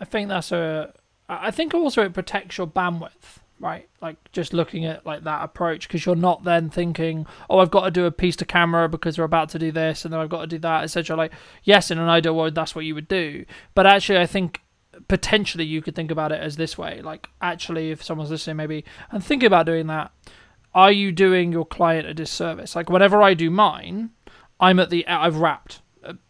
I think I think also it protects your bandwidth, right? Like just looking at like that approach, because you're not then thinking, oh, I've got to do a piece to camera because they're about to do this, and then I've got to do that, etc. Like, yes, in an ideal world, that's what you would do. But actually, I think potentially you could think about it as this way. Like, actually, if someone's listening maybe and thinking about doing that, are you doing your client a disservice? Like, whenever I do mine, I've wrapped.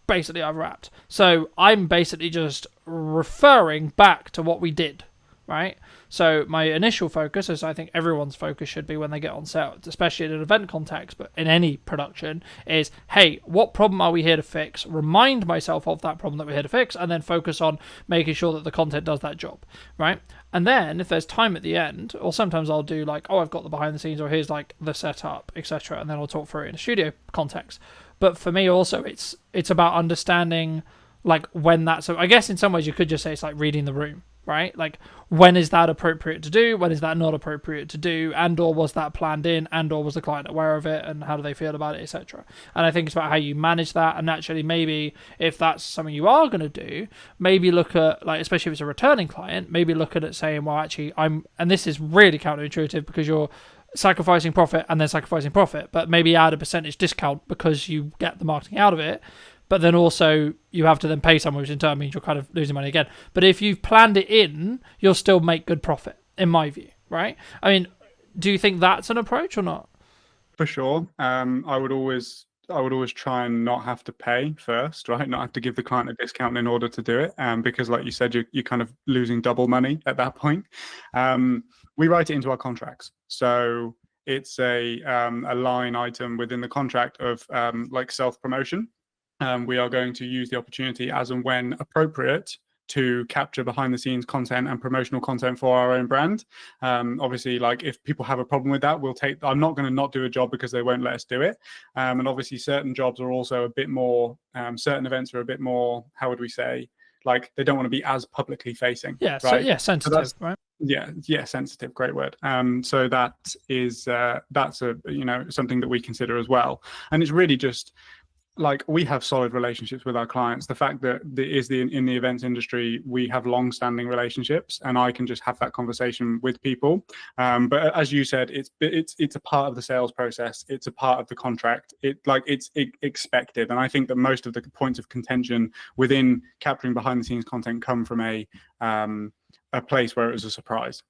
Basically, I've wrapped. So I'm basically just referring back to what we did, right? So my initial focus, as I think everyone's focus should be when they get on set, especially in an event context, but in any production, is, hey, what problem are we here to fix? Remind myself of that problem that we're here to fix, and then focus on making sure that the content does that job, right? And then if there's time at the end, or sometimes I'll do like, oh, I've got the behind the scenes, or here's like the setup, etc., and then I'll talk through it in a studio context. But for me also, it's about understanding like when that's, so I guess in some ways you could just say it's like reading the room, right? Like, when is that appropriate to do? When is that not appropriate to do? And or was that planned in? And or was the client aware of it? And how do they feel about it, etc.? And I think it's about how you manage that. And actually, maybe if that's something you are going to do, maybe look at, like, especially if it's a returning client, maybe look at it saying, well, actually, and this is really counterintuitive because you're sacrificing profit and then sacrificing profit, but maybe add a percentage discount because you get the marketing out of it. But then also you have to then pay someone, which in turn means you're kind of losing money again. But if you've planned it in, you'll still make good profit, in my view, right? I mean, do you think that's an approach or not? For sure. I would always try and not have to pay first, right? Not have to give the client a discount in order to do it, because, like you said, you're kind of losing double money at that point. We write it into our contracts, so it's a line item within the contract of like self-promotion. We are going to use the opportunity as and when appropriate to capture behind the scenes content and promotional content for our own brand. Obviously, like, if people have a problem with that, I'm not going to not do a job because they won't let us do it. And obviously certain jobs are also a bit more, certain events are a bit more, how would we say, like, they don't want to be as publicly facing. Yeah, right? so, yeah, sensitive, so right? Yeah, sensitive, great word. So that is that's a, something that we consider as well. And it's really just, like, we have solid relationships with our clients. The fact that in the events industry, we have long-standing relationships, and I can just have that conversation with people. But as you said, it's a part of the sales process. It's a part of the contract. It's expected. And I think that most of the points of contention within capturing behind-the-scenes content come from a place where it was a surprise.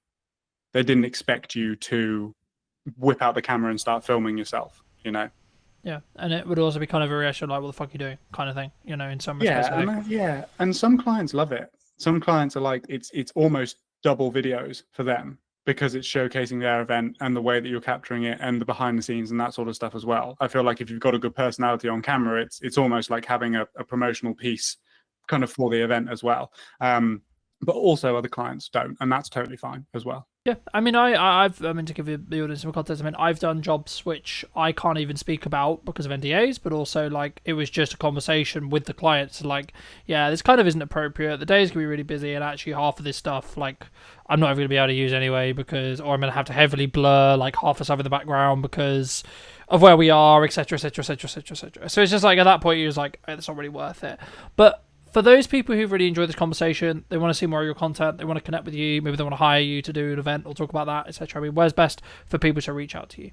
They didn't expect you to whip out the camera and start filming yourself, Yeah, and it would also be kind of a reaction like, what the fuck are you doing, kind of thing, in some respects. And some clients love it. Some clients are like, it's almost double videos for them because it's showcasing their event and the way that you're capturing it and the behind the scenes and that sort of stuff as well. I feel like if you've got a good personality on camera, it's almost like having a promotional piece kind of for the event as well. But also other clients don't, and that's totally fine as well. Yeah, I mean, I mean, to give you the audience some context, I mean, I've done jobs which I can't even speak about because of NDAs, but also, like, it was just a conversation with the clients, like, yeah, this kind of isn't appropriate, the day's gonna be really busy, and actually half of this stuff, like, I'm not even gonna be able to use anyway, or I'm gonna have to heavily blur, like, half the stuff in the background because of where we are, etc., etc., etc., etc., etc. So it's just like, at that point, you're just like, it's not really worth it. But for those people who really enjoy this conversation, they want to see more of your content, they want to connect with you, maybe they want to hire you to do an event or talk about that, etc. I mean, where's best for people to reach out to you?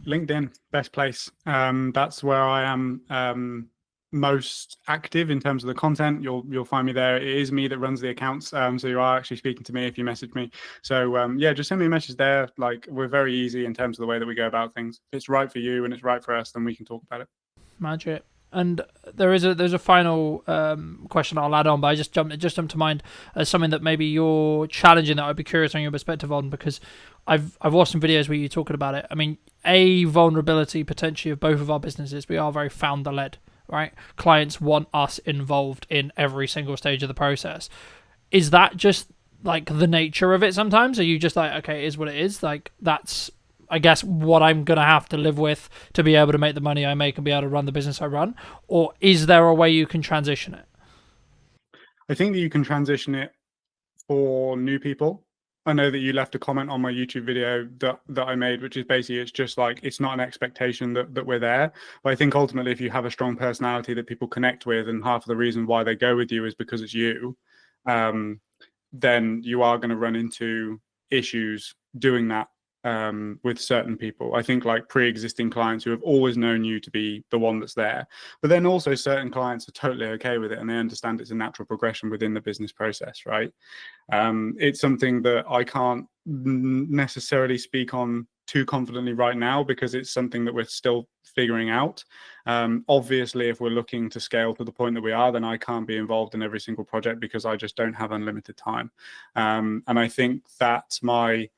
LinkedIn, best place. That's where I am most active in terms of the content. You'll find me there. It is me that runs the accounts, so you are actually speaking to me if you message me. So yeah, just send me a message there. Like, we're very easy in terms of the way that we go about things. If it's right for you and it's right for us, then we can talk about it. Magic. And there's a final question I'll add on, but it just jumped to mind as something that maybe you're challenging that I'd be curious on your perspective on, because I've watched some videos where you're talking about it. I mean, a vulnerability potentially of both of our businesses, we are very founder led, right? Clients want us involved in every single stage of the process. Is that just like the nature of it sometimes? Are you just like, okay, it is what it is? Like, that's, I guess, what I'm going to have to live with to be able to make the money I make and be able to run the business I run? Or is there a way you can transition it? I think that you can transition it for new people. I know that you left a comment on my YouTube video that I made, which is basically, it's just like, it's not an expectation that we're there. But I think ultimately, if you have a strong personality that people connect with, and half of the reason why they go with you is because it's you, then you are going to run into issues doing that with certain people. I think like pre-existing clients who have always known you to be the one that's there, but then also certain clients are totally okay with it and they understand it's a natural progression within the business process, right? It's something that I can't necessarily speak on too confidently right now because it's something that we're still figuring out. Obviously, if we're looking to scale to the point that we are, then I can't be involved in every single project because I just don't have unlimited time. And I think that's my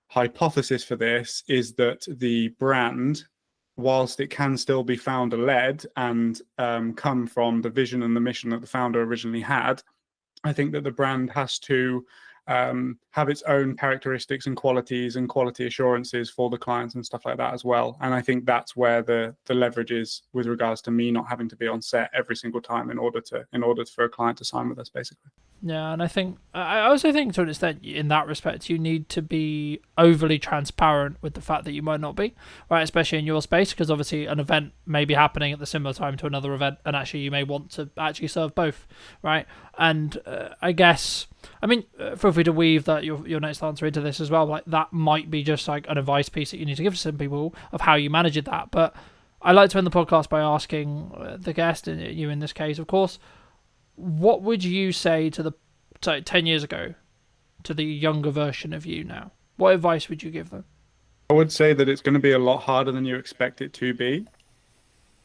hypothesis for this, is that the brand, whilst it can still be founder led and come from the vision and the mission that the founder originally had, I think that the brand has to have its own characteristics and qualities and quality assurances for the clients and stuff like that as well. And I think that's where the leverage is with regards to me not having to be on set every single time in order for a client to sign with us, basically. Yeah, and I also think to an extent in that respect you need to be overly transparent with the fact that you might not be, right, especially in your space, because obviously an event may be happening at the similar time to another event and actually you may want to actually serve both, right? And I guess, I mean, feel free to weave that your next answer into this as well, like that might be just like an advice piece that you need to give to some people of how you manage that. But I like to end the podcast by asking the guest, and you in this case of course, what would you say to 10 years ago to the younger version of you now? What advice would you give them? I would say that it's going to be a lot harder than you expect it to be,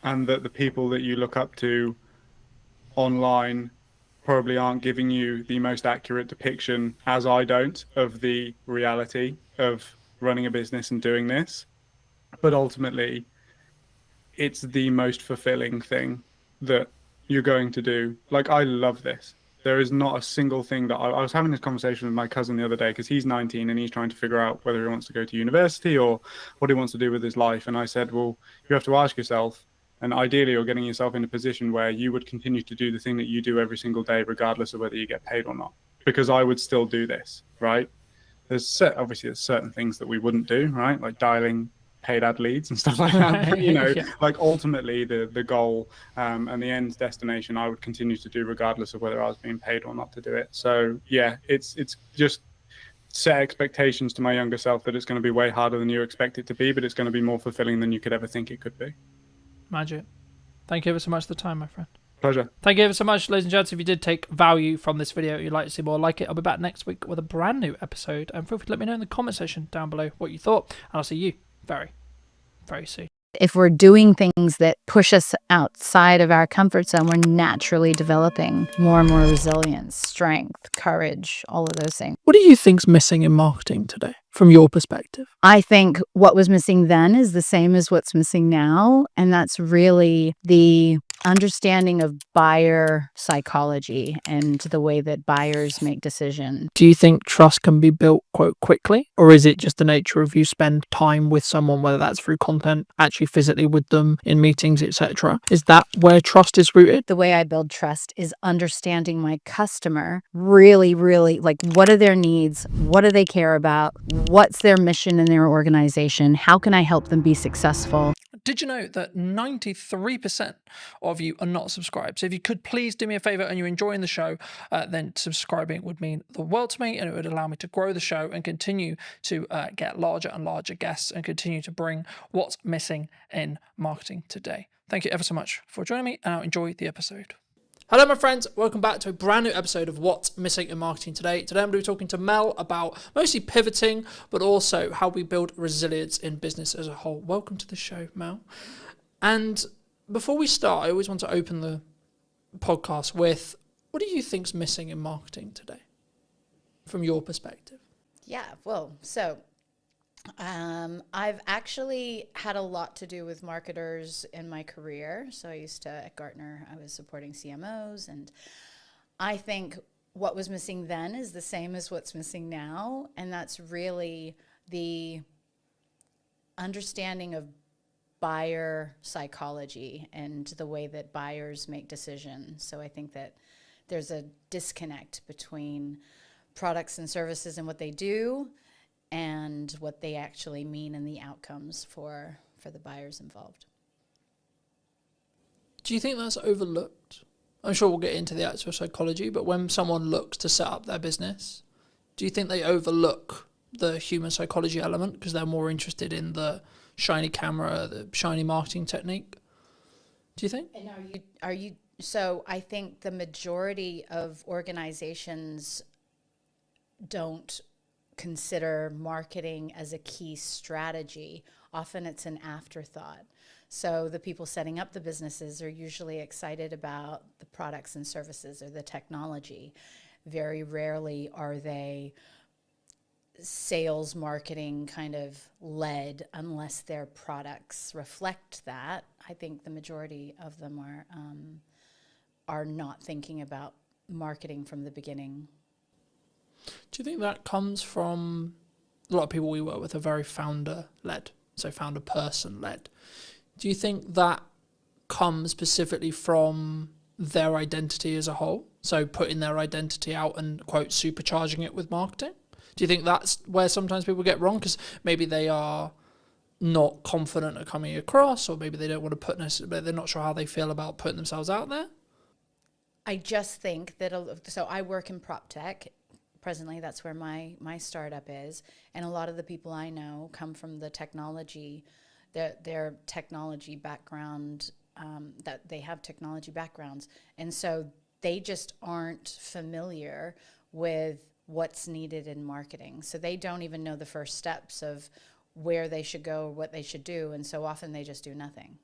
and that the people that you look up to online probably aren't giving you the most accurate depiction, as I don't, of the reality of running a business and doing this. But ultimately, it's the most fulfilling thing that you're going to do. Like, I love this. There is not a single thing that I was having this conversation with my cousin the other day because he's 19 and he's trying to figure out whether he wants to go to university or what he wants to do with his life. And I said, well, you have to ask yourself, and ideally you're getting yourself in a position where you would continue to do the thing that you do every single day, regardless of whether you get paid or not, because I would still do this, right? There's certain things that we wouldn't do, right? Like dialing paid ad leads and stuff like that. But, you know, Yeah. like ultimately the goal and the end destination, I would continue to do regardless of whether I was being paid or not to do it. So yeah, it's just set expectations to my younger self that it's going to be way harder than you expect it to be, but it's going to be more fulfilling than you could ever think it could be. Magic. Thank you ever so much for the time, my friend. Pleasure. Thank you ever so much, ladies and gents. If you did take value from this video, you'd like to see more like it, I'll be back next week with a brand new episode. And feel free to let me know in the comment section down below what you thought. And I'll see you very, very soon. If we're doing things that push us outside of our comfort zone, we're naturally developing more and more resilience, strength, courage, all of those things. What do you think's missing in marketing today, from your perspective? I think what was missing then is the same as what's missing now, and that's really the understanding of buyer psychology and the way that buyers make decisions. Do you think trust can be built quite quickly, or is it just the nature of you spend time with someone, whether that's through content, actually physically with them in meetings, etc.? Is that where trust is rooted? The way I build trust is understanding my customer really, really, like, what are their needs? What do they care about? What's their mission in their organization? How can I help them be successful? Did you know that 93% of you are not subscribed? So if you could please do me a favor and you're enjoying the show, then subscribing would mean the world to me, and it would allow me to grow the show and continue to get larger and larger guests and continue to bring what's missing in marketing today. Thank you ever so much for joining me, and I'll enjoy the episode. Hello, my friends. Welcome back to a brand new episode of What's Missing in Marketing Today. Today, I'm going to be talking to Mel about mostly pivoting, but also how we build resilience in business as a whole. Welcome to the show, Mel. And before we start, I always want to open the podcast with, what do you think's missing in marketing today, from your perspective? Yeah, well, so I've actually had a lot to do with marketers in my career. So I used to, at Gartner, I was supporting CMOs, and I think what was missing then is the same as what's missing now, and that's really the understanding of buyer psychology and the way that buyers make decisions. So I think that there's a disconnect between products and services and what they do and what they actually mean and the outcomes for the buyers involved. Do you think that's overlooked? I'm sure we'll get into the actual psychology, but when someone looks to set up their business, do you think they overlook the human psychology element because they're more interested in the shiny camera, the shiny marketing technique? Do you think? And are you so I think the majority of organizations don't consider marketing as a key strategy. Often it's an afterthought. So the people setting up the businesses are usually excited about the products and services or the technology. Very rarely are they sales marketing kind of led unless their products reflect that. I think the majority of them are not thinking about marketing from the beginning. Do you think that comes from a lot of people we work with are very founder-led, so founder person-led? Do you think that comes specifically from their identity as a whole? So putting their identity out and, quote, supercharging it with marketing? Do you think that's where sometimes people get wrong? Because maybe they are not confident at coming across, or maybe they don't want to put necessarily, they're not sure how they feel about putting themselves out there? I just think that, so I work in prop tech. Presently, that's where my startup is. And a lot of the people I know come from the technology, their technology background, that they have technology backgrounds. And so they just aren't familiar with what's needed in marketing. So they don't even know the first steps of where they should go, or what they should do. And so often they just do nothing.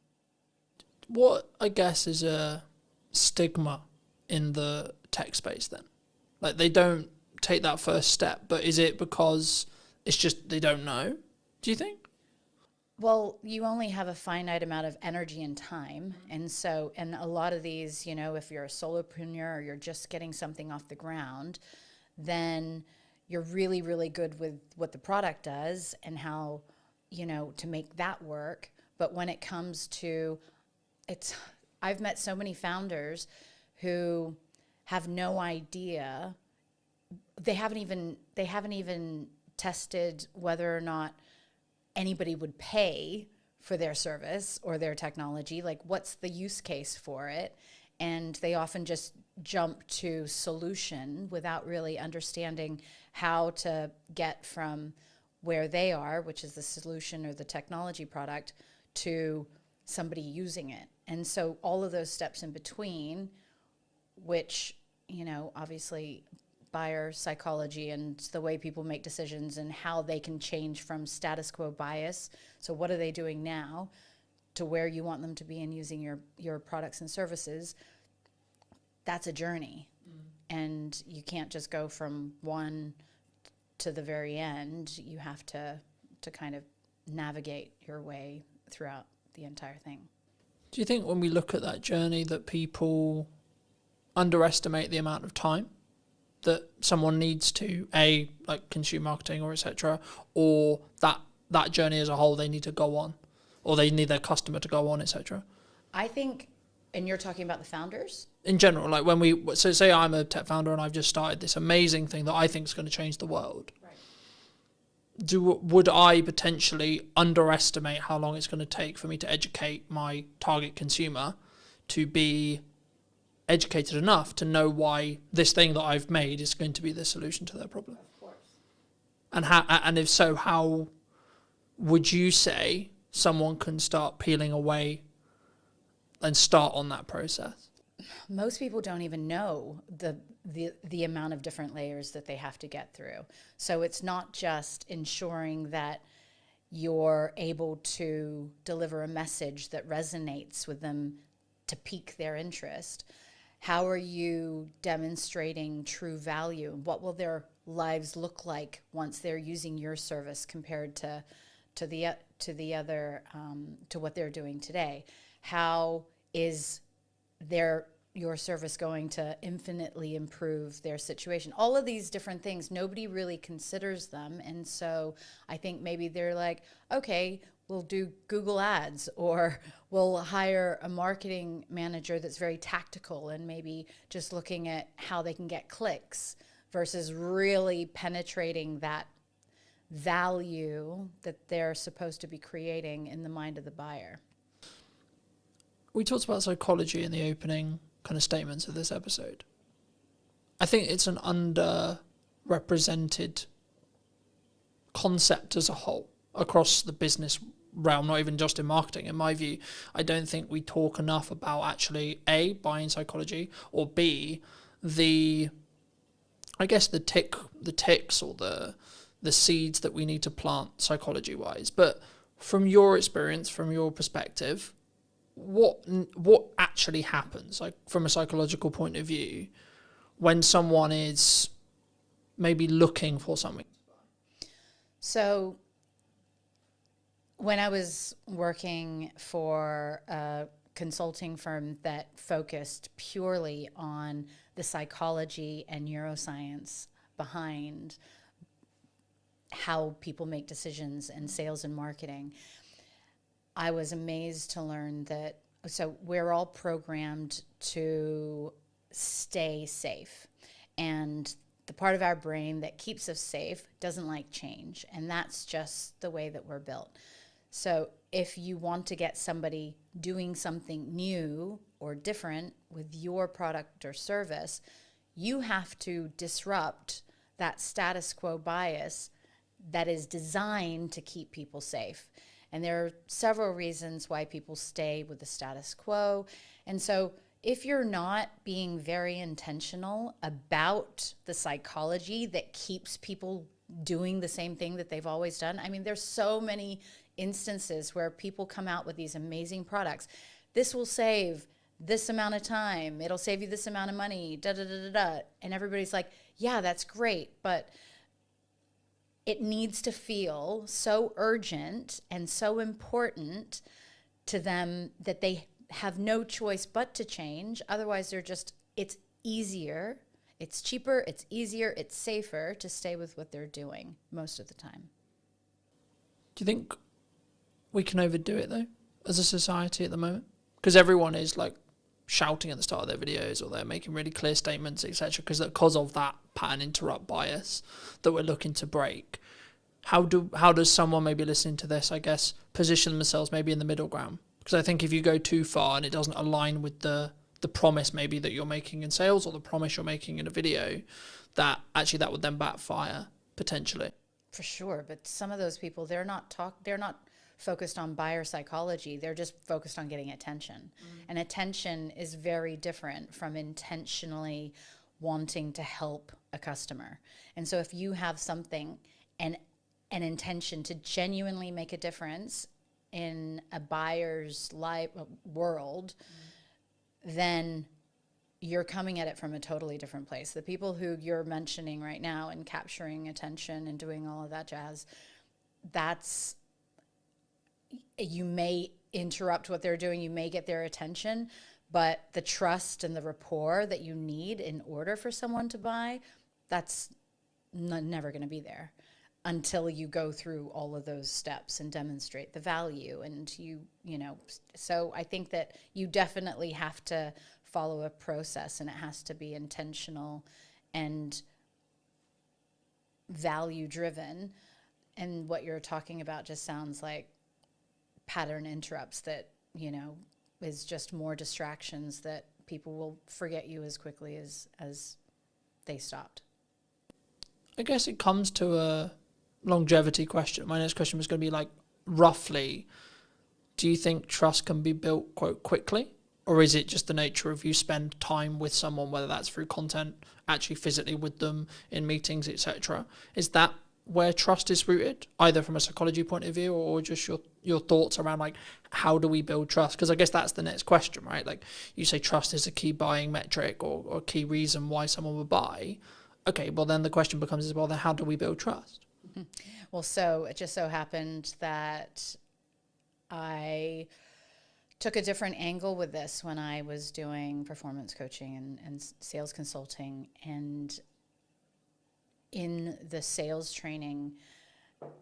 What, I guess, is a stigma in the tech space then? Like, they don't take that first step, but is it because it's just they don't know, do you think? Well, you only have a finite amount of energy and time. And so, and a lot of these, if you're a solopreneur or you're just getting something off the ground, then you're really, really good with what the product does and how, to make that work. But when it comes to I've met so many founders who have no idea. They haven't even tested whether or not anybody would pay for their service or their technology. Like, what's the use case for it? And they often just jump to solution without really understanding how to get from where they are, which is the solution or the technology product, to somebody using it. And so all of those steps in between, which, obviously buyer psychology and the way people make decisions and how they can change from status quo bias. So what are they doing now to where you want them to be in using your products and services? That's a journey. And you can't just go from one to the very end. You have to kind of navigate your way throughout the entire thing. Do you think when we look at that journey that people underestimate the amount of time that someone needs to consume marketing or etc., or that journey as a whole they need to go on, or they need their customer to go on, etc.? I think, and you're talking about the founders? In general, like when so say I'm a tech founder and I've just started this amazing thing that I think is going to change the world. Right. Would I potentially underestimate how long it's going to take for me to educate my target consumer to be educated enough to know why this thing that I've made is going to be the solution to their problem? Of course. And if so, how would you say someone can start peeling away and start on that process? Most people don't even know the amount of different layers that they have to get through. So it's not just ensuring that you're able to deliver a message that resonates with them to pique their interest? How are you demonstrating true value? What will their lives look like once they're using your service compared to what they're doing today? How is your service going to infinitely improve their situation? All of these different things, nobody really considers them. And so I think maybe they're like, okay, we'll do Google ads, or we'll hire a marketing manager that's very tactical and maybe just looking at how they can get clicks versus really penetrating that value that they're supposed to be creating in the mind of the buyer. We talked about psychology in the opening kind of statements of this episode. I think it's an underrepresented concept as a whole across the business realm, not even just in marketing. In my view, I don't think we talk enough about actually A, buying psychology, or B, the ticks or the seeds that we need to plant psychology wise. But from your experience, from your perspective, what actually happens, like from a psychological point of view, when someone is maybe looking for something? So when I was working for a consulting firm that focused purely on the psychology and neuroscience behind how people make decisions in sales and marketing, I was amazed to learn that, so we're all programmed to stay safe. And the part of our brain that keeps us safe doesn't like change. And that's just the way that we're built. So if you want to get somebody doing something new or different with your product or service, you have to disrupt that status quo bias that is designed to keep people safe. And there are several reasons why people stay with the status quo. And so if you're not being very intentional about the psychology that keeps people doing the same thing that they've always done, I mean, there's so many instances where people come out with these amazing products. This will save this amount of time. It'll save you this amount of money, da da da da da. And everybody's like, yeah, that's great, but it needs to feel so urgent and so important to them that they have no choice but to change. Otherwise, it's easier, it's cheaper, it's easier, it's safer to stay with what they're doing most of the time. Do you think we can overdo it, though, as a society at the moment? Because everyone is like shouting at the start of their videos, or they're making really clear statements, etc., because of that pattern interrupt bias that we're looking to break. How does someone maybe listening to this, I guess, position themselves maybe in the middle ground? Because I think if you go too far and it doesn't align with the promise maybe that you're making in sales, or the promise you're making in a video, that actually that would then backfire potentially. For sure, but some of those people, they're not focused on buyer psychology. They're just focused on getting attention. And attention is very different from intentionally wanting to help a customer. And so if you have something and an intention to genuinely make a difference in a buyer's world, then you're coming at it from a totally different place. The people who you're mentioning right now and capturing attention and doing all of that jazz, you may interrupt what they're doing, you may get their attention, but the trust and the rapport that you need in order for someone to buy, that's never going to be there until you go through all of those steps and demonstrate the value. And so I think that you definitely have to follow a process, and it has to be intentional and value driven. And what you're talking about just sounds like pattern interrupts that, is just more distractions that people will forget you as quickly as they stopped. I guess it comes to a longevity question. My next question was going to be like, roughly, do you think trust can be built quite quickly? Or is it just the nature of you spend time with someone, whether that's through content, actually physically with them in meetings, etc.? Is that where trust is rooted, either from a psychology point of view or just your thoughts around like how do we build trust? Because I guess that's the next question, right? Like you say trust is a key buying metric or key reason why someone would buy. Okay, well then the question becomes well then how do we build trust? Well, so it just so happened that I took a different angle with this when I was doing performance coaching and sales consulting. And in the sales training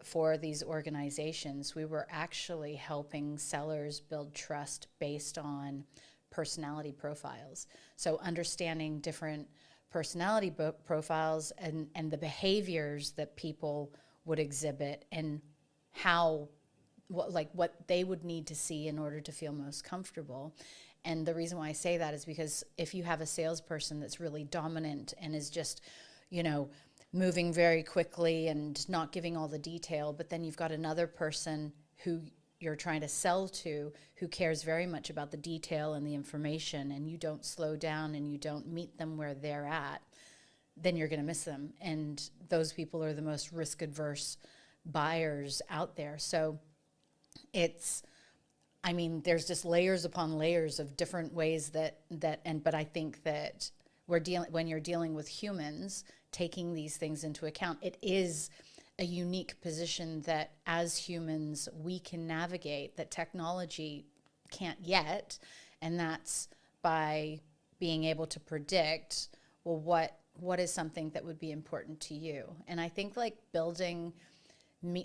for these organizations, we were actually helping sellers build trust based on personality profiles. So understanding different personality profiles and the behaviors that people would exhibit and how what they would need to see in order to feel most comfortable. And the reason why I say that is because if you have a salesperson that's really dominant and is just, moving very quickly and not giving all the detail, but then you've got another person who you're trying to sell to who cares very much about the detail and the information, and you don't slow down and you don't meet them where they're at, then you're going to miss them. And those people are the most risk adverse buyers out there. So there's just layers upon layers of different ways but I think that when you're dealing with humans, taking these things into account, it is a unique position that as humans we can navigate that technology can't yet, and that's by being able to predict, well, what is something that would be important to you. And I think like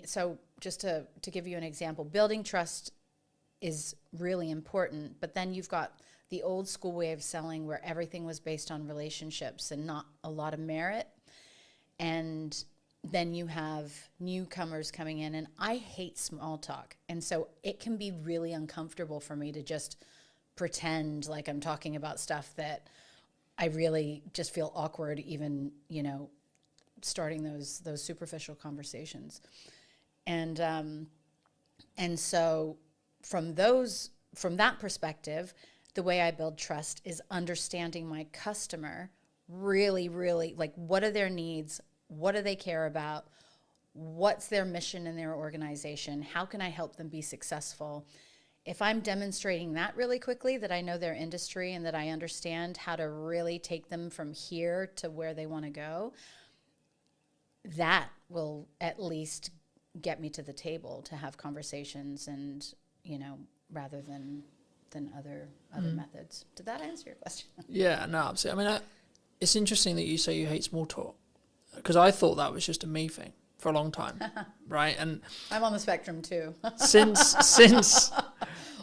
so just to give you an example, building trust is really important, but then you've got the old school way of selling where everything was based on relationships and not a lot of merit. And then you have newcomers coming in, and I hate small talk. And so it can be really uncomfortable for me to just pretend like I'm talking about stuff that I really just feel awkward even, starting those superficial conversations. And so from that perspective, the way I build trust is understanding my customer really, really, like what are their needs? What do they care about? What's their mission in their organization? How can I help them be successful? If I'm demonstrating that really quickly, that I know their industry and that I understand how to really take them from here to where they want to go, that will at least get me to the table to have conversations and, rather than other methods. Did that answer your question? Yeah, no, absolutely. It's interesting that you say you hate small talk, because I thought that was just a me thing for a long time, right? And I'm on the spectrum too. since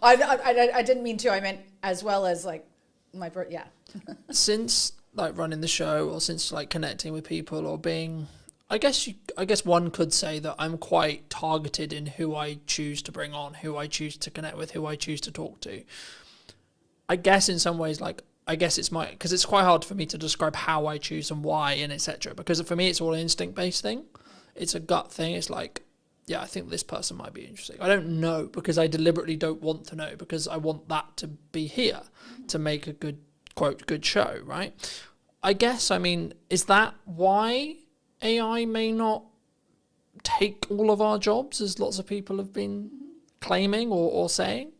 I didn't mean to. I meant as well as like yeah. Since like running the show, or since like connecting with people, or being, I guess one could say that I'm quite targeted in who I choose to bring on, who I choose to connect with, who I choose to talk to. I guess in some ways, because it's quite hard for me to describe how I choose and why and etc. Because for me, it's all an instinct-based thing. It's a gut thing. It's like, yeah, I think this person might be interesting. I don't know because I deliberately don't want to know, because I want that to be here to make a good, quote, good show, right? I guess, is that why AI may not take all of our jobs, as lots of people have been claiming or saying?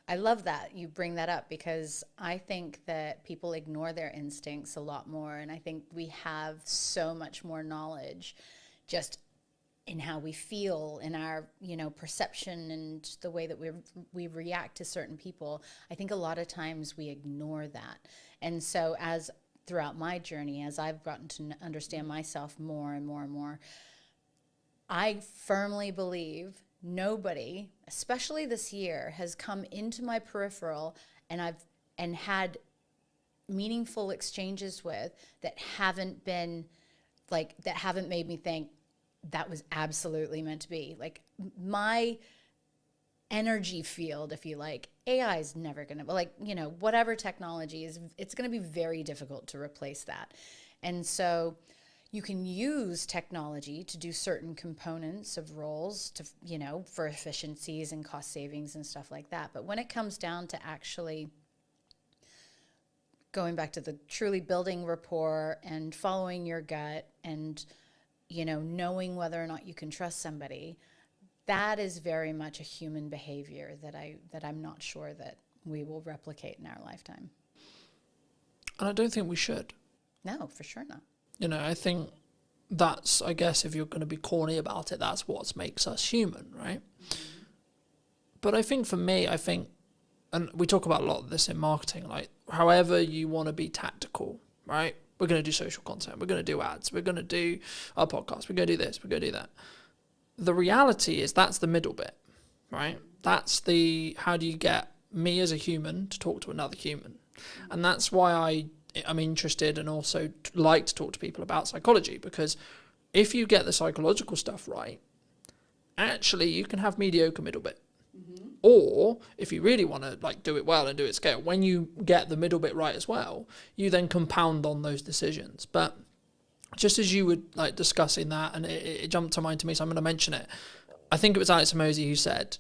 I love that you bring that up, because I think that people ignore their instincts a lot more. And I think we have so much more knowledge just in how we feel, in our, perception and the way that we react to certain people. I think a lot of times we ignore that. And so throughout my journey, as I've gotten to understand myself more and more and more, I firmly believe nobody, especially this year, has come into my peripheral and had meaningful exchanges with that haven't made me think that was absolutely meant to be. Like my energy field, if you like, AI is never going to, whatever technology is, it's going to be very difficult to replace that. And so you can use technology to do certain components of roles to, for efficiencies and cost savings and stuff like that. But when it comes down to actually going back to the truly building rapport and following your gut and you know, knowing whether or not you can trust somebody, that is very much a human behavior that I'm not sure that we will replicate in our lifetime. And I don't think we should. No, for sure not. You know, I think that's, I guess, if you're going to be corny about it, that's what makes us human, right? But I think for me, and we talk about a lot of this in marketing, like however you want to be tactical, right? We're going to do social content. We're going to do ads. We're going to do our podcast. We're going to do this. We're going to do that. The reality is that's the middle bit, right? That's the, how do you get me as a human to talk to another human? And that's why I'm interested and also like to talk to people about psychology, because if you get the psychological stuff right, actually you can have mediocre middle bit. Mm-hmm. Or if you really want to like do it well and do it scale, when you get the middle bit right as well, you then compound on those decisions. But just as you were like discussing that, and it jumped to mind to me, so I'm going to mention it. I think it was Alex Hormozi who said,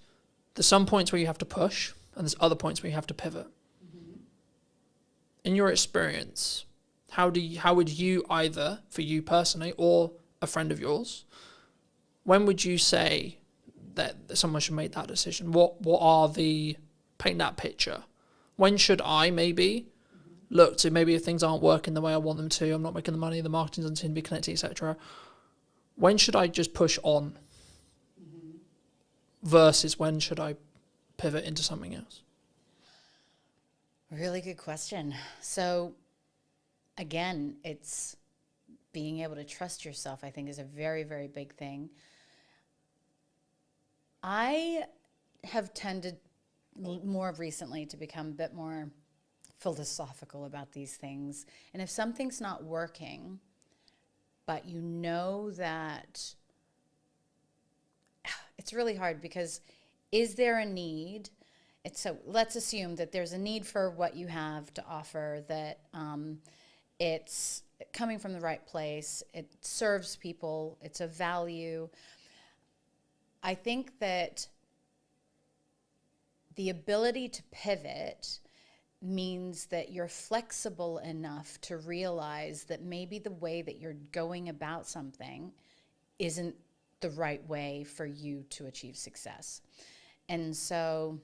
there's some points where you have to push, and there's other points where you have to pivot. Mm-hmm. In your experience, how would you, either for you personally or a friend of yours, when would you say that someone should make that decision? What are paint that picture? When should I maybe look to, maybe if things aren't working the way I want them to, I'm not making the money, the marketing doesn't seem to be connected, etc. When should I just push on versus when should I pivot into something else? Really good question. So again, it's being able to trust yourself, I think, is a very, very big thing. I have tended more recently to become a bit more philosophical about these things. And if something's not working, but you know that, it's really hard, because is there a need? So let's assume that there's a need for what you have to offer, that it's coming from the right place, it serves people, it's a value. I think that the ability to pivot means that you're flexible enough to realize that maybe the way that you're going about something isn't the right way for you to achieve success. And so,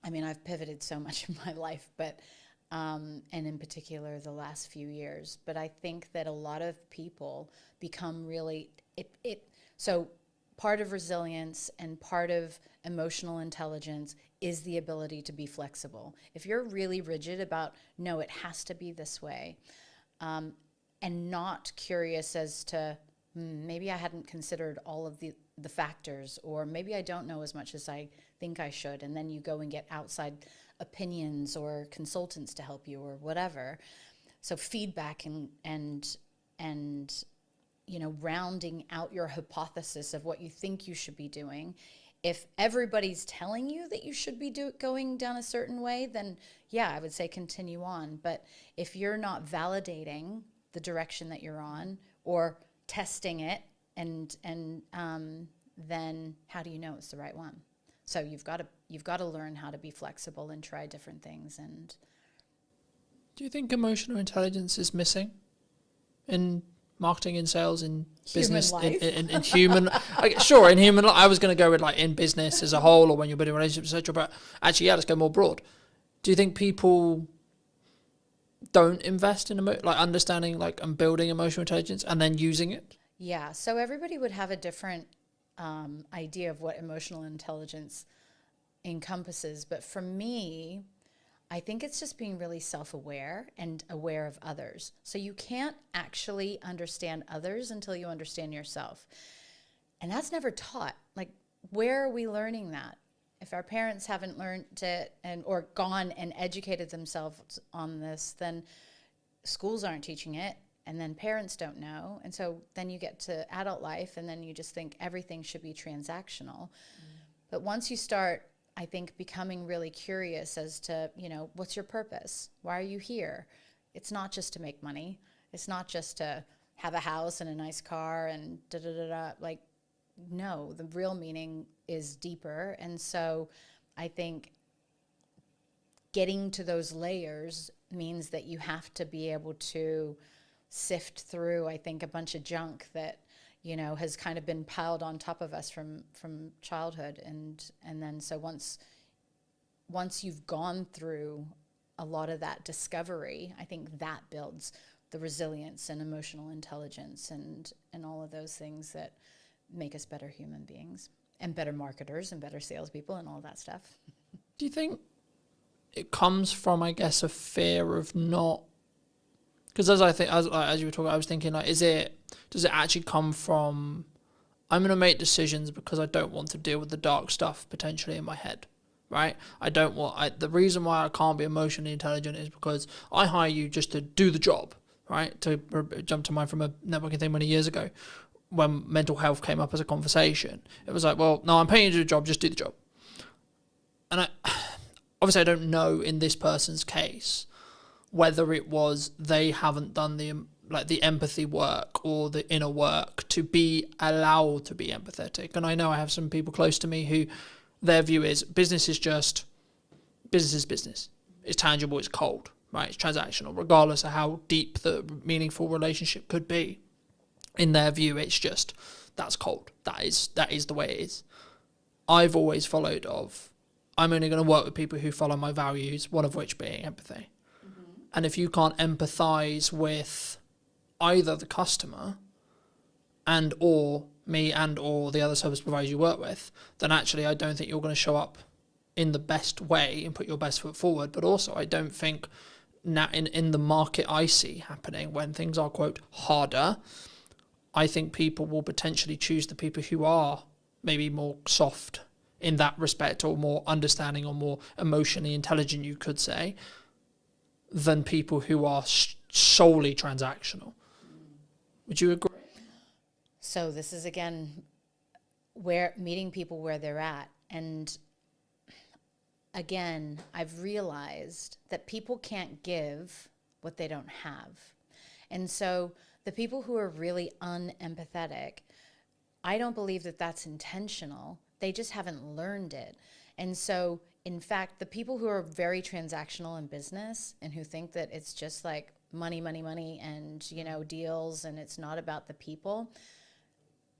I mean, I've pivoted so much in my life, but and in particular the last few years, but I think that a lot of people become really, so part of resilience and part of emotional intelligence is the ability to be flexible. If you're really rigid about, no, it has to be this way, and not curious as to, maybe I hadn't considered all of the factors, or maybe I don't know as much as I think I should, and then you go and get outside opinions or consultants to help you or whatever. So feedback and you know, rounding out your hypothesis of what you think you should be doing. If everybody's telling you that you should be going down a certain way, then yeah, I would say continue on. But if you're not validating the direction that you're on or testing it, and then how do you know it's the right one? So you've got to learn how to be flexible and try different things. And do you think emotional intelligence is missing in marketing, in sales, in business, in human? Sure, in human. I was going to go with like in business as a whole, or when you're building relationships, etc. But actually, yeah, let's go more broad. Do you think people don't invest in like understanding, like, and building emotional intelligence and then using it? Yeah. So everybody would have a different idea of what emotional intelligence encompasses, but for me, I think it's just being really self-aware and aware of others. So you can't actually understand others until you understand yourself. And that's never taught. Like, where are we learning that? If our parents haven't learned it or gone and educated themselves on this, then schools aren't teaching it, and then parents don't know. And so then you get to adult life, and then you just think everything should be transactional. But once you start, I think, becoming really curious as to, you know, what's your purpose? Why are you here? It's not just to make money. It's not just to have a house and a nice car and da-da-da-da. Like, no, the real meaning is deeper. And so I think getting to those layers means that you have to be able to sift through, I think, a bunch of junk that, you know, has kind of been piled on top of us from childhood. And then so once you've gone through a lot of that discovery, I think that builds the resilience and emotional intelligence and all of those things that make us better human beings and better marketers and better salespeople and all that stuff. Do you think it comes from, I guess, a fear of not? Because as you were talking, I was thinking, like, does it actually come from, I'm going to make decisions because I don't want to deal with the dark stuff potentially in my head, right? The reason why I can't be emotionally intelligent is because I hire you just to do the job, right? To jump to mind from a networking thing many years ago, when mental health came up as a conversation, it was like, well, no, I'm paying you to do the job, just do the job. And obviously I don't know in this person's case whether it was they haven't done the empathy work or the inner work to be allowed to be empathetic. And I know I have some people close to me who their view is business is business. It's tangible, it's cold, right? It's transactional, regardless of how deep the meaningful relationship could be. In their view, it's just, that's cold. That is the way it is. I've always followed I'm only going to work with people who follow my values, one of which being empathy. Mm-hmm. And if you can't empathize with either the customer and or me and or the other service providers you work with, then actually I don't think you're going to show up in the best way and put your best foot forward. But also I don't think now in the market I see happening when things are, quote, harder, I think people will potentially choose the people who are maybe more soft in that respect, or more understanding, or more emotionally intelligent, you could say, than people who are solely transactional. Would you agree? So this is, again, where meeting people where they're at. And again, I've realized that people can't give what they don't have. And so the people who are really unempathetic, I don't believe that that's intentional. They just haven't learned it. And so, in fact, the people who are very transactional in business and who think that it's just like money, and, you know, deals, and it's not about the people,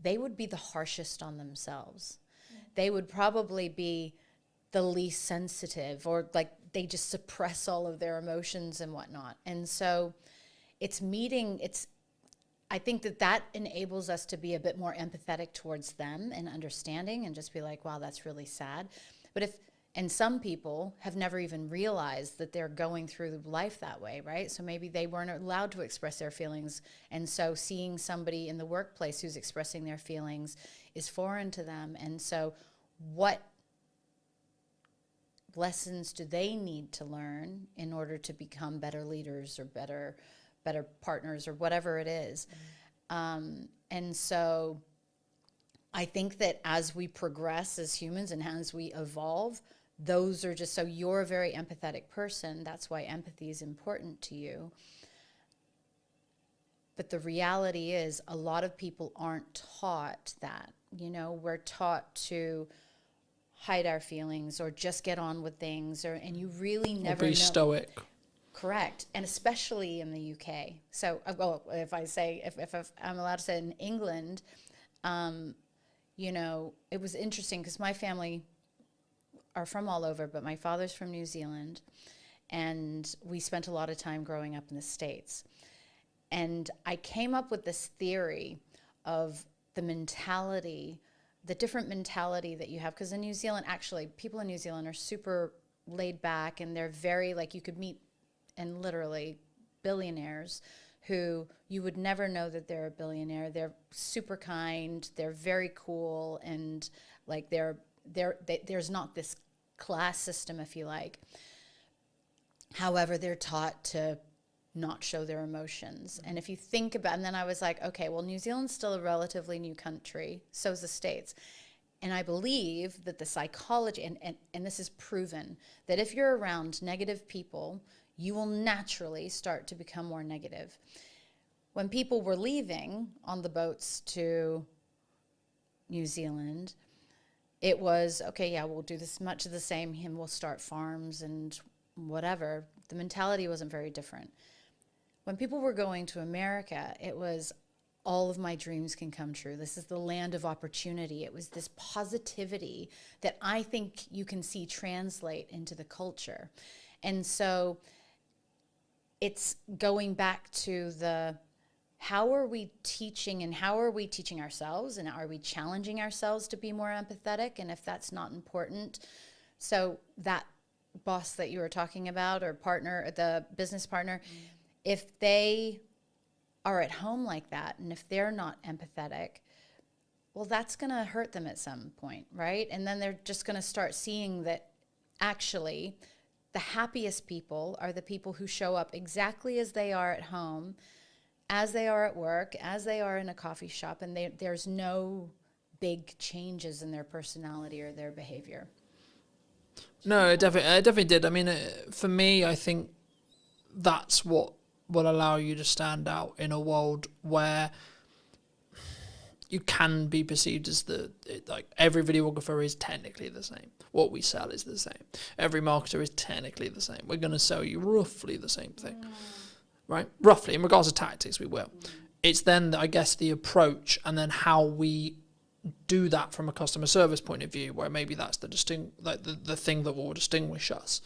they would be the harshest on themselves. They would probably be the least sensitive, or like they just suppress all of their emotions and whatnot. And so I think that enables us to be a bit more empathetic towards them and understanding, and just be like, wow, that's really sad. And some people have never even realized that they're going through life that way, right? So maybe they weren't allowed to express their feelings. And so seeing somebody in the workplace who's expressing their feelings is foreign to them. And so what lessons do they need to learn in order to become better leaders or better partners or whatever it is? And so I think that as we progress as humans and as we evolve, those are just, so you're a very empathetic person. That's why empathy is important to you. But the reality is a lot of people aren't taught that. You know, we're taught to hide our feelings or just get on with things, and you really never know. Be stoic. Correct. And especially in the UK. So, well, if I'm allowed to say in England, you know, it was interesting because my family are from all over, but my father's from New Zealand, and we spent a lot of time growing up in the States. And I came up with this theory of the different mentality that you have. Because in New Zealand, actually, people in New Zealand are super laid back, and they're very, like, you could meet, and literally billionaires who you would never know that they're a billionaire. They're super kind, they're very cool, and like there's not this class system, if you like. However, they're taught to not show their emotions. And if you think about, and then I was like, okay, well, New Zealand's still a relatively new country, so is the States. And I believe that the psychology, and this is proven, that if you're around negative people, you will naturally start to become more negative. When people were leaving on the boats to New Zealand, it was, okay, yeah, we'll do this much of the same, and we'll start farms and whatever. The mentality wasn't very different. when people were going to America, it was all of my dreams can come true. This is the land of opportunity. It was this positivity that I think you can see translate into the culture. And so it's going back to the, how are we teaching, and how are we teaching ourselves, and are we challenging ourselves to be more empathetic? And if that's not important, so that boss that you were talking about, or partner, the business partner, if they are at home like that, and if they're not empathetic, well, that's going to hurt them at some point, right? And then they're just going to start seeing that actually the happiest people are the people who show up exactly as they are at home, as they are at work, as they are in a coffee shop, and there's no big changes in their personality or their behavior. No, it definitely did. I mean, for me, I think that's what will allow you to stand out in a world where you can be perceived as like every videographer is technically the same. What we sell is the same. Every marketer is technically the same. We're going to sell you roughly the same thing, right? Roughly, in regards to tactics, we will. It's then, I guess, the approach and then how we do that from a customer service point of view, where maybe that's the thing that will distinguish us.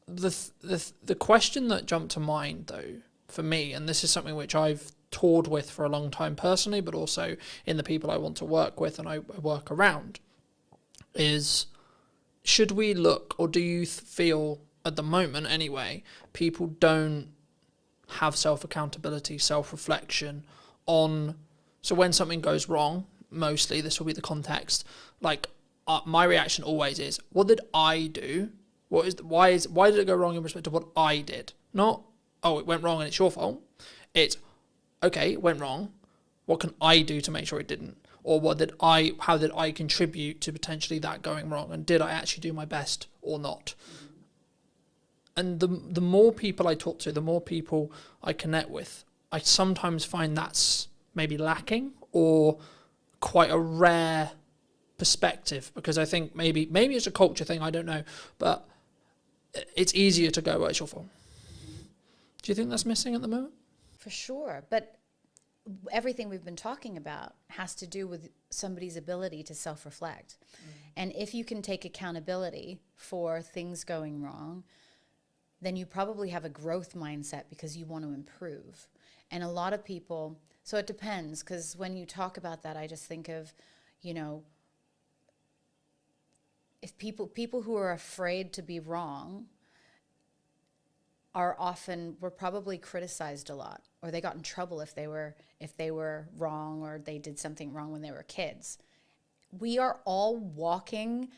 The question that jumped to mind, though, for me, and this is something which I've toured with for a long time personally, but also in the people I want to work with and I work around, is should we look, or do you feel at the moment anyway, people don't have self-accountability, self-reflection on, so when something goes wrong, mostly this will be the context, like my reaction always is, what did I do? Why did it go wrong in respect to what I did? Not, oh, it went wrong and it's your fault. It's, okay, it went wrong. What can I do to make sure it didn't? Or how did I contribute to potentially that going wrong? And did I actually do my best or not? And the more people I talk to, the more people I connect with, I sometimes find that's maybe lacking or quite a rare perspective, because I think maybe it's a culture thing, I don't know, but it's easier to go, well, it's your fault. Do you think that's missing at the moment? For sure, but everything we've been talking about has to do with somebody's ability to self-reflect. And if you can take accountability for things going wrong, then you probably have a growth mindset because you want to improve. And a lot of people, so it depends, because when you talk about that, I just think of, if people who are afraid to be wrong were probably criticized a lot, or they got in trouble if they were wrong, or they did something wrong when they were kids. We are all walking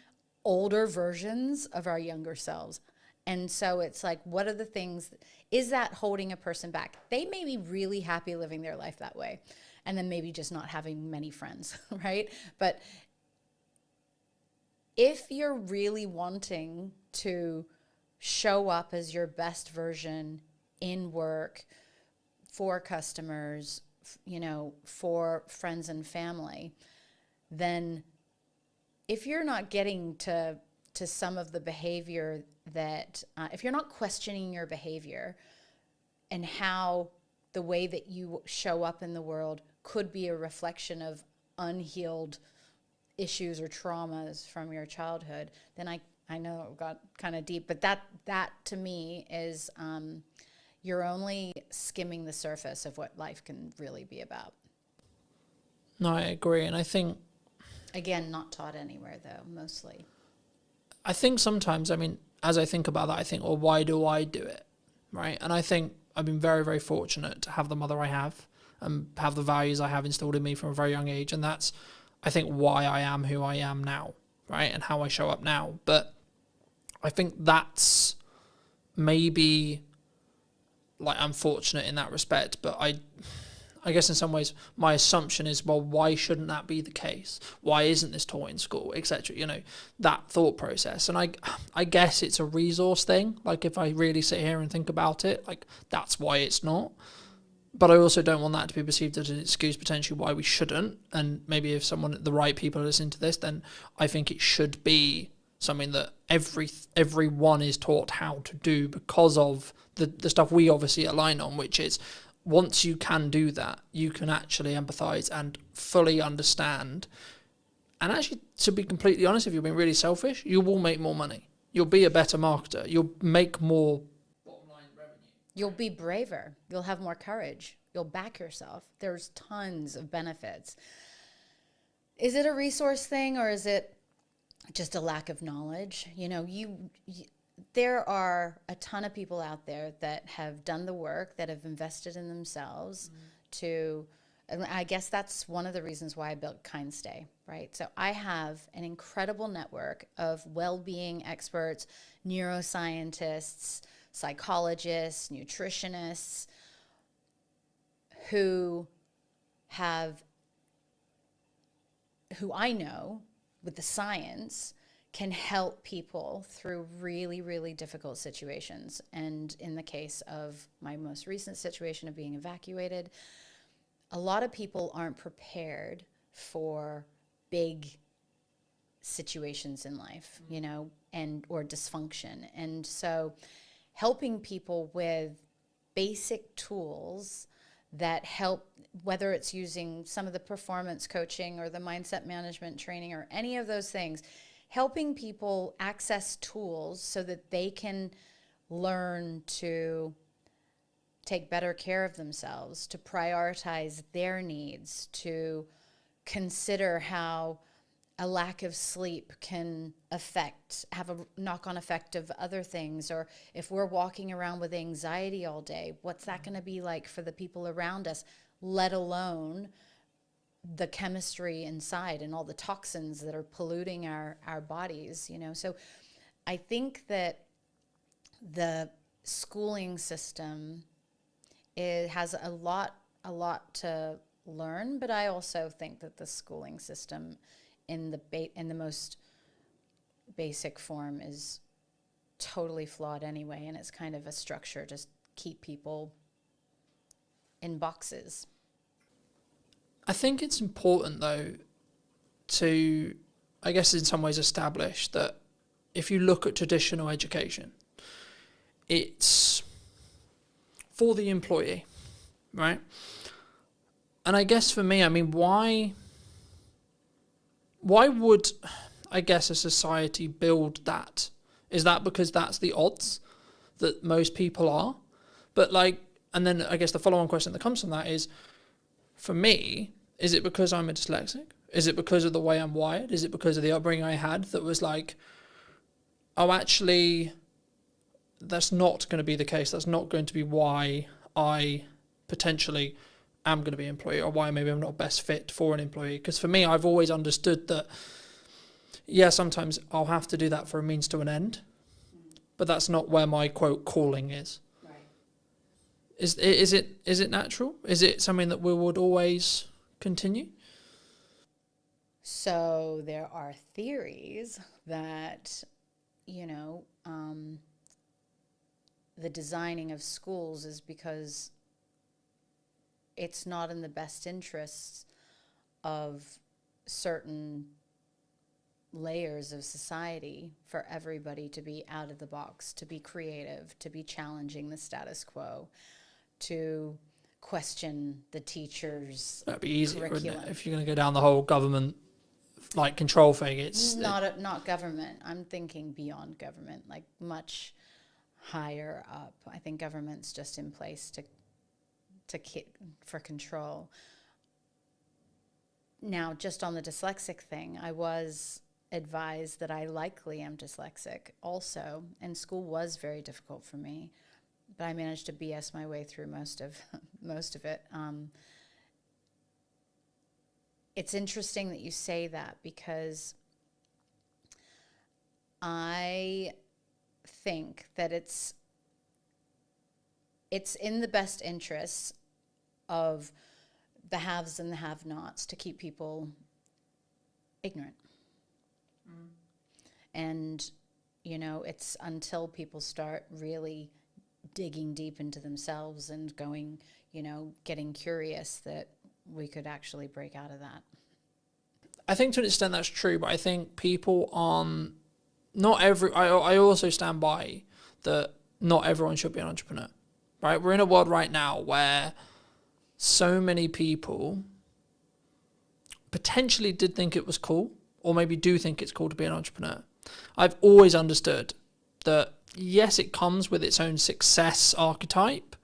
older versions of our younger selves. And so it's like, what are the things, is that holding a person back? They may be really happy living their life that way, and then maybe just not having many friends, right? But if you're really wanting to show up as your best version in work, for customers, for friends and family, then if you're not getting to some of the behavior that, if you're not questioning your behavior and how the way that you show up in the world could be a reflection of unhealed issues or traumas from your childhood, then I know it got kind of deep, but that to me is, you're only skimming the surface of what life can really be about. No, I agree. And I think, again, not taught anywhere though, mostly. I think sometimes, I mean, as I think about that, I think, well, why do I do it? Right. And I think I've been very, very fortunate to have the mother I have and have the values I have instilled in me from a very young age. And that's, I think, why I am who I am now, right? And how I show up now. But I think that's maybe, like, I'm fortunate in that respect, but I guess in some ways my assumption is, well, why shouldn't that be the case? Why isn't this taught in school, etc.? That thought process. And I guess it's a resource thing. Like, if I really sit here and think about it, like, that's why it's not. But I also don't want that to be perceived as an excuse potentially why we shouldn't. And maybe if the right people are listening to this, then I think it should be something that everyone is taught how to do because of the stuff we obviously align on, which is once you can do that, you can actually empathize and fully understand. And actually, to be completely honest, if you're being really selfish, you will make more money. You'll be a better marketer. You'll make more bottom line revenue. You'll be braver. You'll have more courage. You'll back yourself. There's tons of benefits. Is it a resource thing, or is it just a lack of knowledge? You know, there are a ton of people out there that have done the work, that have invested in themselves to, and I guess that's one of the reasons why I built KindStay, right? So I have an incredible network of well-being experts, neuroscientists, psychologists, nutritionists, who I know with the science can help people through really, really difficult situations. And in the case of my most recent situation of being evacuated, a lot of people aren't prepared for big situations in life, you know, or dysfunction. And so helping people with basic tools that help, whether it's using some of the performance coaching or the mindset management training or any of those things, helping people access tools so that they can learn to take better care of themselves, to prioritize their needs, to consider how a lack of sleep can have a knock-on effect of other things. Or if we're walking around with anxiety all day, what's that going to be like for the people around us, let alone the chemistry inside and all the toxins that are polluting our bodies, you know? So I think that the schooling system has a lot to learn, but I also think that the schooling system in the most basic form is totally flawed anyway, and it's kind of a structure to keep people in boxes. I think it's important, though, to, I guess in some ways, establish that if you look at traditional education, it's for the employee, right? And I guess for me, I mean, why would, I guess, a society build that? Is that because that's the odds that most people are? But like, and then I guess the follow-on question that comes from that is, for me, is it because I'm a dyslexic? Is it because of the way I'm wired? Is it because of the upbringing I had that was like, oh, actually, that's not going to be the case. That's not going to be why I potentially am going to be an employee, or why maybe I'm not best fit for an employee. Because for me, I've always understood that, yeah, sometimes I'll have to do that for a means to an end, but that's not where my quote calling is. Right. Is it natural? Is it something that we would always continue? So there are theories that, you know, the designing of schools is because it's not in the best interests of certain layers of society for everybody to be out of the box, to be creative, to be challenging the status quo, to question the teachers' That'd be easier, wouldn't curriculum. it? If you're going to go down the whole government like control thing, it's not government. I'm thinking beyond government, like much higher up. I think government's just in place for control. Now, just on the dyslexic thing, I was advised that I likely am dyslexic also, and school was very difficult for me, but I managed to BS my way through most of it. It's interesting that you say that, because I think that it's in the best interests of the haves and the have-nots to keep people ignorant. And, you know, it's until people start really digging deep into themselves and going, you know, getting curious, that we could actually break out of that. I think to an extent that's true, but I think people aren't not every, I also stand by that not everyone should be an entrepreneur, right? We're in a world right now where so many people potentially did think it was cool, or maybe do think it's cool to be an entrepreneur. I've always understood that, yes, it comes with its own success archetype,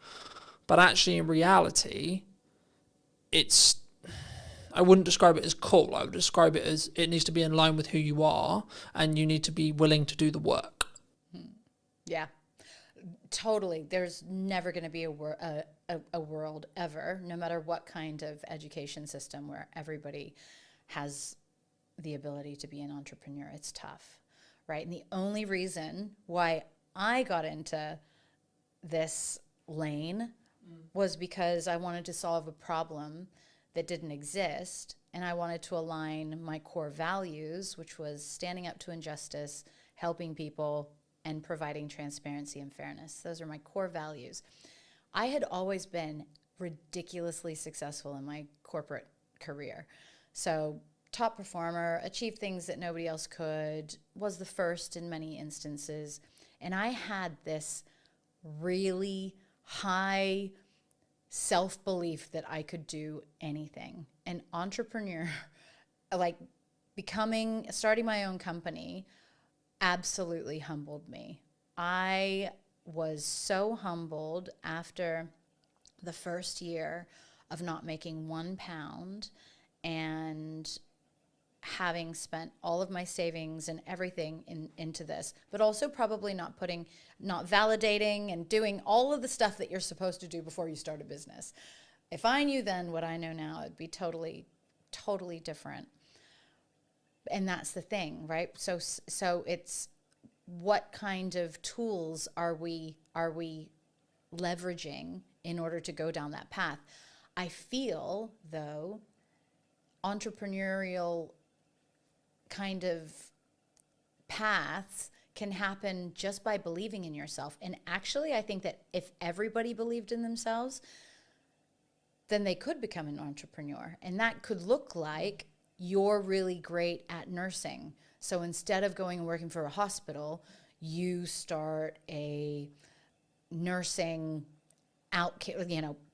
but actually in reality, I wouldn't describe it as cool. I would describe it as it needs to be in line with who you are, and you need to be willing to do the work. Yeah, totally. There's never going to be a world ever, no matter what kind of education system, where everybody has the ability to be an entrepreneur. It's tough, right? And the only reason why I got into this lane was because I wanted to solve a problem that didn't exist, and I wanted to align my core values, which was standing up to injustice, helping people, and providing transparency and fairness. Those are my core values. I had always been ridiculously successful in my corporate career. So top performer, achieved things that nobody else could, was the first in many instances. And I had this really high self-belief that I could do anything. An entrepreneur, like starting my own company, absolutely humbled me. I was so humbled after the first year of not making £1 and having spent all of my savings and everything into this, but also probably not validating and doing all of the stuff that you're supposed to do before you start a business. If I knew then what I know now, it'd be totally, totally different. And that's the thing, right? So it's what kind of tools are we leveraging in order to go down that path? I feel, though, entrepreneurial kind of paths can happen just by believing in yourself. And actually, I think that if everybody believed in themselves, then they could become an entrepreneur. And that could look like you're really great at nursing. So instead of going and working for a hospital, you start a nursing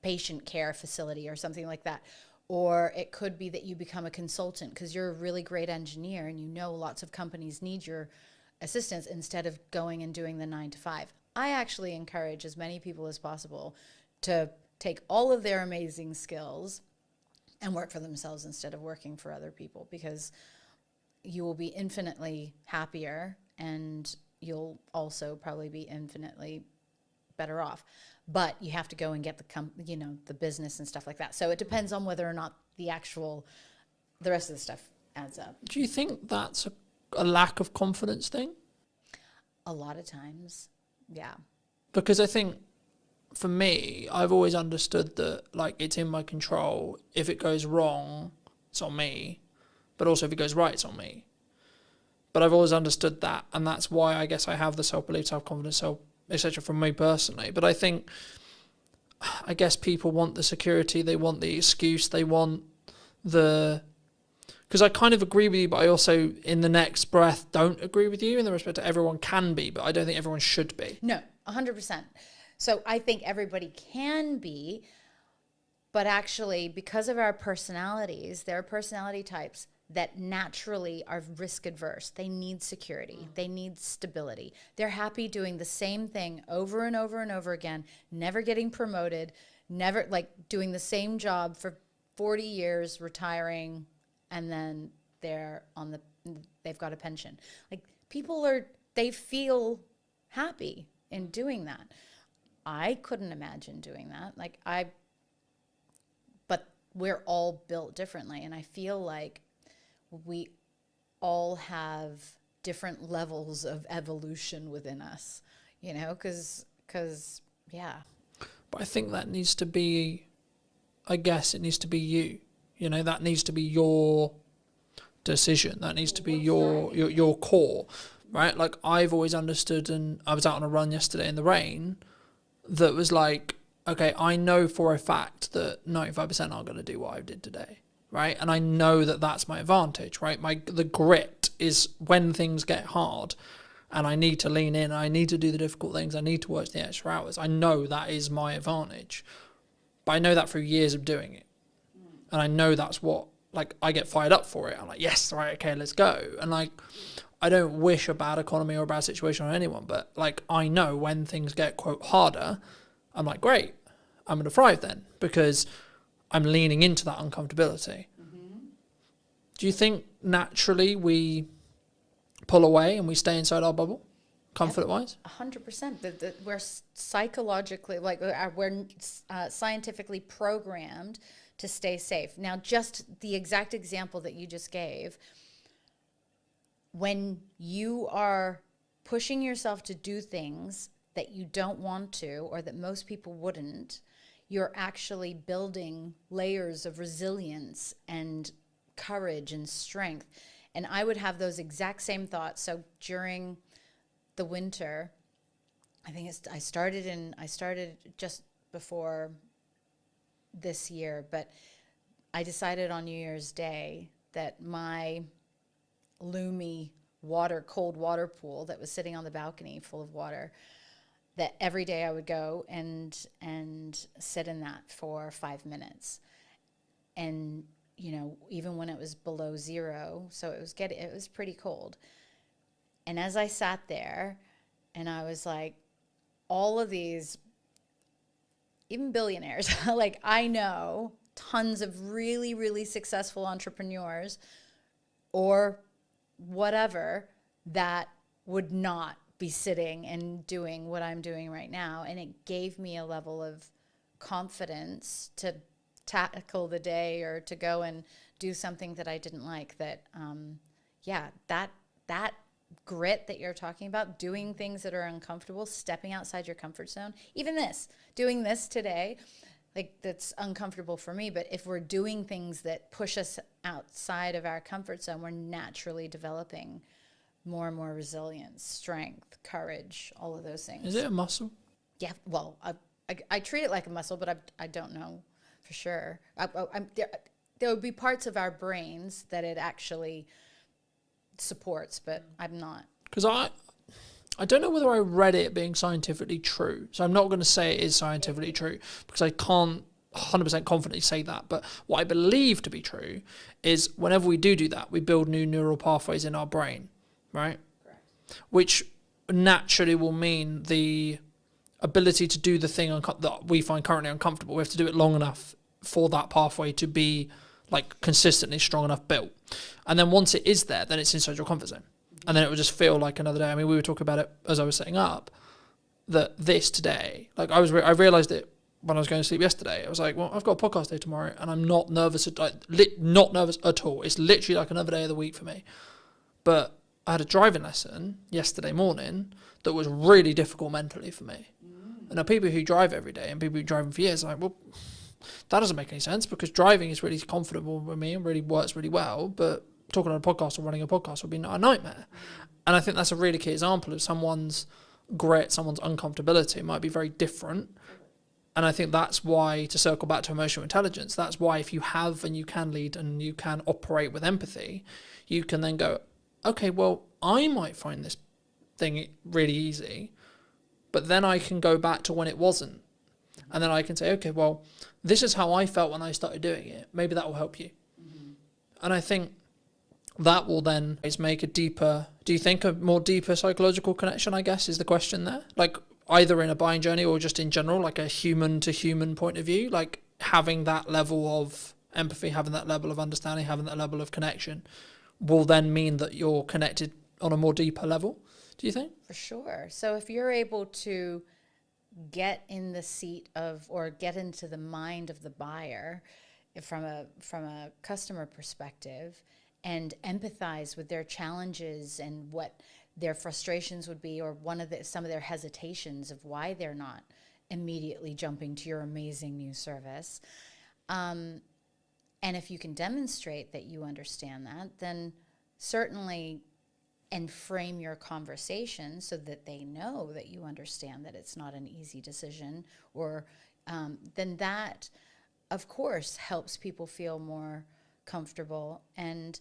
patient care facility or something like that. Or it could be that you become a consultant because you're a really great engineer and you know lots of companies need your assistance instead of going and doing the 9 to 5. I actually encourage as many people as possible to take all of their amazing skills and work for themselves instead of working for other people, because you will be infinitely happier and you'll also probably be infinitely better off. But you have to go and get the business and stuff like that. So it depends on whether or not the rest of the stuff adds up. Do you think that's a lack of confidence thing? A lot of times, yeah. Because I think for me, I've always understood that it's in my control. If it goes wrong, it's on me. But also if it goes right, it's on me. But I've always understood that, and that's why I guess I have the self-belief, self-confidence, etc. from me personally. But I guess people want the security, they want the excuse, they want because I kind of agree with you, but I also in the next breath don't agree with you in the respect that everyone can be, but I don't think everyone should be. No, 100%. So I think everybody can be, but actually because of our personalities, there are personality types that naturally are risk adverse. They need security. They need stability. They're happy doing the same thing over and over and over again, never getting promoted, never doing the same job for 40 years, retiring, and then they've got a pension. They feel happy in doing that. I couldn't imagine doing that. But we're all built differently, and I feel like we all have different levels of evolution within us, because yeah. But I think that needs to be, it needs to be you. That needs to be your decision. That needs to be your core, right? I've always understood, and I was out on a run yesterday in the rain, that was okay, I know for a fact that 95% aren't going to do what I did today. Right, and I know that that's my advantage. Right, the grit is when things get hard. and I need to lean in, I need to do the difficult things, I need to work the extra hours, I know that is my advantage. But I know that through years of doing it. And I know that's what, like, I get fired up for it. I'm like, yes, right, okay, let's go. And, like, I don't wish a bad economy or a bad situation on anyone, but, like, I know when things get, quote, harder, I'm like, great, I'm going to thrive then, because I'm leaning into that uncomfortability. Do you think naturally we pull away and we stay inside our bubble, comfort-wise? 100%. We're psychologically, like, we're scientifically programmed to stay safe. Now, just the exact example that you just gave, when you are pushing yourself to do things that you don't want to, or that most people wouldn't, you're actually building layers of resilience and courage and strength. And I would have those exact same thoughts. So during the winter, I think I started just before this year, but I decided on New Year's Day that my Lumi cold water pool that was sitting on the balcony full of water, that every day I would go and sit in that for 5 minutes. And, you know, even when it was below zero, so it was pretty cold. And as I sat there, and I was like, all of these, even billionaires, like, I know tons of really, really successful entrepreneurs or whatever that would not be sitting and doing what I'm doing right now. And it gave me a level of confidence to tackle the day or to go and do something that I didn't like. That, that grit that you're talking about, doing things that are uncomfortable, stepping outside your comfort zone, even doing this today, like, that's uncomfortable for me. But if we're doing things that push us outside of our comfort zone, we're naturally developing more and more resilience, strength, courage, all of those things. Is it a muscle? Yeah, well, I treat it like a muscle, but I don't know for sure. There would be parts of our brains that it actually supports, but I'm not. Because I don't know whether I read it being scientifically true. So I'm not going to say it is scientifically true, because I can't 100% confidently say that. But what I believe to be true is whenever we do that, we build new neural pathways in our brain, right? Correct. Which naturally will mean the ability to do the thing that we find currently uncomfortable. We have to do it long enough for that pathway to be, like, consistently strong enough built. And then once it is there, then it's inside your comfort zone. And then it will just feel like another day. I mean, we were talking about it as I was setting up, that this today, like, I realized it when I was going to sleep yesterday. I was like, well, I've got a podcast day tomorrow, and I'm not nervous, not nervous at all. It's literally like another day of the week for me. But I had a driving lesson yesterday morning that was really difficult mentally for me. And now people who drive every day and people who drive for years are like, well, that doesn't make any sense, because driving is really comfortable with me and really works really well, but talking on a podcast or running a podcast would be a nightmare. And I think that's a really key example of someone's grit, someone's uncomfortability might be very different. And I think that's why, to circle back to emotional intelligence, that's why if you have and you can lead and you can operate with empathy, you can then go, okay, well, I might find this thing really easy, but then I can go back to when it wasn't. And then I can say, okay, well, this is how I felt when I started doing it. Maybe that will help you. And I think that will then make a more deeper psychological connection, I guess, is the question there. Like, either in a buying journey or just in general, like a human to human point of view, like having that level of empathy, having that level of understanding, having that level of connection will then mean that you're connected on a more deeper level. Do you think? For sure. So if you're able to get in the seat of, or get into the mind of the buyer from a customer perspective, and empathize with their challenges and what their frustrations would be, or some of their hesitations of why they're not immediately jumping to your amazing new service. And if you can demonstrate that you understand that, then certainly, and frame your conversation so that they know that you understand that it's not an easy decision, or then that, of course, helps people feel more comfortable. And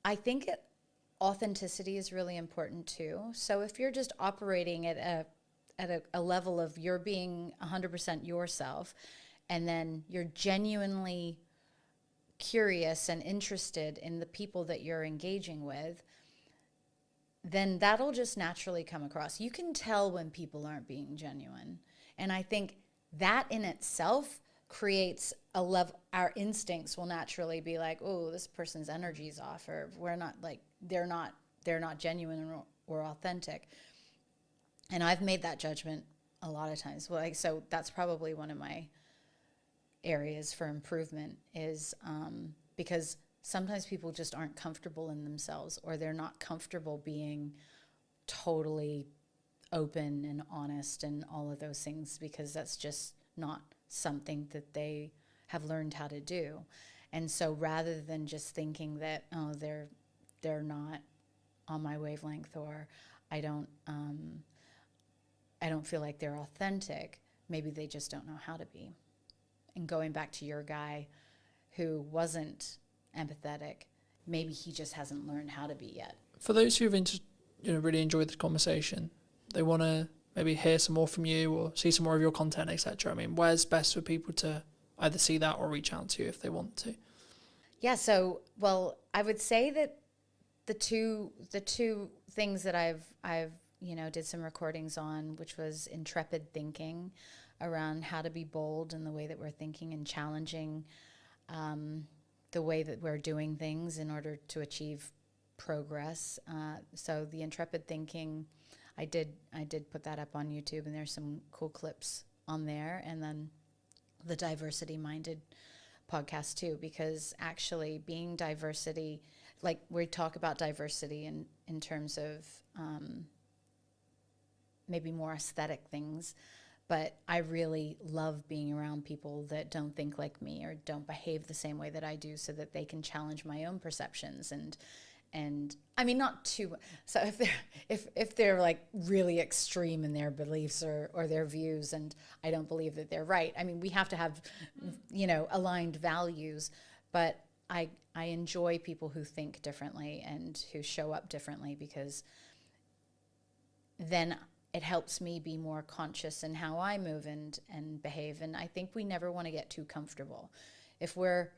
I think authenticity is really important too. So if you're just operating at a level of you're being 100% yourself, and then you're genuinely curious and interested in the people that you're engaging with, then that'll just naturally come across. You can tell when people aren't being genuine. And I think that in itself creates a level, our instincts will naturally be like, oh, this person's energy's off, or we're not like, they're not genuine or authentic. And I've made that judgment a lot of times. Well, like, so that's probably one of my areas for improvement is because sometimes people just aren't comfortable in themselves, or they're not comfortable being totally open and honest and all of those things, because that's just not something that they have learned how to do. And so rather than just thinking that, oh, they're not on my wavelength, or I don't feel like they're authentic, maybe they just don't know how to be. And going back to your guy who wasn't empathetic, maybe he just hasn't learned how to be yet. For those who've really enjoyed the conversation, they want to maybe hear some more from you or see some more of your content, etc. I mean, where's best for people to either see that or reach out to you if they want to? Yeah, so, well, I would say that the two things that I've did some recordings on, which was intrepid thinking around how to be bold in the way that we're thinking and challenging the way that we're doing things in order to achieve progress. So the intrepid thinking, I did put that up on YouTube, and there's some cool clips on there. And then the diversity minded podcast too, because actually being diversity, like we talk about diversity in terms of maybe more aesthetic things, but I really love being around people that don't think like me or don't behave the same way that I do, so that they can challenge my own perceptions. And I mean, not too, so if they're like really extreme in their beliefs or their views, and I don't believe that they're right, I mean, we have to have, aligned values, but I enjoy people who think differently and who show up differently, because then it helps me be more conscious in how I move and behave. And I think we never want to get too comfortable. If we're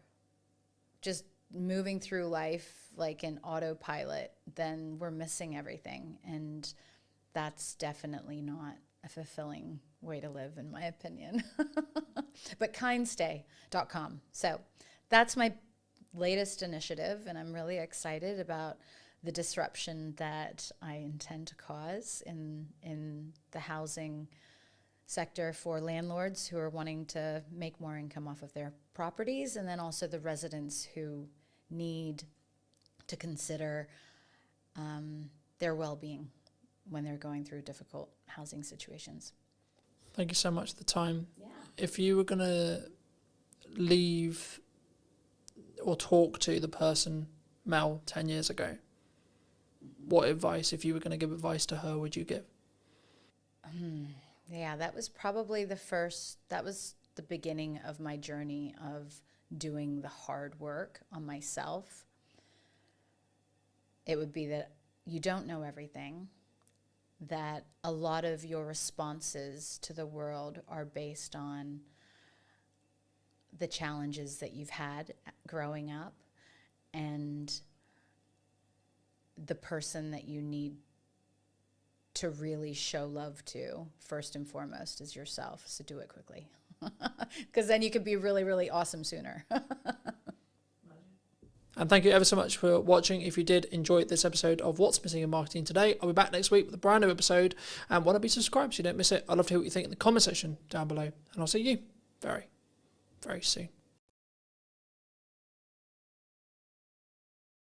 just moving through life like an autopilot, then we're missing everything. And that's definitely not a fulfilling way to live, in my opinion. But kindstay.com. So that's my latest initiative, and I'm really excited about the disruption that I intend to cause in the housing sector for landlords who are wanting to make more income off of their properties, and then also the residents who need to consider their well-being when they're going through difficult housing situations. Thank you so much for the time. Yeah. If you were going to leave or talk to the person, Mel, 10 years ago, what advice, if you were going to give advice to her, would you give? Yeah, that was probably that was the beginning of my journey of doing the hard work on myself. It would be that you don't know everything, that a lot of your responses to the world are based on the challenges that you've had growing up, and the person that you need to really show love to, first and foremost, is yourself. So do it quickly, because then you could be really, really awesome sooner. And thank you ever so much for watching. If you did enjoy this episode of What's Missing in Marketing Today, I'll be back next week with a brand new episode. And want to be subscribed so you don't miss it. I'd love to hear what you think in the comment section down below. And I'll see you very, very soon.